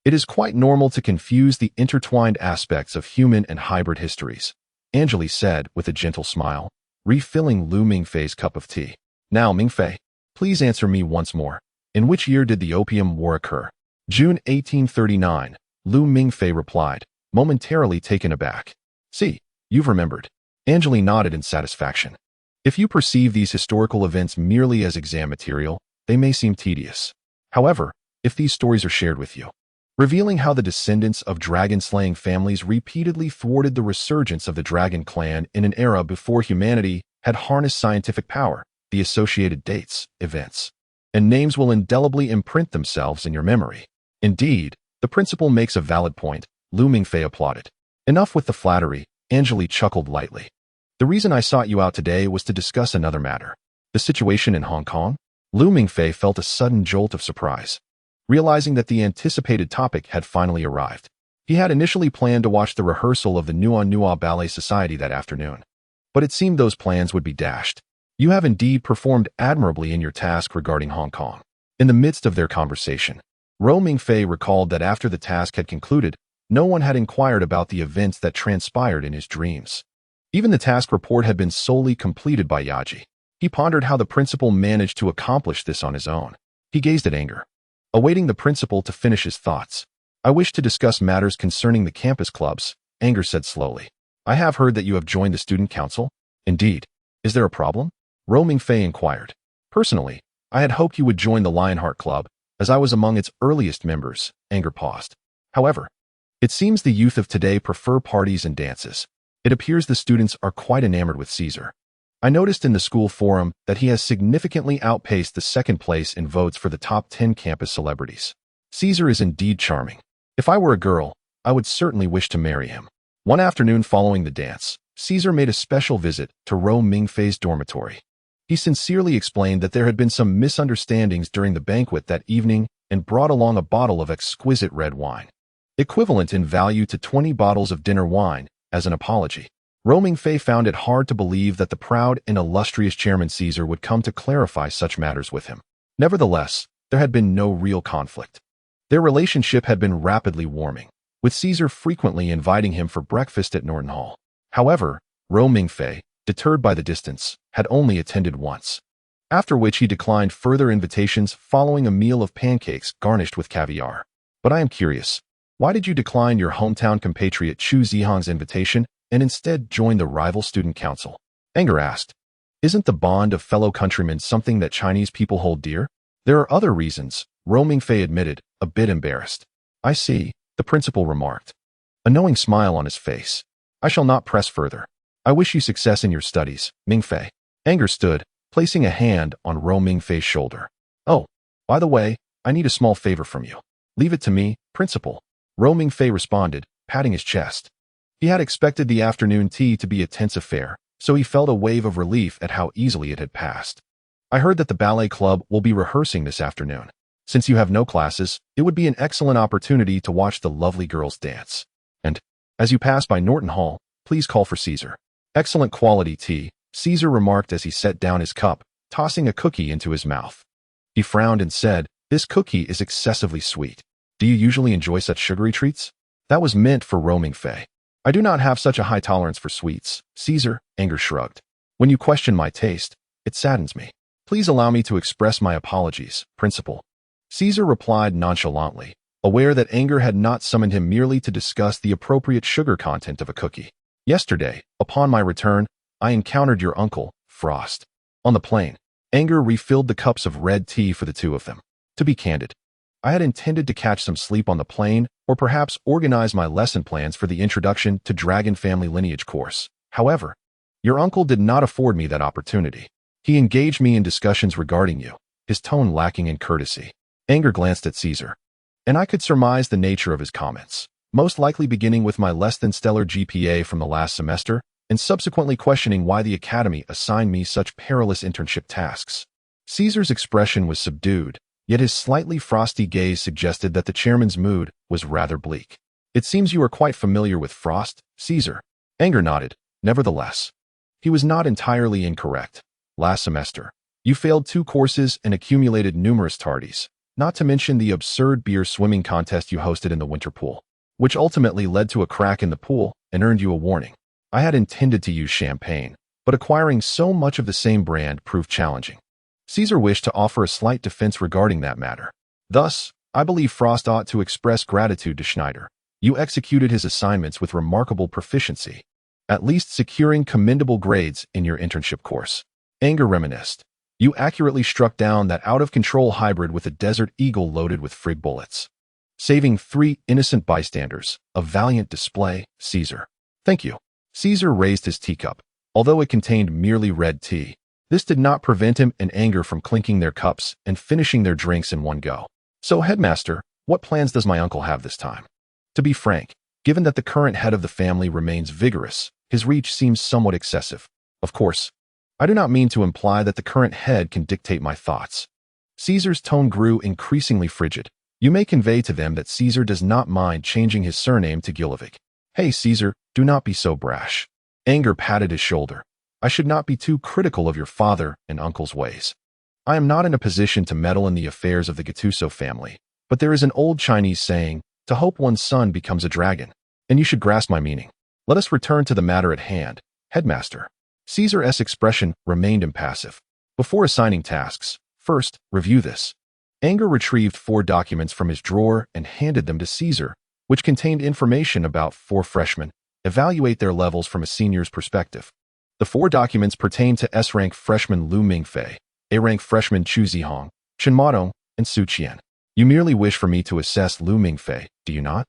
It is quite normal to confuse the intertwined aspects of human and hybrid histories," Anjali said with a gentle smile, refilling Mingfei's cup of tea. "Now, Mingfei, please answer me once more. In which year did the Opium War occur?" "June 1839, Mingfei replied, momentarily taken aback. "See, you've remembered." Anjali nodded in satisfaction. "If you perceive these historical events merely as exam material, they may seem tedious. However, if these stories are shared with you, revealing how the descendants of dragon-slaying families repeatedly thwarted the resurgence of the Dragon Clan in an era before humanity had harnessed scientific power, the associated dates, events, and names will indelibly imprint themselves in your memory." "Indeed, the principal makes a valid point," Mingfei applauded. "Enough with the flattery," Anjali chuckled lightly. "The reason I sought you out today was to discuss another matter. The situation in Hong Kong?" Mingfei felt a sudden jolt of surprise, realizing that the anticipated topic had finally arrived. He had initially planned to watch the rehearsal of the Nua Ballet Society that afternoon, but it seemed those plans would be dashed. "You have indeed performed admirably in your task regarding Hong Kong." In the midst of their conversation, Mingfei recalled that after the task had concluded, no one had inquired about the events that transpired in his dreams. Even the task report had been solely completed by Yaji. He pondered how the principal managed to accomplish this on his own. He gazed at Anger, awaiting the principal to finish his thoughts. "I wish to discuss matters concerning the campus clubs," Anger said slowly. "I have heard that you have joined the student council." "Indeed. Is there a problem?" Mingfei inquired. "Personally, I had hoped you would join the Lionheart Club, as I was among its earliest members." Anger paused. "However, it seems the youth of today prefer parties and dances. It appears the students are quite enamored with Caesar. I noticed in the school forum that he has significantly outpaced the second place in votes for the top 10 campus celebrities. Caesar is indeed charming. If I were a girl, I would certainly wish to marry him." One afternoon following the dance, Caesar made a special visit to Mingfei's dormitory. He sincerely explained that there had been some misunderstandings during the banquet that evening and brought along a bottle of exquisite red wine, equivalent in value to 20 bottles of dinner wine, as an apology. Mingfei found it hard to believe that the proud and illustrious Chairman Caesar would come to clarify such matters with him. Nevertheless, there had been no real conflict. Their relationship had been rapidly warming, with Caesar frequently inviting him for breakfast at Norton Hall. However, Mingfei, deterred by the distance, had only attended once, after which he declined further invitations following a meal of pancakes garnished with caviar. But I am curious, why did you decline your hometown compatriot Chu Zihang's invitation and instead join the rival student council? Anger asked. Isn't the bond of fellow countrymen something that Chinese people hold dear? There are other reasons, Mingfei admitted, a bit embarrassed. I see, the principal remarked, a knowing smile on his face. I shall not press further. I wish you success in your studies, Mingfei. Anger stood, placing a hand on Mingfei's shoulder. Oh, by the way, I need a small favor from you. Leave it to me, principal. Mingfei responded, patting his chest. He had expected the afternoon tea to be a tense affair, so he felt a wave of relief at how easily it had passed. I heard that the ballet club will be rehearsing this afternoon. Since you have no classes, it would be an excellent opportunity to watch the lovely girls dance. And, as you pass by Norton Hall, please call for Caesar. Excellent quality tea, Caesar remarked as he set down his cup, tossing a cookie into his mouth. He frowned and said, This cookie is excessively sweet. Do you usually enjoy such sugary treats? That was meant for Mingfei. I do not have such a high tolerance for sweets, Caesar, Anger shrugged. When you question my taste, it saddens me. Please allow me to express my apologies, principal. Caesar replied nonchalantly, aware that Anger had not summoned him merely to discuss the appropriate sugar content of a cookie. Yesterday, upon my return, I encountered your uncle, Frost. On the plane, Anger refilled the cups of red tea for the two of them. To be candid, I had intended to catch some sleep on the plane or perhaps organize my lesson plans for the Introduction to Dragon Family Lineage course. However, your uncle did not afford me that opportunity. He engaged me in discussions regarding you, his tone lacking in courtesy. Anger glanced at Caesar, and I could surmise the nature of his comments, most likely beginning with my less-than-stellar GPA from the last semester and subsequently questioning why the academy assigned me such perilous internship tasks. Caesar's expression was subdued, yet his slightly frosty gaze suggested that the chairman's mood was rather bleak. It seems you are quite familiar with Frost, Caesar. Anger nodded, nevertheless. He was not entirely incorrect. Last semester, you failed 2 courses and accumulated numerous tardies, not to mention the absurd beer swimming contest you hosted in the winter pool, which ultimately led to a crack in the pool and earned you a warning. I had intended to use champagne, but acquiring so much of the same brand proved challenging. Caesar wished to offer a slight defense regarding that matter. Thus, I believe Frost ought to express gratitude to Schneider. You executed his assignments with remarkable proficiency, at least securing commendable grades in your internship course. Anger reminisced. You accurately struck down that out-of-control hybrid with a Desert Eagle loaded with frig bullets, saving 3 innocent bystanders. A valiant display, Caesar. Thank you. Caesar raised his teacup. Although it contained merely red tea, this did not prevent him and Anger from clinking their cups and finishing their drinks in one go. So, headmaster, what plans does my uncle have this time? To be frank, given that the current head of the family remains vigorous, his reach seems somewhat excessive. Of course, I do not mean to imply that the current head can dictate my thoughts. Caesar's tone grew increasingly frigid. You may convey to them that Caesar does not mind changing his surname to Gilovic. Hey, Caesar, do not be so brash. Anger patted his shoulder. I should not be too critical of your father and uncle's ways. I am not in a position to meddle in the affairs of the Gattuso family, but there is an old Chinese saying, to hope one's son becomes a dragon, and you should grasp my meaning. Let us return to the matter at hand, headmaster. Caesar's expression remained impassive. Before assigning tasks, first, review this. Anger retrieved 4 documents from his drawer and handed them to Caesar, which contained information about 4 freshmen. Evaluate their levels from a senior's perspective. The 4 documents pertain to S-rank freshman Mingfei, A-rank freshman Chu Zihang, Chen Madong, and Su Qian. You merely wish for me to assess Mingfei, do you not?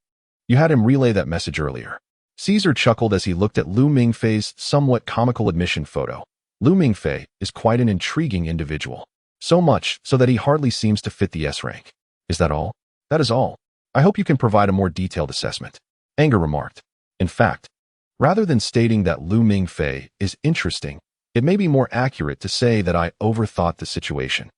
You had him relay that message earlier. Caesar chuckled as he looked at Mingfei's somewhat comical admission photo. Mingfei is quite an intriguing individual. So much so that he hardly seems to fit the S-rank. Is that all? That is all. I hope you can provide a more detailed assessment. Anger remarked. In fact, rather than stating that Mingfei is interesting, It may be more accurate to say that I overthought the situation.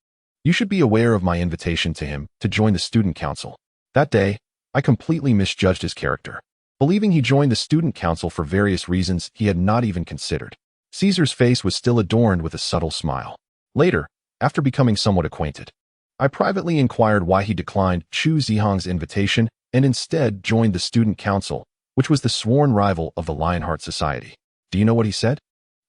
You should be aware of my invitation to him to join the student council. That day, I completely misjudged his character, believing he joined the student council for various reasons he had not even considered. Caesar's face was still adorned with a subtle smile. Later, after becoming somewhat acquainted, I privately inquired why he declined Chu Zihong's invitation and instead joined the student council, which was the sworn rival of the Lionheart Society. Do you know what he said?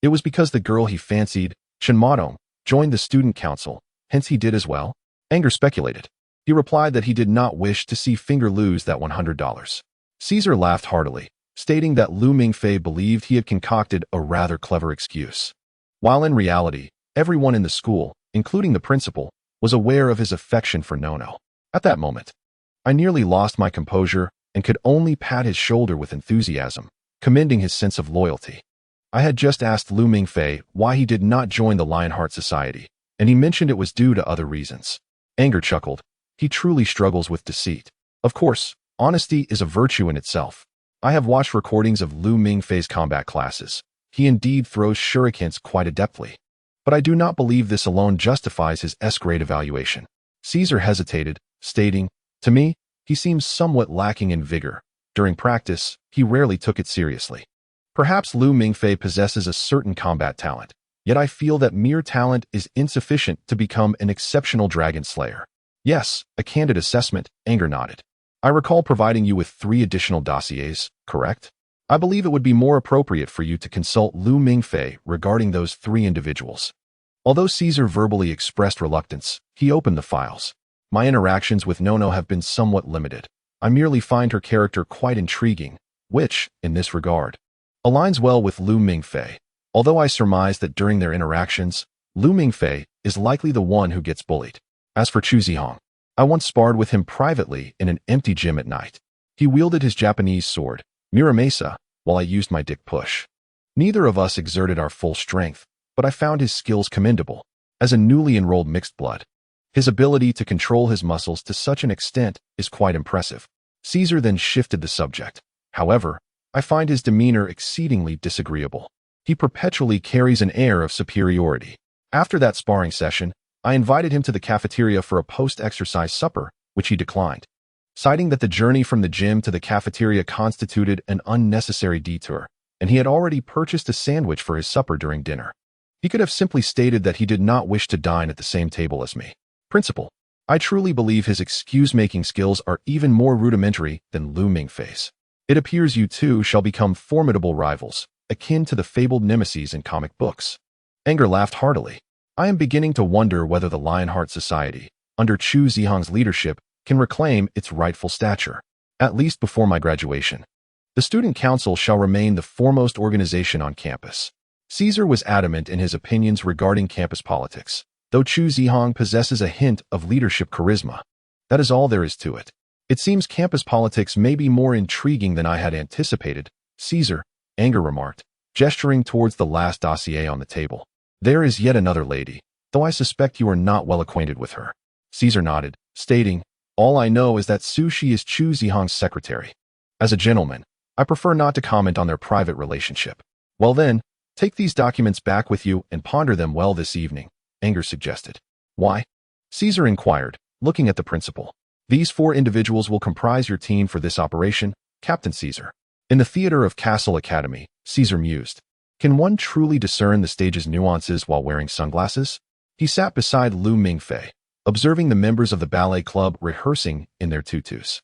It was because the girl he fancied, Chen Madong, joined the student council, hence he did as well. Anger speculated. He replied that he did not wish to see Finger lose that $100. Caesar laughed heartily, stating that Lu Mingfei believed he had concocted a rather clever excuse. While in reality, everyone in the school, including the principal, was aware of his affection for Nono. At that moment, I nearly lost my composure and could only pat his shoulder with enthusiasm, commending his sense of loyalty. I had just asked Lu Mingfei why he did not join the Lionheart Society, and he mentioned it was due to other reasons. Anger chuckled. He truly struggles with deceit. Of course, honesty is a virtue in itself. I have watched recordings of Lu Mingfei's combat classes. He indeed throws shurikens quite adeptly. But I do not believe this alone justifies his S-grade evaluation. Caesar hesitated, stating, "To me, he seems somewhat lacking in vigor. During practice, he rarely took it seriously. Perhaps Lu Mingfei possesses a certain combat talent, yet I feel that mere talent is insufficient to become an exceptional dragon slayer." Yes, a candid assessment, Anger nodded. I recall providing you with 3 additional dossiers, correct? I believe it would be more appropriate for you to consult Lu Mingfei regarding those 3 individuals. Although Caesar verbally expressed reluctance, he opened the files. My interactions with Nono have been somewhat limited. I merely find her character quite intriguing, which, in this regard, aligns well with Lu Mingfei, although I surmise that during their interactions, Lu Mingfei is likely the one who gets bullied. As for Chu Zihong, I once sparred with him privately in an empty gym at night. He wielded his Japanese sword, Miramesa, while I used my dick push. Neither of us exerted our full strength, but I found his skills commendable. As a newly enrolled mixed blood, his ability to control his muscles to such an extent is quite impressive. Caesar then shifted the subject. However, I find his demeanor exceedingly disagreeable. He perpetually carries an air of superiority. After that sparring session, I invited him to the cafeteria for a post-exercise supper, which he declined, citing that the journey from the gym to the cafeteria constituted an unnecessary detour, and he had already purchased a sandwich for his supper during dinner. He could have simply stated that he did not wish to dine at the same table as me. Principal, I truly believe his excuse-making skills are even more rudimentary than Lu Mingfei's. It appears you two shall become formidable rivals, akin to the fabled nemesis in comic books. Anger laughed heartily. I am beginning to wonder whether the Lionheart Society, under Chu Zihong's leadership, can reclaim its rightful stature, at least before my graduation. The Student Council shall remain the foremost organization on campus. Caesar was adamant in his opinions regarding campus politics, though Chu Zihong possesses a hint of leadership charisma. That is all there is to it. It seems campus politics may be more intriguing than I had anticipated, Caesar, Anger remarked, gesturing towards the last dossier on the table. There is yet another lady, though I suspect you are not well acquainted with her. Caesar nodded, stating, "All I know is that Sushi is Chu Zihong's secretary. As a gentleman, I prefer not to comment on their private relationship." Well then, take these documents back with you and ponder them well this evening, Anger suggested. Why? Caesar inquired, looking at the principal. These 4 individuals will comprise your team for this operation, Captain Caesar. In the theater of Castle Academy, Caesar mused. Can one truly discern the stage's nuances while wearing sunglasses? He sat beside Lu Mingfei, observing the members of the ballet club rehearsing in their tutus.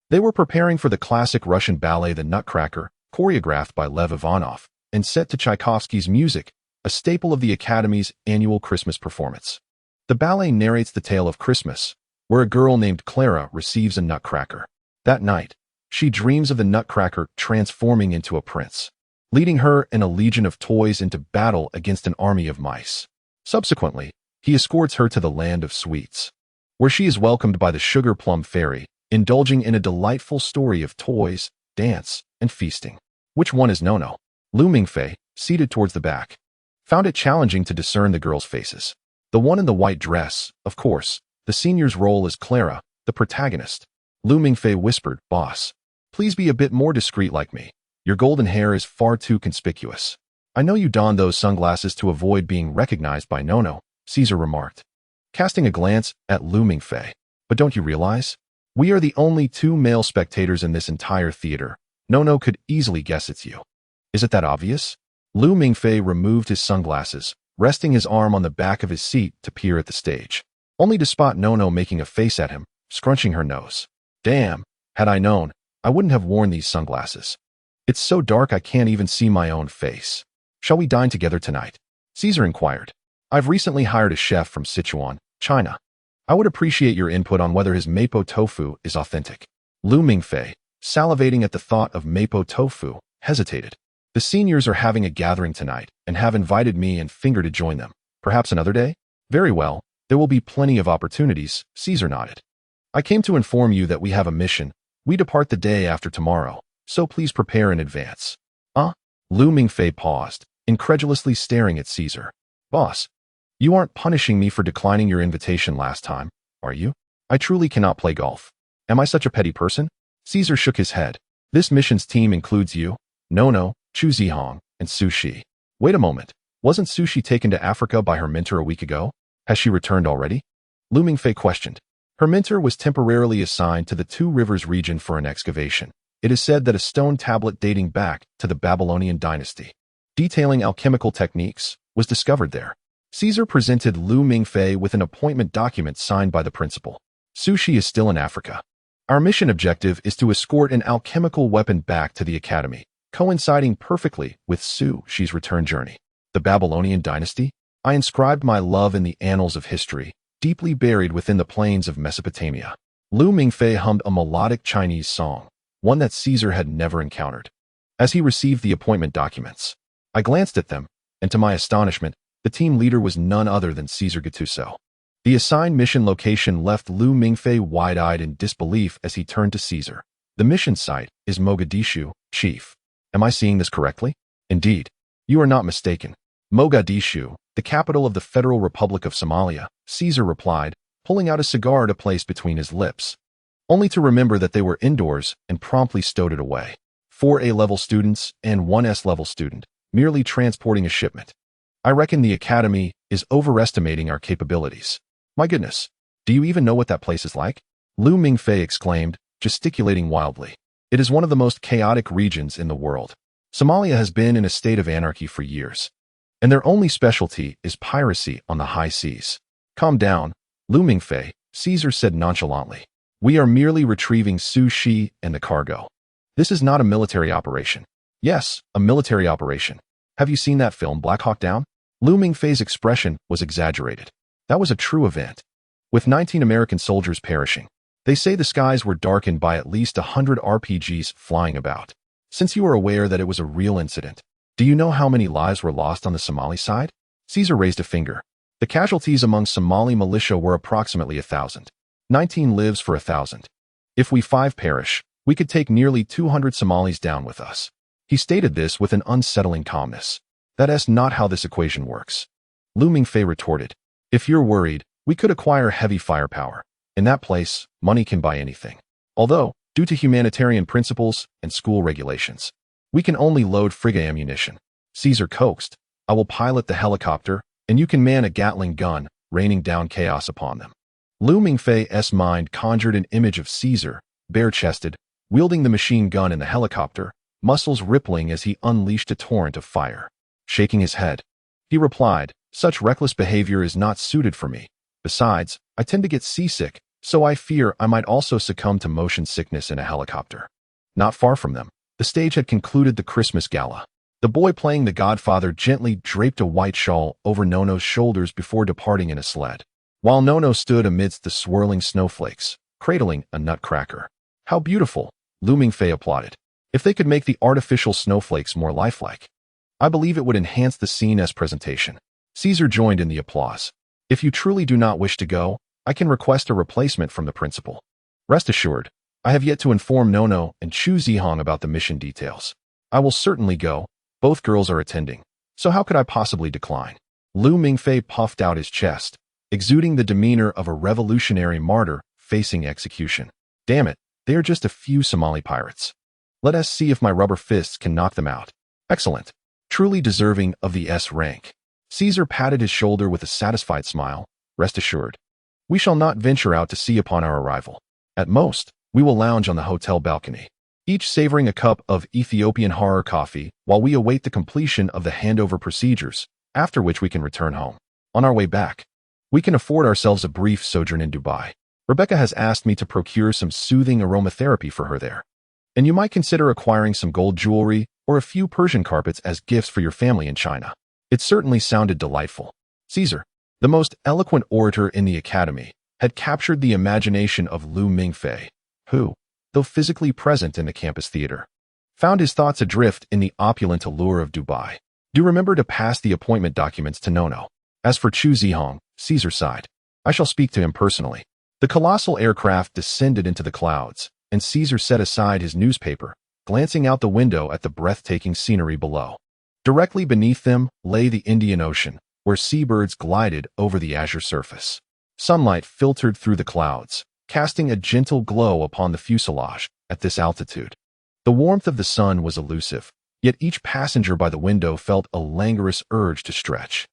They were preparing for the classic Russian ballet The Nutcracker, choreographed by Lev Ivanov, and set to Tchaikovsky's music, a staple of the Academy's annual Christmas performance. The ballet narrates the tale of Christmas, where a girl named Clara receives a nutcracker. That night, she dreams of the nutcracker transforming into a prince, leading her and a legion of toys into battle against an army of mice. Subsequently, he escorts her to the land of sweets, where she is welcomed by the sugar plum fairy, indulging in a delightful story of toys, dance, and feasting. Which one is Nono? Lu Mingfei, seated towards the back, found it challenging to discern the girls' faces. The one in the white dress, of course, the senior's role is Clara, the protagonist. Lu Mingfei whispered, "Boss, please be a bit more discreet like me. Your golden hair is far too conspicuous." I know you donned those sunglasses to avoid being recognized by Nono, Caesar remarked, casting a glance at Mingfei. But don't you realize? We are the only two male spectators in this entire theater. Nono could easily guess it's you. Is it that obvious? Mingfei removed his sunglasses, resting his arm on the back of his seat to peer at the stage, only to spot Nono making a face at him, scrunching her nose. Damn, had I known, I wouldn't have worn these sunglasses. It's so dark I can't even see my own face. Shall we dine together tonight? Caesar inquired. I've recently hired a chef from Sichuan, China. I would appreciate your input on whether his mapo tofu is authentic. Mingfei, salivating at the thought of mapo tofu, hesitated. The seniors are having a gathering tonight and have invited me and Finger to join them. Perhaps another day? Very well, there will be plenty of opportunities, Caesar nodded. I came to inform you that we have a mission. We depart the day after tomorrow, so please prepare in advance. Mingfei paused, incredulously staring at Caesar. Boss, you aren't punishing me for declining your invitation last time, are you? I truly cannot play golf. Am I such a petty person? Caesar shook his head. This mission's team includes you, Nono, Chu Zihong, and Sushi. Wait a moment. Wasn't Sushi taken to Africa by her mentor a week ago? Has she returned already? Mingfei questioned. Her mentor was temporarily assigned to the Two Rivers region for an excavation. It is said that a stone tablet dating back to the Babylonian dynasty, detailing alchemical techniques, was discovered there. Caesar presented Mingfei with an appointment document signed by the principal. Sushi is still in Africa. Our mission objective is to escort an alchemical weapon back to the academy, coinciding perfectly with Sushi's return journey. The Babylonian dynasty? I inscribed my love in the annals of history, deeply buried within the plains of Mesopotamia. Mingfei hummed a melodic Chinese song, one that Caesar had never encountered. As he received the appointment documents, I glanced at them, and to my astonishment, the team leader was none other than Caesar Gattuso. The assigned mission location left Mingfei wide-eyed in disbelief as he turned to Caesar. The mission site is Mogadishu, Chief. Am I seeing this correctly? Indeed. You are not mistaken. Mogadishu, the capital of the Federal Republic of Somalia, Caesar replied, pulling out a cigar to place between his lips, only to remember that they were indoors and promptly stowed it away. 4 A-level students and 1 S-level student, merely transporting a shipment. I reckon the academy is overestimating our capabilities. My goodness, do you even know what that place is like? Mingfei exclaimed, gesticulating wildly. It is one of the most chaotic regions in the world. Somalia has been in a state of anarchy for years, and their only specialty is piracy on the high seas. Calm down, Mingfei, Caesar said nonchalantly. We are merely retrieving Sushi and the cargo. This is not a military operation. Yes, a military operation. Have you seen that film Black Hawk Down? Mingfei's expression was exaggerated. That was a true event, with 19 American soldiers perishing. They say the skies were darkened by at least 100 RPGs flying about. Since you are aware that it was a real incident, do you know how many lives were lost on the Somali side? Caesar raised a finger. The casualties among Somali militia were approximately 1,000. 19 lives for 1,000. If we 5 perish, we could take nearly 200 Somalis down with us. He stated this with an unsettling calmness. That's not how this equation works. Mingfei retorted. If you're worried, we could acquire heavy firepower. In that place, money can buy anything. Although, due to humanitarian principles and school regulations, we can only load frigate ammunition. Caesar coaxed. I will pilot the helicopter, and you can man a Gatling gun, raining down chaos upon them. Mingfei's mind conjured an image of Caesar, bare-chested, wielding the machine gun in the helicopter, muscles rippling as he unleashed a torrent of fire. Shaking his head, he replied, such reckless behavior is not suited for me. Besides, I tend to get seasick, so I fear I might also succumb to motion sickness in a helicopter. Not far from them, the stage had concluded the Christmas gala. The boy playing the Godfather gently draped a white shawl over Nono's shoulders before departing in a sled, while Nono stood amidst the swirling snowflakes, cradling a nutcracker. How beautiful, Mingfei applauded. If they could make the artificial snowflakes more lifelike, I believe it would enhance the scene's presentation. Caesar joined in the applause. If you truly do not wish to go, I can request a replacement from the principal. Rest assured, I have yet to inform Nono and Chu Zihong about the mission details. I will certainly go. Both girls are attending, so how could I possibly decline? Mingfei puffed out his chest, exuding the demeanor of a revolutionary martyr facing execution. Damn it, they are just a few Somali pirates. Let us see if my rubber fists can knock them out. Excellent. truly deserving of the S rank. Caesar patted his shoulder with a satisfied smile. Rest assured, we shall not venture out to sea upon our arrival. At most, we will lounge on the hotel balcony, each savoring a cup of Ethiopian horror coffee while we await the completion of the handover procedures, after which we can return home. On our way back, we can afford ourselves a brief sojourn in Dubai. Rebecca has asked me to procure some soothing aromatherapy for her there. And you might consider acquiring some gold jewelry or a few Persian carpets as gifts for your family in China. It certainly sounded delightful. Caesar, the most eloquent orator in the academy, had captured the imagination of Mingfei, who, though physically present in the campus theater, found his thoughts adrift in the opulent allure of Dubai. Do remember to pass the appointment documents to Nono. As for Chu Zihong, Caesar sighed. I shall speak to him personally. The colossal aircraft descended into the clouds, and Caesar set aside his newspaper, glancing out the window at the breathtaking scenery below. Directly beneath them lay the Indian Ocean, where seabirds glided over the azure surface. Sunlight filtered through the clouds, casting a gentle glow upon the fuselage at this altitude. The warmth of the sun was elusive, yet each passenger by the window felt a languorous urge to stretch.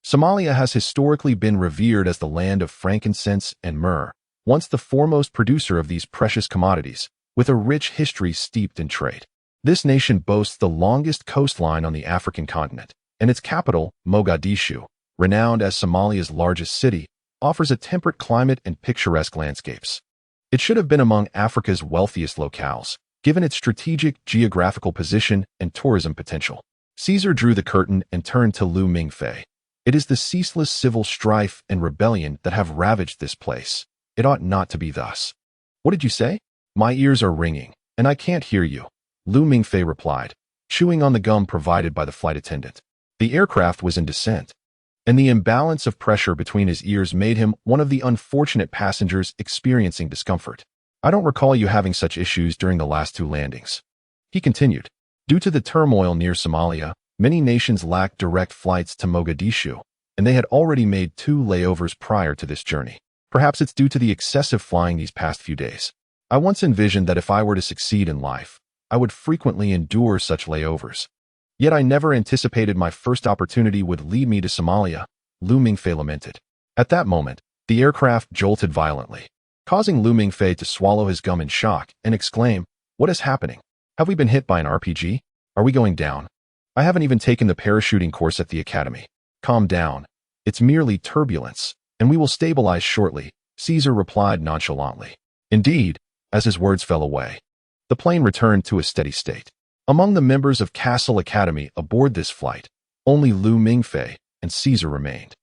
Somalia has historically been revered as the land of frankincense and myrrh, once the foremost producer of these precious commodities, with a rich history steeped in trade. This nation boasts the longest coastline on the African continent, and its capital, Mogadishu, renowned as Somalia's largest city, offers a temperate climate and picturesque landscapes. It should have been among Africa's wealthiest locales, given its strategic geographical position and tourism potential. Caesar drew the curtain and turned to Mingfei. It is the ceaseless civil strife and rebellion that have ravaged this place. It ought not to be thus. What did you say? My ears are ringing, and I can't hear you, Mingfei replied, chewing on the gum provided by the flight attendant. The aircraft was in descent, and the imbalance of pressure between his ears made him one of the unfortunate passengers experiencing discomfort. I don't recall you having such issues during the last two landings. He continued. Due to the turmoil near Somalia, many nations lack direct flights to Mogadishu, and they had already made 2 layovers prior to this journey. Perhaps it's due to the excessive flying these past few days. I once envisioned that if I were to succeed in life, I would frequently endure such layovers. Yet I never anticipated my first opportunity would lead me to Somalia, Mingfei lamented. At that moment, the aircraft jolted violently, causing Mingfei to swallow his gum in shock and exclaim, "What is happening? Have we been hit by an RPG? Are we going down? I haven't even taken the parachuting course at the academy." Calm down. It's merely turbulence, and we will stabilize shortly, Caesar replied nonchalantly. Indeed, as his words fell away, the plane returned to a steady state. Among the members of Castle Academy aboard this flight, only Mingfei and Caesar remained.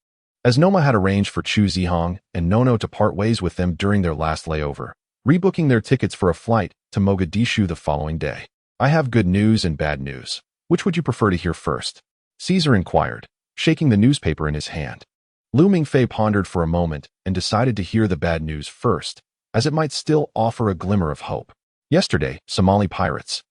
As Noma had arranged for Chu Zihong and Nono to part ways with them during their last layover, rebooking their tickets for a flight to Mogadishu the following day. I have good news and bad news. Which would you prefer to hear first? Caesar inquired, shaking the newspaper in his hand. Mingfei pondered for a moment and decided to hear the bad news first, as it might still offer a glimmer of hope. Yesterday, Somali pirates,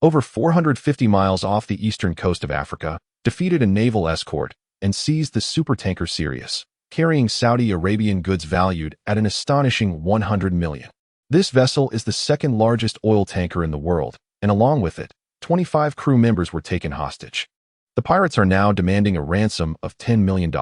over 450 miles off the eastern coast of Africa, defeated a naval escort and seized the supertanker Sirius, carrying Saudi Arabian goods valued at an astonishing 100 million. This vessel is the second largest oil tanker in the world, and along with it, 25 crew members were taken hostage. The pirates are now demanding a ransom of $10 million.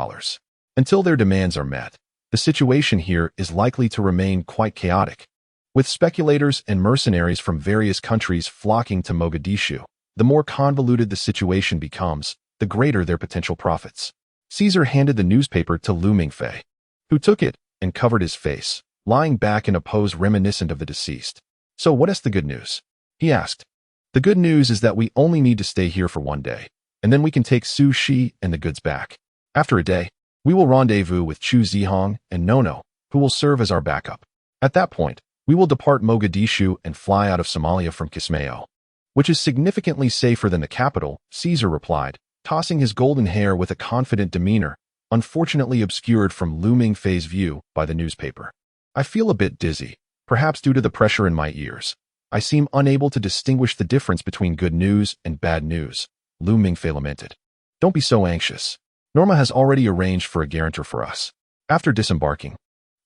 Until their demands are met, the situation here is likely to remain quite chaotic. With speculators and mercenaries from various countries flocking to Mogadishu, the more convoluted the situation becomes, the greater their potential profits. Caesar handed the newspaper to Mingfei, who took it and covered his face, lying back in a pose reminiscent of the deceased. So what is the good news? He asked. The good news is that we only need to stay here for 1 day, and then we can take Su Shi and the goods back. After a day, we will rendezvous with Chu Zihong and Nono, who will serve as our backup. At that point, we will depart Mogadishu and fly out of Somalia from Kismayo, which is significantly safer than the capital, Caesar replied, tossing his golden hair with a confident demeanor, unfortunately obscured from Mingfei's view by the newspaper. I feel a bit dizzy, perhaps due to the pressure in my ears. I seem unable to distinguish the difference between good news and bad news, Mingfei lamented. Don't be so anxious. Norma has already arranged for a guarantor for us. After disembarking,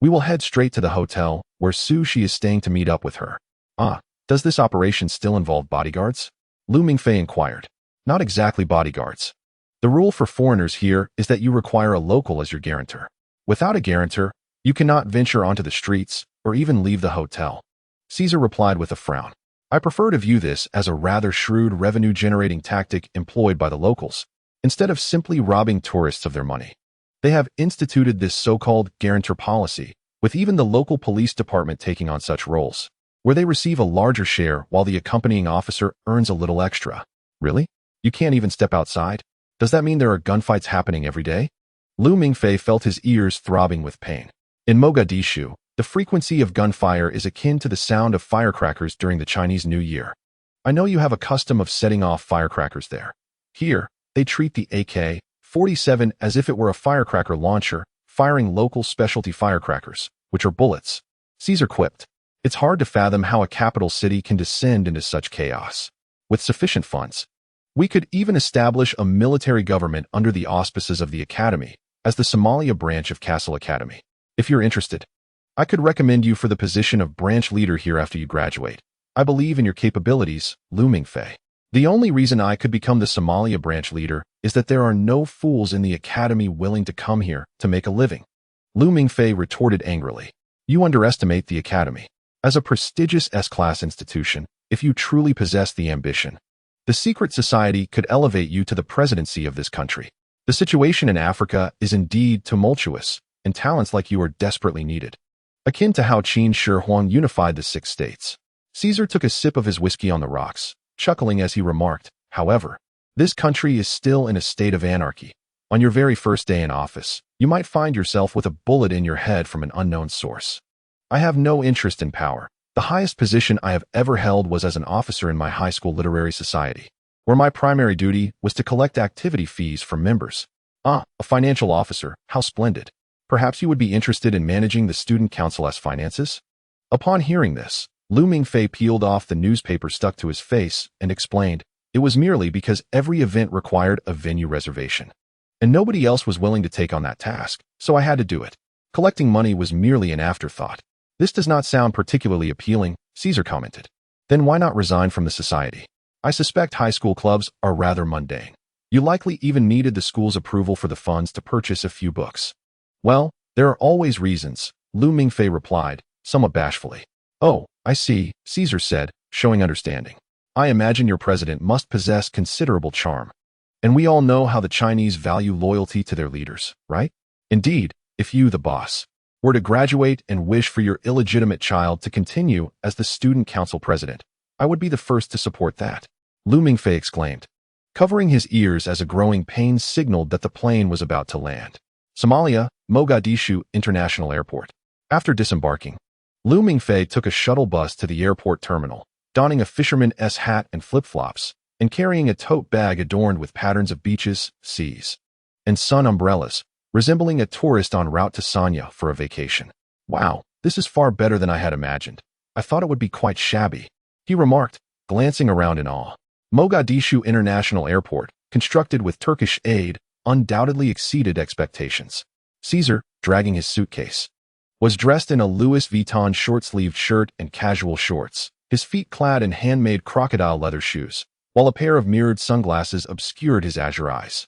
we will head straight to the hotel where Su Shi is staying to meet up with her. Ah, does this operation still involve bodyguards? Mingfei inquired. Not exactly bodyguards. The rule for foreigners here is that you require a local as your guarantor. Without a guarantor, you cannot venture onto the streets or even leave the hotel. Caesar replied with a frown. I prefer to view this as a rather shrewd revenue-generating tactic employed by the locals. Instead of simply robbing tourists of their money, they have instituted this so-called guarantor policy, with even the local police department taking on such roles, where they receive a larger share while the accompanying officer earns a little extra. Really? You can't even step outside? Does that mean there are gunfights happening every day? Lu Mingfei felt his ears throbbing with pain. In Mogadishu, the frequency of gunfire is akin to the sound of firecrackers during the Chinese New Year. I know you have a custom of setting off firecrackers there. Here, they treat the AK-47 as if it were a firecracker launcher, firing local specialty firecrackers, which are bullets. Caesar quipped. It's hard to fathom how a capital city can descend into such chaos. With sufficient funds, we could even establish a military government under the auspices of the Academy, as the Somalia branch of Castle Academy. If you're interested, I could recommend you for the position of branch leader here after you graduate. I believe in your capabilities, Lu Mingfei. The only reason I could become the Somalia branch leader is that there are no fools in the Academy willing to come here to make a living. Lu Mingfei retorted angrily. You underestimate the Academy. As a prestigious S-class institution, if you truly possess the ambition, the secret society could elevate you to the presidency of this country. The situation in Africa is indeed tumultuous, and talents like you are desperately needed. Akin to how Qin Shi Huang unified the 6 states. Caesar took a sip of his whiskey on the rocks, chuckling as he remarked, however, this country is still in a state of anarchy. On your very first day in office, you might find yourself with a bullet in your head from an unknown source. I have no interest in power. The highest position I have ever held was as an officer in my high school literary society, where my primary duty was to collect activity fees from members. A financial officer, how splendid. Perhaps you would be interested in managing the student council's finances? Upon hearing this, Lu Mingfei peeled off the newspaper stuck to his face and explained, it was merely because every event required a venue reservation. And nobody else was willing to take on that task, so I had to do it. Collecting money was merely an afterthought. This does not sound particularly appealing, Caesar commented. Then why not resign from the society? I suspect high school clubs are rather mundane. You likely even needed the school's approval for the funds to purchase a few books. Well, there are always reasons, Lu Mingfei replied, somewhat bashfully. Oh, I see, Caesar said, showing understanding. I imagine your president must possess considerable charm. And we all know how the Chinese value loyalty to their leaders, right? Indeed, if you, the boss, were to graduate and wish for your illegitimate child to continue as the student council president, I would be the first to support that, Lu Mingfei exclaimed. Covering his ears as a growing pain signaled that the plane was about to land. Somalia, Mogadishu International Airport. After disembarking, Lu Mingfei took a shuttle bus to the airport terminal, donning a fisherman's hat and flip-flops, and carrying a tote bag adorned with patterns of beaches, seas, and sun umbrellas, resembling a tourist en route to Sanya for a vacation. Wow, this is far better than I had imagined. I thought it would be quite shabby, he remarked, glancing around in awe. Mogadishu International Airport, constructed with Turkish aid, undoubtedly exceeded expectations. Caesar, dragging his suitcase, was dressed in a Louis Vuitton short-sleeved shirt and casual shorts, his feet clad in handmade crocodile leather shoes, while a pair of mirrored sunglasses obscured his azure eyes.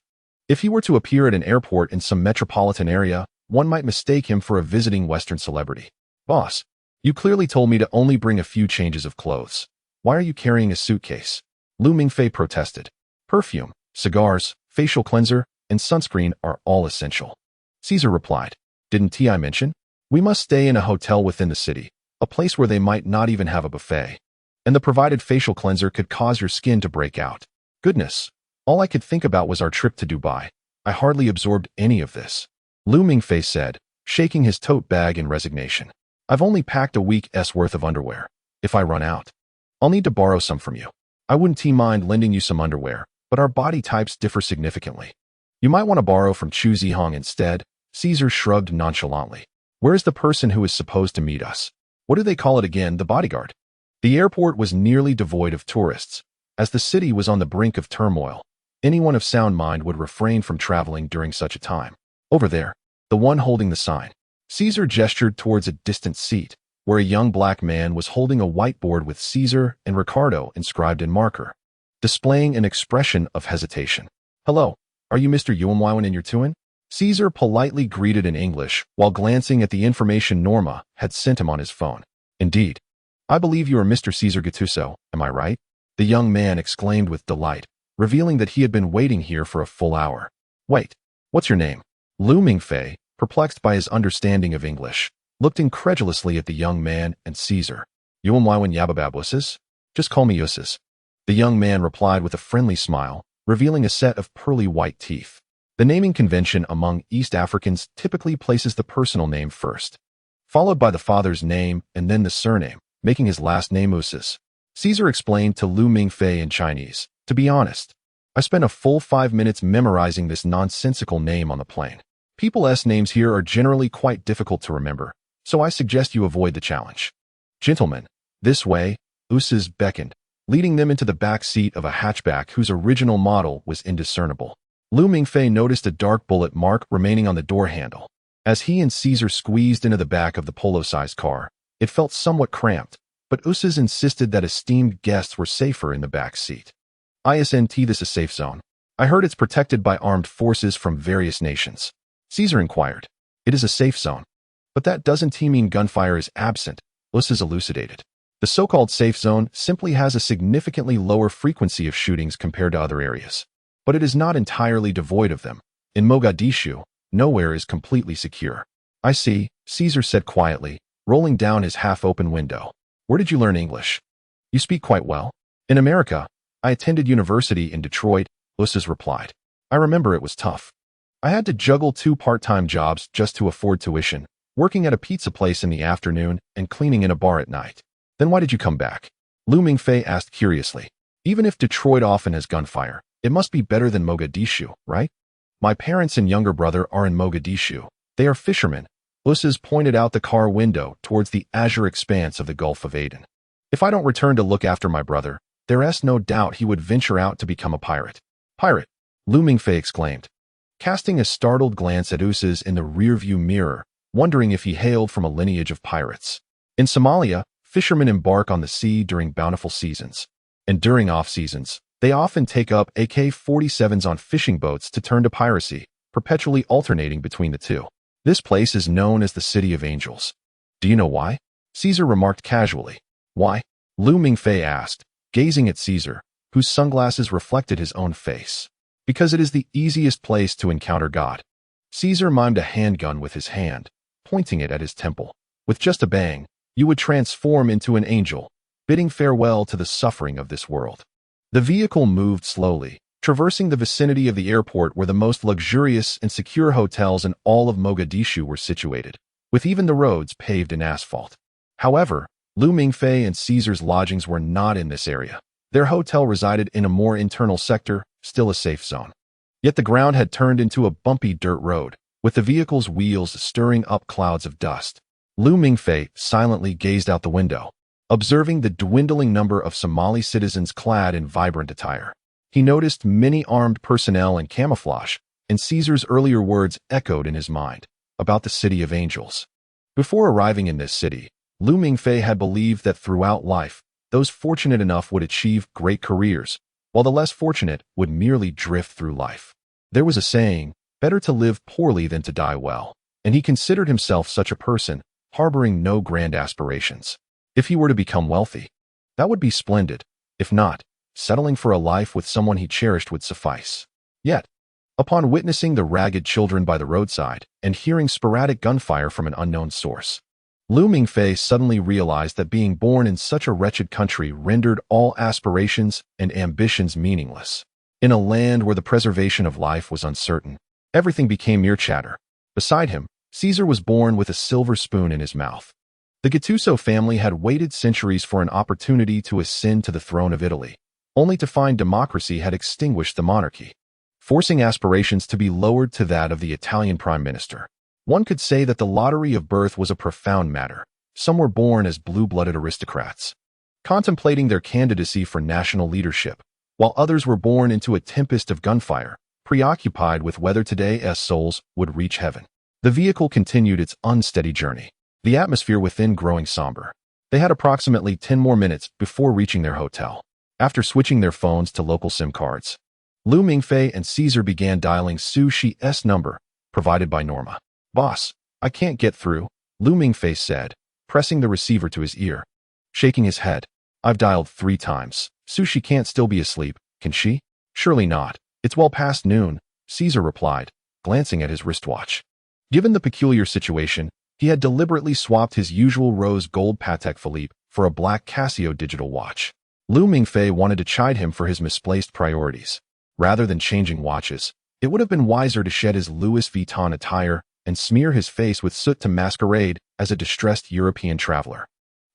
If he were to appear at an airport in some metropolitan area, one might mistake him for a visiting Western celebrity. Boss, you clearly told me to only bring a few changes of clothes. Why are you carrying a suitcase? Lu Mingfei protested. Perfume, cigars, facial cleanser, and sunscreen are all essential. Caesar replied. Didn't I mention? We must stay in a hotel within the city, a place where they might not even have a buffet. And the provided facial cleanser could cause your skin to break out. Goodness. All I could think about was our trip to Dubai. I hardly absorbed any of this. Lu Mingfei said, shaking his tote bag in resignation. I've only packed a week's worth of underwear. If I run out, I'll need to borrow some from you. I wouldn't mind lending you some underwear, but our body types differ significantly. You might want to borrow from Chu Zihong instead. Caesar shrugged nonchalantly. Where's the person who is supposed to meet us? What do they call it again, the bodyguard? The airport was nearly devoid of tourists. As the city was on the brink of turmoil, anyone of sound mind would refrain from traveling during such a time. Over there, the one holding the sign. Caesar gestured towards a distant seat, where a young black man was holding a whiteboard with Caesar and Ricardo inscribed in marker. displaying an expression of hesitation. "Hello, are you Mr. Yuanwaiwan in your tuin?" Caesar politely greeted in English while glancing at the information Norma had sent him on his phone. "Indeed. I believe you are Mr. Caesar Gattuso, am I right?" The young man exclaimed with delight, revealing that he had been waiting here for a full hour. "Wait, what's your name?" Mingfei, perplexed by his understanding of English, looked incredulously at the young man and Caesar. "Yuanwaiwan Yabababwusis? Just call me Usis." The young man replied with a friendly smile, revealing a set of pearly white teeth. The naming convention among East Africans typically places the personal name first, followed by the father's name and then the surname, making his last name Usis. Caesar explained to Lu Mingfei in Chinese, "To be honest, I spent a full 5 minutes memorizing this nonsensical name on the plane. People's names here are generally quite difficult to remember, so I suggest you avoid the challenge." "Gentlemen, this way," Usis beckoned, leading them into the back seat of a hatchback whose original model was indiscernible. Lu Mingfei noticed a dark bullet mark remaining on the door handle. As he and Caesar squeezed into the back of the polo-sized car, it felt somewhat cramped, but Usis insisted that esteemed guests were safer in the back seat. "Isn't this a safe zone? I heard it's protected by armed forces from various nations." Caesar inquired. "It is a safe zone, but that doesn't mean gunfire is absent," Usis elucidated. "The so-called safe zone simply has a significantly lower frequency of shootings compared to other areas. But it is not entirely devoid of them. In Mogadishu, nowhere is completely secure." "I see," Caesar said quietly, rolling down his half-open window. "Where did you learn English?" "You speak quite well." "In America, I attended university in Detroit," Usis replied. "I remember it was tough. I had to juggle 2 part-time jobs just to afford tuition, working at a pizza place in the afternoon and cleaning in a bar at night." "Then why did you come back?" Lu Mingfei asked curiously. "Even if Detroit often has gunfire, it must be better than Mogadishu, right?" "My parents and younger brother are in Mogadishu. They are fishermen." Usis pointed out the car window towards the azure expanse of the Gulf of Aden. "If I don't return to look after my brother, there's no doubt he would venture out to become a pirate." "Pirate?" Lu Mingfei exclaimed, casting a startled glance at Usis in the rearview mirror, wondering if he hailed from a lineage of pirates. "In Somalia, fishermen embark on the sea during bountiful seasons, and during off-seasons, they often take up AK-47s on fishing boats to turn to piracy, perpetually alternating between the two. This place is known as the City of Angels." "Do you know why?" Caesar remarked casually. "Why?" Lu Mingfei asked, gazing at Caesar, whose sunglasses reflected his own face. "Because it is the easiest place to encounter God." Caesar mimed a handgun with his hand, pointing it at his temple. "With just a bang, you would transform into an angel, bidding farewell to the suffering of this world." The vehicle moved slowly, traversing the vicinity of the airport where the most luxurious and secure hotels in all of Mogadishu were situated, with even the roads paved in asphalt. However, Lu Mingfei and Caesar's lodgings were not in this area. Their hotel resided in a more internal sector, still a safe zone. Yet the ground had turned into a bumpy dirt road, with the vehicle's wheels stirring up clouds of dust. Lu Mingfei silently gazed out the window, observing the dwindling number of Somali citizens clad in vibrant attire. He noticed many armed personnel in camouflage, and Caesar's earlier words echoed in his mind about the City of Angels. Before arriving in this city, Lu Mingfei had believed that throughout life, those fortunate enough would achieve great careers, while the less fortunate would merely drift through life. There was a saying, "Better to live poorly than to die well," and he considered himself such a person, harboring no grand aspirations. If he were to become wealthy, that would be splendid. If not, settling for a life with someone he cherished would suffice. Yet, upon witnessing the ragged children by the roadside and hearing sporadic gunfire from an unknown source, Lu Mingfei suddenly realized that being born in such a wretched country rendered all aspirations and ambitions meaningless. In a land where the preservation of life was uncertain, everything became mere chatter. Beside him, Caesar was born with a silver spoon in his mouth. The Gattuso family had waited centuries for an opportunity to ascend to the throne of Italy, only to find democracy had extinguished the monarchy, forcing aspirations to be lowered to that of the Italian prime minister. One could say that the lottery of birth was a profound matter. Some were born as blue-blooded aristocrats, contemplating their candidacy for national leadership, while others were born into a tempest of gunfire, preoccupied with whether today's souls would reach heaven. The vehicle continued its unsteady journey, the atmosphere within growing somber. They had approximately 10 more minutes before reaching their hotel. After switching their phones to local SIM cards, Lu Mingfei and Caesar began dialing Su Shi's number, provided by Norma. "Boss, I can't get through," Lu Mingfei said, pressing the receiver to his ear. Shaking his head, "I've dialed 3 times. Su Shi can't still be asleep, can she?" "Surely not. It's well past noon," Caesar replied, glancing at his wristwatch. Given the peculiar situation, he had deliberately swapped his usual rose gold Patek Philippe for a black Casio digital watch. Lu Mingfei wanted to chide him for his misplaced priorities. Rather than changing watches, it would have been wiser to shed his Louis Vuitton attire and smear his face with soot to masquerade as a distressed European traveler.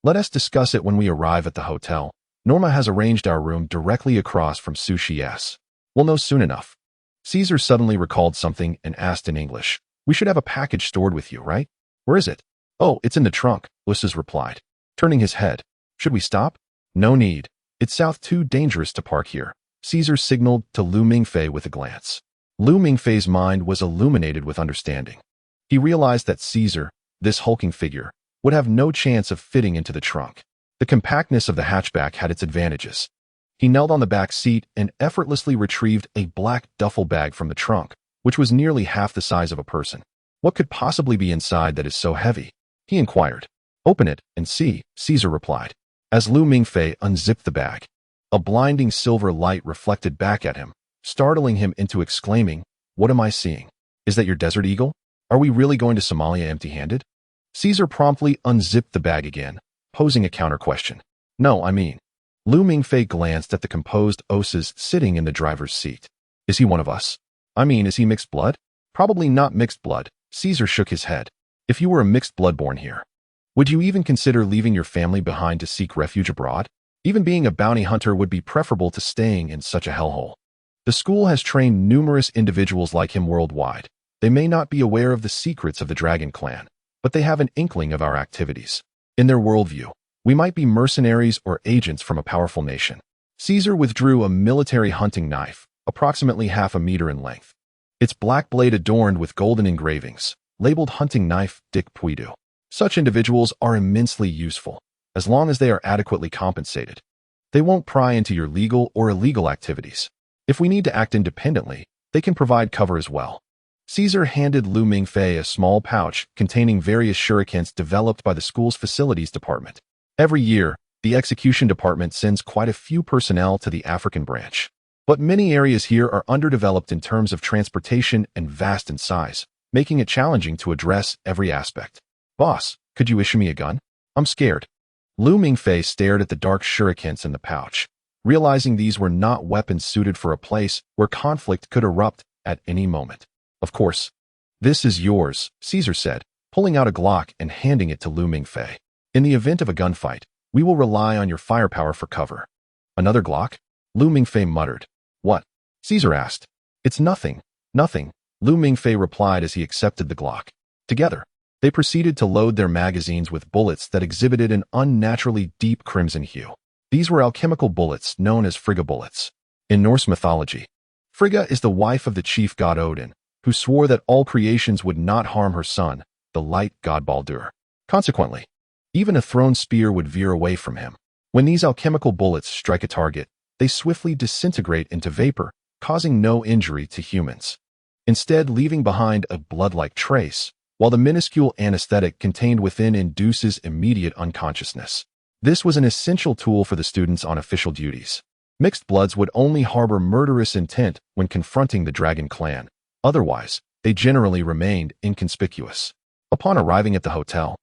"Let us discuss it when we arrive at the hotel. Norma has arranged our room directly across from Su Shi's. We'll know soon enough." Caesar suddenly recalled something and asked in English, "We should have a package stored with you, right? Where is it?" "Oh, it's in the trunk," Uchiha replied, turning his head. "Should we stop?" "No need. It's too dangerous to park here," Caesar signaled to Lu Mingfei with a glance. Lu Mingfei's mind was illuminated with understanding. He realized that Caesar, this hulking figure, would have no chance of fitting into the trunk. The compactness of the hatchback had its advantages. He knelt on the back seat and effortlessly retrieved a black duffel bag from the trunk, which was nearly half the size of a person. "What could possibly be inside that is so heavy?" he inquired. "Open it and see," Caesar replied. As Lu Mingfei unzipped the bag, a blinding silver light reflected back at him, startling him into exclaiming, "What am I seeing? Is that your Desert Eagle? Are we really going to Somalia empty-handed?" Caesar promptly unzipped the bag again, posing a counter-question. "No, I mean..." Lu Mingfei glanced at the composed Uchiha sitting in the driver's seat. "Is he one of us? I mean, is he mixed blood?" "Probably not mixed blood," Caesar shook his head. "If you were a mixed blood born here, would you even consider leaving your family behind to seek refuge abroad? Even being a bounty hunter would be preferable to staying in such a hellhole. The school has trained numerous individuals like him worldwide. They may not be aware of the secrets of the Dragon Clan, but they have an inkling of our activities. In their worldview, we might be mercenaries or agents from a powerful nation." Caesar withdrew a military hunting knife, approximately half a meter in length. Its black blade adorned with golden engravings, labeled hunting knife Dick Puidu. Such individuals are immensely useful, as long as they are adequately compensated. They won't pry into your legal or illegal activities. If we need to act independently, they can provide cover as well. Caesar handed Lu Mingfei a small pouch containing various shurikens developed by the school's facilities department. Every year, the execution department sends quite a few personnel to the African branch. But many areas here are underdeveloped in terms of transportation and vast in size, making it challenging to address every aspect. "Boss, could you issue me a gun? I'm scared." Lu Mingfei stared at the dark shurikens in the pouch, realizing these were not weapons suited for a place where conflict could erupt at any moment. "Of course. This is yours," Caesar said, pulling out a Glock and handing it to Lu Mingfei. "In the event of a gunfight, we will rely on your firepower for cover." "Another Glock?" Lu Mingfei muttered. "What?" Caesar asked. "It's nothing, nothing," Lu Mingfei replied as he accepted the Glock. Together, they proceeded to load their magazines with bullets that exhibited an unnaturally deep crimson hue. These were alchemical bullets known as Frigga bullets. In Norse mythology, Frigga is the wife of the chief god Odin, who swore that all creations would not harm her son, the light god Baldur. Consequently, even a thrown spear would veer away from him. When these alchemical bullets strike a target, they swiftly disintegrate into vapor, causing no injury to humans, instead leaving behind a blood-like trace, while the minuscule anesthetic contained within induces immediate unconsciousness. This was an essential tool for the students on official duties. Mixed bloods would only harbor murderous intent when confronting the Dragon Clan. Otherwise, they generally remained inconspicuous. Upon arriving at the hotel,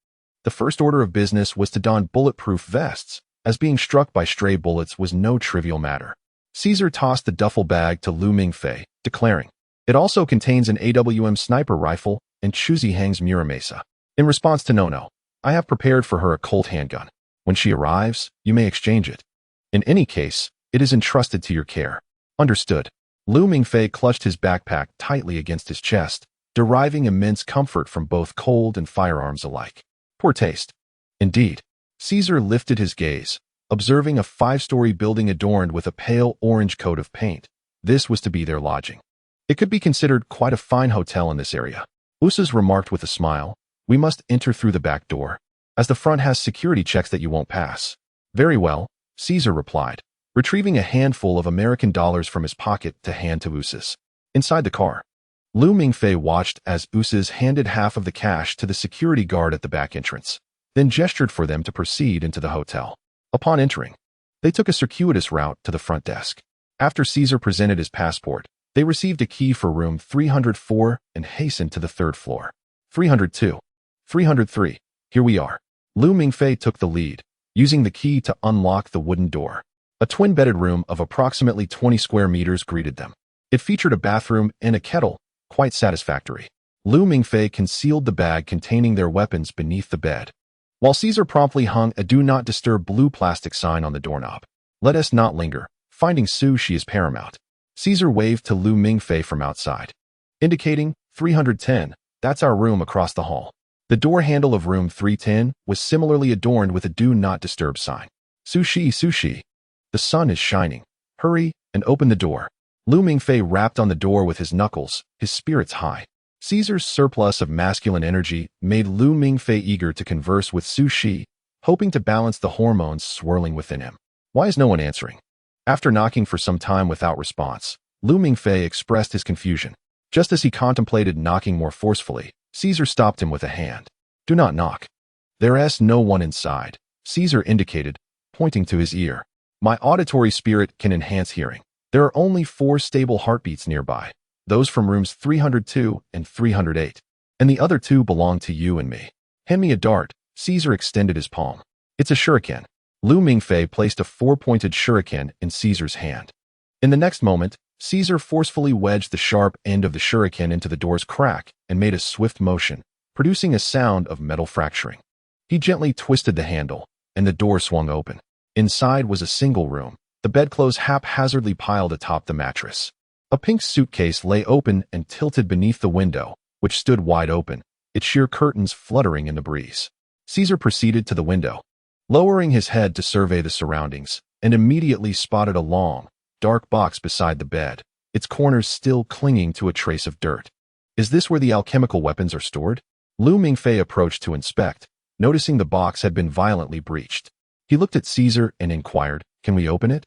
the first order of business was to don bulletproof vests, as being struck by stray bullets was no trivial matter. Caesar tossed the duffel bag to Lu Mingfei, declaring, "It also contains an AWM sniper rifle and Chuzi Hang's Muramasa. In response to No, I have prepared for her a Colt handgun. When she arrives, you may exchange it. In any case, it is entrusted to your care." "Understood." Lu Mingfei clutched his backpack tightly against his chest, deriving immense comfort from both cold and firearms alike. Poor taste. Indeed. Caesar lifted his gaze, observing a 5-story building adorned with a pale orange coat of paint. This was to be their lodging. It could be considered quite a fine hotel in this area. Uchiha remarked with a smile, "We must enter through the back door, as the front has security checks that you won't pass." "Very well," Caesar replied, retrieving a handful of American dollars from his pocket to hand to Usis. Inside the car, Mingfei watched as Usis handed half of the cash to the security guard at the back entrance, then gestured for them to proceed into the hotel. Upon entering, they took a circuitous route to the front desk. After Caesar presented his passport, they received a key for room 304 and hastened to the third floor. 302. 303. Here we are. Mingfei took the lead, using the key to unlock the wooden door. A twin-bedded room of approximately 20 square meters greeted them. It featured a bathroom and a kettle, quite satisfactory. Mingfei concealed the bag containing their weapons beneath the bed, while Caesar promptly hung a "Do Not Disturb" blue plastic sign on the doorknob. Let us not linger. Finding sushi is paramount. Caesar waved to Mingfei from outside, indicating 310, that's our room across the hall. The door handle of room 310 was similarly adorned with a "Do Not Disturb" sign. Sushi, sushi. The sun is shining. Hurry and open the door. Mingfei rapped on the door with his knuckles, his spirits high. Caesar's surplus of masculine energy made Mingfei eager to converse with Sushi, hoping to balance the hormones swirling within him. Why is no one answering? After knocking for some time without response, Mingfei expressed his confusion. Just as he contemplated knocking more forcefully, Caesar stopped him with a hand. Do not knock. There's no one inside, Caesar indicated, pointing to his ear. My auditory spirit can enhance hearing. There are only 4 stable heartbeats nearby, those from rooms 302 and 308. And the other 2 belong to you and me. Hand me a dart. Caesar extended his palm. It's a shuriken. Mingfei placed a 4-pointed shuriken in Caesar's hand. In the next moment, Caesar forcefully wedged the sharp end of the shuriken into the door's crack and made a swift motion, producing a sound of metal fracturing. He gently twisted the handle, and the door swung open. Inside was a single room, the bedclothes haphazardly piled atop the mattress. A pink suitcase lay open and tilted beneath the window, which stood wide open, its sheer curtains fluttering in the breeze. Caesar proceeded to the window, lowering his head to survey the surroundings, and immediately spotted a long, dark box beside the bed, its corners still clinging to a trace of dirt. Is this where the alchemical weapons are stored? Mingfei approached to inspect, noticing the box had been violently breached. He looked at Caesar and inquired, "Can we open it?"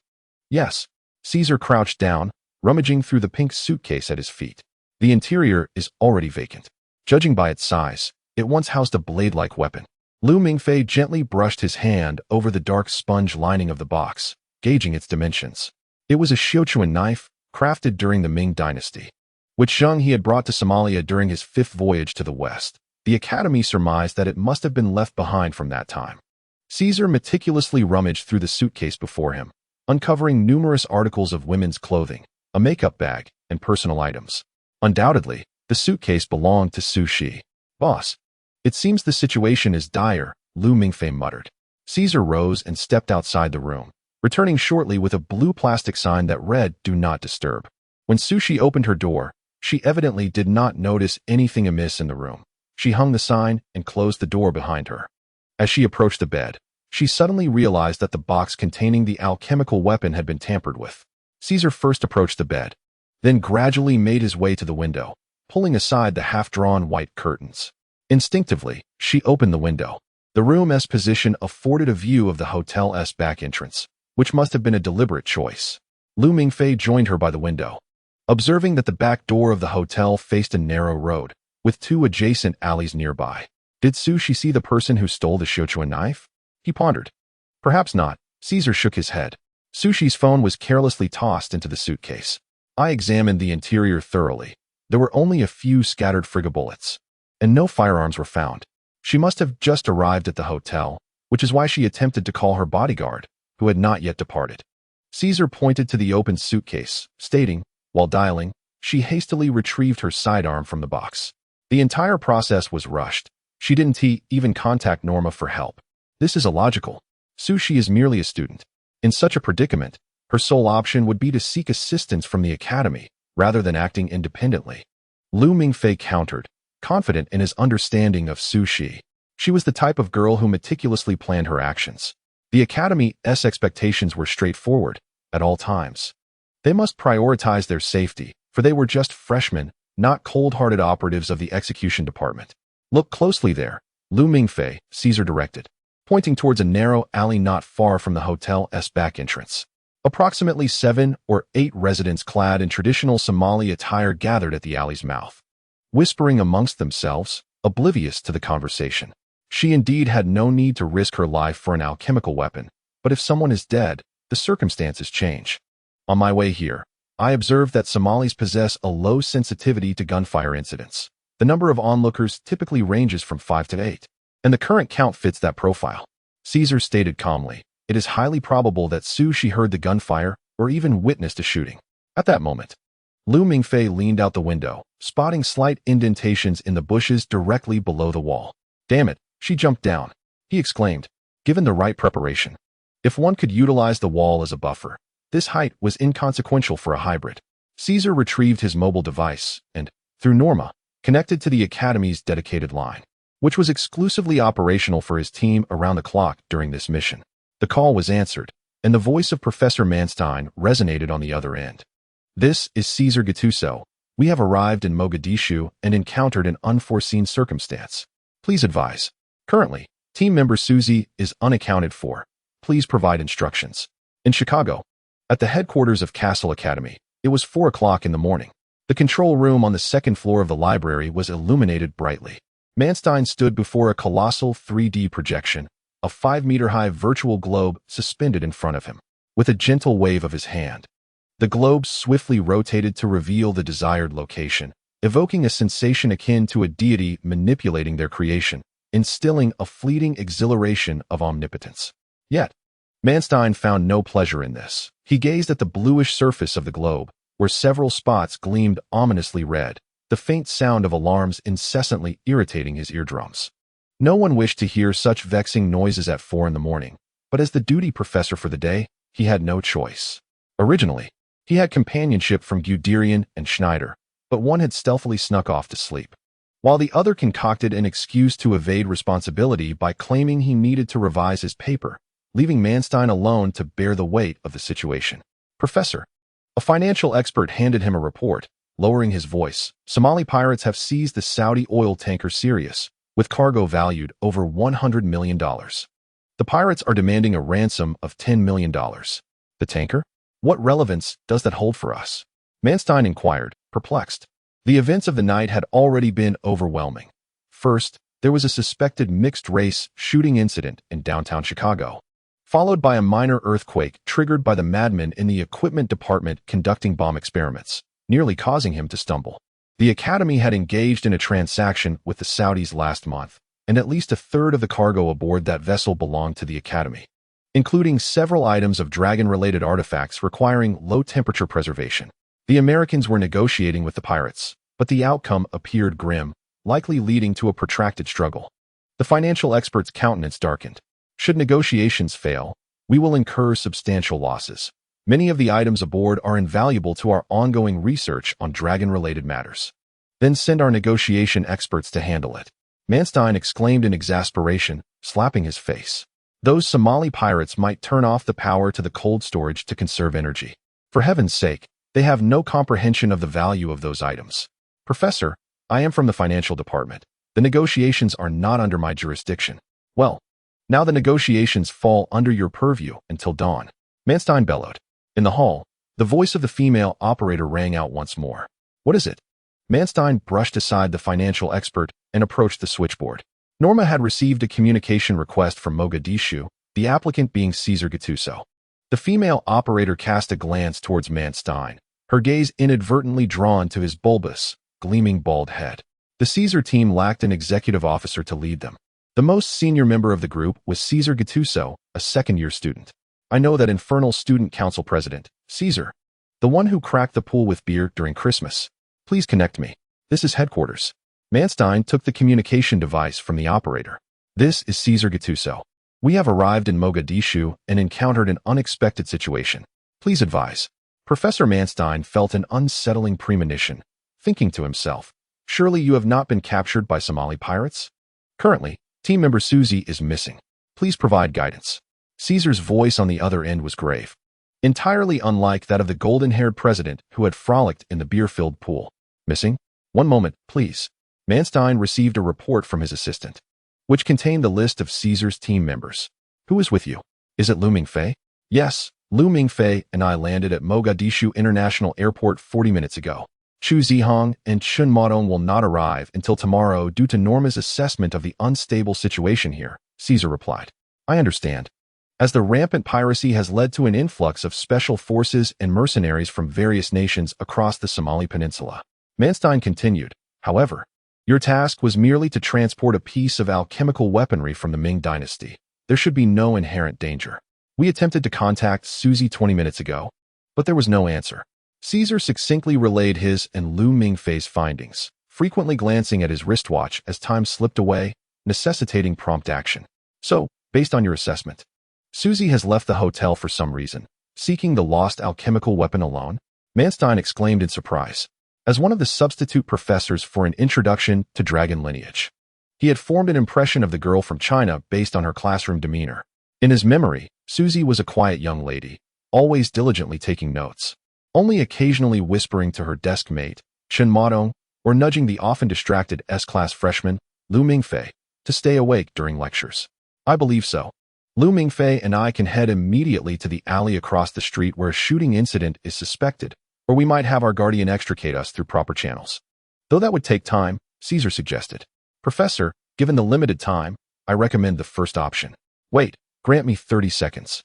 "Yes." Caesar crouched down, rummaging through the pink suitcase at his feet. The interior is already vacant. Judging by its size, it once housed a blade-like weapon. Mingfei gently brushed his hand over the dark sponge lining of the box, gauging its dimensions. It was a Sichuan knife, crafted during the Ming dynasty, which Zheng he had brought to Somalia during his 5th voyage to the west. The Academy surmised that it must have been left behind from that time. Caesar meticulously rummaged through the suitcase before him, uncovering numerous articles of women's clothing, a makeup bag, and personal items. Undoubtedly, the suitcase belonged to Sushi. "Boss, it seems the situation is dire," Mingfei muttered. Caesar rose and stepped outside the room, returning shortly with a blue plastic sign that read, "Do Not Disturb." When Sushi opened her door, she evidently did not notice anything amiss in the room. She hung the sign and closed the door behind her. As she approached the bed, she suddenly realized that the box containing the alchemical weapon had been tampered with. Caesar first approached the bed, then gradually made his way to the window, pulling aside the half-drawn white curtains. Instinctively, she opened the window. The room's position afforded a view of the hotel's back entrance, which must have been a deliberate choice. Mingfei joined her by the window, observing that the back door of the hotel faced a narrow road, with 2 adjacent alleys nearby. Did Sushi see the person who stole the Sichuan knife? He pondered. Perhaps not. Caesar shook his head. Sushi's phone was carelessly tossed into the suitcase. I examined the interior thoroughly. There were only a few scattered frigga bullets, and no firearms were found. She must have just arrived at the hotel, which is why she attempted to call her bodyguard, who had not yet departed. Caesar pointed to the open suitcase, stating, while dialing, she hastily retrieved her sidearm from the box. The entire process was rushed. She didn't even contact Norma for help. This is illogical. Sushi is merely a student. In such a predicament, her sole option would be to seek assistance from the Academy, rather than acting independently. Mingfei countered, confident in his understanding of Sushi. She was the type of girl who meticulously planned her actions. The Academy's expectations were straightforward, at all times. They must prioritize their safety, for they were just freshmen, not cold-hearted operatives of the execution department. Look closely there, Mingfei, Caesar directed, pointing towards a narrow alley not far from the hotel's back entrance. Approximately 7 or 8 residents clad in traditional Somali attire gathered at the alley's mouth, whispering amongst themselves, oblivious to the conversation. She indeed had no need to risk her life for an alchemical weapon, but if someone is dead, the circumstances change. On my way here, I observed that Somalis possess a low sensitivity to gunfire incidents. The number of onlookers typically ranges from 5 to 8, and the current count fits that profile. Caesar stated calmly, "It is highly probable that She heard the gunfire or even witnessed a shooting." At that moment, Mingfei leaned out the window, spotting slight indentations in the bushes directly below the wall. "Damn it, she jumped down," he exclaimed, given the right preparation. If one could utilize the wall as a buffer, this height was inconsequential for a hybrid. Caesar retrieved his mobile device and, through Norma, connected to the Academy's dedicated line, which was exclusively operational for his team around the clock during this mission. The call was answered, and the voice of Professor Manstein resonated on the other end. "This is Caesar Gattuso. We have arrived in Mogadishu and encountered an unforeseen circumstance. Please advise. Currently, team member Susie is unaccounted for. Please provide instructions." In Chicago, at the headquarters of Castle Academy, it was 4 o'clock in the morning. The control room on the second floor of the library was illuminated brightly. Manstein stood before a colossal 3D projection, a 5-meter-high virtual globe suspended in front of him. With a gentle wave of his hand, the globe swiftly rotated to reveal the desired location, evoking a sensation akin to a deity manipulating their creation, instilling a fleeting exhilaration of omnipotence. Yet, Manstein found no pleasure in this. He gazed at the bluish surface of the globe, where several spots gleamed ominously red, the faint sound of alarms incessantly irritating his eardrums. No one wished to hear such vexing noises at 4 in the morning, but as the duty professor for the day, he had no choice. Originally, he had companionship from Guderian and Schneider, but one had stealthily snuck off to sleep, while the other concocted an excuse to evade responsibility by claiming he needed to revise his paper, leaving Manstein alone to bear the weight of the situation. "Professor," a financial expert handed him a report, lowering his voice. "Somali pirates have seized the Saudi oil tanker Sirius, with cargo valued over $100 million. The pirates are demanding a ransom of $10 million. The tanker? What relevance does that hold for us?" Manstein inquired, perplexed. The events of the night had already been overwhelming. First, there was a suspected mixed-race shooting incident in downtown Chicago, followed by a minor earthquake triggered by the madman in the equipment department conducting bomb experiments, nearly causing him to stumble. The Academy had engaged in a transaction with the Saudis last month, and at least a third of the cargo aboard that vessel belonged to the Academy, including several items of dragon-related artifacts requiring low-temperature preservation. The Americans were negotiating with the pirates, but the outcome appeared grim, likely leading to a protracted struggle. The financial expert's countenance darkened. "Should negotiations fail, we will incur substantial losses. Many of the items aboard are invaluable to our ongoing research on dragon-related matters. Then send our negotiation experts to handle it." Manstein exclaimed in exasperation, slapping his face. Those Somali pirates might turn off the power to the cold storage to conserve energy. For heaven's sake, they have no comprehension of the value of those items. "Professor, I am from the financial department. The negotiations are not under my jurisdiction." "Well, now the negotiations fall under your purview until dawn," Manstein bellowed. In the hall, the voice of the female operator rang out once more. "What is it?" Manstein brushed aside the financial expert and approached the switchboard. Norma had received a communication request from Mogadishu, the applicant being Caesar Gattuso. The female operator cast a glance towards Manstein, her gaze inadvertently drawn to his bulbous, gleaming bald head. The Caesar team lacked an executive officer to lead them. The most senior member of the group was Caesar Gattuso, a second-year student. "I know that infernal student council president, Caesar. The one who cracked the pool with beer during Christmas. Please connect me. This is headquarters." Manstein took the communication device from the operator. "This is Caesar Gattuso. We have arrived in Mogadishu and encountered an unexpected situation. Please advise." Professor Manstein felt an unsettling premonition, thinking to himself, "Surely you have not been captured by Somali pirates? Currently, team member Susie is missing. Please provide guidance." Caesar's voice on the other end was grave, entirely unlike that of the golden-haired president who had frolicked in the beer-filled pool. "Missing? One moment, please." Manstein received a report from his assistant, which contained the list of Caesar's team members. "Who is with you? Is it Mingfei?" "Yes, Lu Mingfei and I landed at Mogadishu International Airport 40 minutes ago. Chu Zihong and Chun Modong will not arrive until tomorrow due to Norma's assessment of the unstable situation here, Caesar replied. I understand. As the rampant piracy has led to an influx of special forces and mercenaries from various nations across the Somali Peninsula. Manstein continued, however, your task was merely to transport a piece of alchemical weaponry from the Ming dynasty. There should be no inherent danger. We attempted to contact Suzy 20 minutes ago, but there was no answer. Caesar succinctly relayed his and Lu Mingfei's findings, frequently glancing at his wristwatch as time slipped away, necessitating prompt action. So, based on your assessment, Suzy has left the hotel for some reason, seeking the lost alchemical weapon alone? Manstein exclaimed in surprise. As one of the substitute professors for an introduction to dragon lineage, he had formed an impression of the girl from China based on her classroom demeanor. In his memory, Suzy was a quiet young lady, always diligently taking notes, only occasionally whispering to her desk mate, Chen Modong, or nudging the often distracted S-class freshman, Lu Mingfei, to stay awake during lectures. I believe so. Lu Mingfei and I can head immediately to the alley across the street where a shooting incident is suspected, or we might have our guardian extricate us through proper channels. Though that would take time, Caesar suggested. Professor, given the limited time, I recommend the first option. Wait, grant me 30 seconds.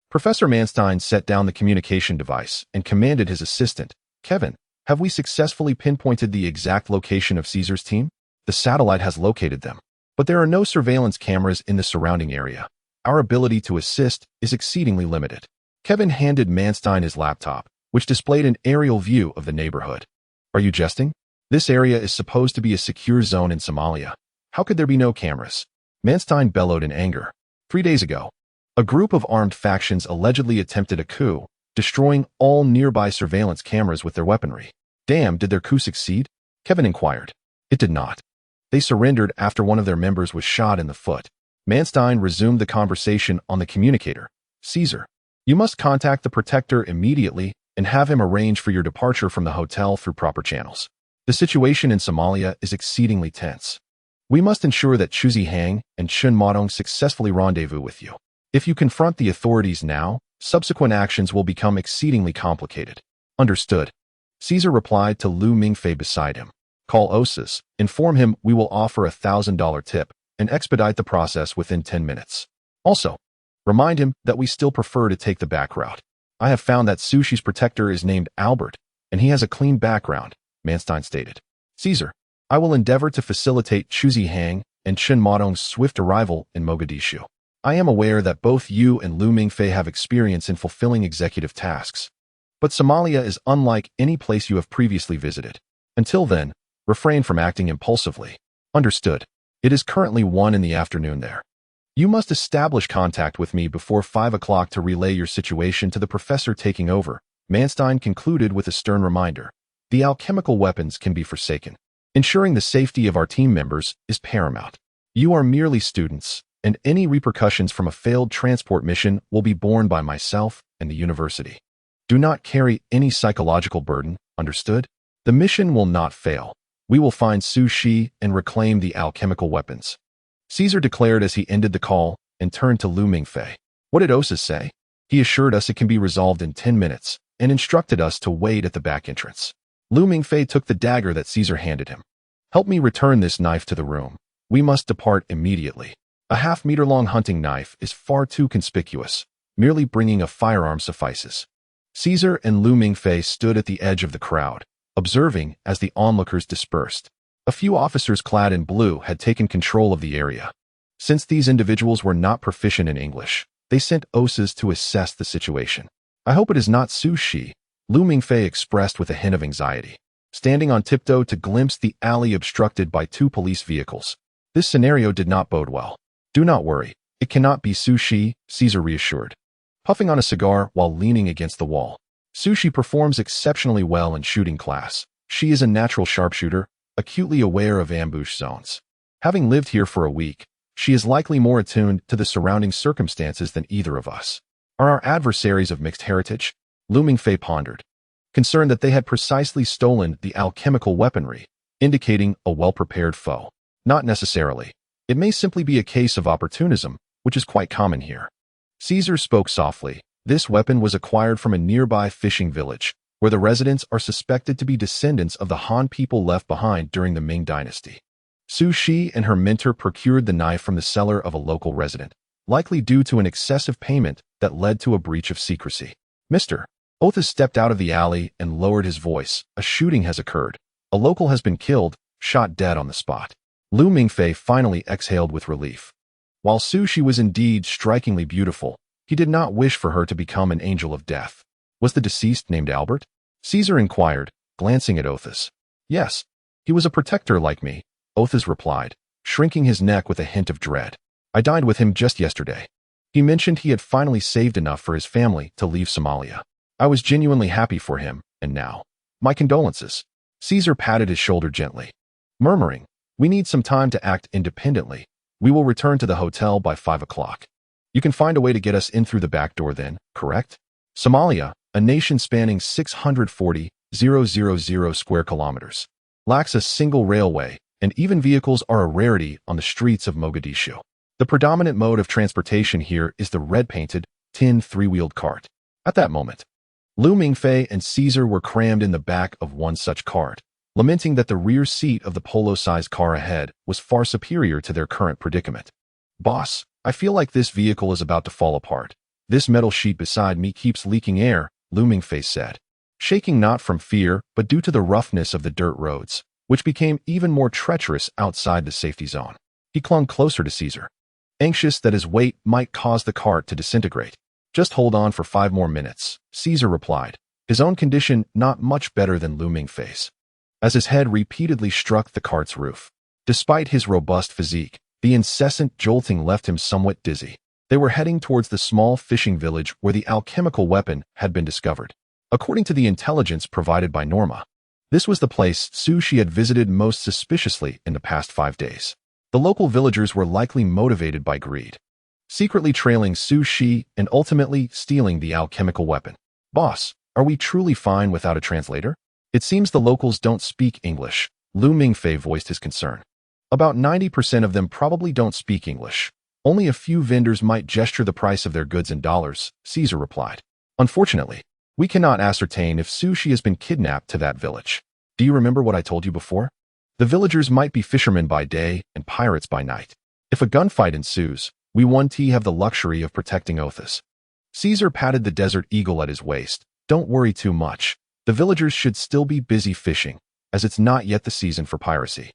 Professor Manstein set down the communication device and commanded his assistant, Kevin, have we successfully pinpointed the exact location of Caesar's team? The satellite has located them, but there are no surveillance cameras in the surrounding area. Our ability to assist is exceedingly limited. Kevin handed Manstein his laptop, which displayed an aerial view of the neighborhood. Are you jesting? This area is supposed to be a secure zone in Somalia. How could there be no cameras? Manstein bellowed in anger. 3 days ago, a group of armed factions allegedly attempted a coup, destroying all nearby surveillance cameras with their weaponry. Damn, did their coup succeed? Kevin inquired. It did not. They surrendered after one of their members was shot in the foot. Manstein resumed the conversation on the communicator. Caesar, you must contact the protector immediately and have him arrange for your departure from the hotel through proper channels. The situation in Somalia is exceedingly tense. We must ensure that Chu Zihang and Chun Modong successfully rendezvous with you. If you confront the authorities now, subsequent actions will become exceedingly complicated. Understood. Caesar replied to Lu Mingfei beside him. Call Osas, inform him we will offer a $1,000 tip, and expedite the process within 10 minutes. Also, remind him that we still prefer to take the back route. I have found that Sushi's protector is named Albert, and he has a clean background, Manstein stated. Caesar, I will endeavor to facilitate Chu Zihang and Chen Modong's swift arrival in Mogadishu. I am aware that both you and Lu Mingfei have experience in fulfilling executive tasks, but Somalia is unlike any place you have previously visited. Until then, refrain from acting impulsively. Understood. It is currently 1 in the afternoon there. You must establish contact with me before 5 o'clock to relay your situation to the professor taking over, Manstein concluded with a stern reminder. The alchemical weapons can be forsaken. Ensuring the safety of our team members is paramount. You are merely students, and any repercussions from a failed transport mission will be borne by myself and the university. Do not carry any psychological burden, understood? The mission will not fail. We will find Su Shi and reclaim the alchemical weapons. Caesar declared as he ended the call and turned to Lu Mingfei. What did Osas say? He assured us it can be resolved in 10 minutes and instructed us to wait at the back entrance. Lu Mingfei took the dagger that Caesar handed him. Help me return this knife to the room. We must depart immediately. A half-meter-long hunting knife is far too conspicuous. Merely bringing a firearm suffices. Caesar and Lu Mingfei stood at the edge of the crowd, observing as the onlookers dispersed. A few officers clad in blue had taken control of the area. Since these individuals were not proficient in English, they sent Osas to assess the situation. I hope it is not Su Shi, Lu Mingfei expressed with a hint of anxiety, standing on tiptoe to glimpse the alley obstructed by 2 police vehicles. This scenario did not bode well. Do not worry, it cannot be Su Shi, Caesar reassured, puffing on a cigar while leaning against the wall. Su Shi performs exceptionally well in shooting class. She is a natural sharpshooter, acutely aware of ambush zones. Having lived here for a week, she is likely more attuned to the surrounding circumstances than either of us. Are our adversaries of mixed heritage? Lu Mingfei pondered, concerned that they had precisely stolen the alchemical weaponry, indicating a well-prepared foe. Not necessarily. It may simply be a case of opportunism, which is quite common here. Caesar spoke softly, This weapon was acquired from a nearby fishing village, where the residents are suspected to be descendants of the Han people left behind during the Ming dynasty. Su Shi and her mentor procured the knife from the cellar of a local resident, likely due to an excessive payment that led to a breach of secrecy. Mr. Othis stepped out of the alley and lowered his voice. A shooting has occurred. A local has been killed, shot dead on the spot. Lu Mingfei finally exhaled with relief. While Su Shi was indeed strikingly beautiful, he did not wish for her to become an angel of death. Was the deceased named Albert? Caesar inquired, glancing at Othis. Yes, he was a protector like me, Othis replied, shrinking his neck with a hint of dread. I dined with him just yesterday. He mentioned he had finally saved enough for his family to leave Somalia. I was genuinely happy for him, and now. My condolences. Caesar patted his shoulder gently, murmuring, we need some time to act independently. We will return to the hotel by 5 o'clock. You can find a way to get us in through the back door then, correct? Somalia, a nation spanning 640,000 square kilometers, lacks a single railway, and even vehicles are a rarity on the streets of Mogadishu. The predominant mode of transportation here is the red-painted, tin three-wheeled cart. At that moment, Lu Mingfei and Caesar were crammed in the back of one such cart, lamenting that the rear seat of the polo-sized car ahead was far superior to their current predicament. Boss, I feel like this vehicle is about to fall apart. This metal sheet beside me keeps leaking air, Lu Mingfei said, shaking not from fear but due to the roughness of the dirt roads, which became even more treacherous outside the safety zone. He clung closer to Caesar, anxious that his weight might cause the cart to disintegrate. Just hold on for 5 more minutes, Caesar replied, his own condition not much better than Lu Mingfei's, as his head repeatedly struck the cart's roof. Despite his robust physique, the incessant jolting left him somewhat dizzy. They were heading towards the small fishing village where the alchemical weapon had been discovered. According to the intelligence provided by Norma, this was the place Su Shi had visited most suspiciously in the past 5 days. The local villagers were likely motivated by greed, secretly trailing Su Shi and ultimately stealing the alchemical weapon. Boss, are we truly fine without a translator? It seems the locals don't speak English, Lu Mingfei voiced his concern. About 90% of them probably don't speak English. Only a few vendors might gesture the price of their goods in dollars, Caesar replied. Unfortunately, we cannot ascertain if Su Shi has been kidnapped to that village. Do you remember what I told you before? The villagers might be fishermen by day and pirates by night. If a gunfight ensues, we won't have the luxury of protecting Othis. Caesar patted the desert eagle at his waist. Don't worry too much. The villagers should still be busy fishing, as it's not yet the season for piracy.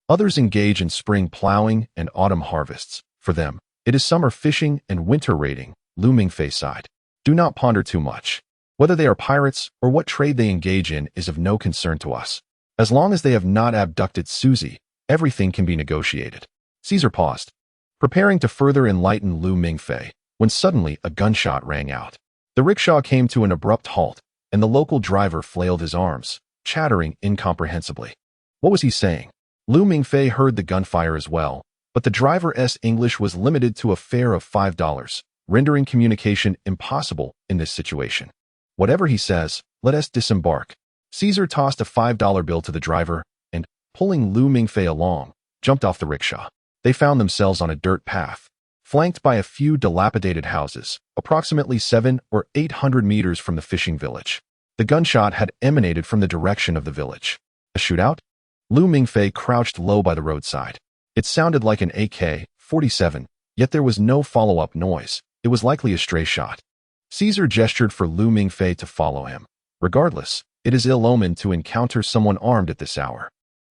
Others engage in spring plowing and autumn harvests. For them, it is summer fishing and winter raiding, Lu Mingfei sighed. Do not ponder too much. Whether they are pirates or what trade they engage in is of no concern to us. As long as they have not abducted Susie, everything can be negotiated. Caesar paused, preparing to further enlighten Lu Mingfei, when suddenly a gunshot rang out. The rickshaw came to an abrupt halt, and the local driver flailed his arms, chattering incomprehensibly. What was he saying? Lu Mingfei heard the gunfire as well, but the driver's English was limited to a fare of $5, rendering communication impossible in this situation. Whatever he says, let us disembark. Caesar tossed a $5 bill to the driver and, pulling Lu Mingfei along, jumped off the rickshaw. They found themselves on a dirt path, flanked by a few dilapidated houses, approximately 700 or 800 meters from the fishing village. The gunshot had emanated from the direction of the village. A shootout? Lu Mingfei crouched low by the roadside. It sounded like an AK-47, yet there was no follow-up noise. It was likely a stray shot. Caesar gestured for Lu Mingfei to follow him. Regardless, it is ill-omened to encounter someone armed at this hour.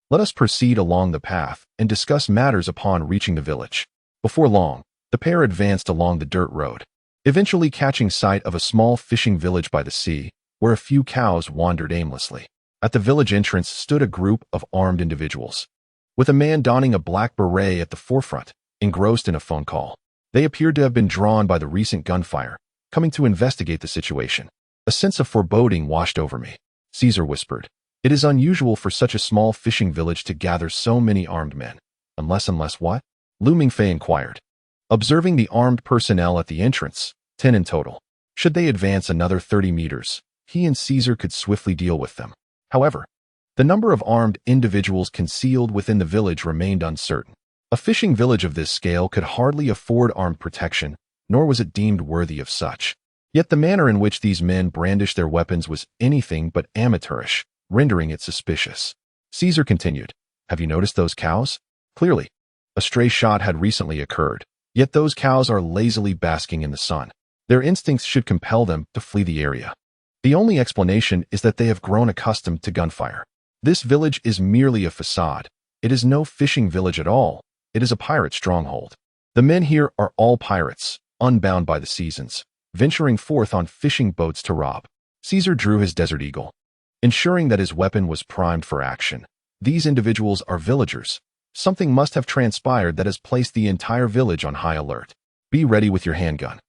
Let us proceed along the path and discuss matters upon reaching the village. Before long, the pair advanced along the dirt road, eventually catching sight of a small fishing village by the sea, where a few cows wandered aimlessly. At the village entrance stood a group of armed individuals, with a man donning a black beret at the forefront, engrossed in a phone call. They appeared to have been drawn by the recent gunfire, coming to investigate the situation. A sense of foreboding washed over me. Caesar whispered. It is unusual for such a small fishing village to gather so many armed men. Unless what? Lu Mingfei inquired, observing the armed personnel at the entrance, 10 in total. Should they advance another 30 meters, he and Caesar could swiftly deal with them. However, the number of armed individuals concealed within the village remained uncertain. A fishing village of this scale could hardly afford armed protection, nor was it deemed worthy of such. Yet the manner in which these men brandished their weapons was anything but amateurish, rendering it suspicious. Caesar continued, "Have you noticed those cows? Clearly, a stray shot had recently occurred, yet those cows are lazily basking in the sun. Their instincts should compel them to flee the area. The only explanation is that they have grown accustomed to gunfire. This village is merely a facade. It is no fishing village at all. It is a pirate stronghold. The men here are all pirates, unbound by the seasons, venturing forth on fishing boats to rob." Caesar drew his desert eagle, ensuring that his weapon was primed for action. These individuals are villagers. Something must have transpired that has placed the entire village on high alert. Be ready with your handgun.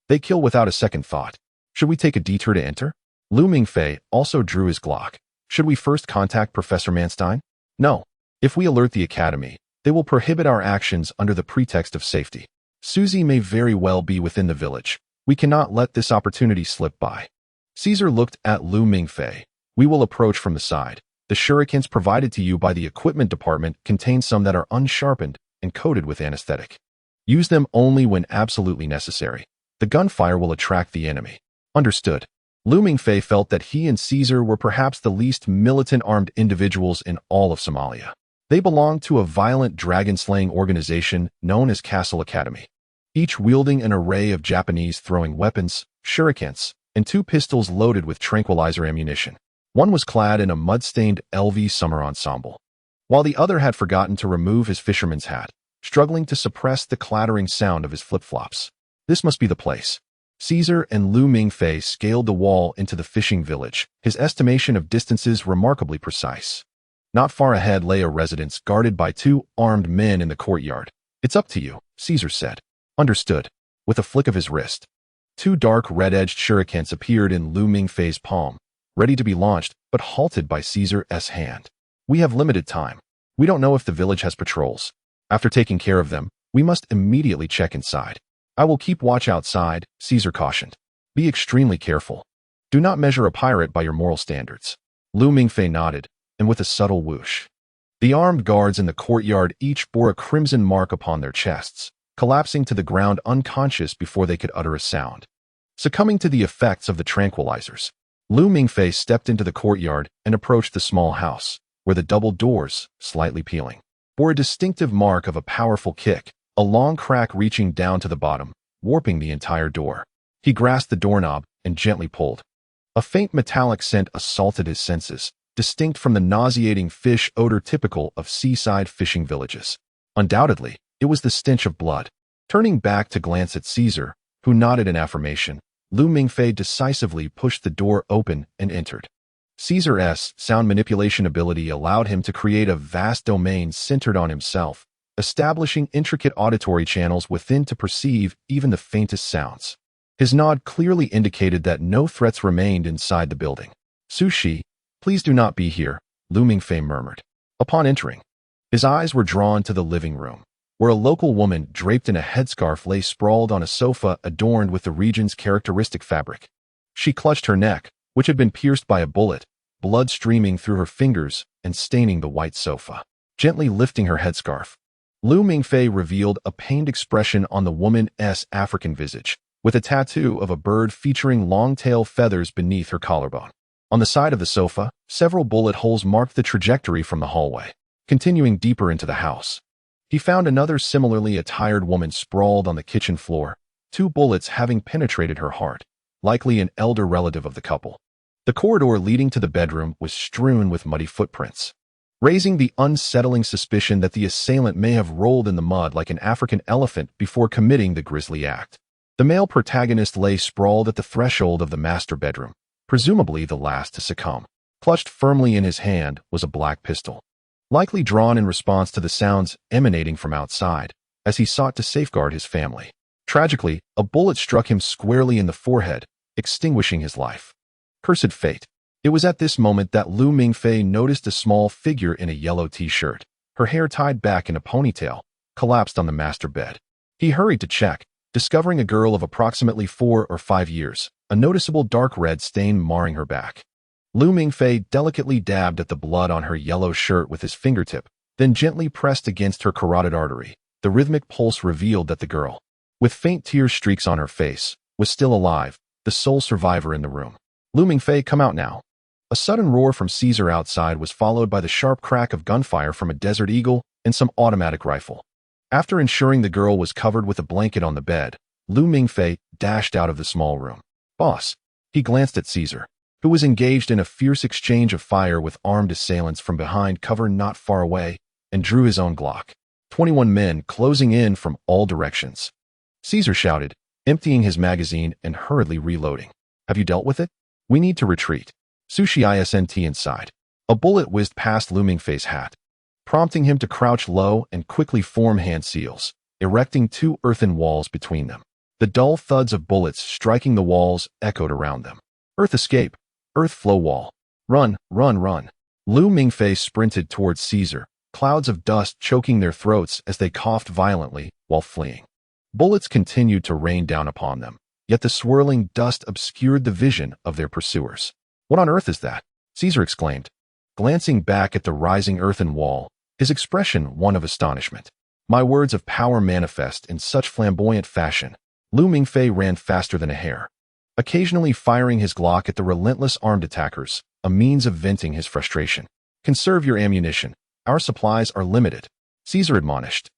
They kill without a second thought. Should we take a detour to enter? Mingfei also drew his Glock. Should we first contact Professor Manstein? No. If we alert the academy, they will prohibit our actions under the pretext of safety. Susie may very well be within the village. We cannot let this opportunity slip by. Caesar looked at Mingfei. We will approach from the side. The shurikens provided to you by the equipment department contain some that are unsharpened and coated with anesthetic. Use them only when absolutely necessary. The gunfire will attract the enemy. Understood. Mingfei felt that he and Caesar were perhaps the least militant armed individuals in all of Somalia. They belonged to a violent dragon-slaying organization known as Castle Academy, each wielding an array of Japanese throwing weapons, shurikens, and 2 pistols loaded with tranquilizer ammunition. One was clad in a mud-stained LV summer ensemble, while the other had forgotten to remove his fisherman's hat, struggling to suppress the clattering sound of his flip-flops. This must be the place. Caesar and Mingfei scaled the wall into the fishing village, his estimation of distances remarkably precise. Not far ahead lay a residence guarded by 2 armed men in the courtyard. It's up to you, Caesar said. Understood. With a flick of his wrist, 2 dark red-edged shurikens appeared in Mingfei's palm, ready to be launched, but halted by Caesar's hand. We have limited time. We don't know if the village has patrols. After taking care of them, we must immediately check inside. I will keep watch outside, Caesar cautioned. Be extremely careful. Do not measure a pirate by your moral standards. Mingfei nodded, and with a subtle whoosh, the armed guards in the courtyard each bore a crimson mark upon their chests, collapsing to the ground unconscious before they could utter a sound. Succumbing to the effects of the tranquilizers, Mingfei stepped into the courtyard and approached the small house, where the double doors, slightly peeling, bore a distinctive mark of a powerful kick, a long crack reaching down to the bottom, warping the entire door. He grasped the doorknob and gently pulled. A faint metallic scent assaulted his senses, distinct from the nauseating fish odor typical of seaside fishing villages. Undoubtedly, it was the stench of blood. Turning back to glance at Caesar, who nodded in affirmation, Mingfei decisively pushed the door open and entered. Caesar's sound manipulation ability allowed him to create a vast domain centered on himself, establishing intricate auditory channels within to perceive even the faintest sounds. His nod clearly indicated that no threats remained inside the building. Sushi, please do not be here, Mingfei murmured. Upon entering, his eyes were drawn to the living room, where a local woman draped in a headscarf lay sprawled on a sofa adorned with the region's characteristic fabric. She clutched her neck, which had been pierced by a bullet, blood streaming through her fingers and staining the white sofa. Gently lifting her headscarf, Mingfei revealed a pained expression on the woman's African visage, with a tattoo of a bird featuring long-tail feathers beneath her collarbone. On the side of the sofa, several bullet holes marked the trajectory from the hallway. Continuing deeper into the house, he found another similarly attired woman sprawled on the kitchen floor, 2 bullets having penetrated her heart, likely an elder relative of the couple. The corridor leading to the bedroom was strewn with muddy footprints, raising the unsettling suspicion that the assailant may have rolled in the mud like an African elephant before committing the grisly act. The male protagonist lay sprawled at the threshold of the master bedroom, presumably the last to succumb. Clutched firmly in his hand was a black pistol, likely drawn in response to the sounds emanating from outside, as he sought to safeguard his family. Tragically, a bullet struck him squarely in the forehead, extinguishing his life. Cursed fate. It was at this moment that Mingfei noticed a small figure in a yellow t-shirt, her hair tied back in a ponytail, collapsed on the master bed. He hurried to check, discovering a girl of approximately 4 or 5 years, a noticeable dark red stain marring her back. Mingfei delicately dabbed at the blood on her yellow shirt with his fingertip, then gently pressed against her carotid artery. The rhythmic pulse revealed that the girl, with faint tear streaks on her face, was still alive, the sole survivor in the room. Mingfei, come out now. A sudden roar from Caesar outside was followed by the sharp crack of gunfire from a Desert Eagle and some automatic rifle. After ensuring the girl was covered with a blanket on the bed, Mingfei dashed out of the small room. Boss. He glanced at Caesar, who was engaged in a fierce exchange of fire with armed assailants from behind cover not far away, and drew his own Glock. 21 men closing in from all directions. Caesar shouted, emptying his magazine and hurriedly reloading. Have you dealt with it? We need to retreat. Sushi isn't inside. A bullet whizzed past Mingfei's hat, prompting him to crouch low and quickly form hand seals, erecting 2 earthen walls between them. The dull thuds of bullets striking the walls echoed around them. Earth escape. Earth flow wall. Run, run, run. Mingfei sprinted towards Caesar, clouds of dust choking their throats as they coughed violently while fleeing. Bullets continued to rain down upon them, yet the swirling dust obscured the vision of their pursuers. What on earth is that? Caesar exclaimed, glancing back at the rising earthen wall, his expression one of astonishment. My words of power manifest in such flamboyant fashion. Mingfei ran faster than a hare, occasionally firing his Glock at the relentless armed attackers, a means of venting his frustration. Conserve your ammunition. Our supplies are limited, Caesar admonished.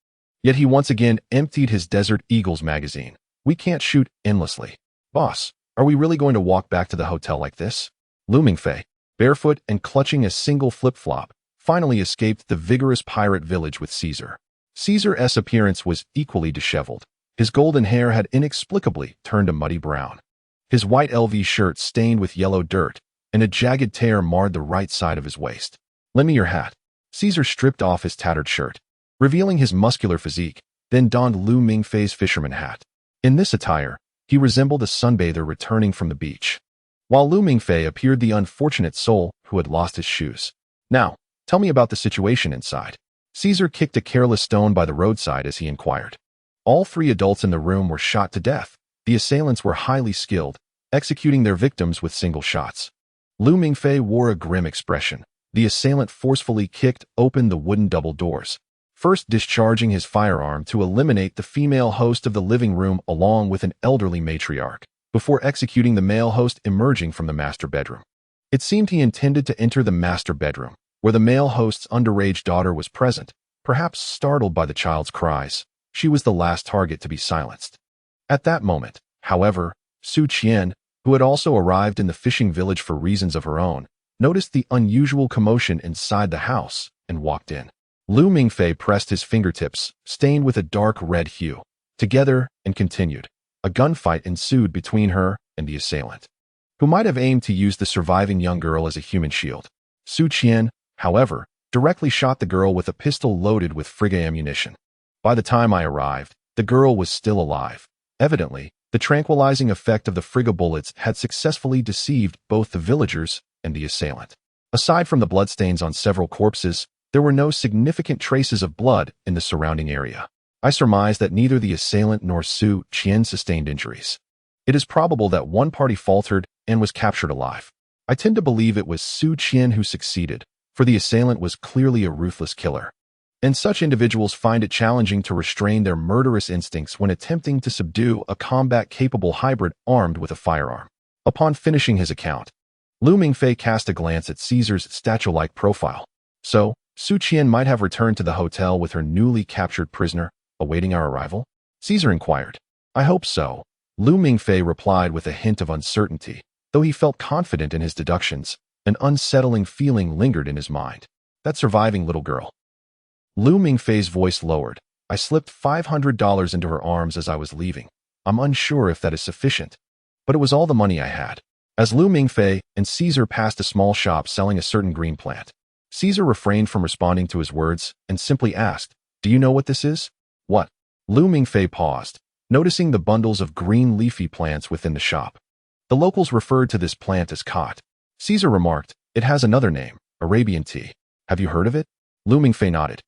Yet he once again emptied his Desert Eagle's magazine. We can't shoot endlessly. Boss, are we really going to walk back to the hotel like this? Mingfei, barefoot and clutching a single flip-flop, finally escaped the vigorous pirate village with Caesar. Caesar's appearance was equally disheveled. His golden hair had inexplicably turned a muddy brown. His white LV shirt stained with yellow dirt, and a jagged tear marred the right side of his waist. Lend me your hat. Caesar stripped off his tattered shirt, revealing his muscular physique, then donned Mingfei's fisherman hat. In this attire, he resembled a sunbather returning from the beach, while Mingfei appeared the unfortunate soul who had lost his shoes. Now, tell me about the situation inside. Caesar kicked a careless stone by the roadside as he inquired. All 3 adults in the room were shot to death. The assailants were highly skilled, executing their victims with single shots. Mingfei wore a grim expression. The assailant forcefully kicked open the wooden double doors, first discharging his firearm to eliminate the female host of the living room along with an elderly matriarch, before executing the male host emerging from the master bedroom. It seemed he intended to enter the master bedroom, where the male host's underage daughter was present, perhaps startled by the child's cries. She was the last target to be silenced. At that moment, however, Su Qian, who had also arrived in the fishing village for reasons of her own, noticed the unusual commotion inside the house and walked in. Mingfei pressed his fingertips, stained with a dark red hue, together and continued. A gunfight ensued between her and the assailant, who might have aimed to use the surviving young girl as a human shield. Su Qian, however, directly shot the girl with a pistol loaded with Frigga ammunition. By the time I arrived, the girl was still alive. Evidently, the tranquilizing effect of the Frigga bullets had successfully deceived both the villagers and the assailant. Aside from the bloodstains on several corpses, there were no significant traces of blood in the surrounding area. I surmise that neither the assailant nor Su Qian sustained injuries. It is probable that one party faltered and was captured alive. I tend to believe it was Su Qian who succeeded, for the assailant was clearly a ruthless killer. And such individuals find it challenging to restrain their murderous instincts when attempting to subdue a combat-capable hybrid armed with a firearm. Upon finishing his account, Mingfei cast a glance at Caesar's statue-like profile. So, Su Qian might have returned to the hotel with her newly captured prisoner, awaiting our arrival? Caesar inquired. I hope so. Mingfei replied with a hint of uncertainty. Though he felt confident in his deductions, an unsettling feeling lingered in his mind. That surviving little girl. Mingfei's voice lowered. I slipped $500 into her arms as I was leaving. I'm unsure if that is sufficient, but it was all the money I had. As Mingfei and Caesar passed a small shop selling a certain green plant, Caesar refrained from responding to his words and simply asked, Do you know what this is? What? Mingfei paused, noticing the bundles of green leafy plants within the shop. The locals referred to this plant as khat. Caesar remarked, It has another name, Arabian tea. Have you heard of it? Mingfei nodded,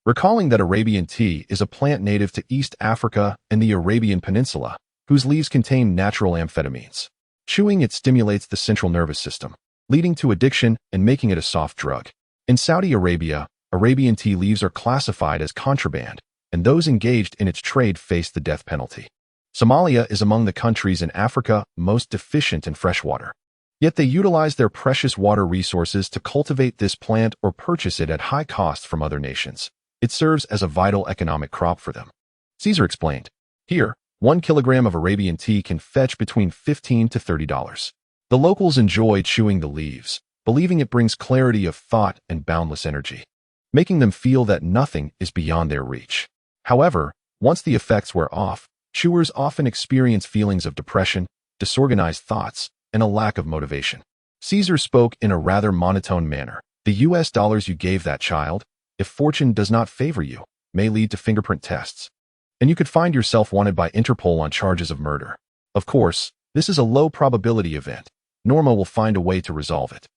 recalling that Arabian tea is a plant native to East Africa and the Arabian Peninsula, whose leaves contain natural amphetamines. Chewing it stimulates the central nervous system, leading to addiction and making it a soft drug. In Saudi Arabia, Arabian tea leaves are classified as contraband, and those engaged in its trade face the death penalty. Somalia is among the countries in Africa most deficient in fresh water. Yet they utilize their precious water resources to cultivate this plant or purchase it at high cost from other nations. It serves as a vital economic crop for them. Caesar explained, "Here, 1 kilogram of Arabian tea can fetch between $15 to $30. The locals enjoy chewing the leaves, believing it brings clarity of thought and boundless energy, making them feel that nothing is beyond their reach. However, once the effects wear off, chewers often experience feelings of depression, disorganized thoughts, and a lack of motivation." Caesar spoke in a rather monotone manner. "The US dollars you gave that child, if fortune does not favor you, may lead to fingerprint tests, and you could find yourself wanted by Interpol on charges of murder. Of course, this is a low probability event. Norma will find a way to resolve it.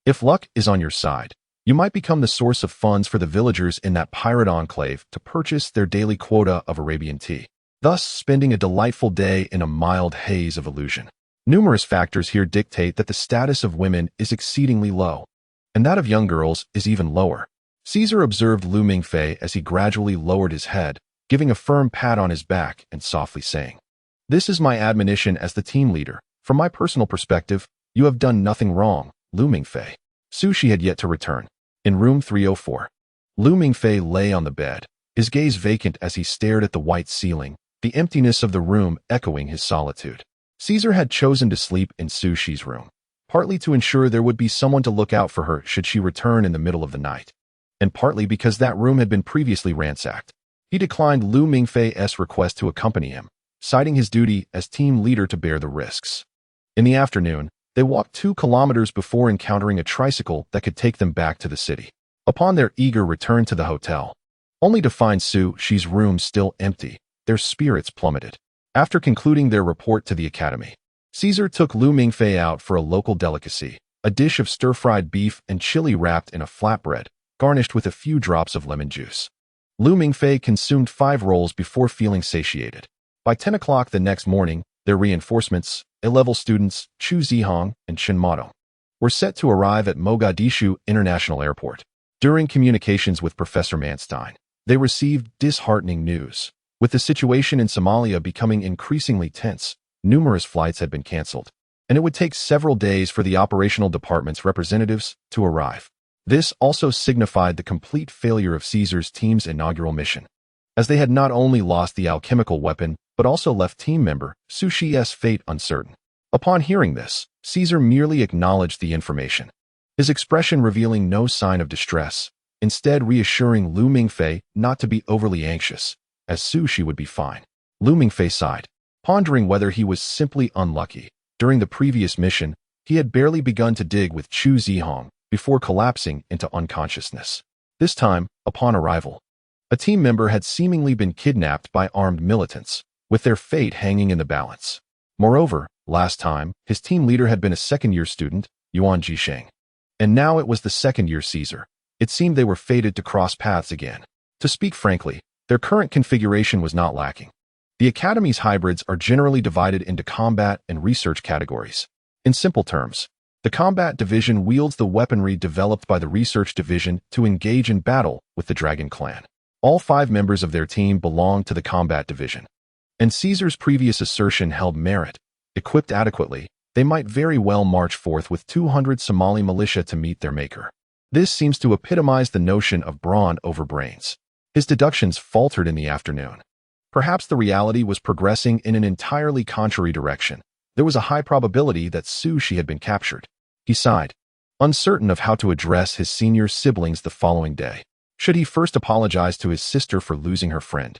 If luck is on your side, you might become the source of funds for the villagers in that pirate enclave to purchase their daily quota of Arabian tea, thus spending a delightful day in a mild haze of illusion. Numerous factors here dictate that the status of women is exceedingly low, and that of young girls is even lower." Caesar observed Lu Mingfei as he gradually lowered his head, giving a firm pat on his back and softly saying, "This is my admonition as the team leader. From my personal perspective, you have done nothing wrong, Lu Mingfei." Sushi had yet to return. In room 304, Lu Mingfei lay on the bed, his gaze vacant as he stared at the white ceiling, the emptiness of the room echoing his solitude. Caesar had chosen to sleep in Sushi's room, partly to ensure there would be someone to look out for her should she return in the middle of the night, and partly because that room had been previously ransacked. He declined Lu Mingfei's request to accompany him, citing his duty as team leader to bear the risks. In the afternoon, they walked 2 kilometers before encountering a tricycle that could take them back to the city. Upon their eager return to the hotel, only to find Sushi's room still empty, their spirits plummeted. After concluding their report to the academy, Caesar took Lu Mingfei out for a local delicacy, a dish of stir-fried beef and chili wrapped in a flatbread, garnished with a few drops of lemon juice. Lu Mingfei consumed 5 rolls before feeling satiated. By 10 o'clock the next morning, their reinforcements, A-level students Chu Zihong and Chen Mato, were set to arrive at Mogadishu International Airport. During communications with Professor Manstein, they received disheartening news. With the situation in Somalia becoming increasingly tense, numerous flights had been canceled, and it would take several days for the operational department's representatives to arrive. This also signified the complete failure of Caesar's team's inaugural mission, as they had not only lost the alchemical weapon, but also left team member Sushi's fate uncertain. Upon hearing this, Caesar merely acknowledged the information, his expression revealing no sign of distress, instead reassuring Lu Mingfei not to be overly anxious, as Sushi would be fine. Lu Mingfei sighed, pondering whether he was simply unlucky. During the previous mission, he had barely begun to dig with Chu Zihong before collapsing into unconsciousness. This time, upon arrival, a team member had seemingly been kidnapped by armed militants, with their fate hanging in the balance. Moreover, last time, his team leader had been a second-year student, Yuan Jisheng, and now it was the second-year Caesar. It seemed they were fated to cross paths again. To speak frankly, their current configuration was not lacking. The Academy's hybrids are generally divided into combat and research categories. In simple terms, the combat division wields the weaponry developed by the research division to engage in battle with the Dragon Clan. All 5 members of their team belong to the combat division, and Caesar's previous assertion held merit. Equipped adequately, they might very well march forth with 200 Somali militia to meet their maker. This seems to epitomize the notion of brawn over brains. His deductions faltered in the afternoon. Perhaps the reality was progressing in an entirely contrary direction. There was a high probability that Sushi had been captured. He sighed, uncertain of how to address his senior siblings the following day. Should he first apologize to his sister for losing her friend,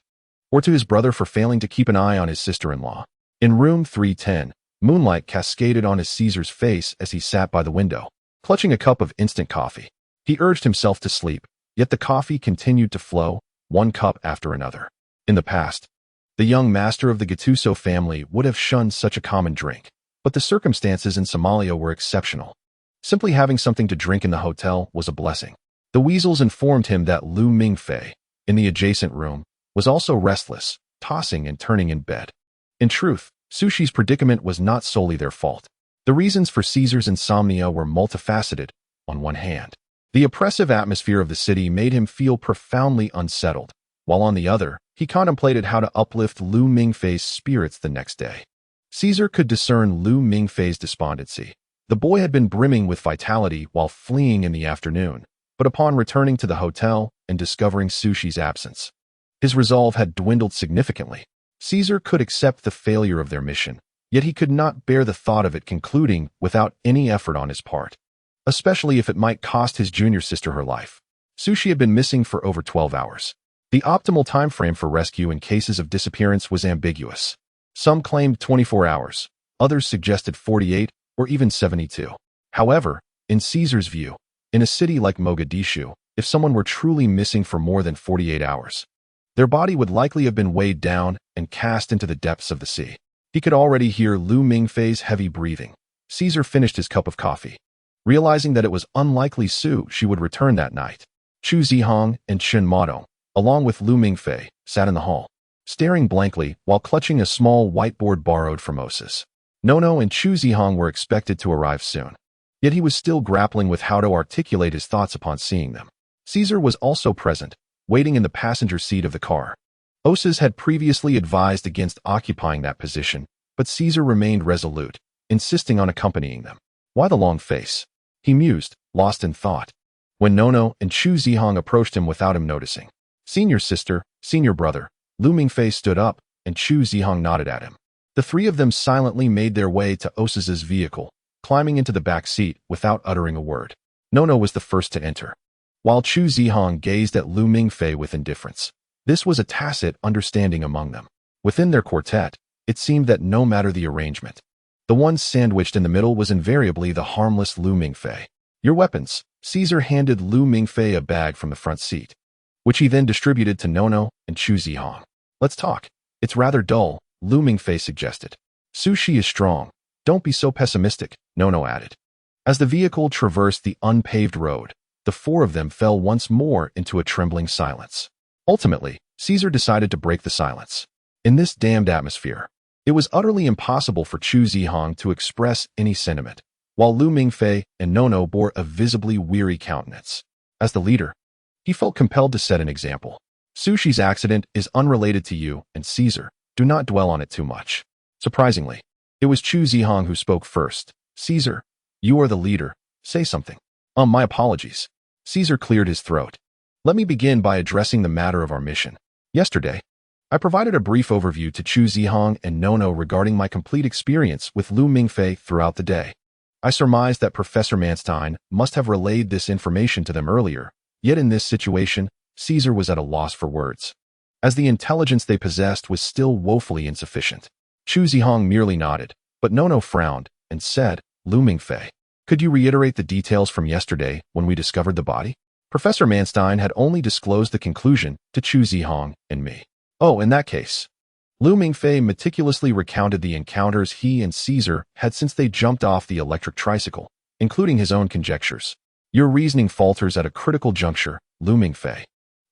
or to his brother for failing to keep an eye on his sister-in-law? In room 310, moonlight cascaded on his Caesar's face as he sat by the window, clutching a cup of instant coffee. He urged himself to sleep, yet the coffee continued to flow, one cup after another. In the past, the young master of the Gattuso family would have shunned such a common drink, but the circumstances in Somalia were exceptional. Simply having something to drink in the hotel was a blessing. The weasels informed him that Lu Mingfei, in the adjacent room, was also restless, tossing and turning in bed. In truth, Sushi's predicament was not solely their fault. The reasons for Caesar's insomnia were multifaceted. On one hand, the oppressive atmosphere of the city made him feel profoundly unsettled, while on the other, he contemplated how to uplift Lu Mingfei's spirits the next day. Caesar could discern Lu Mingfei's despondency. The boy had been brimming with vitality while fleeing in the afternoon, but upon returning to the hotel and discovering Sushi's absence, his resolve had dwindled significantly. Caesar could accept the failure of their mission, yet he could not bear the thought of it concluding without any effort on his part, especially if it might cost his junior sister her life. Sushi had been missing for over 12 hours. The optimal time frame for rescue in cases of disappearance was ambiguous. Some claimed 24 hours, others suggested 48 or even 72. However, in Caesar's view, in a city like Mogadishu, if someone were truly missing for more than 48 hours, their body would likely have been weighed down and cast into the depths of the sea. He could already hear Lu Mingfei's heavy breathing. Caesar finished his cup of coffee, realizing that it was unlikely she would return that night. Chu Zihong and Chen Mato, along with Lu Mingfei, sat in the hall, staring blankly while clutching a small whiteboard borrowed from Osa's. Nono and Chu Zihong were expected to arrive soon, yet he was still grappling with how to articulate his thoughts upon seeing them. Caesar was also present, waiting in the passenger seat of the car. Osa's had previously advised against occupying that position, but Caesar remained resolute, insisting on accompanying them. Why the long face? He mused, lost in thought, when Nono and Chu Zihong approached him without him noticing. Senior sister, senior brother. Lu Mingfei stood up, and Chu Zihong nodded at him. The three of them silently made their way to Osa's vehicle, climbing into the back seat without uttering a word. Nono was the first to enter, while Chu Zihong gazed at Lu Mingfei with indifference. This was a tacit understanding among them. Within their quartet, it seemed that no matter the arrangement, the one sandwiched in the middle was invariably the harmless Lu Mingfei. Your weapons. Caesar handed Lu Mingfei a bag from the front seat, which he then distributed to Nono and Chu Zihong. Let's talk. It's rather dull, Lu Mingfei suggested. Sushi is strong. Don't be so pessimistic, Nono added. As the vehicle traversed the unpaved road, the four of them fell once more into a trembling silence. Ultimately, Caesar decided to break the silence. In this damned atmosphere, it was utterly impossible for Chu Zihong to express any sentiment, while Lu Mingfei and Nono bore a visibly weary countenance. As the leader, he felt compelled to set an example. Sushi's accident is unrelated to you and Caesar. Do not dwell on it too much. Surprisingly, it was Chu Zihong who spoke first. Caesar, you are the leader. Say something. My apologies. Caesar cleared his throat. Let me begin by addressing the matter of our mission. Yesterday, I provided a brief overview to Chu Zihong and Nono regarding my complete experience with Lu Mingfei throughout the day. I surmised that Professor Manstein must have relayed this information to them earlier, yet in this situation, Caesar was at a loss for words, as the intelligence they possessed was still woefully insufficient. Chu Zihong merely nodded, but Nono frowned and said, Lu Mingfei, could you reiterate the details from yesterday when we discovered the body? Professor Manstein had only disclosed the conclusion to Chu Zihong and me. Oh, in that case. Lu Mingfei meticulously recounted the encounters he and Caesar had since they jumped off the electric tricycle, including his own conjectures. Your reasoning falters at a critical juncture, Lu Mingfei,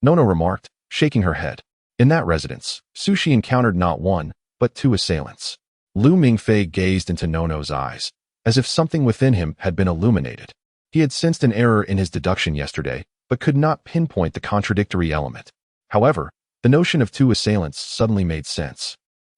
Nono remarked, shaking her head. In that residence, Sushi encountered not one, but two assailants. Lu Mingfei gazed into Nono's eyes, as if something within him had been illuminated. He had sensed an error in his deduction yesterday, but could not pinpoint the contradictory element. However, the notion of two assailants suddenly made sense.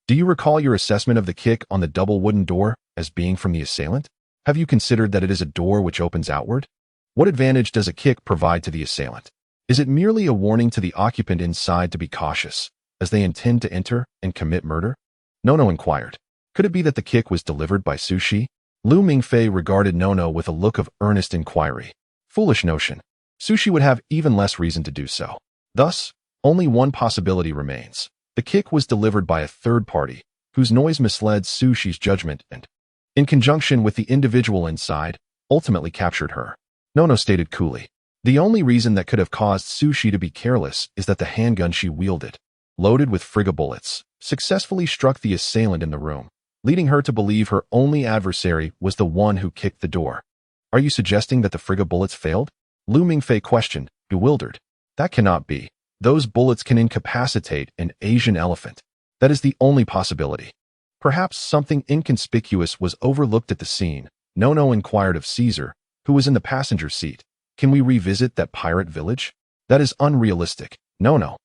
Do you recall your assessment of the kick on the double wooden door as being from the assailant? Have you considered that it is a door which opens outward? What advantage does a kick provide to the assailant? Is it merely a warning to the occupant inside to be cautious, as they intend to enter and commit murder? Nono inquired. Could it be that the kick was delivered by Sushi? Lu Mingfei regarded Nono with a look of earnest inquiry. Foolish notion. Sushi would have even less reason to do so. Thus, only one possibility remains. The kick was delivered by a third party, whose noise misled Sushi's judgment and, in conjunction with the individual inside, ultimately captured her. Nono stated coolly. The only reason that could have caused Sushi to be careless is that the handgun she wielded, loaded with Frigga bullets, successfully struck the assailant in the room, leading her to believe her only adversary was the one who kicked the door. Are you suggesting that the Frigga bullets failed? Lu Mingfei questioned, bewildered. That cannot be. Those bullets can incapacitate an Asian elephant. That is the only possibility. Perhaps something inconspicuous was overlooked at the scene. Nono inquired of Caesar, who was in the passenger seat. Can we revisit that pirate village? That is unrealistic. No.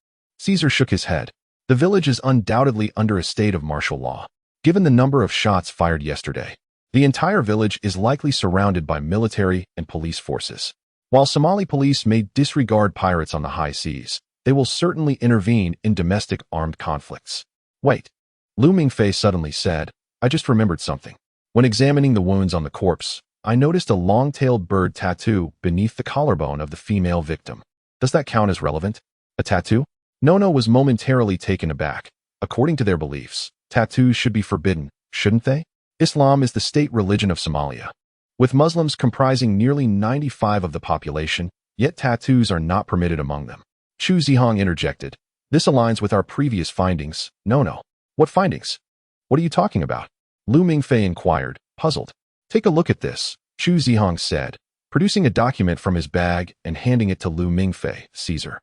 Caesar shook his head. The village is undoubtedly under a state of martial law. Given the number of shots fired yesterday, the entire village is likely surrounded by military and police forces. While Somali police may disregard pirates on the high seas, they will certainly intervene in domestic armed conflicts. Wait, Lu Mingfei suddenly said, I just remembered something. When examining the wounds on the corpse, I noticed a long-tailed bird tattoo beneath the collarbone of the female victim. Does that count as relevant? A tattoo? Nono was momentarily taken aback. According to their beliefs, tattoos should be forbidden, shouldn't they? Islam is the state religion of Somalia. With Muslims comprising nearly 95% of the population, yet tattoos are not permitted among them. Chu Zihong interjected. This aligns with our previous findings. No. What findings? What are you talking about? Lu Mingfei inquired, puzzled. Take a look at this, Chu Zihong said, producing a document from his bag and handing it to Lu Mingfei, Caesar,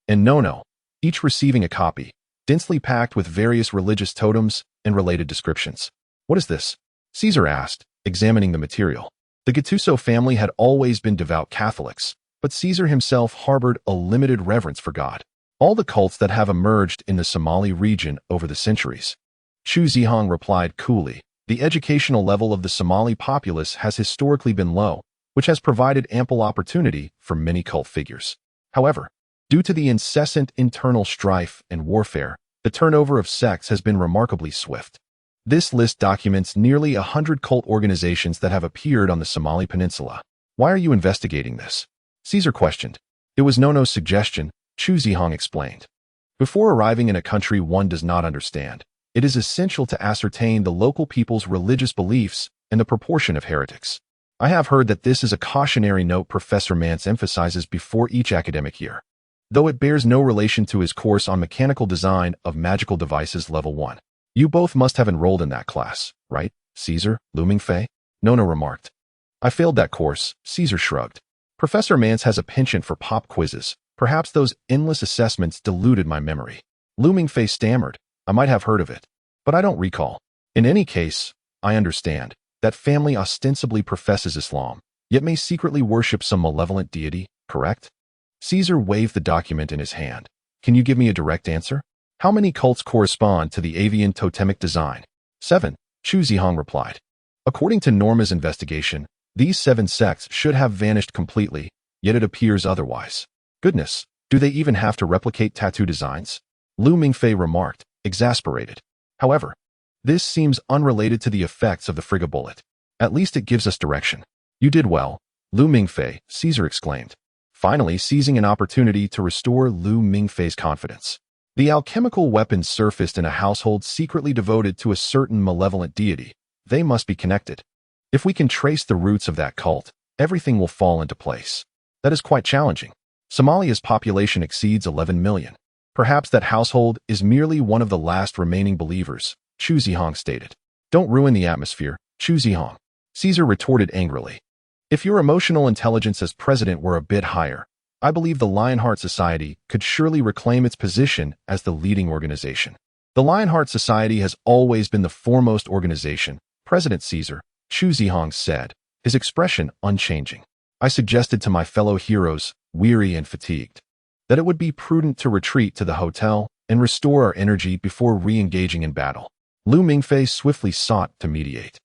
and Nono, each receiving a copy, densely packed with various religious totems and related descriptions. What is this? Caesar asked, examining the material. The Gattuso family had always been devout Catholics, but Caesar himself harbored a limited reverence for God. All the cults that have emerged in the Somali region over the centuries. Chu Zihong replied coolly, the educational level of the Somali populace has historically been low, which has provided ample opportunity for many cult figures. However, due to the incessant internal strife and warfare, the turnover of sects has been remarkably swift. This list documents nearly 100 cult organizations that have appeared on the Somali Peninsula. Why are you investigating this? Caesar questioned. It was Nono's suggestion, Chu Zihong explained. Before arriving in a country one does not understand, it is essential to ascertain the local people's religious beliefs and the proportion of heretics. I have heard that this is a cautionary note Professor Mance emphasizes before each academic year, though it bears no relation to his course on mechanical design of magical devices level 1. You both must have enrolled in that class, right, Caesar, Lu Mingfei? Nono remarked. I failed that course, Caesar shrugged. Professor Mance has a penchant for pop quizzes. Perhaps those endless assessments diluted my memory. Lu Mingfei stammered. I might have heard of it, but I don't recall. In any case, I understand. That family ostensibly professes Islam, yet may secretly worship some malevolent deity, correct? Caesar waved the document in his hand. Can you give me a direct answer? How many cults correspond to the avian totemic design? 7, Chu Zihong replied. According to Norma's investigation, these 7 sects should have vanished completely, yet it appears otherwise. Goodness, do they even have to replicate tattoo designs? Lu Mingfei remarked, exasperated. However, this seems unrelated to the effects of the frigga bullet. At least it gives us direction. You did well, Lu Mingfei, Caesar exclaimed, finally seizing an opportunity to restore Lu Mingfei's confidence. The alchemical weapons surfaced in a household secretly devoted to a certain malevolent deity. They must be connected. If we can trace the roots of that cult, everything will fall into place. That is quite challenging. Somalia's population exceeds 11 million. Perhaps that household is merely one of the last remaining believers, Chu Zihong stated. Don't ruin the atmosphere, Chu Zihong. Caesar retorted angrily. If your emotional intelligence as president were a bit higher, I believe the Lionheart Society could surely reclaim its position as the leading organization. The Lionheart Society has always been the foremost organization, President Caesar, Chu Zihong said, his expression unchanging. I suggested to my fellow heroes, weary and fatigued, that it would be prudent to retreat to the hotel and restore our energy before re-engaging in battle. Lu Mingfei swiftly sought to mediate,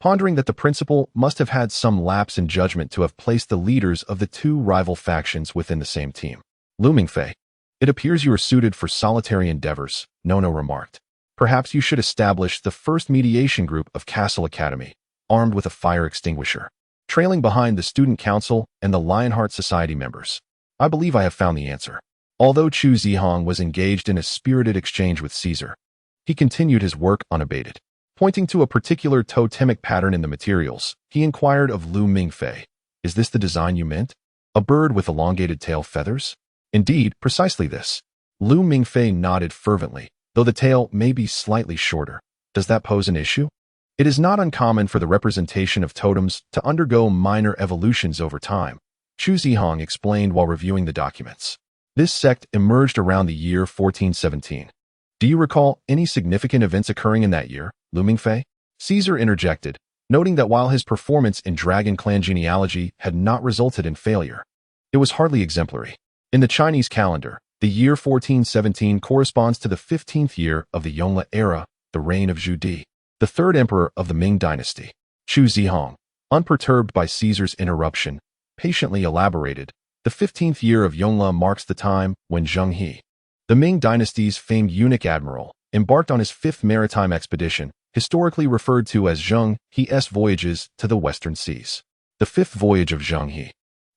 pondering that the principal must have had some lapse in judgment to have placed the leaders of the 2 rival factions within the same team. Lu Mingfei, it appears you are suited for solitary endeavors, Nono remarked. Perhaps you should establish the first mediation group of Castle Academy, armed with a fire extinguisher, trailing behind the Student Council and the Lionheart Society members. I believe I have found the answer. Although Chu Zihong was engaged in a spirited exchange with Caesar, he continued his work unabated. Pointing to a particular totemic pattern in the materials, he inquired of Lu Mingfei, is this the design you meant? A bird with elongated tail feathers? Indeed, precisely this. Lu Mingfei nodded fervently, though the tail may be slightly shorter. Does that pose an issue? It is not uncommon for the representation of totems to undergo minor evolutions over time, Chu Zihong explained while reviewing the documents. This sect emerged around the year 1417. Do you recall any significant events occurring in that year, Lu Mingfei? Caesar interjected, noting that while his performance in Dragon Clan genealogy had not resulted in failure, it was hardly exemplary. In the Chinese calendar, The year 1417 corresponds to the 15th year of the Yongle era, the reign of Zhu Di, the third emperor of the Ming dynasty. Chu Zihong, unperturbed by Caesar's interruption, patiently elaborated, the 15th year of Yongle marks the time when Zheng He, the Ming dynasty's famed eunuch admiral, embarked on his fifth maritime expedition, historically referred to as Zheng He's voyages to the western seas. The fifth voyage of Zheng He.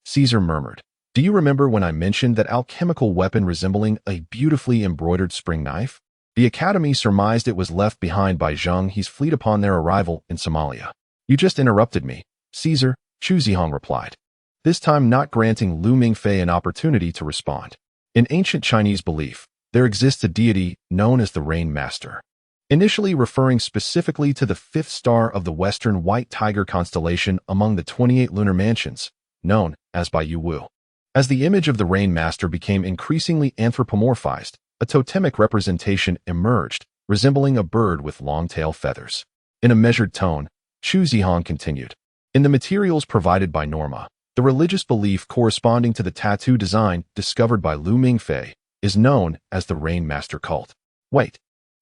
Caesar murmured, "Do you remember when I mentioned that alchemical weapon resembling a beautifully embroidered spring knife? The Academy surmised it was left behind by Zheng He's fleet upon their arrival in Somalia." "You just interrupted me, Caesar," Chu Zihong replied, this time not granting Lu Mingfei an opportunity to respond. In ancient Chinese belief, there exists a deity known as the Rain Master, initially referring specifically to the fifth star of the western White Tiger constellation among the 28 lunar mansions, known as Bai Yu Wu. As the image of the Rain Master became increasingly anthropomorphized, a totemic representation emerged, resembling a bird with long tail feathers. In a measured tone, Chu Zihong continued, "In the materials provided by Norma, the religious belief corresponding to the tattoo design discovered by Lu Mingfei is known as the Rain Master cult." "Wait,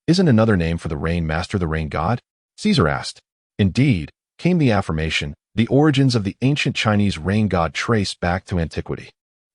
isn't another name for the Rain Master the Rain God?" Caesar asked. Indeed, came the affirmation, the origins of the ancient Chinese rain god trace back to antiquity.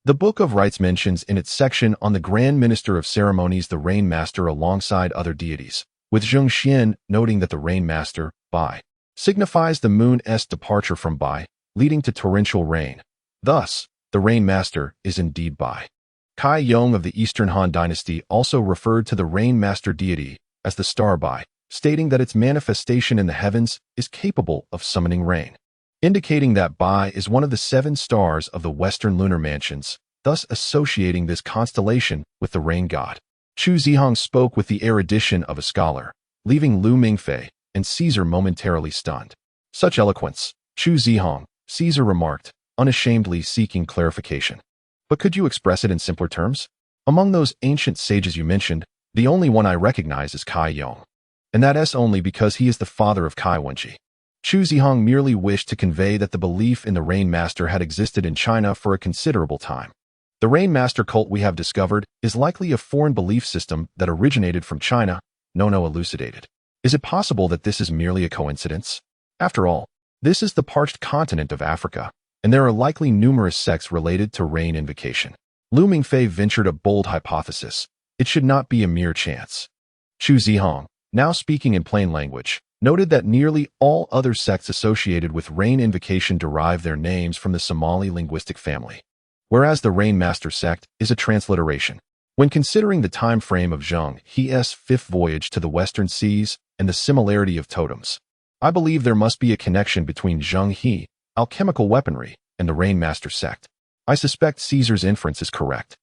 The Book of Rites mentions in its section on the Grand Minister of Ceremonies the Rain Master alongside other deities, with Zheng Xian noting that the Rain Master, Bai, signifies the moon's departure from Bai, leading to torrential rain. Thus, the Rain Master is indeed Bai. Kai Yong of the Eastern Han Dynasty also referred to the Rain Master deity as the star Bai, stating that its manifestation in the heavens is capable of summoning rain, indicating that Bai is one of the 7 stars of the western lunar mansions, thus associating this constellation with the rain god. Chu Zihong spoke with the erudition of a scholar, leaving Lu Mingfei and Caesar momentarily stunned. "Such eloquence, Chu Zihong," Caesar remarked, unashamedly seeking clarification. "But could you express it in simpler terms? Among those ancient sages you mentioned, the only one I recognize is Kai Yong, and that is only because he is the father of Kai Wenji." Chu Zihong merely wished to convey that the belief in the Rain Master had existed in China for a considerable time. "The Rain Master cult we have discovered is likely a foreign belief system that originated from China," Nono elucidated. "Is it possible that this is merely a coincidence? After all, this is the parched continent of Africa, and there are likely numerous sects related to rain invocation." Lu Mingfei ventured a bold hypothesis. It should not be a mere chance. Chu Zihong, now speaking in plain language, noted that nearly all other sects associated with rain invocation derive their names from the Somali linguistic family, whereas the Rain Master sect is a transliteration. When considering the time frame of Zheng He's fifth voyage to the western seas and the similarity of totems, I believe there must be a connection between Zheng He, alchemical weaponry, and the Rain Master sect. I suspect Caesar's inference is correct.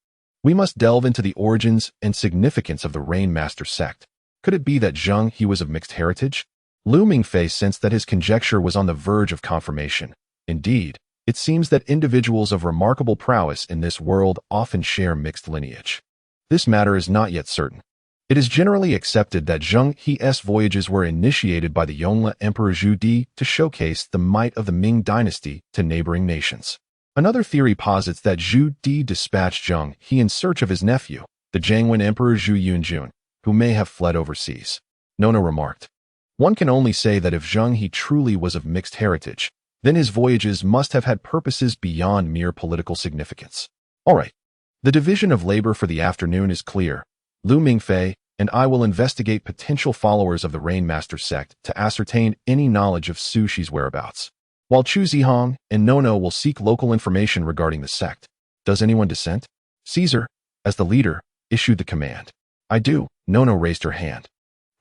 We must delve into the origins and significance of the Rain Master sect. Could it be that Zheng He was of mixed heritage? Lu Mingfei sensed that his conjecture was on the verge of confirmation. Indeed, it seems that individuals of remarkable prowess in this world often share mixed lineage. This matter is not yet certain. It is generally accepted that Zheng He's voyages were initiated by the Yongle Emperor Zhu Di to showcase the might of the Ming dynasty to neighboring nations. Another theory posits that Zhu Di dispatched Zheng He in search of his nephew, the Jiangwen Emperor Zhu Yunjun, who may have fled overseas. Nono remarked, "One can only say that if Zheng He truly was of mixed heritage, then his voyages must have had purposes beyond mere political significance." All right. The division of labor for the afternoon is clear. Lu Mingfei and I will investigate potential followers of the Rain Master sect to ascertain any knowledge of Su Shi's whereabouts, while Chu Zihong and Nono will seek local information regarding the sect. Does anyone dissent? Caesar, as the leader, issued the command. "I do." Nono raised her hand,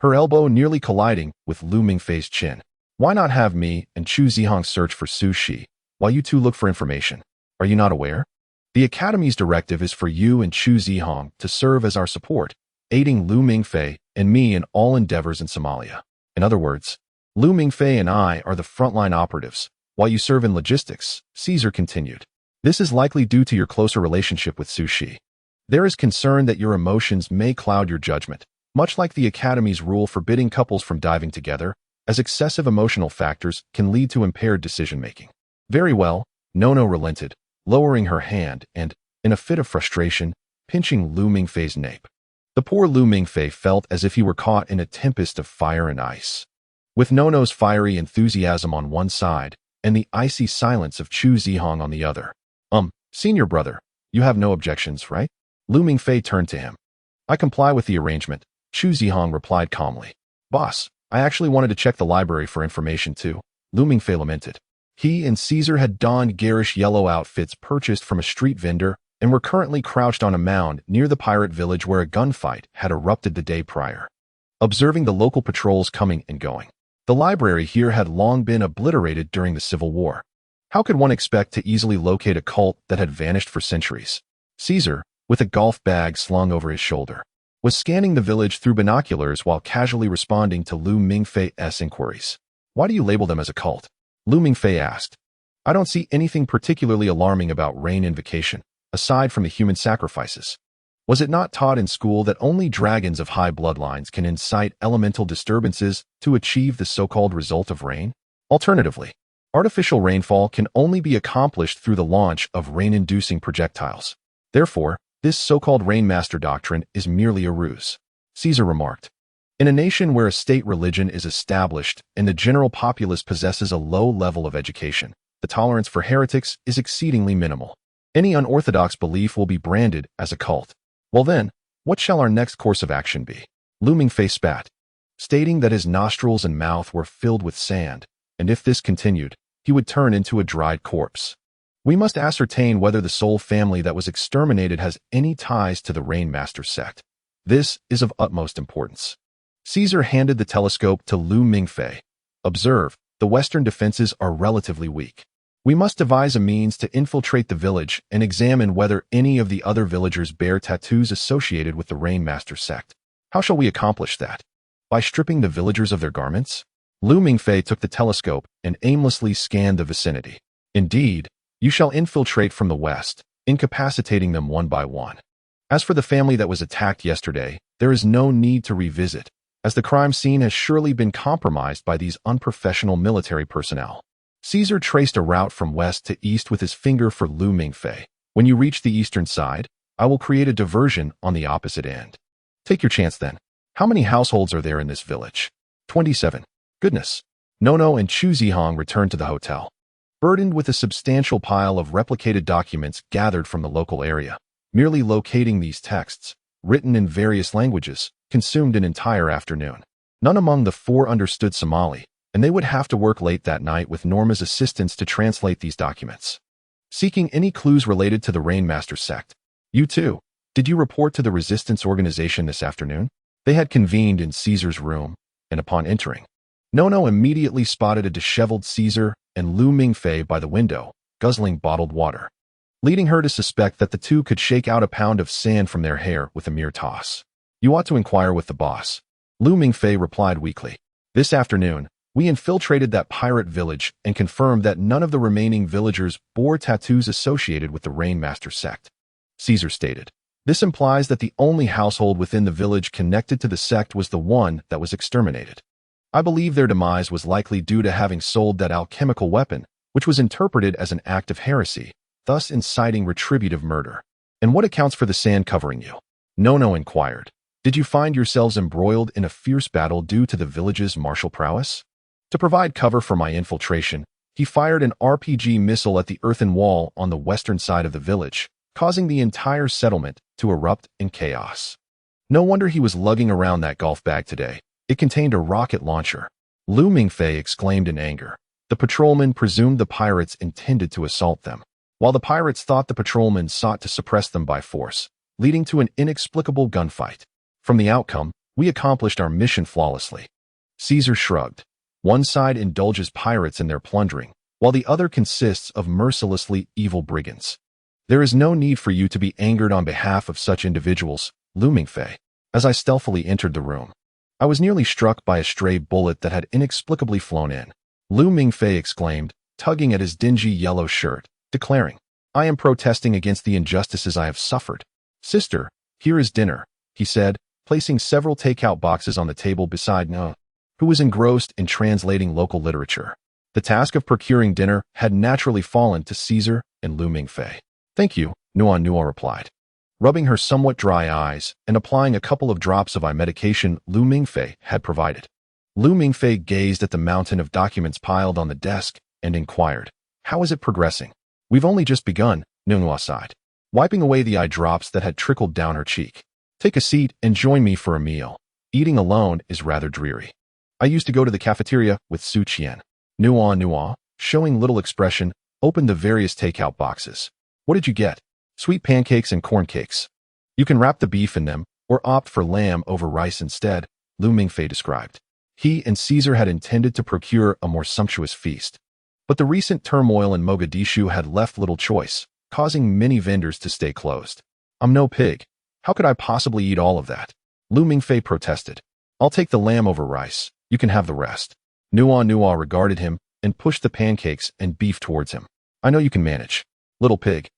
her elbow nearly colliding with Lu Mingfei's chin. "Why not have me and Chu Zihong search for Su Shi, while you two look for information? Are you not aware? The Academy's directive is for you and Chu Zihong to serve as our support, aiding Lu Mingfei and me in all endeavors in Somalia. In other words, Lu Mingfei and I are the frontline operatives, while you serve in logistics," Caesar continued. "This is likely due to your closer relationship with Su Shi. There is concern that your emotions may cloud your judgment, much like the Academy's rule forbidding couples from diving together, as excessive emotional factors can lead to impaired decision-making." "Very well," Nono relented, lowering her hand and, in a fit of frustration, pinching Lu Mingfei's nape. The poor Lu Mingfei felt as if he were caught in a tempest of fire and ice. With Nono's fiery enthusiasm on one side and the icy silence of Chu Zihong on the other. Senior brother, you have no objections, right? Lu Mingfei turned to him. I comply with the arrangement, Chu Zihong replied calmly. Boss, I actually wanted to check the library for information too, Lu Mingfei lamented. He and Caesar had donned garish yellow outfits purchased from a street vendor and were currently crouched on a mound near the pirate village where a gunfight had erupted the day prior, observing the local patrols coming and going. The library here had long been obliterated during the Civil War. How could one expect to easily locate a cult that had vanished for centuries? Caesar, with a golf bag slung over his shoulder, was scanning the village through binoculars while casually responding to Lu Mingfei's inquiries. Why do you label them as a cult? Lu Mingfei asked. I don't see anything particularly alarming about rain invocation, aside from the human sacrifices. Was it not taught in school that only dragons of high bloodlines can incite elemental disturbances to achieve the so-called result of rain? Alternatively, artificial rainfall can only be accomplished through the launch of rain-inducing projectiles. Therefore, this so-called rainmaster doctrine is merely a ruse, Caesar remarked. In a nation where a state religion is established and the general populace possesses a low level of education, the tolerance for heretics is exceedingly minimal. Any unorthodox belief will be branded as a cult. Well then, what shall our next course of action be? Lu Mingfei spat, stating that his nostrils and mouth were filled with sand, and if this continued, he would turn into a dried corpse. We must ascertain whether the Soul family that was exterminated has any ties to the Rainmaster sect. This is of utmost importance. Caesar handed the telescope to Lu Mingfei. Observe, the western defenses are relatively weak. We must devise a means to infiltrate the village and examine whether any of the other villagers bear tattoos associated with the Rainmaster sect. How shall we accomplish that? By stripping the villagers of their garments? Lu Mingfei took the telescope and aimlessly scanned the vicinity. Indeed, you shall infiltrate from the west, incapacitating them one by one. As for the family that was attacked yesterday, there is no need to revisit, as the crime scene has surely been compromised by these unprofessional military personnel. Caesar traced a route from west to east with his finger for Lu Mingfei. When you reach the eastern side, I will create a diversion on the opposite end. Take your chance then. How many households are there in this village? 27. Goodness. Nono and Chu Zihong returned to the hotel, burdened with a substantial pile of replicated documents gathered from the local area. Merely locating these texts, written in various languages, consumed an entire afternoon. None among the four understood Somali, and they would have to work late that night with Norma's assistance to translate these documents. Seeking any clues related to the Rainmaster sect. You too, did you report to the resistance organization this afternoon? They had convened in Caesar's room, and upon entering, Nono immediately spotted a disheveled Caesar and Lu Mingfei by the window, guzzling bottled water, leading her to suspect that the two could shake out a pound of sand from their hair with a mere toss. You ought to inquire with the boss, Lu Mingfei replied weakly. This afternoon, we infiltrated that pirate village and confirmed that none of the remaining villagers bore tattoos associated with the Rainmaster sect, Caesar stated. This implies that the only household within the village connected to the sect was the one that was exterminated. I believe their demise was likely due to having sold that alchemical weapon, which was interpreted as an act of heresy, thus inciting retributive murder. And what accounts for the sand covering you? Nono inquired. Did you find yourselves embroiled in a fierce battle due to the village's martial prowess? To provide cover for my infiltration, he fired an RPG missile at the earthen wall on the western side of the village, causing the entire settlement to erupt in chaos. No wonder he was lugging around that golf bag today. It contained a rocket launcher. Lu Mingfei exclaimed in anger. The patrolmen presumed the pirates intended to assault them, while the pirates thought the patrolmen sought to suppress them by force, leading to an inexplicable gunfight. From the outcome, we accomplished our mission flawlessly. Caesar shrugged. One side indulges pirates in their plundering, while the other consists of mercilessly evil brigands. There is no need for you to be angered on behalf of such individuals, Lu Mingfei. As I stealthily entered the room, I was nearly struck by a stray bullet that had inexplicably flown in. Lu Mingfei exclaimed, tugging at his dingy yellow shirt, declaring, I am protesting against the injustices I have suffered. Sister, here is dinner, he said, placing several takeout boxes on the table beside No, who was engrossed in translating local literature. The task of procuring dinner had naturally fallen to Caesar and Lu Mingfei. Thank you, Nuan replied. rubbing her somewhat dry eyes and applying a couple of drops of eye medication Mingfei had provided. Mingfei gazed at the mountain of documents piled on the desk and inquired, "How is it progressing?" "We've only just begun," Nunhua sighed, wiping away the eye drops that had trickled down her cheek. "Take a seat and join me for a meal. Eating alone is rather dreary. I used to go to the cafeteria with Su Qian." Nua, showing little expression, opened the various takeout boxes. "What did you get?" "Sweet pancakes and corn cakes. You can wrap the beef in them or opt for lamb over rice instead," Mingfei described. He and Caesar had intended to procure a more sumptuous feast. But the recent turmoil in Mogadishu had left little choice, causing many vendors to stay closed. "I'm no pig. How could I possibly eat all of that?" Mingfei protested. "I'll take the lamb over rice. You can have the rest." Nua regarded him and pushed the pancakes and beef towards him. "I know you can manage, little pig."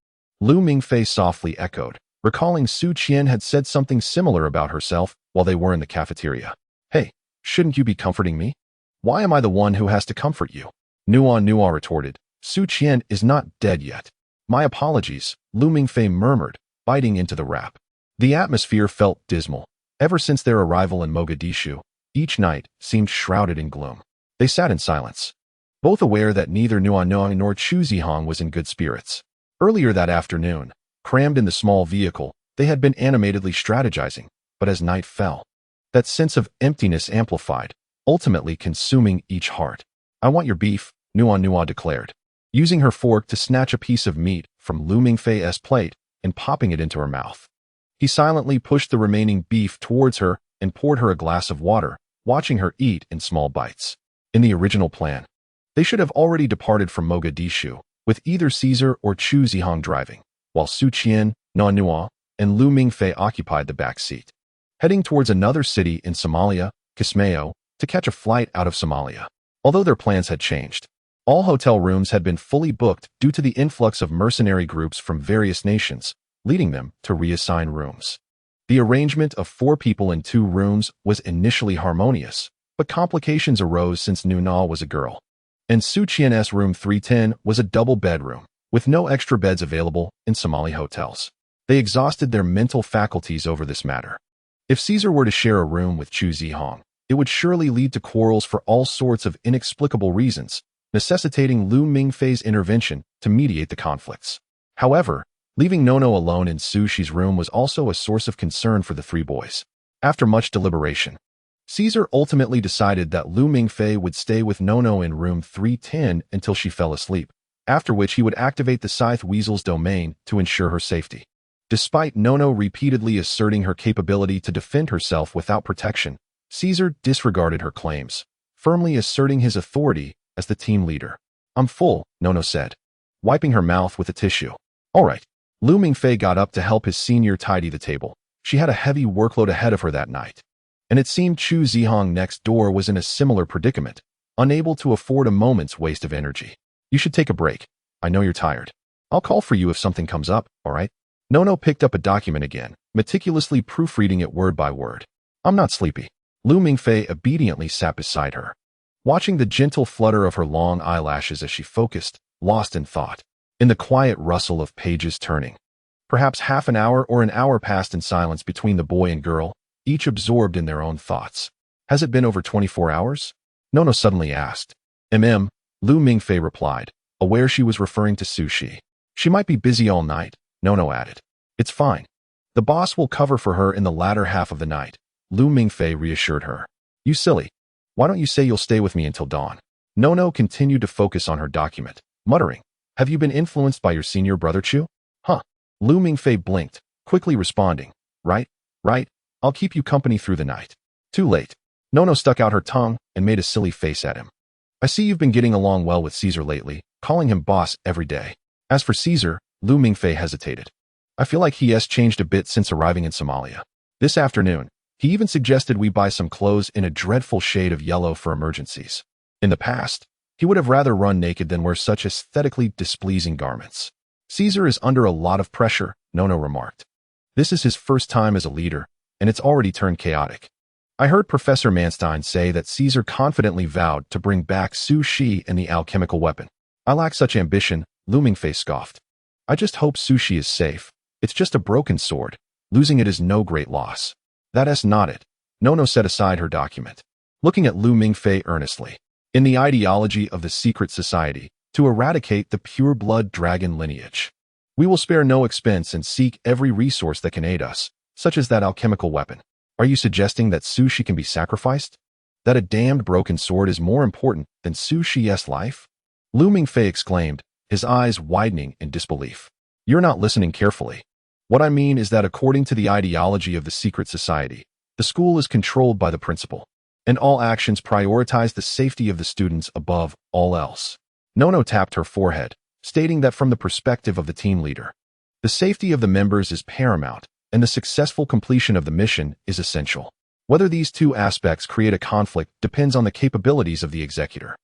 Mingfei softly echoed, recalling Su Qian had said something similar about herself while they were in the cafeteria. "Hey, shouldn't you be comforting me? Why am I the one who has to comfort you?" Nua retorted. "Su Qian is not dead yet." "My apologies," Mingfei murmured, biting into the wrap. The atmosphere felt dismal. Ever since their arrival in Mogadishu, each night seemed shrouded in gloom. They sat in silence, both aware that neither Nua nor Chu Zihong was in good spirits. Earlier that afternoon, crammed in the small vehicle, they had been animatedly strategizing, but as night fell, that sense of emptiness amplified, ultimately consuming each heart. "I want your beef," Nua declared, using her fork to snatch a piece of meat from Mingfei's plate and popping it into her mouth. He silently pushed the remaining beef towards her and poured her a glass of water, watching her eat in small bites. In the original plan, they should have already departed from Mogadishu, with either Caesar or Chu Zihong driving, while Su Qian, Nua, and Mingfei occupied the back seat, heading towards another city in Somalia, Kismayo, to catch a flight out of Somalia. Although their plans had changed, all hotel rooms had been fully booked due to the influx of mercenary groups from various nations, leading them to reassign rooms. The arrangement of 4 people in 2 rooms was initially harmonious, but complications arose since Nuna was a girl, and Su Qian's room 310 was a double bedroom, with no extra beds available in Somali hotels. They exhausted their mental faculties over this matter. If Caesar were to share a room with Chu Zihong, it would surely lead to quarrels for all sorts of inexplicable reasons, necessitating Mingfei's intervention to mediate the conflicts. However, leaving Nono alone in Sushi's room was also a source of concern for the 3 boys. After much deliberation, Caesar ultimately decided that Mingfei would stay with Nono in room 310 until she fell asleep, after which he would activate the Scythe Weasel's domain to ensure her safety. Despite Nono repeatedly asserting her capability to defend herself without protection, Caesar disregarded her claims, firmly asserting his authority as the team leader. "I'm full," Nono said, wiping her mouth with a tissue. "All right." Mingfei got up to help his senior tidy the table. She had a heavy workload ahead of her that night, and it seemed Chu Zihong next door was in a similar predicament, unable to afford a moment's waste of energy. "You should take a break. I know you're tired. I'll call for you if something comes up, all right?" Nono picked up a document again, meticulously proofreading it word by word. "I'm not sleepy." Mingfei obediently sat beside her, watching the gentle flutter of her long eyelashes as she focused, lost in thought. In the quiet rustle of pages turning, perhaps half an hour or an hour passed in silence between the boy and girl, each absorbed in their own thoughts. "Has it been over 24 hours? Nono suddenly asked. Mingfei replied, aware she was referring to Sushi. "She might be busy all night," Nono added. "It's fine. The boss will cover for her in the latter half of the night," Mingfei reassured her. "You silly. Why don't you say you'll stay with me until dawn?" Nono continued to focus on her document, muttering, "Have you been influenced by your senior brother Chu?" "Huh." Mingfei blinked, quickly responding, Right. I'll keep you company through the night." "Too late." Nono stuck out her tongue and made a silly face at him. "I see you've been getting along well with Caesar lately, calling him boss every day." As for Caesar, Mingfei hesitated. "I feel like he has changed a bit since arriving in Somalia. This afternoon, he even suggested we buy some clothes in a dreadful shade of yellow for emergencies. In the past, he would have rather run naked than wear such aesthetically displeasing garments." "Caesar is under a lot of pressure," Nono remarked. "This is his first time as a leader, and it's already turned chaotic. I heard Professor Manstein say that Caesar confidently vowed to bring back Su Shi and the alchemical weapon." "I lack such ambition," Mingfei scoffed. "I just hope Sushi is safe," It's just a broken sword. Losing it is no great loss. That's not it. Nono set aside her document, looking at Lu Mingfei earnestly. In the ideology of the secret society, to eradicate the pure-blood dragon lineage, we will spare no expense and seek every resource that can aid us, such as that alchemical weapon. Are you suggesting that Su Shi can be sacrificed? That a damned broken sword is more important than Su Shi's life? Lu Mingfei exclaimed, his eyes widening in disbelief. You're not listening carefully. What I mean is that according to the ideology of the secret society, the school is controlled by the principal, and all actions prioritize the safety of the students above all else. Nono tapped her forehead, stating that from the perspective of the team leader, the safety of the members is paramount, and the successful completion of the mission is essential. Whether these two aspects create a conflict depends on the capabilities of the executor.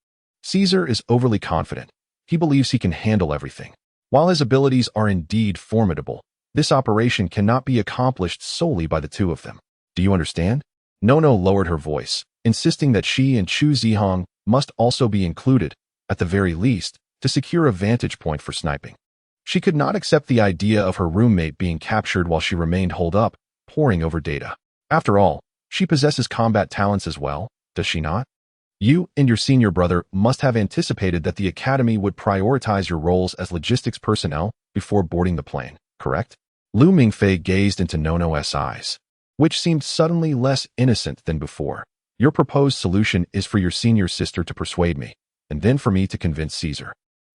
Caesar is overly confident. He believes he can handle everything. While his abilities are indeed formidable, this operation cannot be accomplished solely by the two of them. Do you understand? Nono lowered her voice, insisting that she and Chu Zihong must also be included, at the very least, to secure a vantage point for sniping. She could not accept the idea of her roommate being captured while she remained holed up, poring over data. After all, she possesses combat talents as well, does she not? You and your senior brother must have anticipated that the academy would prioritize your roles as logistics personnel before boarding the plane, correct? Lu Mingfei gazed into Nono's eyes, which seemed suddenly less innocent than before. Your proposed solution is for your senior sister to persuade me, and then for me to convince Caesar.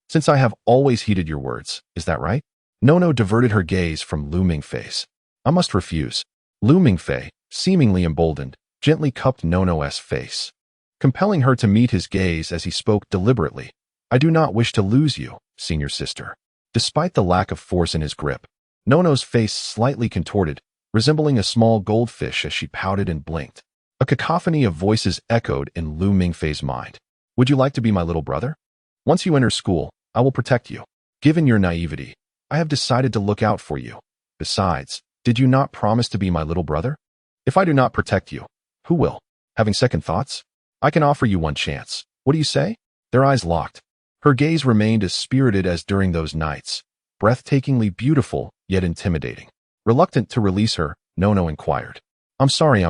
Since I have always heeded your words, is that right? Nono diverted her gaze from Lu Mingfei's. I must refuse. Lu Mingfei, seemingly emboldened, gently cupped Nono's face, compelling her to meet his gaze as he spoke deliberately. I do not wish to lose you, senior sister. Despite the lack of force in his grip, Nono's face slightly contorted, resembling a small goldfish as she pouted and blinked. A cacophony of voices echoed in Lu Mingfei's mind. Would you like to be my little brother? Once you enter school, I will protect you. Given your naivety, I have decided to look out for you. Besides, did you not promise to be my little brother? If I do not protect you, who will? Having second thoughts? I can offer you one chance. What do you say? Their eyes locked. Her gaze remained as spirited as during those nights, breathtakingly beautiful, yet intimidating. Reluctant to release her, Nono inquired. I'm sorry.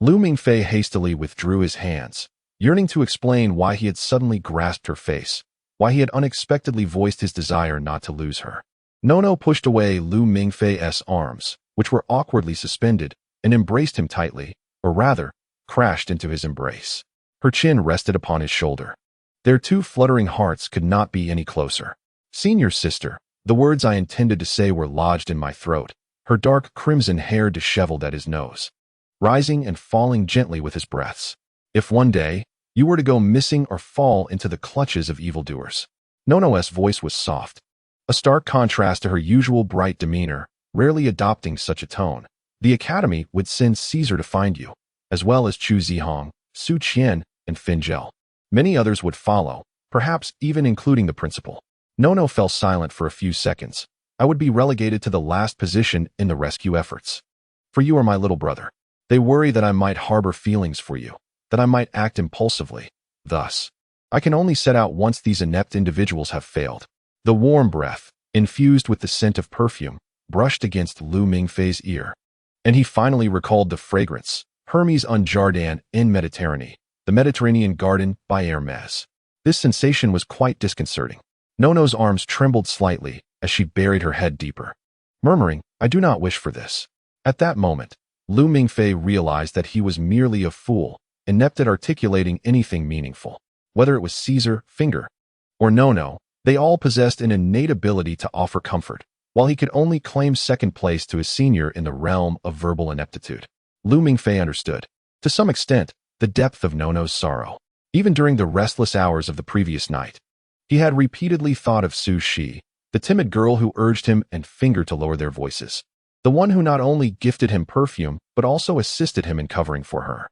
Lu Mingfei hastily withdrew his hands, yearning to explain why he had suddenly grasped her face, why he had unexpectedly voiced his desire not to lose her. Nono pushed away Lu Mingfei's arms, which were awkwardly suspended, and embraced him tightly, or rather, crashed into his embrace. Her chin rested upon his shoulder. Their two fluttering hearts could not be any closer. Senior sister, the words I intended to say were lodged in my throat, her dark crimson hair disheveled at his nose, rising and falling gently with his breaths. If one day, you were to go missing or fall into the clutches of evildoers. Nono's voice was soft, a stark contrast to her usual bright demeanor, rarely adopting such a tone. The academy would send Caesar to find you, as well as Chu Zihong, Su Qian, and Finjel. Many others would follow, perhaps even including the principal. Nono fell silent for a few seconds. I would be relegated to the last position in the rescue efforts. For you are my little brother. They worry that I might harbor feelings for you, that I might act impulsively. Thus, I can only set out once these inept individuals have failed. The warm breath, infused with the scent of perfume, brushed against Lu Mingfei's ear, and he finally recalled the fragrance, Hermes un Jardin in Mediterranee, the Mediterranean garden by Hermes. This sensation was quite disconcerting. Nono's arms trembled slightly as she buried her head deeper, murmuring, I do not wish for this. At that moment, Lu Mingfei realized that he was merely a fool, inept at articulating anything meaningful. Whether it was Caesar, Finger, or Nono, they all possessed an innate ability to offer comfort, while he could only claim second place to his senior in the realm of verbal ineptitude. Lu Mingfei understood, to some extent, the depth of Nono's sorrow. Even during the restless hours of the previous night, he had repeatedly thought of Su Shi, the timid girl who urged him and Finger to lower their voices, the one who not only gifted him perfume but also assisted him in covering for her,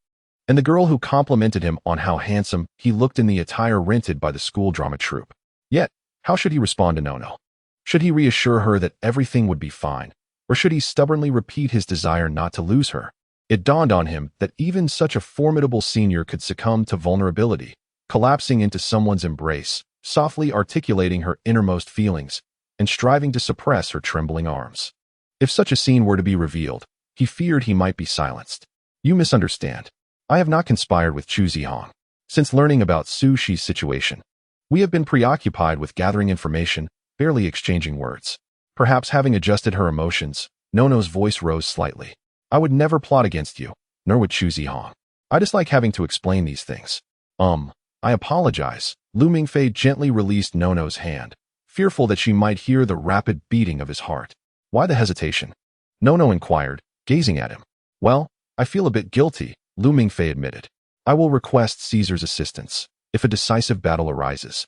and the girl who complimented him on how handsome he looked in the attire rented by the school drama troupe. Yet, how should he respond to Nono? Should he reassure her that everything would be fine, or should he stubbornly repeat his desire not to lose her? It dawned on him that even such a formidable senior could succumb to vulnerability, collapsing into someone's embrace, softly articulating her innermost feelings, and striving to suppress her trembling arms. If such a scene were to be revealed, he feared he might be silenced. You misunderstand. I have not conspired with Chu Zihong. Since learning about Su Shi's situation, we have been preoccupied with gathering information, barely exchanging words. Perhaps having adjusted her emotions, Nono's voice rose slightly. I would never plot against you, nor would Chu Zihong. I dislike having to explain these things. I apologize. Lu Mingfei gently released Nono's hand, fearful that she might hear the rapid beating of his heart. Why the hesitation? Nono inquired, gazing at him. Well, I feel a bit guilty, Lu Mingfei admitted. I will request Caesar's assistance. If a decisive battle arises,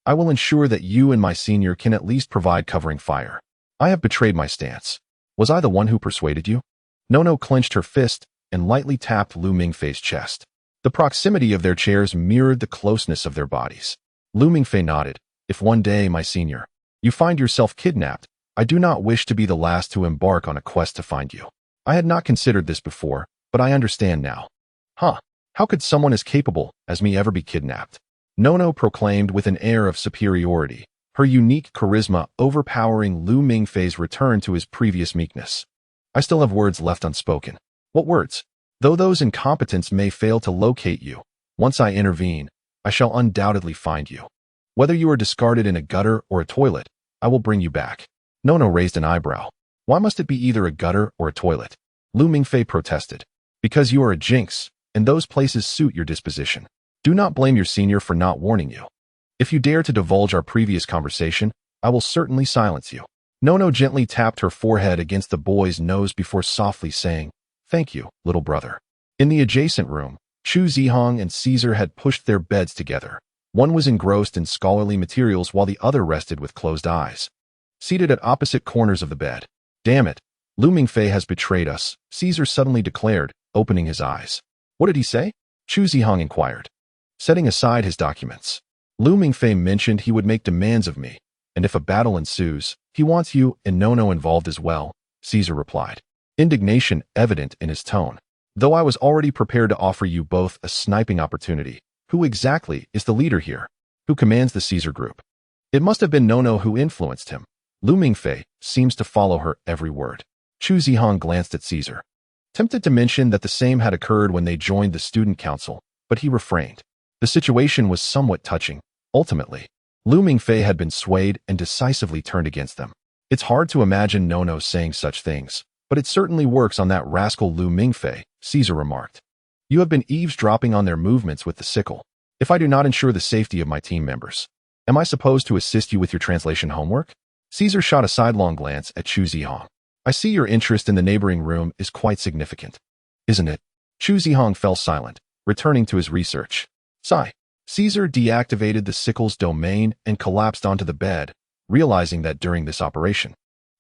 I will ensure that you and my senior can at least provide covering fire. I have betrayed my stance. Was I the one who persuaded you? Nono clenched her fist and lightly tapped Lu Mingfei's chest. The proximity of their chairs mirrored the closeness of their bodies. Lu Mingfei nodded. If one day, my senior, you find yourself kidnapped, I do not wish to be the last to embark on a quest to find you. I had not considered this before, but I understand now. How could someone as capable as me ever be kidnapped? Nono proclaimed with an air of superiority, her unique charisma overpowering Lu Mingfei's return to his previous meekness. I still have words left unspoken. What words? Though those incompetents may fail to locate you, once I intervene, I shall undoubtedly find you. Whether you are discarded in a gutter or a toilet, I will bring you back. Nono raised an eyebrow. Why must it be either a gutter or a toilet? Lu Mingfei protested. Because you are a jinx, and those places suit your disposition. Do not blame your senior for not warning you. If you dare to divulge our previous conversation, I will certainly silence you. Nono gently tapped her forehead against the boy's nose before softly saying, Thank you, little brother. In the adjacent room, Chu Zihong and Caesar had pushed their beds together. One was engrossed in scholarly materials while the other rested with closed eyes. Seated at opposite corners of the bed. Damn it, Lu Mingfei has betrayed us, Caesar suddenly declared, opening his eyes. What did he say? Chu Zihong inquired. Setting aside his documents, Lu Mingfei mentioned he would make demands of me, and if a battle ensues, he wants you and Nono involved as well, Caesar replied, indignation evident in his tone. Though I was already prepared to offer you both a sniping opportunity, who exactly is the leader here? Who commands the Caesar group? It must have been Nono who influenced him. Lu Mingfei seems to follow her every word. Chu Zihong glanced at Caesar, tempted to mention that the same had occurred when they joined the student council, but he refrained. The situation was somewhat touching. Ultimately, Lu Mingfei had been swayed and decisively turned against them. It's hard to imagine Nono saying such things, but it certainly works on that rascal Lu Mingfei, Caesar remarked. You have been eavesdropping on their movements with the sickle. If I do not ensure the safety of my team members, am I supposed to assist you with your translation homework? Caesar shot a sidelong glance at Chu Zihong. I see your interest in the neighboring room is quite significant, isn't it? Chu Zihong fell silent, returning to his research. Sigh. Caesar deactivated the sickle's domain and collapsed onto the bed, realizing that during this operation,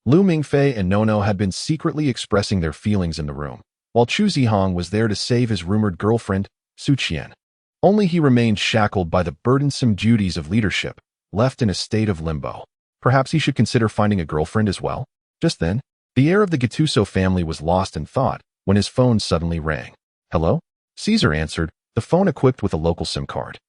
Lu Mingfei and Nono had been secretly expressing their feelings in the room, while Chu Zihong was there to save his rumored girlfriend, Su Qian. Only he remained shackled by the burdensome duties of leadership, left in a state of limbo. Perhaps he should consider finding a girlfriend as well? Just then, the heir of the Gattuso family was lost in thought when his phone suddenly rang. Hello? Caesar answered, the phone equipped with a local SIM card.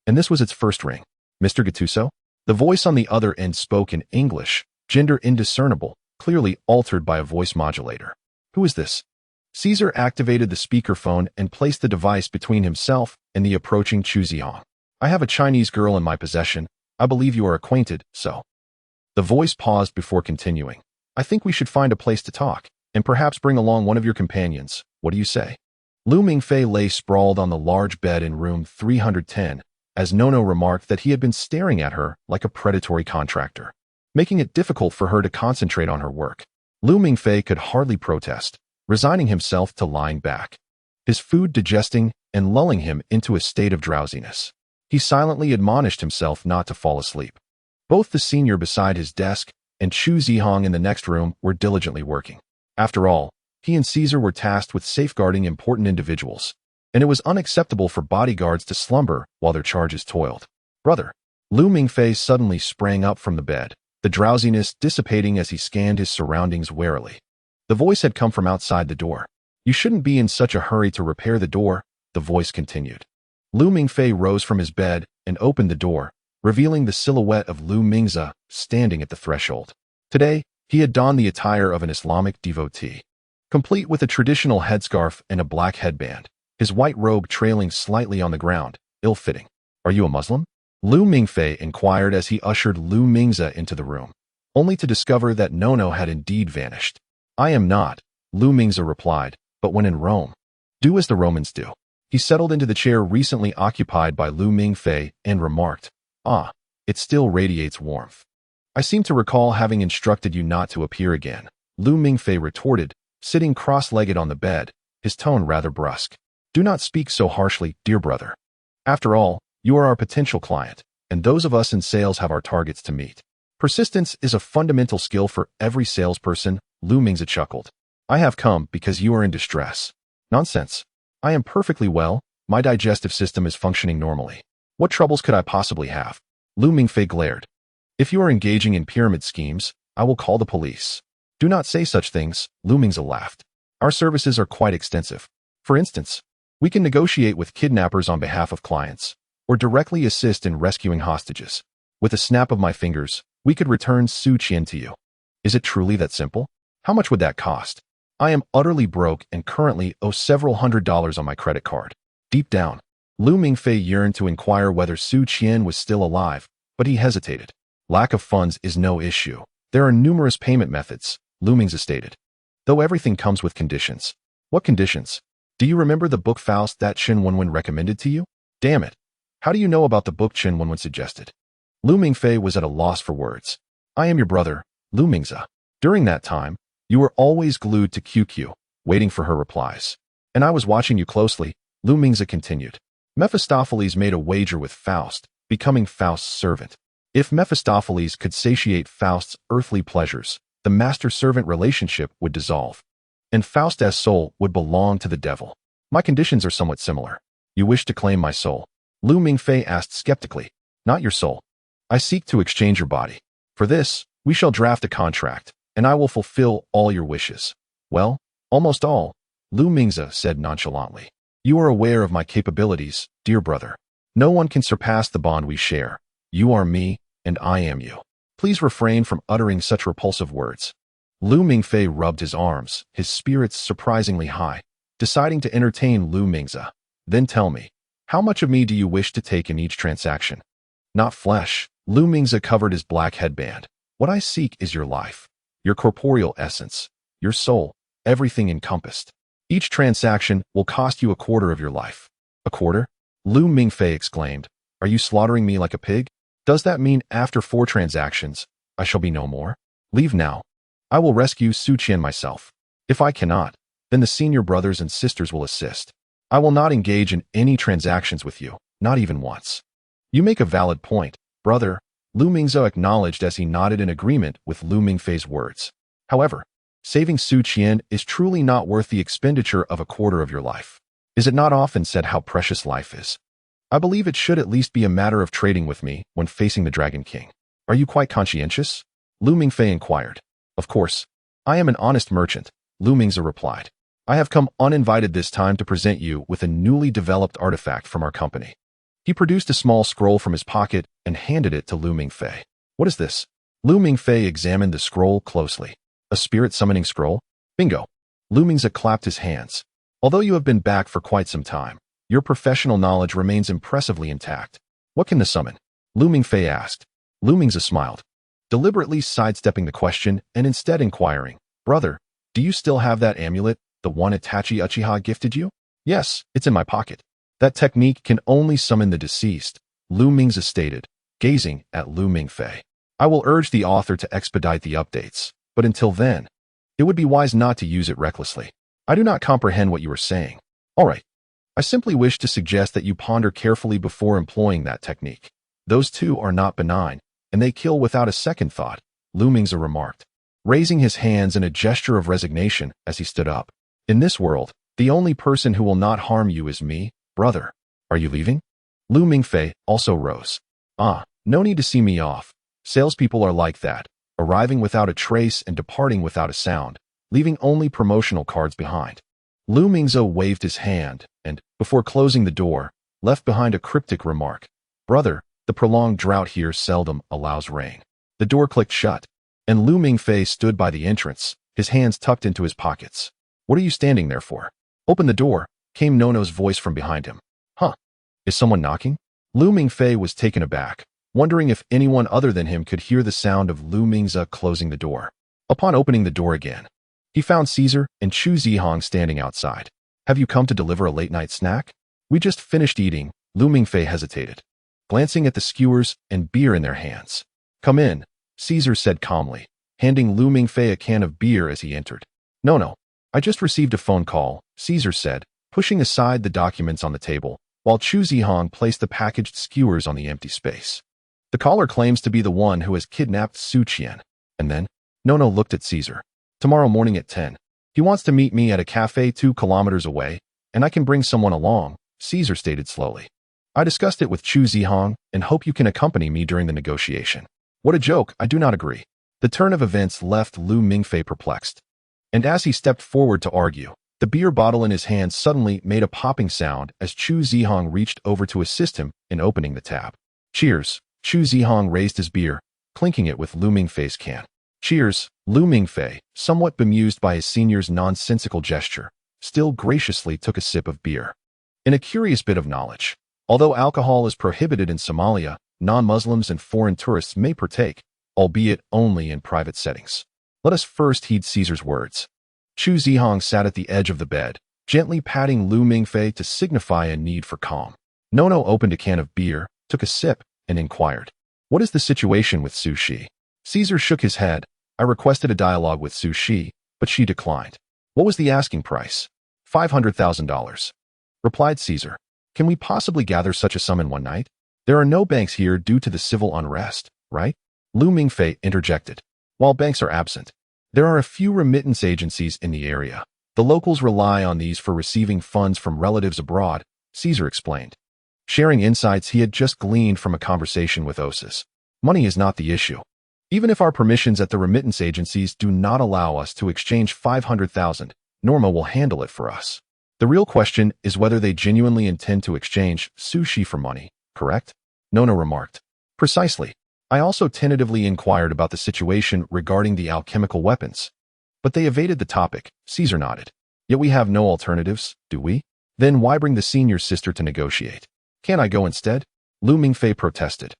And this was its first ring. Mr. Gattuso? The voice on the other end spoke in English, gender indiscernible, clearly altered by a voice modulator. Who is this? Caesar activated the speakerphone and placed the device between himself and the approaching Chu Zihong. I have a Chinese girl in my possession. I believe you are acquainted, so. The voice paused before continuing. I think we should find a place to talk, and perhaps bring along one of your companions. What do you say? Lu Mingfei lay sprawled on the large bed in room 310, as Nono remarked that he had been staring at her like a predatory contractor, making it difficult for her to concentrate on her work. Lu Mingfei could hardly protest, resigning himself to lying back, his food digesting and lulling him into a state of drowsiness. He silently admonished himself not to fall asleep. Both the senior beside his desk and Chu Zihong in the next room were diligently working. After all, he and Caesar were tasked with safeguarding important individuals, and it was unacceptable for bodyguards to slumber while their charges toiled. Brother, Lu Mingfei suddenly sprang up from the bed, the drowsiness dissipating as he scanned his surroundings warily. The voice had come from outside the door. You shouldn't be in such a hurry to repair the door, the voice continued. Lu Mingfei rose from his bed and opened the door, revealing the silhouette of Lu Mingze standing at the threshold. Today, He had donned the attire of an Islamic devotee, complete with a traditional headscarf and a black headband, his white robe trailing slightly on the ground, ill-fitting. "Are you a Muslim?" Lu Mingfei inquired as he ushered Lu Mingze into the room, only to discover that Nono had indeed vanished. "I am not," Lu Mingze replied, "but when in Rome, do as the Romans do." He settled into the chair recently occupied by Lu Mingfei and remarked, "Ah, it still radiates warmth. I seem to recall having instructed you not to appear again," Lu Mingfei retorted, sitting cross-legged on the bed, his tone rather brusque. "Do not speak so harshly, dear brother. After all, you are our potential client, and those of us in sales have our targets to meet. Persistence is a fundamental skill for every salesperson," Lu Mingze chuckled. "I have come because you are in distress." "Nonsense. I am perfectly well. My digestive system is functioning normally. What troubles could I possibly have?" Lu Mingfei glared. "If you are engaging in pyramid schemes, I will call the police." "Do not say such things," Lu Mingze laughed. "Our services are quite extensive. For instance, we can negotiate with kidnappers on behalf of clients, or directly assist in rescuing hostages. With a snap of my fingers, we could return Su Qian to you. Is it truly that simple? How much would that cost? I am utterly broke and currently owe several $100s on my credit card." Deep down, Lu Mingfei yearned to inquire whether Su Qian was still alive, but he hesitated. "Lack of funds is no issue. There are numerous payment methods," Lu Mingze stated. "Though everything comes with conditions." "What conditions? Do you remember the book Faust that Chen Wenwen recommended to you?" "Damn it. How do you know about the book Chen Wenwen suggested?" Lu Mingfei was at a loss for words. "I am your brother, Lu Mingze. During that time, you were always glued to QQ, waiting for her replies. And I was watching you closely," Lu Mingze continued. "Mephistopheles made a wager with Faust, becoming Faust's servant. If Mephistopheles could satiate Faust's earthly pleasures, the master-servant relationship would dissolve, and Faust's soul would belong to the devil. My conditions are somewhat similar. You wish to claim my soul?" Lu Mingfei asked skeptically. "Not your soul. I seek to exchange your body. For this, we shall draft a contract, and I will fulfill all your wishes." "Well, almost all," Lu Mingze said nonchalantly. "You are aware of my capabilities, dear brother. No one can surpass the bond we share. You are me, and I am you. Please refrain from uttering such repulsive words." Lu Mingfei rubbed his arms, his spirits surprisingly high, deciding to entertain Lu Mingze. "Then tell me, how much of me do you wish to take in each transaction?" "Not flesh." Lu Mingze covered his black headband. "What I seek is your life, your corporeal essence, your soul, everything encompassed. Each transaction will cost you a quarter of your life." "A quarter?" Lu Mingfei exclaimed. "Are you slaughtering me like a pig? Does that mean after 4 transactions, I shall be no more? Leave now. I will rescue Su Qian myself. If I cannot, then the senior brothers and sisters will assist. I will not engage in any transactions with you, not even once." "You make a valid point, brother," Lu Mingze acknowledged as he nodded in agreement with Lu Mingfei's words. "However, saving Su Qian is truly not worth the expenditure of a quarter of your life. Is it not often said how precious life is? I believe it should at least be a matter of trading with me when facing the Dragon King." "Are you quite conscientious?" Lu Mingfei inquired. "Of course. I am an honest merchant," Lu Mingze replied. "I have come uninvited this time to present you with a newly developed artifact from our company." He produced a small scroll from his pocket and handed it to Lu Mingfei. "What is this?" Lu Mingfei examined the scroll closely. "A spirit summoning scroll? Bingo!" Lu Mingze clapped his hands. "Although you have been back for quite some time, your professional knowledge remains impressively intact. What can this summon?" Lu Mingfei asked. Lu Mingze smiled, deliberately sidestepping the question and instead inquiring, "Brother, do you still have that amulet, the one Itachi Uchiha gifted you?" "Yes, it's in my pocket." "That technique can only summon the deceased," Lu Mingze stated, gazing at Lu Mingfei. "I will urge the author to expedite the updates, but until then, it would be wise not to use it recklessly." "I do not comprehend what you are saying." "All right. I simply wish to suggest that you ponder carefully before employing that technique. Those two are not benign, and they kill without a second thought," Lu Mingze remarked, raising his hands in a gesture of resignation as he stood up. "In this world, the only person who will not harm you is me, brother. Are you leaving?" Lu Mingfei also rose. "Ah, no need to see me off. Salespeople are like that, arriving without a trace and departing without a sound, leaving only promotional cards behind." Lu Mingze waved his hand and, before closing the door, left behind a cryptic remark. "Brother, the prolonged drought here seldom allows rain." The door clicked shut. and Lu Mingfei stood by the entrance, his hands tucked into his pockets. "What are you standing there for? Open the door," came Nono's voice from behind him. "Huh? Is someone knocking?" Lu Mingfei was taken aback, wondering if anyone other than him could hear the sound of Lu Mingze closing the door. Upon opening the door again, he found Caesar and Chu Zihong standing outside. "Have you come to deliver a late-night snack?" "We just finished eating," Lu Mingfei hesitated, glancing at the skewers and beer in their hands. "Come in," Caesar said calmly, handing Lu Mingfei a can of beer as he entered. No, I just received a phone call," Caesar said, pushing aside the documents on the table, while Chu Zihong placed the packaged skewers on the empty space. "The caller claims to be the one who has kidnapped Su Qian." And then, Nono looked at Caesar. "Tomorrow morning at 10. He wants to meet me at a cafe 2 kilometers away, and I can bring someone along," Caesar stated slowly. "I discussed it with Chu Zihong and hope you can accompany me during the negotiation." "What a joke, I do not agree." The turn of events left Lu Mingfei perplexed. And as he stepped forward to argue, the beer bottle in his hand suddenly made a popping sound as Chu Zihong reached over to assist him in opening the tab. "Cheers." Chu Zihong raised his beer, clinking it with Lu Mingfei's can. "Cheers." Lu Mingfei, somewhat bemused by his senior's nonsensical gesture, still graciously took a sip of beer. In a curious bit of knowledge, although alcohol is prohibited in Somalia, non-Muslims and foreign tourists may partake, albeit only in private settings. Let us first heed Caesar's words. Chu Zihong sat at the edge of the bed, gently patting Lu Mingfei to signify a need for calm. Nono opened a can of beer, took a sip, and inquired, "What is the situation with Su Shi?" Caesar shook his head. "I requested a dialogue with Su Shi, but she declined." "What was the asking price?" $500,000. Replied Caesar. "Can we possibly gather such a sum in one night? There are no banks here due to the civil unrest, right?" Lu Mingfei interjected. "While banks are absent, there are a few remittance agencies in the area. The locals rely on these for receiving funds from relatives abroad," Caesar explained, sharing insights he had just gleaned from a conversation with Osis. "Money is not the issue. Even if our permissions at the remittance agencies do not allow us to exchange 500,000, Norma will handle it for us. The real question is whether they genuinely intend to exchange sushi for money, correct?" Nono remarked. "Precisely. I also tentatively inquired about the situation regarding the alchemical weapons. But they evaded the topic," Caesar nodded. "Yet we have no alternatives, do we? Then why bring the senior sister to negotiate? Can't I go instead?" Lu Mingfei protested,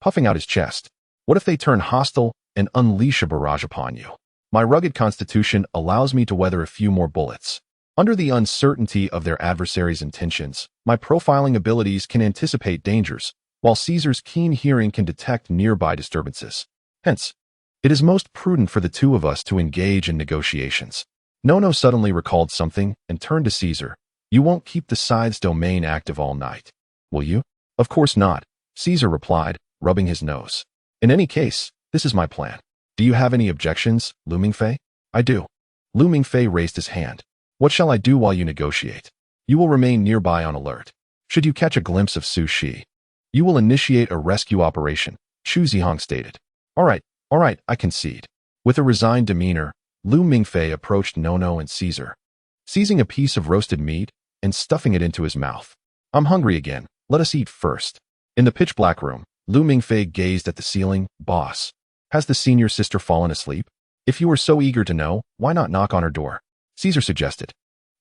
puffing out his chest. "What if they turn hostile and unleash a barrage upon you? My rugged constitution allows me to weather a few more bullets. Under the uncertainty of their adversaries' intentions, my profiling abilities can anticipate dangers, while Caesar's keen hearing can detect nearby disturbances. Hence, it is most prudent for the two of us to engage in negotiations." Nono suddenly recalled something and turned to Caesar. "You won't keep the Scythe's domain active all night, will you?" "Of course not," Caesar replied, rubbing his nose. "In any case, this is my plan. Do you have any objections, Lu Mingfei?" "I do." Lu Mingfei raised his hand. "What shall I do while you negotiate?" "You will remain nearby on alert. Should you catch a glimpse of Su Shi, you will initiate a rescue operation," Chu Zihong stated. All right, I concede." With a resigned demeanor, Lu Mingfei approached Nono and Caesar, seizing a piece of roasted meat and stuffing it into his mouth. "I'm hungry again. Let us eat first." In the pitch-black room, Lu Mingfei gazed at the ceiling. "Boss, has the senior sister fallen asleep? If you were so eager to know, why not knock on her door?" Caesar suggested,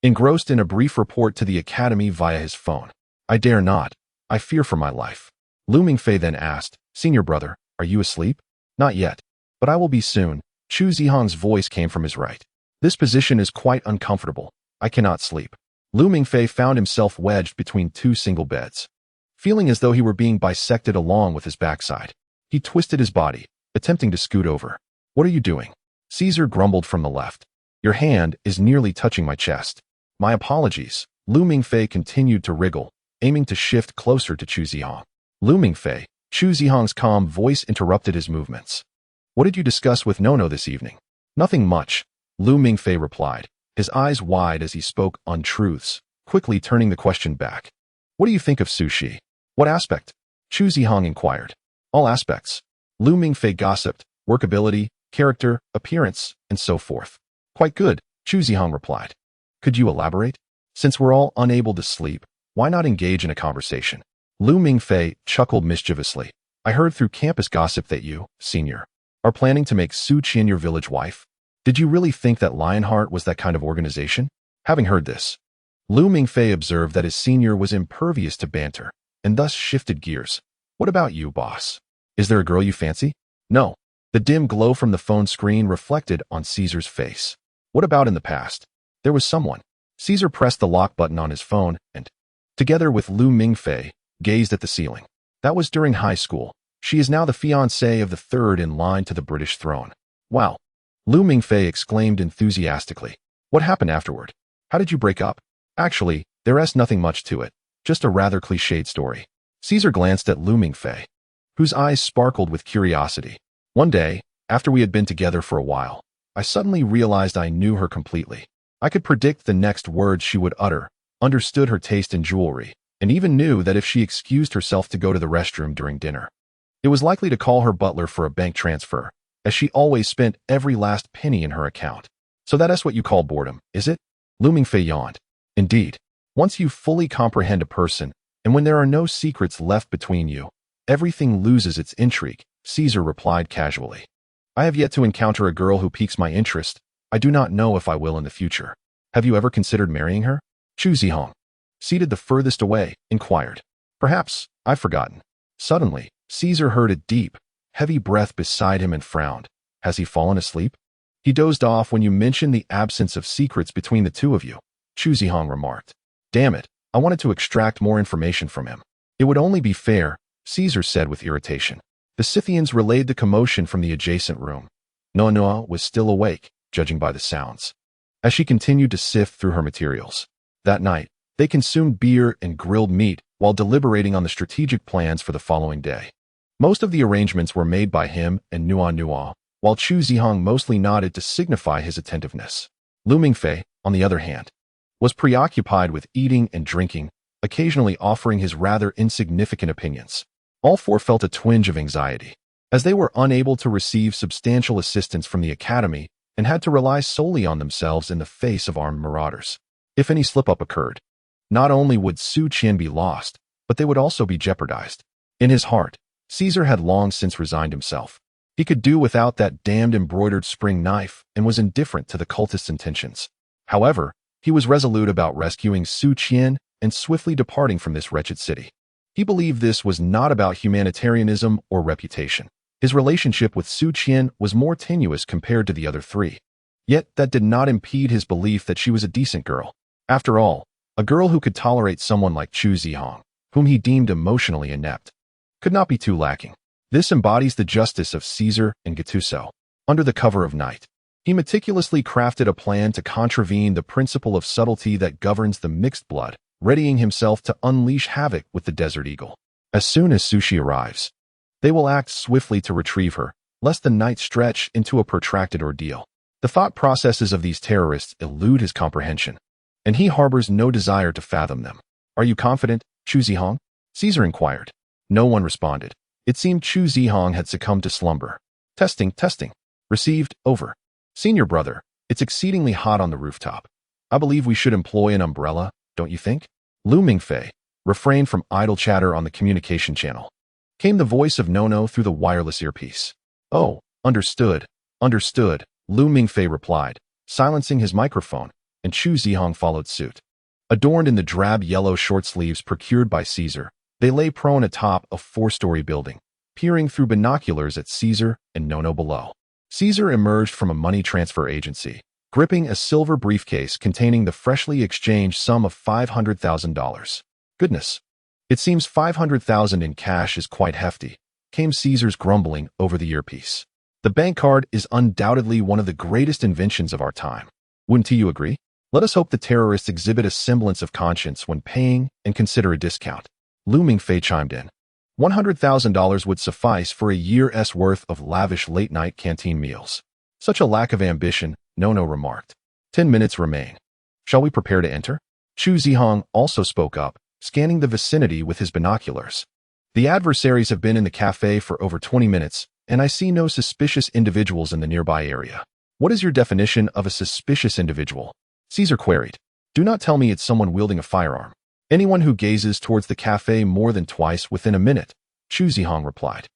engrossed in a brief report to the academy via his phone. "I dare not. I fear for my life." Lu Mingfei then asked, "Senior brother, are you asleep?" "Not yet, but I will be soon." Chu Zihong's voice came from his right. "This position is quite uncomfortable. I cannot sleep." Lu Mingfei found himself wedged between two single beds, feeling as though he were being bisected along with his backside. He twisted his body, attempting to scoot over. "What are you doing?" Caesar grumbled from the left. "Your hand is nearly touching my chest." "My apologies." Lu Mingfei continued to wriggle, aiming to shift closer to Chu Zihong. "Lu Mingfei," Chu Zihong's calm voice interrupted his movements. "What did you discuss with Nono this evening?" "Nothing much," Lu Mingfei replied, his eyes wide as he spoke untruths, quickly turning the question back. "What do you think of Su Shi?" "What aspect?" Chu Zihong inquired. "All aspects." Lu Mingfei gossiped, workability, character, appearance, and so forth. "Quite good," Chu Zihong replied. "Could you elaborate? Since we're all unable to sleep, why not engage in a conversation?" Lu Mingfei chuckled mischievously. "I heard through campus gossip that you, senior, are planning to make Su Qian your village wife? Did you really think that Lionheart was that kind of organization? Having heard this, Lu Mingfei observed that his senior was impervious to banter, and thus shifted gears. What about you, boss? Is there a girl you fancy? No. The dim glow from the phone screen reflected on Caesar's face. What about in the past? There was someone. Caesar pressed the lock button on his phone and, together with Lu Mingfei, gazed at the ceiling. That was during high school. She is now the fiancée of the third in line to the British throne. Wow. Lu Mingfei exclaimed enthusiastically. What happened afterward? How did you break up? Actually, there's nothing much to it. Just a rather cliched story. Caesar glanced at Lu Mingfei, whose eyes sparkled with curiosity. One day, after we had been together for a while, I suddenly realized I knew her completely. I could predict the next words she would utter, understood her taste in jewelry, and even knew that if she excused herself to go to the restroom during dinner, it was likely to call her butler for a bank transfer, as she always spent every last penny in her account. So that's what you call boredom, is it? Lu Mingfei yawned. Indeed. Once you fully comprehend a person, and when there are no secrets left between you, everything loses its intrigue, Caesar replied casually. I have yet to encounter a girl who piques my interest. I do not know if I will in the future. Have you ever considered marrying her? Chu Zihong, seated the furthest away, inquired. Perhaps, I've forgotten. Suddenly, Caesar heard a deep, heavy breath beside him and frowned. Has he fallen asleep? He dozed off when you mentioned the absence of secrets between the two of you, Chu Zihong remarked. Damn it, I wanted to extract more information from him. It would only be fair, Caesar said with irritation. The Scythians relayed the commotion from the adjacent room. Noa was still awake, judging by the sounds, as she continued to sift through her materials. That night, they consumed beer and grilled meat while deliberating on the strategic plans for the following day. Most of the arrangements were made by him and Nua, while Chu Zihong mostly nodded to signify his attentiveness. Lu Mingfei, on the other hand, was preoccupied with eating and drinking, occasionally offering his rather insignificant opinions. All four felt a twinge of anxiety, as they were unable to receive substantial assistance from the academy and had to rely solely on themselves in the face of armed marauders. If any slip-up occurred, not only would Su Qian be lost, but they would also be jeopardized. In his heart, Caesar had long since resigned himself. He could do without that damned embroidered spring knife and was indifferent to the cultists' intentions. However, he was resolute about rescuing Su Qian and swiftly departing from this wretched city. He believed this was not about humanitarianism or reputation. His relationship with Su Qian was more tenuous compared to the other three. Yet that did not impede his belief that she was a decent girl. After all, a girl who could tolerate someone like Chu Zihong, whom he deemed emotionally inept, could not be too lacking. This embodies the justice of Caesar and Gattuso. Under the cover of night, he meticulously crafted a plan to contravene the principle of subtlety that governs the mixed blood, readying himself to unleash havoc with the Desert Eagle. As soon as Sushi arrives, they will act swiftly to retrieve her, lest the night stretch into a protracted ordeal. The thought processes of these terrorists elude his comprehension, and he harbors no desire to fathom them. Are you confident, Chu Zihong? Caesar inquired. No one responded. It seemed Chu Zihong had succumbed to slumber. Testing. Received, over. Senior brother, it's exceedingly hot on the rooftop. I believe we should employ an umbrella, don't you think? Lu Mingfei refrained from idle chatter on the communication channel. Came the voice of Nono through the wireless earpiece. Oh, understood. Lu Mingfei replied, silencing his microphone, and Chu Zihong followed suit. Adorned in the drab yellow short sleeves procured by Caesar, they lay prone atop a four-story building, peering through binoculars at Caesar and Nono below. Caesar emerged from a money transfer agency, gripping a silver briefcase containing the freshly exchanged sum of $500,000. Goodness. It seems $500,000 in cash is quite hefty, came Caesar's grumbling over the earpiece. The bank card is undoubtedly one of the greatest inventions of our time. Wouldn't you agree? Let us hope the terrorists exhibit a semblance of conscience when paying and consider a discount. Lu Mingfei chimed in. $100,000 would suffice for a year's worth of lavish late-night canteen meals. Such a lack of ambition, Nono remarked. 10 minutes remain. Shall we prepare to enter? Chu Zihong also spoke up, scanning the vicinity with his binoculars. The adversaries have been in the cafe for over 20 minutes, and I see no suspicious individuals in the nearby area. What is your definition of a suspicious individual? Caesar queried. Do not tell me it's someone wielding a firearm. Anyone who gazes towards the cafe more than twice within a minute, Chu Zihong replied.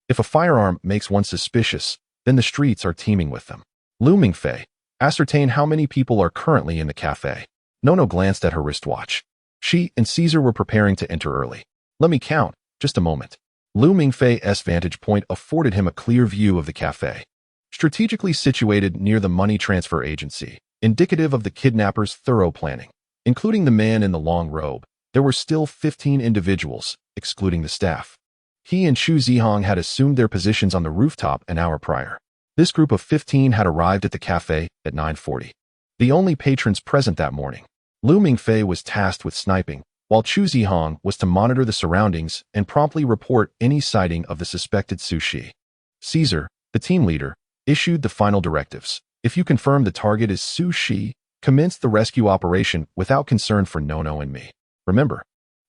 If a firearm makes one suspicious, then the streets are teeming with them. Lu Mingfei, ascertain how many people are currently in the cafe. Nono glanced at her wristwatch. She and Caesar were preparing to enter early. Let me count, just a moment. Lu Mingfei's vantage point afforded him a clear view of the cafe. Strategically situated near the money transfer agency, indicative of the kidnappers' thorough planning. Including the man in the long robe, there were still 15 individuals, excluding the staff. He and Chu Zihong had assumed their positions on the rooftop an hour prior. This group of 15 had arrived at the cafe at 9:40. The only patrons present that morning. Lu Mingfei was tasked with sniping, while Chu Zihong was to monitor the surroundings and promptly report any sighting of the suspected sushi. Caesar, the team leader, issued the final directives. If you confirm the target is sushi, commence the rescue operation without concern for Nono and me. Remember,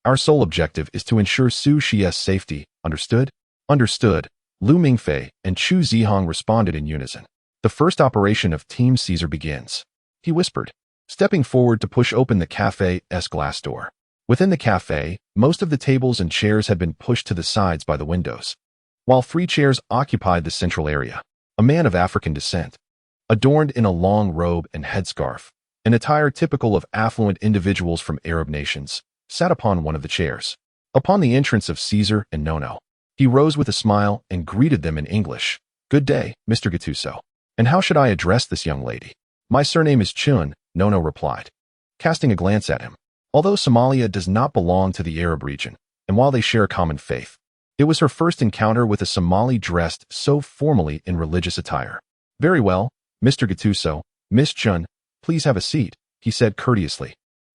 our sole objective is to ensure sushi's safety, understood? Understood. Lu Mingfei and Chu Zihong responded in unison. The first operation of Team Caesar begins, he whispered, stepping forward to push open the cafe's glass door. Within the cafe, most of the tables and chairs had been pushed to the sides by the windows, while 3 chairs occupied the central area. A man of African descent, adorned in a long robe and headscarf, an attire typical of affluent individuals from Arab nations, sat upon one of the chairs. Upon the entrance of Caesar and Nono, he rose with a smile and greeted them in English. Good day, Mr. Gattuso. And how should I address this young lady? My surname is Chun, Nono replied, casting a glance at him. Although Somalia does not belong to the Arab region, and while they share a common faith, it was her first encounter with a Somali dressed so formally in religious attire. Very well, Mr. Gattuso, Miss Chun, please have a seat, he said courteously,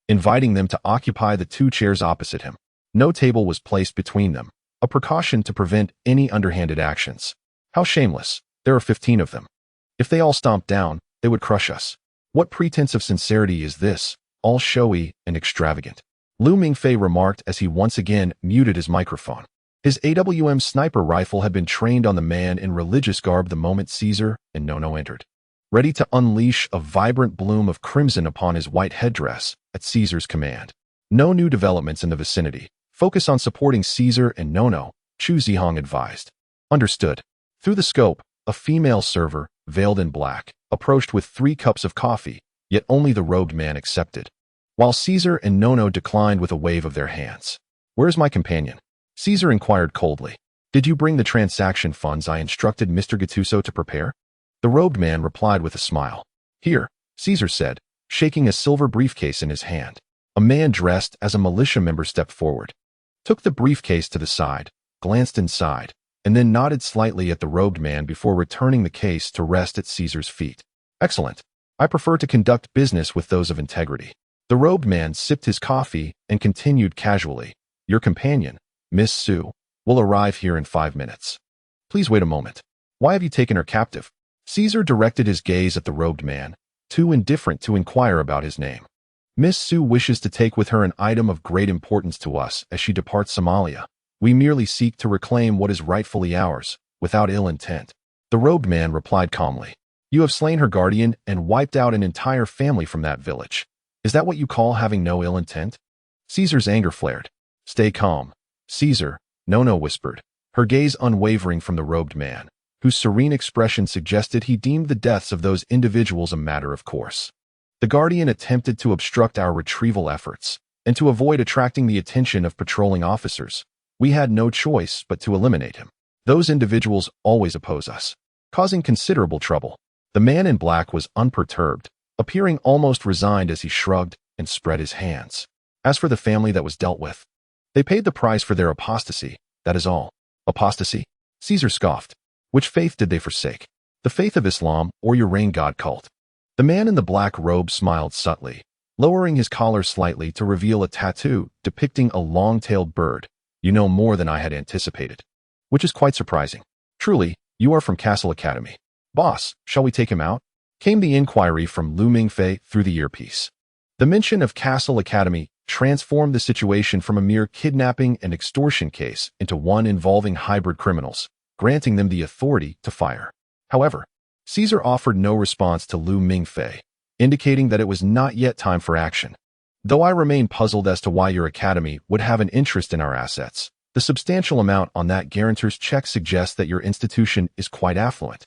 inviting them to occupy the 2 chairs opposite him. No table was placed between them, a precaution to prevent any underhanded actions. How shameless, there are 15 of them. If they all stomped down, they would crush us. What pretense of sincerity is this, all showy and extravagant? Lu Mingfei remarked as he once again muted his microphone. His AWM sniper rifle had been trained on the man in religious garb the moment Caesar and Nono entered, ready to unleash a vibrant bloom of crimson upon his white headdress at Caesar's command. No new developments in the vicinity. Focus on supporting Caesar and Nono, Chu Zihong advised. Understood. Through the scope, a female server, veiled in black, approached with 3 cups of coffee, yet only the robed man accepted, while Caesar and Nono declined with a wave of their hands. Where's my companion? Caesar inquired coldly. Did you bring the transaction funds I instructed Mr. Gattuso to prepare? The robed man replied with a smile. Here, Caesar said, shaking a silver briefcase in his hand. A man dressed as a militia member stepped forward, took the briefcase to the side, glanced inside, and then nodded slightly at the robed man before returning the case to rest at Caesar's feet. Excellent. I prefer to conduct business with those of integrity. The robed man sipped his coffee and continued casually. Your companion, Miss Su, will arrive here in 5 minutes. Please wait a moment. Why have you taken her captive? Caesar directed his gaze at the robed man, too indifferent to inquire about his name. Miss Su wishes to take with her an item of great importance to us as she departs Somalia. We merely seek to reclaim what is rightfully ours, without ill intent. The robed man replied calmly. You have slain her guardian and wiped out an entire family from that village. Is that what you call having no ill intent? Caesar's anger flared. Stay calm, Caesar, Nono whispered, her gaze unwavering from the robed man, whose serene expression suggested he deemed the deaths of those individuals a matter of course. The guardian attempted to obstruct our retrieval efforts, and to avoid attracting the attention of patrolling officers, we had no choice but to eliminate him. Those individuals always oppose us, causing considerable trouble. The man in black was unperturbed, appearing almost resigned as he shrugged and spread his hands. As for the family that was dealt with, they paid the price for their apostasy, that is all. Apostasy? Caesar scoffed. Which faith did they forsake? The faith of Islam or your rain god cult? The man in the black robe smiled subtly, lowering his collar slightly to reveal a tattoo depicting a long-tailed bird. You know more than I had anticipated, which is quite surprising. Truly, you are from Castle Academy. Boss, shall we take him out? Came the inquiry from Lu Mingfei through the earpiece. The mention of Castle Academy transformed the situation from a mere kidnapping and extortion case into one involving hybrid criminals, granting them the authority to fire. However, Caesar offered no response to Lu Mingfei, indicating that it was not yet time for action. Though I remain puzzled as to why your academy would have an interest in our assets, the substantial amount on that guarantor's check suggests that your institution is quite affluent.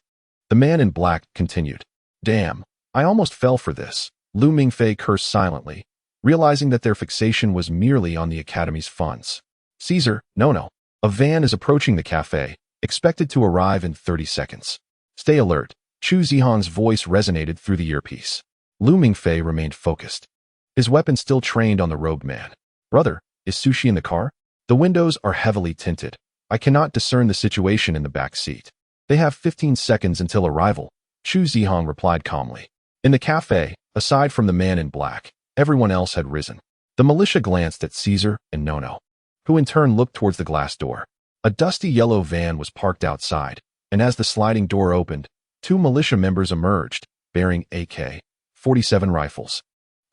The man in black continued. Damn, I almost fell for this. Lu Mingfei cursed silently, realizing that their fixation was merely on the academy's funds. Caesar, no. A van is approaching the cafe, expected to arrive in 30 seconds. Stay alert. Chu Zihong's voice resonated through the earpiece. Lu Mingfei remained focused, his weapon still trained on the robed man. Brother, is Sushi in the car? The windows are heavily tinted. I cannot discern the situation in the back seat. They have 15 seconds until arrival, Chu Zihong replied calmly. In the cafe, aside from the man in black, everyone else had risen. The militia glanced at Caesar and Nono, who in turn looked towards the glass door. A dusty yellow van was parked outside, and as the sliding door opened, 2 militia members emerged, bearing AK-47 rifles,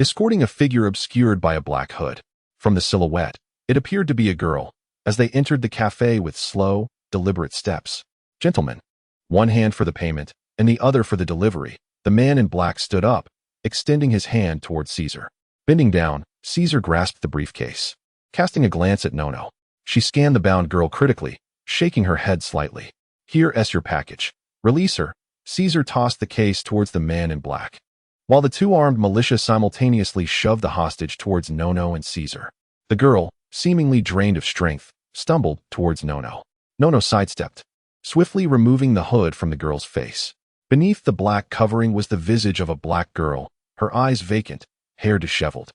escorting a figure obscured by a black hood. From the silhouette, it appeared to be a girl, as they entered the cafe with slow, deliberate steps. Gentlemen, one hand for the payment, and the other for the delivery. The man in black stood up, extending his hand toward Caesar. Bending down, Caesar grasped the briefcase. Casting a glance at Nono, she scanned the bound girl critically, shaking her head slightly. Here's your package. Release her. Caesar tossed the case towards the man in black, while the 2 armed militia simultaneously shoved the hostage towards Nono and Caesar. The girl, seemingly drained of strength, stumbled towards Nono. Nono sidestepped, swiftly removing the hood from the girl's face. Beneath the black covering was the visage of a black girl, her eyes vacant, hair disheveled,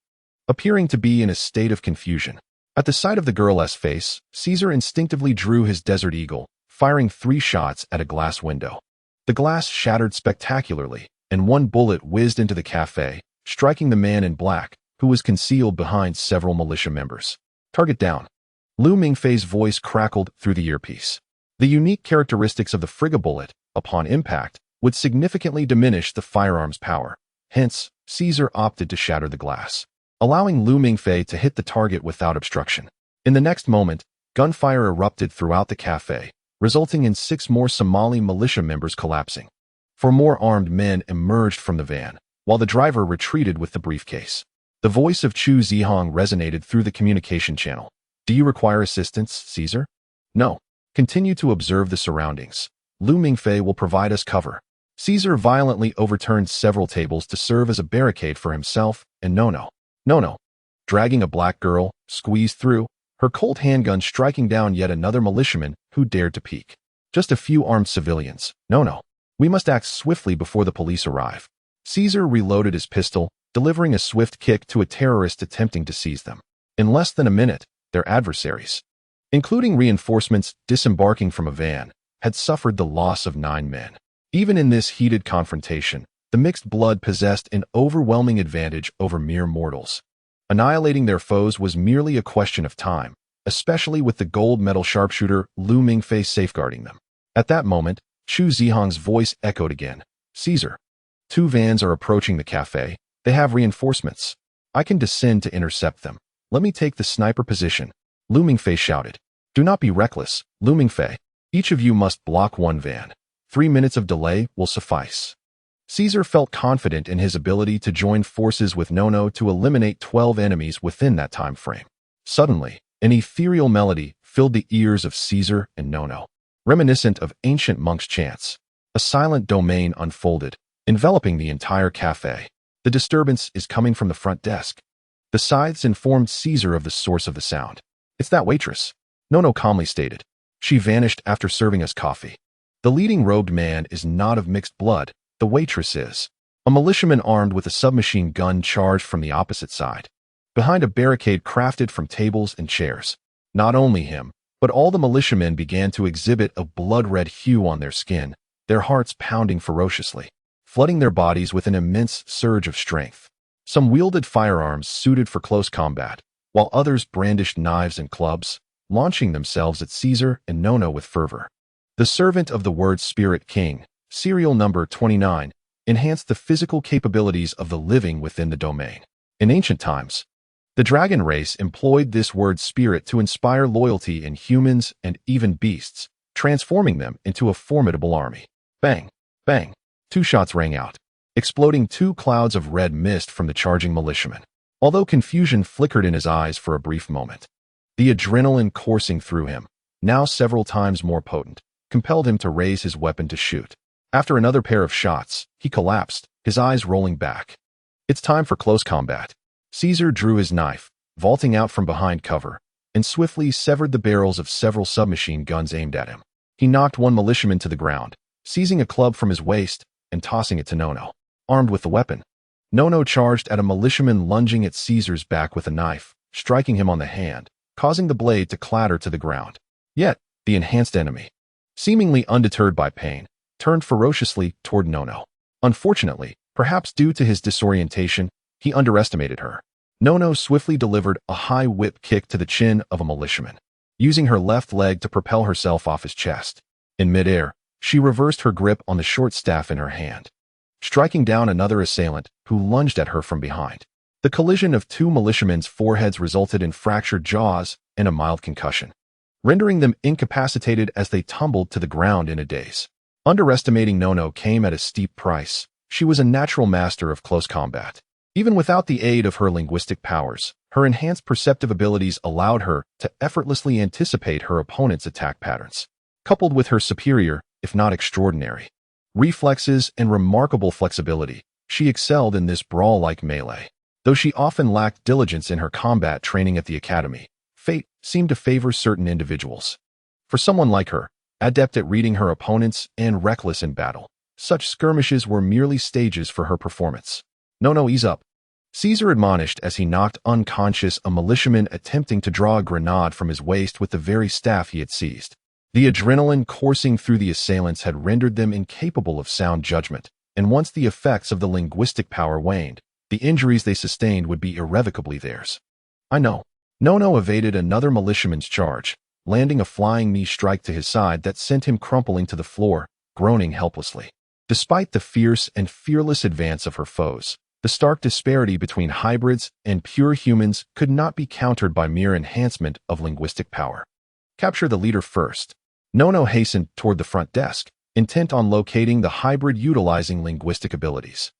appearing to be in a state of confusion. At the sight of the girl's face, Caesar instinctively drew his Desert Eagle, firing 3 shots at a glass window. The glass shattered spectacularly, and 1 bullet whizzed into the cafe, striking the man in black, who was concealed behind several militia members. Target down. Lu Mingfei's voice crackled through the earpiece. The unique characteristics of the Frigga bullet, upon impact, would significantly diminish the firearm's power. Hence, Caesar opted to shatter the glass, allowing Lu Mingfei to hit the target without obstruction. In the next moment, gunfire erupted throughout the cafe, resulting in 6 more Somali militia members collapsing. 4 more armed men emerged from the van, while the driver retreated with the briefcase. The voice of Chu Zihong resonated through the communication channel. Do you require assistance, Caesar? No. Continue to observe the surroundings. Lu Mingfei will provide us cover. Caesar violently overturned several tables to serve as a barricade for himself and Nono. Nono, dragging a black girl, squeezed through, her Colt handgun striking down yet another militiaman who dared to peek. Just a few armed civilians. No. We must act swiftly before the police arrive. Caesar reloaded his pistol, delivering a swift kick to a terrorist attempting to seize them. In less than a minute, their adversaries, including reinforcements disembarking from a van, had suffered the loss of 9 men. Even in this heated confrontation, the mixed blood possessed an overwhelming advantage over mere mortals. Annihilating their foes was merely a question of time, especially with the gold medal sharpshooter Lu Mingfei safeguarding them. At that moment, Chu Zihong's voice echoed again. Caesar, 2 vans are approaching the cafe. They have reinforcements. I can descend to intercept them. Let me take the sniper position. Lu Mingfei shouted. Do not be reckless, Lu Mingfei. Each of you must block 1 van. 3 minutes of delay will suffice. Caesar felt confident in his ability to join forces with Nono to eliminate 12 enemies within that time frame. Suddenly, an ethereal melody filled the ears of Caesar and Nono, reminiscent of ancient monks' chants. A silent domain unfolded, enveloping the entire cafe. The disturbance is coming from the front desk. The scythes informed Caesar of the source of the sound. It's that waitress, Nono calmly stated. She vanished after serving us coffee. The leading robed man is not of mixed blood. The waitress is. A militiaman armed with a submachine gun charged from the opposite side, behind a barricade crafted from tables and chairs. Not only him, but all the militiamen began to exhibit a blood-red hue on their skin, their hearts pounding ferociously, flooding their bodies with an immense surge of strength. Some wielded firearms suited for close combat, while others brandished knives and clubs, launching themselves at Caesar and Nono with fervor. The servant of the word Spirit King, serial number 29, enhanced the physical capabilities of the living within the domain. In ancient times, the dragon race employed this word spirit to inspire loyalty in humans and even beasts, transforming them into a formidable army. Bang! Bang! 2 shots rang out, exploding 2 clouds of red mist from the charging militiaman. Although confusion flickered in his eyes for a brief moment, the adrenaline coursing through him, now several times more potent, compelled him to raise his weapon to shoot. After another pair of shots, he collapsed, his eyes rolling back. It's time for close combat. Caesar drew his knife, vaulting out from behind cover, and swiftly severed the barrels of several submachine guns aimed at him. He knocked one militiaman to the ground, seizing a club from his waist and tossing it to Nono. Armed with the weapon, Nono charged at a militiaman lunging at Caesar's back with a knife, striking him on the hand, causing the blade to clatter to the ground. Yet, the enhanced enemy, seemingly undeterred by pain, turned ferociously toward Nono. Unfortunately, perhaps due to his disorientation, he underestimated her. Nono swiftly delivered a high whip kick to the chin of a militiaman, using her left leg to propel herself off his chest. In midair, she reversed her grip on the short staff in her hand, striking down another assailant who lunged at her from behind. The collision of two militiamen's foreheads resulted in fractured jaws and a mild concussion, rendering them incapacitated as they tumbled to the ground in a daze. Underestimating Nono came at a steep price. She was a natural master of close combat. Even without the aid of her linguistic powers, her enhanced perceptive abilities allowed her to effortlessly anticipate her opponent's attack patterns. Coupled with her superior, if not extraordinary, reflexes and remarkable flexibility, she excelled in this brawl-like melee. Though she often lacked diligence in her combat training at the academy, fate seemed to favor certain individuals. For someone like her, adept at reading her opponents and reckless in battle, such skirmishes were merely stages for her performance. No, ease up, Caesar admonished as he knocked unconscious a militiaman attempting to draw a grenade from his waist with the very staff he had seized. The adrenaline coursing through the assailants had rendered them incapable of sound judgment, and once the effects of the linguistic power waned, the injuries they sustained would be irrevocably theirs. I know. Nono evaded another militiaman's charge, landing a flying knee strike to his side that sent him crumpling to the floor, groaning helplessly. Despite the fierce and fearless advance of her foes, the stark disparity between hybrids and pure humans could not be countered by mere enhancement of linguistic power. Capture the leader first. Nono hastened toward the front desk, intent on locating the hybrid utilizing linguistic abilities.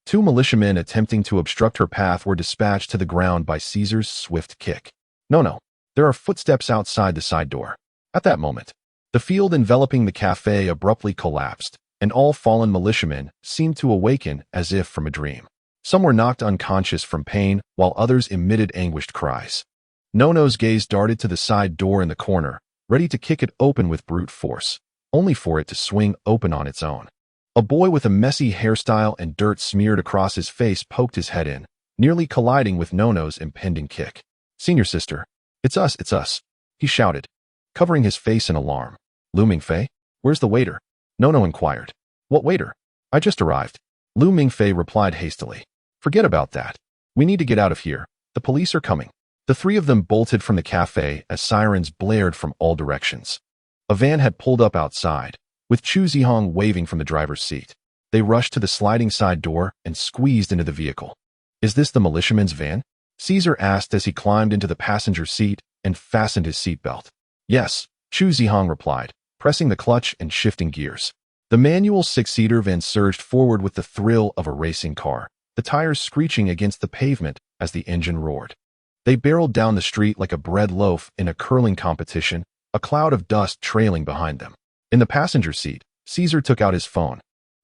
Two militiamen attempting to obstruct her path were dispatched to the ground by Caesar's swift kick. No, there are footsteps outside the side door. At that moment, the field enveloping the cafe abruptly collapsed, and all fallen militiamen seemed to awaken as if from a dream. Some were knocked unconscious from pain, while others emitted anguished cries. Nono's gaze darted to the side door in the corner, ready to kick it open with brute force, only for it to swing open on its own. A boy with a messy hairstyle and dirt smeared across his face poked his head in, nearly colliding with Nono's impending kick. "Senior sister, it's us," he shouted, covering his face in alarm. "Mingfei, where's the waiter?" Nono inquired. "What waiter? I just arrived." Mingfei replied hastily. "Forget about that. We need to get out of here. The police are coming." The three of them bolted from the cafe as sirens blared from all directions. A van had pulled up outside, with Chu Zihong waving from the driver's seat. They rushed to the sliding side door and squeezed into the vehicle. "Is this the militiaman's van?" Caesar asked as he climbed into the passenger seat and fastened his seatbelt. "Yes," Chu Zihong replied, pressing the clutch and shifting gears. The manual six-seater van surged forward with the thrill of a racing car, the tires screeching against the pavement as the engine roared. They barreled down the street like a bread loaf in a curling competition, a cloud of dust trailing behind them. In the passenger seat, Caesar took out his phone,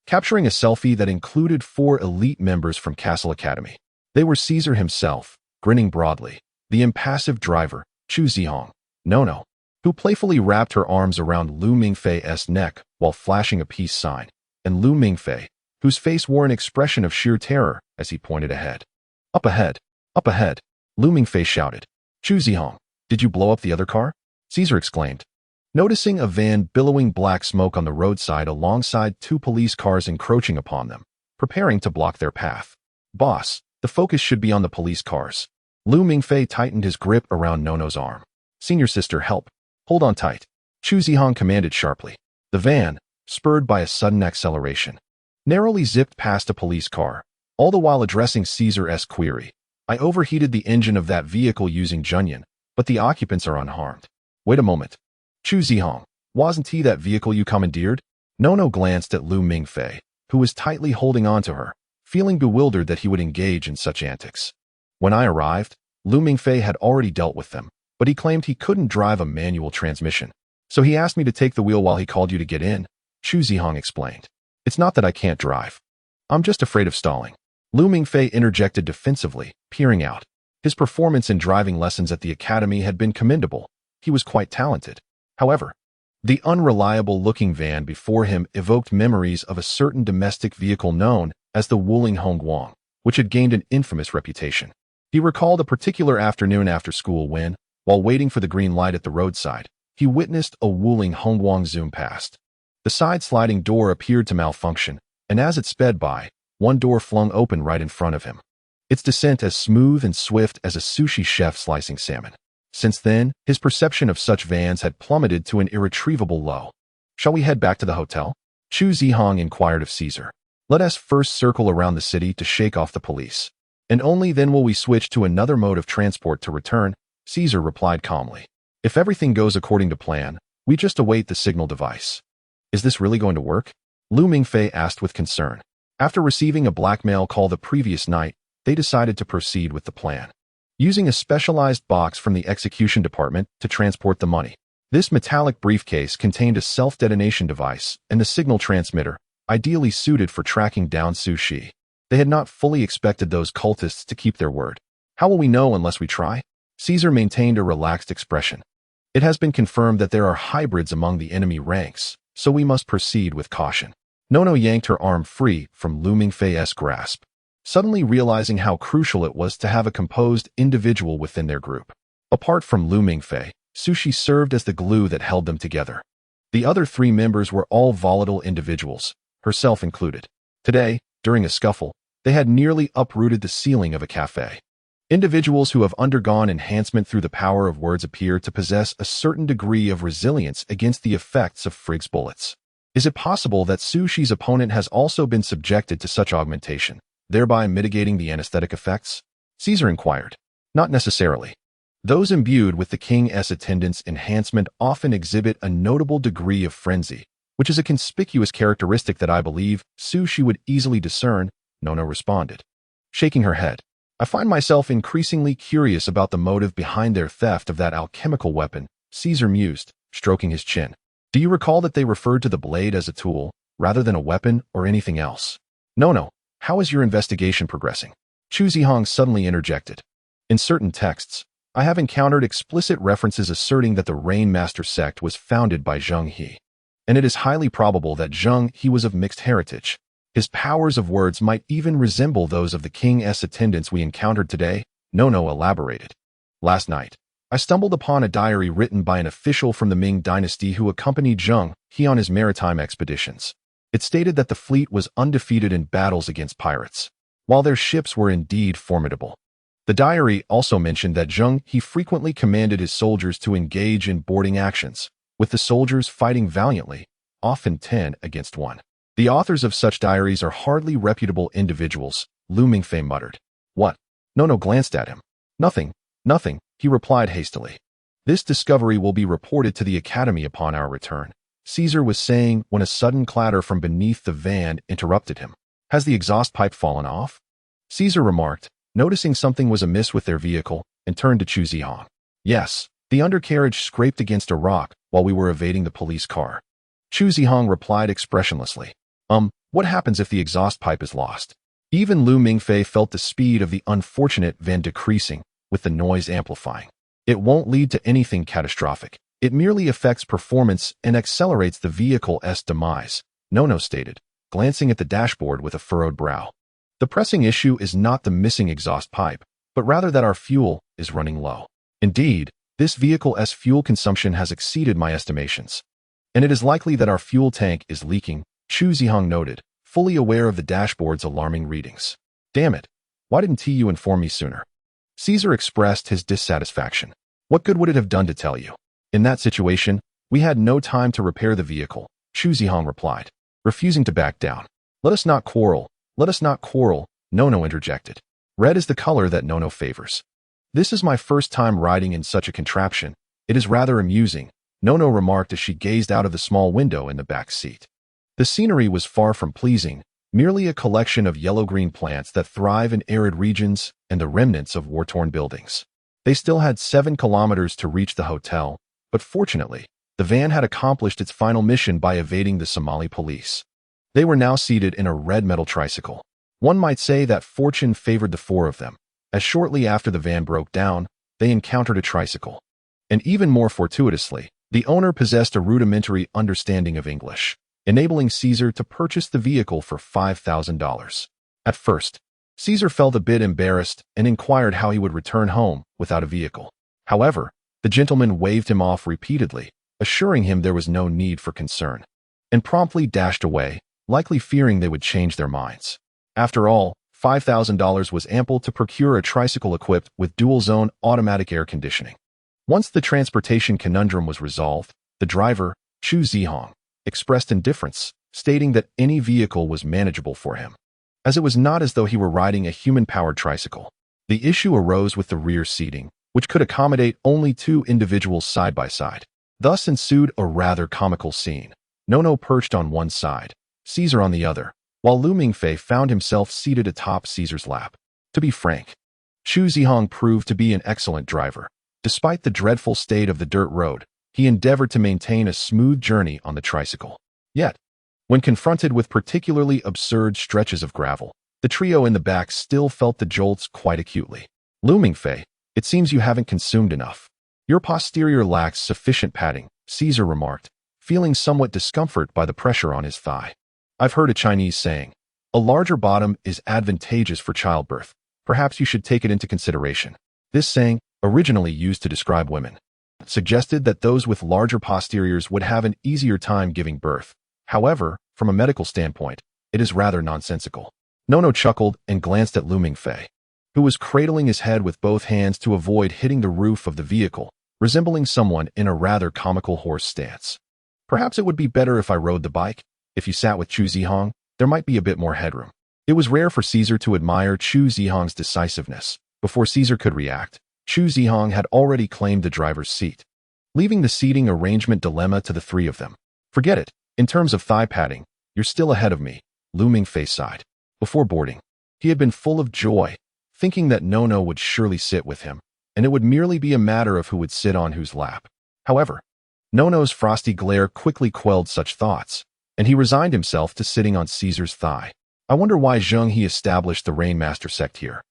capturing a selfie that included 4 elite members from Castle Academy. They were Caesar himself, grinning broadly, the impassive driver, Chu Zihong, Nono, who playfully wrapped her arms around Mingfei's neck while flashing a peace sign, and Mingfei, whose face wore an expression of sheer terror as he pointed ahead. Up ahead, Mingfei shouted. "Chu Zihong, did you blow up the other car?" Caesar exclaimed, noticing a van billowing black smoke on the roadside alongside 2 police cars encroaching upon them, preparing to block their path. "Boss, the focus should be on the police cars." Mingfei tightened his grip around Nono's arm. "Senior sister, help. Hold on tight," Chu Zihong commanded sharply. The van, spurred by a sudden acceleration, narrowly zipped past a police car, all the while addressing Caesar's query. "I overheated the engine of that vehicle using Junyan, but the occupants are unharmed." "Wait a moment. Chu Zihong, wasn't he that vehicle you commandeered?" Nono glanced at Mingfei, who was tightly holding on to her, feeling bewildered that he would engage in such antics. "When I arrived, Mingfei had already dealt with them, but he claimed he couldn't drive a manual transmission. So he asked me to take the wheel while he called you to get in," Chu Zihong explained. It's not that I can't drive. I'm just afraid of stalling. Mingfei interjected defensively, peering out. His performance in driving lessons at the academy had been commendable. He was quite talented. However, the unreliable-looking van before him evoked memories of a certain domestic vehicle known as the Wuling Hongguang, which had gained an infamous reputation. He recalled a particular afternoon after school when, while waiting for the green light at the roadside, he witnessed a Wuling Hongguang zoom past. The side-sliding door appeared to malfunction, and as it sped by, one door flung open right in front of him. Its descent as smooth and swift as a sushi chef slicing salmon. Since then, his perception of such vans had plummeted to an irretrievable low. Shall we head back to the hotel? Chu Zihong inquired of Caesar. Let us first circle around the city to shake off the police. And only then will we switch to another mode of transport to return, Caesar replied calmly. If everything goes according to plan, we just await the signal device. Is this really going to work? Mingfei asked with concern. After receiving a blackmail call the previous night, they decided to proceed with the plan. Using a specialized box from the execution department to transport the money. This metallic briefcase contained a self-detonation device and the signal transmitter, ideally suited for tracking down sushi. They had not fully expected those cultists to keep their word. How will we know unless we try? Caesar maintained a relaxed expression. It has been confirmed that there are hybrids among the enemy ranks, so we must proceed with caution. Nono yanked her arm free from Mingfei's grasp, suddenly realizing how crucial it was to have a composed individual within their group. Apart from Mingfei, Sushi served as the glue that held them together. The other three members were all volatile individuals, herself included. Today, during a scuffle, they had nearly uprooted the ceiling of a cafe. Individuals who have undergone enhancement through the power of words appear to possess a certain degree of resilience against the effects of Frigg's bullets. Is it possible that Sushi's opponent has also been subjected to such augmentation, thereby mitigating the anesthetic effects? Caesar inquired. Not necessarily. Those imbued with the king's attendant's enhancement often exhibit a notable degree of frenzy, which is a conspicuous characteristic that I believe Sushi would easily discern, Nono responded. Shaking her head. I find myself increasingly curious about the motive behind their theft of that alchemical weapon, Caesar mused, stroking his chin. Do you recall that they referred to the blade as a tool, rather than a weapon or anything else? Nono, how is your investigation progressing? Chu Zihong suddenly interjected. In certain texts, I have encountered explicit references asserting that the Rainmaster sect was founded by Zheng He, and it is highly probable that Zheng He was of mixed heritage. His powers of words might even resemble those of the king's attendants we encountered today, Nono elaborated. Last night, I stumbled upon a diary written by an official from the Ming dynasty who accompanied Zheng He on his maritime expeditions. It stated that the fleet was undefeated in battles against pirates, while their ships were indeed formidable. The diary also mentioned that Zheng He frequently commanded his soldiers to engage in boarding actions, with the soldiers fighting valiantly, often 10 against 1. The authors of such diaries are hardly reputable individuals, Mingfei muttered. What? Nono glanced at him. Nothing, he replied hastily. This discovery will be reported to the academy upon our return, Caesar was saying when a sudden clatter from beneath the van interrupted him. Has the exhaust pipe fallen off? Caesar remarked, noticing something was amiss with their vehicle, and turned to Chu Zihong. Yes, the undercarriage scraped against a rock while we were evading the police car. Chu Zihong replied expressionlessly. What happens if the exhaust pipe is lost? Even Mingfei felt the speed of the unfortunate van decreasing, with the noise amplifying. It won't lead to anything catastrophic. It merely affects performance and accelerates the vehicle's demise, Nono stated, glancing at the dashboard with a furrowed brow. The pressing issue is not the missing exhaust pipe, but rather that our fuel is running low. Indeed, this vehicle's fuel consumption has exceeded my estimations. And it is likely that our fuel tank is leaking, Chu Zihong noted, fully aware of the dashboard's alarming readings. Damn it, why didn't you inform me sooner? Caesar expressed his dissatisfaction. What good would it have done to tell you? In that situation, we had no time to repair the vehicle, Chu Zihong replied, refusing to back down. Let us not quarrel, Nono interjected. Red is the color that Nono favors. This is my first time riding in such a contraption. It is rather amusing, Nono remarked as she gazed out of the small window in the back seat. The scenery was far from pleasing, merely a collection of yellow-green plants that thrive in arid regions and the remnants of war-torn buildings. They still had 7 kilometers to reach the hotel, but fortunately, the van had accomplished its final mission by evading the Somali police. They were now seated in a red metal tricycle. One might say that fortune favored the four of them, as shortly after the van broke down, they encountered a tricycle. And even more fortuitously, the owner possessed a rudimentary understanding of English, enabling Caesar to purchase the vehicle for $5,000. At first, Caesar felt a bit embarrassed and inquired how he would return home without a vehicle. However, the gentleman waved him off repeatedly, assuring him there was no need for concern, and promptly dashed away, likely fearing they would change their minds. After all, $5,000 was ample to procure a tricycle equipped with dual-zone automatic air conditioning. Once the transportation conundrum was resolved, the driver, Chu Zihong, expressed indifference, stating that any vehicle was manageable for him, as it was not as though he were riding a human-powered tricycle. The issue arose with the rear seating, which could accommodate only two individuals side by side. Thus ensued a rather comical scene. Nono perched on one side, Caesar on the other, while Lu Mingfei found himself seated atop Caesar's lap. To be frank, Chu Zihong proved to be an excellent driver. Despite the dreadful state of the dirt road, he endeavored to maintain a smooth journey on the tricycle. Yet, when confronted with particularly absurd stretches of gravel, the trio in the back still felt the jolts quite acutely. Lu Mingfei, it seems you haven't consumed enough. Your posterior lacks sufficient padding, Caesar remarked, feeling somewhat discomfort by the pressure on his thigh. I've heard a Chinese saying, a larger bottom is advantageous for childbirth. Perhaps you should take it into consideration. This saying, originally used to describe women, suggested that those with larger posteriors would have an easier time giving birth. However, from a medical standpoint, it is rather nonsensical. Nono chuckled and glanced at Lu Mingfei, who was cradling his head with both hands to avoid hitting the roof of the vehicle, resembling someone in a rather comical horse stance. Perhaps it would be better if I rode the bike. If you sat with Chu Zihong, there might be a bit more headroom. It was rare for Caesar to admire Chu Zihong's decisiveness. Before Caesar could react, Chu Zihong had already claimed the driver's seat, leaving the seating arrangement dilemma to the three of them. Forget it. In terms of thigh padding, you're still ahead of me, Lu Mingfei sighed. Before boarding, he had been full of joy, thinking that Nono would surely sit with him, and it would merely be a matter of who would sit on whose lap. However, Nono's frosty glare quickly quelled such thoughts, and he resigned himself to sitting on Caesar's thigh. I wonder why Zheng He established the Rainmaster sect here,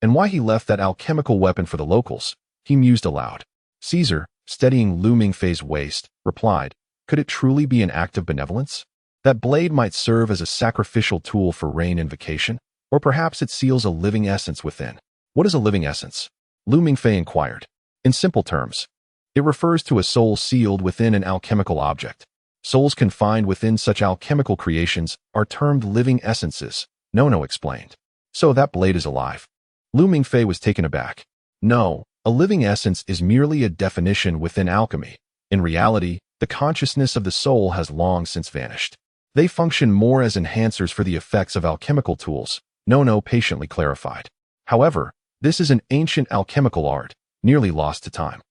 and why he left that alchemical weapon for the locals, he mused aloud. Caesar, steadying Lu Mingfei's waist, replied, could it truly be an act of benevolence? That blade might serve as a sacrificial tool for rain invocation, or perhaps it seals a living essence within. What is a living essence? Lu Mingfei inquired. In simple terms, it refers to a soul sealed within an alchemical object. Souls confined within such alchemical creations are termed living essences, Nono explained. So that blade is alive. Lu Mingfei was taken aback. No, a living essence is merely a definition within alchemy. In reality, the consciousness of the soul has long since vanished. They function more as enhancers for the effects of alchemical tools, Nono patiently clarified. However, this is an ancient alchemical art, nearly lost to time.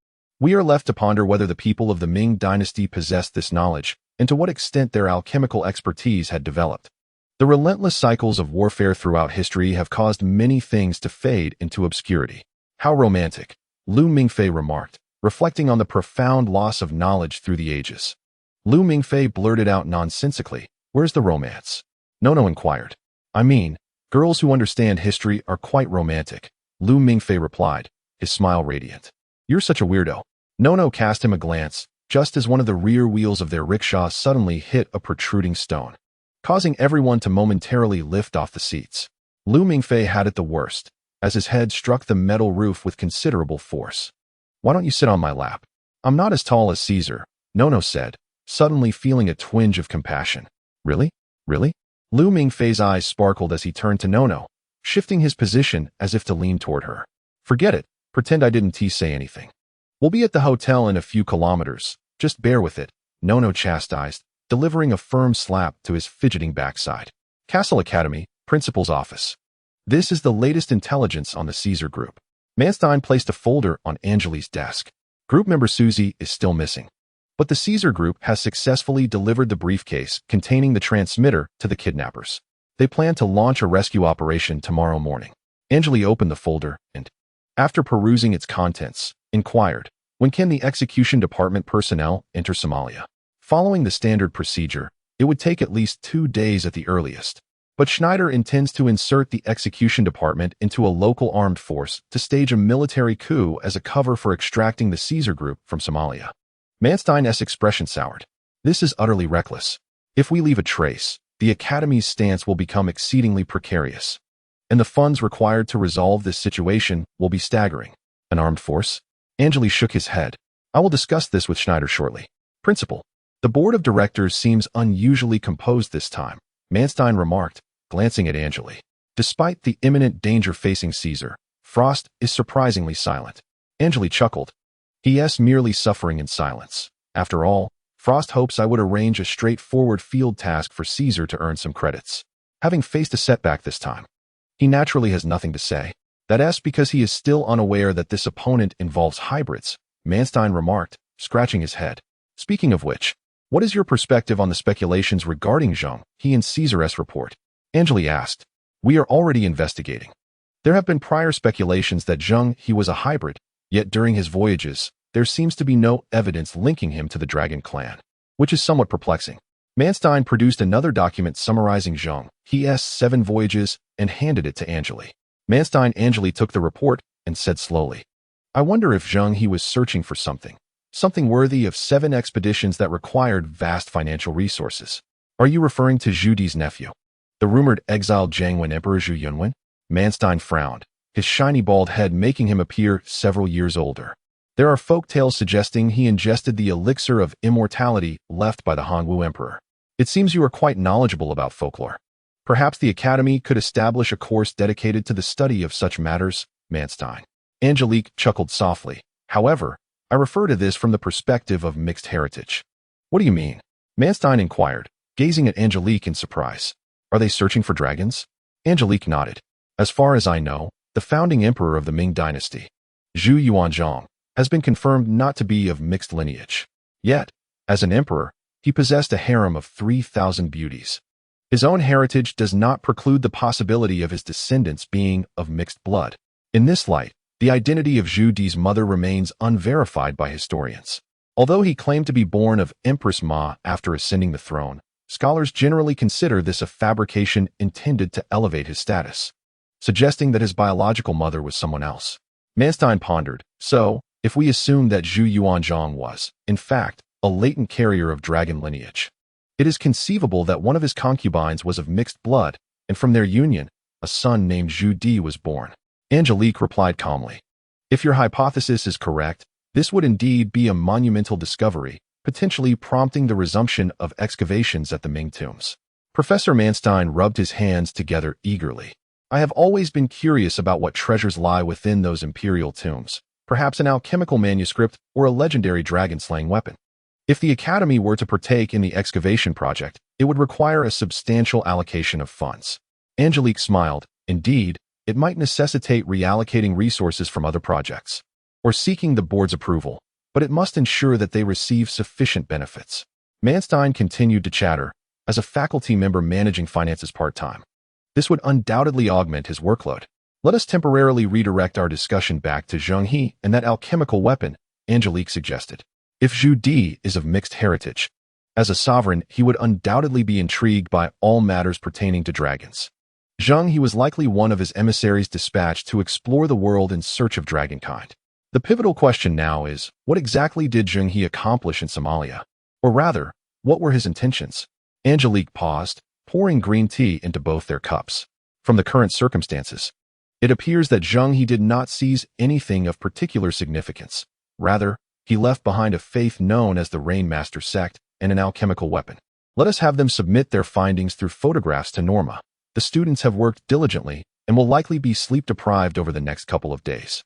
We are left to ponder whether the people of the Ming dynasty possessed this knowledge, and to what extent their alchemical expertise had developed. The relentless cycles of warfare throughout history have caused many things to fade into obscurity. How romantic, Lu Mingfei remarked, reflecting on the profound loss of knowledge through the ages. Lu Mingfei blurted out nonsensically, where's the romance? Nono inquired. I mean, girls who understand history are quite romantic, Lu Mingfei replied, his smile radiant. You're such a weirdo. Nono cast him a glance, just as one of the rear wheels of their rickshaw suddenly hit a protruding stone, causing everyone to momentarily lift off the seats. Lu Mingfei had it the worst, as his head struck the metal roof with considerable force. Why don't you sit on my lap? I'm not as tall as Caesar, Nono said, suddenly feeling a twinge of compassion. Really? Really? Lu Mingfei's eyes sparkled as he turned to Nono, shifting his position as if to lean toward her. Forget it. Pretend I didn't say anything. We'll be at the hotel in a few kilometers. Just bear with it, Nono chastised, delivering a firm slap to his fidgeting backside. Castle Academy, Principal's office. This is the latest intelligence on the Caesar group. Manstein placed a folder on Angeli's desk. Group member Susie is still missing, but the Caesar group has successfully delivered the briefcase containing the transmitter to the kidnappers. They plan to launch a rescue operation tomorrow morning. Angeli opened the folder and, after perusing its contents, inquired, when can the execution department personnel enter Somalia? Following the standard procedure, It would take at least 2 days at the earliest. But Schneider intends to insert the execution department into a local armed force to stage a military coup as a cover for extracting the Caesar group from Somalia. Manstein's expression soured. This is utterly reckless. If we leave a trace, the Academy's stance will become exceedingly precarious. And the funds required to resolve this situation will be staggering. An armed force? Angeli shook his head. I will discuss this with Schneider shortly. Principal. The board of directors seems unusually composed this time, Manstein remarked, glancing at Angeli. Despite the imminent danger facing Caesar, Frost is surprisingly silent. Angeli chuckled. He is merely suffering in silence. After all, Frost hopes I would arrange a straightforward field task for Caesar to earn some credits. Having faced a setback this time, he naturally has nothing to say. That's because he is still unaware that this opponent involves hybrids, Manstein remarked, scratching his head. Speaking of which, what is your perspective on the speculations regarding Zhang He and Caesar's report? Angeli asked. We are already investigating. There have been prior speculations that Zhang He was a hybrid, yet during his voyages, there seems to be no evidence linking him to the Dragon clan, which is somewhat perplexing. Manstein produced another document summarizing Zhang He's 7 voyages and handed it to Angeli. Angeli took the report and said slowly, I wonder if Zhang He was searching for something worthy of 7 expeditions that required vast financial resources. Are you referring to Zhu Di's nephew, the rumored exiled Jiangwen Emperor Zhu Yunwen? Manstein frowned, his shiny bald head making him appear several years older. There are folk tales suggesting he ingested the elixir of immortality left by the Hongwu Emperor. It seems you are quite knowledgeable about folklore. Perhaps the Academy could establish a course dedicated to the study of such matters, Manstein. Angelique chuckled softly. However, I refer to this from the perspective of mixed heritage. What do you mean? Manstein inquired, gazing at Angelique in surprise. Are they searching for dragons? Angelique nodded. As far as I know, the founding emperor of the Ming dynasty, Zhu Yuanzhang, has been confirmed not to be of mixed lineage. Yet, as an emperor, he possessed a harem of 3,000 beauties. His own heritage does not preclude the possibility of his descendants being of mixed blood. In this light, the identity of Zhu Di's mother remains unverified by historians. Although he claimed to be born of Empress Ma after ascending the throne, scholars generally consider this a fabrication intended to elevate his status, suggesting that his biological mother was someone else. Manstein pondered, so, if we assume that Zhu Yuanzhang was, in fact, a latent carrier of dragon lineage, it is conceivable that one of his concubines was of mixed blood, and from their union, a son named Zhu Di was born. Angelique replied calmly. If your hypothesis is correct, this would indeed be a monumental discovery, potentially prompting the resumption of excavations at the Ming tombs. Professor Manstein rubbed his hands together eagerly. I have always been curious about what treasures lie within those imperial tombs, perhaps an alchemical manuscript or a legendary dragon-slaying weapon. If the Academy were to partake in the excavation project, it would require a substantial allocation of funds. Angelique smiled. Indeed, it might necessitate reallocating resources from other projects, or seeking the board's approval, but it must ensure that they receive sufficient benefits. Manstein continued to chatter, as a faculty member managing finances part-time. This would undoubtedly augment his workload. Let us temporarily redirect our discussion back to Zhang He and that alchemical weapon, Angelique suggested. If Zhu Di is of mixed heritage, as a sovereign, he would undoubtedly be intrigued by all matters pertaining to dragons. Zhang He was likely one of his emissaries dispatched to explore the world in search of dragonkind. The pivotal question now is, what exactly did Zhang He accomplish in Somalia? Or rather, what were his intentions? Angelique paused, pouring green tea into both their cups. From the current circumstances, it appears that Zhang He did not seize anything of particular significance. Rather, he left behind a faith known as the Rainmaster sect and an alchemical weapon. Let us have them submit their findings through photographs to Norma. The students have worked diligently and will likely be sleep-deprived over the next couple of days.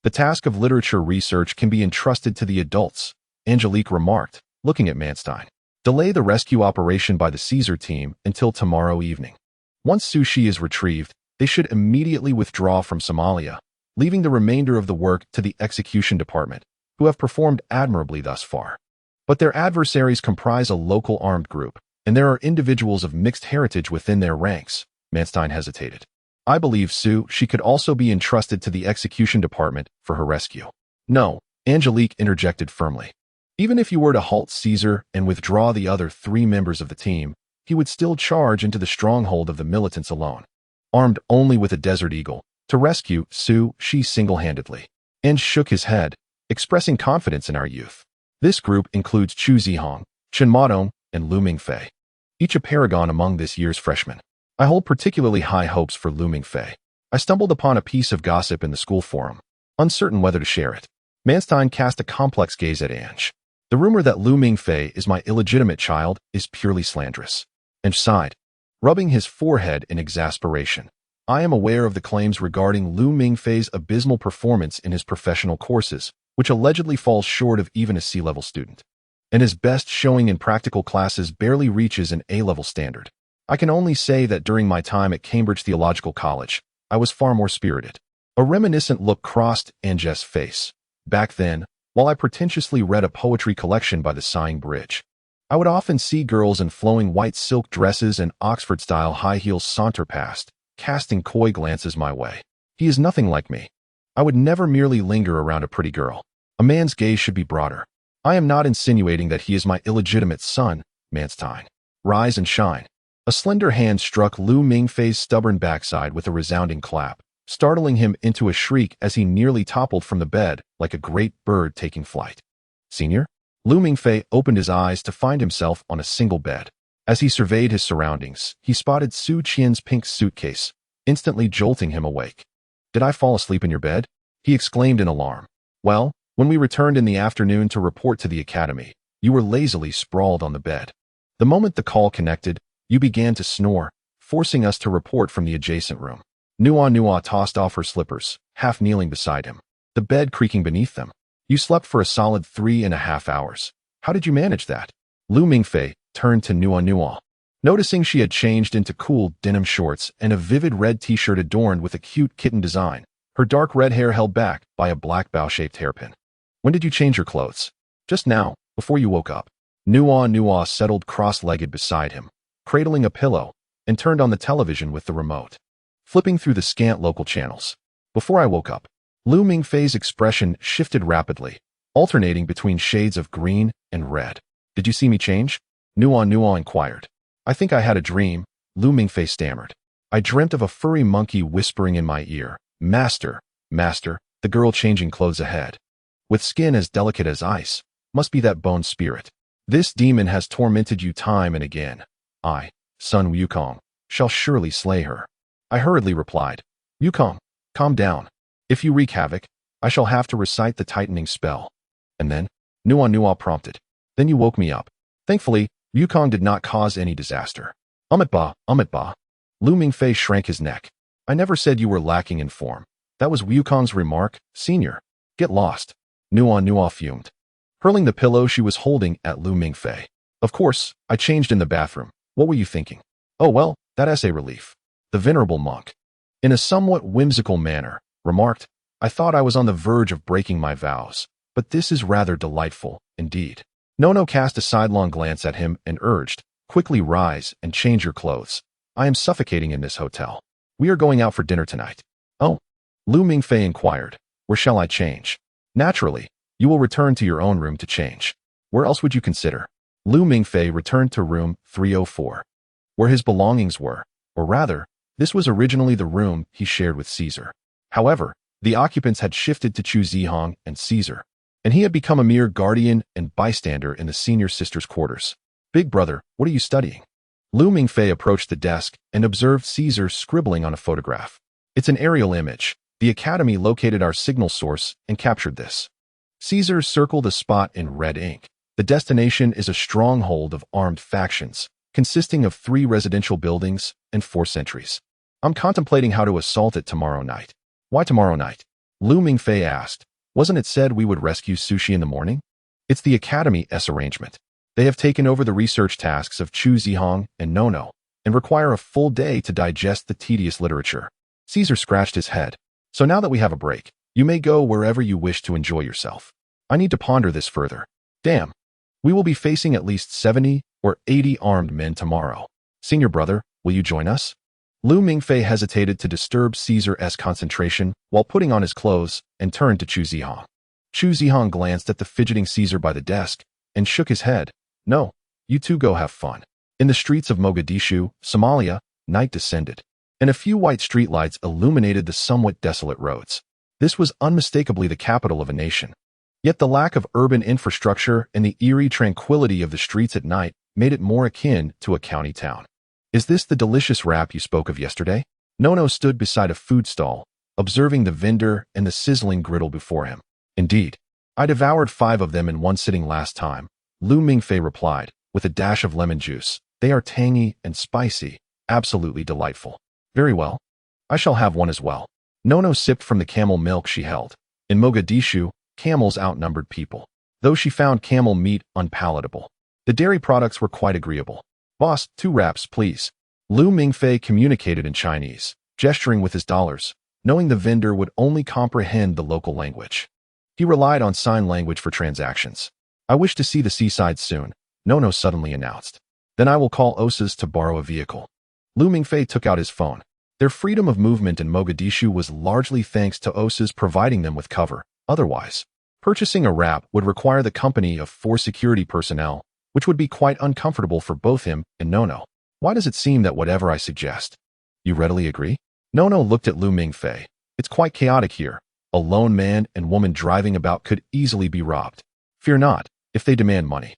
The task of literature research can be entrusted to the adults, Angelique remarked, looking at Manstein. Delay the rescue operation by the Caesar team until tomorrow evening. Once Sushi is retrieved, they should immediately withdraw from Somalia, leaving the remainder of the work to the execution department, who have performed admirably thus far. But their adversaries comprise a local armed group, and there are individuals of mixed heritage within their ranks. Manstein hesitated. I believe she could also be entrusted to the execution department for her rescue. No, Angelique interjected firmly. Even if you were to halt Caesar and withdraw the other 3 members of the team, he would still charge into the stronghold of the militants alone, armed only with a Desert Eagle, to rescue Shi single-handedly. And shook his head, expressing confidence in our youth. This group includes Chu Zihong, Chen Madong, and Lu Mingfei, each a paragon among this year's freshmen. I hold particularly high hopes for Lu Mingfei. I stumbled upon a piece of gossip in the school forum, uncertain whether to share it. Manstein cast a complex gaze at Ange. The rumor that Lu Mingfei is my illegitimate child is purely slanderous. Ange sighed, rubbing his forehead in exasperation. I am aware of the claims regarding Lu Mingfei's abysmal performance in his professional courses, which allegedly falls short of even a C-level student. And his best showing in practical classes barely reaches an A-level standard. I can only say that during my time at Cambridge Theological College, I was far more spirited. A reminiscent look crossed Ange's face. Back then, while I pretentiously read a poetry collection by the Sighing Bridge, I would often see girls in flowing white silk dresses and Oxford-style high heels saunter past, casting coy glances my way. He is nothing like me. I would never merely linger around a pretty girl. A man's gaze should be broader. I am not insinuating that he is my illegitimate son, Manstein. Rise and shine. A slender hand struck Lu Mingfei's stubborn backside with a resounding clap, startling him into a shriek as he nearly toppled from the bed like a great bird taking flight. Senior? Lu Mingfei opened his eyes to find himself on a single bed. As he surveyed his surroundings, he spotted Su Qian's pink suitcase, instantly jolting him awake. Did I fall asleep in your bed? He exclaimed in alarm. Well, when we returned in the afternoon to report to the academy, you were lazily sprawled on the bed. The moment the call connected, you began to snore, forcing us to report from the adjacent room. Nua tossed off her slippers, half kneeling beside him, the bed creaking beneath them. You slept for a solid 3.5 hours. How did you manage that? Lu Mingfei turned to Nua. Noticing she had changed into cool denim shorts and a vivid red t-shirt adorned with a cute kitten design, her dark red hair held back by a black bow-shaped hairpin. When did you change your clothes? Just now, before you woke up. Nua settled cross-legged beside him, cradling a pillow, and turned on the television with the remote, flipping through the scant local channels. Before I woke up. Lu Mingfei's expression shifted rapidly, alternating between shades of green and red. Did you see me change? Nua inquired. I think I had a dream, Lu Mingfei stammered. I dreamt of a furry monkey whispering in my ear, Master, the girl changing clothes ahead. With skin as delicate as ice, must be that bone spirit. This demon has tormented you time and again. I, son Wukong, shall surely slay her. I hurriedly replied, Wukong, calm down. If you wreak havoc, I shall have to recite the tightening spell. And then, Nua prompted. Then you woke me up. Thankfully, Wukong did not cause any disaster. Ba. Lu Mingfei shrank his neck. I never said you were lacking in form. That was Wukong's remark, senior. Get lost. Nua fumed, hurling the pillow she was holding at Lu Mingfei. Of course, I changed in the bathroom. What were you thinking? Oh well, that's a relief. The venerable monk, in a somewhat whimsical manner, remarked, I thought I was on the verge of breaking my vows, but this is rather delightful, indeed. Nono cast a sidelong glance at him and urged, quickly rise and change your clothes. I am suffocating in this hotel. We are going out for dinner tonight. Oh, Lu Mingfei inquired, where shall I change? Naturally, you will return to your own room to change. Where else would you consider? Lu Mingfei returned to room 304, where his belongings were, or rather, this was originally the room he shared with Caesar. However, the occupants had shifted to Chu Zihong and Caesar, and he had become a mere guardian and bystander in the senior sister's quarters. Big brother, what are you studying? Lu Mingfei approached the desk and observed Caesar scribbling on a photograph. It's an aerial image. The academy located our signal source and captured this. Caesar circled a spot in red ink. The destination is a stronghold of armed factions, consisting of 3 residential buildings and 4 sentries. I'm contemplating how to assault it tomorrow night. Why tomorrow night? Lu Mingfei asked. Wasn't it said we would rescue Sushi in the morning? It's the Academy's arrangement. They have taken over the research tasks of Chu Zihong and Nono, and require a full day to digest the tedious literature. Caesar scratched his head. So now that we have a break, you may go wherever you wish to enjoy yourself. I need to ponder this further. Damn. We will be facing at least 70 or 80 armed men tomorrow. Senior brother, will you join us? Lu Mingfei hesitated to disturb Caesar's concentration while putting on his clothes and turned to Chu Zihong. Chu Zihong glanced at the fidgeting Caesar by the desk and shook his head. No, you two go have fun. In the streets of Mogadishu, Somalia, night descended, and a few white streetlights illuminated the somewhat desolate roads. This was unmistakably the capital of a nation. Yet the lack of urban infrastructure and the eerie tranquility of the streets at night made it more akin to a county town. Is this the delicious wrap you spoke of yesterday? Nono stood beside a food stall, observing the vendor and the sizzling griddle before him. Indeed, I devoured 5 of them in one sitting last time, Lu Mingfei replied, with a dash of lemon juice. They are tangy and spicy, absolutely delightful. Very well. I shall have one as well. Nono sipped from the camel milk she held. In Mogadishu, camels outnumbered people, though she found camel meat unpalatable. The dairy products were quite agreeable. Boss, 2 wraps, please. Lu Mingfei communicated in Chinese, gesturing with his dollars, knowing the vendor would only comprehend the local language. He relied on sign language for transactions. I wish to see the seaside soon, Nono suddenly announced. Then I will call Osas to borrow a vehicle. Lu Mingfei took out his phone. Their freedom of movement in Mogadishu was largely thanks to Osas providing them with cover. Otherwise, purchasing a wrap would require the company of 4 security personnel, which would be quite uncomfortable for both him and Nono. Why does it seem that whatever I suggest, you readily agree? Nono looked at Lu Mingfei. It's quite chaotic here. A lone man and woman driving about could easily be robbed. Fear not, if they demand money.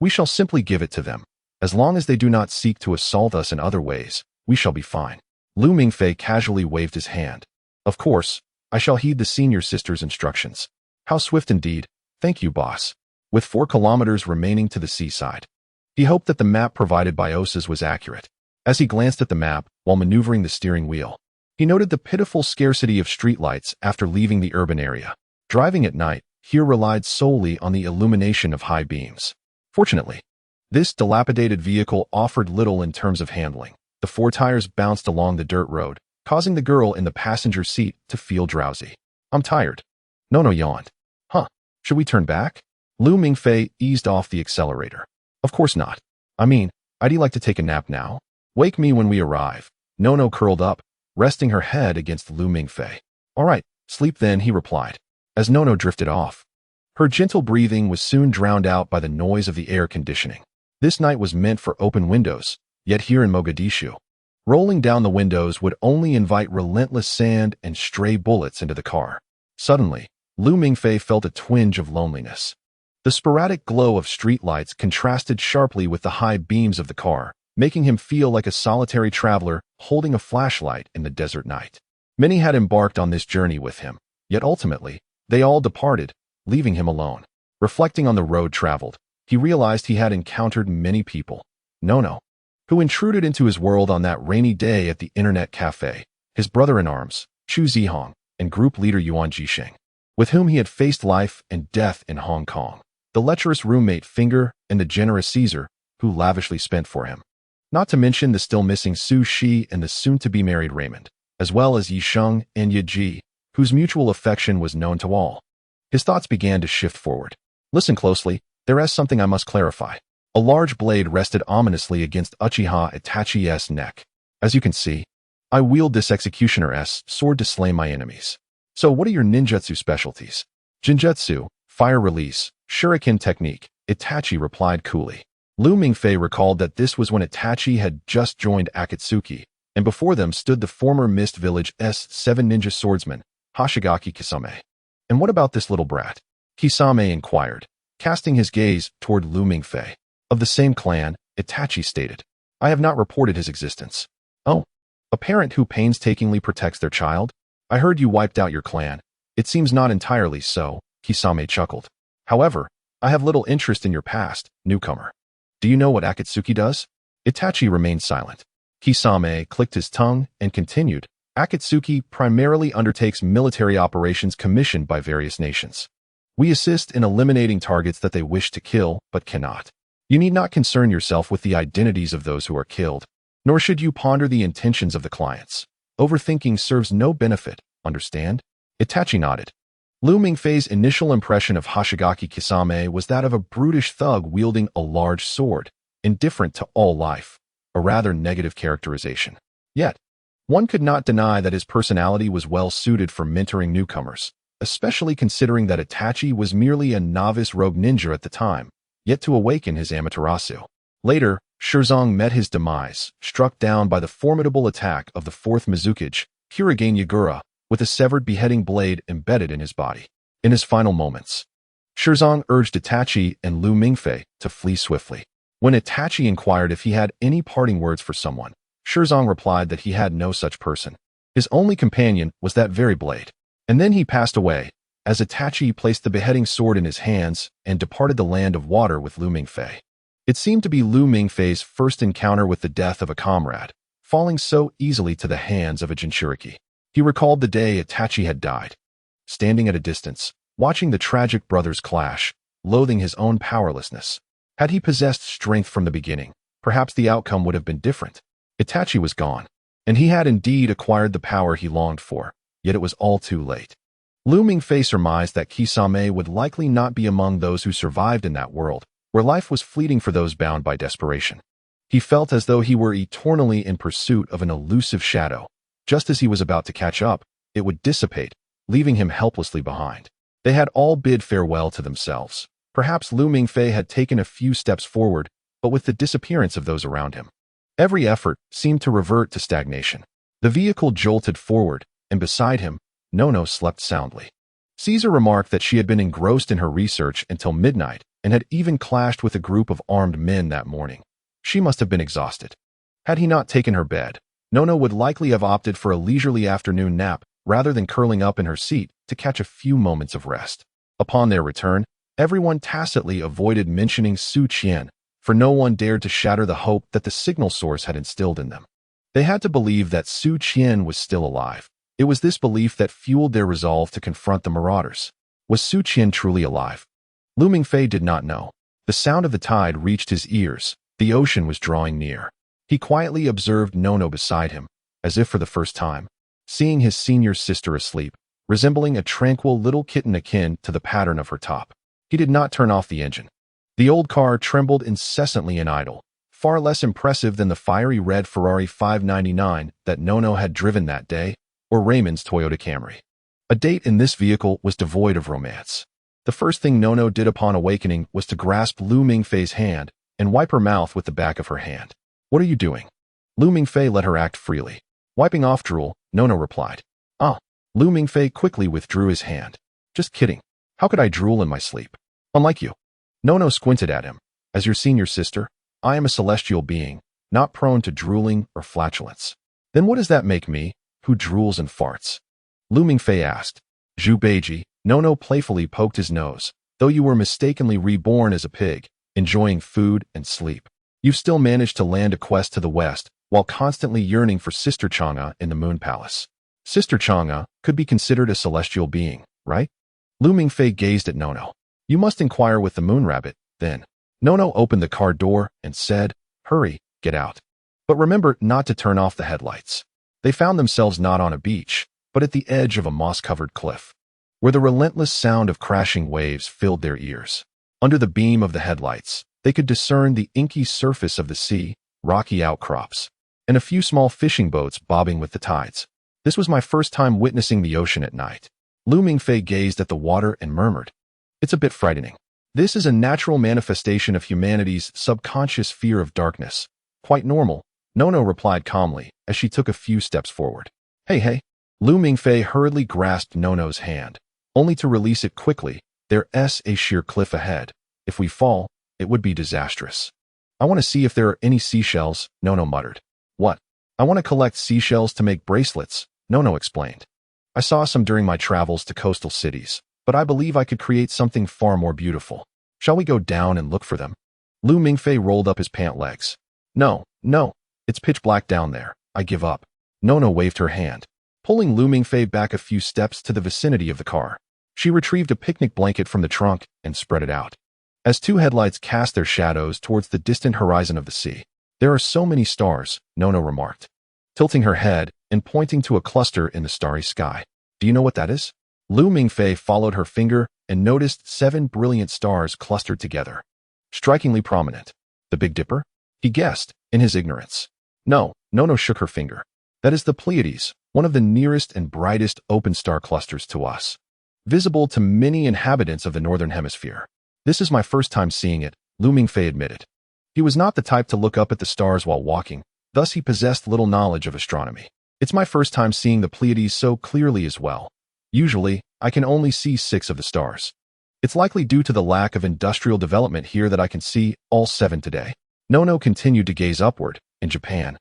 We shall simply give it to them. As long as they do not seek to assault us in other ways, we shall be fine. Lu Mingfei casually waved his hand. Of course, I shall heed the senior sister's instructions. How swift indeed. Thank you, boss. With 4 kilometers remaining to the seaside. He hoped that the map provided by Osas was accurate. As he glanced at the map while maneuvering the steering wheel, he noted the pitiful scarcity of streetlights after leaving the urban area. Driving at night here relied solely on the illumination of high beams. Fortunately, this dilapidated vehicle offered little in terms of handling. The 4 tires bounced along the dirt road, causing the girl in the passenger seat to feel drowsy. I'm tired. Nono yawned. Huh, should we turn back? Lu Mingfei eased off the accelerator. Of course not. I mean, I'd like to take a nap now. Wake me when we arrive. Nono curled up, resting her head against Lu Mingfei. All right, sleep then, he replied, as Nono drifted off. Her gentle breathing was soon drowned out by the noise of the air conditioning. This night was meant for open windows, yet here in Mogadishu, rolling down the windows would only invite relentless sand and stray bullets into the car. Suddenly, Lu Mingfei felt a twinge of loneliness. The sporadic glow of streetlights contrasted sharply with the high beams of the car, making him feel like a solitary traveler holding a flashlight in the desert night. Many had embarked on this journey with him, yet ultimately, they all departed, leaving him alone. Reflecting on the road traveled, he realized he had encountered many people. Nono, who intruded into his world on that rainy day at the internet cafe, his brother-in-arms, Chu Zihong, and group leader Yuan Jisheng, with whom he had faced life and death in Hong Kong, the lecherous roommate Finger, and the generous Caesar, who lavishly spent for him. Not to mention the still missing Su Shi and the soon-to-be married Raymond, as well as Yi Sheng and Ye Ji, whose mutual affection was known to all. His thoughts began to shift forward. Listen closely, there is something I must clarify. A large blade rested ominously against Uchiha Itachi's neck. As you can see, I wield this executioner's sword to slay my enemies. So what are your ninjutsu specialties? Jinjutsu, fire release, shuriken technique, Itachi replied coolly. Lu Mingfei recalled that this was when Itachi had just joined Akatsuki, and before them stood the former Mist Village's 7 ninja swordsman, Hoshigaki Kisame. And what about this little brat? Kisame inquired, casting his gaze toward Lu Mingfei. Of the same clan, Itachi stated. I have not reported his existence. Oh, a parent who painstakingly protects their child? I heard you wiped out your clan. It seems not entirely so, Kisame chuckled. However, I have little interest in your past, newcomer. Do you know what Akatsuki does? Itachi remained silent. Kisame clicked his tongue and continued. Akatsuki primarily undertakes military operations commissioned by various nations. We assist in eliminating targets that they wish to kill but cannot. You need not concern yourself with the identities of those who are killed, nor should you ponder the intentions of the clients. Overthinking serves no benefit, understand? Itachi nodded. Lu Mingfei's initial impression of Hoshigaki Kisame was that of a brutish thug wielding a large sword, indifferent to all life, a rather negative characterization. Yet, one could not deny that his personality was well suited for mentoring newcomers. especially considering that Itachi was merely a novice rogue ninja at the time, yet to awaken his Amaterasu. Later, Shirzong met his demise, struck down by the formidable attack of the fourth Mizukage, Kurigane Yagura, with a severed beheading blade embedded in his body. In his final moments, Shirzong urged Itachi and Lu Mingfei to flee swiftly. When Itachi inquired if he had any parting words for someone, Shirzong replied that he had no such person. His only companion was that very blade. And then he passed away, as Itachi placed the beheading sword in his hands and departed the land of water with Lu Mingfei. It seemed to be Lu Mingfei's first encounter with the death of a comrade, falling so easily to the hands of a Jinchuriki. He recalled the day Itachi had died. Standing at a distance, watching the tragic brothers clash, loathing his own powerlessness. Had he possessed strength from the beginning, perhaps the outcome would have been different. Itachi was gone, and he had indeed acquired the power he longed for, yet it was all too late. Lu Mingfei surmised that Kisame would likely not be among those who survived in that world, where life was fleeting for those bound by desperation. He felt as though he were eternally in pursuit of an elusive shadow. Just as he was about to catch up, it would dissipate, leaving him helplessly behind. They had all bid farewell to themselves. Perhaps Lu Mingfei had taken a few steps forward, but with the disappearance of those around him, every effort seemed to revert to stagnation. The vehicle jolted forward, and beside him, Nono slept soundly. Caesar remarked that she had been engrossed in her research until midnight and had even clashed with a group of armed men that morning. She must have been exhausted. Had he not taken her bed, Nono would likely have opted for a leisurely afternoon nap rather than curling up in her seat to catch a few moments of rest. Upon their return, everyone tacitly avoided mentioning Su Qian, for no one dared to shatter the hope that the signal source had instilled in them. They had to believe that Su Qian was still alive. It was this belief that fueled their resolve to confront the marauders. Was Su Qian truly alive? Lu Mingfei did not know. The sound of the tide reached his ears. The ocean was drawing near. He quietly observed Nono beside him, as if for the first time, seeing his senior sister asleep, resembling a tranquil little kitten akin to the pattern of her top. He did not turn off the engine. The old car trembled incessantly in idle, far less impressive than the fiery red Ferrari 599 that Nono had driven that day, or Raymond's Toyota Camry. A date in this vehicle was devoid of romance. The first thing Nono did upon awakening was to grasp Lu Mingfei's hand and wipe her mouth with the back of her hand. "What are you doing?" Lu Mingfei let her act freely. Wiping off drool, Nono replied. "Ah." Lu Mingfei quickly withdrew his hand. "Just kidding. How could I drool in my sleep? Unlike you." Nono squinted at him. "As your senior sister, I am a celestial being, not prone to drooling or flatulence." "Then what does that make me, who drools and farts?" Lu Mingfei asked. "Zhu Beiji," Nono playfully poked his nose. "Though you were mistakenly reborn as a pig, enjoying food and sleep, you've still managed to land a quest to the west while constantly yearning for Sister Chang'e in the Moon Palace. Sister Chang'e could be considered a celestial being, right?" Lu Mingfei gazed at Nono. "You must inquire with the Moon Rabbit, then." Nono opened the car door and said, "Hurry, get out. But remember not to turn off the headlights." They found themselves not on a beach, but at the edge of a moss-covered cliff, where the relentless sound of crashing waves filled their ears. Under the beam of the headlights, they could discern the inky surface of the sea, rocky outcrops, and a few small fishing boats bobbing with the tides. "This was my first time witnessing the ocean at night." Lu Mingfei gazed at the water and murmured, "It's a bit frightening. This is a natural manifestation of humanity's subconscious fear of darkness. Quite normal," Nono replied calmly as she took a few steps forward. Hey. Lu Mingfei hurriedly grasped Nono's hand, only to release it quickly. "There's a sheer cliff ahead. If we fall, it would be disastrous." "I want to see if there are any seashells," Nono muttered. "What?" "I want to collect seashells to make bracelets," Nono explained. "I saw some during my travels to coastal cities, but I believe I could create something far more beautiful. Shall we go down and look for them?" Lu Mingfei rolled up his pant legs. No. It's pitch black down there. I give up." Nono waved her hand, pulling Lu Mingfei back a few steps to the vicinity of the car. She retrieved a picnic blanket from the trunk and spread it out. As two headlights cast their shadows towards the distant horizon of the sea. "There are so many stars," Nono remarked, tilting her head and pointing to a cluster in the starry sky. "Do you know what that is?" Lu Mingfei followed her finger and noticed 7 brilliant stars clustered together, strikingly prominent. "The Big Dipper?" he guessed, in his ignorance. "No," Nono shook her finger. "That is the Pleiades, one of the nearest and brightest open star clusters to us." visible to many inhabitants of the Northern Hemisphere. This is my first time seeing it, Mingfei admitted. He was not the type to look up at the stars while walking, thus he possessed little knowledge of astronomy. It's my first time seeing the Pleiades so clearly as well. Usually, I can only see 6 of the stars. It's likely due to the lack of industrial development here that I can see all 7 today. Nono continued to gaze upward. In Japan,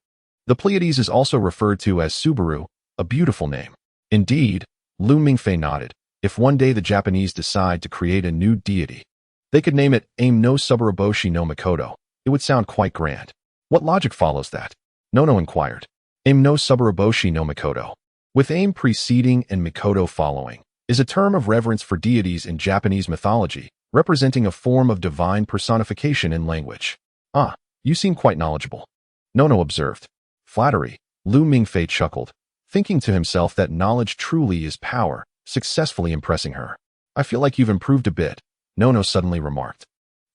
the Pleiades is also referred to as Subaru, a beautiful name. Indeed, Mingfei nodded. If one day the Japanese decide to create a new deity, they could name it Aim no Subaraboshi no Mikoto. It would sound quite grand. What logic follows that? Nono inquired. Aim no Subaraboshi no Mikoto, with aim preceding and Mikoto following, is a term of reverence for deities in Japanese mythology, representing a form of divine personification in language. Ah, you seem quite knowledgeable, Nono observed. Flattery, Mingfei chuckled, thinking to himself that knowledge truly is power, successfully impressing her. I feel like you've improved a bit, Nono suddenly remarked.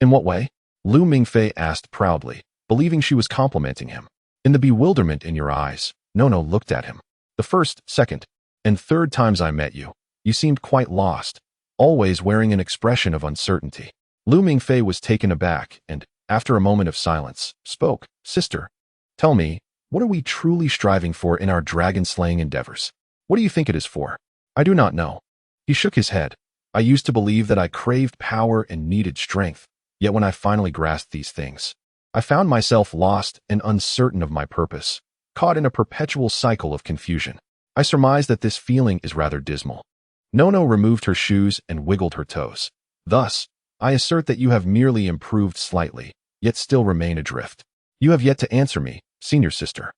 In what way? Mingfei asked proudly, believing she was complimenting him. In the bewilderment in your eyes, Nono looked at him. The first, second, and third times I met you, you seemed quite lost, always wearing an expression of uncertainty. Mingfei was taken aback and, after a moment of silence, spoke. Sister, tell me, what are we truly striving for in our dragon-slaying endeavors? What do you think it is for? I do not know. He shook his head. I used to believe that I craved power and needed strength, yet when I finally grasped these things, I found myself lost and uncertain of my purpose, caught in a perpetual cycle of confusion. I surmise that this feeling is rather dismal. Nono removed her shoes and wiggled her toes. Thus, I assert that you have merely improved slightly, yet still remain adrift. You have yet to answer me, senior sister.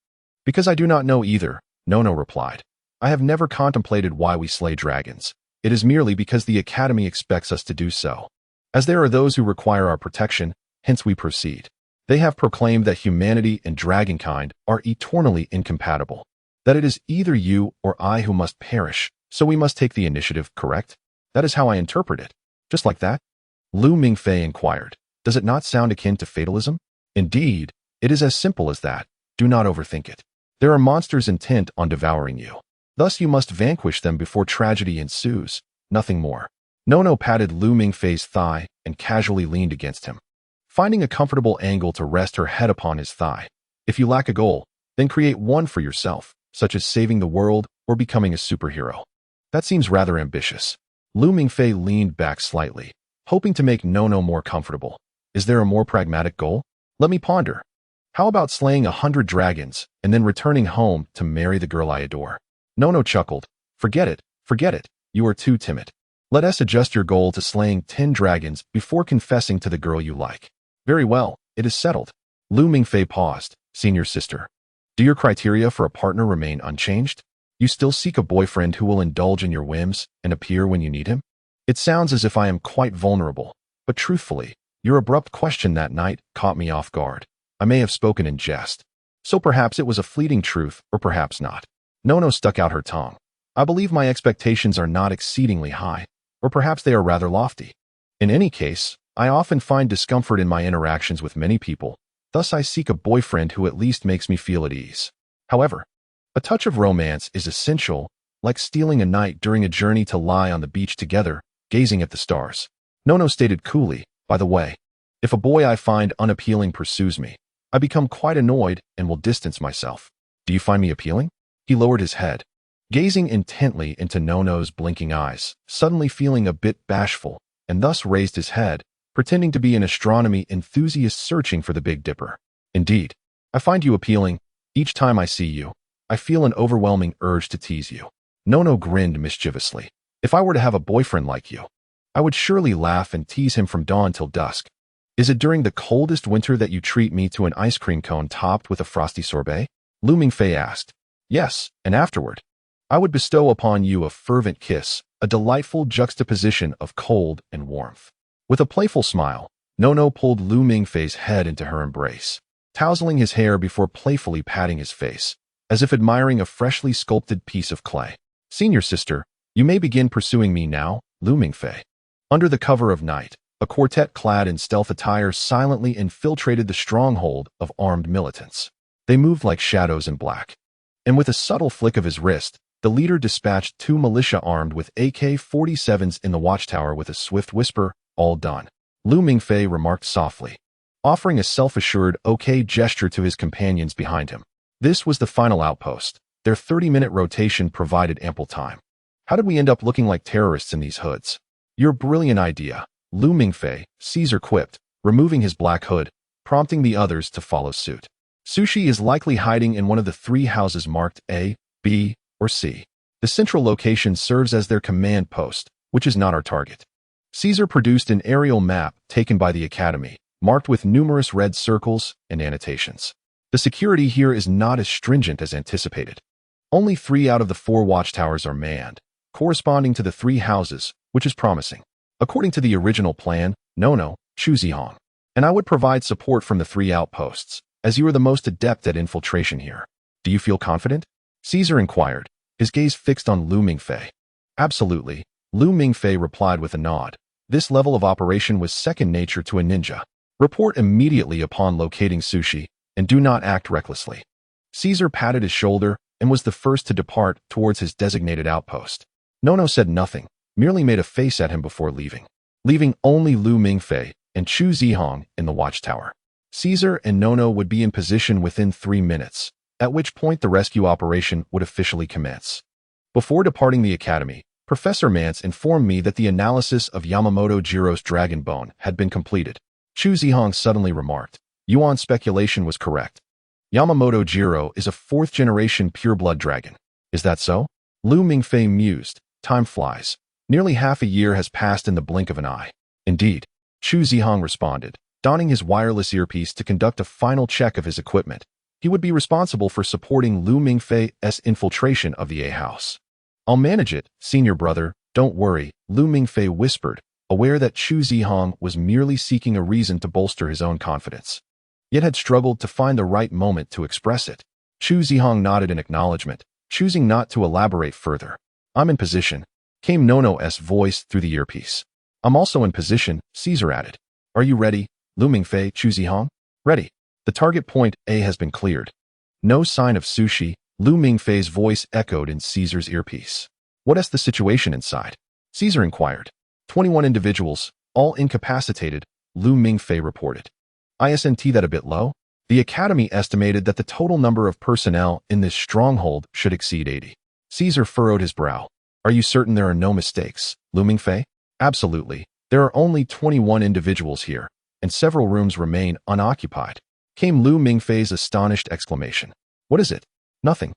Because I do not know either, Nono replied. I have never contemplated why we slay dragons. It is merely because the Academy expects us to do so. As there are those who require our protection, hence we proceed. They have proclaimed that humanity and dragonkind are eternally incompatible, that it is either you or I who must perish, so we must take the initiative, correct? That is how I interpret it. Just like that? Mingfei inquired. Does it not sound akin to fatalism? Indeed, it is as simple as that. Do not overthink it. There are monsters intent on devouring you. Thus you must vanquish them before tragedy ensues, nothing more. Nono patted Mingfei's thigh and casually leaned against him, finding a comfortable angle to rest her head upon his thigh. If you lack a goal, then create one for yourself, such as saving the world or becoming a superhero. That seems rather ambitious. Mingfei leaned back slightly, hoping to make Nono more comfortable. Is there a more pragmatic goal? Let me ponder. How about slaying 100 dragons and then returning home to marry the girl I adore? Nono chuckled. Forget it, you are too timid. Let us adjust your goal to slaying 10 dragons before confessing to the girl you like. Very well, it is settled. Mingfei paused. Senior sister, do your criteria for a partner remain unchanged? You still seek a boyfriend who will indulge in your whims and appear when you need him? It sounds as if I am quite vulnerable, but truthfully, your abrupt question that night caught me off guard. I may have spoken in jest. So perhaps it was a fleeting truth, or perhaps not. Nono stuck out her tongue. I believe my expectations are not exceedingly high, or perhaps they are rather lofty. In any case, I often find discomfort in my interactions with many people, thus I seek a boyfriend who at least makes me feel at ease. However, a touch of romance is essential, like stealing a night during a journey to lie on the beach together, gazing at the stars. Nono stated coolly, by the way, if a boy I find unappealing pursues me, I become quite annoyed and will distance myself. Do you find me appealing? He lowered his head, gazing intently into Nono's blinking eyes, suddenly feeling a bit bashful, and thus raised his head, pretending to be an astronomy enthusiast searching for the Big Dipper. Indeed, I find you appealing. Each time I see you, I feel an overwhelming urge to tease you. Nono grinned mischievously. If I were to have a boyfriend like you, I would surely laugh and tease him from dawn till dusk. Is it during the coldest winter that you treat me to an ice cream cone topped with a frosty sorbet? Mingfei asked. Yes, and afterward, I would bestow upon you a fervent kiss, a delightful juxtaposition of cold and warmth. With a playful smile, Nono pulled Mingfei's head into her embrace, tousling his hair before playfully patting his face, as if admiring a freshly sculpted piece of clay. Senior sister, you may begin pursuing me now, Mingfei. Under the cover of night, a quartet clad in stealth attire silently infiltrated the stronghold of armed militants. They moved like shadows in black, and with a subtle flick of his wrist, The leader dispatched 2 militia armed with AK-47s in the watchtower with a swift whisper, "All done." Lu Mingfei remarked softly, offering a self-assured okay gesture to his companions behind him. This was the final outpost. Their 30-minute rotation provided ample time. How did we end up looking like terrorists in these hoods? Your brilliant idea, Lu Mingfei, Caesar quipped, removing his black hood, prompting the others to follow suit. Sushi is likely hiding in one of the 3 houses marked A, B, or C. The central location serves as their command post, which is not our target. Caesar produced an aerial map taken by the Academy, marked with numerous red circles and annotations. The security here is not as stringent as anticipated. Only 3 out of the 4 watchtowers are manned, corresponding to the 3 houses, which is promising. According to the original plan, Nono, Chuzihong, and I would provide support from the 3 outposts, as you are the most adept at infiltration here. Do you feel confident? Caesar inquired, his gaze fixed on Lu Mingfei. Absolutely, Lu Mingfei replied with a nod. This level of operation was second nature to a ninja. Report immediately upon locating Sushi, and do not act recklessly. Caesar patted his shoulder and was the first to depart towards his designated outpost. Nono said nothing, merely made a face at him before leaving only Lu Mingfei and Chu Zihong in the watchtower. Caesar and Nono would be in position within 3 minutes, at which point the rescue operation would officially commence. Before departing the academy, Professor Mance informed me that the analysis of Yamamoto Jiro's dragon bone had been completed. Chu Zihong suddenly remarked, Yuan's speculation was correct. Yamamoto Jiro is a 4th-generation pureblood dragon. Is that so? Lu Mingfei mused. Time flies. Nearly half a year has passed in the blink of an eye. Indeed, Chu Zihong responded, donning his wireless earpiece to conduct a final check of his equipment. He would be responsible for supporting Lu Mingfei's infiltration of the A house. I'll manage it, senior brother, don't worry, Lu Mingfei whispered, aware that Chu Zihong was merely seeking a reason to bolster his own confidence, yet had struggled to find the right moment to express it. Chu Zihong nodded in acknowledgement, choosing not to elaborate further. I'm in position, came Nono's voice through the earpiece. I'm also in position, Caesar added. Are you ready, Lu Mingfei, Chu Zihong? Ready. The target point A has been cleared. No sign of Sushi, Lu Mingfei's voice echoed in Caesar's earpiece. What is the situation inside? Caesar inquired. 21 individuals, all incapacitated, Lu Mingfei reported. Isn't that a bit low? The Academy estimated that the total number of personnel in this stronghold should exceed 80. Caesar furrowed his brow. Are you certain there are no mistakes, Lu Mingfei? Absolutely. There are only 21 individuals here, and several rooms remain unoccupied. Came Lu Mingfei's astonished exclamation. What is it? Nothing.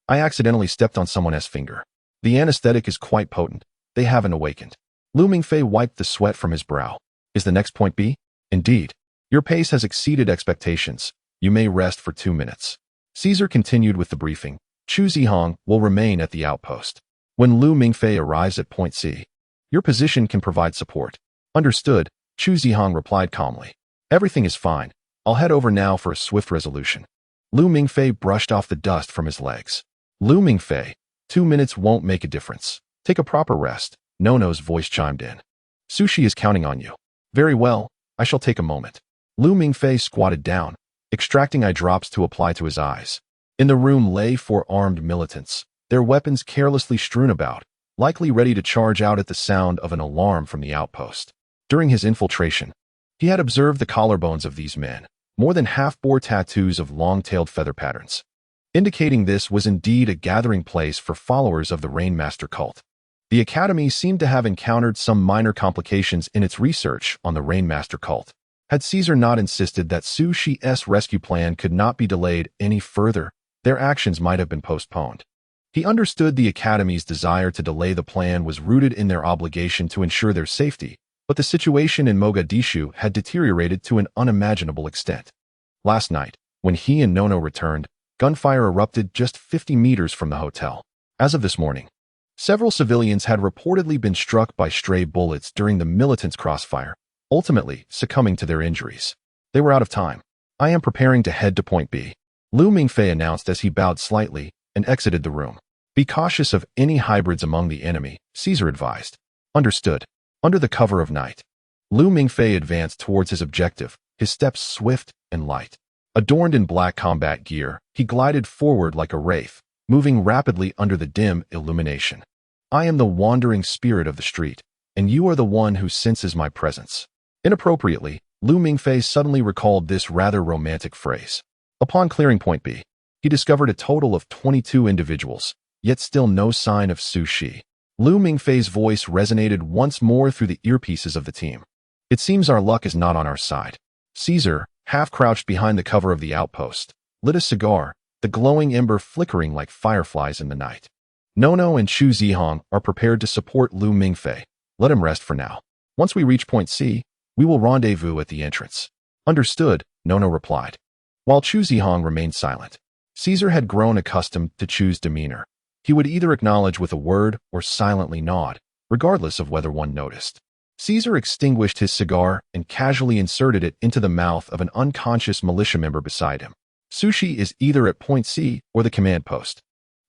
I accidentally stepped on someone's finger. The anesthetic is quite potent. They haven't awakened. Lu Mingfei wiped the sweat from his brow. Is the next point B? Indeed. Your pace has exceeded expectations. You may rest for 2 minutes. Caesar continued with the briefing. Chu Zihong will remain at the outpost. When Lu Mingfei arrives at point C, your position can provide support. Understood, Chu Zihong replied calmly. Everything is fine. I'll head over now for a swift resolution. Lu Mingfei brushed off the dust from his legs. Lu Mingfei, 2 minutes won't make a difference. Take a proper rest, Nono's voice chimed in. Sushi is counting on you. Very well, I shall take a moment. Lu Mingfei squatted down, extracting eye drops to apply to his eyes. In the room lay 4 armed militants, their weapons carelessly strewn about, likely ready to charge out at the sound of an alarm from the outpost. During his infiltration, he had observed the collarbones of these men, more than half bore tattoos of long-tailed feather patterns, indicating this was indeed a gathering place for followers of the Rainmaster cult. The Academy seemed to have encountered some minor complications in its research on the Rainmaster cult. Had Caesar not insisted that Su Shi's rescue plan could not be delayed any further, their actions might have been postponed. He understood the Academy's desire to delay the plan was rooted in their obligation to ensure their safety, but the situation in Mogadishu had deteriorated to an unimaginable extent. Last night, when he and Nono returned, gunfire erupted just 50 meters from the hotel. As of this morning, several civilians had reportedly been struck by stray bullets during the militants' crossfire, ultimately succumbing to their injuries. They were out of time. I am preparing to head to point B, Lu Mingfei announced as he bowed slightly and exited the room. Be cautious of any hybrids among the enemy, Caesar advised. Understood. Under the cover of night, Lu Mingfei advanced towards his objective, his steps swift and light. Adorned in black combat gear, he glided forward like a wraith, moving rapidly under the dim illumination. I am the wandering spirit of the street, and you are the one who senses my presence. Inappropriately, Mingfei suddenly recalled this rather romantic phrase. Upon clearing Point B, he discovered a total of 22 individuals, yet still no sign of Su Shi. Mingfei's voice resonated once more through the earpieces of the team. It seems our luck is not on our side. Caesar, half crouched behind the cover of the outpost, lit a cigar, the glowing ember flickering like fireflies in the night. Nono and Chu Zihong are prepared to support Mingfei. Let him rest for now. Once we reach Point C, we will rendezvous at the entrance. Understood, Nono replied. While Chu Zihong remained silent, Caesar had grown accustomed to Chu's demeanor. He would either acknowledge with a word or silently nod, regardless of whether one noticed. Caesar extinguished his cigar and casually inserted it into the mouth of an unconscious militia member beside him. Sushi is either at Point C or the command post.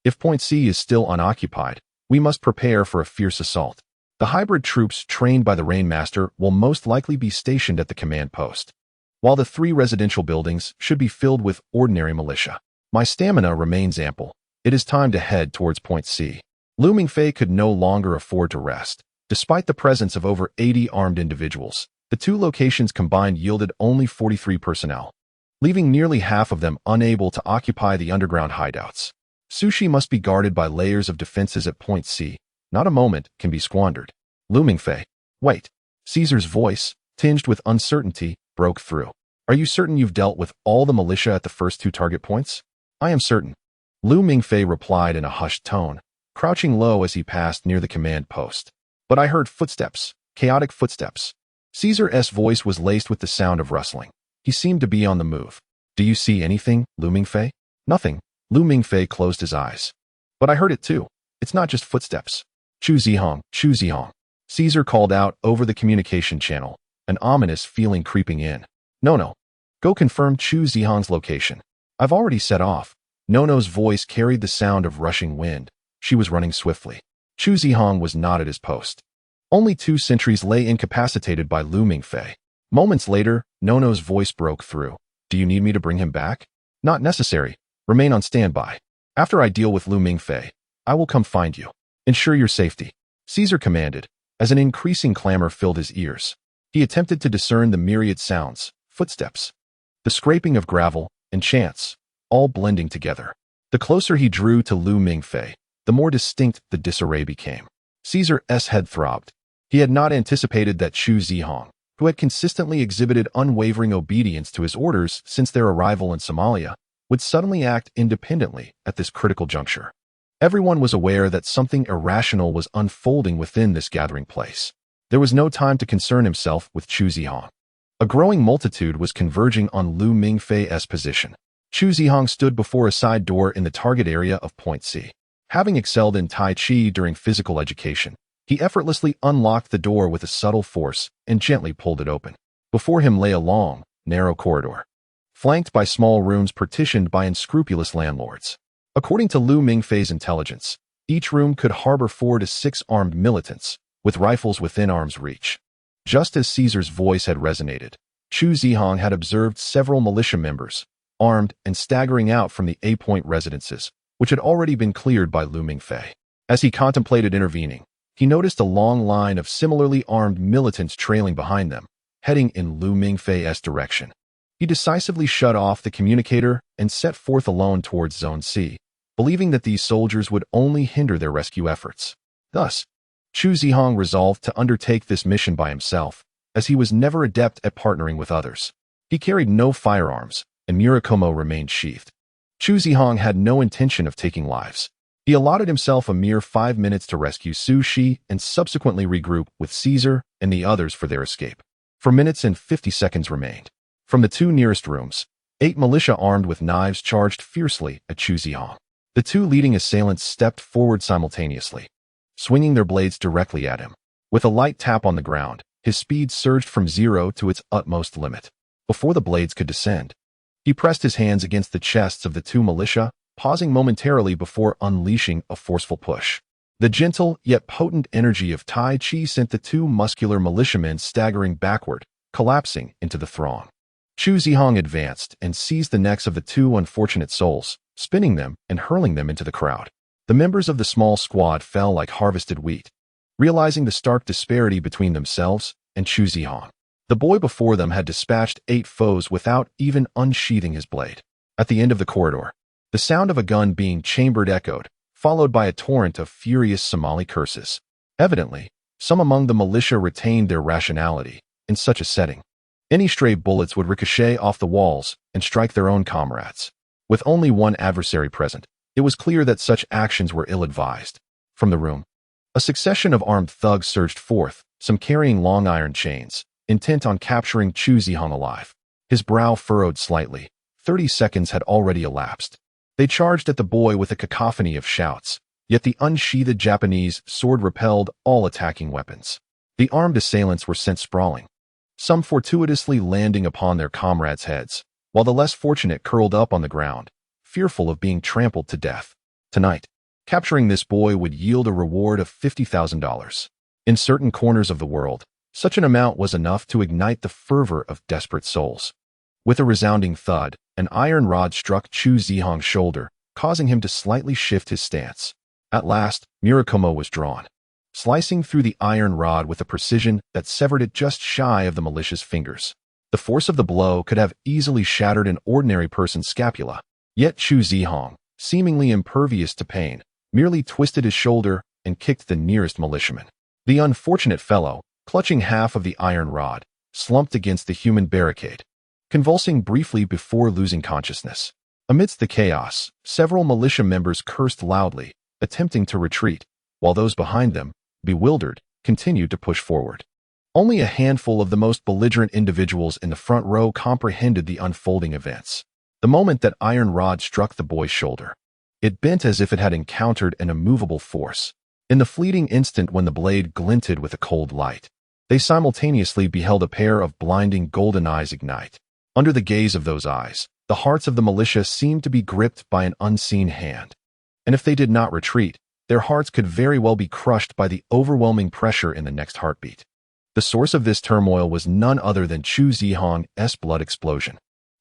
If Point C is still unoccupied, we must prepare for a fierce assault. The hybrid troops trained by the Rainmaster will most likely be stationed at the command post, while the 3 residential buildings should be filled with ordinary militia. My stamina remains ample. It is time to head towards Point C. Mingfei could no longer afford to rest. Despite the presence of over 80 armed individuals, the 2 locations combined yielded only 43 personnel, leaving nearly half of them unable to occupy the underground hideouts. Sushi must be guarded by layers of defenses at Point C. Not a moment can be squandered. Mingfei, wait. Caesar's voice, tinged with uncertainty, broke through. Are you certain you've dealt with all the militia at the first 2 target points? I am certain. Mingfei replied in a hushed tone, crouching low as he passed near the command post. But I heard footsteps, chaotic footsteps. Caesar's voice was laced with the sound of rustling. He seemed to be on the move. Do you see anything, Mingfei? Nothing. Mingfei closed his eyes. But I heard it too. It's not just footsteps. Chu Zihong, Chu Zihong. Caesar called out over the communication channel, an ominous feeling creeping in. No. Go confirm Chu Zihong's location. I've already set off. Nono's voice carried the sound of rushing wind. She was running swiftly. Chu Zihong was not at his post. Only 2 sentries lay incapacitated by Mingfei. Moments later, Nono's voice broke through. Do you need me to bring him back? Not necessary. Remain on standby. After I deal with Mingfei, I will come find you. Ensure your safety. Caesar commanded, as an increasing clamor filled his ears. He attempted to discern the myriad sounds, footsteps, the scraping of gravel, and chants, all blending together. The closer he drew to Mingfei, the more distinct the disarray became. Caesar's head throbbed. He had not anticipated that Chu Zihong, who had consistently exhibited unwavering obedience to his orders since their arrival in Somalia, would suddenly act independently at this critical juncture. Everyone was aware that something irrational was unfolding within this gathering place. There was no time to concern himself with Chu Zihong. A growing multitude was converging on Mingfei's position. Chu Zihong stood before a side door in the target area of Point C. Having excelled in Tai Chi during physical education, he effortlessly unlocked the door with a subtle force and gently pulled it open. Before him lay a long, narrow corridor, flanked by small rooms partitioned by unscrupulous landlords. According to Mingfei's intelligence, each room could harbor 4 to 6 armed militants, with rifles within arm's reach. Just as Caesar's voice had resonated, Chu Zihong had observed several militia members, armed and staggering out from the A-point residences, which had already been cleared by Mingfei. As he contemplated intervening, he noticed a long line of similarly armed militants trailing behind them, heading in Mingfei's direction. He decisively shut off the communicator and set forth alone towards Zone C, believing that these soldiers would only hinder their rescue efforts. Thus, Chu Zihong resolved to undertake this mission by himself, as he was never adept at partnering with others. He carried no firearms, and Murakumo remained sheathed. Chu Zihong had no intention of taking lives. He allotted himself a mere 5 minutes to rescue Su Shi and subsequently regroup with Caesar and the others for their escape. 4 minutes and 50 seconds remained. From the 2 nearest rooms, 8 militia armed with knives charged fiercely at Chu Zihong. The 2 leading assailants stepped forward simultaneously, swinging their blades directly at him. With a light tap on the ground, his speed surged from 0 to its utmost limit. Before the blades could descend, he pressed his hands against the chests of the 2 militia, pausing momentarily before unleashing a forceful push. The gentle yet potent energy of Tai Chi sent the 2 muscular militiamen staggering backward, collapsing into the throng. Chu Zihong advanced and seized the necks of the 2 unfortunate souls, spinning them and hurling them into the crowd. The members of the small squad fell like harvested wheat, realizing the stark disparity between themselves and Chu Zihong. The boy before them had dispatched 8 foes without even unsheathing his blade. At the end of the corridor, the sound of a gun being chambered echoed, followed by a torrent of furious Somali curses. Evidently, some among the militia retained their rationality in such a setting. Any stray bullets would ricochet off the walls and strike their own comrades. With only one adversary present, it was clear that such actions were ill-advised. From the room, a succession of armed thugs surged forth, some carrying long iron chains, intent on capturing Chu Zihong alive. His brow furrowed slightly. 30 seconds had already elapsed. They charged at the boy with a cacophony of shouts, yet the unsheathed Japanese sword repelled all attacking weapons. The armed assailants were sent sprawling, some fortuitously landing upon their comrades' heads, while the less fortunate curled up on the ground, fearful of being trampled to death. Tonight, capturing this boy would yield a reward of $50,000. In certain corners of the world, such an amount was enough to ignite the fervor of desperate souls. With a resounding thud, an iron rod struck Chu Zihong's shoulder, causing him to slightly shift his stance. At last, Murakumo was drawn, slicing through the iron rod with a precision that severed it just shy of the malicious fingers. The force of the blow could have easily shattered an ordinary person's scapula, yet Chu Zihong, seemingly impervious to pain, merely twisted his shoulder and kicked the nearest militiaman. The unfortunate fellow, clutching half of the iron rod, slumped against the human barricade, convulsing briefly before losing consciousness. Amidst the chaos, several militia members cursed loudly, attempting to retreat, while those behind them, bewildered, continued to push forward. Only a handful of the most belligerent individuals in the front row comprehended the unfolding events. The moment that iron rod struck the boy's shoulder, it bent as if it had encountered an immovable force. In the fleeting instant when the blade glinted with a cold light, they simultaneously beheld a pair of blinding golden eyes ignite. Under the gaze of those eyes, the hearts of the militia seemed to be gripped by an unseen hand. And if they did not retreat, their hearts could very well be crushed by the overwhelming pressure in the next heartbeat. The source of this turmoil was none other than Chu Zihong's blood explosion.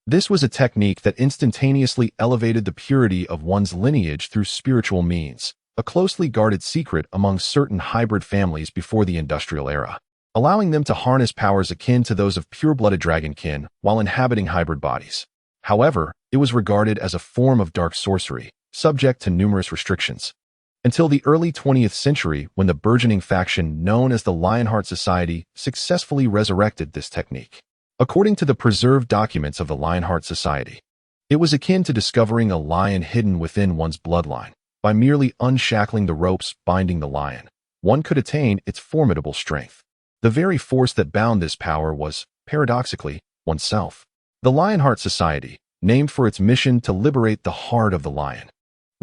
This was a technique that instantaneously elevated the purity of one's lineage through spiritual means, a closely guarded secret among certain hybrid families before the industrial era, allowing them to harness powers akin to those of pure-blooded dragonkin while inhabiting hybrid bodies. However, it was regarded as a form of dark sorcery, subject to numerous restrictions. Until the early 20th century, when the burgeoning faction known as the Lionheart Society successfully resurrected this technique. According to the preserved documents of the Lionheart Society, it was akin to discovering a lion hidden within one's bloodline. By merely unshackling the ropes binding the lion, one could attain its formidable strength. The very force that bound this power was, paradoxically, oneself. The Lionheart Society, named for its mission to liberate the heart of the lion,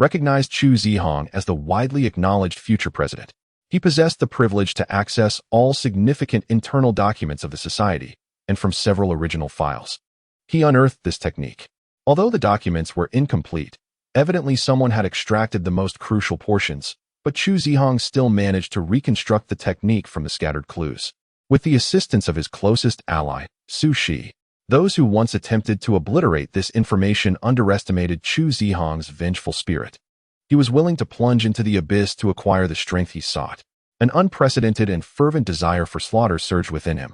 recognized Chu Zihong as the widely acknowledged future president. He possessed the privilege to access all significant internal documents of the society, and from several original files. He unearthed this technique. Although the documents were incomplete, evidently someone had extracted the most crucial portions, but Chu Zihong still managed to reconstruct the technique from the scattered clues. With the assistance of his closest ally, Su Shi, those who once attempted to obliterate this information underestimated Chu Zihong's vengeful spirit. He was willing to plunge into the abyss to acquire the strength he sought. An unprecedented and fervent desire for slaughter surged within him.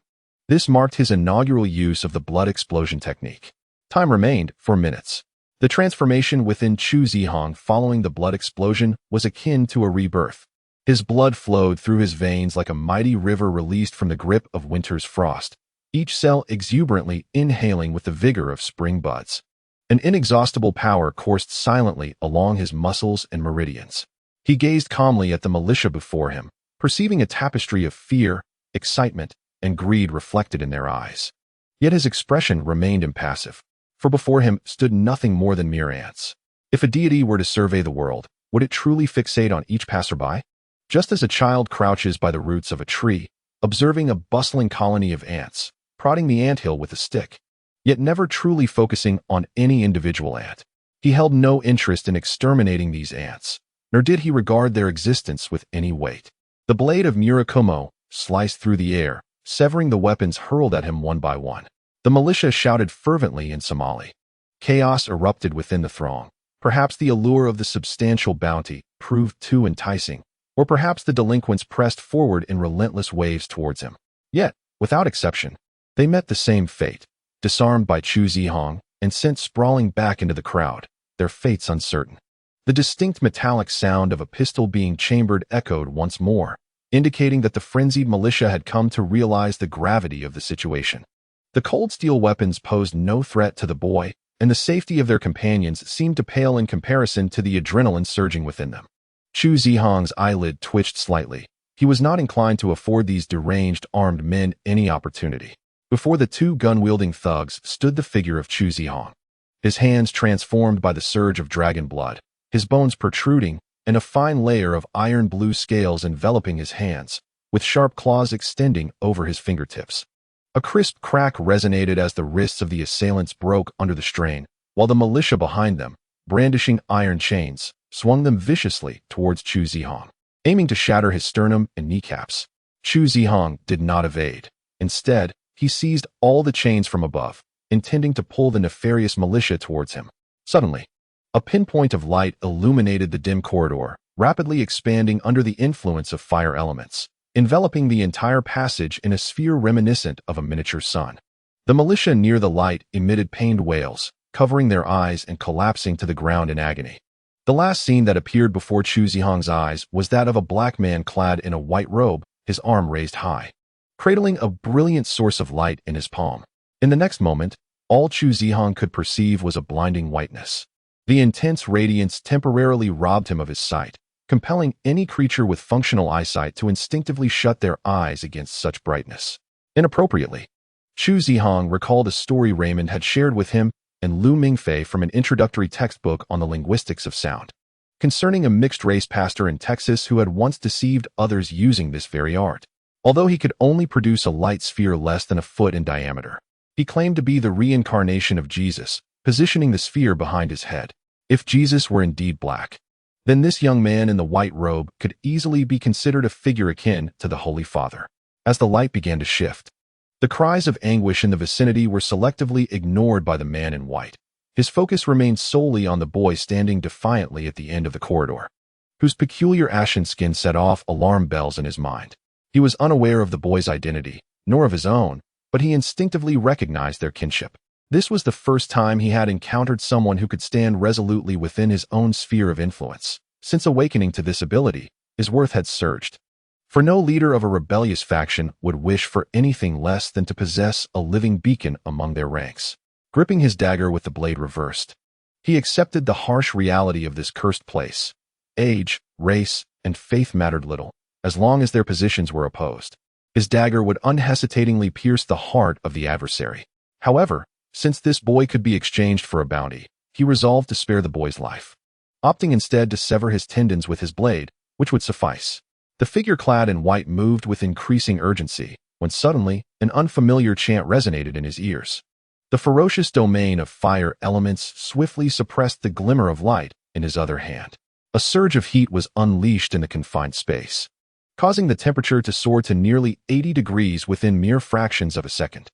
This marked his inaugural use of the blood explosion technique. Time remained for minutes. The transformation within Chu Zihong following the blood explosion was akin to a rebirth. His blood flowed through his veins like a mighty river released from the grip of winter's frost, each cell exuberantly inhaling with the vigor of spring buds. An inexhaustible power coursed silently along his muscles and meridians. He gazed calmly at the militia before him, perceiving a tapestry of fear, excitement, and greed reflected in their eyes. Yet his expression remained impassive, for before him stood nothing more than mere ants. If a deity were to survey the world, would it truly fixate on each passerby? Just as a child crouches by the roots of a tree, observing a bustling colony of ants, prodding the anthill with a stick, yet never truly focusing on any individual ant. He held no interest in exterminating these ants, nor did he regard their existence with any weight. The blade of Murakumo sliced through the air, severing the weapons hurled at him one by one. The militia shouted fervently in Somali. Chaos erupted within the throng, Perhaps the allure of the substantial bounty proved too enticing, or perhaps the delinquents pressed forward in relentless waves towards him. Yet, without exception, they met the same fate, disarmed by Chu Zihong and sent sprawling back into the crowd, their fates uncertain. The distinct metallic sound of a pistol being chambered echoed once more, indicating that the frenzied militia had come to realize the gravity of the situation. The cold steel weapons posed no threat to the boy, and the safety of their companions seemed to pale in comparison to the adrenaline surging within them. Chu Zihong's eyelid twitched slightly. He was not inclined to afford these deranged, armed men any opportunity. Before the two gun-wielding thugs stood the figure of Chu Zihong, his hands transformed by the surge of dragon blood, his bones protruding, and a fine layer of iron-blue scales enveloping his hands, with sharp claws extending over his fingertips. A crisp crack resonated as the wrists of the assailants broke under the strain, while the militia behind them, brandishing iron chains, swung them viciously towards Chu Zihong, aiming to shatter his sternum and kneecaps. Chu Zihong did not evade. Instead, he seized all the chains from above, intending to pull the nefarious militia towards him. Suddenly, a pinpoint of light illuminated the dim corridor, rapidly expanding under the influence of fire elements, enveloping the entire passage in a sphere reminiscent of a miniature sun. The militia near the light emitted pained wails, covering their eyes and collapsing to the ground in agony. The last scene that appeared before Chu Zihong's eyes was that of a black man clad in a white robe, his arm raised high, cradling a brilliant source of light in his palm. In the next moment, all Chu Zihong could perceive was a blinding whiteness. The intense radiance temporarily robbed him of his sight, compelling any creature with functional eyesight to instinctively shut their eyes against such brightness. Inappropriately, Chu Zihong recalled a story Raymond had shared with him and Lu Mingfei from an introductory textbook on the linguistics of sound, concerning a mixed-race pastor in Texas who had once deceived others using this very art. Although he could only produce a light sphere less than a foot in diameter, he claimed to be the reincarnation of Jesus, positioning the sphere behind his head. If Jesus were indeed black, then this young man in the white robe could easily be considered a figure akin to the Holy Father. As the light began to shift, the cries of anguish in the vicinity were selectively ignored by the man in white. His focus remained solely on the boy standing defiantly at the end of the corridor, whose peculiar ashen skin set off alarm bells in his mind. He was unaware of the boy's identity, nor of his own, but he instinctively recognized their kinship. This was the first time he had encountered someone who could stand resolutely within his own sphere of influence. Since awakening to this ability, his worth had surged. For no leader of a rebellious faction would wish for anything less than to possess a living beacon among their ranks. Gripping his dagger with the blade reversed, he accepted the harsh reality of this cursed place. Age, race, and faith mattered little, as long as their positions were opposed. His dagger would unhesitatingly pierce the heart of the adversary. However, since this boy could be exchanged for a bounty, he resolved to spare the boy's life, opting instead to sever his tendons with his blade, which would suffice. The figure clad in white moved with increasing urgency, when suddenly, an unfamiliar chant resonated in his ears. The ferocious domain of fire elements swiftly suppressed the glimmer of light in his other hand. A surge of heat was unleashed in the confined space, causing the temperature to soar to nearly 80 degrees within mere fractions of a second.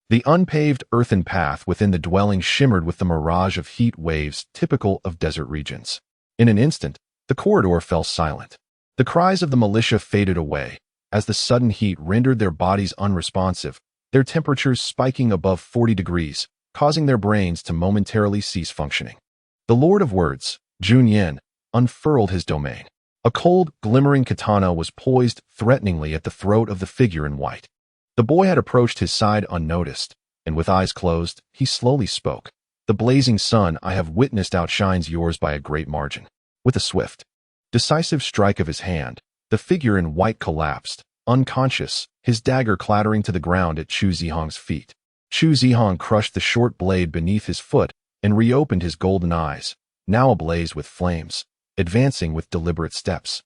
The unpaved earthen path within the dwelling shimmered with the mirage of heat waves typical of desert regions. In an instant, the corridor fell silent. The cries of the militia faded away, as the sudden heat rendered their bodies unresponsive, their temperatures spiking above 40 degrees, causing their brains to momentarily cease functioning. The Lord of Words, Jun Yen, unfurled his domain. A cold, glimmering katana was poised threateningly at the throat of the figure in white. The boy had approached his side unnoticed, and with eyes closed, he slowly spoke. The blazing sun I have witnessed outshines yours by a great margin. With a swift, decisive strike of his hand, the figure in white collapsed, unconscious, his dagger clattering to the ground at Chu Zihong's feet. Chu Zihong crushed the short blade beneath his foot and reopened his golden eyes, now ablaze with flames, advancing with deliberate steps.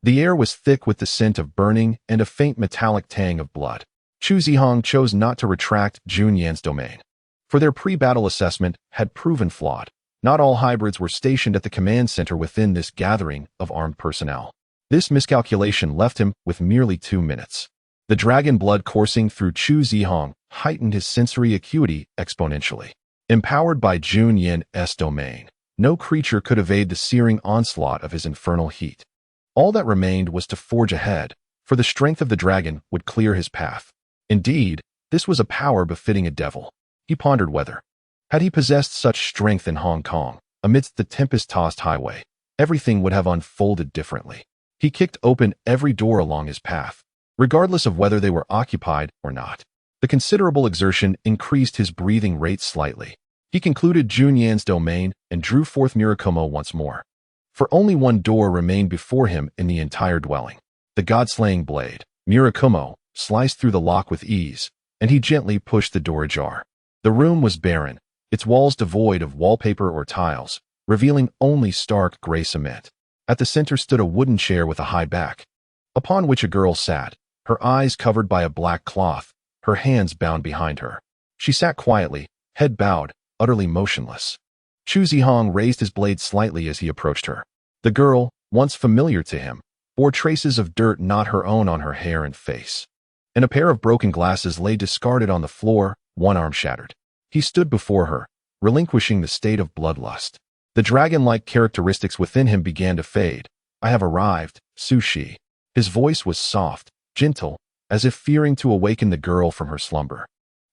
The air was thick with the scent of burning and a faint metallic tang of blood. Chu Zihong chose not to retract Jun Yan's domain, for their pre-battle assessment had proven flawed. Not all hybrids were stationed at the command center within this gathering of armed personnel. This miscalculation left him with merely 2 minutes. The dragon blood coursing through Chu Zihong heightened his sensory acuity exponentially. Empowered by Jun Yan's domain, No creature could evade the searing onslaught of his infernal heat. All that remained was to forge ahead, for the strength of the dragon would clear his path. Indeed, this was a power befitting a devil. He pondered whether, had he possessed such strength in Hong Kong, amidst the tempest-tossed highway, everything would have unfolded differently. He kicked open every door along his path, regardless of whether they were occupied or not. The considerable exertion increased his breathing rate slightly. He concluded Junyan's domain and drew forth Murakumo once more. For only one door remained before him in the entire dwelling. The god-slaying blade, Murakumo, sliced through the lock with ease, and he gently pushed the door ajar. The room was barren, its walls devoid of wallpaper or tiles, revealing only stark gray cement. At the center stood a wooden chair with a high back, upon which a girl sat, her eyes covered by a black cloth, her hands bound behind her. She sat quietly, head bowed, utterly motionless. Chu Zihong raised his blade slightly as he approached her. The girl, once familiar to him, bore traces of dirt not her own on her hair and face. And a pair of broken glasses lay discarded on the floor, one arm shattered. He stood before her, relinquishing the state of bloodlust. The dragon-like characteristics within him began to fade. "I have arrived, Sushi." His voice was soft, gentle, as if fearing to awaken the girl from her slumber.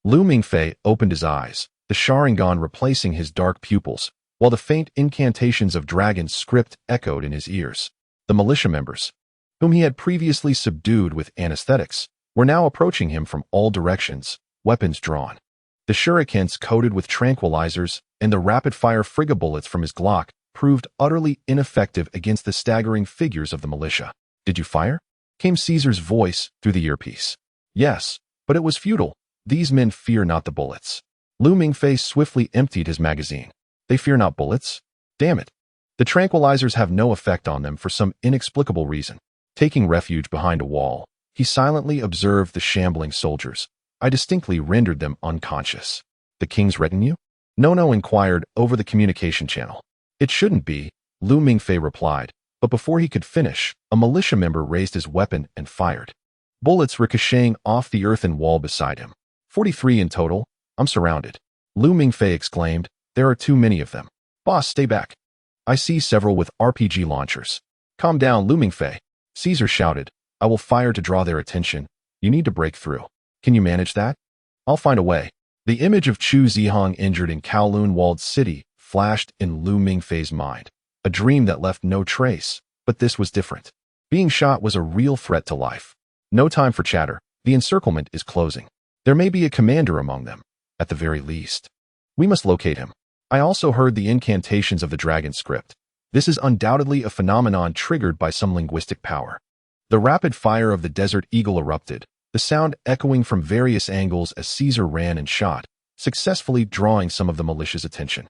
Lu Mingfei opened his eyes, the Sharingan replacing his dark pupils, while the faint incantations of dragon script echoed in his ears. The militia members, whom he had previously subdued with anesthetics, were now approaching him from all directions, weapons drawn. The shurikens coated with tranquilizers and the rapid-fire frigga bullets from his Glock proved utterly ineffective against the staggering figures of the militia. "Did you fire?" came Caesar's voice through the earpiece. "Yes, but it was futile. These men fear not the bullets." Lu Mingfei swiftly emptied his magazine. "They fear not bullets? Damn it. The tranquilizers have no effect on them for some inexplicable reason." Taking refuge behind a wall, he silently observed the shambling soldiers. "I distinctly rendered them unconscious." "The king's retinue?" Nono inquired over the communication channel. "It shouldn't be," Lu Mingfei replied, but before he could finish, a militia member raised his weapon and fired. Bullets ricocheting off the earthen wall beside him. 43 in total. "I'm surrounded," Lu Mingfei exclaimed. "There are too many of them." "Boss, stay back. I see several with RPG launchers." "Calm down, Lu Mingfei," Caesar shouted. "I will fire to draw their attention. You need to break through. Can you manage that?" "I'll find a way." The image of Chu Zihong injured in Kowloon walled city flashed in Lu Mingfei's mind. A dream that left no trace, but this was different. Being shot was a real threat to life. No time for chatter. The encirclement is closing. There may be a commander among them, at the very least. We must locate him. I also heard the incantations of the dragon script. This is undoubtedly a phenomenon triggered by some linguistic power. The rapid fire of the desert eagle erupted, the sound echoing from various angles as Caesar ran and shot, successfully drawing some of the militia's attention.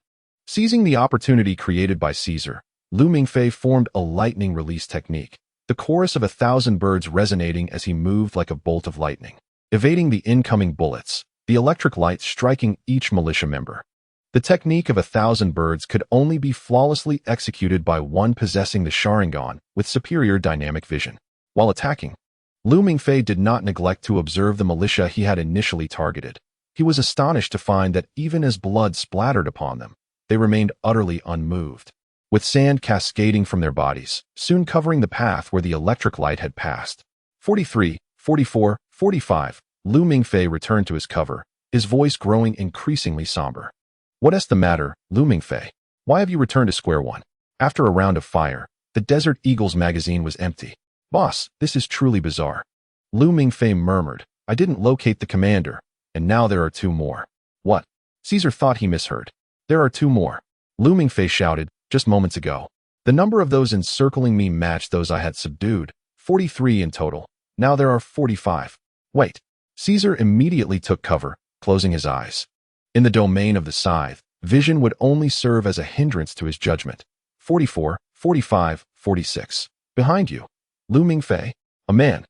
Seizing the opportunity created by Caesar, Lu Mingfei formed a lightning release technique, the chorus of 1,000 birds resonating as he moved like a bolt of lightning, evading the incoming bullets, the electric light striking each militia member. The technique of 1,000 birds could only be flawlessly executed by one possessing the Sharingan with superior dynamic vision. While attacking, Lu Mingfei did not neglect to observe the militia he had initially targeted. He was astonished to find that even as blood splattered upon them, they remained utterly unmoved, with sand cascading from their bodies, soon covering the path where the electric light had passed. 43, 44, 45. Lu Mingfei returned to his cover, his voice growing increasingly somber. "What's the matter, Lu Mingfei? Why have you returned to square one?" After a round of fire, the Desert Eagle's magazine was empty. "Boss, this is truly bizarre." Lu Mingfei murmured. "I didn't locate the commander, and now there are two more." "What?" Caesar thought he misheard. "There are two more," Lu Mingfei shouted, "just moments ago. The number of those encircling me matched those I had subdued, 43 in total. Now there are 45. Wait." Caesar immediately took cover, closing his eyes. In the domain of the scythe, vision would only serve as a hindrance to his judgment. 44, 45, 46. Behind you, Lu Mingfei, a man,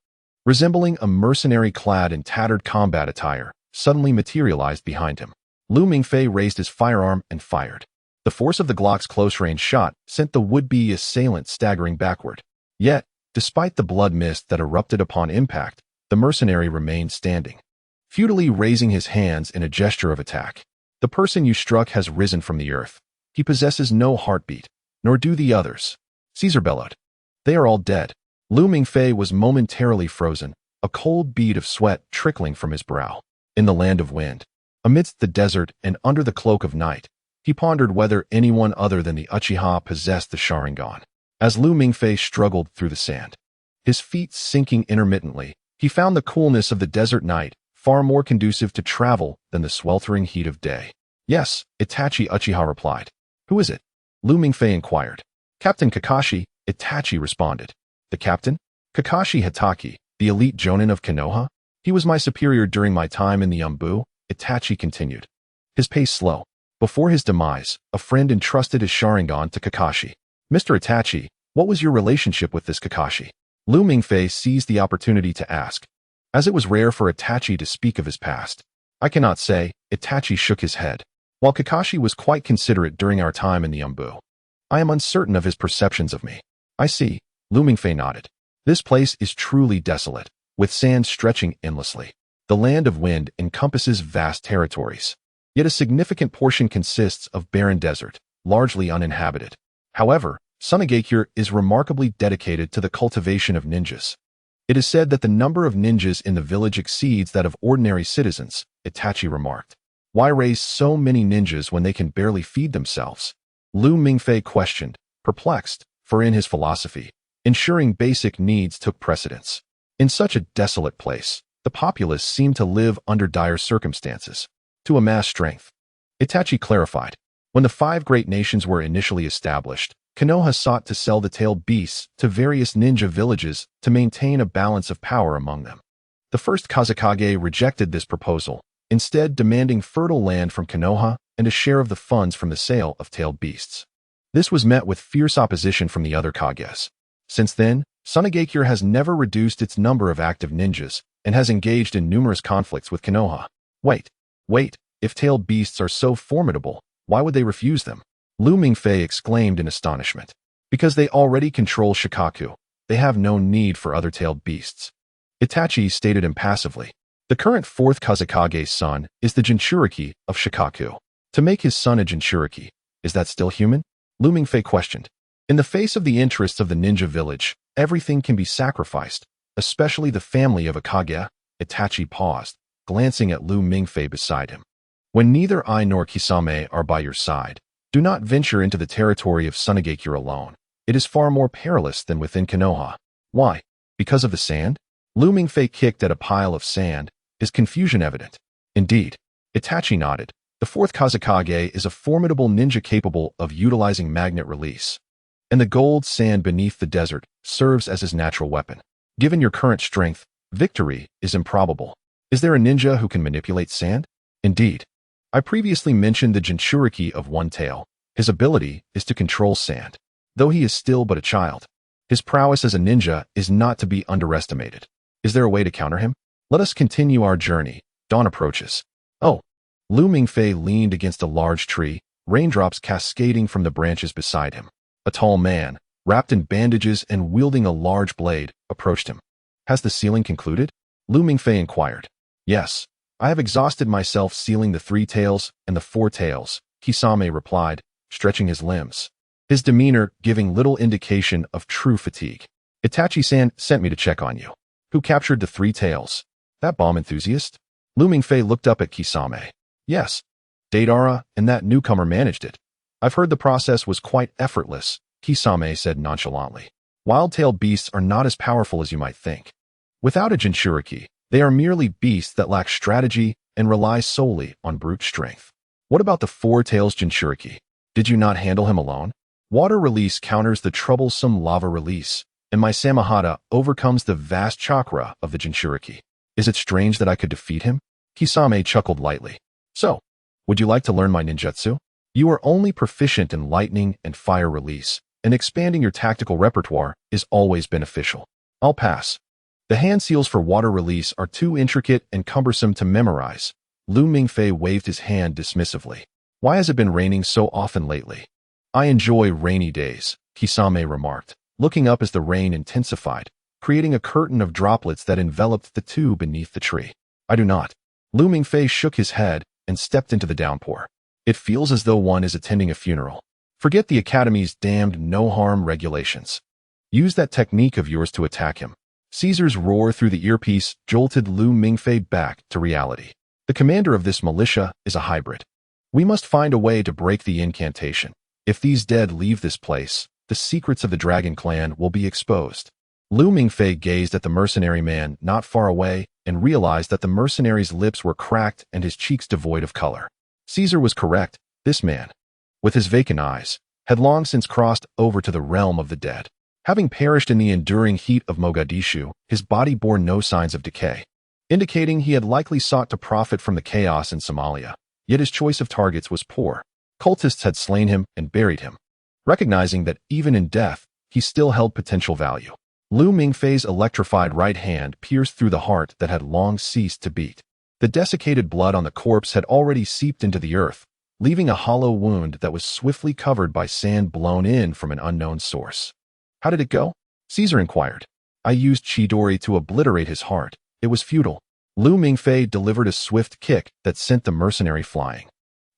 resembling a mercenary clad in tattered combat attire, suddenly materialized behind him. Lu Mingfei raised his firearm and fired. The force of the Glock's close-range shot sent the would-be assailant staggering backward. Yet, despite the blood mist that erupted upon impact, the mercenary remained standing, futilely raising his hands in a gesture of attack. "The person you struck has risen from the earth." He possesses no heartbeat, nor do the others. Caesar bellowed. They are all dead. Lu Mingfei was momentarily frozen, a cold bead of sweat trickling from his brow. In the land of wind, amidst the desert and under the cloak of night, he pondered whether anyone other than the Uchiha possessed the Sharingan. As Lu Mingfei struggled through the sand, his feet sinking intermittently, he found the coolness of the desert night far more conducive to travel than the sweltering heat of day. Yes, Itachi, Uchiha replied. Who is it? Lu Mingfei inquired. Captain Kakashi, Itachi responded. The captain? Kakashi Hitaki, the elite jonin of Konoha? He was my superior during my time in the Umbu, Itachi continued. His pace slow. Before his demise, a friend entrusted his Sharingan to Kakashi. Mr. Itachi, what was your relationship with this Kakashi? Lu Mingfei seized the opportunity to ask. As it was rare for Itachi to speak of his past. I cannot say, Itachi shook his head. While Kakashi was quite considerate during our time in the Umbu, I am uncertain of his perceptions of me. I see, Lu Mingfei nodded. This place is truly desolate, with sand stretching endlessly. The land of wind encompasses vast territories. Yet a significant portion consists of barren desert, largely uninhabited. However, Sunagakure is remarkably dedicated to the cultivation of ninjas. It is said that the number of ninjas in the village exceeds that of ordinary citizens, Itachi remarked. Why raise so many ninjas when they can barely feed themselves? Lu Mingfei questioned, perplexed, for in his philosophy, ensuring basic needs took precedence. In such a desolate place, the populace seemed to live under dire circumstances. To amass strength. Itachi clarified. When the 5 great nations were initially established, Konoha sought to sell the tailed beasts to various ninja villages to maintain a balance of power among them. The first Kazekage rejected this proposal, instead demanding fertile land from Konoha and a share of the funds from the sale of tailed beasts. This was met with fierce opposition from the other Kages. Since then, Sunagakure has never reduced its number of active ninjas and has engaged in numerous conflicts with Konoha. Wait, if tailed beasts are so formidable, why would they refuse them? Lu Mingfei exclaimed in astonishment. Because they already control Shikaku, they have no need for other tailed beasts. Itachi stated impassively. The current 4th Kazekage's son is the Jinchuriki of Shikaku. To make his son a Jinchuriki, is that still human? Lu Mingfei questioned. In the face of the interests of the ninja village, everything can be sacrificed, especially the family of a Kage. Itachi paused, glancing at Lu Mingfei beside him. When neither I nor Kisame are by your side, do not venture into the territory of Sunagakure alone. It is far more perilous than within Konoha. Why? Because of the sand? Lu Mingfei kicked at a pile of sand, his confusion evident. Indeed. Itachi nodded. The 4th Kazekage is a formidable ninja capable of utilizing magnet release. And the gold sand beneath the desert serves as his natural weapon. Given your current strength, victory is improbable. Is there a ninja who can manipulate sand? Indeed. I previously mentioned the Jinchuriki of One Tail. His ability is to control sand. Though he is still but a child, his prowess as a ninja is not to be underestimated. Is there a way to counter him? Let us continue our journey. Dawn approaches. Oh. Lu Mingfei leaned against a large tree, raindrops cascading from the branches beside him. A tall man, wrapped in bandages and wielding a large blade, approached him. Has the sealing concluded? Lu Mingfei inquired. Yes. I have exhausted myself sealing the 3 tails and the 4 tails, Kisame replied, stretching his limbs. His demeanor giving little indication of true fatigue. Itachi-san sent me to check on you. Who captured the 3 tails? That bomb enthusiast? Lu Mingfei looked up at Kisame. Yes. Deidara and that newcomer managed it. I've heard the process was quite effortless, Kisame said nonchalantly. Wild-tailed beasts are not as powerful as you might think. Without a Jinchuriki, they are merely beasts that lack strategy and rely solely on brute strength. What about the 4 tails Jinchuriki? Did you not handle him alone? Water release counters the troublesome lava release, and my Samahata overcomes the vast chakra of the Jinchuriki. Is it strange that I could defeat him? Kisame chuckled lightly. So, would you like to learn my ninjutsu? You are only proficient in lightning and fire release, and expanding your tactical repertoire is always beneficial. I'll pass. The hand seals for water release are too intricate and cumbersome to memorize. Lu Mingfei waved his hand dismissively. Why has it been raining so often lately? I enjoy rainy days, Kisame remarked, looking up as the rain intensified, creating a curtain of droplets that enveloped the 2 beneath the tree. I do not. Lu Mingfei shook his head and stepped into the downpour. It feels as though one is attending a funeral. Forget the Academy's damned no-harm regulations. Use that technique of yours to attack him. Caesar's roar through the earpiece jolted Lu Mingfei back to reality. The commander of this militia is a hybrid. We must find a way to break the incantation. If these dead leave this place, the secrets of the Dragon Clan will be exposed. Lu Mingfei gazed at the mercenary man not far away and realized that the mercenary's lips were cracked and his cheeks devoid of color. Caesar was correct. This man, with his vacant eyes, had long since crossed over to the realm of the dead. Having perished in the enduring heat of Mogadishu, his body bore no signs of decay, indicating he had likely sought to profit from the chaos in Somalia. Yet his choice of targets was poor. Cultists had slain him and buried him. Recognizing that even in death, he still held potential value, Lu Mingfei's electrified right hand pierced through the heart that had long ceased to beat. The desiccated blood on the corpse had already seeped into the earth, leaving a hollow wound that was swiftly covered by sand blown in from an unknown source. How did it go? Caesar inquired. I used Chidori to obliterate his heart. It was futile. Lu Mingfei delivered a swift kick that sent the mercenary flying,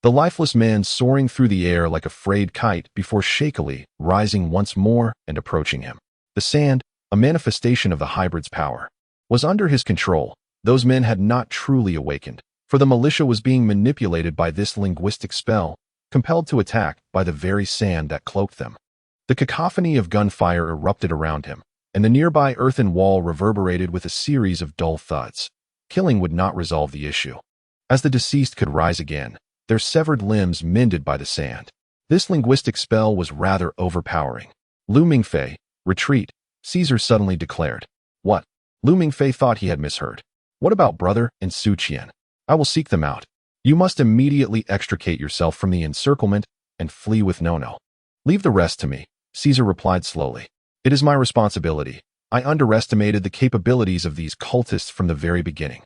the lifeless man soaring through the air like a frayed kite before shakily rising once more and approaching him. The sand, a manifestation of the hybrid's power, was under his control. Those men had not truly awakened, for the militia was being manipulated by this linguistic spell, compelled to attack by the very sand that cloaked them. The cacophony of gunfire erupted around him, and the nearby earthen wall reverberated with a series of dull thuds. Killing would not resolve the issue, as the deceased could rise again, their severed limbs mended by the sand. This linguistic spell was rather overpowering. Lu Mingfei, retreat, Caesar suddenly declared. What? Lu Mingfei thought he had misheard. What about brother and Su Qian? I will seek them out. You must immediately extricate yourself from the encirclement and flee with Nono. Leave the rest to me, Caesar replied slowly. It is my responsibility. I underestimated the capabilities of these cultists from the very beginning.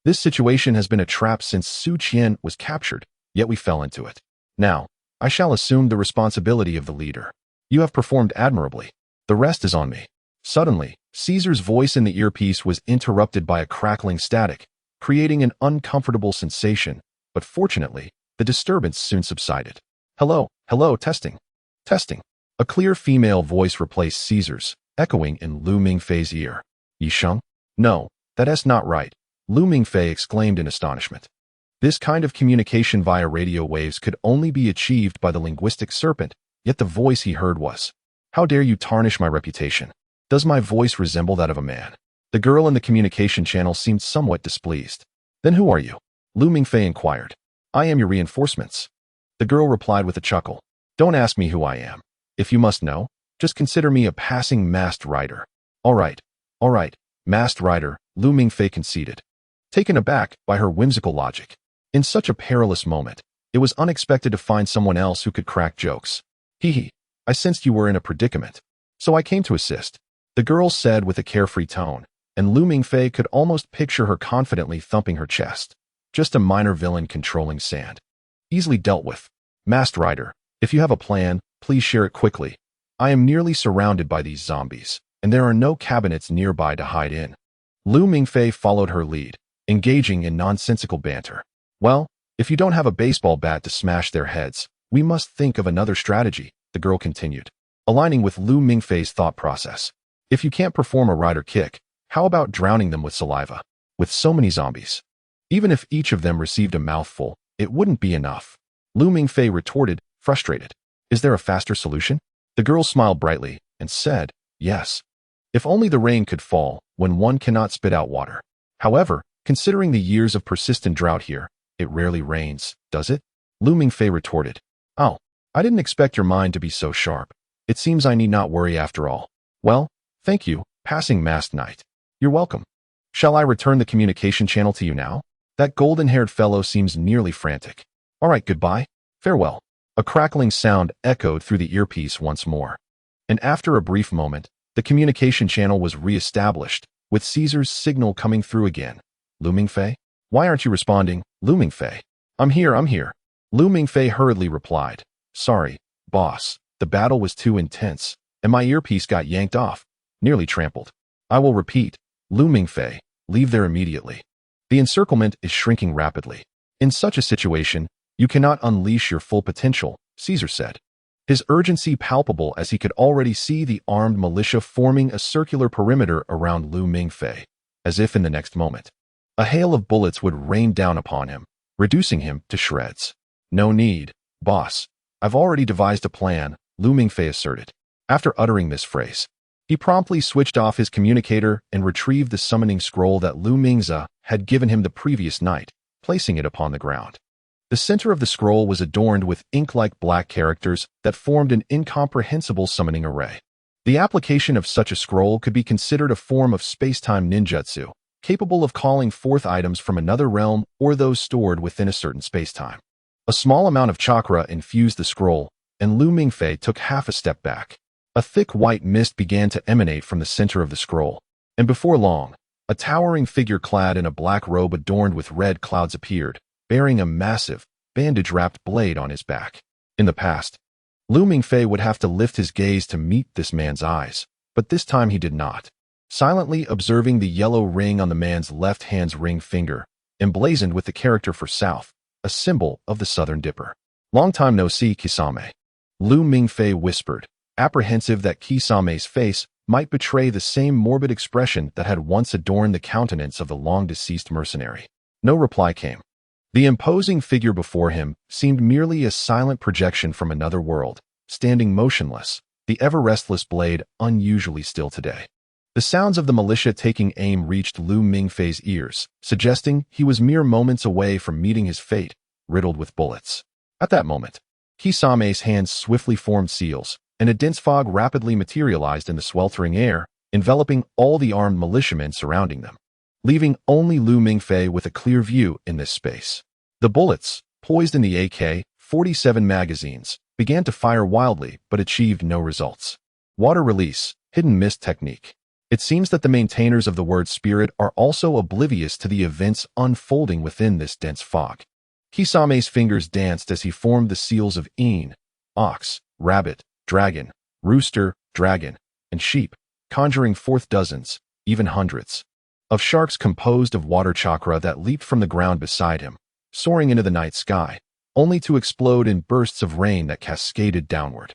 This situation has been a trap since Su Qian was captured, yet we fell into it. Now, I shall assume the responsibility of the leader. You have performed admirably. The rest is on me. Suddenly, Caesar's voice in the earpiece was interrupted by a crackling static, creating an uncomfortable sensation, but fortunately, the disturbance soon subsided. Hello, testing. Testing. A clear female voice replaced Caesar's, echoing in Lu Mingfei's ear. Yisheng? No, that's not right, Lu Mingfei exclaimed in astonishment. This kind of communication via radio waves could only be achieved by the linguistic serpent, yet the voice he heard was, how dare you tarnish my reputation? Does my voice resemble that of a man? The girl in the communication channel seemed somewhat displeased. Then who are you? Lu Mingfei inquired. I am your reinforcements. The girl replied with a chuckle. Don't ask me who I am. If you must know, just consider me a passing masked rider. All right, masked rider, Lu Mingfei conceded, taken aback by her whimsical logic. In such a perilous moment, it was unexpected to find someone else who could crack jokes. Hee, I sensed you were in a predicament, so I came to assist, the girl said with a carefree tone, and Lu Mingfei could almost picture her confidently thumping her chest. Just a minor villain controlling sand. Easily dealt with. Masked rider, if you have a plan, please share it quickly. I am nearly surrounded by these zombies, and there are no cabinets nearby to hide in. Lu Mingfei followed her lead, engaging in nonsensical banter. Well, if you don't have a baseball bat to smash their heads, we must think of another strategy, the girl continued, aligning with Lu Mingfei's thought process. If you can't perform a rider kick, how about drowning them with saliva? With so many zombies, even if each of them received a mouthful, it wouldn't be enough. Lu Mingfei retorted, frustrated. Is there a faster solution? The girl smiled brightly and said, yes. If only the rain could fall when one cannot spit out water. However, considering the years of persistent drought here, it rarely rains, does it? Lu Mingfei retorted. Oh, I didn't expect your mind to be so sharp. It seems I need not worry after all. Well, thank you, passing masked knight. You're welcome. Shall I return the communication channel to you now? That golden-haired fellow seems nearly frantic. All right, goodbye. Farewell. A crackling sound echoed through the earpiece once more. And after a brief moment, the communication channel was re-established, with Caesar's signal coming through again. Lu Mingfei? Why aren't you responding, Lu Mingfei? I'm here. Lu Mingfei hurriedly replied. Sorry, boss. The battle was too intense, and my earpiece got yanked off, nearly trampled. I will repeat. Lu Mingfei, leave there immediately. The encirclement is shrinking rapidly. In such a situation, you cannot unleash your full potential, Caesar said. his urgency palpable as he could already see the armed militia forming a circular perimeter around Lu Mingfei, as if in the next moment a hail of bullets would rain down upon him, reducing him to shreds. "No need, boss. I've already devised a plan," Lu Mingfei asserted. After uttering this phrase, he promptly switched off his communicator and retrieved the summoning scroll that Lu Mingze had given him the previous night, placing it upon the ground. The center of the scroll was adorned with ink-like black characters that formed an incomprehensible summoning array. The application of such a scroll could be considered a form of space-time ninjutsu, capable of calling forth items from another realm or those stored within a certain space-time. A small amount of chakra infused the scroll, and Lu Mingfei took half a step back. A thick white mist began to emanate from the center of the scroll, and before long, a towering figure clad in a black robe adorned with red clouds appeared, bearing a massive, bandage-wrapped blade on his back. In the past, Lu Mingfei would have to lift his gaze to meet this man's eyes, but this time he did not. Silently observing the yellow ring on the man's left hand's ring finger, emblazoned with the character for south, a symbol of the Southern Dipper. "Long time no see, Kisame," Lu Mingfei whispered, apprehensive that Kisame's face might betray the same morbid expression that had once adorned the countenance of the long-deceased mercenary. No reply came. The imposing figure before him seemed merely a silent projection from another world, standing motionless, the ever-restless blade unusually still today. The sounds of the militia taking aim reached Lu Mingfei's ears, suggesting he was mere moments away from meeting his fate, riddled with bullets. At that moment, Kisame's hands swiftly formed seals, and a dense fog rapidly materialized in the sweltering air, enveloping all the armed militiamen surrounding them, leaving only Lu Mingfei with a clear view in this space. The bullets, poised in the AK-47 magazines, began to fire wildly but achieved no results. Water release, hidden mist technique. It seems that the maintainers of the word spirit are also oblivious to the events unfolding within this dense fog. Kisame's fingers danced as he formed the seals of Een, ox, rabbit, dragon, rooster, dragon, and sheep, conjuring forth dozens, even hundreds, of sharks composed of water chakra that leaped from the ground beside him, soaring into the night sky, only to explode in bursts of rain that cascaded downward.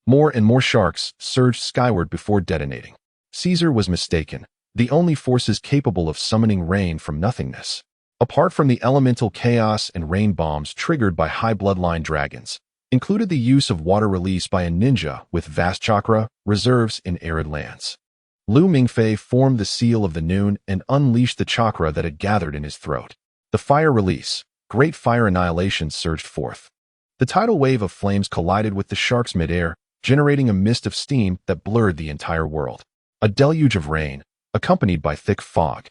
More and more sharks surged skyward before detonating. Caesar was mistaken. The only forces capable of summoning rain from nothingness, apart from the elemental chaos and rain bombs triggered by high bloodline dragons, included the use of water release by a ninja with vast chakra reserves in arid lands. Lu Mingfei formed the seal of the noon and unleashed the chakra that had gathered in his throat. The fire release, great fire annihilation surged forth. The tidal wave of flames collided with the sharks midair, generating a mist of steam that blurred the entire world. A deluge of rain, accompanied by thick fog,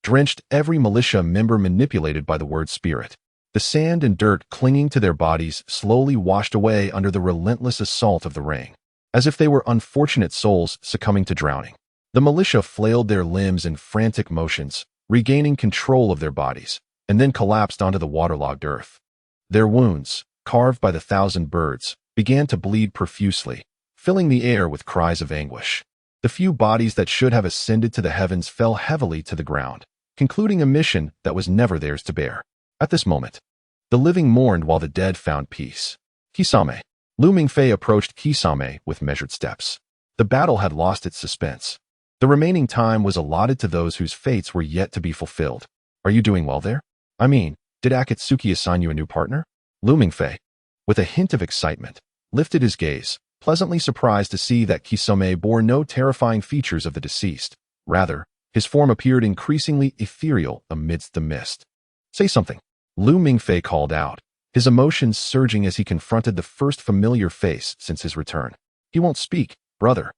drenched every militia member manipulated by the word spirit. The sand and dirt clinging to their bodies slowly washed away under the relentless assault of the rain, as if they were unfortunate souls succumbing to drowning. The militia flailed their limbs in frantic motions, regaining control of their bodies, and then collapsed onto the waterlogged earth. Their wounds, carved by the thousand birds, began to bleed profusely, filling the air with cries of anguish. The few bodies that should have ascended to the heavens fell heavily to the ground, concluding a mission that was never theirs to bear. At this moment, the living mourned while the dead found peace. Kisame. Lu Mingfei approached Kisame with measured steps. The battle had lost its suspense. The remaining time was allotted to those whose fates were yet to be fulfilled. "Are you doing well there? I mean, did Akatsuki assign you a new partner?" Lu Mingfei, with a hint of excitement, lifted his gaze, pleasantly surprised to see that Kisame bore no terrifying features of the deceased. Rather, his form appeared increasingly ethereal amidst the mist. "Say something," Lu Mingfei called out, his emotions surging as he confronted the first familiar face since his return. "He won't speak, brother."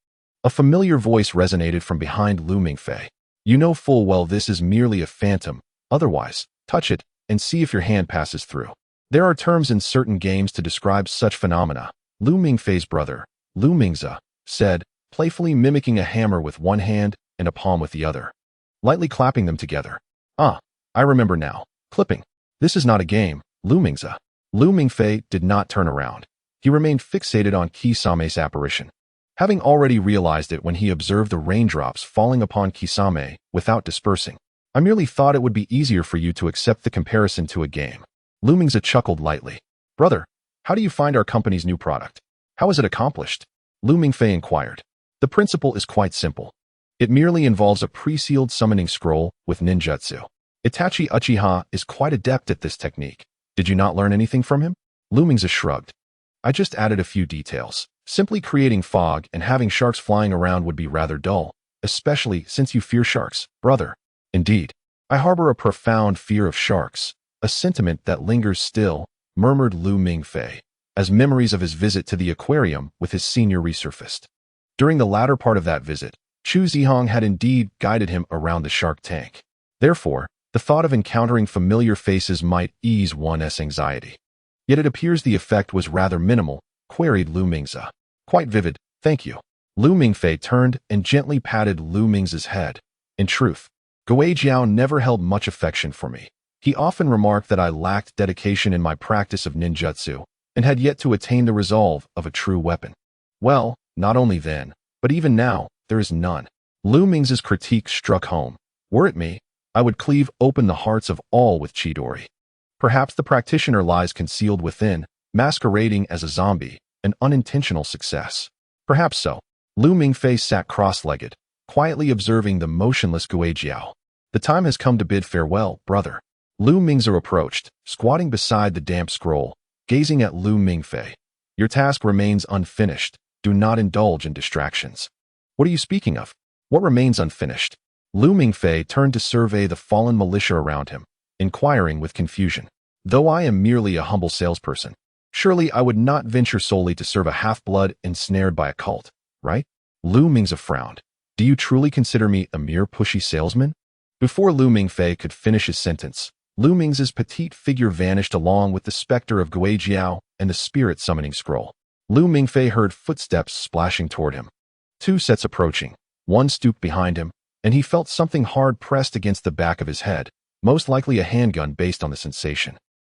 A familiar voice resonated from behind Lu Mingfei. "You know full well this is merely a phantom. Otherwise, touch it and see if your hand passes through. There are terms in certain games to describe such phenomena." Lu Mingfei's brother, Lu Mingze, said, playfully mimicking a hammer with one hand and a palm with the other, lightly clapping them together. "Ah, I remember now. Clipping. This is not a game, Lu Mingze." Lu Mingfei did not turn around. He remained fixated on Kisame's apparition, having already realized it when he observed the raindrops falling upon Kisame without dispersing. "I merely thought it would be easier for you to accept the comparison to a game." Lu Mingze chuckled lightly. "Brother, how do you find our company's new product?" How is it accomplished? Lu Mingfei inquired. The principle is quite simple. It merely involves a pre-sealed summoning scroll with ninjutsu. Itachi Uchiha is quite adept at this technique. Did you not learn anything from him? Lu Mingfei shrugged. I just added a few details. Simply creating fog and having sharks flying around would be rather dull, especially since you fear sharks, brother. Indeed, I harbor a profound fear of sharks, a sentiment that lingers still, murmured Lu Mingfei, as memories of his visit to the aquarium with his senior resurfaced. During the latter part of that visit, Chu Zihong had indeed guided him around the shark tank. Therefore, the thought of encountering familiar faces might ease one's anxiety. Yet it appears the effect was rather minimal, queried Lu Mingfei. Quite vivid, thank you. Lu Mingfei turned and gently patted Lu Mingfei's head. In truth, Gui Jiao never held much affection for me. He often remarked that I lacked dedication in my practice of ninjutsu and had yet to attain the resolve of a true weapon. Well, not only then, but even now, there is none. Lu Mingfei's critique struck home. Were it me, I would cleave open the hearts of all with Chidori. Perhaps the practitioner lies concealed within, masquerading as a zombie, an unintentional success. Perhaps so. Lu Mingfei sat cross-legged, quietly observing the motionless Gui Jiao. The time has come to bid farewell, brother. Lu Mingfei approached, squatting beside the damp scroll, gazing at Lu Mingfei. Your task remains unfinished. Do not indulge in distractions. What are you speaking of? What remains unfinished? Lu Mingfei turned to survey the fallen militia around him, inquiring with confusion. Though I am merely a humble salesperson, surely I would not venture solely to serve a half-blood ensnared by a cult, right? Lu Mingfei frowned. Do you truly consider me a mere pushy salesman? Before Lu Mingfei could finish his sentence, Lu Mingfei's petite figure vanished along with the specter of Gui Jiao and the spirit summoning scroll. Lu Mingfei heard footsteps splashing toward him. Two sets approaching. One stooped behind him, and he felt something hard pressed against the back of his head, most likely a handgun based on the sensation.